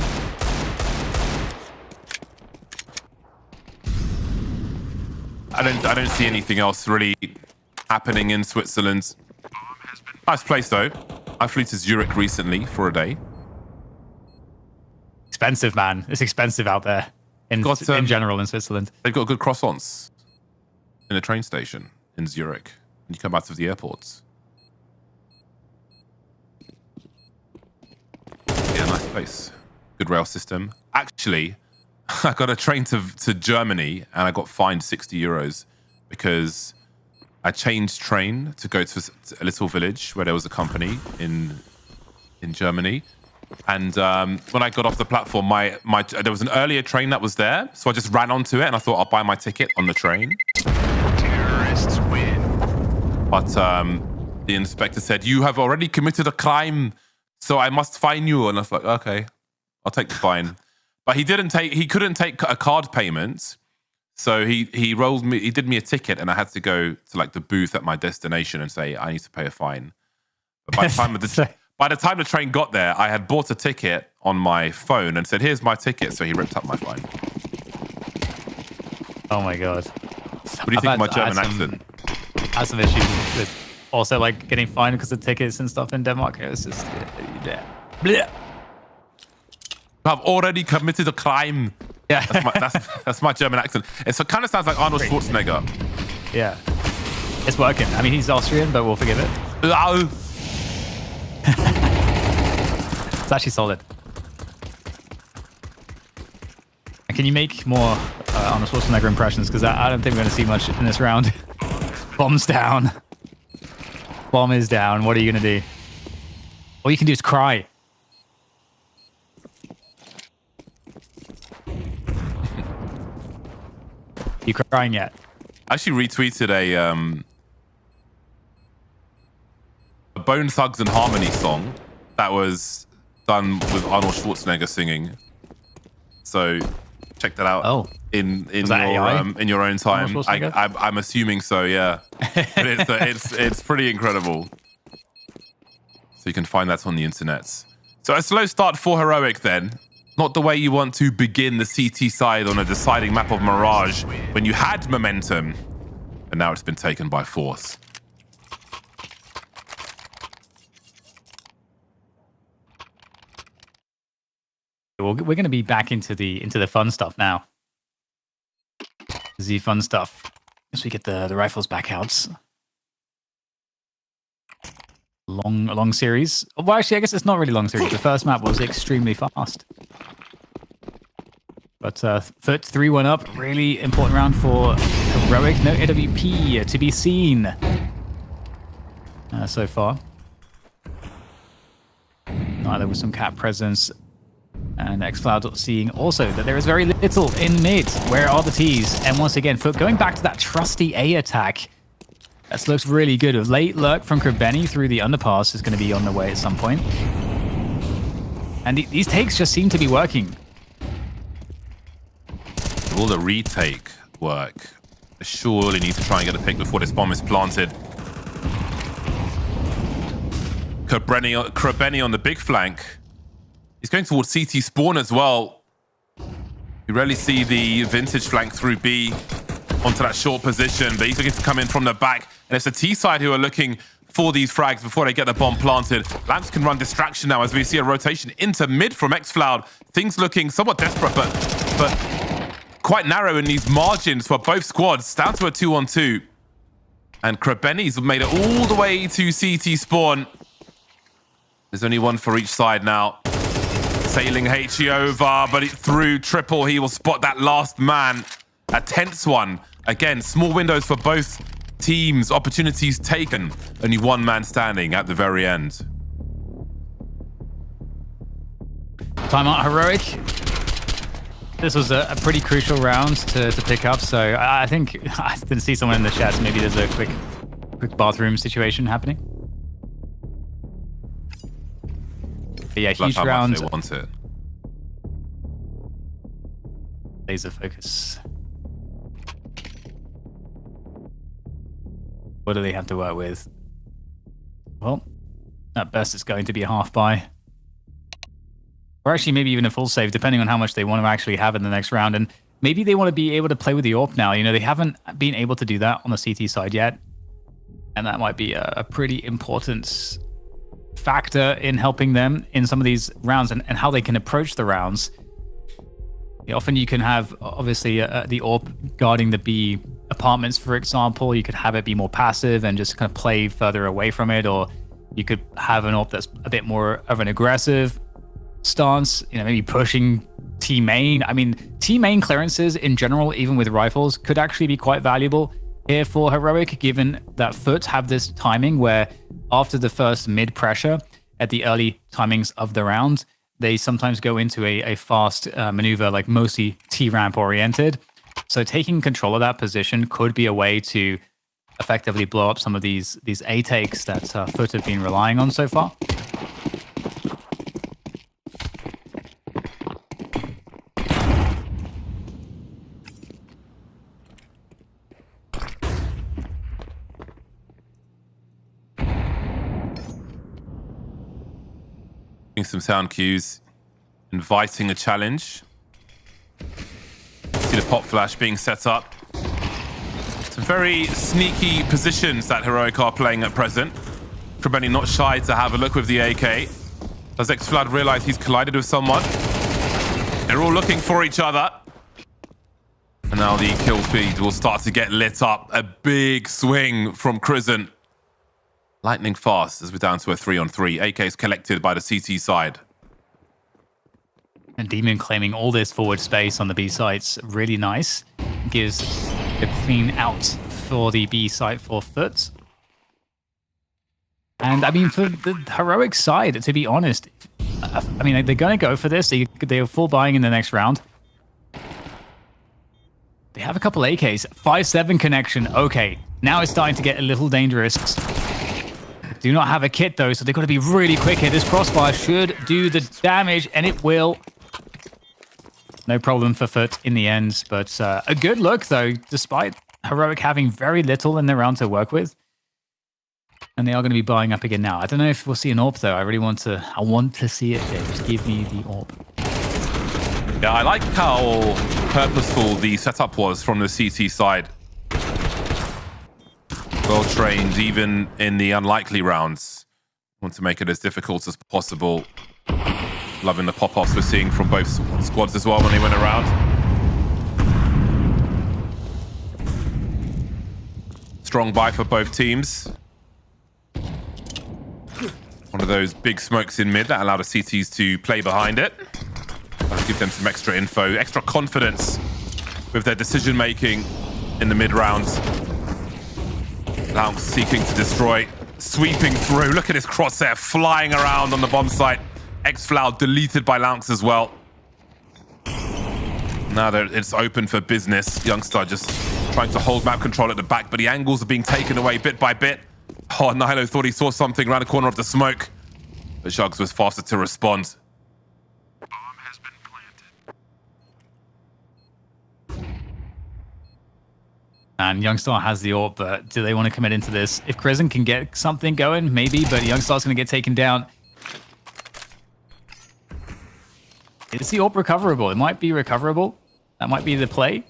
I don't see anything else really happening in Switzerland. Nice place though. I flew to Zurich recently for a day. Expensive, man. It's expensive out there in general in Switzerland. They've got good croissants in a train station in Zurich when you come out of the airports. Yeah, nice place. Good rail system. Actually, I got a train to Germany and I got fined 60 euros because I changed train to go to a little village where there was a company in Germany. And when I got off the platform, there was an earlier train that was there. So I just ran onto it and I thought I'll buy my ticket on the train. Terrorists win. But the inspector said, "You have already committed a crime, so I must fine you." And I was like, okay, I'll take the fine. But he couldn't take a card payment. So he did me a ticket and I had to go to like the booth at my destination and say, I need to pay a fine. But by the time the train got there, I had bought a ticket on my phone and said, here's my ticket. So he ripped up my fine. Oh my God. What do you think of my German accent? I have some issues with also like getting fined because of tickets and stuff in Denmark. It's just, bleh. I've already committed a crime. Yeah. That's my German accent. It kind of sounds like Arnold Schwarzenegger. Yeah. It's working. I mean, he's Austrian, but we'll forgive it. It's actually solid. Can you make more Arnold Schwarzenegger impressions? Because I don't think we're going to see much in this round. Bomb's down. Bomb is down. What are you going to do? All you can do is cry. You crying yet? I actually retweeted a Bone Thugs and Harmony song that was done with Arnold Schwarzenegger singing. So check that out. Oh, in your own time. I'm assuming so. Yeah, but it's pretty incredible. So you can find that on the internet. So a slow start for Heroic then. Not the way you want to begin the CT side on a deciding map of Mirage when you had momentum, and now it's been taken by force. We're going to be back into the fun stuff now. The fun stuff. As we get the rifles back out. Long series. Well, actually, I guess it's not really long series. The first map was extremely fast. But 3-1 up. Really important round for Heroic. No AWP to be seen so far. Neither with some cap presence. And xCloud seeing also that there is very little in mid. Where are the T's? And once again, going back to that trusty A attack. That looks really good. A late lurk from Krabeni through the underpass is going to be on the way at some point. And these takes just seem to be working. All the retake work. They surely need to try and get a pick before this bomb is planted. Krabeni on the big flank. He's going towards CT spawn as well. You rarely see the vintage flank through B onto that short position, but he's looking to come in from the back. And it's the T side who are looking for these frags before they get the bomb planted. Lamps can run distraction now as we see a rotation into mid from xCloud. Things looking somewhat desperate, but quite narrow in these margins for both squads. Down to a 2-on-2. And Krabeni's made it all the way to CT spawn. There's only one for each side now. Sailing HE over, but through triple, he will spot that last man. A tense one. Again, small windows for both teams. Opportunities taken. Only one man standing at the very end. Timeout Heroic. This was a pretty crucial round to pick up, so I think I didn't see someone in the chat, so maybe there's a quick bathroom situation happening. But yeah, huge round. They want it. Laser focus. What do they have to work with? Well, at best it's going to be a half buy. Or actually maybe even a full save, depending on how much they want to actually have in the next round. And maybe they want to be able to play with the AWP now. You know, they haven't been able to do that on the CT side yet. And that might be a pretty important factor in helping them in some of these rounds and how they can approach the rounds. Often you can have, obviously, the AWP guarding the B apartments, for example. You could have it be more passive and just kind of play further away from it. Or you could have an AWP that's a bit more of an aggressive stance, you know, maybe pushing T-main. I mean, T-main clearances in general, even with rifles, could actually be quite valuable here for Heroic, given that Foot have this timing where after the first mid-pressure at the early timings of the round, they sometimes go into a fast maneuver, like mostly T-ramp oriented. So taking control of that position could be a way to effectively blow up some of these A takes that Foot have been relying on so far. Some sound cues, inviting a challenge. See the pop flash being set up. Some very sneaky positions that Heroic are playing at present. Trebeni not shy to have a look with the AK. Does xFlood realize he's collided with someone? They're all looking for each other. And now the kill feed will start to get lit up. A big swing from Crizant. Lightning fast as we're down to a 3-on-3. AK's collected by the CT side. And Demon claiming all this forward space on the B sites. Really nice. Gives the clean out for the B site for Foot. And I mean, for the Heroic side, to be honest, I mean, they're going to go for this. They're full buying in the next round. They have a couple AKs. 5-7 connection. Okay, now it's starting to get a little dangerous. Do not have a kit though, so they've got to be really quick here. This crossfire should do the damage, and it will. No problem for Foot in the end, but a good look though, despite Heroic having very little in the round to work with. And they are going to be buying up again now. I don't know if we'll see an AWP though. I want to see it here. Just give me the AWP. Yeah, I like how purposeful the setup was from the CT side. Well trained, even in the unlikely rounds. Want to make it as difficult as possible. Loving the pop-offs we're seeing from both squads as well when they went around. Strong buy for both teams. One of those big smokes in mid that allow the CTs to play behind it. Let's give them some extra info, extra confidence with their decision-making in the mid-rounds. Lounx seeking to destroy, sweeping through. Look at his crosshair flying around on the bomb site. xFloud deleted by Lounx as well. Now that it's open for business, Youngstar just trying to hold map control at the back, but the angles are being taken away bit by bit. Oh, Nihilo thought he saw something around the corner of the smoke, but Shugs was faster to respond. And Youngstar has the AWP, but do they want to commit into this? If Crizant can get something going, maybe, but Youngstar's going to get taken down. Is the AWP recoverable? It might be recoverable. That might be the play.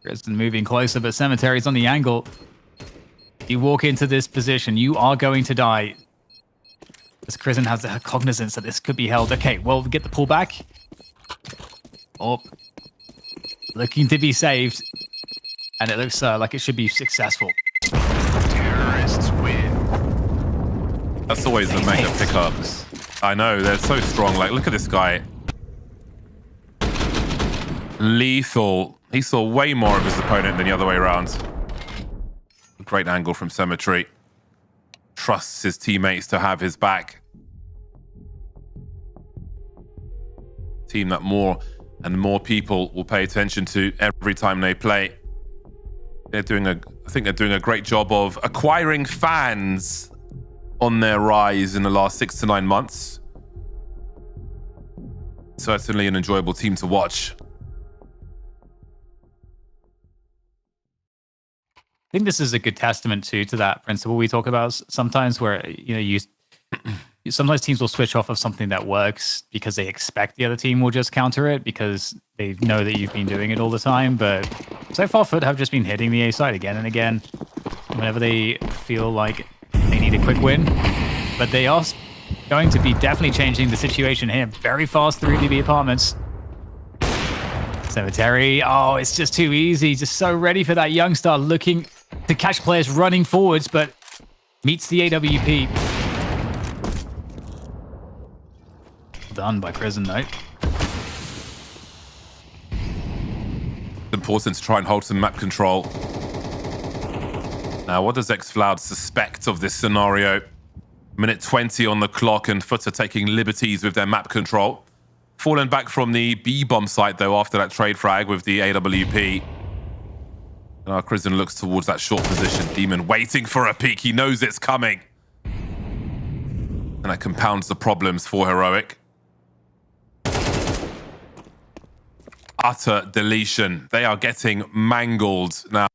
Crizant moving closer, but Cemetery's on the angle. You walk into this position, you are going to die. As Crizant has a cognizance that this could be held. Okay, well, we get the pullback. Oh, looking to be saved, and it looks like it should be successful. Terrorists win. That's always the mega pickup. I know, they're so strong. Like, look at this guy. Lethal. He saw way more of his opponent than the other way around. Great angle from Cemetery. Trusts his teammates to have his back. Team that more and more people will pay attention to every time they play. I think they're doing a great job of acquiring fans on their rise in the last 6 to 9 months. Certainly an enjoyable team to watch. I think this is a good testament to that principle we talk about sometimes, where sometimes teams will switch off of something that works because they expect the other team will just counter it because they know that you've been doing it all the time. But so far, Foot have just been hitting the A side again and again whenever they feel like they need a quick win. But they are going to be definitely changing the situation here very fast through the apartments. Cemetery, oh, it's just too easy. Just so ready for that Youngstar, looking to catch players running forwards, but meets the AWP. done by Prison, though. Important to try and hold some map control. Now, what does xFloud suspect of this scenario? Minute 20 on the clock, and FURIA taking liberties with their map control. Fallen back from the B-bomb site, though, after that trade frag with the AWP. And our Prison looks towards that short position. Demon waiting for a peek. He knows it's coming. And that compounds the problems for Heroic. Utter deletion. They are getting mangled now.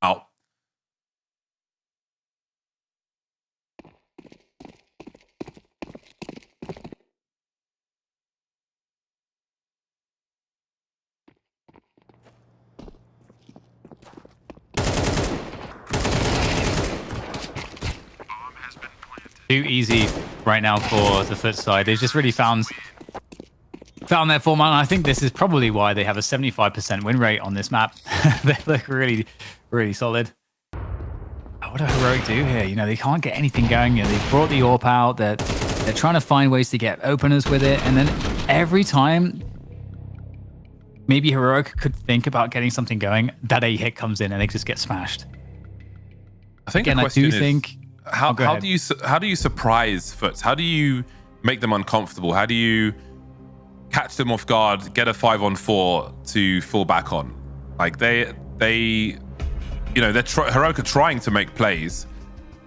Too easy right now for the FURIA side. They've just really found their format, and I think this is probably why they have a 75% win rate on this map. They look really, really solid. What do Heroic do here? You know, they can't get anything going. You know, they've brought the AWP out. They're trying to find ways to get openers with it, and then every time maybe Heroic could think about getting something going, that a hit comes in and they just get smashed. I think again, the question I do is, think. how do you surprise FURIA? How do you make them uncomfortable? How do you catch them off guard, get a 5-on-4 to fall back on? Like they you know, Heroic are trying to make plays,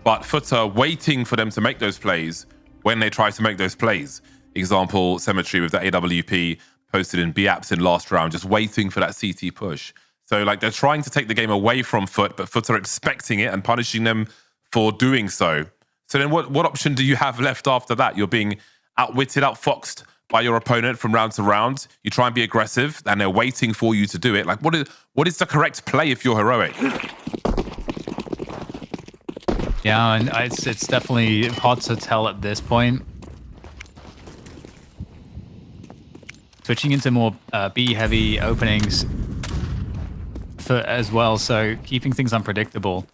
but FURIA are waiting for them to make those plays when they try to make those plays. Example, Cemetery with the AWP posted in B-Apps in last round, just waiting for that CT push. So like they're trying to take the game away from FURIA, but FURIA are expecting it and punishing them for doing so. So then what option do you have left after that? You're being outwitted, outfoxed by your opponent from round to round. You try and be aggressive and they're waiting for you to do it. Like what is the correct play if you're Heroic? Yeah, and it's definitely hard to tell at this point. Switching into more B-heavy openings as well, so keeping things unpredictable.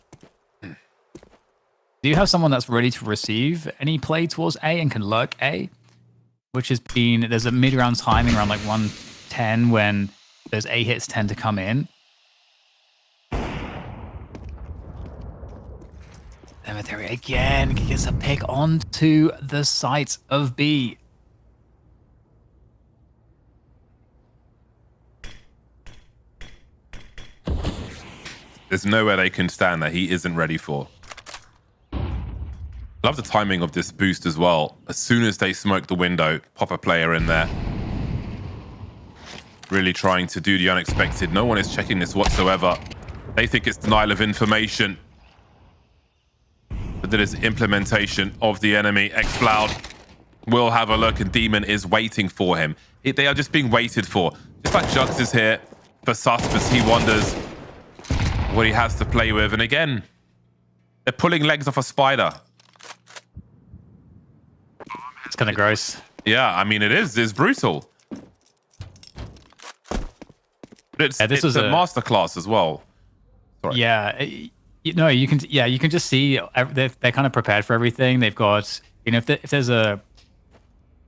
Do you have someone that's ready to receive any play towards A and can lurk A? Which has been, there's a mid-round timing around like 110 when those A hits tend to come in. Cemetery again gets a pick onto the site of B. There's nowhere they can stand that he isn't ready for. Love the timing of this boost as well. As soon as they smoke the window, pop a player in there. Really trying to do the unexpected. No one is checking this whatsoever. They think it's denial of information. But that is implementation of the enemy. xFloud will have a look, and Demon is waiting for him. They are just being waited for. Just like Jugs is here for Susp as he wonders what he has to play with. And again, they're pulling legs off a spider. It's kind of gross. Yeah, I mean, it is. It's brutal. But it's a masterclass as well. Sorry. Yeah, you know, you can just see they're kind of prepared for everything. They've got, you know, if there's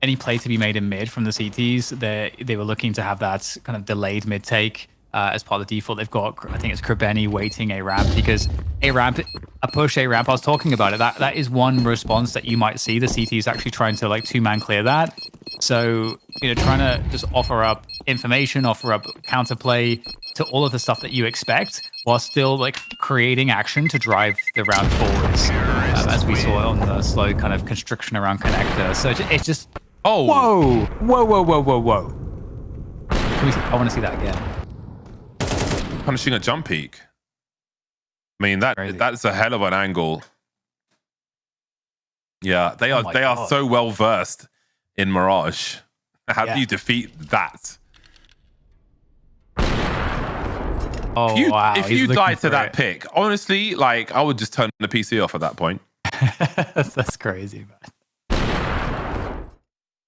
any play to be made in mid from the CTs, they were looking to have that kind of delayed mid take as part of the default. They've got, I think it's Krabeni waiting a ramp, because a push a ramp. I was talking about it. That is one response that you might see. The CT is actually trying to like two-man clear that. So, you know, trying to just offer up information, offer up counterplay to all of the stuff that you expect, while still like creating action to drive the round forwards, as we saw on the slow kind of constriction around connector. So it's just, whoa. I want to see that again. Punishing a jump peek. I mean, that's a hell of an angle. Yeah, they are so well versed in Mirage. How do you defeat that? Oh, if you die to that pick, honestly, like I would just turn the PC off at that point. That's crazy, man.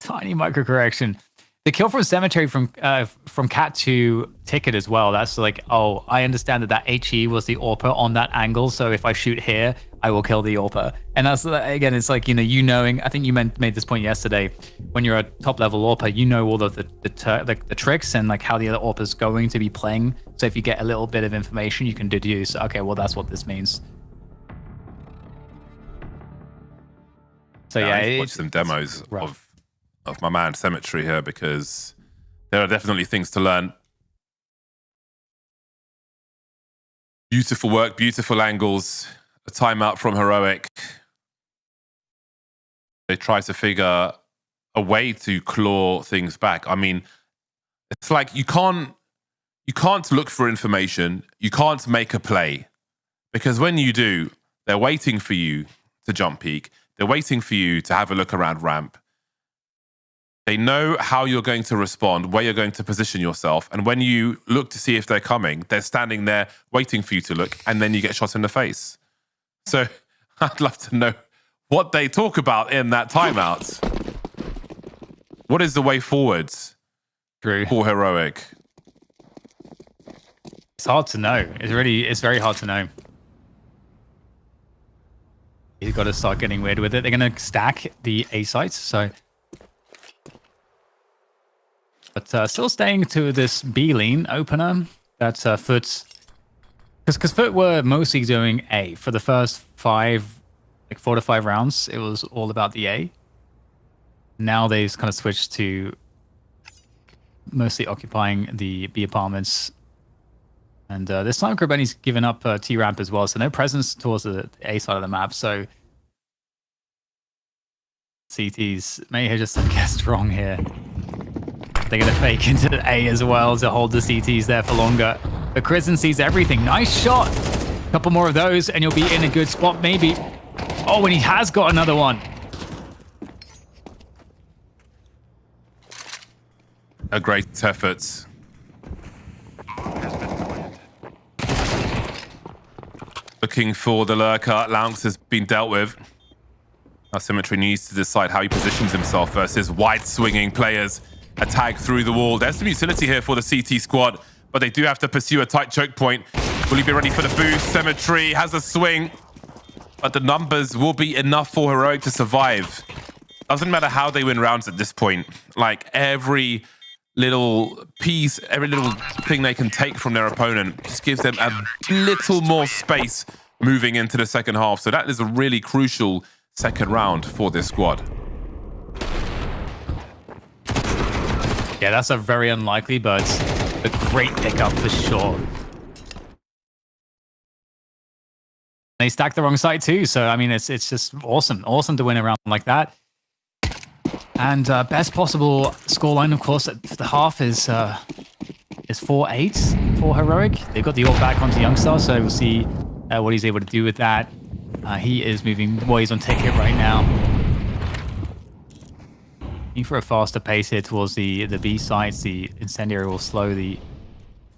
Tiny micro correction. The kill from Cemetery from Cat to Ticket as well. That's like, oh, I understand that HE was the AWP on that angle. So if I shoot here, I will kill the AWPer. And that's, again, it's like, you knowing, I think you made this point yesterday, when you're a top level AWPer, you know all of the tricks and like how the other AWPer's going to be playing. So if you get a little bit of information, you can deduce, okay, well, that's what this means. So yeah, I watched some demos of my man Cemetery here, because there are definitely things to learn. Beautiful work, beautiful angles. A timeout from Heroic. They try to figure a way to claw things back. I mean, it's like you can't look for information. You can't make a play, because when you do, they're waiting for you to jump peek. They're waiting for you to have a look around ramp. They know how you're going to respond, where you're going to position yourself. And when you look to see if they're coming, they're standing there waiting for you to look, and then you get shot in the face. So I'd love to know what they talk about in that timeout. What is the way forwards for Heroic? It's hard to know. It's very hard to know. You've got to start getting weird with it. They're going to stack the A sites, so... But still staying to this B lean opener. That's Foot's... Because Foot were mostly doing A. For the first 4 to 5 rounds, it was all about the A. Now they've kind of switched to mostly occupying the B apartments. And this time, Krabeni's given up T-ramp as well, so no presence towards the A side of the map. So CTs may have just guessed wrong here. They're going to fake into the A as well to hold the CTs there for longer. But Kristen sees everything. Nice shot. A couple more of those, and you'll be in a good spot, maybe. Oh, and he has got another one. A great effort. Looking for the lurker. Lounx has been dealt with. Now Symmetry needs to decide how he positions himself versus wide swinging players. A tag through the wall. There's some utility here for the CT squad, but they do have to pursue a tight choke point. Will he be ready for the boost? Symmetry has a swing, but the numbers will be enough for Heroic to survive. Doesn't matter how they win rounds at this point. Like every little piece, every little thing they can take from their opponent just gives them a little more space moving into the second half. So that is a really crucial second round for this squad. Yeah, that's a very unlikely, but a great pickup for sure. They stacked the wrong side too, so I mean, it's just awesome. Awesome to win a round like that. And best possible scoreline, of course, at the half is 4-8 for Heroic. They've got the AWP back onto Youngstar, so we'll see what he's able to do with that. He is moving, well, he's on ticket right now. For a faster pace here towards the B sides. The incendiary will slow the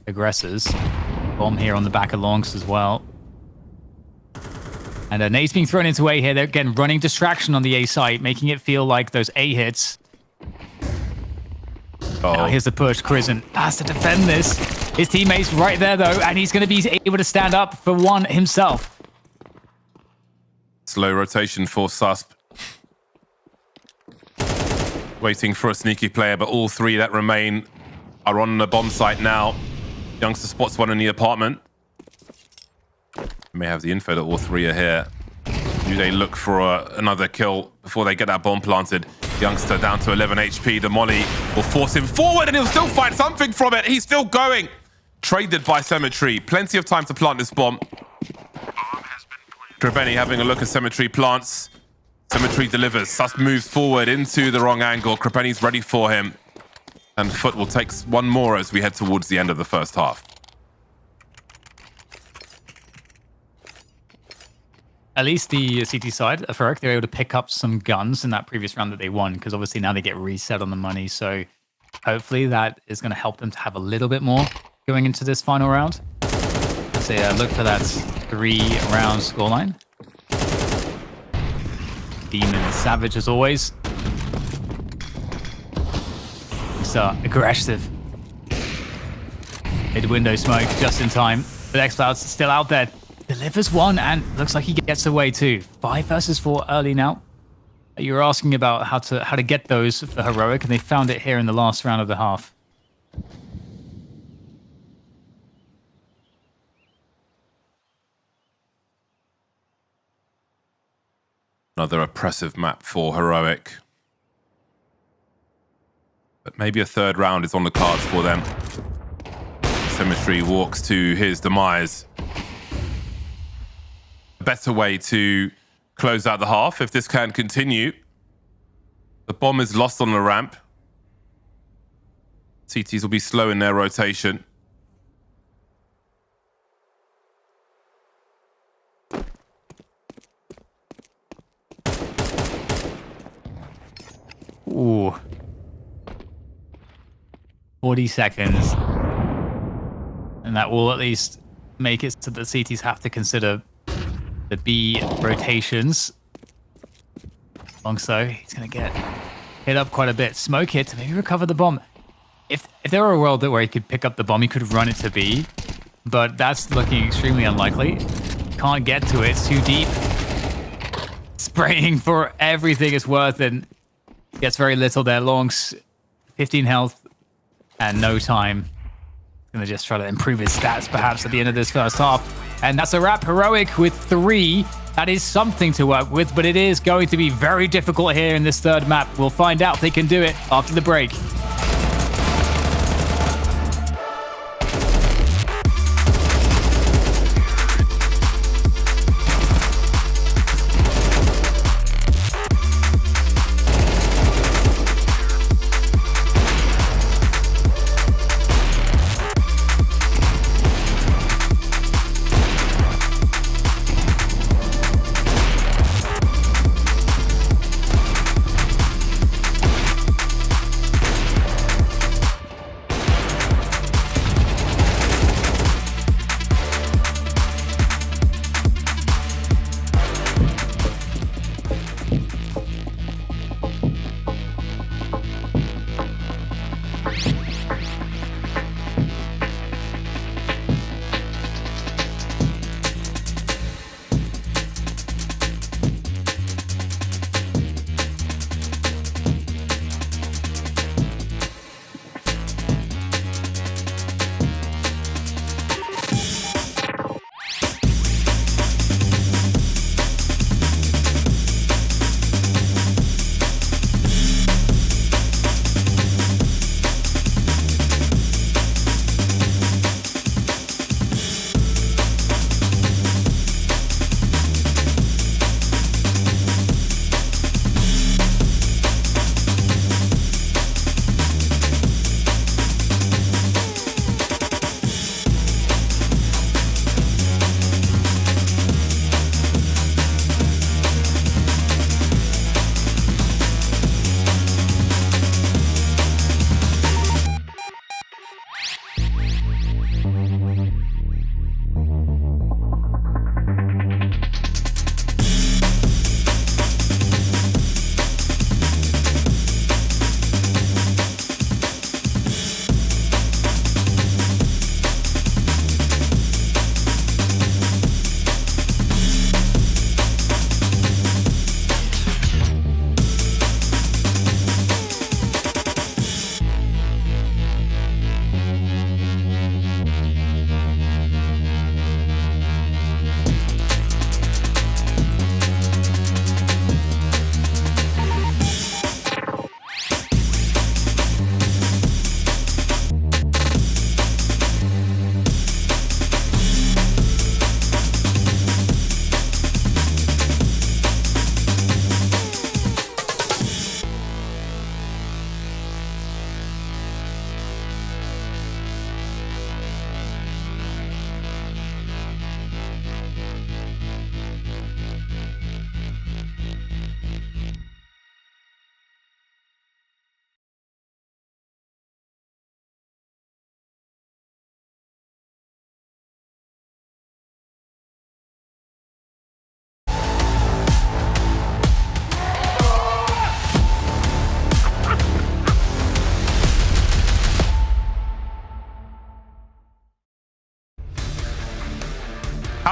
aggressors. Bomb here on the back of Longs as well. And nade's being thrown into A here. They're again running distraction on the A site, making it feel like those A hits. Now here's the push. Krisen has to defend this. His teammate's right there though, and he's going to be able to stand up for one himself. Slow rotation for Susp. Waiting for a sneaky player, but all three that remain are on the bomb site now. Youngster spots one in the apartment. May have the info that all three are here. Do they look for another kill before they get that bomb planted? Youngster down to 11 HP. The molly will force him forward, and he'll still find something from it. He's still going. Traded by Cemetery. Plenty of time to plant this bomb. Krabeni having a look at Cemetery plants. Cemetery delivers. Sus moves forward into the wrong angle. Krabeni's ready for him. And Foot will take one more as we head towards the end of the first half. At least the CT side of Heroic, they were able to pick up some guns in that previous round that they won, because obviously now they get reset on the money. So hopefully that is going to help them to have a little bit more going into this final round. So yeah, look for that 3-round scoreline. Demon Savage as always. So aggressive. Mid window smoke just in time. But X-Cloud's still out there. The delivers one, and looks like he gets away too. 5 versus 4 early now. You were asking about how to get those for Heroic, and they found it here in the last round of the half. Another oppressive map for Heroic. But maybe a third round is on the cards for them. Symmetry walks to his demise. A better way to close out the half if this can continue. The bomb is lost on the ramp. CTs will be slow in their rotation. Ooh. 40 seconds. And that will at least make it so the CTs have to consider the B rotations. Longso, he's going to get hit up quite a bit. Smoke hit to maybe recover the bomb. If there were a world where he could pick up the bomb, he could run it to B. But that's looking extremely unlikely. Can't get to it. It's too deep. Spraying for everything it's worth and gets very little there. Longs, 15 health and no time. Gonna just try to improve his stats perhaps at the end of this first half. And that's a wrap. Heroic with 3. That is something to work with, but it is going to be very difficult here in this third map. We'll find out if they can do it after the break.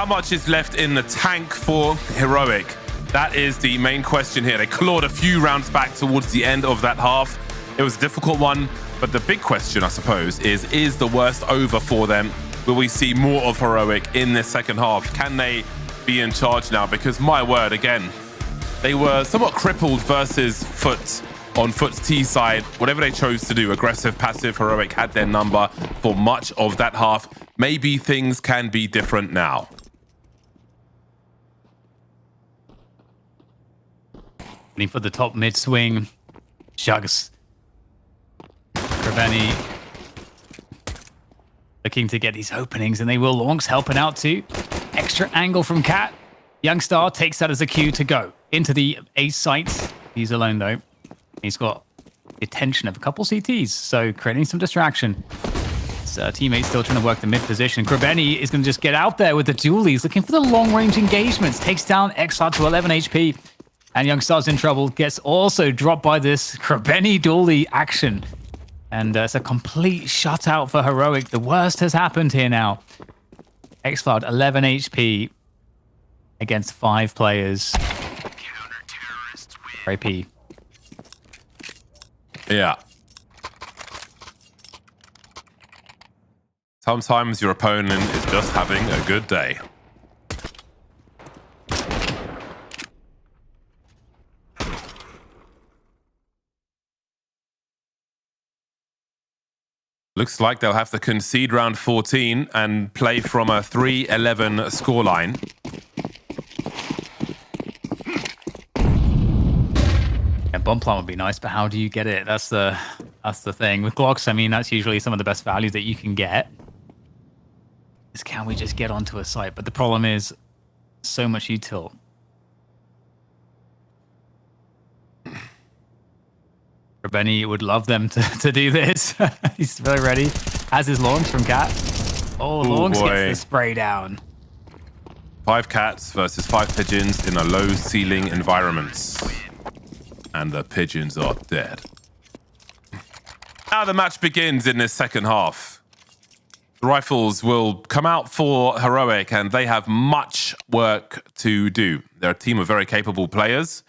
how much is left in the tank for Heroic? That is the main question here. They clawed a few rounds back towards the end of that half. It was a difficult one, but the big question, I suppose, is the worst over for them? Will we see more of Heroic in this second half? Can they be in charge now? Because my word, again, they were somewhat crippled versus Foot on Foot's T side. Whatever they chose to do, aggressive, passive, Heroic had their number for much of that half. Maybe things can be different now. Looking for the top mid swing. Shugs. Krabeni looking to get these openings, and they will. Longs helping out too. Extra angle from Cat. Youngstar takes that as a cue to go into the A site. He's alone though. He's got the attention of a couple CTs, so creating some distraction. His teammates still trying to work the mid position. Krabeni is going to just get out there with the dualies, looking for the long-range engagements. Takes down Exar to 11 HP. And Youngstar's in trouble. Gets also dropped by this Krabeni dualie action. And it's a complete shutout for Heroic. The worst has happened here now. Xcloud, 11 HP against 5 players. RIP. Yeah. Sometimes your opponent is just having a good day. Looks like they'll have to concede round 14 and play from a 3-11 scoreline. Yeah, bomb plant would be nice, but how do you get it? That's the thing. With Glocks, I mean, that's usually some of the best value that you can get. Is can we just get onto a site? But the problem is so much util. Benny would love them to do this. He's very ready. Has his launch from Cat. Oh, Longs gets the spray down. 5 cats versus 5 pigeons in a low ceiling environment. And the pigeons are dead. Now the match begins in this second half. The Rifles will come out for Heroic, and they have much work to do. They're a team of very capable players.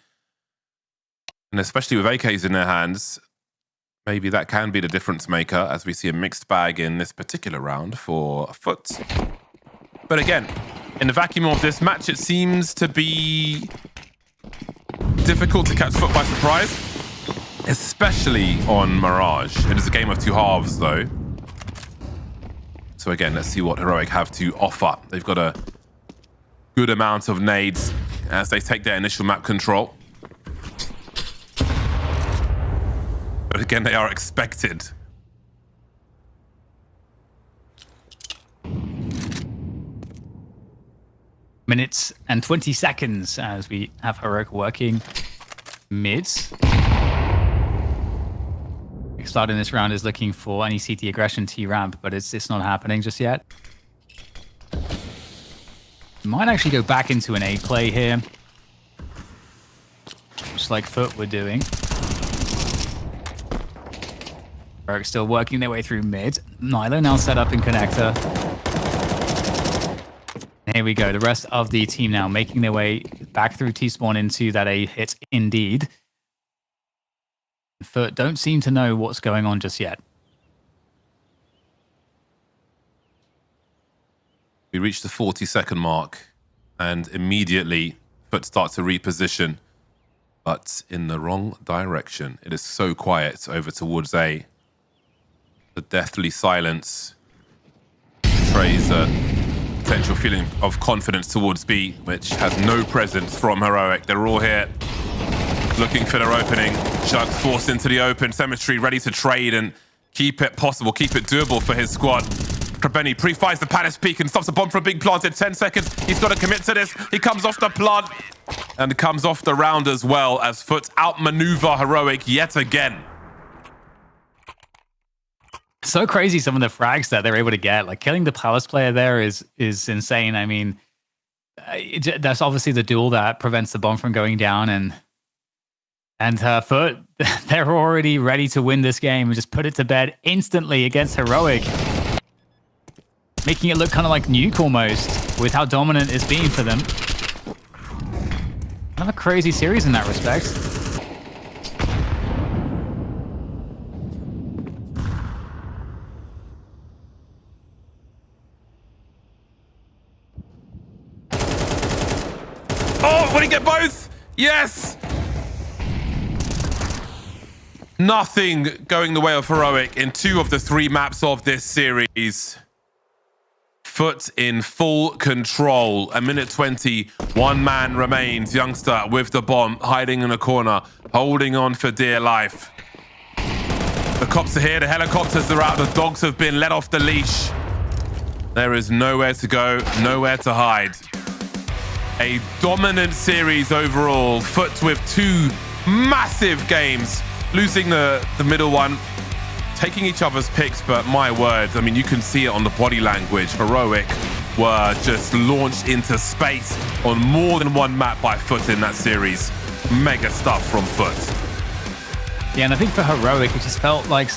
And especially with AKs in their hands, maybe that can be the difference maker, as we see a mixed bag in this particular round for Foot. But again, in the vacuum of this match, it seems to be difficult to catch Foot by surprise, especially on Mirage. It is a game of 2 halves, though. So again, let's see what Heroic have to offer. They've got a good amount of nades as they take their initial map control. But again, they are expected. Minutes and 20 seconds as we have Heroic working mid. Starting this round is looking for any CT aggression T-ramp, but it's not happening just yet. Might actually go back into an A play here. Just like Foot were doing. Heroic still working their way through mid. Nilo now set up in connector. Here we go. The rest of the team now making their way back through T-spawn into that A hit indeed. Foot don't seem to know what's going on just yet. We reach the 40-second mark, and immediately Foot starts to reposition, but in the wrong direction. It is so quiet over towards A. The deathly silence betrays a potential feeling of confidence towards B, which has no presence from Heroic. They're all here looking for their opening. Shugs forced into the open. Cemetery ready to trade and keep it possible, keep it doable for his squad. Krabeni pre-fires the Palace peak and stops the bomb from being planted. 10 seconds. He's got to commit to this. He comes off the plant and comes off the round as well, as Foot outmaneuver Heroic yet again. So crazy, some of the frags that they're able to get. Like killing the Palace player there is insane. I mean, that's obviously the duel that prevents the bomb from going down, and Foot, they're already ready to win this game and just put it to bed instantly against Heroic, making it look kind of like Nuke almost. with how dominant it's been for them. Kind of a crazy series in that respect. Oh, will he get both? Yes! Nothing going the way of Heroic in 2 of the 3 maps of this series. Foot in full control. A minute 20. 1 man remains. Youngster with the bomb, hiding in a corner, holding on for dear life. The cops are here. The helicopters are out. The dogs have been let off the leash. There is nowhere to go, nowhere to hide. A dominant series overall. Foot with 2 massive games. Losing the middle one. Taking each other's picks, but my word, I mean, you can see it on the body language. Heroic were just launched into space on more than 1 map by Foot in that series. Mega stuff from Foot. Yeah, and I think for Heroic, it just felt like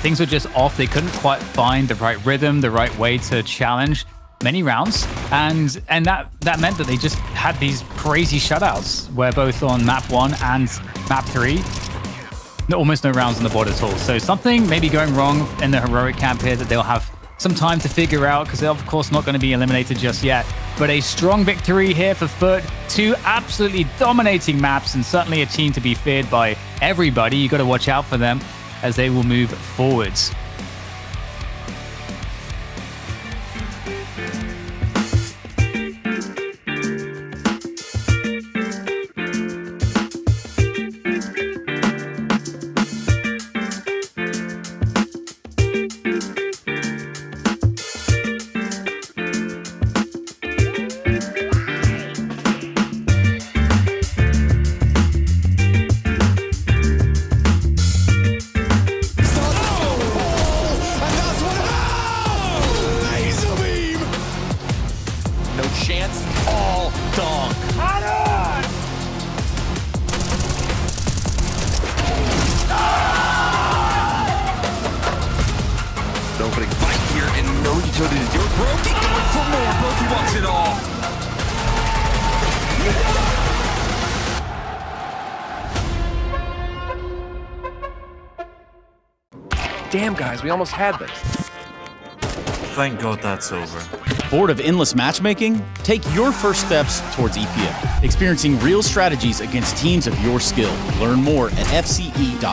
things were just off. They couldn't quite find the right rhythm, the right way to challenge many rounds. And that meant that they just had these crazy shutouts, where both on map 1 and map 3, almost no rounds on the board at all. So something maybe going wrong in the Heroic camp here that they'll have some time to figure out, because they're of course not going to be eliminated just yet. But a strong victory here for Foot. 2 absolutely dominating maps, and certainly a team to be feared by everybody. You got to watch out for them as they will move forwards. Opening fight here, and no utility to do it. Brokey going for more. Brokey walks it all. Damn, guys, we almost had this. Thank God that's over. Bored of endless matchmaking? Take your first steps towards EPL, experiencing real strategies against teams of your skill. Learn more at fce.gg/EPL.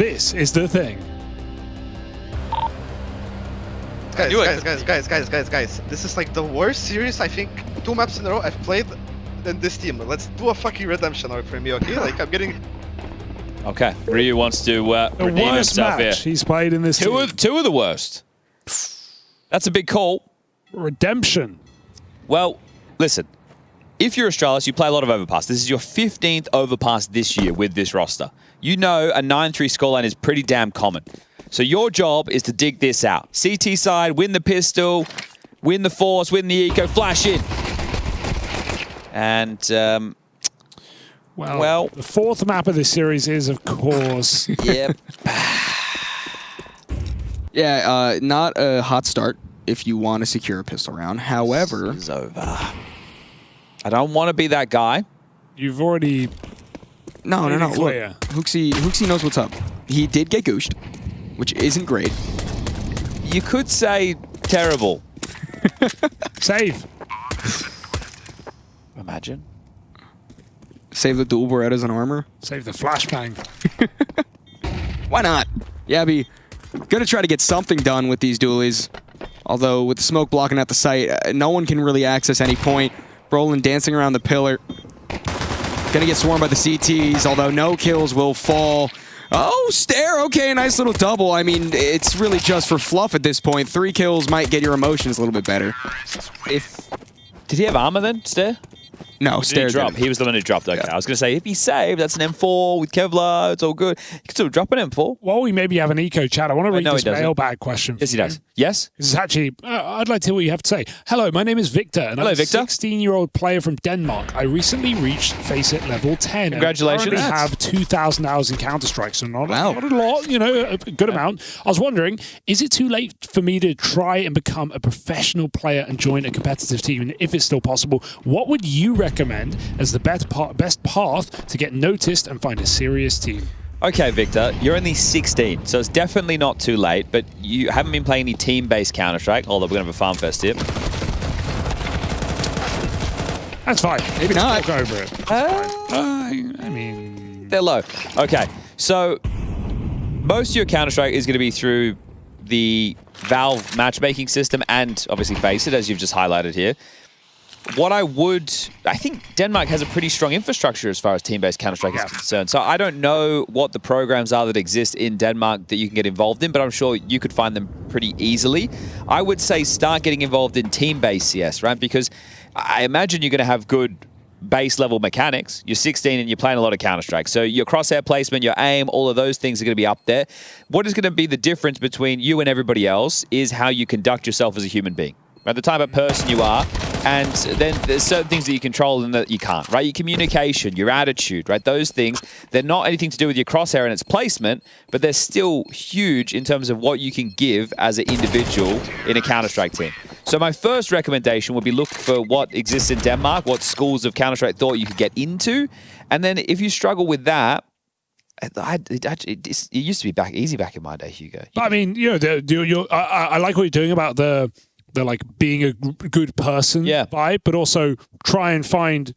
this is the thing. Guys, this is like the worst series, I think, 2 maps in a row I've played in this team. Let's do a fucking redemption arc for me, okay? Like, I'm getting... Okay, Ryu wants to The redeem worst himself match here. he's played in this team. Two of the worst. That's a big call. Redemption. Well, listen. If you're Astralis, you play a lot of Overpass. This is your 15th Overpass this year with this roster. You know a 9-3 scoreline is pretty damn common. So your job is to dig this out. CT side, win the pistol, win the force, win the eco, flash in. And, well, the 4th map of this series is, of course... Yep. Yeah, not a hot start if you want to secure a pistol round. However... This is over. I don't want to be that guy. You've already... No. Look, Clear. Hooksy knows what's up. He did get gooshed, which isn't great. You could say terrible. Save. Imagine. Save the dual Berettas and armor. Save the flashbang. Why not? Yabby, gonna try to get something done with these dualies. Although with the smoke blocking out the site, no one can really access any point. Brolin dancing around the pillar. Gonna get swarmed by the CTs, although no kills will fall. Oh, Stare, okay, nice little double. I mean, it's really just for fluff at this point. 3 kills might get your emotions a little bit better. Did he have armor then, Stare? No, Stare didn't. He was the one who dropped. Okay, I was going to say, if he saved, that's an M4 with Kevlar. It's all good. He could still drop an M4. While we maybe have an eco chat, I want to read no, this he doesn't. mailbag question. Yes, he does. Yes? This is actually, I'd like to hear what you have to say. Hello, my name is Victor, and I'm a 16-year-old player from Denmark. I recently reached FaceIt level 10. Congratulations. And I currently have 2,000 hours in Counter-Strike, so not a lot, you know, a good amount. I was wondering, is it too late for me to try and become a professional player and join a competitive team? And if it's still possible, what would you recommend as the best path to get noticed and find a serious team? Okay, Victor, you're only 16, so it's definitely not too late, but you haven't been playing any team-based Counter-Strike, although we're going to have a farm fest here. That's fine. Maybe not. Walk over it. I mean... They're low. Okay, so most of your Counter-Strike is going to be through the Valve matchmaking system and obviously FaceIt, as you've just highlighted here. I think Denmark has a pretty strong infrastructure as far as team-based Counter-Strike is concerned. So I don't know what the programs are that exist in Denmark that you can get involved in, but I'm sure you could find them pretty easily. I would say start getting involved in team-based CS, right? Because I imagine you're going to have good base-level mechanics. You're 16 and you're playing a lot of Counter-Strike. So your crosshair placement, your aim, all of those things are going to be up there. What is going to be the difference between you and everybody else is how you conduct yourself as a human being. Right, the type of person you are, and then there's certain things that you control and that you can't, right? Your communication, your attitude, right? Those things, they're not anything to do with your crosshair and its placement, but they're still huge in terms of what you can give as an individual in a Counter-Strike team. So my first recommendation would be look for what exists in Denmark, what schools of Counter-Strike thought you could get into, and then if you struggle with that, it used to be easy back in my day, Hugo. I mean, you know, I like what you're doing about the like being a good person vibe, but also try and find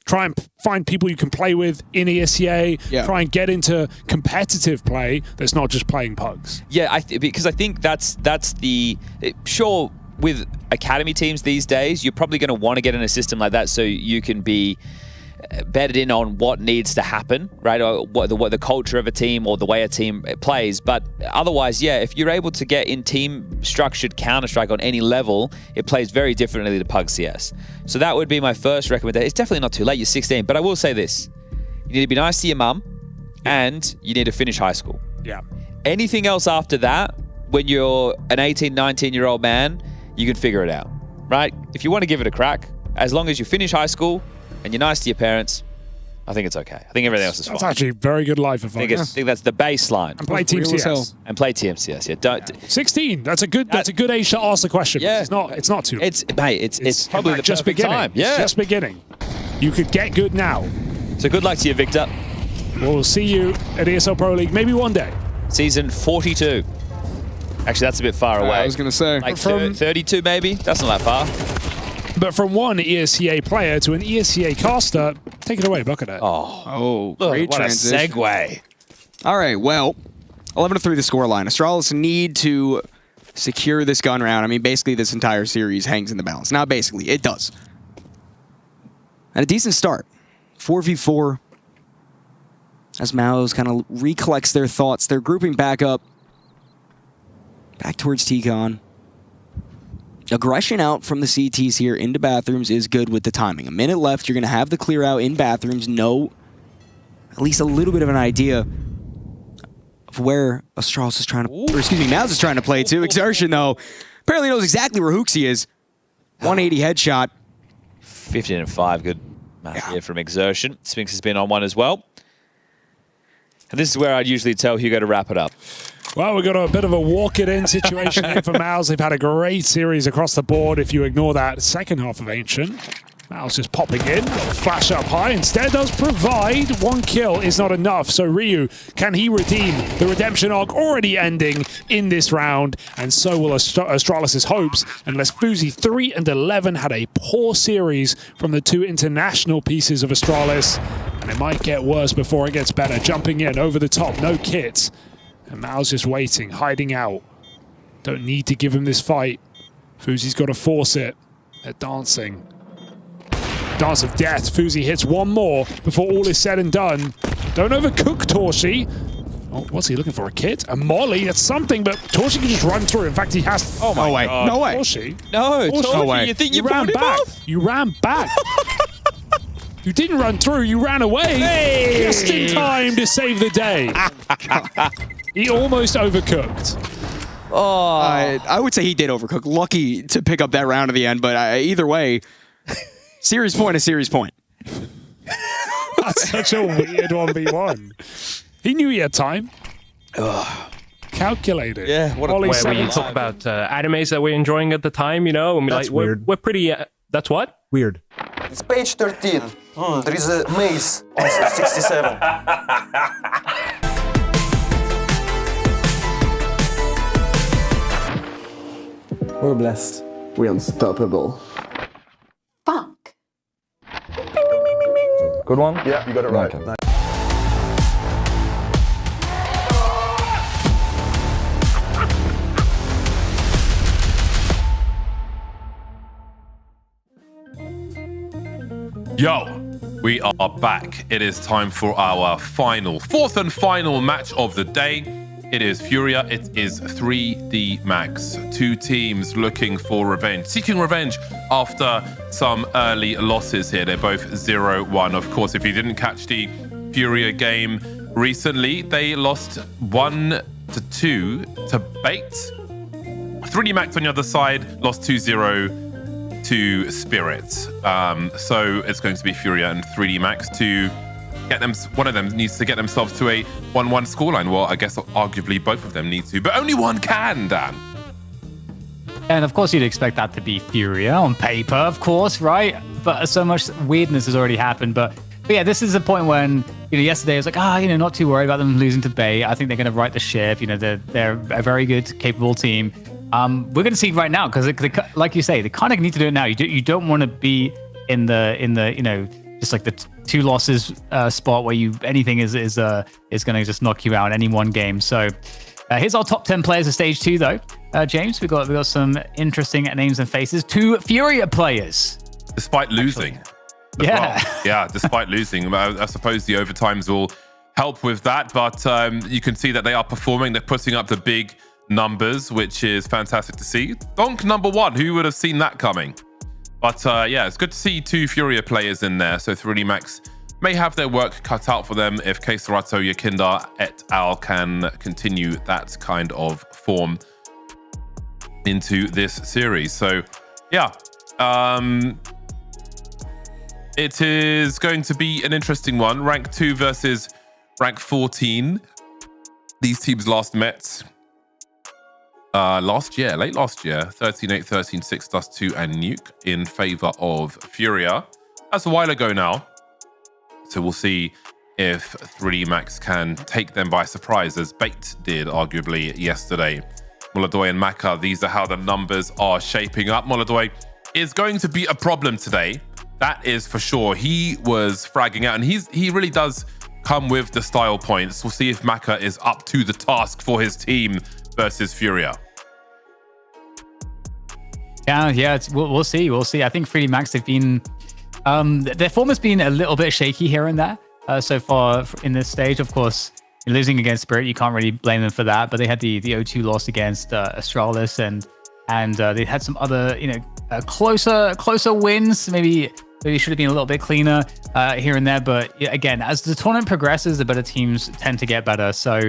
people you can play with in ESEA. Try and get into competitive play that's not just playing pugs. Yeah, because I think that's the sure with academy teams these days, you're probably going to want to get in a system like that so you can be bedded in on what needs to happen, right? Or what the culture of a team or the way a team plays. But otherwise, yeah, if you're able to get in team structured Counter-Strike on any level, it plays very differently to Pug CS. So that would be my first recommendation. It's definitely not too late. You're 16, but I will say this: you need to be nice to your mum, and you need to finish high school. Yeah. Anything else after that, when you're an 18, 19-year-old man, you can figure it out, right? If you want to give it a crack, as long as you finish high school and you're nice to your parents, I think it's okay. I think everything else is fine. That's actually very good life advice. I think that's the baseline. And play Team CS. And play Team CS. Yeah. 16. That's a good age to ask the question. Yeah. It's not too. It's probably the just perfect beginning. time. Yeah. It's just beginning. You could get good now. So good luck to you, Victor. We'll see you at ESL Pro League maybe one day. Season 42. Actually, that's a bit far away. I was going to say. Like 32 maybe? That's not that far. But from one ESEA player to an ESEA caster, take it away, Buckethead. Oh, great what transition. a segue. All right, well, 11-3 the scoreline. Astralis need to secure this gun round. I mean, basically this entire series hangs in the balance. Not basically, it does. And a decent start. 4v4. As Mao's kind of recollects their thoughts. They're grouping back up. Back towards T-Con. Aggression out from the CTs here into bathrooms is good with the timing. A minute left, you're going to have the clear out in bathrooms. Know at least a little bit of an idea of where Astralis is trying to, or excuse me, Mao's is trying to play to. Exertion, though, apparently knows exactly where Hooksy is. 180 headshot. 15-5, good math here from Exertion. Spinks has been on one as well. And this is where I'd usually tell Hugo to wrap it up. Well, we've got a bit of a walk-it-in situation here for Mouse. They've had a great series across the board. If you ignore that second half of Ancient, Mouse just popping in, flash up high. Instead does provide. One kill is not enough. So Ryu, can he redeem the redemption arc already ending in this round? And so will Astralis' hopes, unless FUZI 3 and 11 had a poor series from the two international pieces of Astralis. And it might get worse before it gets better. Jumping in over the top, no kits. And Mao's just waiting, hiding out. Don't need to give him this fight. FUZI's got to force it. They're dancing. Dance of death. FUZI hits one more before all is said and done. Don't overcook Torshi. Oh, what's he looking for? A kit? A molly? That's something, but Torshi can just run through. In fact, he has... Oh my God. No way. Torshi? No, Torshi, no way. You think you ran back. Off? You ran back. You didn't run through, you ran away. Hey. Just in time to save the day. He almost overcooked. Oh, I would say he did overcook. Lucky to pick up that round at the end, but either way, series point is series point. That's such a weird 1v1. He knew he had time. Calculated. Yeah, what a Where we talk about animes that we're enjoying at the time, you know, and we're pretty. That's what? Weird. It's page 13. There is a maze on 67. We're blessed. We're unstoppable. Fuck. Good one? Yeah, you got it right. Okay. Yo, we are back. It is time for our fourth and final match of the day. It is FURIA. It is 3D Max. Two teams looking for revenge, seeking revenge after some early losses here. They're both 0-1. Of course, if you didn't catch the FURIA game recently, they lost 1-2 to Bait. 3D Max on the other side lost 2-0 to Spirit. So it's going to be FURIA and 3D Max to get them. One of them needs to get themselves to a 1-1 scoreline. Well, I guess arguably both of them need to, but only one can, Dan. And of course, you'd expect that to be FURIA on paper, of course, right? But so much weirdness has already happened. But yeah, this is a point when, yesterday I was like, not too worried about them losing to Bay. I think they're going to right the ship. They're a very good, capable team. We're going to see right now because, like you say, they kind of need to do it now. You don't want to be in the just like the two losses spot where anything is going to just knock you out in any one game. So here's our top 10 players of stage 2, though. James, we got some interesting names and faces. 2 FURIA players, despite losing. Yeah, well. Yeah, despite losing. I suppose the overtimes will help with that, but you can see that they are performing. They're putting up the big numbers, which is fantastic to see. Donk number 1, who would have seen that coming? But yeah, it's good to see 2 FURIA players in there. So 3D Max may have their work cut out for them if Keisarato, Yakinda et al. Can continue that kind of form into this series. So yeah, it is going to be an interesting one. Rank 2 versus rank 14. These teams last met late last year, 13-8, 13-6, Dust2 and Nuke in favor of FURIA. That's a while ago now. So we'll see if 3D Max can take them by surprise, as Bait did arguably yesterday. Moladoy and Maka, these are how the numbers are shaping up. Moladoy is going to be a problem today. That is for sure. He was fragging out, and he really does come with the style points. We'll see if Maka is up to the task for his team versus FURIA. Yeah, we'll see. We'll see. I think 3D Max, they've been... their form has been a little bit shaky here and there so far in this stage. Of course, losing against Spirit, you can't really blame them for that, but they had the 0-2 loss against Astralis, and they had some other, closer wins. Maybe should have been a little bit cleaner here and there. But again, as the tournament progresses, the better teams tend to get better. So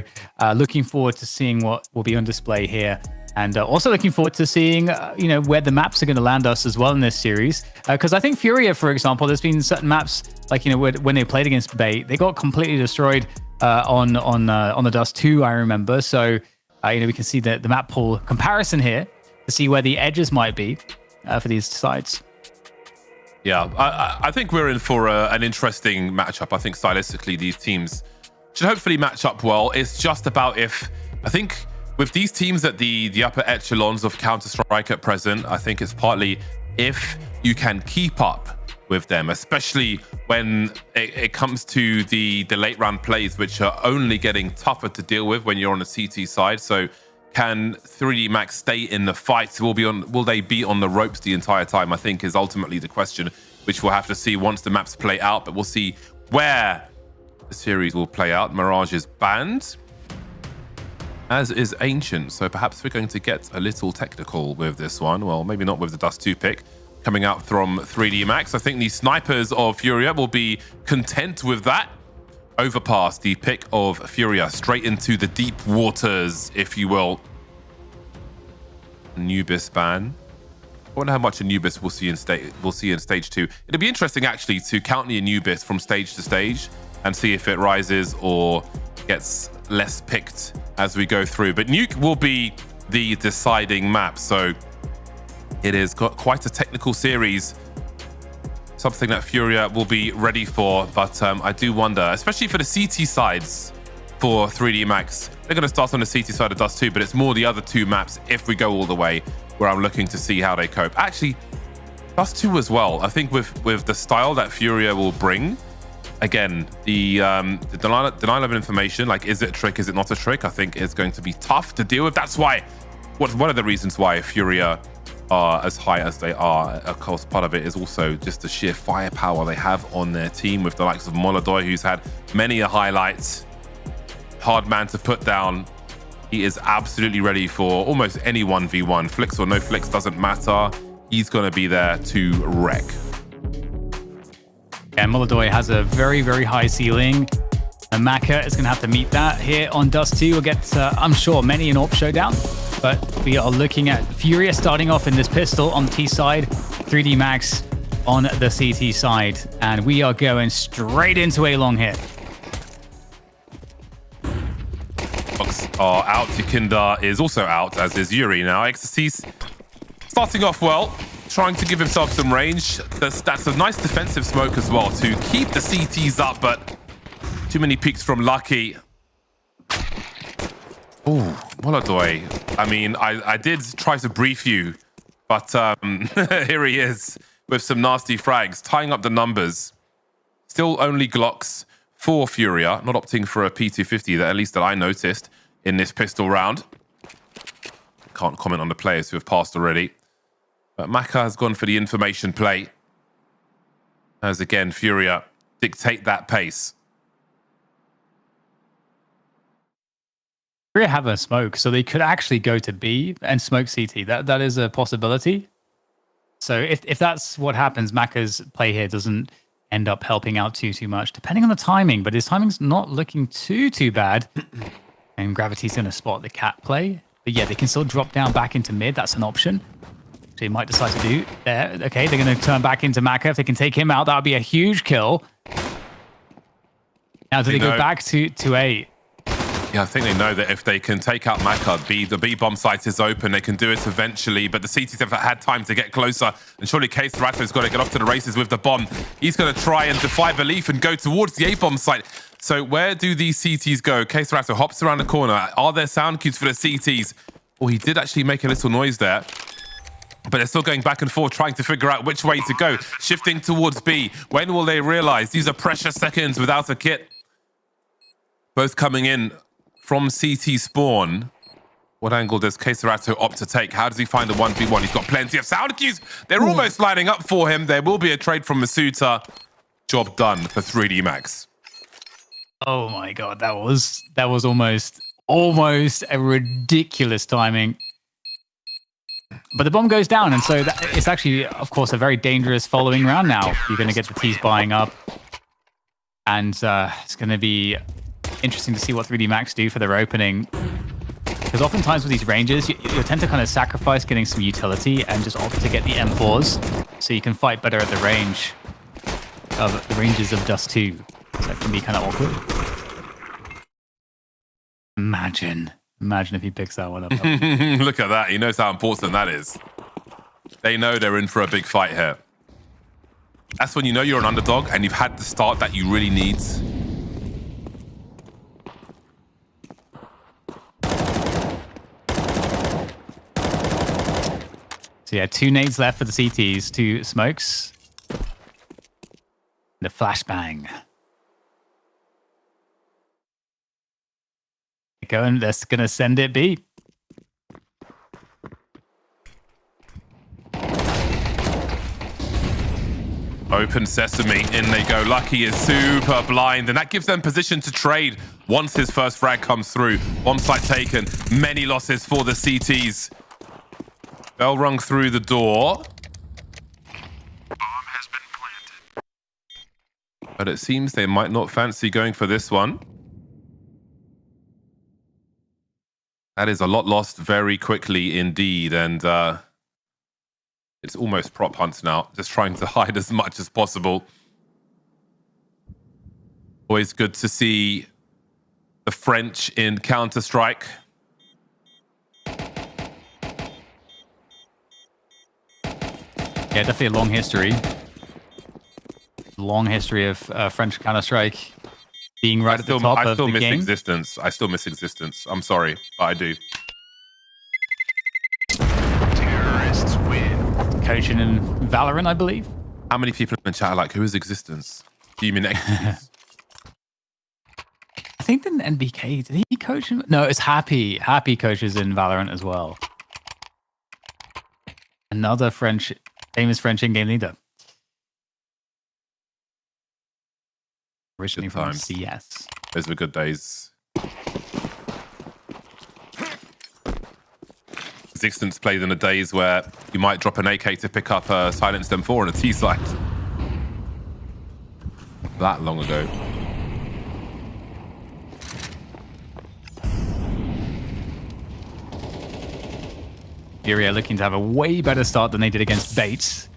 looking forward to seeing what will be on display here. And also looking forward to seeing, where the maps are going to land us as well in this series. Because I think FURIA, for example, there's been certain maps, like, when they played against Bait, they got completely destroyed on the Dust 2, I remember. So, we can see the map pool comparison here to see where the edges might be for these sides. Yeah, I think we're in for an interesting matchup. I think stylistically, these teams should hopefully match up well. It's just about I think with these teams at the upper echelons of Counter-Strike at present, I think it's partly if you can keep up with them, especially when it comes to the late round plays, which are only getting tougher to deal with when you're on the CT side. So can 3D Max stay in the fight? Will they be on the ropes the entire time? I think is ultimately the question, which we'll have to see once the maps play out. But we'll see where the series will play out. Mirage is banned, as is Ancient. So perhaps we're going to get a little technical with this one. Well, maybe not with the Dust 2 pick coming out from 3D Max. I think the snipers of FURIA will be content with that. Overpass, the pick of FURIA, straight into the deep waters, if you will. Anubis ban. I wonder how much Anubis we'll see in stage 2. It'll be interesting actually to count the Anubis from stage to stage and see if it rises or gets less picked as we go through. But Nuke will be the deciding map, so it has got quite a technical series, something that FURIA will be ready for. But I do wonder, especially for the CT sides for 3D Max, they're going to start on the CT side of Dust 2, but it's more the other two maps, if we go all the way, where I'm looking to see how they cope. Actually, Dust 2 as well. I think with the style that FURIA will bring, again, the denial of information, like, is it a trick, is it not a trick, I think is going to be tough to deal with. That's why, one of the reasons why FURIA are as high as they are. Of course, part of it is also just the sheer firepower they have on their team with the likes of Molodoi, who's had many a highlight. Hard man to put down. He is absolutely ready for almost any 1v1. Flicks or no flicks doesn't matter. He's going to be there to wreck. Yeah, Molodoi has a very, very high ceiling. And Maka is going to have to meet that here on Dust 2. We'll get, I'm sure, many an AWP showdown. But we are looking at FURIA starting off in this pistol on the T side, 3D Max on the CT side. And we are going straight into a long hit. Box are out. Yukinda is also out, as is Yuri now. Ecstasy's starting off well, trying to give himself some range. That's a nice defensive smoke as well to keep the CTs up, but too many peeks from Lucky. Oh, Molodoi. I mean, I did try to brief you, but here he is with some nasty frags, tying up the numbers. Still only Glocks for FURIA, not opting for a P250, at least that I noticed in this pistol round. Can't comment on the players who have passed already. But Maka has gone for the information play. As again, FURIA dictate that pace. FURIA have a smoke, so they could actually go to B and smoke CT. That is a possibility. So if that's what happens, Maka's play here doesn't end up helping out too much, depending on the timing. But his timing's not looking too bad. And Gravity's going to spot the cat play. But yeah, they can still drop down back into mid. That's an option. So he might decide to do there. Okay, they're going to turn back into Maka. If they can take him out, that would be a huge kill. Now, do they go back to A? Yeah, I think they know that if they can take out Maka, the B bomb site is open. They can do it eventually, but the CTs have had time to get closer. And surely KSRATO's got to get off to the races with the bomb. He's going to try and defy belief and go towards the A bomb site. So where do these CTs go? KSRATO hops around the corner. Are there sound cues for the CTs? Oh, he did actually make a little noise there. But they're still going back and forth, trying to figure out which way to go. Shifting towards B. When will they realize these are precious seconds without a kit? Both coming in from CT spawn. What angle does Keserato opt to take? How does he find the 1v1? He's got plenty of sound cues. They're almost lining up for him. There will be a trade from Masuta. Job done for 3D Max. Oh my god, that was almost a ridiculous timing. But the bomb goes down, and so it's actually, of course, a very dangerous following round now. You're going to get the T's buying up, and it's going to be interesting to see what 3D Max do for their opening. Because oftentimes with these ranges, you tend to kind of sacrifice getting some utility and just opt to get the M4s, so you can fight better at the ranges of Dust 2. So that can be kind of awkward. Imagine if he picks that one up. Look at that. He knows how important that is. They know they're in for a big fight here. That's when you know you're an underdog and you've had the start that you really need. So yeah, 2 nades left for the CTs, 2 smokes. The flashbang. Going, that's gonna send it B. Open sesame, in they go. Lucky is super blind, and that gives them position to trade once his first frag comes through. Bomb site taken, many losses for the CTs. Bell rung through the door. Bomb has been planted. But it seems they might not fancy going for this one. That is a lot lost very quickly indeed, and it's almost prop hunt now, just trying to hide as much as possible. Always good to see the French in Counter-Strike. Yeah, definitely a long history. Long history of French Counter-Strike being right at the top of the game. I still miss existence. I'm sorry, but I do. Terrorists win. Coaching in Valorant, I believe. How many people in the chat are like, who is existence? Do you mean Exodus? I think then NBK, did he coach in? No, it's Happy. Happy coaches in Valorant as well. Another famous French in-game leader. Originally from CS. Those were good days. Existence played in the days where you might drop an AK to pick up a silenced M4 on a T site. That long ago. FURIA looking to have a way better start than they did against Bates,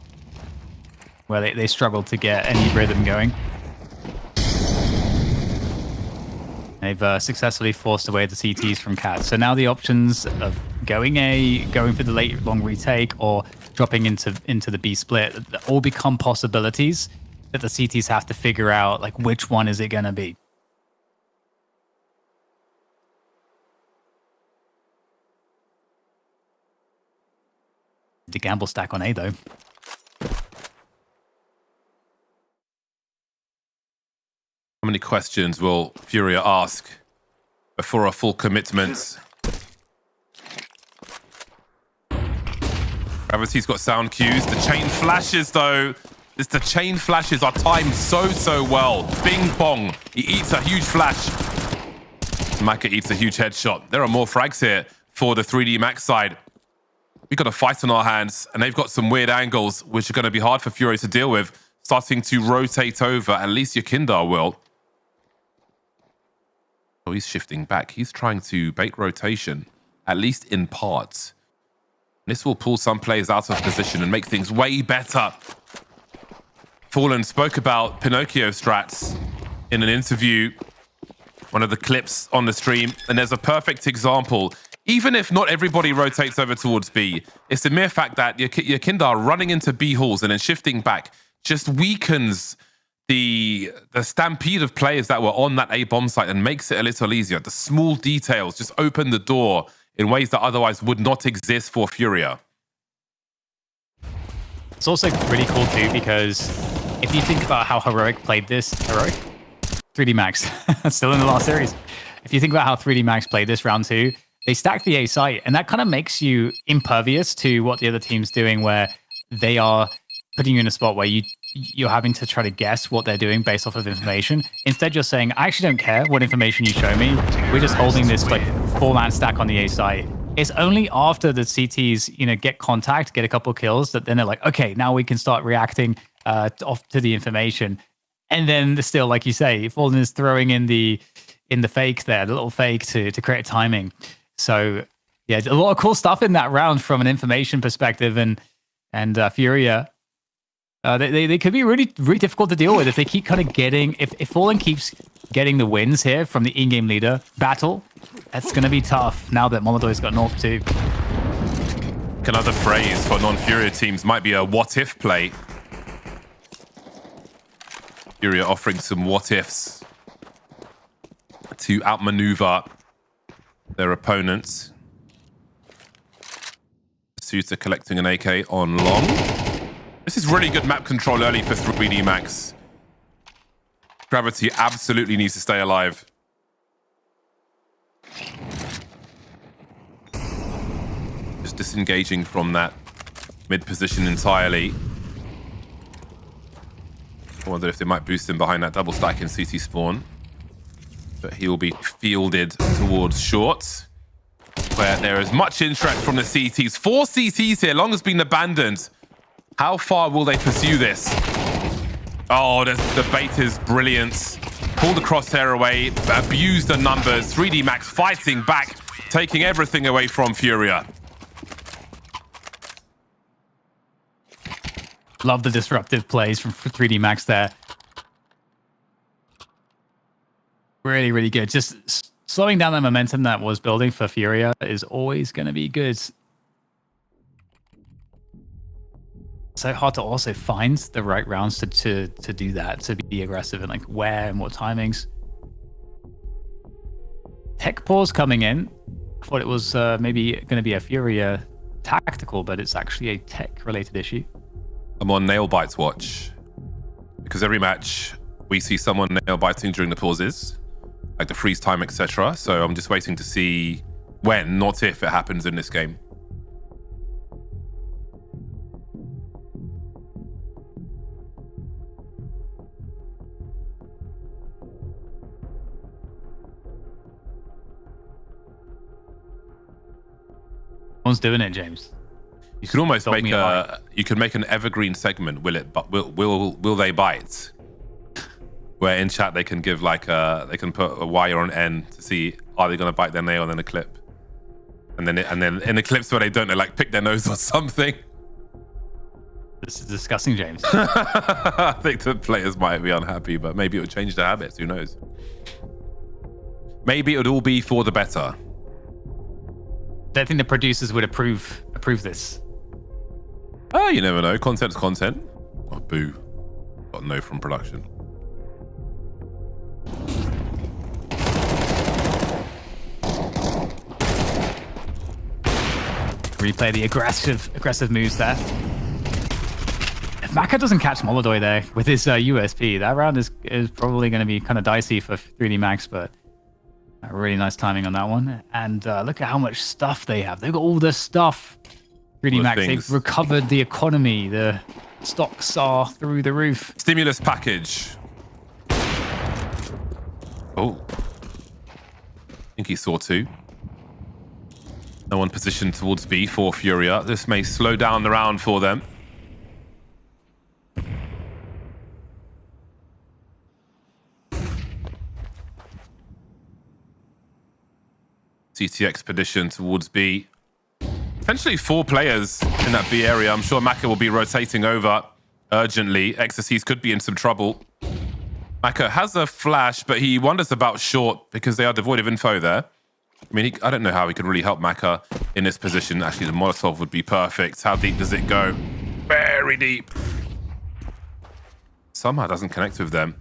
where they struggled to get any rhythm going. They've successfully forced away the CTs from Cat. So now the options of going for the late long retake, or dropping into the B split all become possibilities that the CTs have to figure out, like, which one is it going to be. The gamble stack on A though. How many questions will FURIA ask before a full commitment? Gravity's got sound cues. The chain flashes, though. The chain flashes are timed so well. Bing bong. He eats a huge flash. Maka eats a huge headshot. There are more frags here for the 3D Max side. We've got a fight on our hands, and they've got some weird angles, which are going to be hard for FURIA to deal with. Starting to rotate over. At least Yakindar will. Oh, he's shifting back. He's trying to bait rotation, at least in parts. This will pull some players out of position and make things way better. Fallen spoke about Pinocchio strats in an interview, one of the clips on the stream, and there's a perfect example. Even if not everybody rotates over towards B, it's the mere fact that Yakindar running into B halls and then shifting back just weakens the stampede of players that were on that A bomb site and makes it a little easier. The small details just open the door in ways that otherwise would not exist for FURIA. It's also really cool too, because if you think about how Heroic played this, 3D Max. Still in the last series. If you think about how 3D Max played this round 2, they stacked the A site, and that kind of makes you impervious to what the other team's doing, where they are putting you in a spot where you're having to try to guess what they're doing based off of information. Instead, you're saying, I actually don't care what information you show me. We're just holding this like 4-man stack on the A site. It's only after the CTs, get contact, get a couple kills, that then they're like, okay, now we can start reacting off to the information. And then still, like you say, Fallen is throwing in the fake there, the little fake to create timing. So yeah, a lot of cool stuff in that round from an information perspective, and FURIA. They could be really, really difficult to deal with if they keep kind of getting, if Fallen keeps getting the wins here from the in-game leader battle. That's going to be tough now that Molotow's got Nuke too. Another phrase for non-FURIA teams might be a what-if play. FURIA offering some what-ifs to outmaneuver their opponents. Suits are collecting an AK on long. This is really good map control early for 3D Max. Gravity absolutely needs to stay alive. Just disengaging from that mid position entirely. I wonder if they might boost him behind that double stack in CT spawn. But he will be fielded towards short, where there is much interest from the CTs. 4 CTs here, long has been abandoned. How far will they pursue this? Oh, the bait is brilliant. Pull the crosshair away, abuse the numbers. 3D Max fighting back, taking everything away from FURIA. Love the disruptive plays from 3D Max there. Really, really good. Just slowing down the momentum that was building for FURIA is always going to be good. So hard to also find the right rounds to do that, to be aggressive, and like where and what timings. Tech pause coming in. I thought it was maybe going to be a FURIA tactical, but it's actually a tech related issue. I'm on nail bites watch, because every match we see someone nail biting during the pauses, like the freeze time, etc. So I'm just waiting to see when, not if, it happens in this game. One's doing it, James. You could almost make you could make an evergreen segment. Will they bite? Where in chat they can give like they can put a Y or an N to see are they going to bite their nail, and then a clip, and then in the clips where they don't, they like pick their nose or something. This is disgusting, James. I think the players might be unhappy, but maybe it would change their habits. Who knows? Maybe it would all be for the better. I think the producers would approve this. Oh, you never know. Content's content. Oh, boo. Got no from production. Replay the aggressive moves there. If Maka doesn't catch Molotov there with his USP, that round is probably going to be kind of dicey for 3D Max, but really nice timing on that one. And look at how much stuff they have. They've got all this stuff. 3D Max, they've recovered the economy. The stocks are through the roof. Stimulus package. Oh. I think he saw 2. No one positioned towards B for FURIA. This may slow down the round for them. CT expedition towards B. Potentially 4 players in that B area. I'm sure Maka will be rotating over urgently. Ecstasies could be in some trouble. Maka has a flash, but he wonders about short because they are devoid of info there. I mean, I don't know how he could really help Maka in this position. Actually, the Molotov would be perfect. How deep does it go? Very deep. Somehow doesn't connect with them.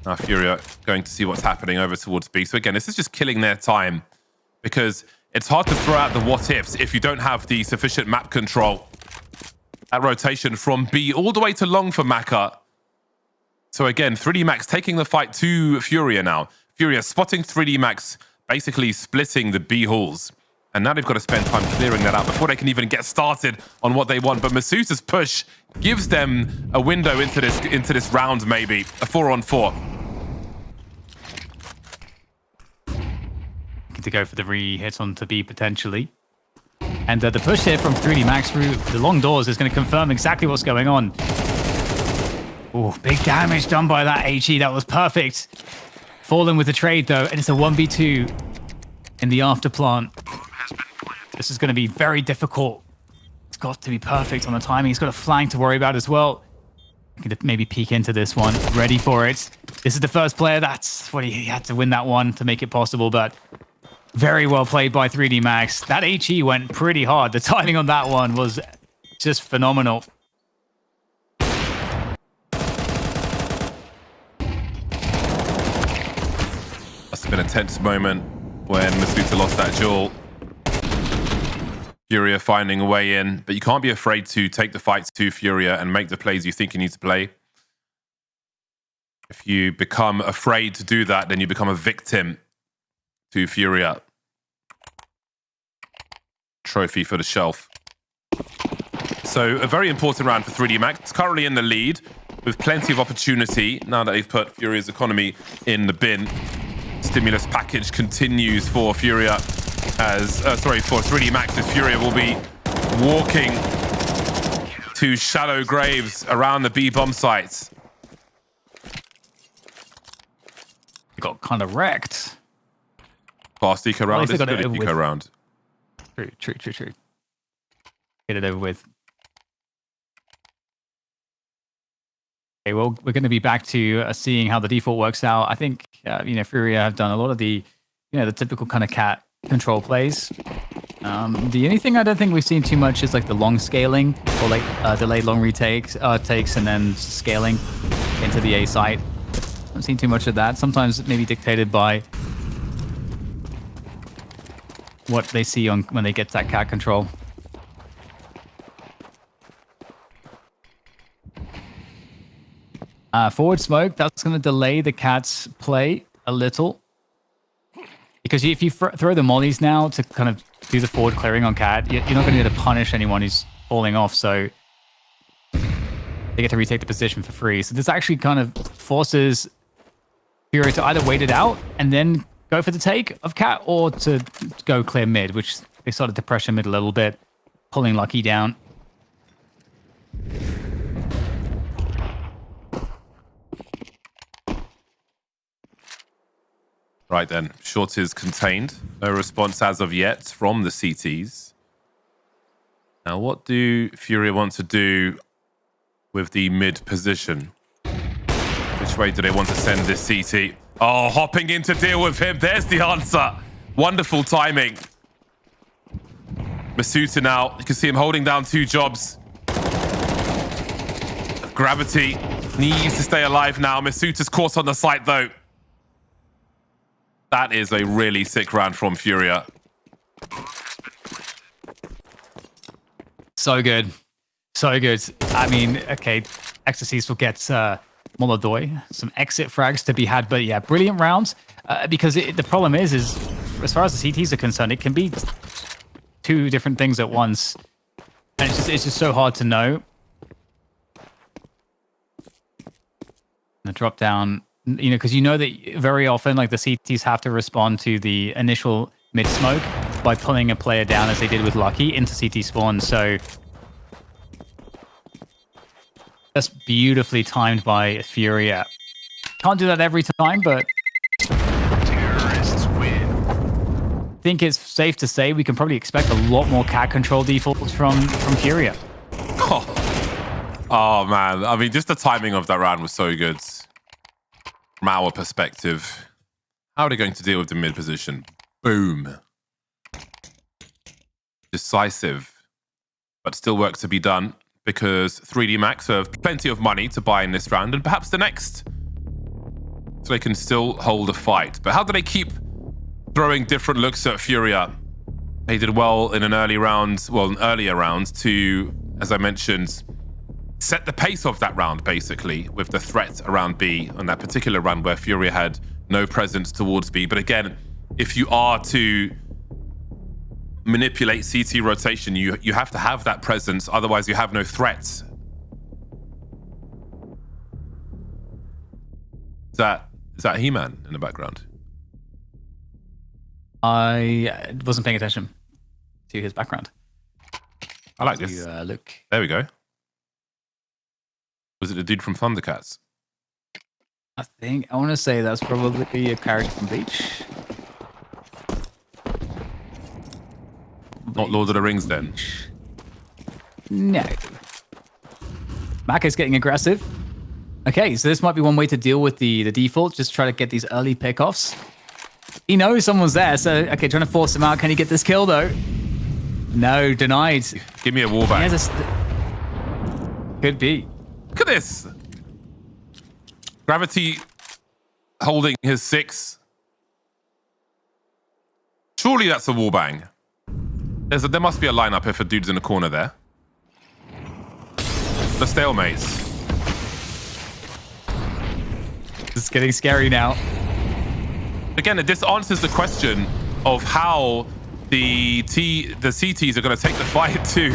Now FURIA going to see what's happening over towards B. So again, this is just killing their time, because it's hard to throw out the what-ifs if you don't have the sufficient map control. That rotation from B all the way to long for Maka. So again, 3D Max taking the fight to FURIA now. FURIA spotting 3D Max, basically splitting the B halls. And now they've got to spend time clearing that out before they can even get started on what they want. But Masuta's push gives them a window into this round, maybe. A 4-on-4. To go for the re-hit onto B potentially. And the push here from 3D Max through the long doors is going to confirm exactly what's going on. Oh, big damage done by that HE. That was perfect. Fallen with the trade though, and it's a 1v2 in the after plant. This is going to be very difficult. It's got to be perfect on the timing. He's got a flank to worry about as well. He could maybe peek into this one. Ready for it. This is the first player. That's what he had to win that one to make it possible, but very well played by 3D Max. That HE went pretty hard. The timing on that one was just phenomenal. Must have been a tense moment when Masuta lost that duel. FURIA finding a way in, but you can't be afraid to take the fights to FURIA and make the plays you think you need to play. If you become afraid to do that, then you become a victim to FURIA. Trophy for the shelf. So a very important round for 3D Max. It's currently in the lead with plenty of opportunity now that they've put FURIA's economy in the bin. Stimulus package continues for FURIA as, for 3D Max as FURIA will be walking to shallow graves around the B bomb sites. Got kind of wrecked. Fast eco round. This is a good eco round. True. Get it over with. Okay, well, we're going to be back to seeing how the default works out. I think, FURIA have done a lot of the, the typical kind of cat control plays. The only thing I don't think we've seen too much is like the long scaling or like delayed long retakes, takes and then scaling into the A site. I've seen too much of that. Sometimes maybe dictated by what they see on when they get that cat control. Forward smoke, that's going to delay the cat's play a little. Because if you throw the mollies now to kind of do the forward clearing on cat, you're not going to be able to punish anyone who's falling off, so they get to retake the position for free. So this actually kind of forces FURIA to either wait it out and then go for the take of cat, or to go clear mid, which they started to pressure mid a little bit, pulling Lucky down. Right then, short is contained. No response as of yet from the CTs. Now, what do FURIA want to do with the mid position? Which way do they want to send this CT? Oh, hopping in to deal with him. There's the answer. Wonderful timing. Masuta now, you can see him holding down 2 jobs. Gravity needs to stay alive now. Masuta's caught on the site though. That is a really sick round from FURIA. So good. So good. I mean, okay, Ecstasies will get Molodoy, some exit frags to be had, but yeah, brilliant rounds. Because the problem is as far as the CTs are concerned, it can be 2 different things at once. And it's just so hard to know. The drop down, because that very often, like, the CTs have to respond to the initial mid smoke by pulling a player down, as they did with Lucky, into CT spawn. So that's beautifully timed by FURIA. Can't do that every time, but Terrorists win. I think it's safe to say we can probably expect a lot more cat control defaults from FURIA. Oh man, I mean, just the timing of that round was so good. From our perspective, how are they going to deal with the mid position? Boom. Decisive, but still work to be done, because 3D Max have plenty of money to buy in this round and perhaps the next. So they can still hold a fight. But how do they keep throwing different looks at FURIA? They did well in an earlier round to, as I mentioned, set the pace of that round, basically, with the threat around B on that particular run where FURIA had no presence towards B. But again, if you are to manipulate CT rotation, you have to have that presence, otherwise you have no threats. Is that He-Man in the background? I wasn't paying attention to his background. I like this. Look. There we go. Was it the dude from Thundercats? I want to say that's probably a character from Bleach. Not Lord of the Rings then? No. Mac is getting aggressive. Okay, so this might be one way to deal with the default. Just try to get these early pickoffs. He knows someone's there, so okay, trying to force him out. Can he get this kill though? No, denied. Give me a wallbang. Could be. Look at this. Gravity holding his 6. Surely that's a wallbang. There must be a lineup if a dude's in the corner there. The stalemates. It's getting scary now. Again, this answers the question of how the CTs are going to take the fight to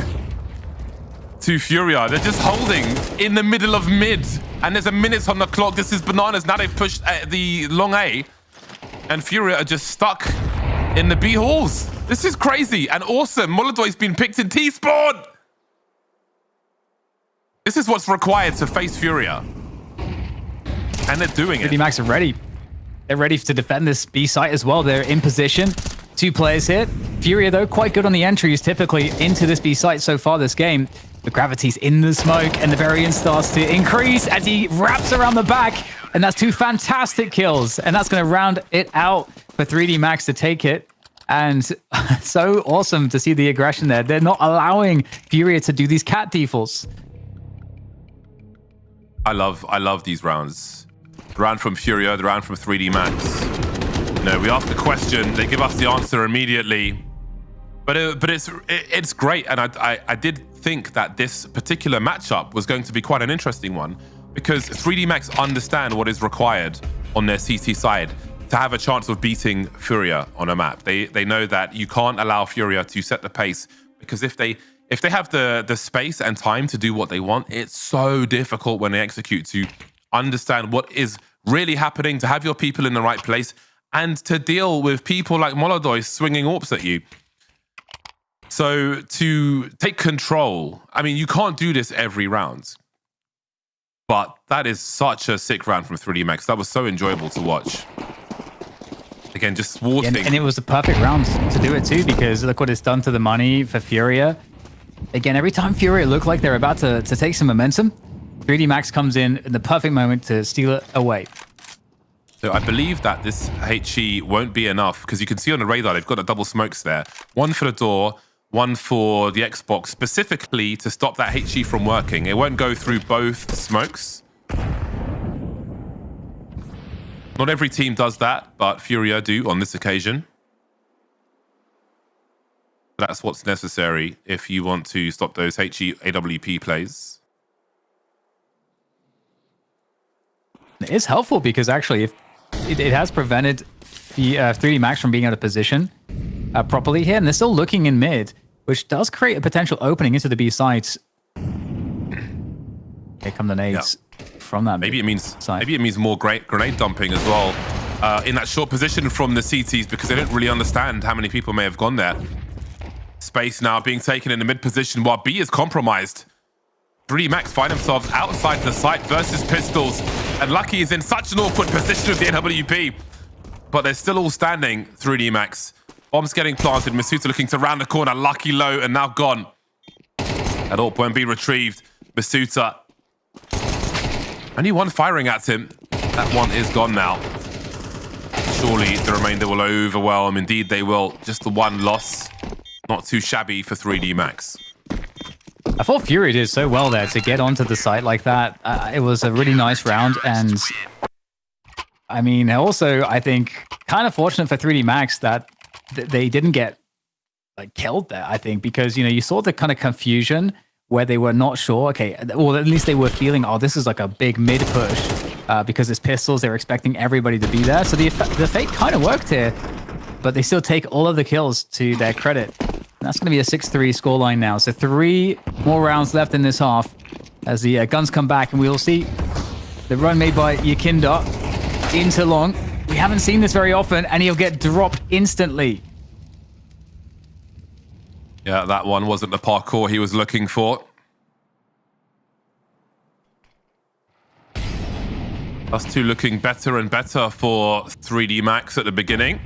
FURIA. They're just holding in the middle of mid, and there's a minute on the clock. This is bananas. Now they've pushed the long A, and FURIA are just stuck in the B halls. This is crazy and awesome. Molodoy's been picked in T-Spawn. This is what's required to face FURIA, and they're doing it. Max are ready. They're ready to defend this B site as well. They're in position. 2 players here. FURIA, though, quite good on the entries typically into this B site so far this game. The gravity's in the smoke, and the variance starts to increase as he wraps around the back. And that's 2 fantastic kills. And that's going to round it out for 3D Max to take it. And so awesome to see the aggression there. They're not allowing FURIA to do these cat defaults. I love these rounds. The round from FURIA, the round from 3D Max. No, we ask the question, they give us the answer immediately. But it's great, and I did think that this particular matchup was going to be quite an interesting one, because 3D Max understand what is required on their CT side to have a chance of beating FURIA on a map. They know that you can't allow FURIA to set the pace, because if they have the space and time to do what they want, it's so difficult when they execute to understand what is really happening, to have your people in the right place, and to deal with people like Molodoy swinging AWPs at you. So to take control, I mean, you can't do this every round, but that is such a sick round from 3D Max. That was so enjoyable to watch. Again, just thwarting. And it was the perfect round to do it too, because look what it's done to the money for FURIA. Again, every time FURIA look like they're about to take some momentum, 3D Max comes in the perfect moment to steal it away. So I believe that this HE won't be enough, because you can see on the radar, they've got a double smokes there. One for the door, one for the Xbox, specifically to stop that HE from working. It won't go through both smokes. Not every team does that, but FURIA do on this occasion. That's what's necessary if you want to stop those HE AWP plays. It is helpful because actually if it has prevented 3D Max from being out of position properly here, and they're still looking in mid, which does create a potential opening into the B sites. Here come the nades from that. Maybe it means more grenade dumping as well in that short position from the CTs, because they don't really understand how many people may have gone there. Space now being taken in the mid position while B is compromised. 3D Max find themselves outside the site versus Pistols, and Lucky is in such an awkward position with the NWP, but they're still all standing. 3D Max, bombs getting planted, Masuta looking to round the corner, Lucky low and now gone. That AWP won't be retrieved. Masuta, only one firing at him. That one is gone now. Surely the remainder will overwhelm. Indeed they will. Just the one loss. Not too shabby for 3D Max. I thought FURIA did so well there to get onto the site like that. It was a really nice round, and I mean, also, I think kind of fortunate for 3D Max that they didn't get like killed there, I think, because, you know, you saw the kind of confusion where they were not sure, okay, or at least they were feeling, oh, this is like a big mid push because it's pistols. They were expecting everybody to be there. So the fake kind of worked here, but they still take all of the kills to their credit. And that's going to be a 6-3 scoreline now. So 3 more rounds left in this half as the guns come back, and we will see the run made by Yakinda into long. We haven't seen this very often, and he'll get dropped instantly. Yeah, that one wasn't the parkour he was looking for. Us two looking better and better for 3D Max at the beginning.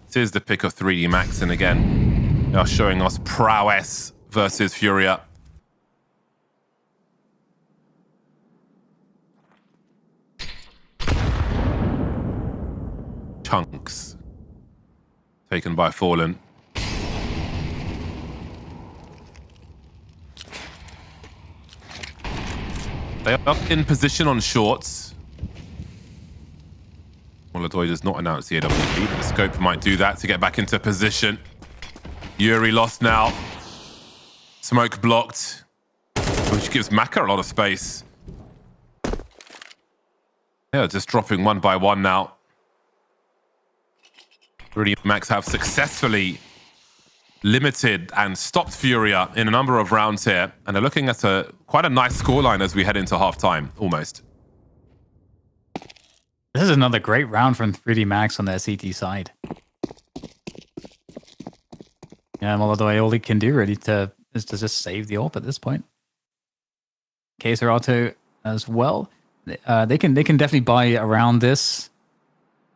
This is the pick of 3D Max, and again, they are showing us prowess versus FURIA. Chunks. Taken by Fallen. They are in position on shorts. Molotov does not announce the AWP, but the scope might do that to get back into position. Yuri lost now. Smoke blocked, which gives Maka a lot of space. Yeah, just dropping one by one now. 3D Max have successfully limited and stopped FURIA in a number of rounds here, and they're looking at quite a nice scoreline as we head into halftime, almost. This is another great round from 3D Max on their CT side. Yeah, Molotov, all he can do really is to just save the AWP at this point. Kaiser Auto as well. They can definitely buy around this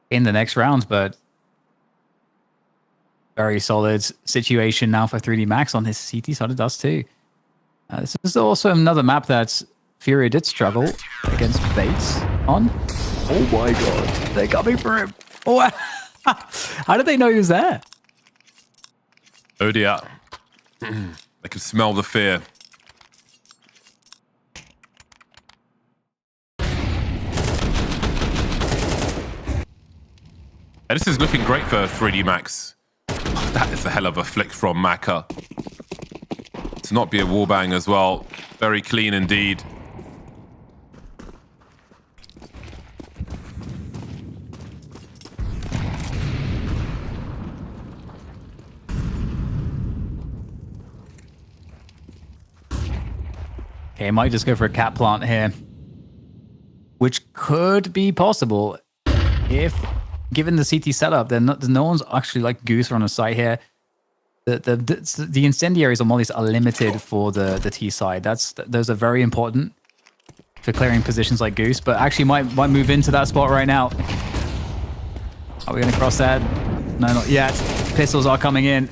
in the next round, but very solid situation now for 3D Max on his CT side of Dust too. This is also another map that FURIA did struggle against Bates on. Oh my god, they're coming for him. Oh, how did they know he was there? Oh dear. They can smell the fear. And this is looking great for 3D Max. That is a hell of a flick from Maka. To not be a wallbang as well. Very clean indeed. Okay, might just go for a cat plant here, which could be possible if, given the CT setup, then no one's actually like Goose on a site here. The incendiaries on mollies are limited for the T side. Those are very important for clearing positions like Goose, but actually might move into that spot right now. Are we going to cross that? No, not yet. Pistols are coming in,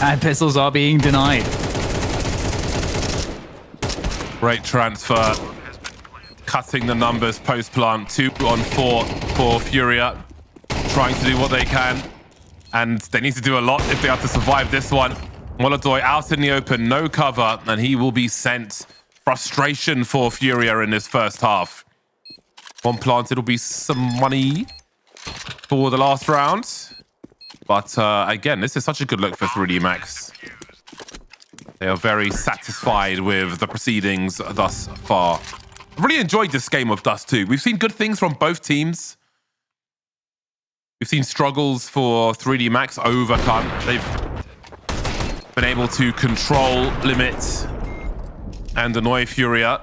and pistols are being denied. Great transfer. Cutting the numbers post-plant. 2 on 4 for FURIA. Trying to do what they can. And they need to do a lot if they have to survive this one. Molotov out in the open, no cover, and he will be sent. Frustration for FURIA in this first half. One planted will be some money for the last round. But again, this is such a good look for 3D Max. They are very satisfied with the proceedings thus far. I've really enjoyed this game of Dust 2. We've seen good things from both teams. We've seen struggles for 3D Max overcome. They've been able to control, limit, and annoy FURIA.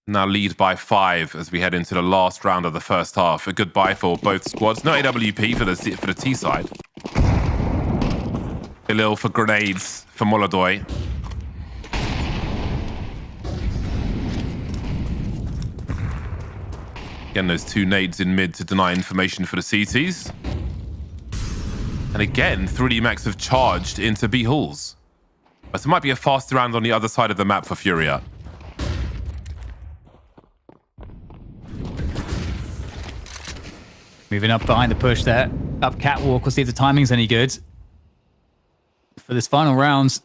Now lead by 5 as we head into the last round of the first half. A goodbye for both squads. No AWP for the T side. Khalil for grenades for Molotov. Again, those 2 nades in mid to deny information for the CTs. And again, 3D Max have charged into B halls. But it might be a faster round on the other side of the map for FURIA. Moving up behind the push there. Up catwalk. We'll see if the timing's any good. For this final round,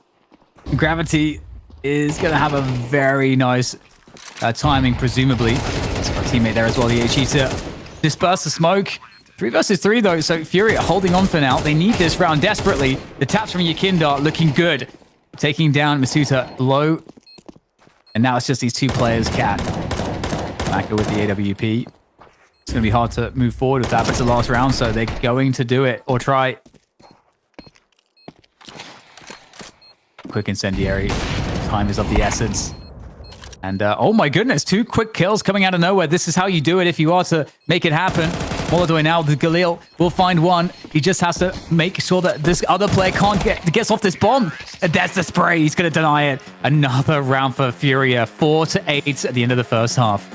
Gravity is going to have a very nice timing, presumably. It's got a teammate there as well, the HE, to disperse the smoke. 3 versus 3 though, so FURIA holding on for now. They need this round desperately. The taps from Yakinda looking good. Taking down Masuta low. And now it's just these 2 players, Cat. Maka with the AWP. It's going to be hard to move forward with that, but it's the last round, so they're going to do it or try. Quick incendiary. Time is of the essence. And oh my goodness, 2 quick kills coming out of nowhere. This is how you do it if you are to make it happen. Molodoi now, the Galil will find one. He just has to make sure that this other player gets off this bomb. And there's the spray. He's going to deny it. Another round for FURIA. 4-8 at the end of the first half.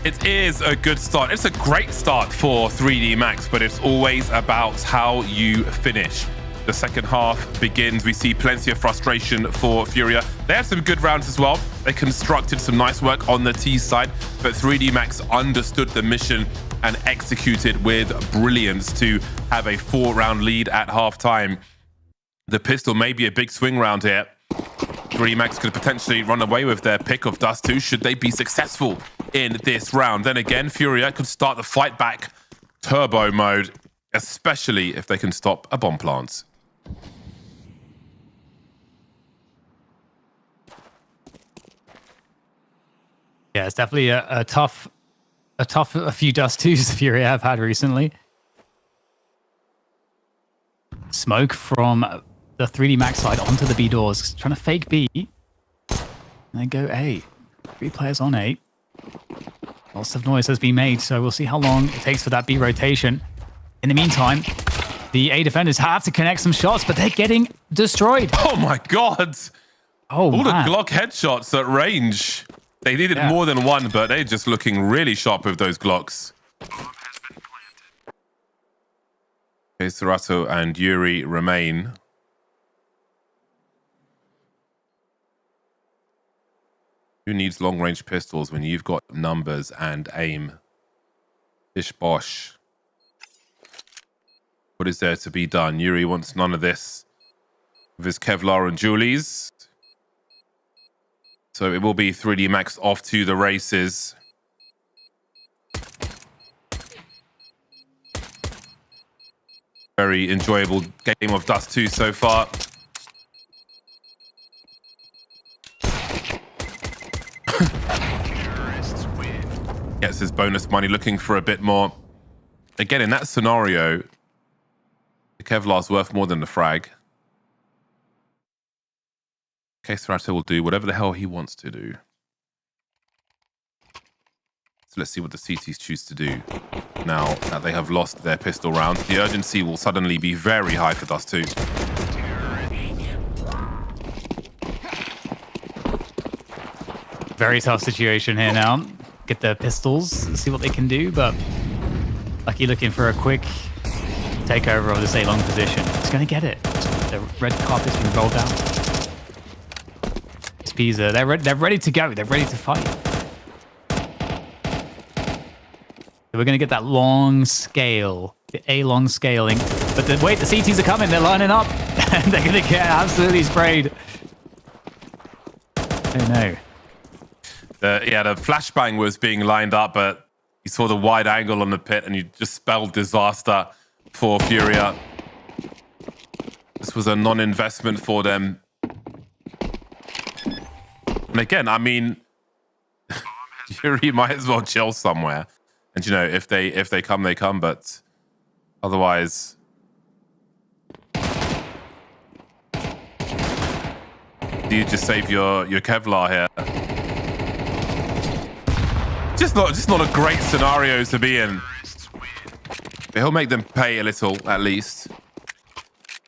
It is a good start. It's a great start for 3D Max, but it's always about how you finish. The second half begins. We see plenty of frustration for FURIA. They had some good rounds as well. They constructed some nice work on the T side, but 3D Max understood the mission and executed with brilliance to have a 4-round lead at halftime. The pistol may be a big swing round here. 3D Max could potentially run away with their pick of Dust 2 should they be successful in this round. Then again, FURIA could start the fight back turbo mode, especially if they can stop a bomb plant. Yeah, it's definitely a tough few Dust 2s FURIA have had recently. Smoke from the 3D Max side onto the B doors, trying to fake B. And then go A. 3 players on A. Lots of noise has been made, so we'll see how long it takes for that B rotation. In the meantime, the A defenders have to connect some shots, but they're getting destroyed. Oh my god! Oh, all man. the Glock headshots at range. They needed more than one, but they're just looking really sharp with those Glocks. Okay, Serato and Yuri remain. Who needs long-range pistols when you've got numbers and aim? Bish bosh. What is there to be done? Yuri wants none of this with his Kevlar and Julies. So it will be 3D Max off to the races. Very enjoyable game of Dust 2 so far. Gets his bonus money, looking for a bit more. Again, in that scenario, the Kevlar's worth more than the frag. Okay, Serato will do whatever the hell he wants to do. So let's see what the CTs choose to do. Now that they have lost their pistol round, the urgency will suddenly be very high for Dust 2. Very tough situation here now. Get their pistols, see what they can do, but Lucky looking for a quick takeover of this A-long position. He's going to get it. The red carpet's been rolled out. Pisa, they're ready to go. They're ready to fight. So we're going to get that long scale, the A-long scaling. But wait, the CTs are coming. They're lining up. And they're going to get absolutely sprayed. Oh, no. The flashbang was being lined up, but you saw the wide angle on the pit and you just spelled disaster for FURIA. This was a non-investment for them. And again, I mean, Yuri might as well chill somewhere. And you know, if they come, they come. But otherwise, do you just save your Kevlar here? Just not a great scenario to be in. But he'll make them pay a little, at least.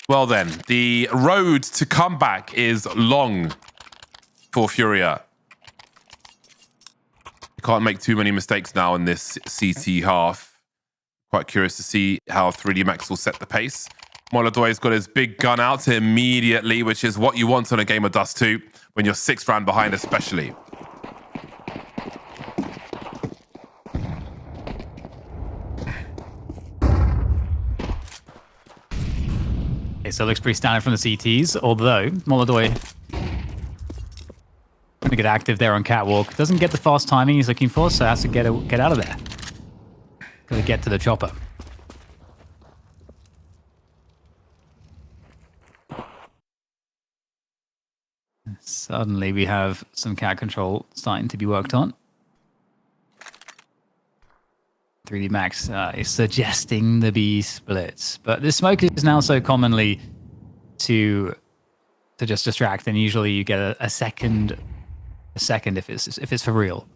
Well then, the road to comeback is long for FURIA. You can't make too many mistakes now in this CT half. Quite curious to see how 3D Max will set the pace. Molodoy's got his big gun out immediately, which is what you want on a game of Dust 2, when you're 6 round behind especially. Okay, so it looks pretty standard from the CTs, although Molodoy going to get active there on Catwalk. Doesn't get the fast timing he's looking for, so has to get out of there. Got to get to the chopper. Suddenly we have some cat control starting to be worked on. 3D Max is suggesting the B splits, but this smoke is now so commonly to just distract, and usually you get a second if it's for real.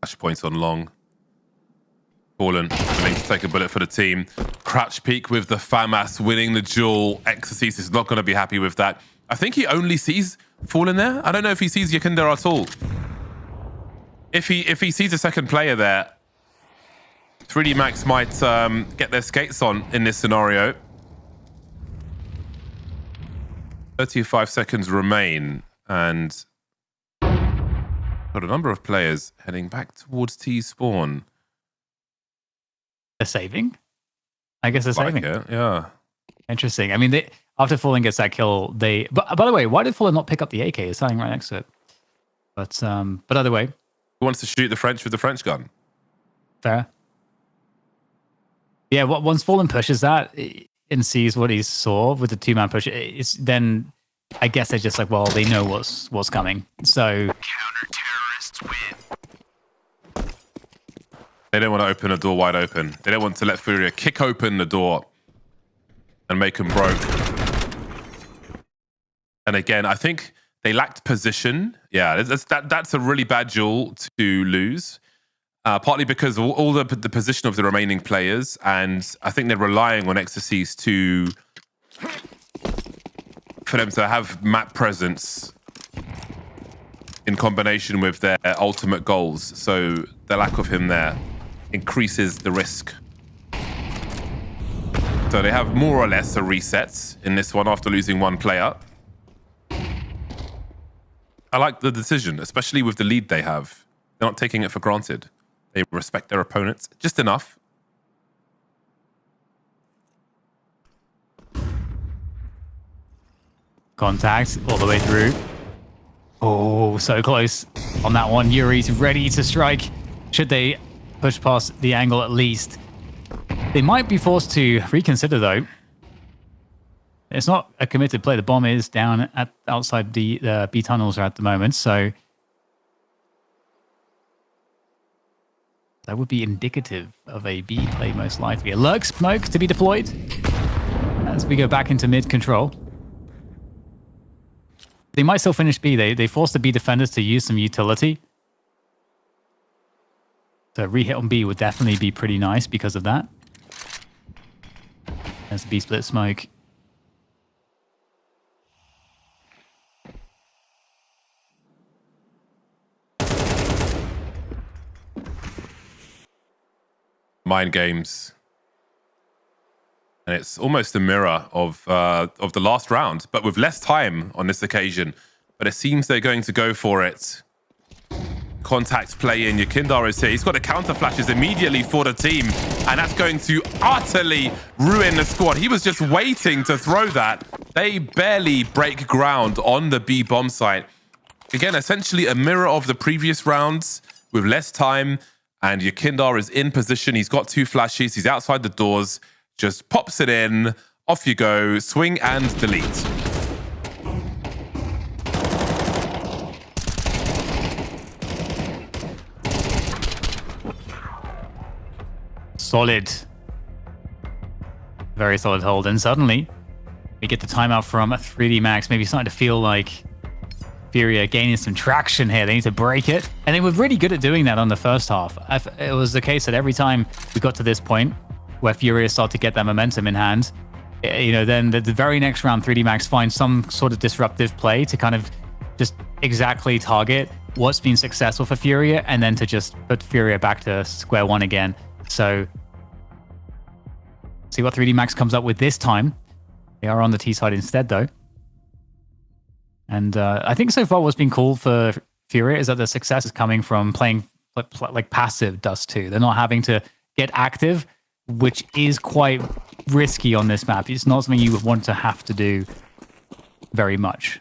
Flash points on long. Fallen willing to take a bullet for the team. Crouch peek with the FAMAS winning the duel. Exorcist is not going to be happy with that. I think he only sees Fallen there. I don't know if he sees Yakinder at all. If he sees a second player there, 3D Max might get their skates on in this scenario. 35 seconds remain, and got a number of players heading back towards T spawn. They're saving? I guess they're saving. It, yeah. Interesting. I mean, after Fallen gets that kill, they... But by the way, why did Fallen not pick up the AK? It's standing right next to it. But either way... Who wants to shoot the French with the French gun? Fair. Yeah, once Fallen pushes that and sees what he saw with the 2-man push, it's then... I guess they're just like, well, they know what's coming. So... Counter-terrorists win. They don't want to open a door wide open. They don't want to let FURIA kick open the door and make them broke. And again, I think they lacked position. Yeah, that's a really bad duel to lose. Partly because of all the position of the remaining players, and I think they're relying on Ecstasies for them to have map presence in combination with their ultimate goals. So the lack of him there increases the risk. So they have more or less a reset in this one after losing one player. I like the decision, especially with the lead they have. They're not taking it for granted. They respect their opponents just enough. Contact all the way through. Oh, so close on that one. Yuri's ready to strike. Should they push past the angle at least? They might be forced to reconsider, though. It's not a committed play. The bomb is down outside the B tunnels at the moment, so that would be indicative of a B play, most likely. A lurk smoke to be deployed as we go back into mid control. They might still finish B. They forced the B defenders to use some utility. So a re-hit on B would definitely be pretty nice because of that. There's the B split smoke. Mind games. And it's almost a mirror of the last round, but with less time on this occasion. But it seems they're going to go for it. Contact play in. Yakindar is here. He's got the counter flashes immediately for the team, and that's going to utterly ruin the squad. He was just waiting to throw that. They barely break ground on the B bomb site. Again, essentially a mirror of the previous rounds with less time, and Yakindar is in position. He's got 2 flashes. He's outside the doors. Just pops it in. Off you go. Swing and delete. Solid. Very solid hold. And suddenly, we get the timeout from 3D Max. Maybe starting to feel like FURIA gaining some traction here. They need to break it. And they were really good at doing that on the first half. It was the case that every time we got to this point where FURIA started to get that momentum in hand, then the very next round, 3D Max finds some sort of disruptive play to kind of just exactly target what's been successful for FURIA, and then to just put FURIA back to square one again. So see what 3D Max comes up with this time. They are on the T side instead, though. And I think so far what's been cool for FURIA is that the success is coming from playing like passive Dust 2. They're not having to get active, which is quite risky on this map. It's not something you would want to have to do very much.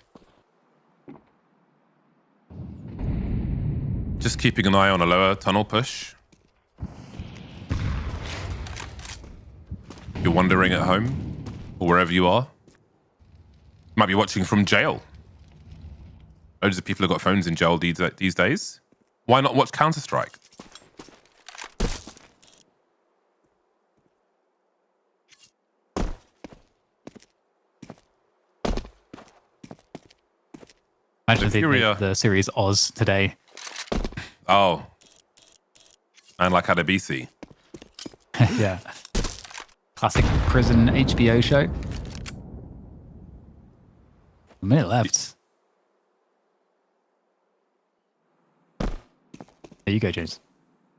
Just keeping an eye on a lower tunnel push. You're wandering at home or wherever you are. Might be watching from jail. Loads of people have got phones in jail these days. Why not watch Counter-Strike? Imagine if they made the Series Oz today. Oh. And like Adebisi. Yeah. Classic prison HBO show. A minute left. There you go, James.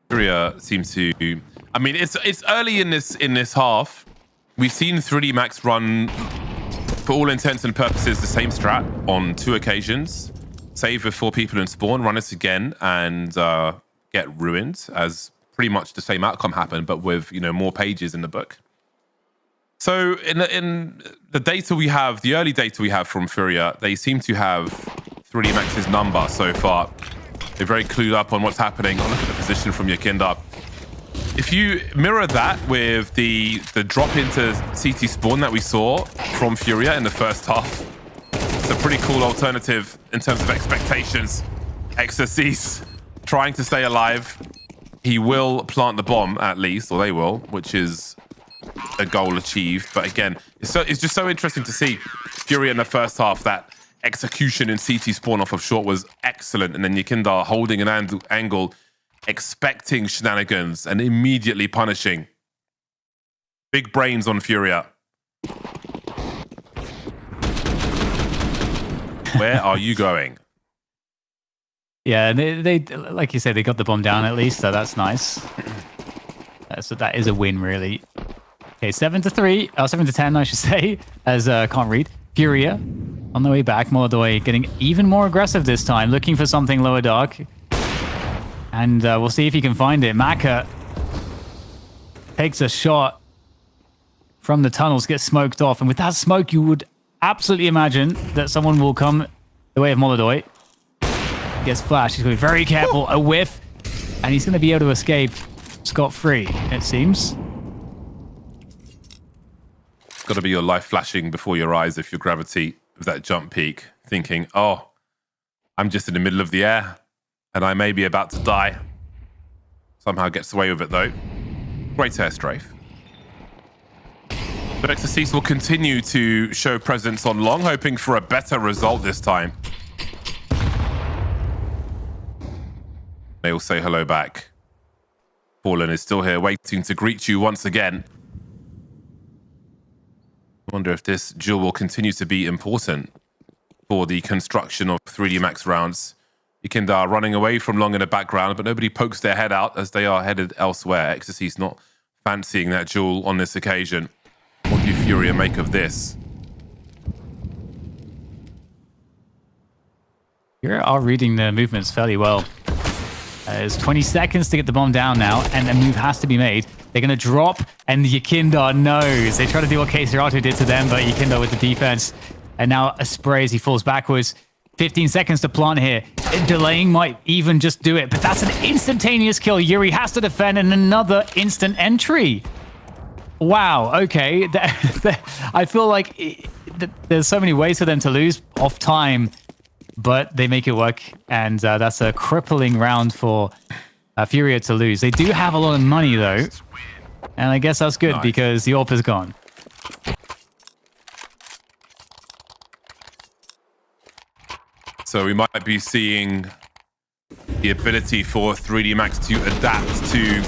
FURIA seems to. I mean, it's early in this half. We've seen 3D Max run, for all intents and purposes, the same strat on 2 occasions. Save with 4 people in spawn, run it again, and get ruined, as pretty much the same outcome happened, but with more pages in the book. So in the data we have, the early data we have from FURIA, they seem to have 3D Max's number so far. They're very clued up on what's happening. Look at the position from Yakindar. If you mirror that with the drop into CT spawn that we saw from FURIA in the first half, it's a pretty cool alternative in terms of expectations. Ecstasies trying to stay alive. He will plant the bomb at least, or they will, which is a goal achieved. But again, it's just so interesting to see FURIA in the first half. That execution in CT spawn off of short was excellent. And then Yekindar holding an angle, expecting shenanigans and immediately punishing. Big brains on FURIA. Where are you going? Yeah, they like you said, they got the bomb down at least, so that's nice. So that is a win, really. Okay, 7-3, 7-10, I should say, as can't read. FURIA on the way back. Molodoi getting even more aggressive this time, looking for something lower dark. And we'll see if he can find it. Maka takes a shot from the tunnels, gets smoked off. And with that smoke, you would absolutely imagine that someone will come the way of Molodoi. Gets flashed. He's going to be very careful. A whiff. And he's going to be able to escape scot-free, it seems. It's got to be your life flashing before your eyes if you're Gravity with that jump peak, thinking, oh, I'm just in the middle of the air and I may be about to die. Somehow gets away with it, though. Great air strafe. But Exorcist will continue to show presence on long, hoping for a better result this time. They'll say hello back. Fallen is still here waiting to greet you once again. I wonder if this duel will continue to be important for the construction of 3D Max rounds. Yekindar running away from long in the background, but nobody pokes their head out as they are headed elsewhere. Ecstasy's not fancying that duel on this occasion. What do FURIA make of this? You are reading the movements fairly well. There's 20 seconds to get the bomb down now, and a move has to be made. They're going to drop, and Yekindar knows. They try to do what Serato did to them, but Yekindar with the defense. And now a spray as he falls backwards. 15 seconds to plant here. Delaying might even just do it, but that's an instantaneous kill. Yuri has to defend, and another instant entry. Wow, okay. I feel like there's so many ways for them to lose off time, but they make it work, and that's a crippling round for FURIA to lose. They do have a lot of money, though, and I guess that's good because the AWP is gone. So we might be seeing the ability for 3D Max to adapt to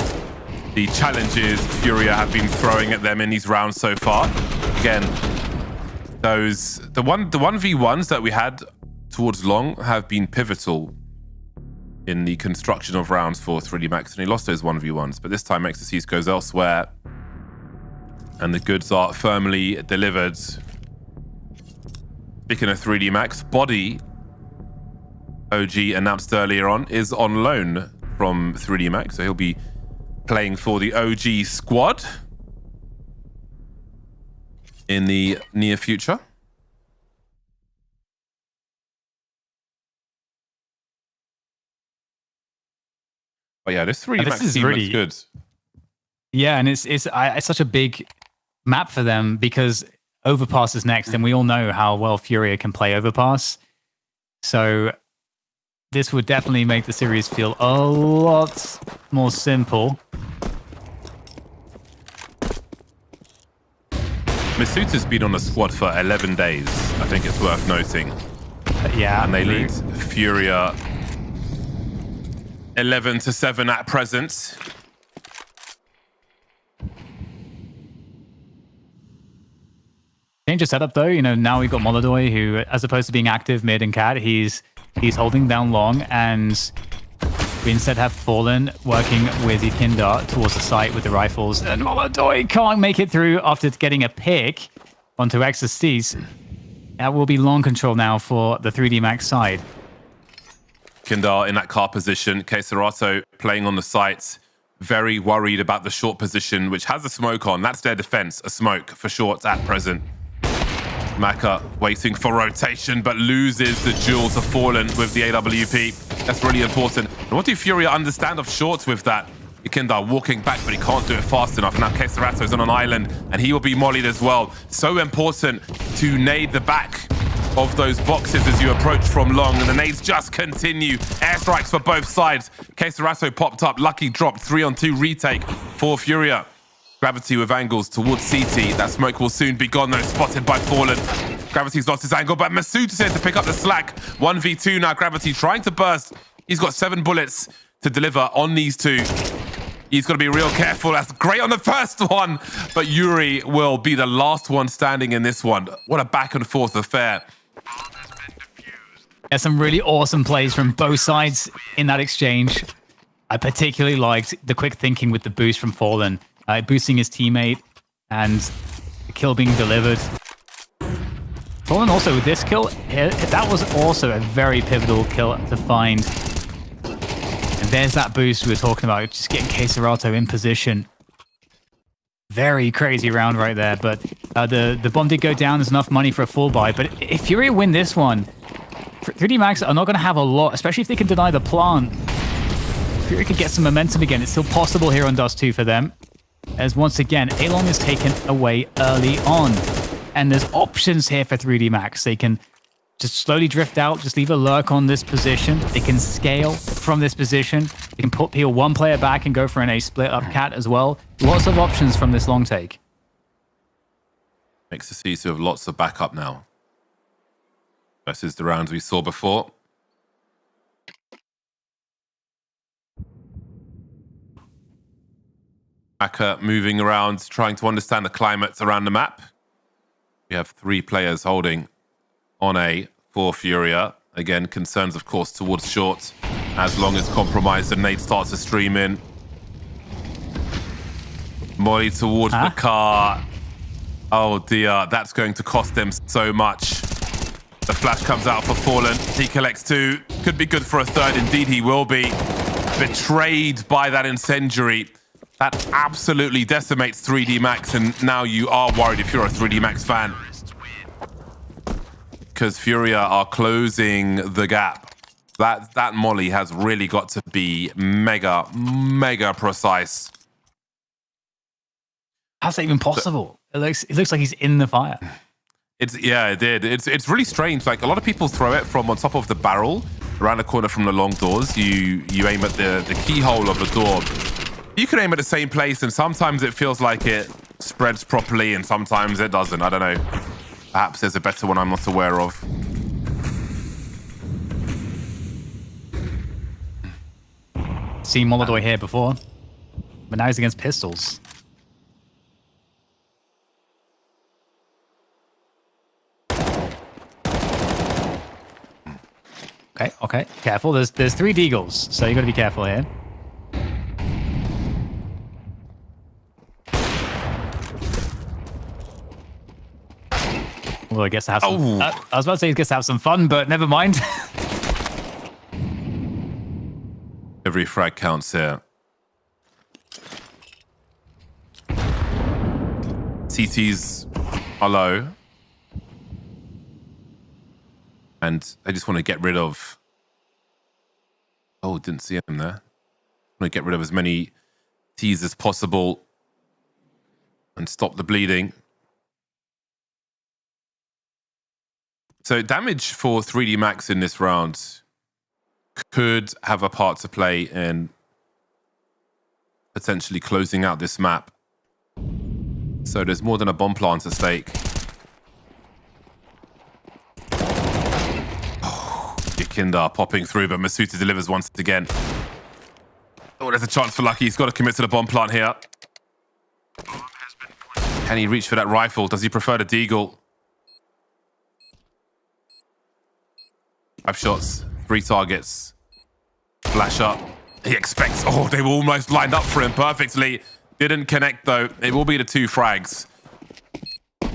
the challenges FURIA have been throwing at them in these rounds so far. Again, the 1v1s that we had towards long have been pivotal in the construction of rounds for 3D Max, and he lost those 1v1s, but this time Exorcist goes elsewhere and the goods are firmly delivered. Speaking of 3D Max, Body, OG announced earlier on, is on loan from 3D Max, so he'll be playing for the OG squad in the near future. Oh yeah, this 3D Max team looks good. Yeah, and it's such a big map for them because Overpass is next, and we all know how well FURIA can play Overpass. So this would definitely make the series feel a lot more simple. Masuta's been on the squad for 11 days. I think it's worth noting. Yeah, and they lead FURIA 11-7 at present. Change of setup though, you know, now we've got Molodoi who, as opposed to being active mid and cat, he's holding down long, and we instead have Fallen working with Yekindar towards the site with the rifles, and Molodoi can't make it through after getting a pick onto Exorcist. That will be long control now for the 3D Max side. Yekindar in that car position, Serato playing on the sites, very worried about the short position, which has a smoke on. That's their defense, a smoke for short at present. Maka waiting for rotation, but loses the duel to Fallen with the AWP. That's really important. And what do FURIA understand of shorts with that? Yekindar walking back, but he can't do it fast enough. Now Serato is on an island, and he will be mollied as well. So important to nade the back of those boxes as you approach from long, and the nades just continue. Airstrikes for both sides. Queserato popped up, Lucky dropped, 3-on-2 retake for FURIA. Gravity with angles towards CT. That smoke will soon be gone though, spotted by Fallen. Gravity's lost his angle, but Masood is here to pick up the slack. 1v2 now, Gravity trying to burst. He's got 7 bullets to deliver on these two. He's got to be real careful. That's great on the first one, but Yuri will be the last one standing in this one. What a back and forth affair. Yeah, some really awesome plays from both sides in that exchange. I particularly liked the quick thinking with the boost from Fallen, boosting his teammate and the kill being delivered. Fallen also with this kill, that was also a very pivotal kill to find. And there's that boost we were talking about, just getting Queserato in position. Very crazy round right there, but the bomb did go down. There's enough money for a full buy, but if FURIA win this one, 3D Max are not going to have a lot, especially if they can deny the plant. FURIA could get some momentum again. It's still possible here on Dust 2 for them, as once again, Along is taken away early on. And there's options here for 3D Max. They can just slowly drift out, just leave a lurk on this position. They can scale from this position. They can peel one player back and go for an A split up cat as well. Lots of options from this long take. Makes the CT have lots of backup now versus the rounds we saw before. Aka moving around, trying to understand the climates around the map. We have 3 players holding on A for FURIA. Again, concerns, of course, towards short. As long as compromised, the nade starts to stream in. Molly towards the car. Oh dear, that's going to cost them so much. The flash comes out for Fallen. He collects 2. Could be good for a 3rd. Indeed, he will be. Betrayed by that incendiary. That absolutely decimates 3D Max, and now you are worried if you're a 3D Max fan. Because FURIA are closing the gap. That molly has really got to be mega, mega precise. How's that even possible? It looks like he's in the fire. Yeah, it did. It's really strange. Like, a lot of people throw it from on top of the barrel, around the corner from the long doors. You aim at the keyhole of the door. You can aim at the same place, and sometimes it feels like it spreads properly, and sometimes it doesn't. I don't know. Perhaps there's a better one I'm not aware of. Seen Molodoi here before, but now he's against pistols. Okay. Careful. There's 3 Deagles, so you got to be careful here. Well, I guess to have some, I was about to say he gets to have some fun, but never mind. Every frag counts here. CTs are low. And I just want to get rid of... Oh, didn't see him there. I want to get rid of as many Ts as possible and stop the bleeding. So damage for 3D Max in this round could have a part to play in potentially closing out this map. So there's more than a bomb plant at stake. Oh, Yakinda popping through, but Masuta delivers once again. Oh, there's a chance for Lucky. He's got to commit to the bomb plant here. Can he reach for that rifle? Does he prefer the Deagle? 5 shots, 3 targets. Flash up. He expects... Oh, they were almost lined up for him perfectly. Didn't connect, though. It will be the 2 frags. I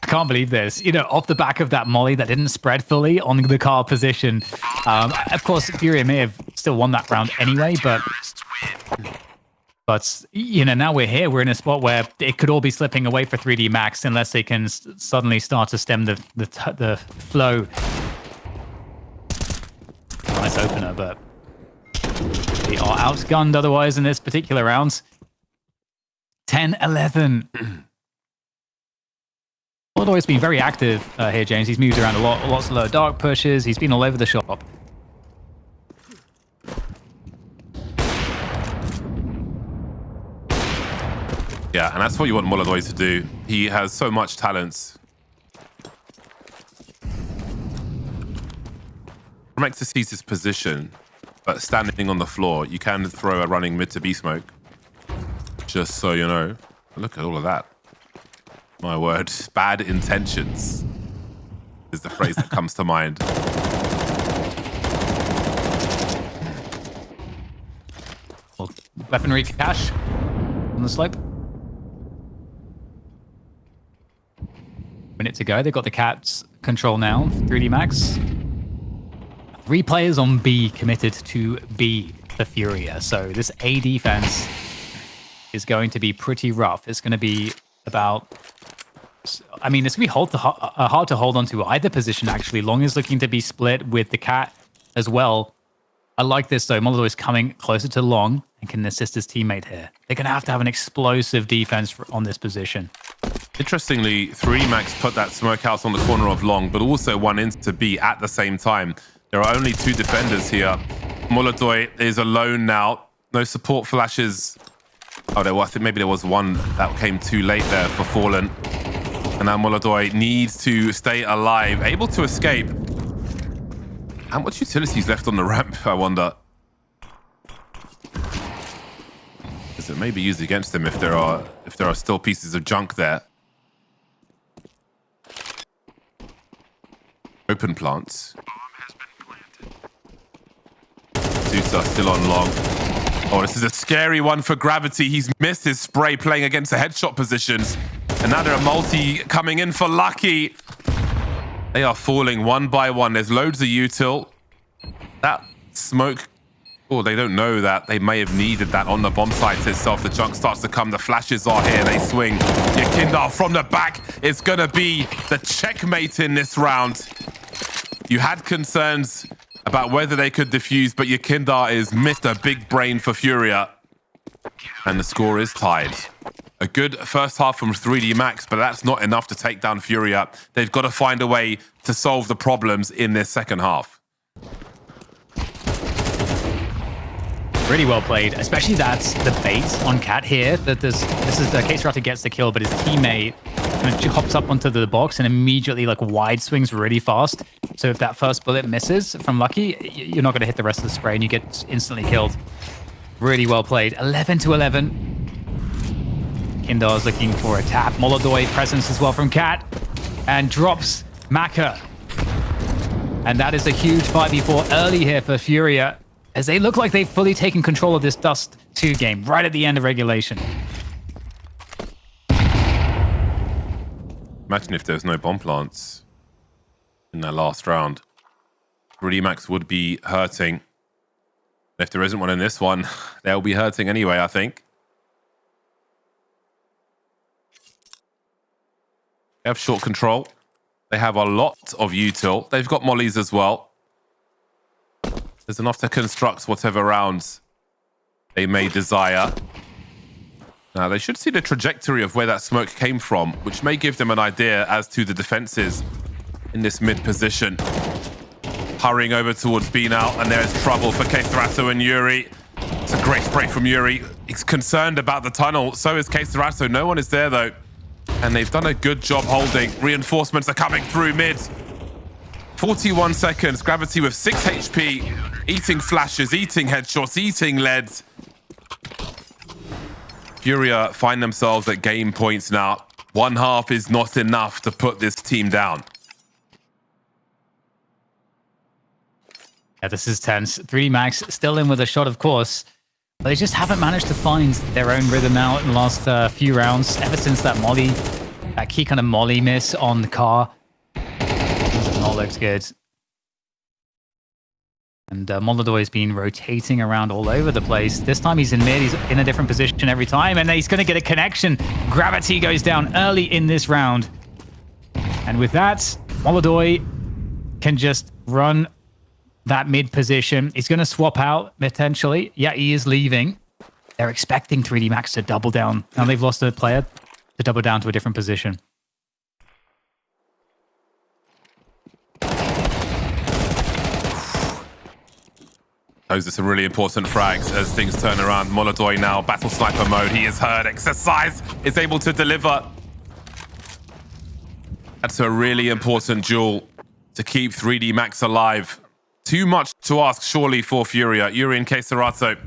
can't believe this. You know, off the back of that molly that didn't spread fully on the car position. Of course, FURIA may have still won that round anyway, but you know, now we're here. We're in a spot where it could all be slipping away for 3D Max unless they can suddenly start to stem the flow. Nice opener, but they are outgunned otherwise in this particular round. 10-11. Moldoy's been very active here, James. He's moved around a lot, lots of low dark pushes. He's been all over the shop. Yeah, and that's what you want Moldoy to do. He has so much talent. From X sees his position, but standing on the floor, you can throw a running mid to B smoke. Just so you know. Look at all of that. My word, bad intentions is the phrase that comes to mind. Well, weaponry cache on the slope. Minute to go. They've got the Cats control now. 3D Max. 3 players on B committed to B for FURIA. So this A defense is going to be pretty rough. It's going to be about... I mean, it's going to be hard to hold on to either position, actually. Long is looking to be split with the Cat as well. I like this, though. Molotov is coming closer to Long and can assist his teammate here. They're going to have an explosive defense on this position. Interestingly, 3D Max put that smoke house on the corner of Long, but also one into B at the same time. There are only 2 defenders here. Molotov is alone now. No support flashes. Oh, I think maybe there was one that came too late there for Fallen. And now Molotov needs to stay alive, able to escape. How much utilities left on the ramp, I wonder? Because it may be used against him if there are still pieces of junk there. Open plants. Susa still on Long. Oh, this is a scary one for Gravity. He's missed his spray playing against the headshot positions. And now there are multi coming in for Lucky. They are falling one by one. There's loads of util. That smoke... Oh, they don't know that. They may have needed that on the bomb site itself. The junk starts to come. The flashes are here. They swing. Yakindar from the back. It's going to be the checkmate in this round. You had concerns about whether they could defuse, but Yakindar is Mr. Big Brain for FURIA. And the score is tied. A good first half from 3D Max, but that's not enough to take down FURIA. They've got to find a way to solve the problems in this second half. Really well played, especially that's the bait on Cat here. That this is the case Rata gets the kill, but his teammate kind of hops up onto the box and immediately like wide swings really fast. So if that first bullet misses from Lucky, you're not going to hit the rest of the spray and you get instantly killed. Really well played. 11 to 11. Kindar's looking for a tap. Molodoi presence as well from Cat and drops Maka. And that is a huge 5v4 early here for FURIA, as they look like they've fully taken control of this Dust 2 game right at the end of regulation. Imagine if there's no bomb plants in that last round. 3D Max would be hurting. If there isn't one in this one, they'll be hurting anyway, I think. They have short control. They have a lot of util. They've got mollies as well. There's enough to construct whatever rounds they may desire. Now, they should see the trajectory of where that smoke came from, which may give them an idea as to the defenses in this mid position. Hurrying over towards B now, and there's trouble for Keithrato and Yuri. It's a great spray from Yuri. He's concerned about the tunnel. So is Keithrato. No one is there, though. And they've done a good job holding. Reinforcements are coming through mid. 41 seconds. Gravity with 6 HP. Eating flashes, eating headshots, eating leads. FURIA find themselves at game points now. One half is not enough to put this team down. Yeah, this is tense. 3D Max still in with a shot, of course. But they just haven't managed to find their own rhythm out in the last few rounds. Ever since that molly, that key kind of molly miss on the car. Not looks good. And Molodoi has been rotating around all over the place. This time he's in mid. He's in a different position every time. And he's going to get a connection. Gravity goes down early in this round. And with that, Molodoi can just run that mid position. He's going to swap out, potentially. Yeah, he is leaving. They're expecting 3D Max to double down. Now they've lost a player to double down to a different position. Those are some really important frags as things turn around. Molodoi now, battle sniper mode. He is heard. Exercise is able to deliver. That's a really important duel to keep 3D Max alive. Too much to ask, surely, for Furia. Yuri and Keserato.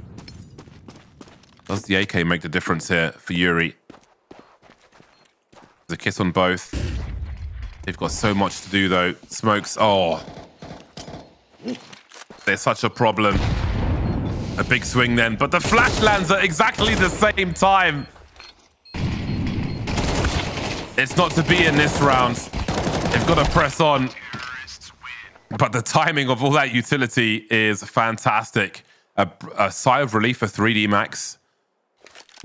Does the AK make the difference here for Yuri? There's a kiss on both. They've got so much to do, though. Smokes. Oh. There's such a problem. A big swing then, but the flash lands at exactly the same time. It's not to be in this round. They've got to press on. But the timing of all that utility is fantastic. A sigh of relief for 3D Max.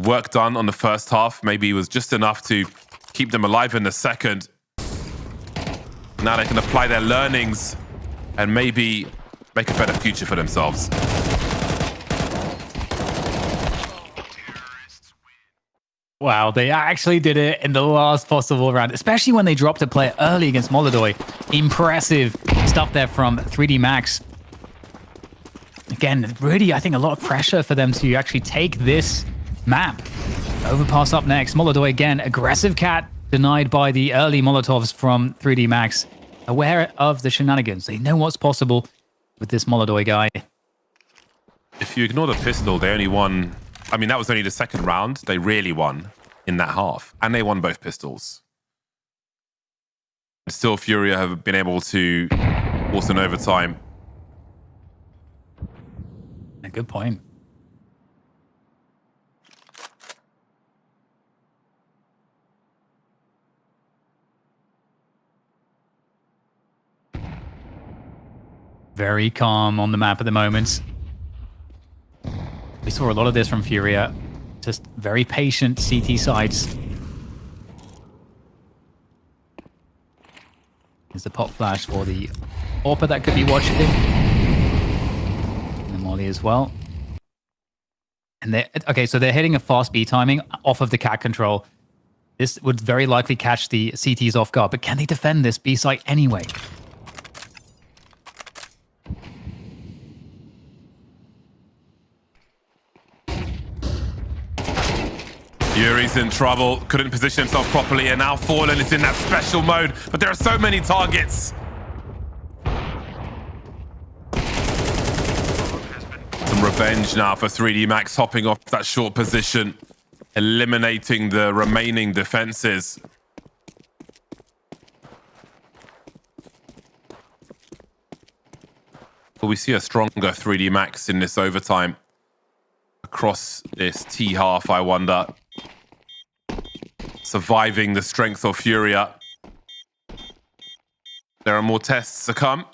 Work done on the first half. Maybe it was just enough to keep them alive in the second. Now they can apply their learnings and maybe make a better future for themselves. Wow, they actually did it in the last possible round, especially when they dropped a player early against Molodoi. Impressive stuff there from 3D Max. Again, really, I think a lot of pressure for them to actually take this map. Overpass up next. Molodoi again, aggressive cat denied by the early Molotovs from 3D Max. Aware of the shenanigans. They know what's possible with this Molodoi guy. If you ignore the pistol, they only won. I mean, that was only the second round. They really won in that half. And they won both pistols. Still, Furia have been able to force an overtime. A good point. Very calm on the map at the moment. We saw a lot of this from Furia. Just very patient CT sides. There's the pop flash for the AWP that could be watching him. And the Molly as well. And they okay, so they're hitting a fast B timing off of the cat control. This would very likely catch the CTs off guard, but can they defend this B site anyway? Yuri's in trouble, couldn't position himself properly, and now Fallen is in that special mode, but there are so many targets. Some revenge now for 3D Max, hopping off that short position, eliminating the remaining defenses. Will we see a stronger 3D Max in this overtime? Across this T half, I wonder. Surviving the strength of Furia. There are more tests to come.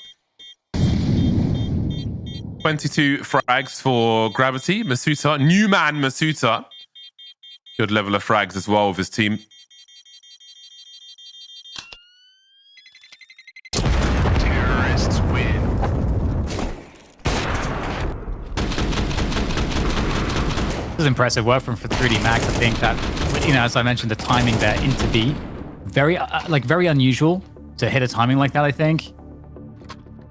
22 frags for Gravity. Masuta, new man Masuta. Good level of frags as well with his team. Terrorists win. This is impressive work from 3D Max. I think that, you know, as I mentioned, the timing there into B, very very unusual to hit a timing like that. I think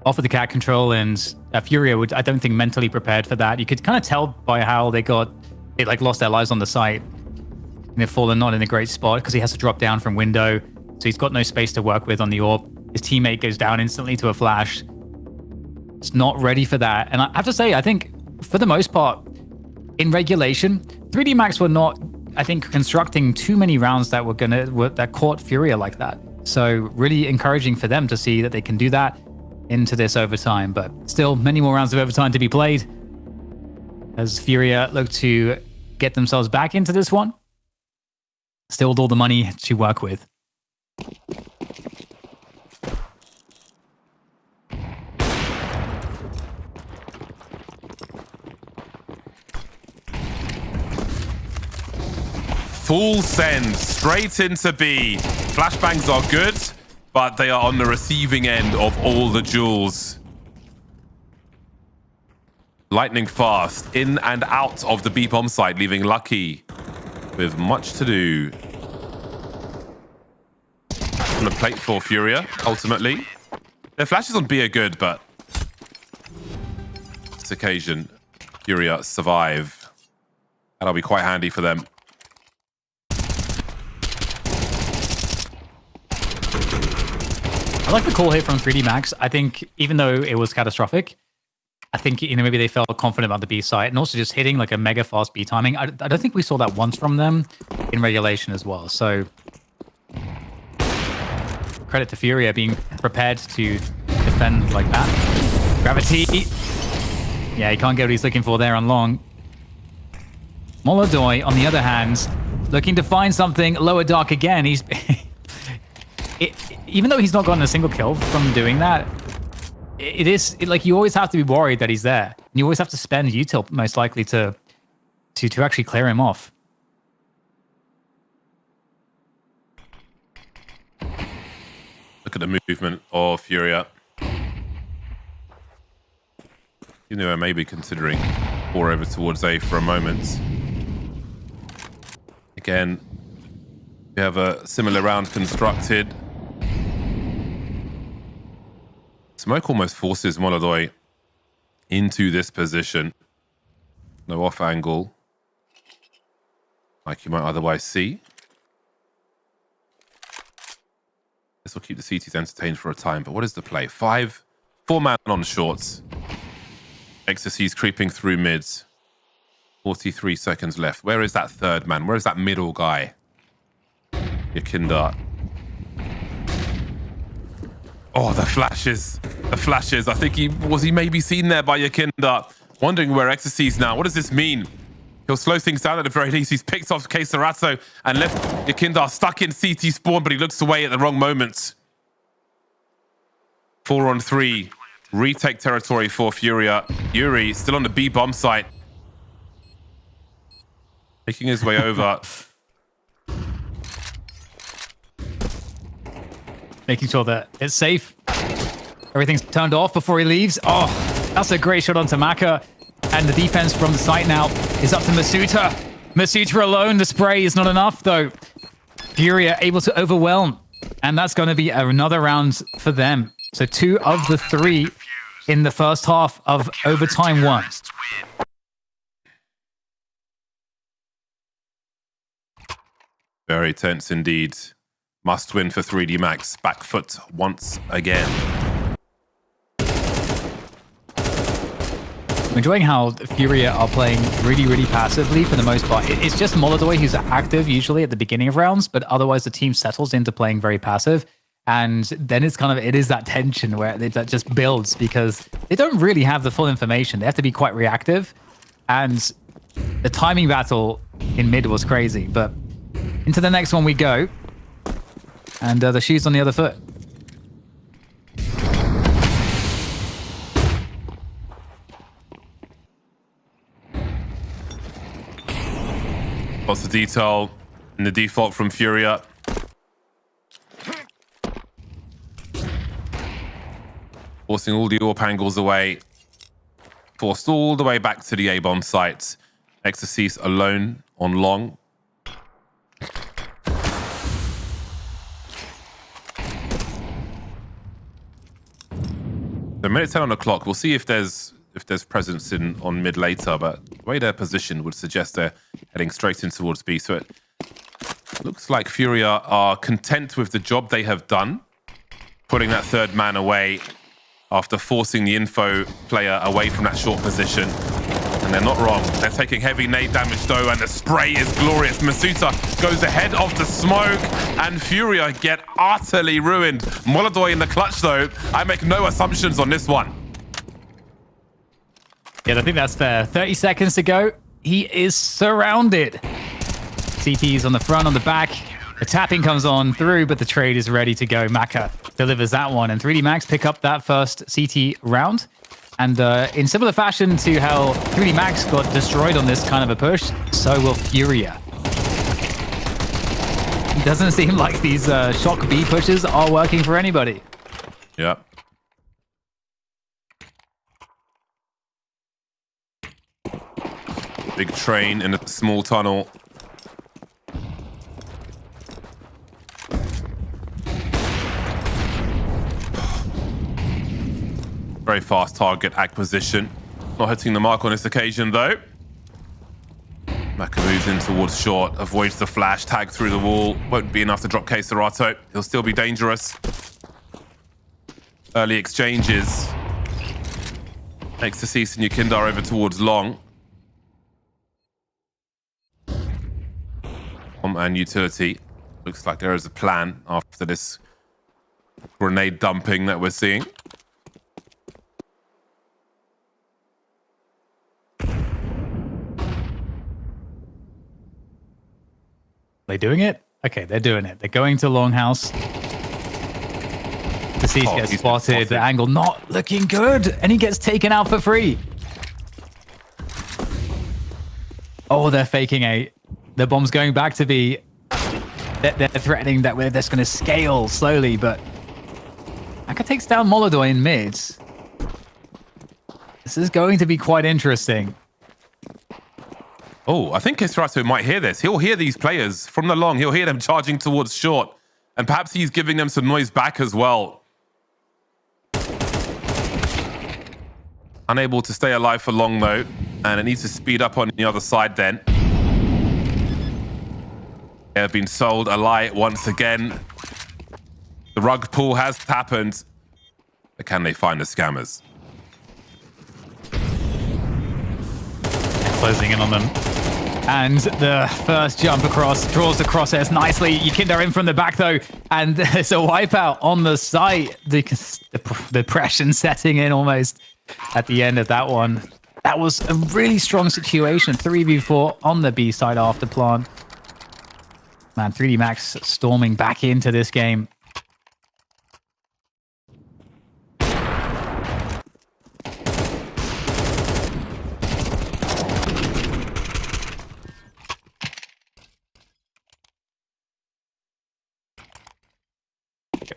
off of the cat control, and Furia would, I don't think, mentally prepared for that. You could kind of tell by how they lost their lives on the site. And they've fallen not in a great spot because he has to drop down from window, so he's got no space to work with on the AWP. His teammate goes down instantly to a flash. It's not ready for that, and I have to say, I think for the most part, in regulation, 3D Max were not, I think, constructing too many rounds that that caught Furia like that. So really encouraging for them to see that they can do that into this overtime. But still, many more rounds of overtime to be played as Furia look to get themselves back into this one. Still with all the money to work with. Full send straight into B. Flashbangs are good, but they are on the receiving end of all the jewels. Lightning fast, in and out of the B bomb site, leaving Lucky with much to do. On the plate for Furia, ultimately. Their flashes on B are good, but this occasion, FURIA survive. That'll be quite handy for them. I like the call here from 3D Max. I think even though it was catastrophic, I think, you know, maybe they felt confident about the B site and also just hitting like a mega fast B timing. I don't think we saw that once from them in regulation as well. So credit to FURIA being prepared to defend like that. Gravity. Yeah, he can't get what he's looking for there on long. Molodoi, on the other hand, looking to find something. Lower dark again. He's even though he's not gotten a single kill from doing that, like you always have to be worried that he's there. You always have to spend util most likely to actually clear him off. Look at the movement of FURIA. You know, maybe considering pour over towards A for a moment. Again, we have a similar round constructed. Smoke almost forces Molodoi into this position. No off angle, like you might otherwise see. This will keep the CTs entertained for a time, but what is the play? 4-man on shorts. Ecstasy's creeping through mids. 43 seconds left. Where is that third man? Where is that middle guy? Yakinda. Oh, the flashes. The flashes. I think he maybe seen there by Yakinda. Wondering where Ecstasy's now. What does this mean? He'll slow things down at the very least. He's picked off Queserato and left Yakinda stuck in CT spawn, but he looks away at the wrong moment. 4-on-3. Retake territory for FURIA. Yuri still on the B bomb site. Making his way over. Making sure that it's safe. Everything's turned off before he leaves. Oh, that's a great shot onto Maka. And the defense from the site now is up to Masuta. Masuta alone, the spray is not enough though. FURIA able to overwhelm. And that's going to be another round for them. So 2 of the 3 in the first half of overtime 1. Very tense indeed. Must win for 3D Max. Back foot once again. I'm enjoying how FURIA are playing really, really passively for the most part. It's just Molodoi who's active usually at the beginning of rounds, but otherwise the team settles into playing very passive. And then it's kind of, it is that tension where that just builds because they don't really have the full information. They have to be quite reactive. And the timing battle in mid was crazy, but into the next one we go. And the shoe's on the other foot. Lots of detail in the default from FURIA. Forcing all the AWP angles away. Forced all the way back to the A-bomb site. Ecstasy's alone on long. The minute 10 on the clock. We'll see if there's presence on mid later, but the way they're positioned would suggest they're heading straight in towards B. So it looks like FURIA are content with the job they have done, putting that third man away after forcing the info player away from that short position. And they're not wrong. They're taking heavy nade damage though, and the spray is glorious. Masuta goes ahead of the smoke, and FURIA get utterly ruined. Molodoi in the clutch though. I make no assumptions on this one. Yeah, I think that's fair. 30 seconds to go. He is surrounded. CT's on the front, on the back. The tapping comes on through, but the trade is ready to go. Maka delivers that one, and 3D Max pick up that first CT round. And in similar fashion to how 3D Max got destroyed on this kind of a push, so will FURIA. It doesn't seem like these shock B pushes are working for anybody. Yeah. Big train in a small tunnel. Very fast target acquisition. Not hitting the mark on this occasion, though. Maka moves in towards short, avoids the flash, tag through the wall. Won't be enough to drop Serato. He'll still be dangerous. Early exchanges. Makes the Season Yukindar over towards long. And utility. Looks like there is a plan after this grenade dumping that we're seeing. They doing it? Okay, they're doing it. They're going to Longhouse. The Siege gets spotted. The angle not looking good. And he gets taken out for free. Oh, they're faking A. The bomb's going back to B. They're threatening that they're just going to scale slowly, but Maka takes down Molodoy in mid. This is going to be quite interesting. Oh, I think Serato might hear this. He'll hear these players from the long. He'll hear them charging towards short. And perhaps he's giving them some noise back as well. Unable to stay alive for long, though. And it needs to speed up on the other side then. They have been sold a lie once again. The rug pull has happened. But can they find the scammers? Closing in on them. And the first jump across draws the crosshairs nicely. Yukindar in from the back, though. And there's a wipeout on the site. The pressure setting in almost at the end of that one. That was a really strong situation. 3v4 on the B side after plant. Man, 3D Max storming back into this game.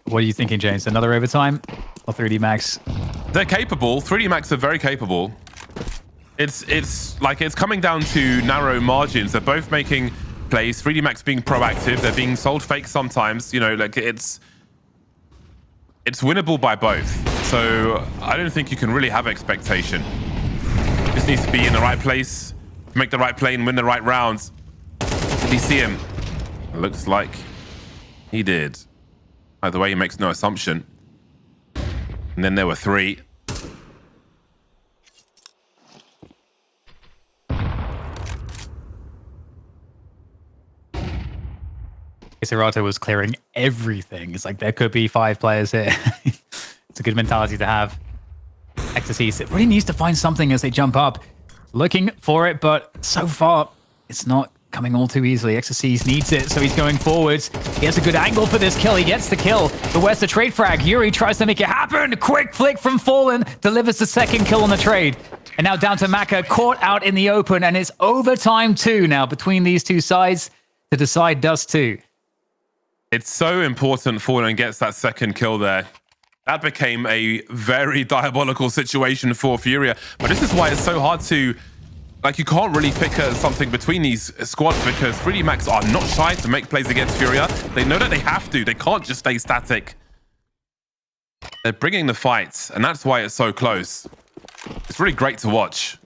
What are you thinking, James? Another overtime or 3D Max? They're capable. 3D Max are very capable. It's like it's coming down to narrow margins. They're both making plays. 3D Max being proactive. They're being sold fake sometimes. You know, like it's winnable by both. So I don't think you can really have expectation. Just needs to be in the right place, make the right play, and win the right rounds. Did he see him? It looks like he did. By the way, he makes no assumption. And then there were three. Serato was clearing everything. It's like there could be 5 players here. It's a good mentality to have. Ecstasy really needs to find something as they jump up. Looking for it, but so far it's not coming all too easily. Ecstasy needs it, so he's going forwards. He has a good angle for this kill. He gets the kill. But where's the trade frag? Yuri tries to make it happen. Quick flick from Fallen. Delivers the second kill on the trade. And now down to Maka, caught out in the open. And it's overtime 2 now between these two sides to decide Dust 2. It's so important Fallen gets that second kill there. That became a very diabolical situation for FURIA. But this is why it's so hard to... Like, you can't really pick something between these squads because 3D Max are not shy to make plays against FURIA. They know that they have to. They can't just stay static. They're bringing the fights, and that's why it's so close. It's really great to watch.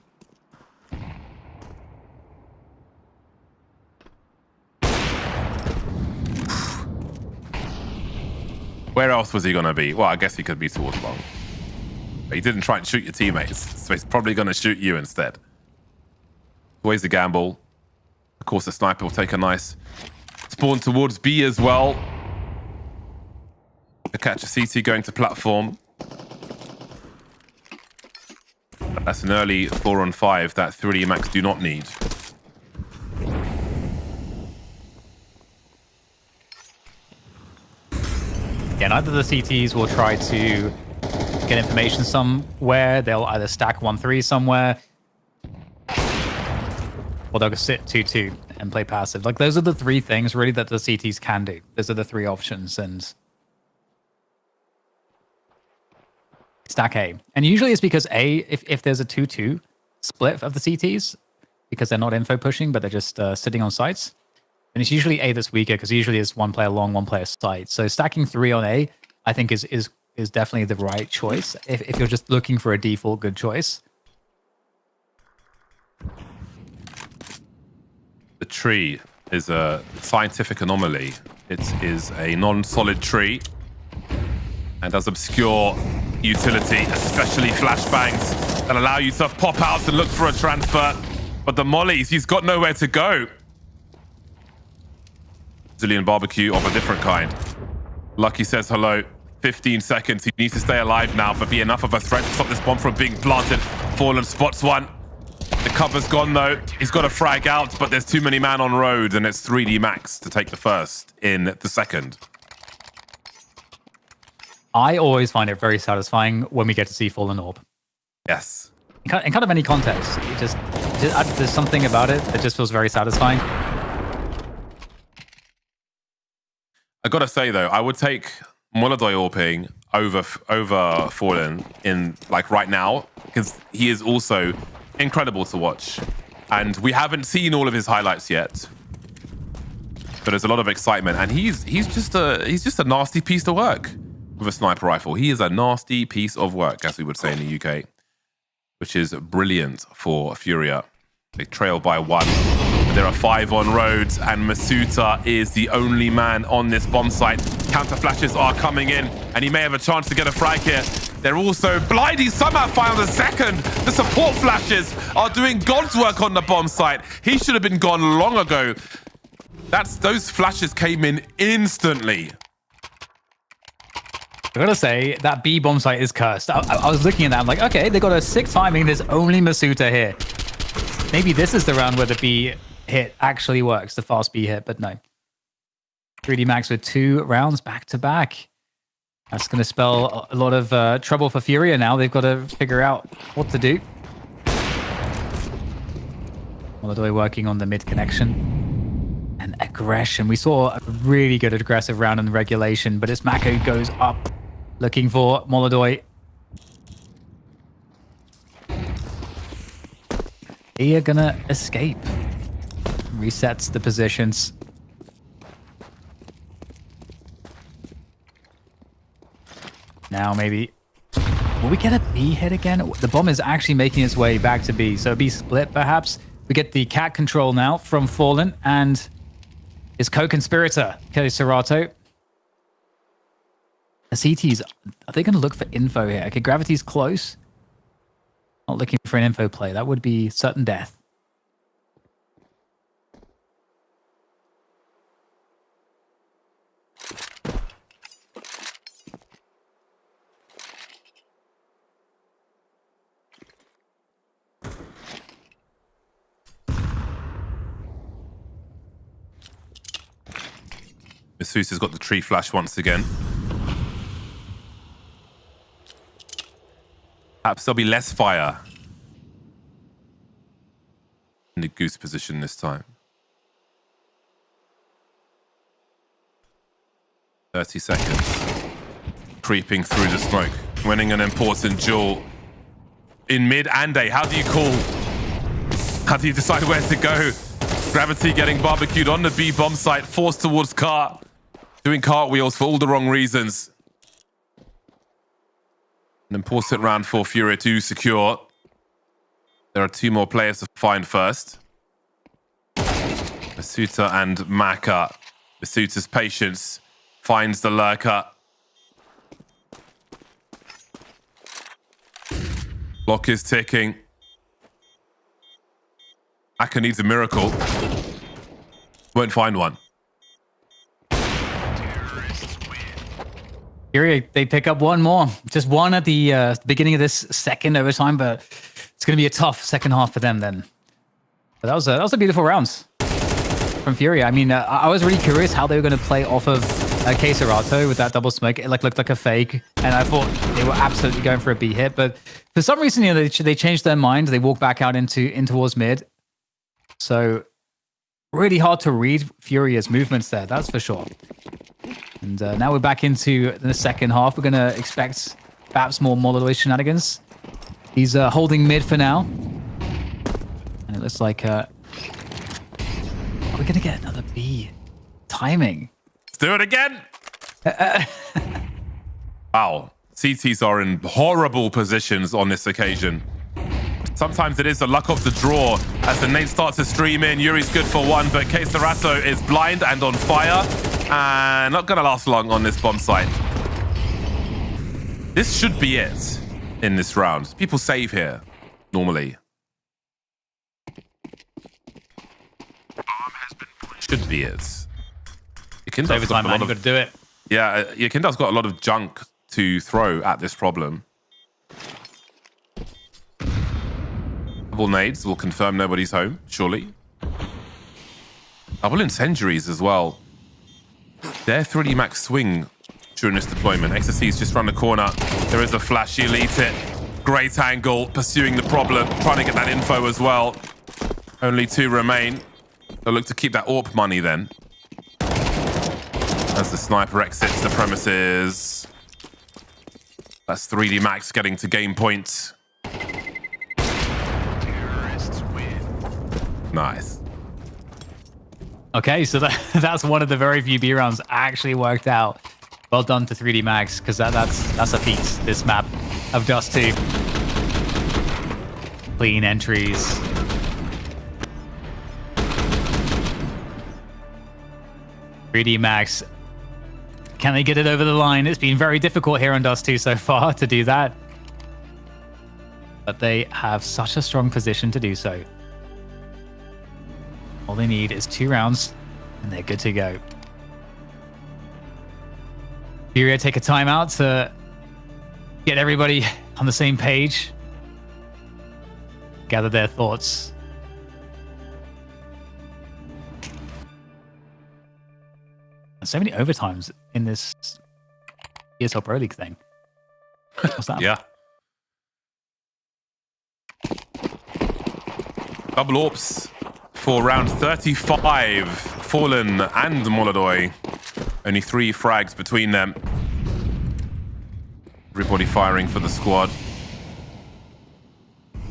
Where else was he going to be? Well, I guess he could be towards long. But he didn't try and shoot your teammates, so he's probably going to shoot you instead. Always the gamble. Of course, the sniper will take a nice spawn towards B as well. To catch a CT going to platform. That's an early 4-on-5 that 3D Max do not need. Yeah, neither of the CTs will try to get information somewhere. They'll either stack 1-3 somewhere, or they'll sit 2-2 and play passive. Like, those are the 3 things, really, that the CTs can do. Those are the 3 options, and stack A. And usually it's because A, if there's a 2-2 split of the CTs, because they're not info pushing, but they're just sitting on sites, and it's usually A that's weaker, because usually it's 1 player long, 1 player site. So stacking 3 on A, I think is definitely the right choice, if you're just looking for a default good choice. tree is a scientific anomaly. It is a non-solid tree and has obscure utility, especially flashbangs that allow you to pop out and look for a transfer. But the mollies, he's got nowhere to go. Brazilian barbecue of a different kind. Lucky says hello. 15 seconds. He needs to stay alive now, but be enough of a threat to stop this bomb from being planted. Fallen spots one. The cover's gone though. He's got to frag out, but there's too many man on road, and it's 3D Max to take the first in the second. I always find it very satisfying when we get to see Fallen Orb. Yes. In kind of any context. There's something about it that just feels very satisfying. I gotta say though, I would take Molodoi Orping over Fallen in like right now, because he is also incredible to watch. And we haven't seen all of his highlights yet. But there's a lot of excitement, and he's just a nasty piece of work with a sniper rifle. He is a nasty piece of work, as we would say in the UK, which is brilliant for FURIA. They trail by 1. There are 5 on roads, and Masuta is the only man on this bomb site. Counter flashes are coming in, and he may have a chance to get a frag here. They're also blind. He somehow found a second. The support flashes are doing God's work on the bomb site. He should have been gone long ago. Those flashes came in instantly. I gotta say, that B bomb site is cursed. I was looking at that, I'm like, okay, they got a 6 timing, there's only Masuta here. Maybe this is the round where the B hit actually works, the fast B hit, but no. 3D Max with 2 rounds back to back. That's going to spell a lot of trouble for FURIA now. They've got to figure out what to do. Molodoi working on the mid connection. And aggression. We saw a really good aggressive round in the regulation, but it's Mako goes up looking for Molodoi. They are going to escape. Resets the positions. Now maybe... Will we get a B hit again? The bomb is actually making its way back to B. So B split, perhaps. We get the cat control now from Fallen and his co-conspirator, Kelly Serato. The CTs, are they going to look for info here? Okay, Gravity's close. Not looking for an info play. That would be certain death. Masusa's got the tree flash once again. Perhaps there'll be less fire in the goose position this time. 30 seconds. Creeping through the smoke. Winning an important duel in mid and A. How do you call? How do you decide where to go? Gravity getting barbecued on the B bomb site, forced towards car. Doing cartwheels for all the wrong reasons. An important round for FURIA to secure. There are 2 more players to find first. Masuta and Maka. Masuta's patience finds the lurker. Clock is ticking. Maka needs a miracle. Won't find one. FURIA, they pick up 1 more. Just 1 at the beginning of this second overtime, but it's going to be a tough second half for them then. But that was a beautiful round from FURIA. I mean, I was really curious how they were going to play off of K-Serato with that double smoke. It looked like a fake, and I thought they were absolutely going for a B hit. But for some reason, you know, they changed their mind. They walked back out in towards mid. So really hard to read FURIA's movements there, that's for sure. And now we're back into the second half. We're going to expect perhaps more Molodoi shenanigans. He's holding mid for now. And it looks like... are we going to get another B? Timing. Let's do it again! Wow. CTs are in horrible positions on this occasion. Sometimes it is the luck of the draw. As the nade starts to stream in, Yuri's good for one, but Queserato is blind and on fire. And not going to last long on this bomb site. This should be it in this round. People save here, normally. Should be it. Yakinda's overtime, man. You've got to do it. Yeah, Yakinda's got a lot of junk to throw at this problem. Double nades will confirm nobody's home, surely. Double incendiaries as well. Their 3D max swing during this deployment. XSC's just round the corner. There is a flash, she leads it. Great angle, pursuing the problem, trying to get that info as well. Only 2 remain. They'll look to keep that AWP money then. As the sniper exits the premises. That's 3D max getting to game point. Nice. Okay, so that's one of the very few B rounds actually worked out. Well done to 3D Max, because that's a feat, this map of Dust 2. Clean entries. .3D Max, can they get it over the line? It's been very difficult here on Dust 2 so far to do that. But they have such a strong position to do so. All they need is 2 rounds, and they're good to go. FURIA take a timeout to get everybody on the same page, gather their thoughts. And so many overtimes in this ESL Pro League thing. What's that? Yeah. Double AWPs for round 35. Fallen and Molodoy. Only 3 frags between them. Everybody firing for the squad.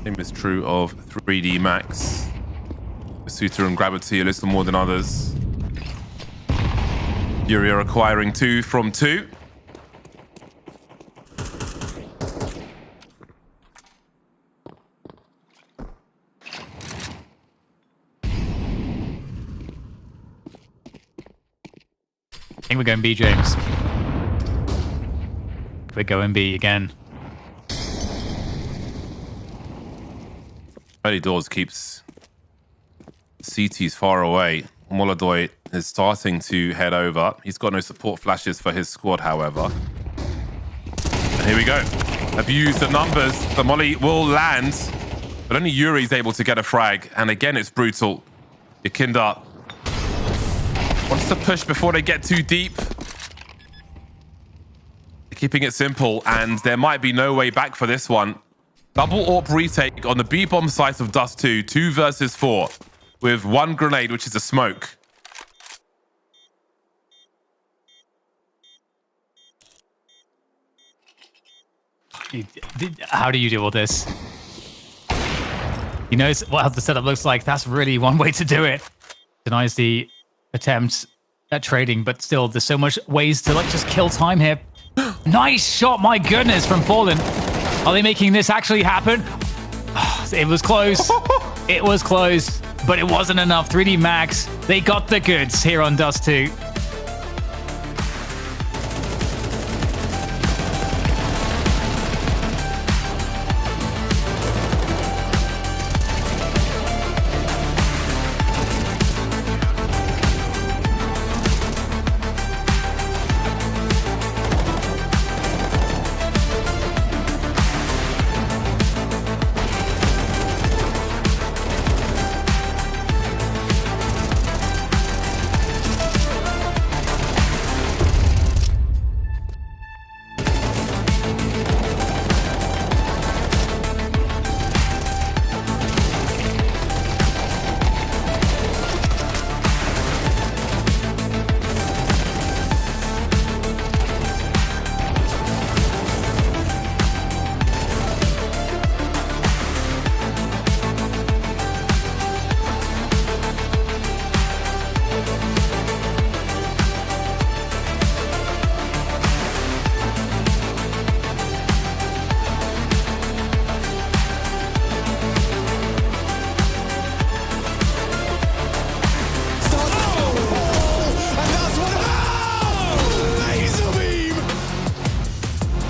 Same is true of 3D Max. Suitor and Gravity a little more than others. FURIA acquiring 2 from 2. I think we're going B, James. We're going B again. Early doors keeps CTs far away. Molodoy is starting to head over. He's got no support flashes for his squad, however. And here we go. Abuse the numbers. The molly will land, but only Yuri's able to get a frag. And again, it's brutal. Yakinda wants to push before they get too deep. Keeping it simple, and there might be no way back for this one. Double AWP retake on the B-bomb site of Dust 2, 2 versus 4, with 1 grenade, which is a smoke. How do you deal with this? He knows what the setup looks like. That's really one way to do it. Denies the attempt at trading, but still, there's so much ways to like just kill time here. Nice shot, my goodness, from Fallen. Are they making this actually happen? It was close. It was close, but it wasn't enough. 3D Max, they got the goods here on Dust 2.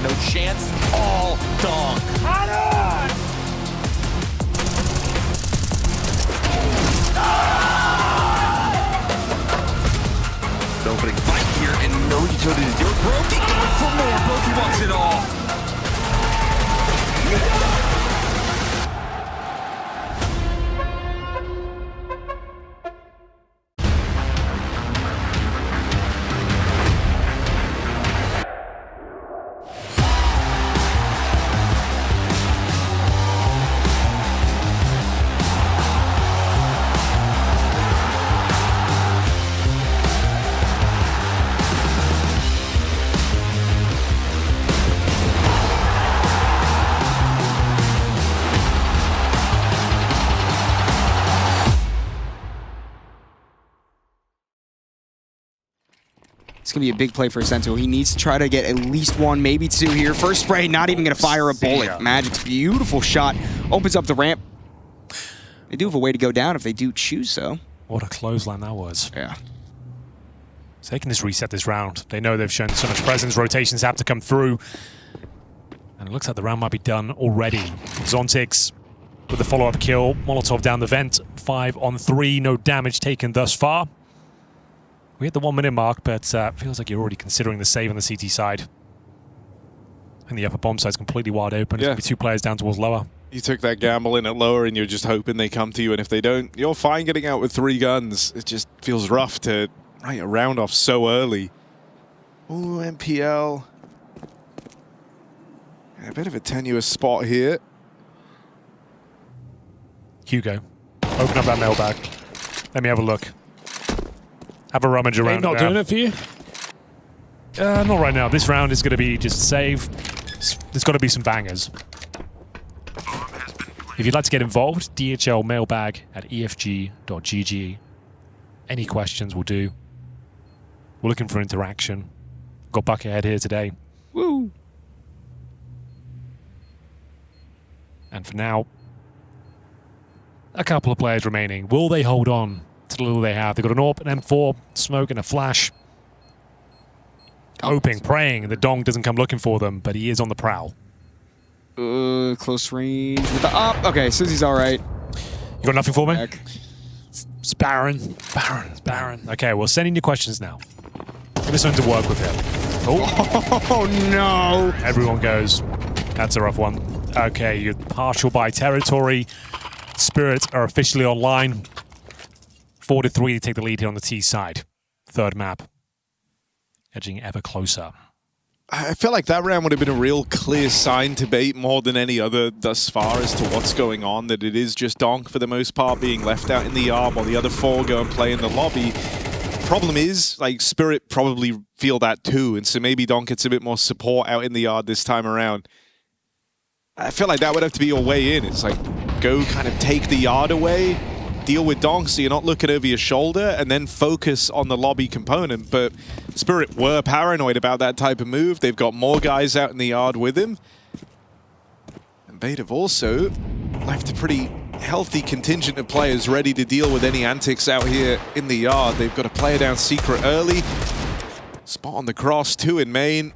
No chance. All dong. Opening fight here and no utility to do it. Brokey going for more. Brokey wants it all. It's going to be a big play for Ascento. He needs to try to get at least one, maybe two here. First spray, not even going to fire a bullet. Magic's beautiful shot. Opens up the ramp. They do have a way to go down if they do choose so. What a clothesline that was. Yeah. So they can just reset this round. They know they've shown so much presence. Rotations have to come through. And it looks like the round might be done already. Zontix with the follow-up kill. Molotov down the vent. 5 on 3. No damage taken thus far. We hit the 1 minute mark, but feels like you're already considering the save on the CT side. And the upper bomb side's completely wide open. It's going to be 2 players down towards lower. You took that gamble in at lower and you're just hoping they come to you, and if they don't, you're fine getting out with 3 guns. It just feels rough to write a round off so early. Ooh, MPL. A bit of a tenuous spot here. Hugo, open up that mailbag. Let me have a look. Have a rummage around. Not doing it for you? Not right now. This round is going to be just save. There's got to be some bangers. If you'd like to get involved, DHL mailbag at efg.gg. Any questions will do. We're looking for interaction. Got Buckethead here today. Woo! And for now, a couple of players remaining. Will they hold on to the little they have? They've got an AWP, an M4, smoke, and a flash. Hoping, praying the Dong doesn't come looking for them, but he is on the prowl. Close range with the up. Okay, Susie's all right. You got nothing for me? It's Baron. Baron. Okay, well, send in your questions now. Give us something to work with here. Oh no! Everyone goes. That's a rough one. Okay, you're partial by territory. Spirits are officially online. 4-3 to take the lead here on the T side. Third map. Edging ever closer. I feel like that round would have been a real clear sign to Bait more than any other thus far as to what's going on, that it is just Donk for the most part being left out in the yard while the other 4 go and play in the lobby. Problem is, like, Spirit probably feel that too, and so maybe Donk gets a bit more support out in the yard this time around. I feel like that would have to be your way in. It's like, go kind of take the yard away, deal with Donk so you're not looking over your shoulder, and then focus on the lobby component. But Spirit were paranoid about that type of move. They've got more guys out in the yard with him. And Bait have also left a pretty healthy contingent of players ready to deal with any antics out here in the yard. They've got a player down secret early. Spot on the cross, 2 in main.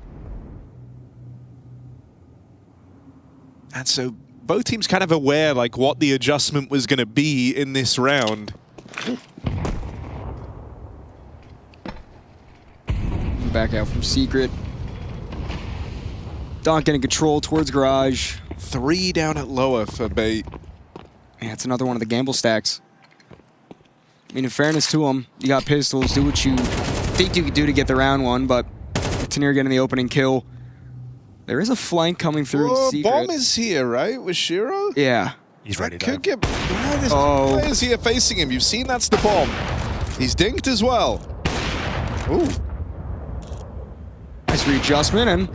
And so both teams kind of aware like what the adjustment was going to be in this round. Back out from secret. Donk getting control towards garage. 3 down at lower for Bait. Yeah, it's another one of the gamble stacks. I mean, in fairness to him, you got pistols. Do what you think you could do to get the round one, but Tanir getting the opening kill. There is a flank coming through in secret. Bomb is here, right? With Shiro? Yeah. He's ready to could get. Yeah, there's 2 players here facing him. You've seen that's the bomb. He's dinked as well. Ooh. Nice readjustment and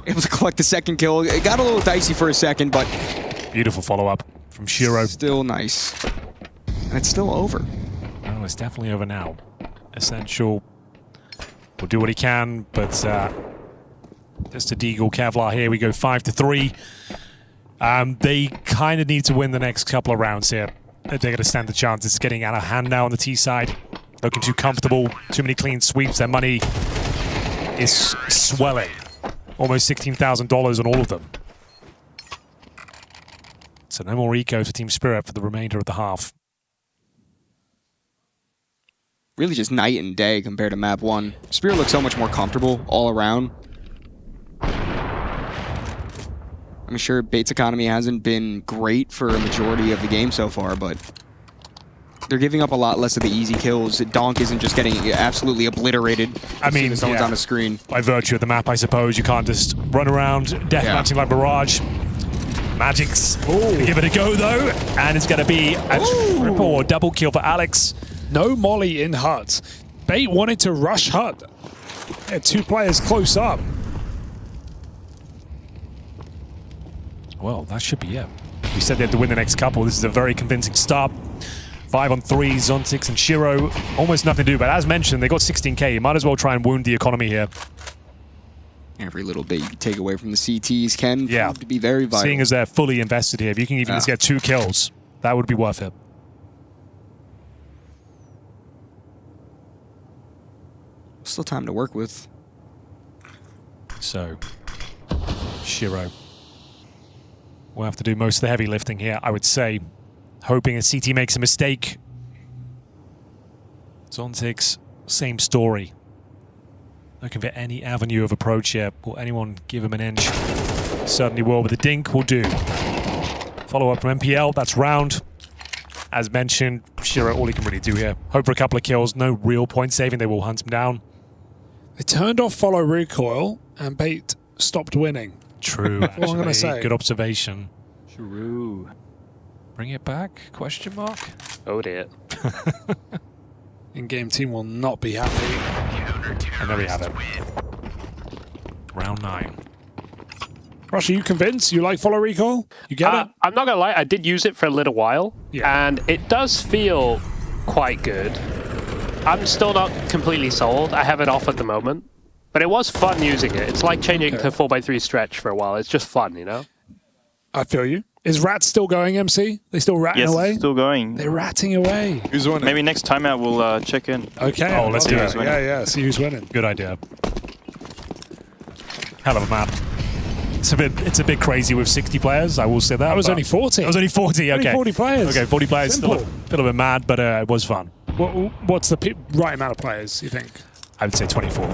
able to collect the second kill. It got a little dicey for a second, but beautiful follow-up from Shiro. Still nice. And it's still over. Oh, it's definitely over now. Essential will do what he can, but just a Deagle Kevlar here. We go 5-3. They kind of need to win the next couple of rounds here. They're going to stand a chance. It's getting out of hand now on the T side. Looking too comfortable. Too many clean sweeps. Their money is swelling. almost $16,000 on all of them. So no more eco for Team Spirit for the remainder of the half. Really just night and day compared to map 1. Spirit looks so much more comfortable all around. I'm sure Bait's economy hasn't been great for a majority of the game so far, but they're giving up a lot less of the easy kills. Donk isn't just getting absolutely obliterated. I mean, someone's on the screen. By virtue of the map, I suppose, you can't just run around deathmatching like Mirage. Magic's gonna give it a go, though, and it's going to be a triple or double kill for Alex. No molly in Hut. Bait wanted to rush Hut. Yeah, 2 players close up. Well, that should be it. We said they had to win the next couple. This is a very convincing start. 5-on-3, Zontix and Shiro. Almost nothing to do, but as mentioned, they got 16k. You might as well try and wound the economy here. Every little bit you can take away from the CTs can prove to be very vital. Seeing as they're fully invested here, if you can even just get 2 kills, that would be worth it. Still time to work with. So, Shiro will have to do most of the heavy lifting here, I would say. Hoping a CT makes a mistake. Zontix, same story. Looking for any avenue of approach here. Will anyone give him an inch? Certainly will, but the dink will do. Follow up from MPL, that's round. As mentioned, Shiro, all he can really do here. Hope for a couple of kills, no real point saving, they will hunt him down. They turned off follow recoil and Bait stopped winning. True, That's what I'm going to say. Good observation. True. Bring it back? Question mark? Oh dear. In-game team will not be happy. And there we have it. Round 9. Rush, are you convinced? You like follow recoil? You get it? I'm not going to lie, I did use it for a little while. And it does feel quite good. I'm still not completely sold. I have it off at the moment. But it was fun using it. It's like changing to 4x3 stretch for a while. It's just fun, you know? I feel you. Is Rat still going, MC? They still ratting away? Yes, still going. They're ratting away. Who's winning? Maybe next time out we'll check in. Okay. Oh, let's do it. Yeah, see who's winning. Good idea. Hell of a map. It's a bit crazy with 60 players, I will say that. That was only 40. That was only 40, okay. Only 40 players. Okay, 40 players. Still Simple. a little bit mad, but it was fun. What's the right amount of players, you think? I would say 24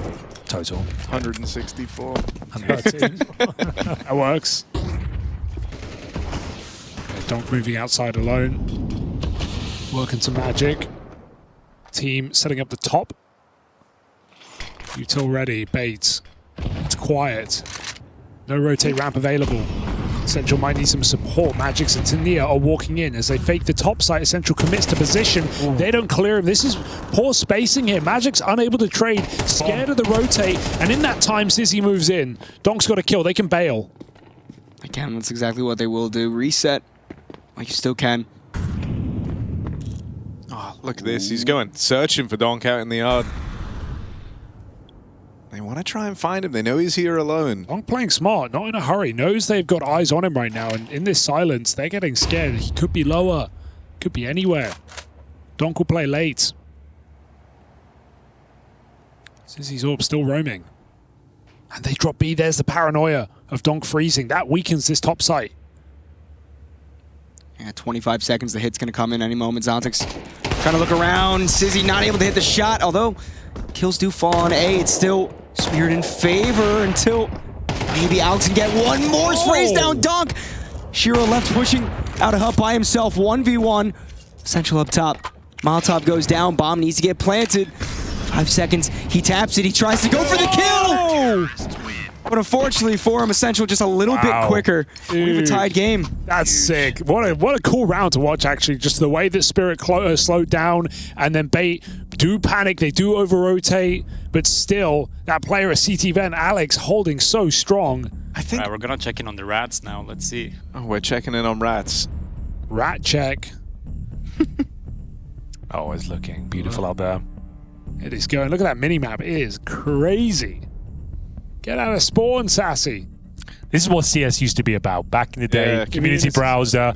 total. 164. 13. That works. Donk moving outside alone. Working some magic. Team setting up the top. Util ready. Bait. It's quiet. No rotate ramp available. Essential might need some support. Magix and Tania are walking in as they fake the top site. Essential commits to position. They don't clear him. This is poor spacing here. Magic's unable to trade. Scared of the rotate. And in that time, Sizzy moves in. Donk's got a kill. They can bail. Again, that's exactly what they will do. Reset. Well, you still can. Oh, look at this. He's going searching for Donk out in the yard. They want to try and find him. They know he's here alone. Donk playing smart, not in a hurry. Knows they've got eyes on him right now. And in this silence, they're getting scared. He could be lower. Could be anywhere. Donk will play late. Sizzy's orb still roaming. And they drop B. There's the paranoia of Donk freezing. That weakens this top site. Yeah, 25 seconds. The hit's going to come in any moment. Zontix trying to look around. Sizzy not able to hit the shot, although kills do fall on A. It's still Spirit in favor until maybe Alex can get one more. Sprays down Donk. Shiro left pushing out of Hut by himself. 1v1. Central up top. Molotov goes down. Bomb needs to get planted. 5 seconds. He taps it. He tries to go for the kill. But unfortunately for him, Essential just a little bit quicker. We have a tied game. That's sick. What a cool round to watch, actually. Just the way that Spirit slowed down, and then Bait do panic. They do over-rotate, but still, that player at CT Vent, Alex, holding so strong. I think we're going to check in on the Rats now. Let's see. Oh, we're checking in on Rats. Rat check. Oh, it's looking beautiful out there. It is going. Look at that mini-map. It is crazy. Get out of spawn, Sassy. This is what CS used to be about back in the day. Community browser,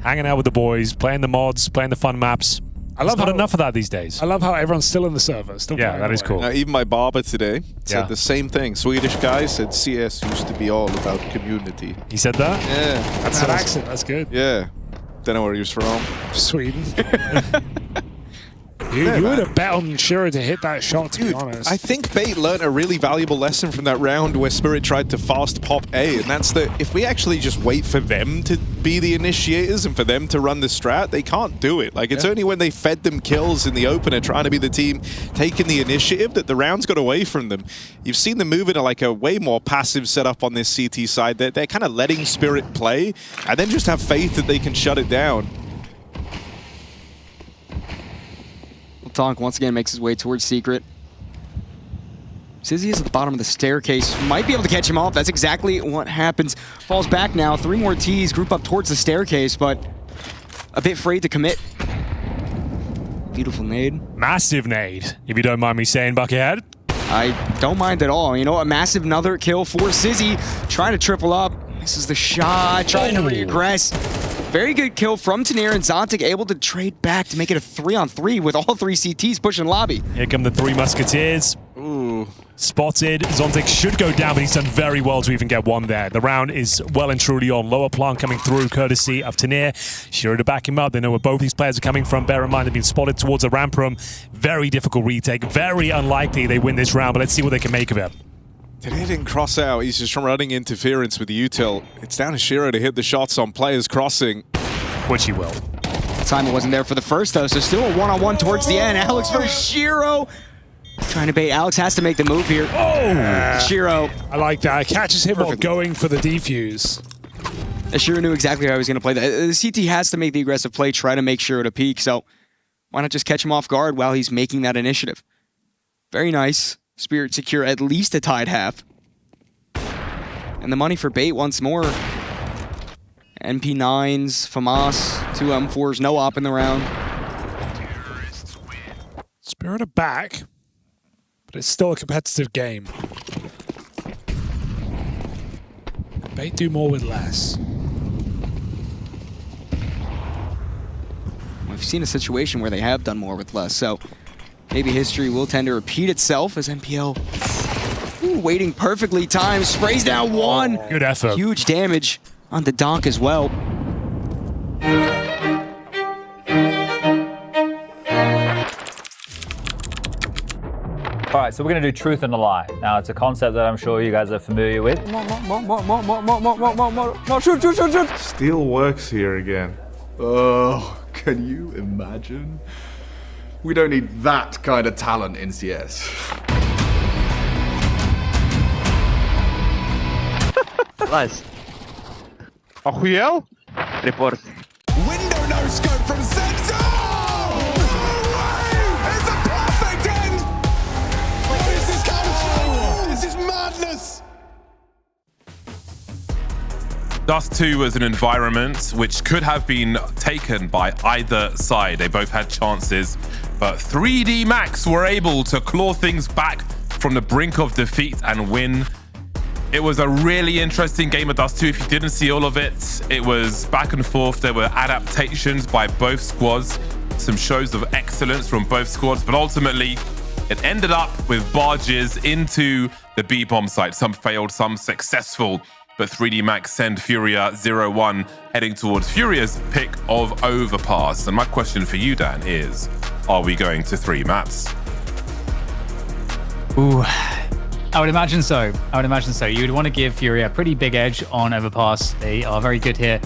hanging out with the boys, playing the mods, playing the fun maps. I love There's not how, enough of that these days. I love how everyone's still in the server. Still Yeah, playing that is away. cool. Even my barber today said Yeah. the same thing. Swedish guy said CS used to be all about community. He said that? Yeah. That's an accent. That's good. Yeah. Don't know where he was from. Sweden. You would have bet on Shiro to hit that shot, to be honest. I think Bait learned a really valuable lesson from that round where Spirit tried to fast pop A, and that's that if we actually just wait for them to be the initiators and for them to run the strat, they can't do it. Like, it's only when they fed them kills in the opener trying to be the team taking the initiative that the rounds got away from them. You've seen them move into like a way more passive setup on this CT side. They're kind of letting Spirit play and then just have faith that they can shut it down. Tonk once again makes his way towards Secret. Sizzy is at the bottom of the staircase. Might be able to catch him off. That's exactly what happens. Falls back now. 3 more Ts group up towards the staircase, but a bit afraid to commit. Beautiful nade. Massive nade, if you don't mind me saying, Buckethead. I don't mind at all. You know, a massive another kill for Sizzy. Trying to triple up. This is the shot. Trying to regress. Very good kill from Tanir, and Zontic able to trade back to make it a 3-on-3 with all 3 CTs pushing lobby. Here come the 3 Musketeers. Ooh. Spotted. Zontic should go down, but he's done very well to even get one there. The round is well and truly on. Lower plant coming through, courtesy of Tanir. Sure to back him up. They know where both these players are coming from. Bear in mind, they've been spotted towards a ramp room. Very difficult retake. Very unlikely they win this round, but let's see what they can make of it. Tanir didn't cross out. He's just running interference with the util. It's down to Shiro to hit the shots on players crossing. Which he will. Time wasn't there for the first, though, so still a one-on-one towards the end. Alex versus Shiro. Trying to bait. Alex has to make the move here. Oh! Shiro. I like that. Catches him while going for the defuse. Shiro knew exactly how he was going to play that. The CT has to make the aggressive play, try to make Shiro to peak, so why not just catch him off guard while he's making that initiative? Very nice. Spirit secure at least a tied half. And the money for bait once more. NP9s, FAMAS, 2 M4s, no op in the round. Spirit are back, but it's still a competitive game. Bait do more with less. We've seen a situation where they have done more with less, so maybe history will tend to repeat itself as NPL waiting perfectly timed, sprays down 1. Good effort. Huge damage on the donk as well. All right, so we're going to do truth and a lie. Now, it's a concept that I'm sure you guys are familiar with. Steel works here again. Oh, can you imagine? We don't need that kind of talent in CS. Nice. Ahuel? Report. Window no scope from Senzo! No way! It's a perfect end! What is this counter? This is madness! Dust 2 was an environment which could have been taken by either side. They both had chances, but 3D Max were able to claw things back from the brink of defeat and win. It was a really interesting game of Dust 2. If you didn't see all of it, it was back and forth. There were adaptations by both squads, some shows of excellence from both squads, but ultimately it ended up with barges into the B-bomb site. Some failed, some successful, but 3D Max send FURIA 0-1 heading towards FURIA's pick of Overpass. And my question for you, Dan, is, are we going to 3 maps? Ooh. I would imagine so. You would want to give FURIA a pretty big edge on Overpass. They are very good here.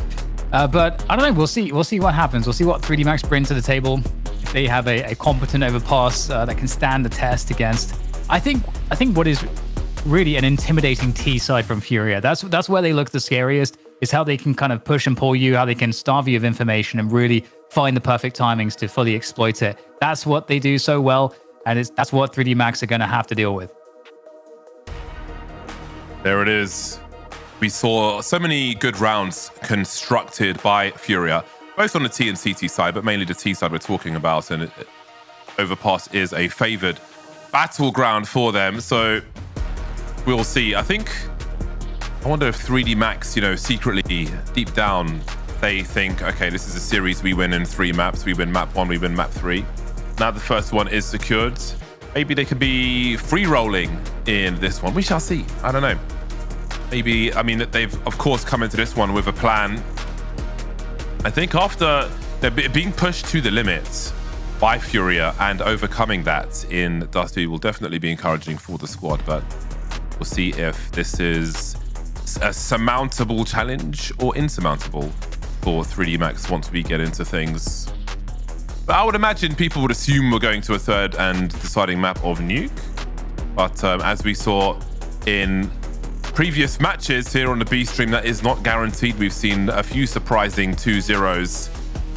But I don't know. We'll see what happens. We'll see what 3D Max bring to the table. If they have a competent Overpass that can stand the test against. I think what is really an intimidating T side from FURIA. That's where they look the scariest, is how they can kind of push and pull you, how they can starve you of information and really find the perfect timings to fully exploit it. That's what they do so well, and that's what 3D Max are going to have to deal with. There it is. We saw so many good rounds constructed by FURIA, both on the T and CT side, but mainly the T side we're talking about, and Overpass is a favored battleground for them, so we'll see. I wonder if 3D Max, secretly, deep down, they think, okay, this is a series we win in 3 maps. We win map 1, we win map 3. Now the first one is secured. Maybe they could be free rolling in this one. We shall see. I don't know. Maybe, I mean, they've of course come into this one with a plan. I think after they're being pushed to the limits by FURIA and overcoming that in Dusty will definitely be encouraging for the squad, but we'll see if this is a surmountable challenge or insurmountable for 3D Max once we get into things. But I would imagine people would assume we're going to a third and deciding map of Nuke. But as we saw in previous matches here on the B stream, that is not guaranteed. We've seen a few surprising 2-0s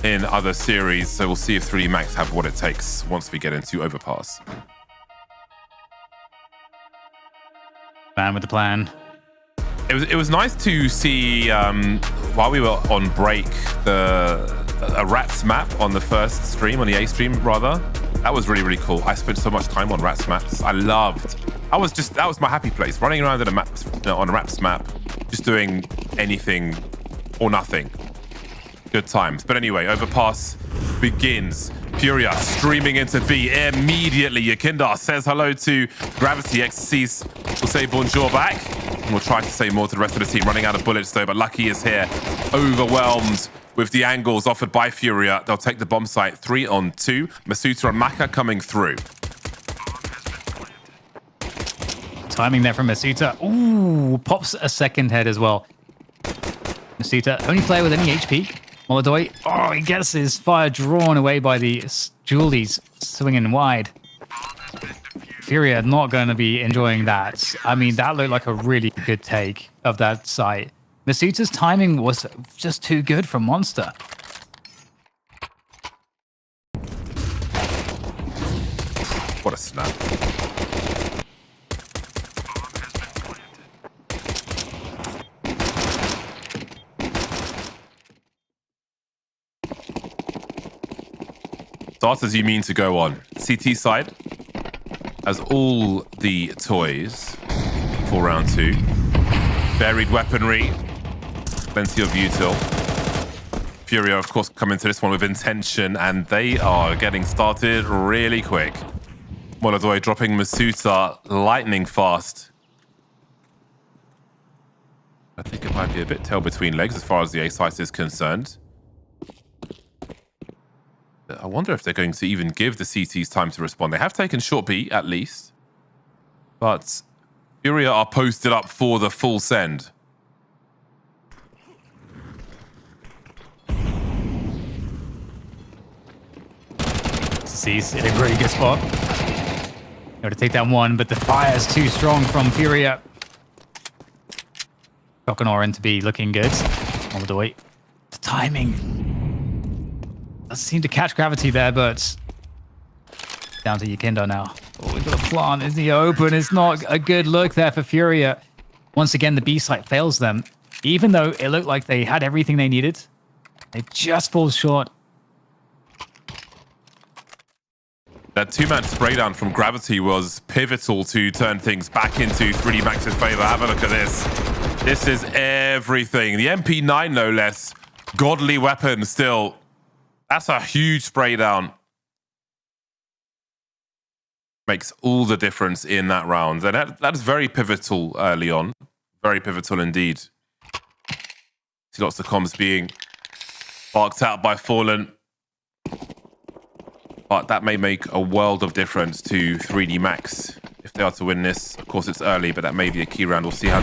in other series. So we'll see if 3D Max have what it takes once we get into Overpass. Man with the plan. It was nice to see while we were on break a Rats map on the first stream, on the A stream rather. That was really, really cool. I spent so much time on Rats maps. I loved. That was my happy place, running around in a map, on a Rats map, just doing anything or nothing. Good times. But anyway, Overpass begins. FURIA streaming into B immediately. Yakindar says hello to Gravity. XC's will say bonjour back. And we'll try to say more to the rest of the team. Running out of bullets though, but Lucky is here. Overwhelmed with the angles offered by FURIA. They'll take the bomb site 3-on-2. Masuta and Maka coming through. Timing there from Masuta. Ooh, pops a second head as well. Masuta, only player with any HP. Molodoi, oh, he gets his fire drawn away by the Julies swinging wide. FURIA not going to be enjoying that. I mean, that looked like a really good take of that site. Masuta's timing was just too good for Monster. What a snap. Starters you mean to go on. CT side has all the toys for round 2. Varied weaponry, plenty of util. FURIA, of course, come into this one with intention, and they are getting started really quick. Molodoi dropping Masuta lightning fast. I think it might be a bit tail between legs as far as the A site is concerned. I wonder if they're going to even give the CTs time to respond. They have taken short B, at least. But FURIA are posted up for the full send. He's in a very good spot. Got to take that one, but the fire is too strong from FURIA. Shock to be looking good. On the way. The timing doesn't seem to catch Gravity there, but down to Yakindar now. Oh, we've got a plant in the open. It's not a good look there for FURIA. Once again, the B site fails them. Even though it looked like they had everything they needed, they just fall short. That 2-man spray down from Gravity was pivotal to turn things back into 3D Max's favor. Have a look at this. This is everything. The MP9, no less. Godly weapon still. That's a huge spray down. Makes all the difference in that round. And that is very pivotal early on. Very pivotal indeed. See lots of comms being barked out by Fallen. But that may make a world of difference to 3D Max if they are to win this. Of course, it's early, but that may be a key round. We'll see how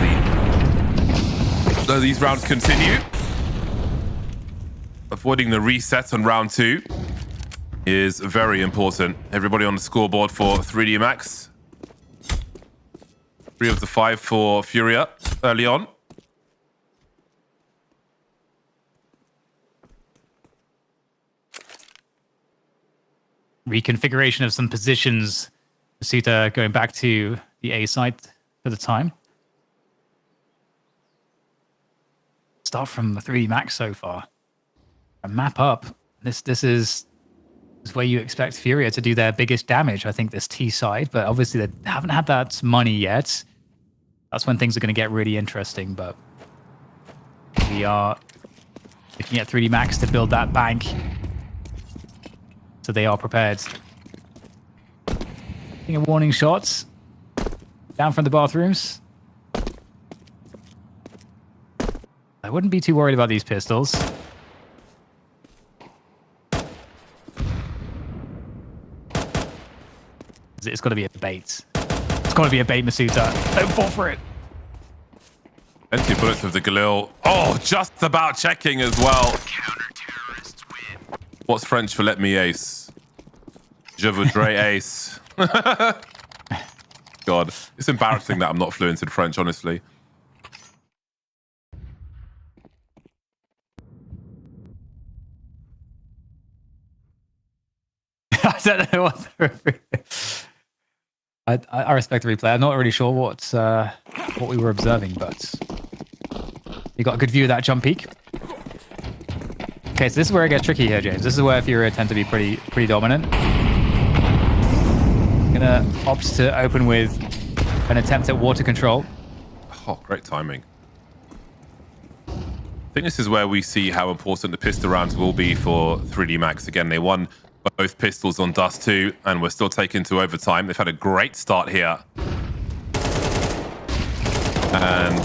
these rounds continue. Avoiding the reset on round 2 is very important. Everybody on the scoreboard for 3D Max. 3 of the 5 for FURIA early on. Reconfiguration of some positions. Masuta going back to the A site for the time. Start from the 3D Max so far. A map up. This is where you expect FURIA to do their biggest damage. I think this T side, but obviously they haven't had that money yet. That's when things are going to get really interesting. But we are Looking at 3D Max to build that bank. So they are prepared. Taking a warning shots. Down from the bathrooms. I wouldn't be too worried about these pistols. It's got to be a bait. It's got to be a bait, Masuta. Don't fall for it. Plenty of bullets with the Galil. Oh, just about checking as well. What's French for let me ace? Je voudrais ace. God, it's embarrassing that I'm not fluent in French, honestly. I don't know what the I respect the replay. I'm not really sure what we were observing, but you got a good view of that jump peak. Okay, so this is where it gets tricky here, James. This is where FURIA tend to be pretty dominant. Gonna opt to open with an attempt at water control. Oh, great timing. I think this is where we see how important the pistol rounds will be for 3D Max. Again, they won both pistols on Dust 2, and we're still taking to overtime. They've had a great start here. And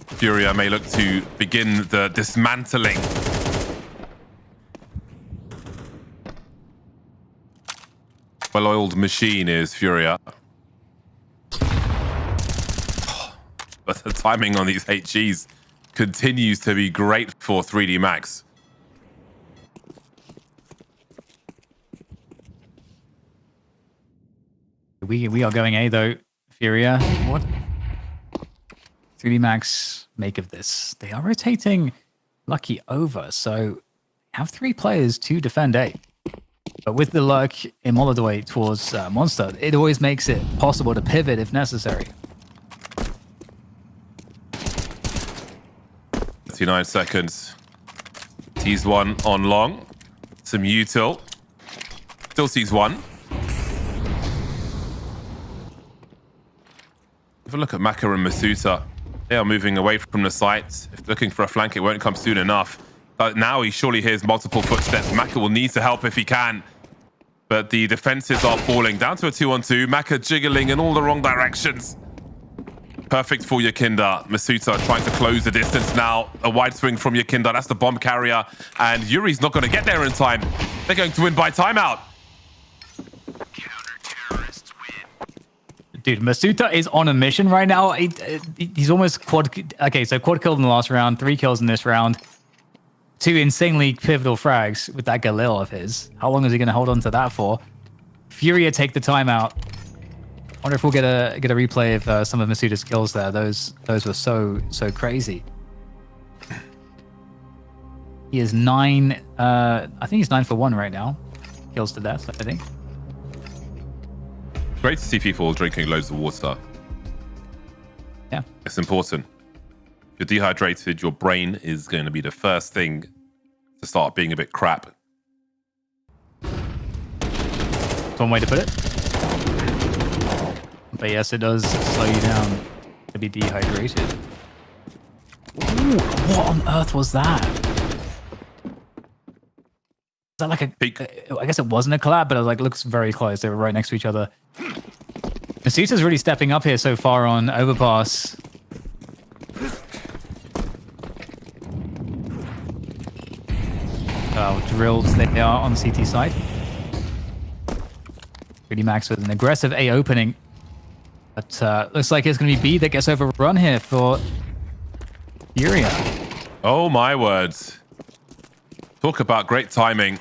FURIA may look to begin the dismantling. Well-oiled machine is FURIA. But the timing on these HGs continues to be great for 3D Max. We are going A though, FURIA. What 3D Max make of this? They are rotating Lucky over, so have 3 players to defend A. But with the luck in Molodoi towards Monster, it always makes it possible to pivot if necessary. 39 seconds. Sees one on long. Some util. Still sees one. Have a look at Maka and Masuta. They are moving away from the site. If looking for a flank, it won't come soon enough. But now he surely hears multiple footsteps. Maka will need to help if he can. But the defenses are falling. Down to a 2-on-2. Maka jiggling in all the wrong directions. Perfect for Yakinda. Masuta trying to close the distance now. A wide swing from Yakinda. That's the bomb carrier. And Yuri's not going to get there in time. They're going to win by timeout. Dude, Masuta is on a mission right now. He's almost quad... Okay, so quad killed in the last round, 3 kills in this round. 2 insanely pivotal frags with that Galil of his. How long is he going to hold on to that for? FURIA take the timeout. Wonder if we'll get a replay of some of Masuta's kills there. Those were so crazy. He is 9... I think he's 9 for 1 right now. Kills to death, I think. Great to see people drinking loads of water. Yeah. It's important. If you're dehydrated, your brain is going to be the first thing to start being a bit crap. That's one way to put it. But yes, it does slow you down to be dehydrated. Ooh, what on earth was that? Is that like a... I guess it wasn't a collab, but it was like, looks very close. They were right next to each other. Masuta's really stepping up here so far on Overpass. Drilled they are on CT side. 3D Max with an aggressive A opening. But looks like it's going to be B that gets overrun here for FURIA. Oh my words. Talk about great timing.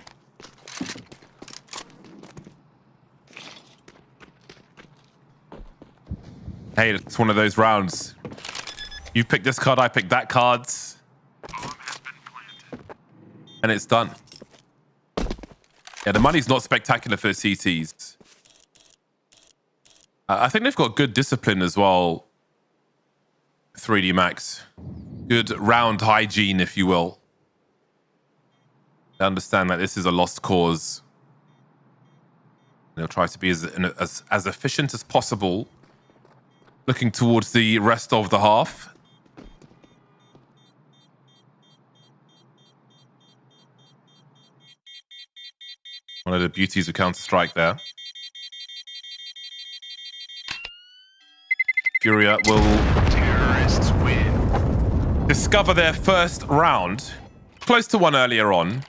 Hey, it's one of those rounds. You pick this card, I pick that card. And it's done. Yeah, the money's not spectacular for the CTs. I think they've got good discipline as well. 3D Max. Good round hygiene, if you will. They understand that this is a lost cause. They'll try to be as efficient as possible. Looking towards the rest of the half. One of the beauties of Counter-Strike there. FURIA will discover their first round. Close to one earlier on.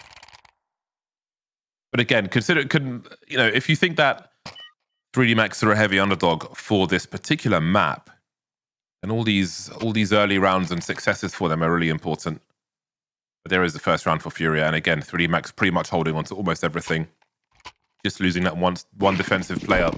But again, consider it couldn't, you know, if you think that 3D Max are a heavy underdog for this particular map, and all these early rounds and successes for them are really important. But there is the first round for FURIA, and again, 3D Max pretty much holding on to almost everything. Just losing that one defensive player.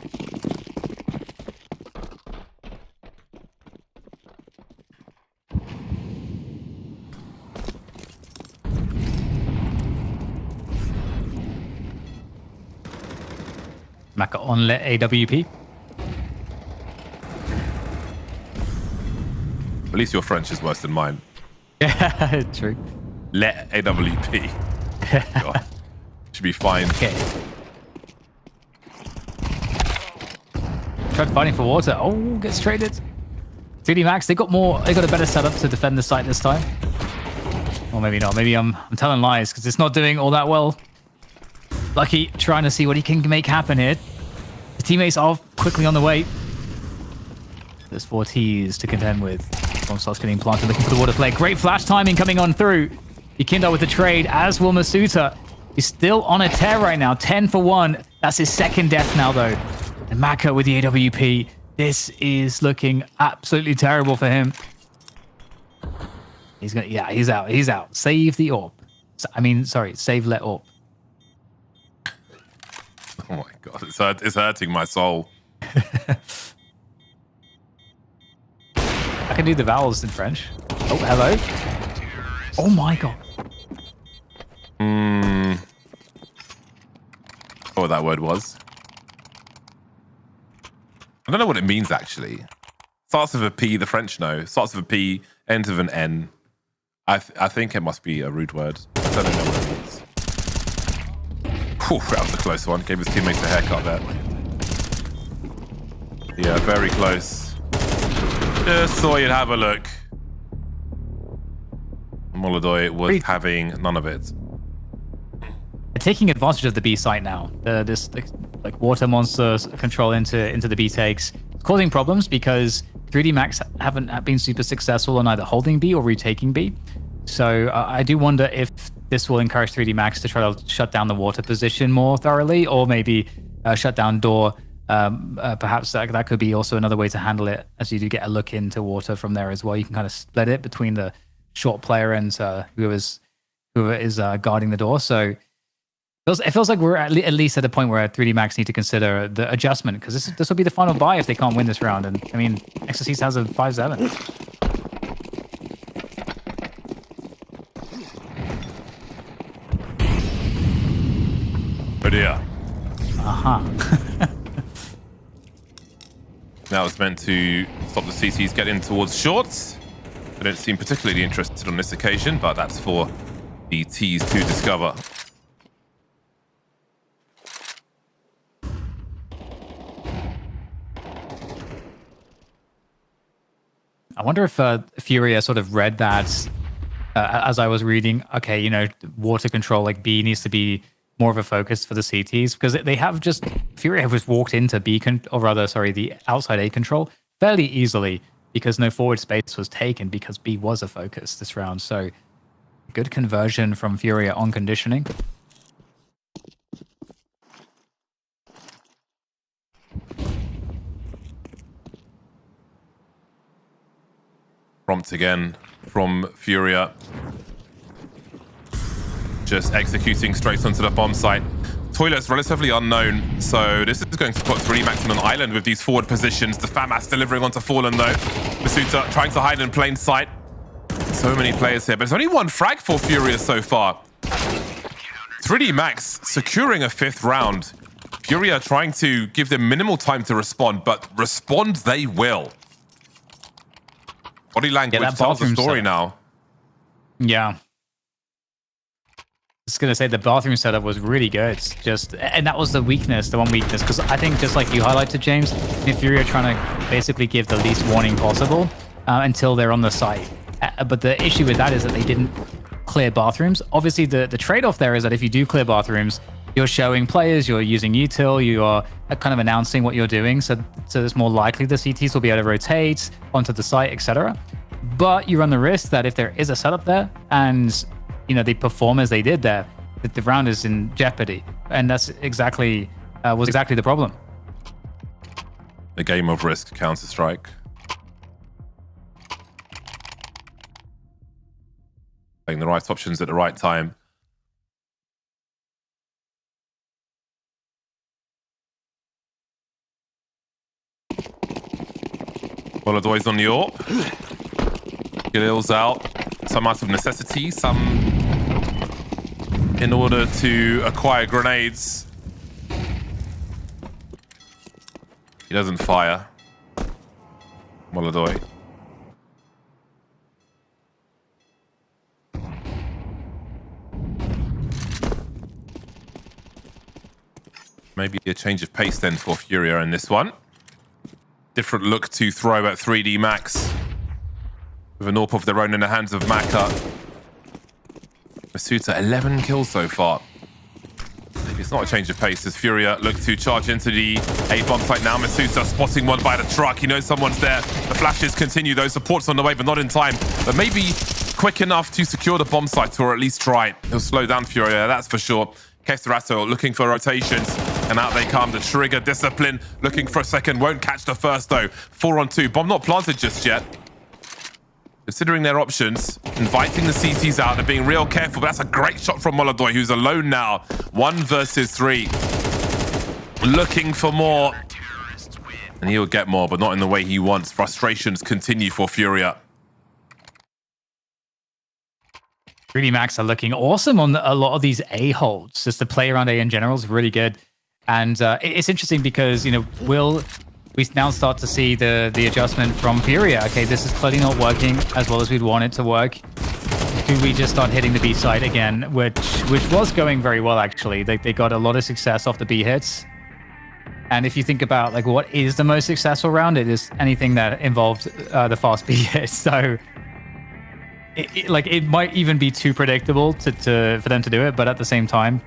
Maka on let AWP. At least your French is worse than mine. Yeah, true. Let AWP. God. Should be fine. Okay. Tried fighting for water. Oh, gets traded. 3D Max, they got a better setup to defend the site this time. Or maybe not. Maybe I'm telling lies because it's not doing all that well. Lucky trying to see what he can make happen here. The teammates are quickly on the way. There's 4 Ts to contend with. Bomb starts getting planted, looking for the water play. Great flash timing coming on through. Ikinda with the trade, as will Masuta. He's still on a tear right now. 10 for 1. That's his second death now, though. And Maka with the AWP. This is looking absolutely terrible for him. He's gonna, yeah, he's out. He's out. Save the AWP. Save let AWP. Oh my god, it's hurting my soul. I can do the vowels in French. Oh, hello. Oh my god. What that word was. I don't know what it means actually. Starts with a P, the French know. Starts with a P, ends with an N. I think it must be a rude word. I don't know what it means. Whew, that was a close one. Gave his teammates a haircut there. Yeah, very close. Just thought you'd have a look. Molodoy was having none of it. They're taking advantage of the B site now. This like water monster control into the B takes. It's causing problems because 3D Max haven't been super successful on either holding B or retaking B. So I do wonder if this will encourage 3D Max to try to shut down the water position more thoroughly, or maybe shut down door. Perhaps that could be also another way to handle it, as you do get a look into water from there as well. You can kind of split it between the short player and whoever is guarding the door. So it feels like we're at least at a point where 3D Max need to consider the adjustment, because this will be the final buy if they can't win this round. And I mean, Exorcist has a 5-7. Oh dear. Now it's meant to stop the CCs getting towards shorts. They don't seem particularly interested on this occasion, but that's for the Ts to discover. I wonder if FURIA sort of read that as I was reading. Okay, you know, water control like B needs to be more of a focus for the CTs, because they have just FURIA have just walked into the outside A control fairly easily, because no forward space was taken because B was a focus this round. So good conversion from FURIA on conditioning. Prompt again from FURIA. Just executing straight onto the bomb site. Toilet's relatively unknown, so this is going to put 3D Max on an island with these forward positions. The FAMAS delivering onto Fallen though. Masuta trying to hide in plain sight. So many players here, but there's only one frag for FURIA so far. 3D Max securing a 5th round. FURIA trying to give them minimal time to respond, but respond they will. Body language tells the story now. Yeah. I was going to say the bathroom setup was really good. And that was the weakness, the one weakness, because I think just like you highlighted, James, FURIA trying to basically give the least warning possible until they're on the site. But the issue with that is that they didn't clear bathrooms. Obviously, the trade-off there is that if you do clear bathrooms, you're showing players, you're using util, you are kind of announcing what you're doing, so it's more likely the CTs will be able to rotate onto the site, etc. But you run the risk that if there is a setup there and they perform as they did there, that the round is in jeopardy, and that's exactly was exactly the problem. A game of risk, Counter-Strike. Playing the right options at the right time. Volodoy's on the AWP. Galil's out. Some out of necessity, some in order to acquire grenades. He doesn't fire. Volodoy. Maybe a change of pace then for FURIA in this one. Different look to throw at 3D Max. With an AWP of their own in the hands of Maka. Masuta, 11 kills so far. Maybe it's not a change of pace as FURIA look to charge into the A bomb site now. Masuta spotting one by the truck. He knows someone's there. The flashes continue. Those supports on the way, but not in time. But maybe quick enough to secure the bomb site, or at least try. He'll slow down FURIA, that's for sure. Kesterato looking for rotations. And out they come. The trigger discipline looking for a second. Won't catch the first though. 4-on-2. Bomb not planted just yet. Considering their options, inviting the CTs out. They're being real careful, but that's a great shot from Volodoy, who's alone now. 1 versus 3. Looking for more. And he'll get more, but not in the way he wants. Frustrations continue for FURIA. 3D Max are looking awesome on a lot of these A holds. Just the play around A in general is really good. And it's interesting because, we now start to see the adjustment from FURIA. Okay, this is clearly not working as well as we'd want it to work. Do we just start hitting the B side again, which was going very well, actually. They got a lot of success off the B hits. And if you think about what is the most successful round, it is anything that involved the fast B hits. So it might even be too predictable for them to do it, but at the same time,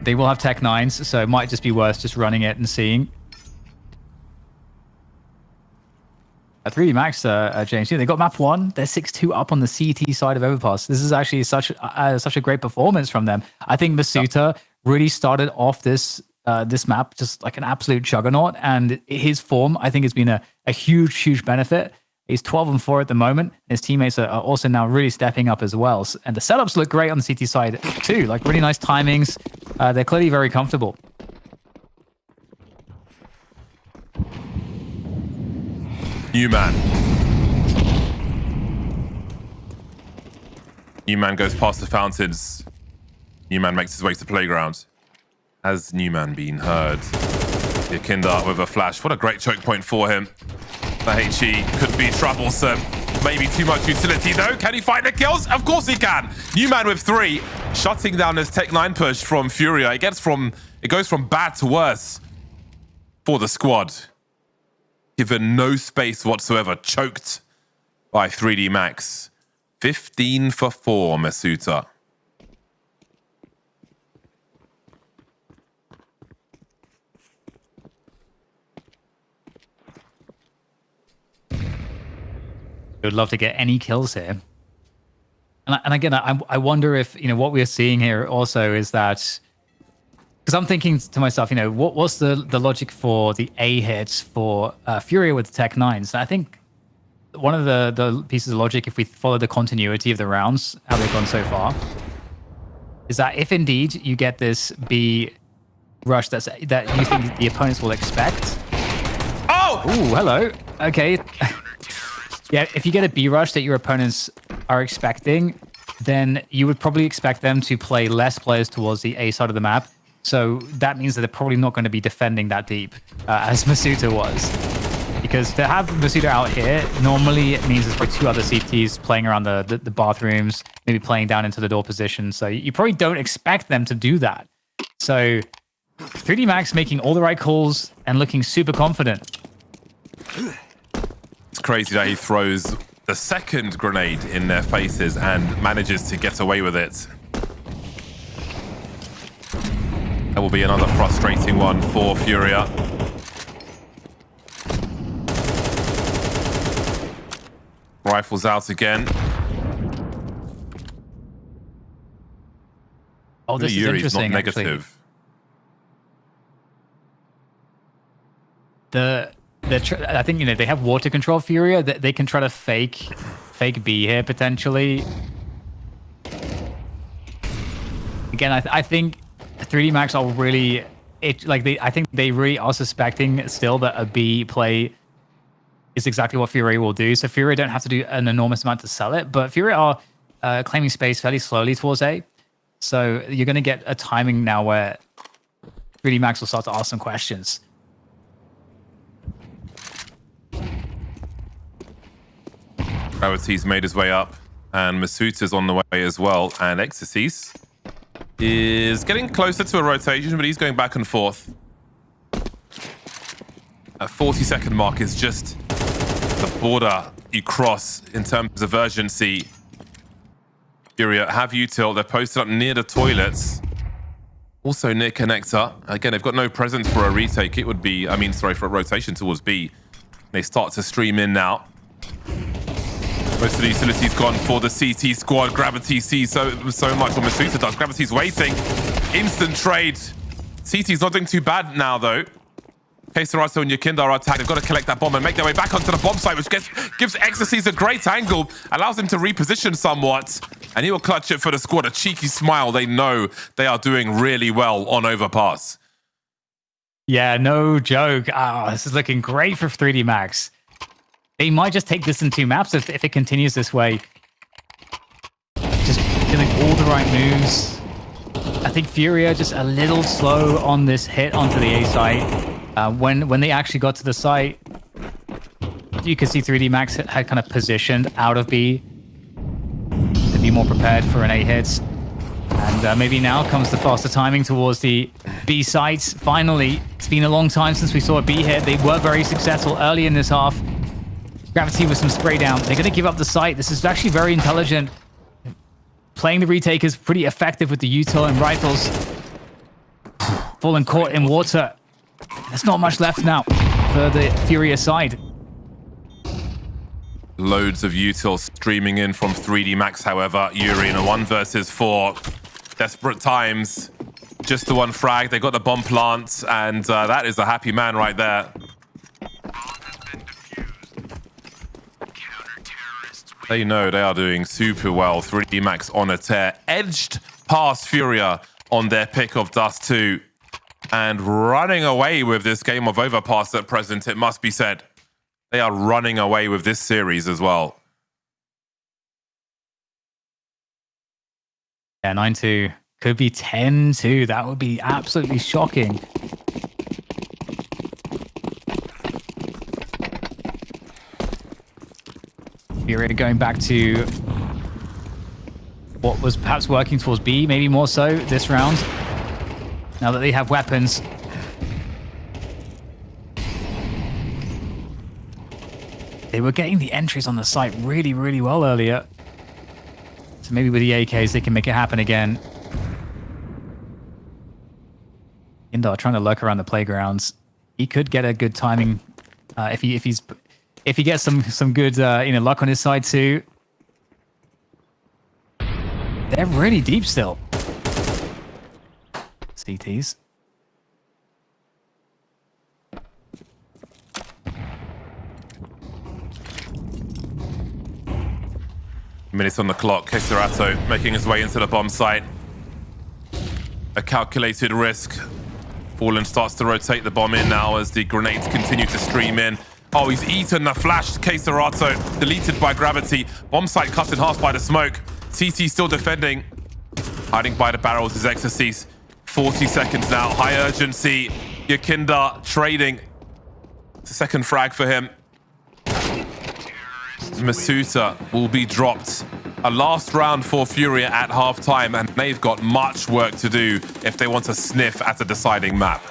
they will have Tech 9s, so it might just be worth just running it and seeing. 3D Max, James, they got map 1. They're 6-2 up on the CT side of Overpass. This is actually such a great performance from them. I think Masuta really started off this map just like an absolute juggernaut, and his form, I think, has been a huge benefit. He's 12-4 at the moment. His teammates are also now really stepping up as well. And the setups look great on the CT side too. Like really nice timings. They're clearly very comfortable. Newman. Newman goes past the fountains. Newman makes his way to playground. Has Newman been heard? Yakinda with a flash. What a great choke point for him. The HE could be troublesome. Maybe too much utility though. Can he find the kills? Of course he can. Newman with 3, shutting down this Tech 9 push from FURIA. It goes from bad to worse for the squad. Given no space whatsoever, choked by 3D Max. 15 for 4, Masuta. I would love to get any kills here. And again, I wonder if, what we're seeing here also is that, because I'm thinking to myself, what's the logic for the A hits for FURIA with the Tech 9s? And I think one of the pieces of logic, if we follow the continuity of the rounds, how they've gone so far, is that if indeed you get this B rush that you think the opponents will expect. Oh! Ooh, hello. Okay. Yeah, if you get a B rush that your opponents are expecting, then you would probably expect them to play less players towards the A side of the map. So that means that they're probably not going to be defending that deep, as Masuta was. Because to have Masuta out here, normally it means there's probably 2 other CTs playing around the bathrooms, maybe playing down into the door position. So you probably don't expect them to do that. So 3D Max making all the right calls and looking super confident. It's crazy that he throws the second grenade in their faces and manages to get away with it. That will be another frustrating one for FURIA. Rifles out again. Oh, this is Yuri's interesting, not negative. I think, you know, they have water control FURIA. They can try to fake B here potentially. Again, I think 3D Max are really I think they really are suspecting still that a B play is exactly what FURIA will do. So FURIA don't have to do an enormous amount to sell it, but FURIA are claiming space fairly slowly towards A. So you're going to get a timing now where 3D Max will start to ask some questions. Gravity's made his way up, and Masuta's on the way as well, and Ecstasies is getting closer to a rotation, but he's going back and forth. At 40-second mark is just the border you cross in terms of urgency. FURIA have util. They're posted up near the toilets. Also near connector. Again, they've got no presence for a retake. It would be, for a rotation towards B. They start to stream in now. Most of the utility's gone for the CT squad. Gravity sees so much what Masuta does. Gravity's waiting. Instant trade. CT's not doing too bad now, though. Keserato and Yakinda are attacked. They've got to collect that bomb and make their way back onto the bomb site, which gives Ecstasies a great angle, allows him to reposition somewhat, and he will clutch it for the squad. A cheeky smile. They know they are doing really well on Overpass. Yeah, no joke. This is looking great for 3D Max. They might just take this in 2 maps if it continues this way. Just doing all the right moves. I think FURIA just a little slow on this hit onto the A site. When they actually got to the site, you could see 3D Max had kind of positioned out of B to be more prepared for an A hit. And maybe now comes the faster timing towards the B sites. Finally, it's been a long time since we saw a B hit. They were very successful early in this half. Gravity with some spray down. They're going to give up the site. This is actually very intelligent. Playing the retake is pretty effective with the util and rifles. Fallen caught in water. There's not much left now for the FURIA side. Loads of util streaming in from 3D Max, however. Yuri in a 1 versus 4. Desperate times. Just the one frag. They got the bomb plant, and that is a happy man right there. They know they are doing super well. 3D Max on a tear. Edged past FURIA on their pick of Dust 2. And running away with this game of Overpass at present, it must be said. They are running away with this series as well. Yeah, 9-2. Could be 10-2. That would be absolutely shocking. FURIA going back to what was perhaps working towards B, maybe more so this round. Now that they have weapons. They were getting the entries on the site really, really well earlier. So maybe with the AKs, they can make it happen again. Indar trying to lurk around the playgrounds. He could get a good timing if he gets some good luck on his side too. They're really deep still. CTs. Minutes on the clock. Keserato making his way into the bomb site. A calculated risk. Fallen starts to rotate the bomb in now as the grenades continue to stream in. Oh, he's eaten the flash. Keserato deleted by Gravity. Bomb site cut in half by the smoke. CT still defending. Hiding by the barrels is Ecstasies. 40 seconds now. High urgency. Yakinda trading. It's a second frag for him. Masuta will be dropped. A last round for FURIA at halftime, and they've got much work to do if they want to sniff at a deciding map.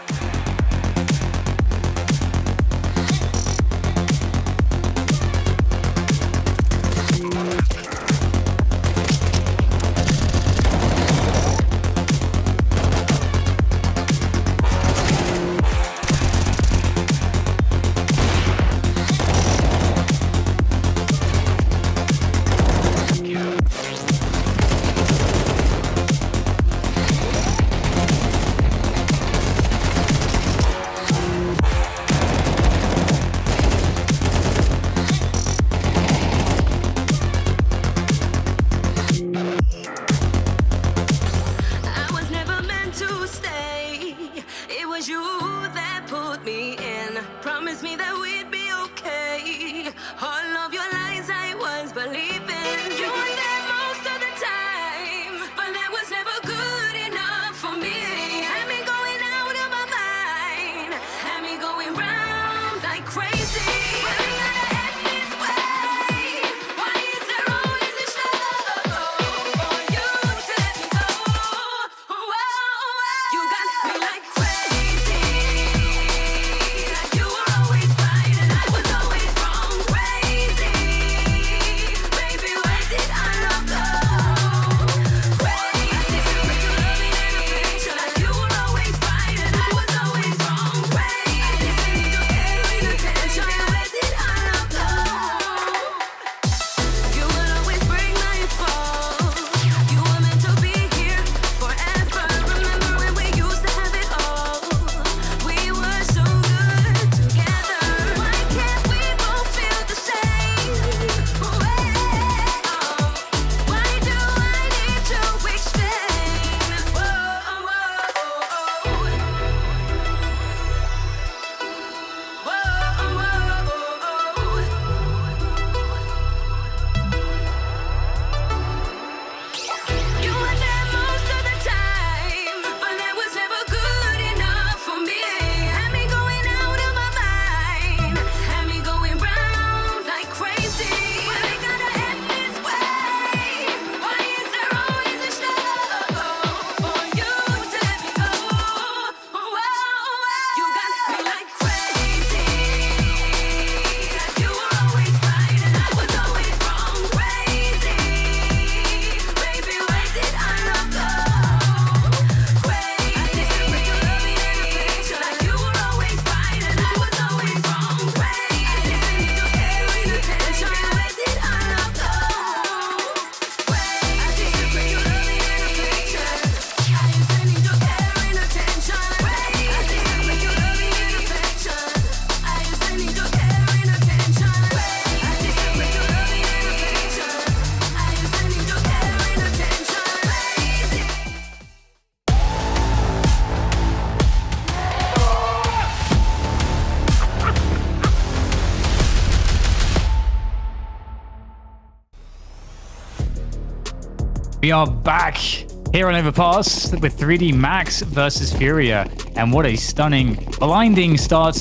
We are back here on Overpass with 3D Max versus FURIA. And what a stunning, blinding start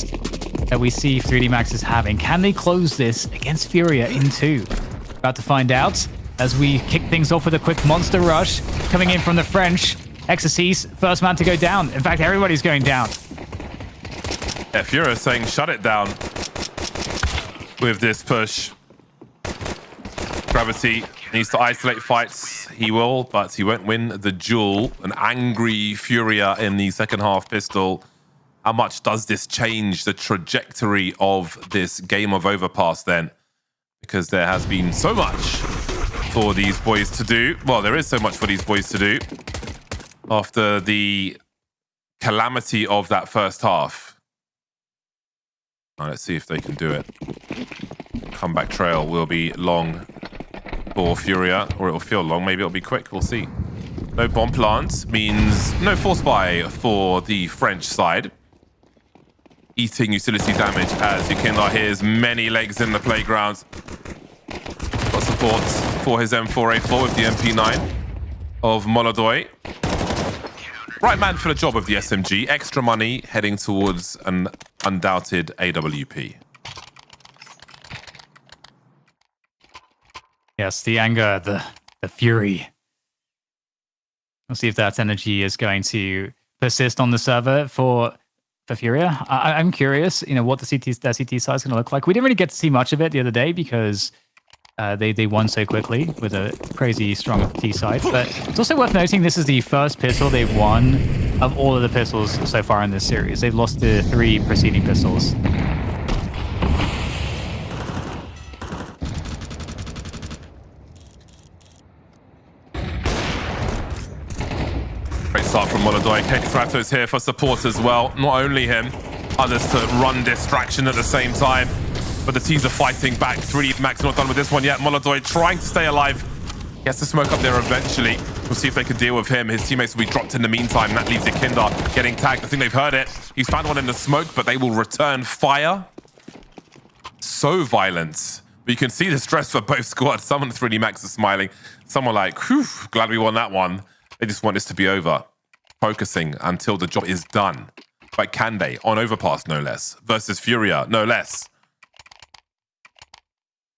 that we see 3D Max is having. Can they close this against FURIA in 2? About to find out as we kick things off with a quick monster rush coming in from the French. Exorcise, first man to go down. In fact, everybody's going down. Yeah, FURIA saying shut it down with this push. Gravity needs to isolate fights. He will, but he won't win the duel. An angry FURIA in the second half pistol. How much does this change the trajectory of this game of Overpass then? Because there has been so much for these boys to do. Well, there is so much for these boys to do after the calamity of that first half. Now, let's see if they can do it. Comeback trail will be long for FURIA, or it will feel long. Maybe it'll be quick. We'll see. No bomb plant means no force buy for the French side. Eating utility damage as Yukinda hears many legs in the playground. Got support for his M4A4 with the MP9 of Molodoi. Right man for the job of the SMG. Extra money heading towards an undoubted AWP. Yes, the anger, the fury. We'll see if that energy is going to persist on the server for FURIA. I'm curious, what the CT side is going to look like. We didn't really get to see much of it the other day because they won so quickly with a crazy strong T side. But it's also worth noting this is the first pistol they've won of all of the pistols so far in this series. They've lost the 3 preceding pistols. Great start from Molodoi. Stratos here for support as well. Not only him, others to run distraction at the same time. But the T's are fighting back. 3D Max not done with this one yet. Molodoi trying to stay alive. He has to smoke up there eventually. We'll see if they can deal with him. His teammates will be dropped in the meantime. That leaves Yukinda getting tagged. I think they've heard it. He's found one in the smoke, but they will return fire. So violent. But you can see the stress for both squads. Someone 3D Max is smiling. Someone like, whew, glad we won that one. They just want this to be over. Focusing until the job is done. But can they? On Overpass, no less. Versus FURIA, no less.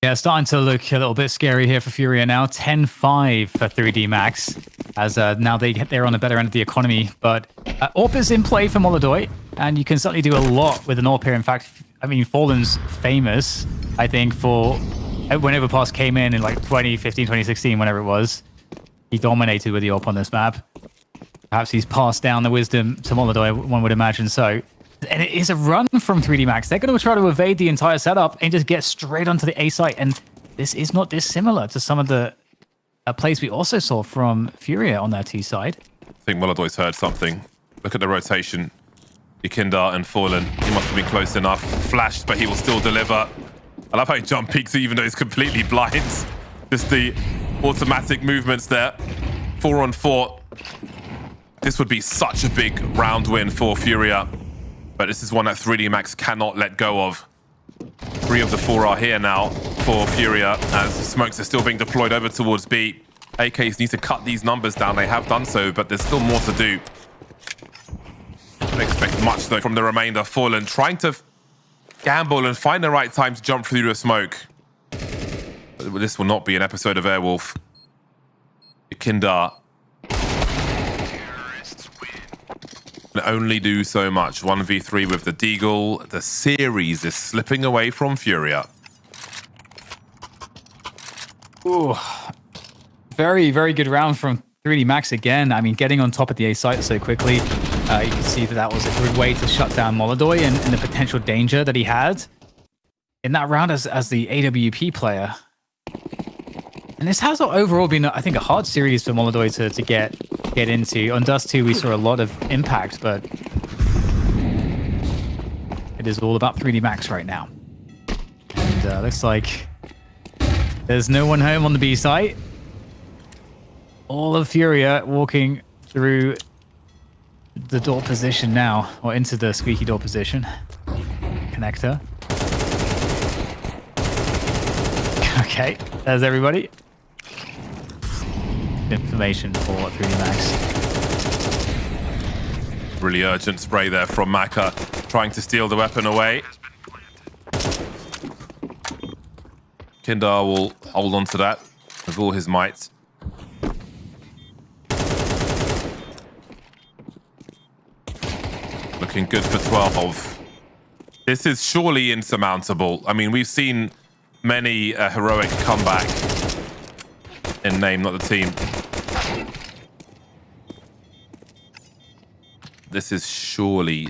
Yeah, starting to look a little bit scary here for FURIA now. 10-5 for 3D Max, as now they're on the better end of the economy. But AWP is in play for Molodoi, and you can certainly do a lot with an AWP here. In fact, I mean, Fallen's famous, I think, for when Overpass came in like 2015, 2016, whenever it was. He dominated with the AWP on this map. Perhaps he's passed down the wisdom to Molodoi, one would imagine so. And it is a run from 3D Max. They're going to try to evade the entire setup and just get straight onto the A site. And this is not dissimilar to some of the plays we also saw from FURIA on their T side. I think Molodoi's heard something. Look at the rotation. Yukinda and Fallen. He must have been close enough. Flashed, but he will still deliver. I love how he jump peeks even though he's completely blind. Just the automatic movements there. 4-on-4. This would be such a big round win for FURIA. But this is one that 3D Max cannot let go of. 3 of the 4 are here now for FURIA as smokes are still being deployed over towards B. AKs need to cut these numbers down. They have done so, but there's still more to do. Don't expect much though from the remainder. Fallen trying to gamble and find the right time to jump through the smoke. But this will not be an episode of Airwolf. Yukinda can only do so much. 1v3 with the Deagle. The series is slipping away from FURIA. Ooh, very, very good round from 3D Max again. I mean, getting on top of the A site so quickly. You can see that was a good way to shut down Molodoi and the potential danger that he had in that round as the AWP player. And this has overall been, I think, a hard series for Molodoi to get into. On Dust 2, we saw a lot of impact, but it is all about 3D Max right now. And looks like there's no one home on the B site. All of FURIA walking through the door position now, or into the squeaky door position. Connector. Okay, there's everybody. information for 3D Max. Really urgent spray there from Maka, trying to steal the weapon away. Kindar will hold on to that with all his might. Looking good for 12. This is surely insurmountable. I mean, we've seen many heroic comeback in name, not the team. This is surely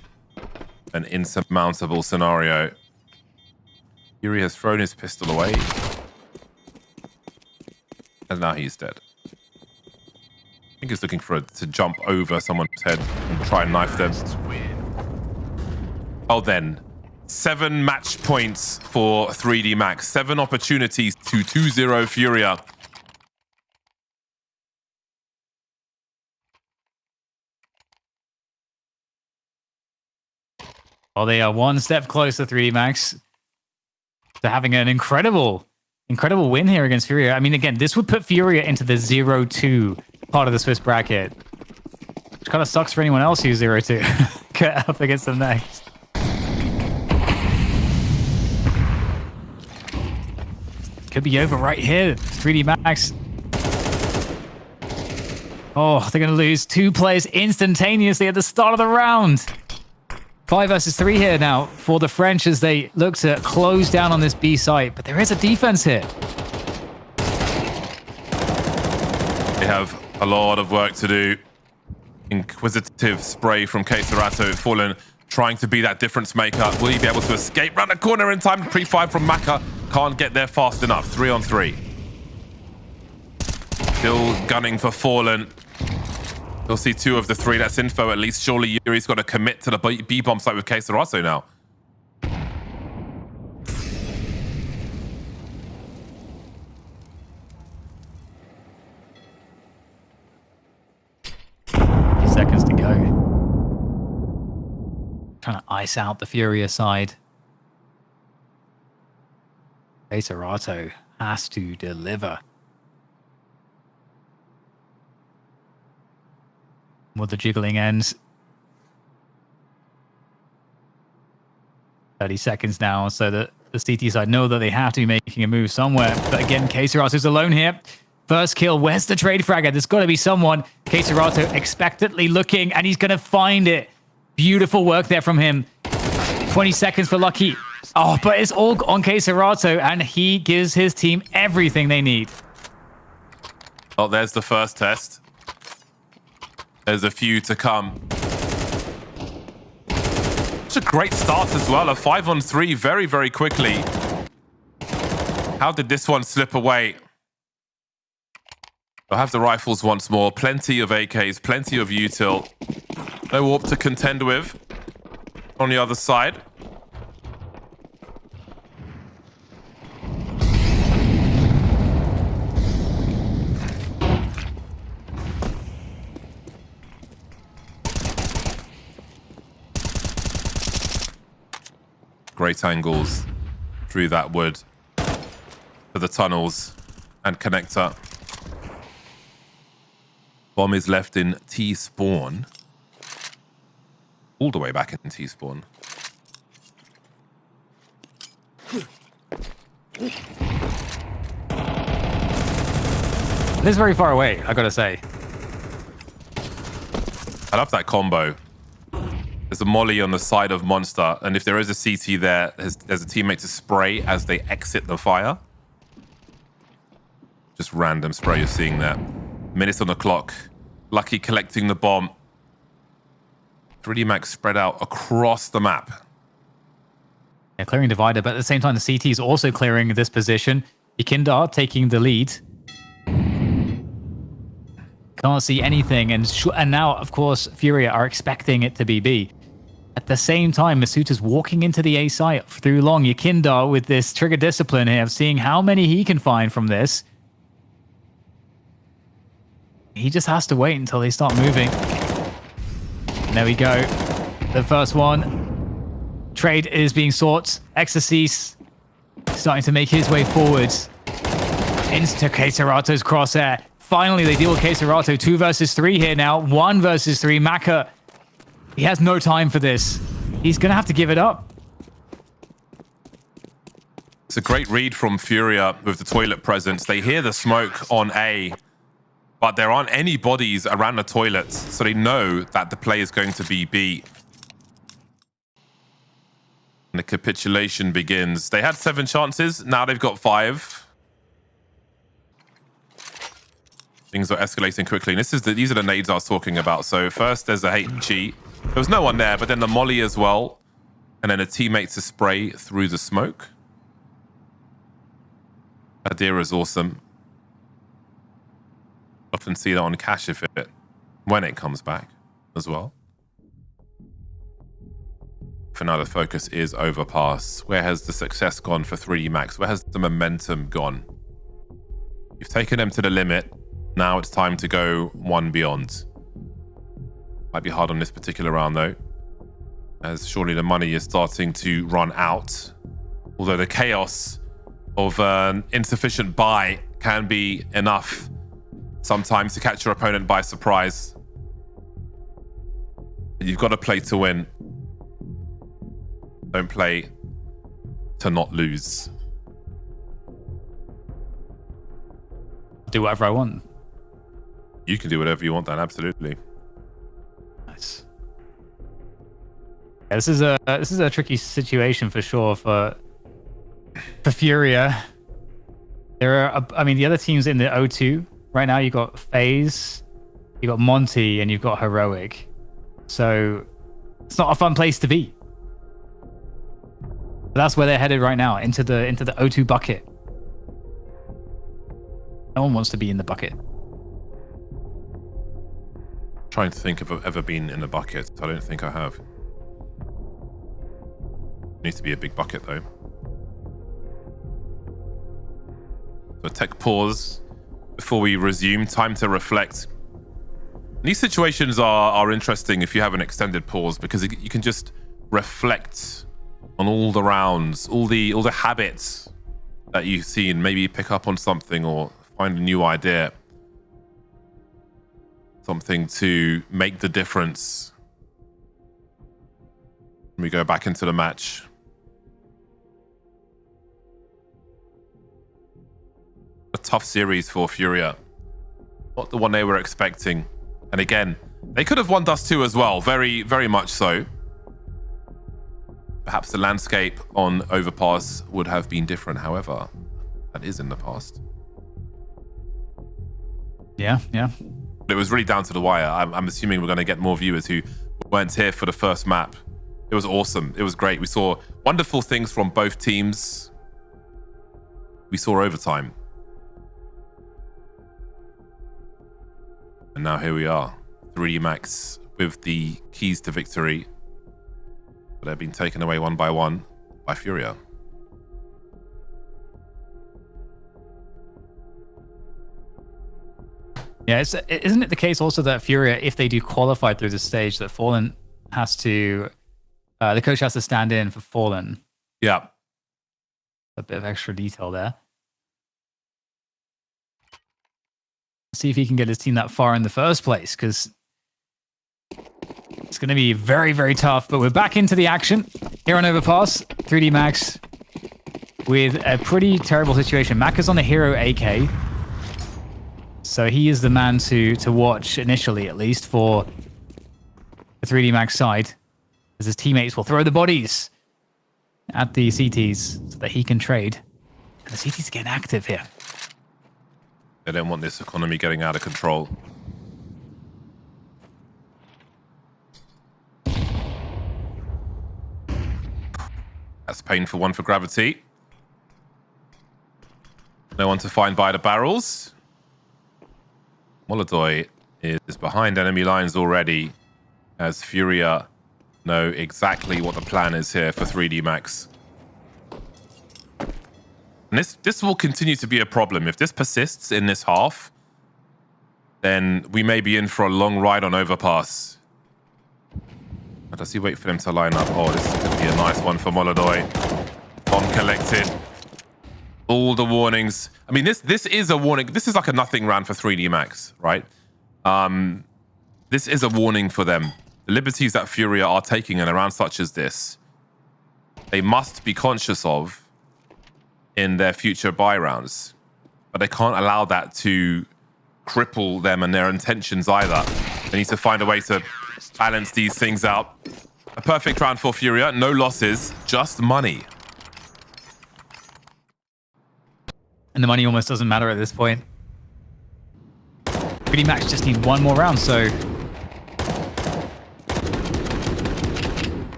an insurmountable scenario. Yuri has thrown his pistol away. And now he's dead. I think he's looking for to jump over someone's head and try and knife them. Oh, then. 7 match points for 3D Max. 7 opportunities to 2-0 FURIA. Well, they are one step closer, 3D Max, to having an incredible win here against FURIA. I mean, again, this would put FURIA into the 0-2 part of the Swiss bracket. Which kind of sucks for anyone else who's 0-2. Get up against them next. Could be over right here. 3D Max. Oh, they're going to lose 2 players instantaneously at the start of the round. 5 versus 3 here now for the French as they look to close down on this B site. But there is a defense here. They have a lot of work to do. Inquisitive spray from Keserato. Fallen trying to be that difference maker. Will he be able to escape? Round the corner in time. Pre-5 from Maka. Can't get there fast enough. 3-on-3. Still gunning for Fallen. We'll see 2 of the 3. That's info at least. Surely Yuri's got to commit to the B-bomb site with Keserato now. Seconds to go. Trying to ice out the FURIA side. Keserato has to deliver. With the jiggling ends. 30 seconds now, so that the CT side know that they have to be making a move somewhere. But again, Keserato's alone here. First kill, where's the trade fragger? There's got to be someone. Keserato expectantly looking, and he's going to find it. Beautiful work there from him. 20 seconds for Lucky. Oh, but it's all on Keserato, and he gives his team everything they need. Oh, there's the first test. There's a few to come. It's a great start as well. A 5-on-3 very, very quickly. How did this one slip away? They'll have the rifles once more. Plenty of AKs, plenty of util. No warp to contend with on the other side. Great angles through that wood for the tunnels and connector. Bomb is left in T-spawn. All the way back in T-spawn. This is very far away, I gotta say. I love that combo. There's a molly on the side of Monster, and if there is a CT there, there's a teammate to spray as they exit the fire. Just random spray you're seeing there. Minutes on the clock. Lucky collecting the bomb. 3D Max spread out across the map. Yeah, clearing divider, but at the same time, the CT is also clearing this position. Ikindar taking the lead. Can't see anything, and now, of course, FURIA are expecting it to be B. At the same time, Masuta's walking into the A site through long. Ikindar with this trigger discipline here of seeing how many he can find from this. He just has to wait until they start moving. And there we go. The first one. Trade is being sought. Ecstasy starting to make his way forward. Into Keserato's crosshair. Finally, they deal with Keserato. 2 versus 3 here now. 1 versus 3. Maka, he has no time for this. He's going to have to give it up. It's a great read from FURIA with the toilet presence. They hear the smoke on A, but there aren't any bodies around the toilets, so they know that the play is going to be B. And the capitulation begins. They had 7 chances, now they've got 5. Things are escalating quickly. And these are the nades I was talking about. So first there's a hate and cheat. There was no one there, but then the molly as well. And then a teammate to spray through the smoke. Idea is awesome. Often see that on cash when it comes back as well. For now, the focus is Overpass. Where has the success gone for 3D Max? Where has the momentum gone? You've taken them to the limit. Now it's time to go one beyond. Might be hard on this particular round though, as surely the money is starting to run out. Although the chaos of an insufficient buy can be enough sometimes to catch your opponent by surprise. You've got to play to win. Don't play to not lose. Do whatever I want. You can do whatever you want, Dan. Absolutely. Nice. Yeah, this is a tricky situation for sure for FURIA. There are, I mean, the other teams in the O2 right now. You got FaZe, you got Monte, and you've got Heroic. So it's not a fun place to be. But that's where they're headed right now, into the O2 bucket. No one wants to be in the bucket. Trying to think if I've ever been in a bucket. I don't think I have. Needs to be a big bucket though. So tech pause before we resume. Time to reflect. These situations are interesting if you have an extended pause, because you can just reflect on all the rounds, all the habits that you've seen. Maybe pick up on something or find a new idea. Something to make the difference. We go back into the match. A tough series for FURIA. Not the one they were expecting. And again, they could have won Dust 2 as well. Very, very much so. Perhaps the landscape on Overpass would have been different. However, that is in the past. Yeah. But it was really down to the wire. I'm assuming we're going to get more viewers who weren't here for the first map. It was awesome. It was great. We saw wonderful things from both teams. We saw overtime. And now here we are. 3D Max with the keys to victory. But they've been taken away one by one by FURIA. Yeah, isn't it the case also that FURIA, if they do qualify through the stage, that Fallen has to, the coach has to stand in for Fallen? Yeah. A bit of extra detail there. See if he can get his team that far in the first place, because it's going to be very, very tough. But we're back into the action here on Overpass. 3D Max with a pretty terrible situation. Mac is on the hero AK. So he is the man to watch initially, at least, for the 3D Max side, as his teammates will throw the bodies at the CTs so that he can trade. And the CTs are getting active here. They don't want this economy getting out of control. That's painful one for Gravity. No one to find by the barrels. Molodoy is behind enemy lines already, as FURIA know exactly what the plan is here for 3D Max. And this will continue to be a problem. If this persists in this half, then we may be in for a long ride on Overpass. But does he wait for them to line up? Oh, this is going to be a nice one for Molodoy. Bomb collected. All the warnings. I mean, this is a warning. This is like a nothing round for 3D Max, right? This is a warning for them. The liberties that FURIA are taking in a round such as this, they must be conscious of in their future buy rounds. But they can't allow that to cripple them and their intentions either. They need to find a way to balance these things out. A perfect round for FURIA. No losses, just money. And the money almost doesn't matter at this point. 3D Max just need one more round, so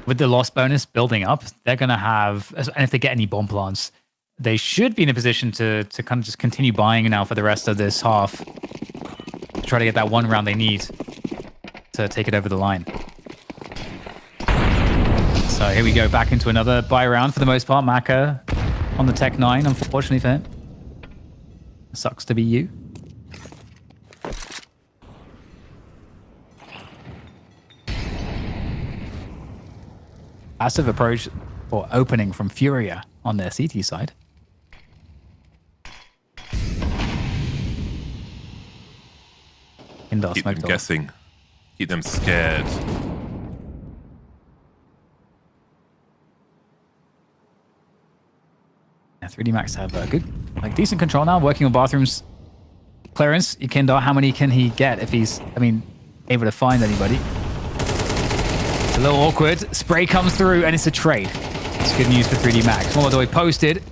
with the loss bonus building up, they're going to have, and if they get any bomb plants, they should be in a position to kind of just continue buying now for the rest of this half. Try to get that one round they need to take it over the line. So here we go, back into another buy round for the most part. Maka on the Tech 9, unfortunately for him. Sucks to be you. Passive approach or opening from FURIA on their CT side. Keep them guessing. Keep them scared. Yeah, 3D Max have a good, decent control now, working on bathrooms. Clearance, Yekindar, how many can he get if he's, able to find anybody? It's a little awkward. Spray comes through and it's a trade. It's good news for 3D Max. Molodoi posted.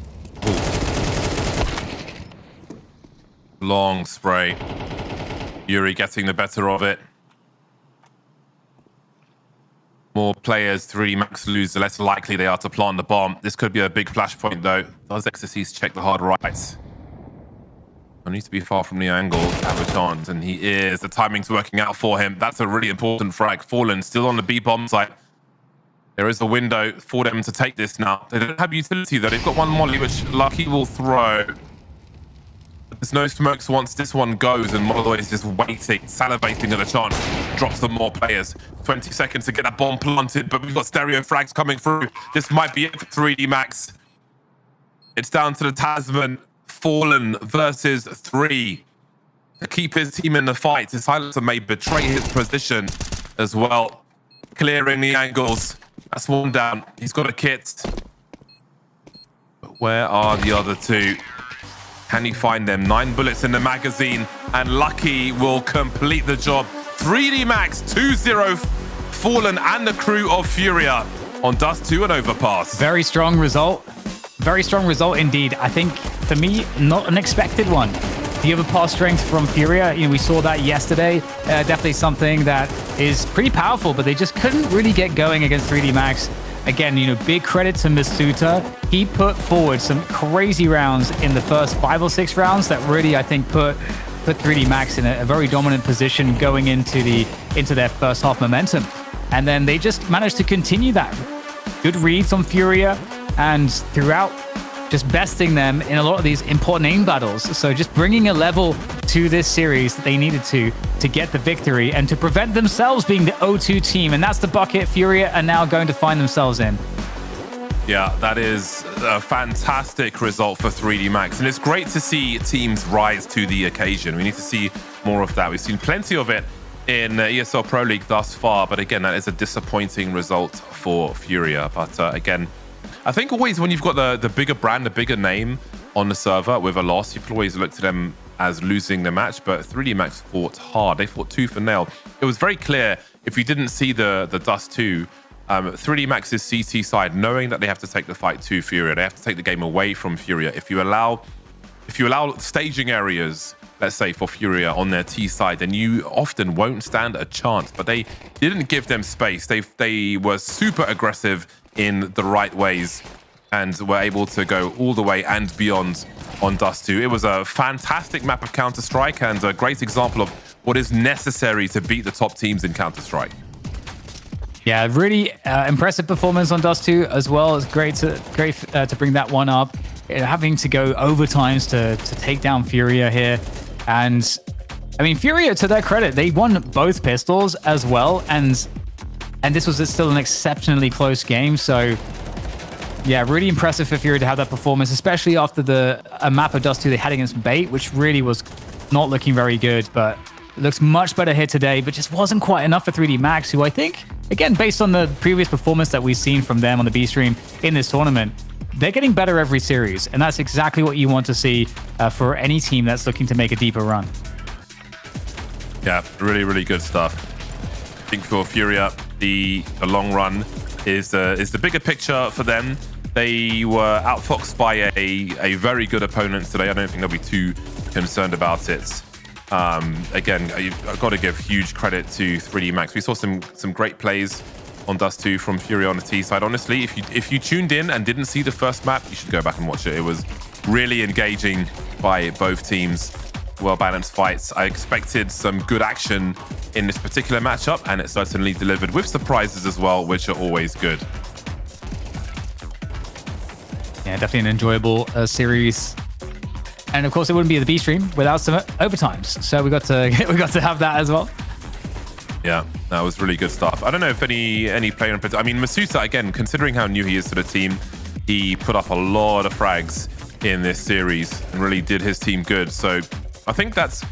Long spray. Yuri getting the better of it. More players 3D Max lose, the less likely they are to plant the bomb. This could be a big flashpoint though. Does Ecstasies check the hard right? I need to be far from the angle to have a chance, and he is. The timing's working out for him. That's a really important frag. Fallen still on the B bomb site. There is a window for them to take this now. They don't have utility though. They've got one molly, which Lucky will throw. There's no smokes once this one goes, and Molodoi is just waiting, salivating at a chance. Drops some more players. 20 seconds to get that bomb planted, but we've got stereo frags coming through. This might be it for 3D Max. It's down to the Tasman. Fallen versus 3. To keep his team in the fight. His silencer may betray his position as well. Clearing the angles. That's one down. He's got a kit. But where are the other two? Can he find them? 9 bullets in the magazine, and Lucky will complete the job. 3D Max 2-0 Fallen and the crew of FURIA on Dust 2 and Overpass. Very strong result. Very strong result indeed. I think, for me, not an expected one. The Overpass strength from FURIA, we saw that yesterday. Definitely something that is pretty powerful, but they just couldn't really get going against 3D Max. Again, big credit to Masuta. He put forward some crazy rounds in the first 5 or 6 rounds that really, I think, put 3D Max in a very dominant position going into their first half momentum. And then they just managed to continue that. Good reads on FURIA, and throughout, just besting them in a lot of these important aim battles. So just bringing a level to this series that they needed to get the victory and to prevent themselves being the 0-2 team. And that's the bucket FURIA are now going to find themselves in. Yeah, that is a fantastic result for 3D Max. And it's great to see teams rise to the occasion. We need to see more of that. We've seen plenty of it in ESL Pro League thus far. But again, that is a disappointing result for FURIA. But again, I think always when you've got the bigger brand, the bigger name on the server with a loss, you can always look to them as losing the match. But 3D Max fought hard. They fought tooth and nail. It was very clear, if you didn't see the Dust 2, 3D Max's CT side, knowing that they have to take the fight to FURIA, they have to take the game away from FURIA. If you allow staging areas, let's say for FURIA on their T side, then you often won't stand a chance. But they didn't give them space. They were super aggressive in the right ways and were able to go all the way and beyond on Dust 2. It was a fantastic map of Counter-Strike and a great example of what is necessary to beat the top teams in Counter-Strike. Yeah, really impressive performance on Dust 2 as well. It's great to bring that one up. Having to go overtimes to take down FURIA here. And FURIA, to their credit, they won both pistols as well. And this was still an exceptionally close game. So Yeah, really impressive for FURIA to have that performance, especially after a map of Dust 2 they had against Bait, which really was not looking very good, but it looks much better here today, but just wasn't quite enough for 3D Max, who I think, again, based on the previous performance that we've seen from them on the B stream in this tournament, they're getting better every series, and that's exactly what you want to see for any team that's looking to make a deeper run. Yeah, really, really good stuff. I think for FURIA, the long run is the bigger picture for them. They were outfoxed by a very good opponent today. I don't think they'll be too concerned about it. Again, I've got to give huge credit to 3D Max. We saw some great plays on Dust 2 from FURIA on the T side. Honestly, if you tuned in and didn't see the first map, you should go back and watch it. It was really engaging by both teams. Well-balanced fights. I expected some good action in this particular matchup, and it certainly delivered with surprises as well, which are always good. Yeah, definitely an enjoyable series. And of course, it wouldn't be the B stream without some overtimes. So we got to have that as well. Yeah, that was really good stuff. I don't know if any player in particular. I mean, Masuta, again, considering how new he is to the team, he put up a lot of frags in this series and really did his team good. So I think that's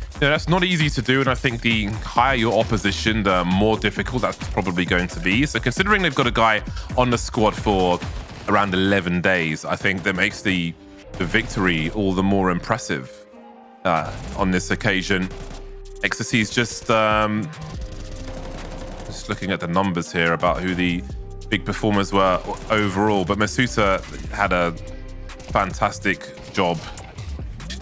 not easy to do, and I think the higher your opposition, the more difficult that's probably going to be. So considering they've got a guy on the squad for around 11 days, I think that makes the victory all the more impressive on this occasion. Ecstasy's just looking at the numbers here about who the big performers were overall, but Masuta had a fantastic job.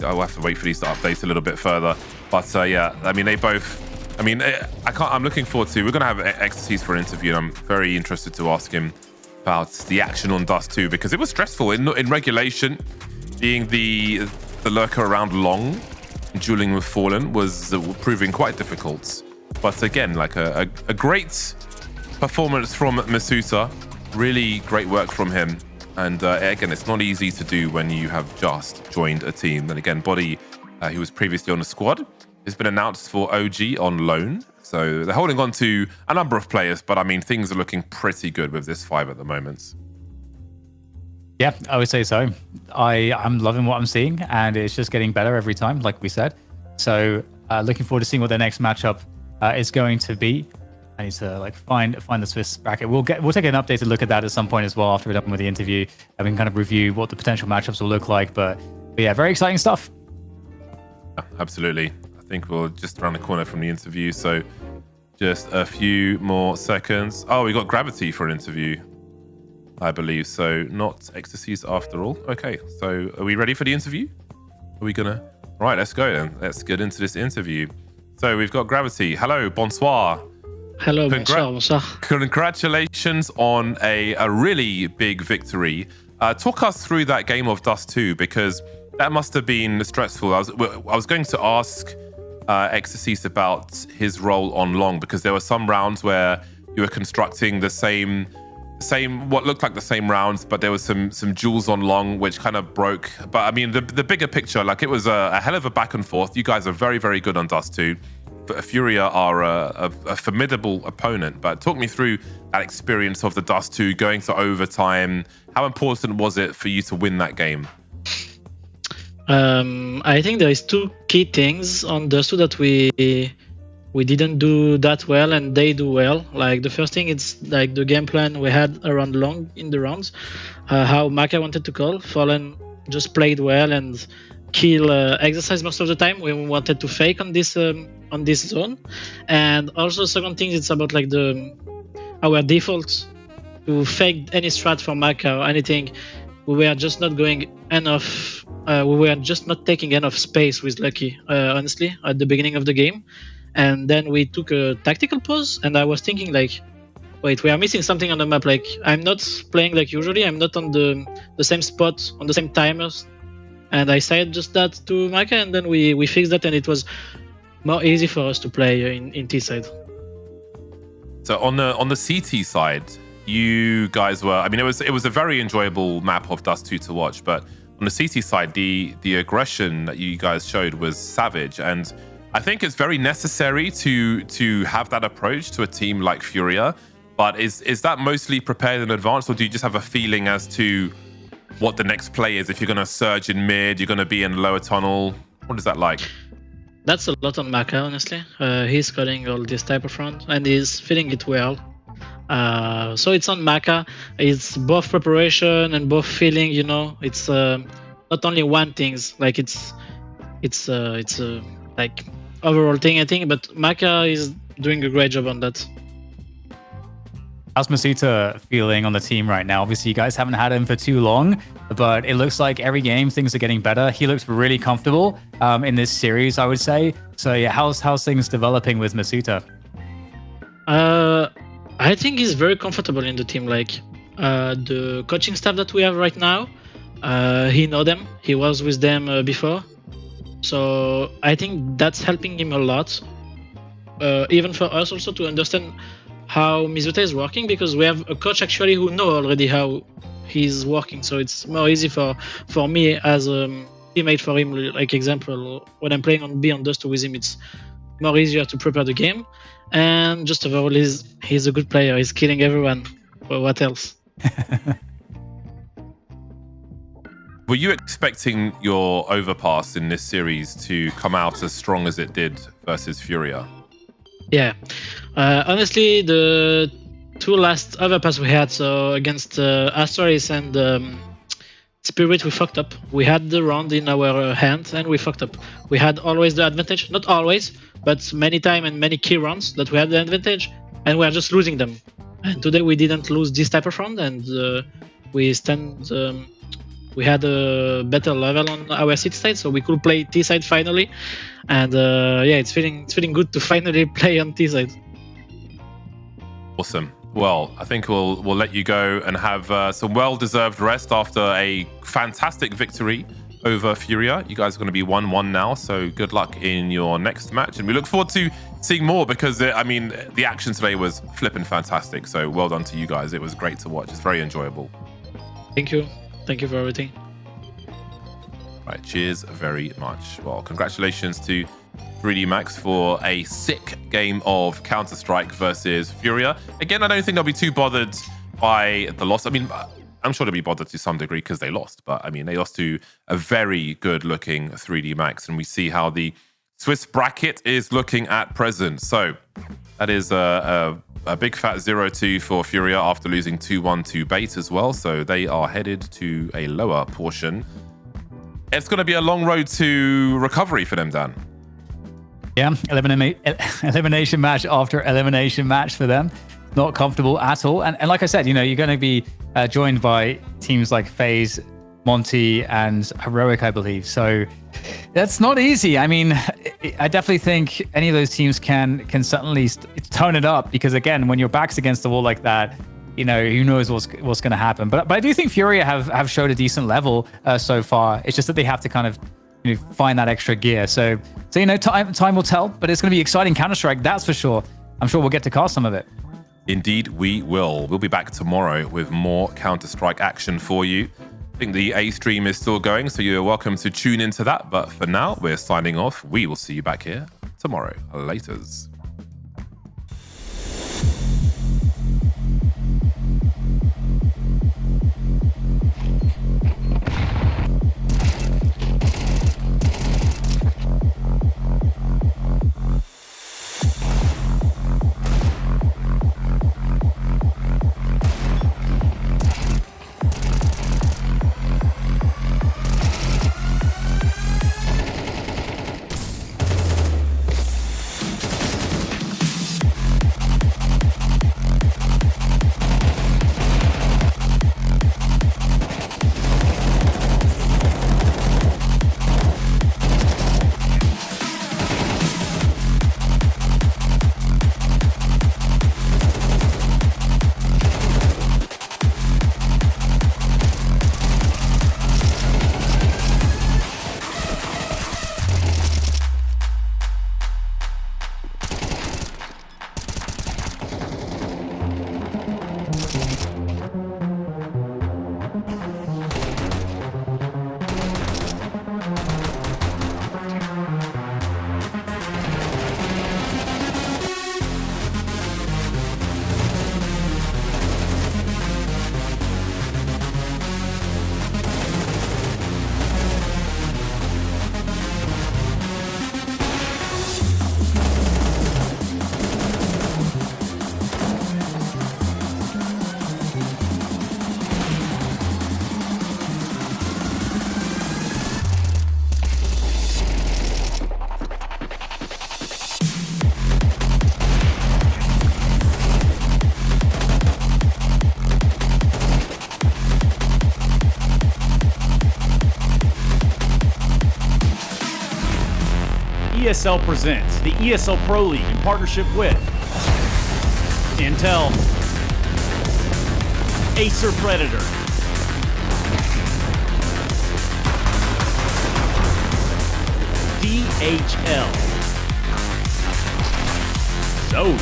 I'll have to wait for these to update a little bit further, but yeah, I mean, they both, I mean, I'm looking forward to, we're going to have Ecstasy's for an interview, and I'm very interested to ask him about the action on Dust 2, because it was stressful in regulation. Being the lurker around long, dueling with Fallen was proving quite difficult. But again, like a great performance from Masuta, really great work from him. And again, it's not easy to do when you have just joined a team. Then again, Body, who was previously on the squad, has been announced for OG on loan. So they're holding on to a number of players, but I mean, things are looking pretty good with this 5 at the moment. Yeah, I would say so. I'm loving what I'm seeing, and it's just getting better every time, like we said. So looking forward to seeing what their next matchup is going to be. I need to find the Swiss bracket. We'll take an updated look at that at some point as well after we're done with the interview, and we can kind of review what the potential matchups will look like. But yeah, very exciting stuff. Absolutely. I think we're just around the corner from the interview, so just a few more seconds. Oh, we got Gravity for an interview, I believe. So not Ecstasies after all. Okay, so are we ready for the interview? Are we gonna? Right, let's go then. Let's get into this interview. So we've got Gravity. Hello, bonsoir. Hello, bonsoir. Congratulations on a really big victory. Talk us through that game of Dust 2, because that must have been stressful. I was going to ask Ecstasies about his role on long, because there were some rounds where you were constructing the same what looked like the same rounds, but there was some duels on long which kind of broke. But I mean, the bigger picture, like, it was a hell of a back and forth. You guys are very, very good on Dust 2. FURIA are a formidable opponent, but talk me through that experience of the Dust 2 going to overtime. How important was it for you to win that game? I think there is 2 key things on Dust 2 that we didn't do that well, and they do well. Like, the first thing, it's like the game plan we had around long in the rounds, how Maka wanted to call. Fallen just played well and kill exercise most of the time. We wanted to fake on this zone. And also, second thing, it's about like our default to fake any strat for Maka or anything. We were just not going enough. We were just not taking enough space with Lucky, honestly, at the beginning of the game. And then we took a tactical pause, and I was thinking like, wait, we are missing something on the map. Like, I'm not playing like usually. I'm not on the same spot, on the same timers. And I said just that to Maka, and then we fixed that, and it was more easy for us to play in T side. So on the CT side, you guys were, I mean, it was a very enjoyable map of Dust 2 to watch, but on the CT side, the aggression that you guys showed was savage, and I think it's very necessary to have that approach to a team like FURIA. But is that mostly prepared in advance, or do you just have a feeling as to what the next play is? If you're going to surge in mid, you're going to be in lower tunnel. What is that like? That's a lot on Maka, honestly. He's cutting all this type of front, and he's feeling it well. So it's on Maka. It's both preparation and both feeling. You know, it's not only one thing. Like it's like overall thing, I think. But Maka is doing a great job on that. How's Masuta feeling on the team right now? Obviously, you guys haven't had him for too long, but it looks like every game things are getting better. He looks really comfortable in this series, I would say. So yeah, how's things developing with Masuta? I think he's very comfortable in the team. Like the coaching staff that we have right now, he know them. He was with them before, so I think that's helping him a lot. Even for us also to understand how Masuta is working, because we have a coach actually who know already how he's working, so it's more easy for me as a teammate for him. Like example, when I'm playing on B on Dust with him, it's more easier to prepare the game, and just overall he's a good player. He's killing everyone. Well, what else? Were you expecting your Overpass in this series to come out as strong as it did versus FURIA? Yeah, honestly, the two last Overpass we had, so against Astralis and Spirit, we fucked up. We had the round in our hand and we fucked up. We had always the advantage, not always, but many time and many key rounds that we had the advantage, and we are just losing them. And today we didn't lose this type of round, and we had a better level on our seed side, so we could play T side finally. And yeah, it's feeling good to finally play on T side. Awesome. Well, I think we'll let you go and have some well-deserved rest after a fantastic victory over FURIA. You guys are going to be 1-1 now, so good luck in your next match, and we look forward to seeing more, because I mean, the action today was flipping fantastic. So well done to you guys. It was great to watch. It's very enjoyable. Thank you for everything. Right, cheers very much. Well, congratulations to 3D Max for a sick game of Counter-Strike versus FURIA. Again, I don't think they'll be too bothered by the loss. I mean, I'm sure they'll be bothered to some degree because they lost, but I mean, they lost to a very good-looking 3D Max, and we see how the Swiss bracket is looking at present. So that is a big fat 0-2 for FURIA after losing 2-1 to Bait as well. So they are headed to a lower portion. It's going to be a long road to recovery for them, Dan. Yeah, elimination match after elimination match for them. Not comfortable at all. And like I said, you know, you're going to be joined by teams like FaZe, Monte, and Heroic, I believe. So that's not easy. I mean, I definitely think any of those teams can certainly tone it up, because again, when your back's against the wall like that, you know, who knows what's going to happen. But I do think FURIA have showed a decent level so far. It's just that they have to kind of, you know, find that extra gear. So you know, time will tell. But it's going to be exciting Counter-Strike, that's for sure. I'm sure we'll get to cast some of it. Indeed, we will. We'll be back tomorrow with more Counter-Strike action for you. I think the A stream is still going, so you're welcome to tune into that. But for now, we're signing off. We will see you back here tomorrow. Laters. ESL presents the ESL Pro League in partnership with Intel, Acer Predator, DHL, Zoe,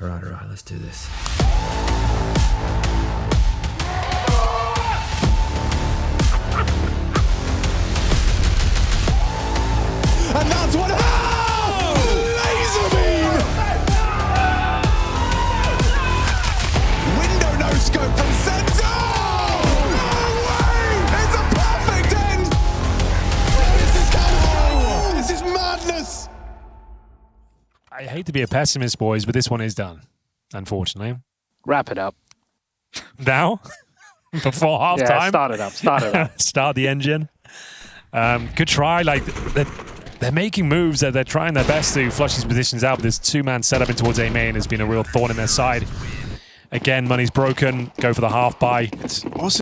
All right, let's do this. And that's what laser beam! Window no scope from center! No way! It's a perfect end! This is California! This is madness! I hate to be a pessimist, boys, but this one is done, unfortunately. Wrap it up. Now? Before halftime? Yeah, start it up. Start it up. Start the engine. Good try. Like, they're making moves. They're trying their best to flush these positions out, but this two-man setup in towards A main has been a real thorn in their side. Again, money's broken. Go for the half buy. It's awesome.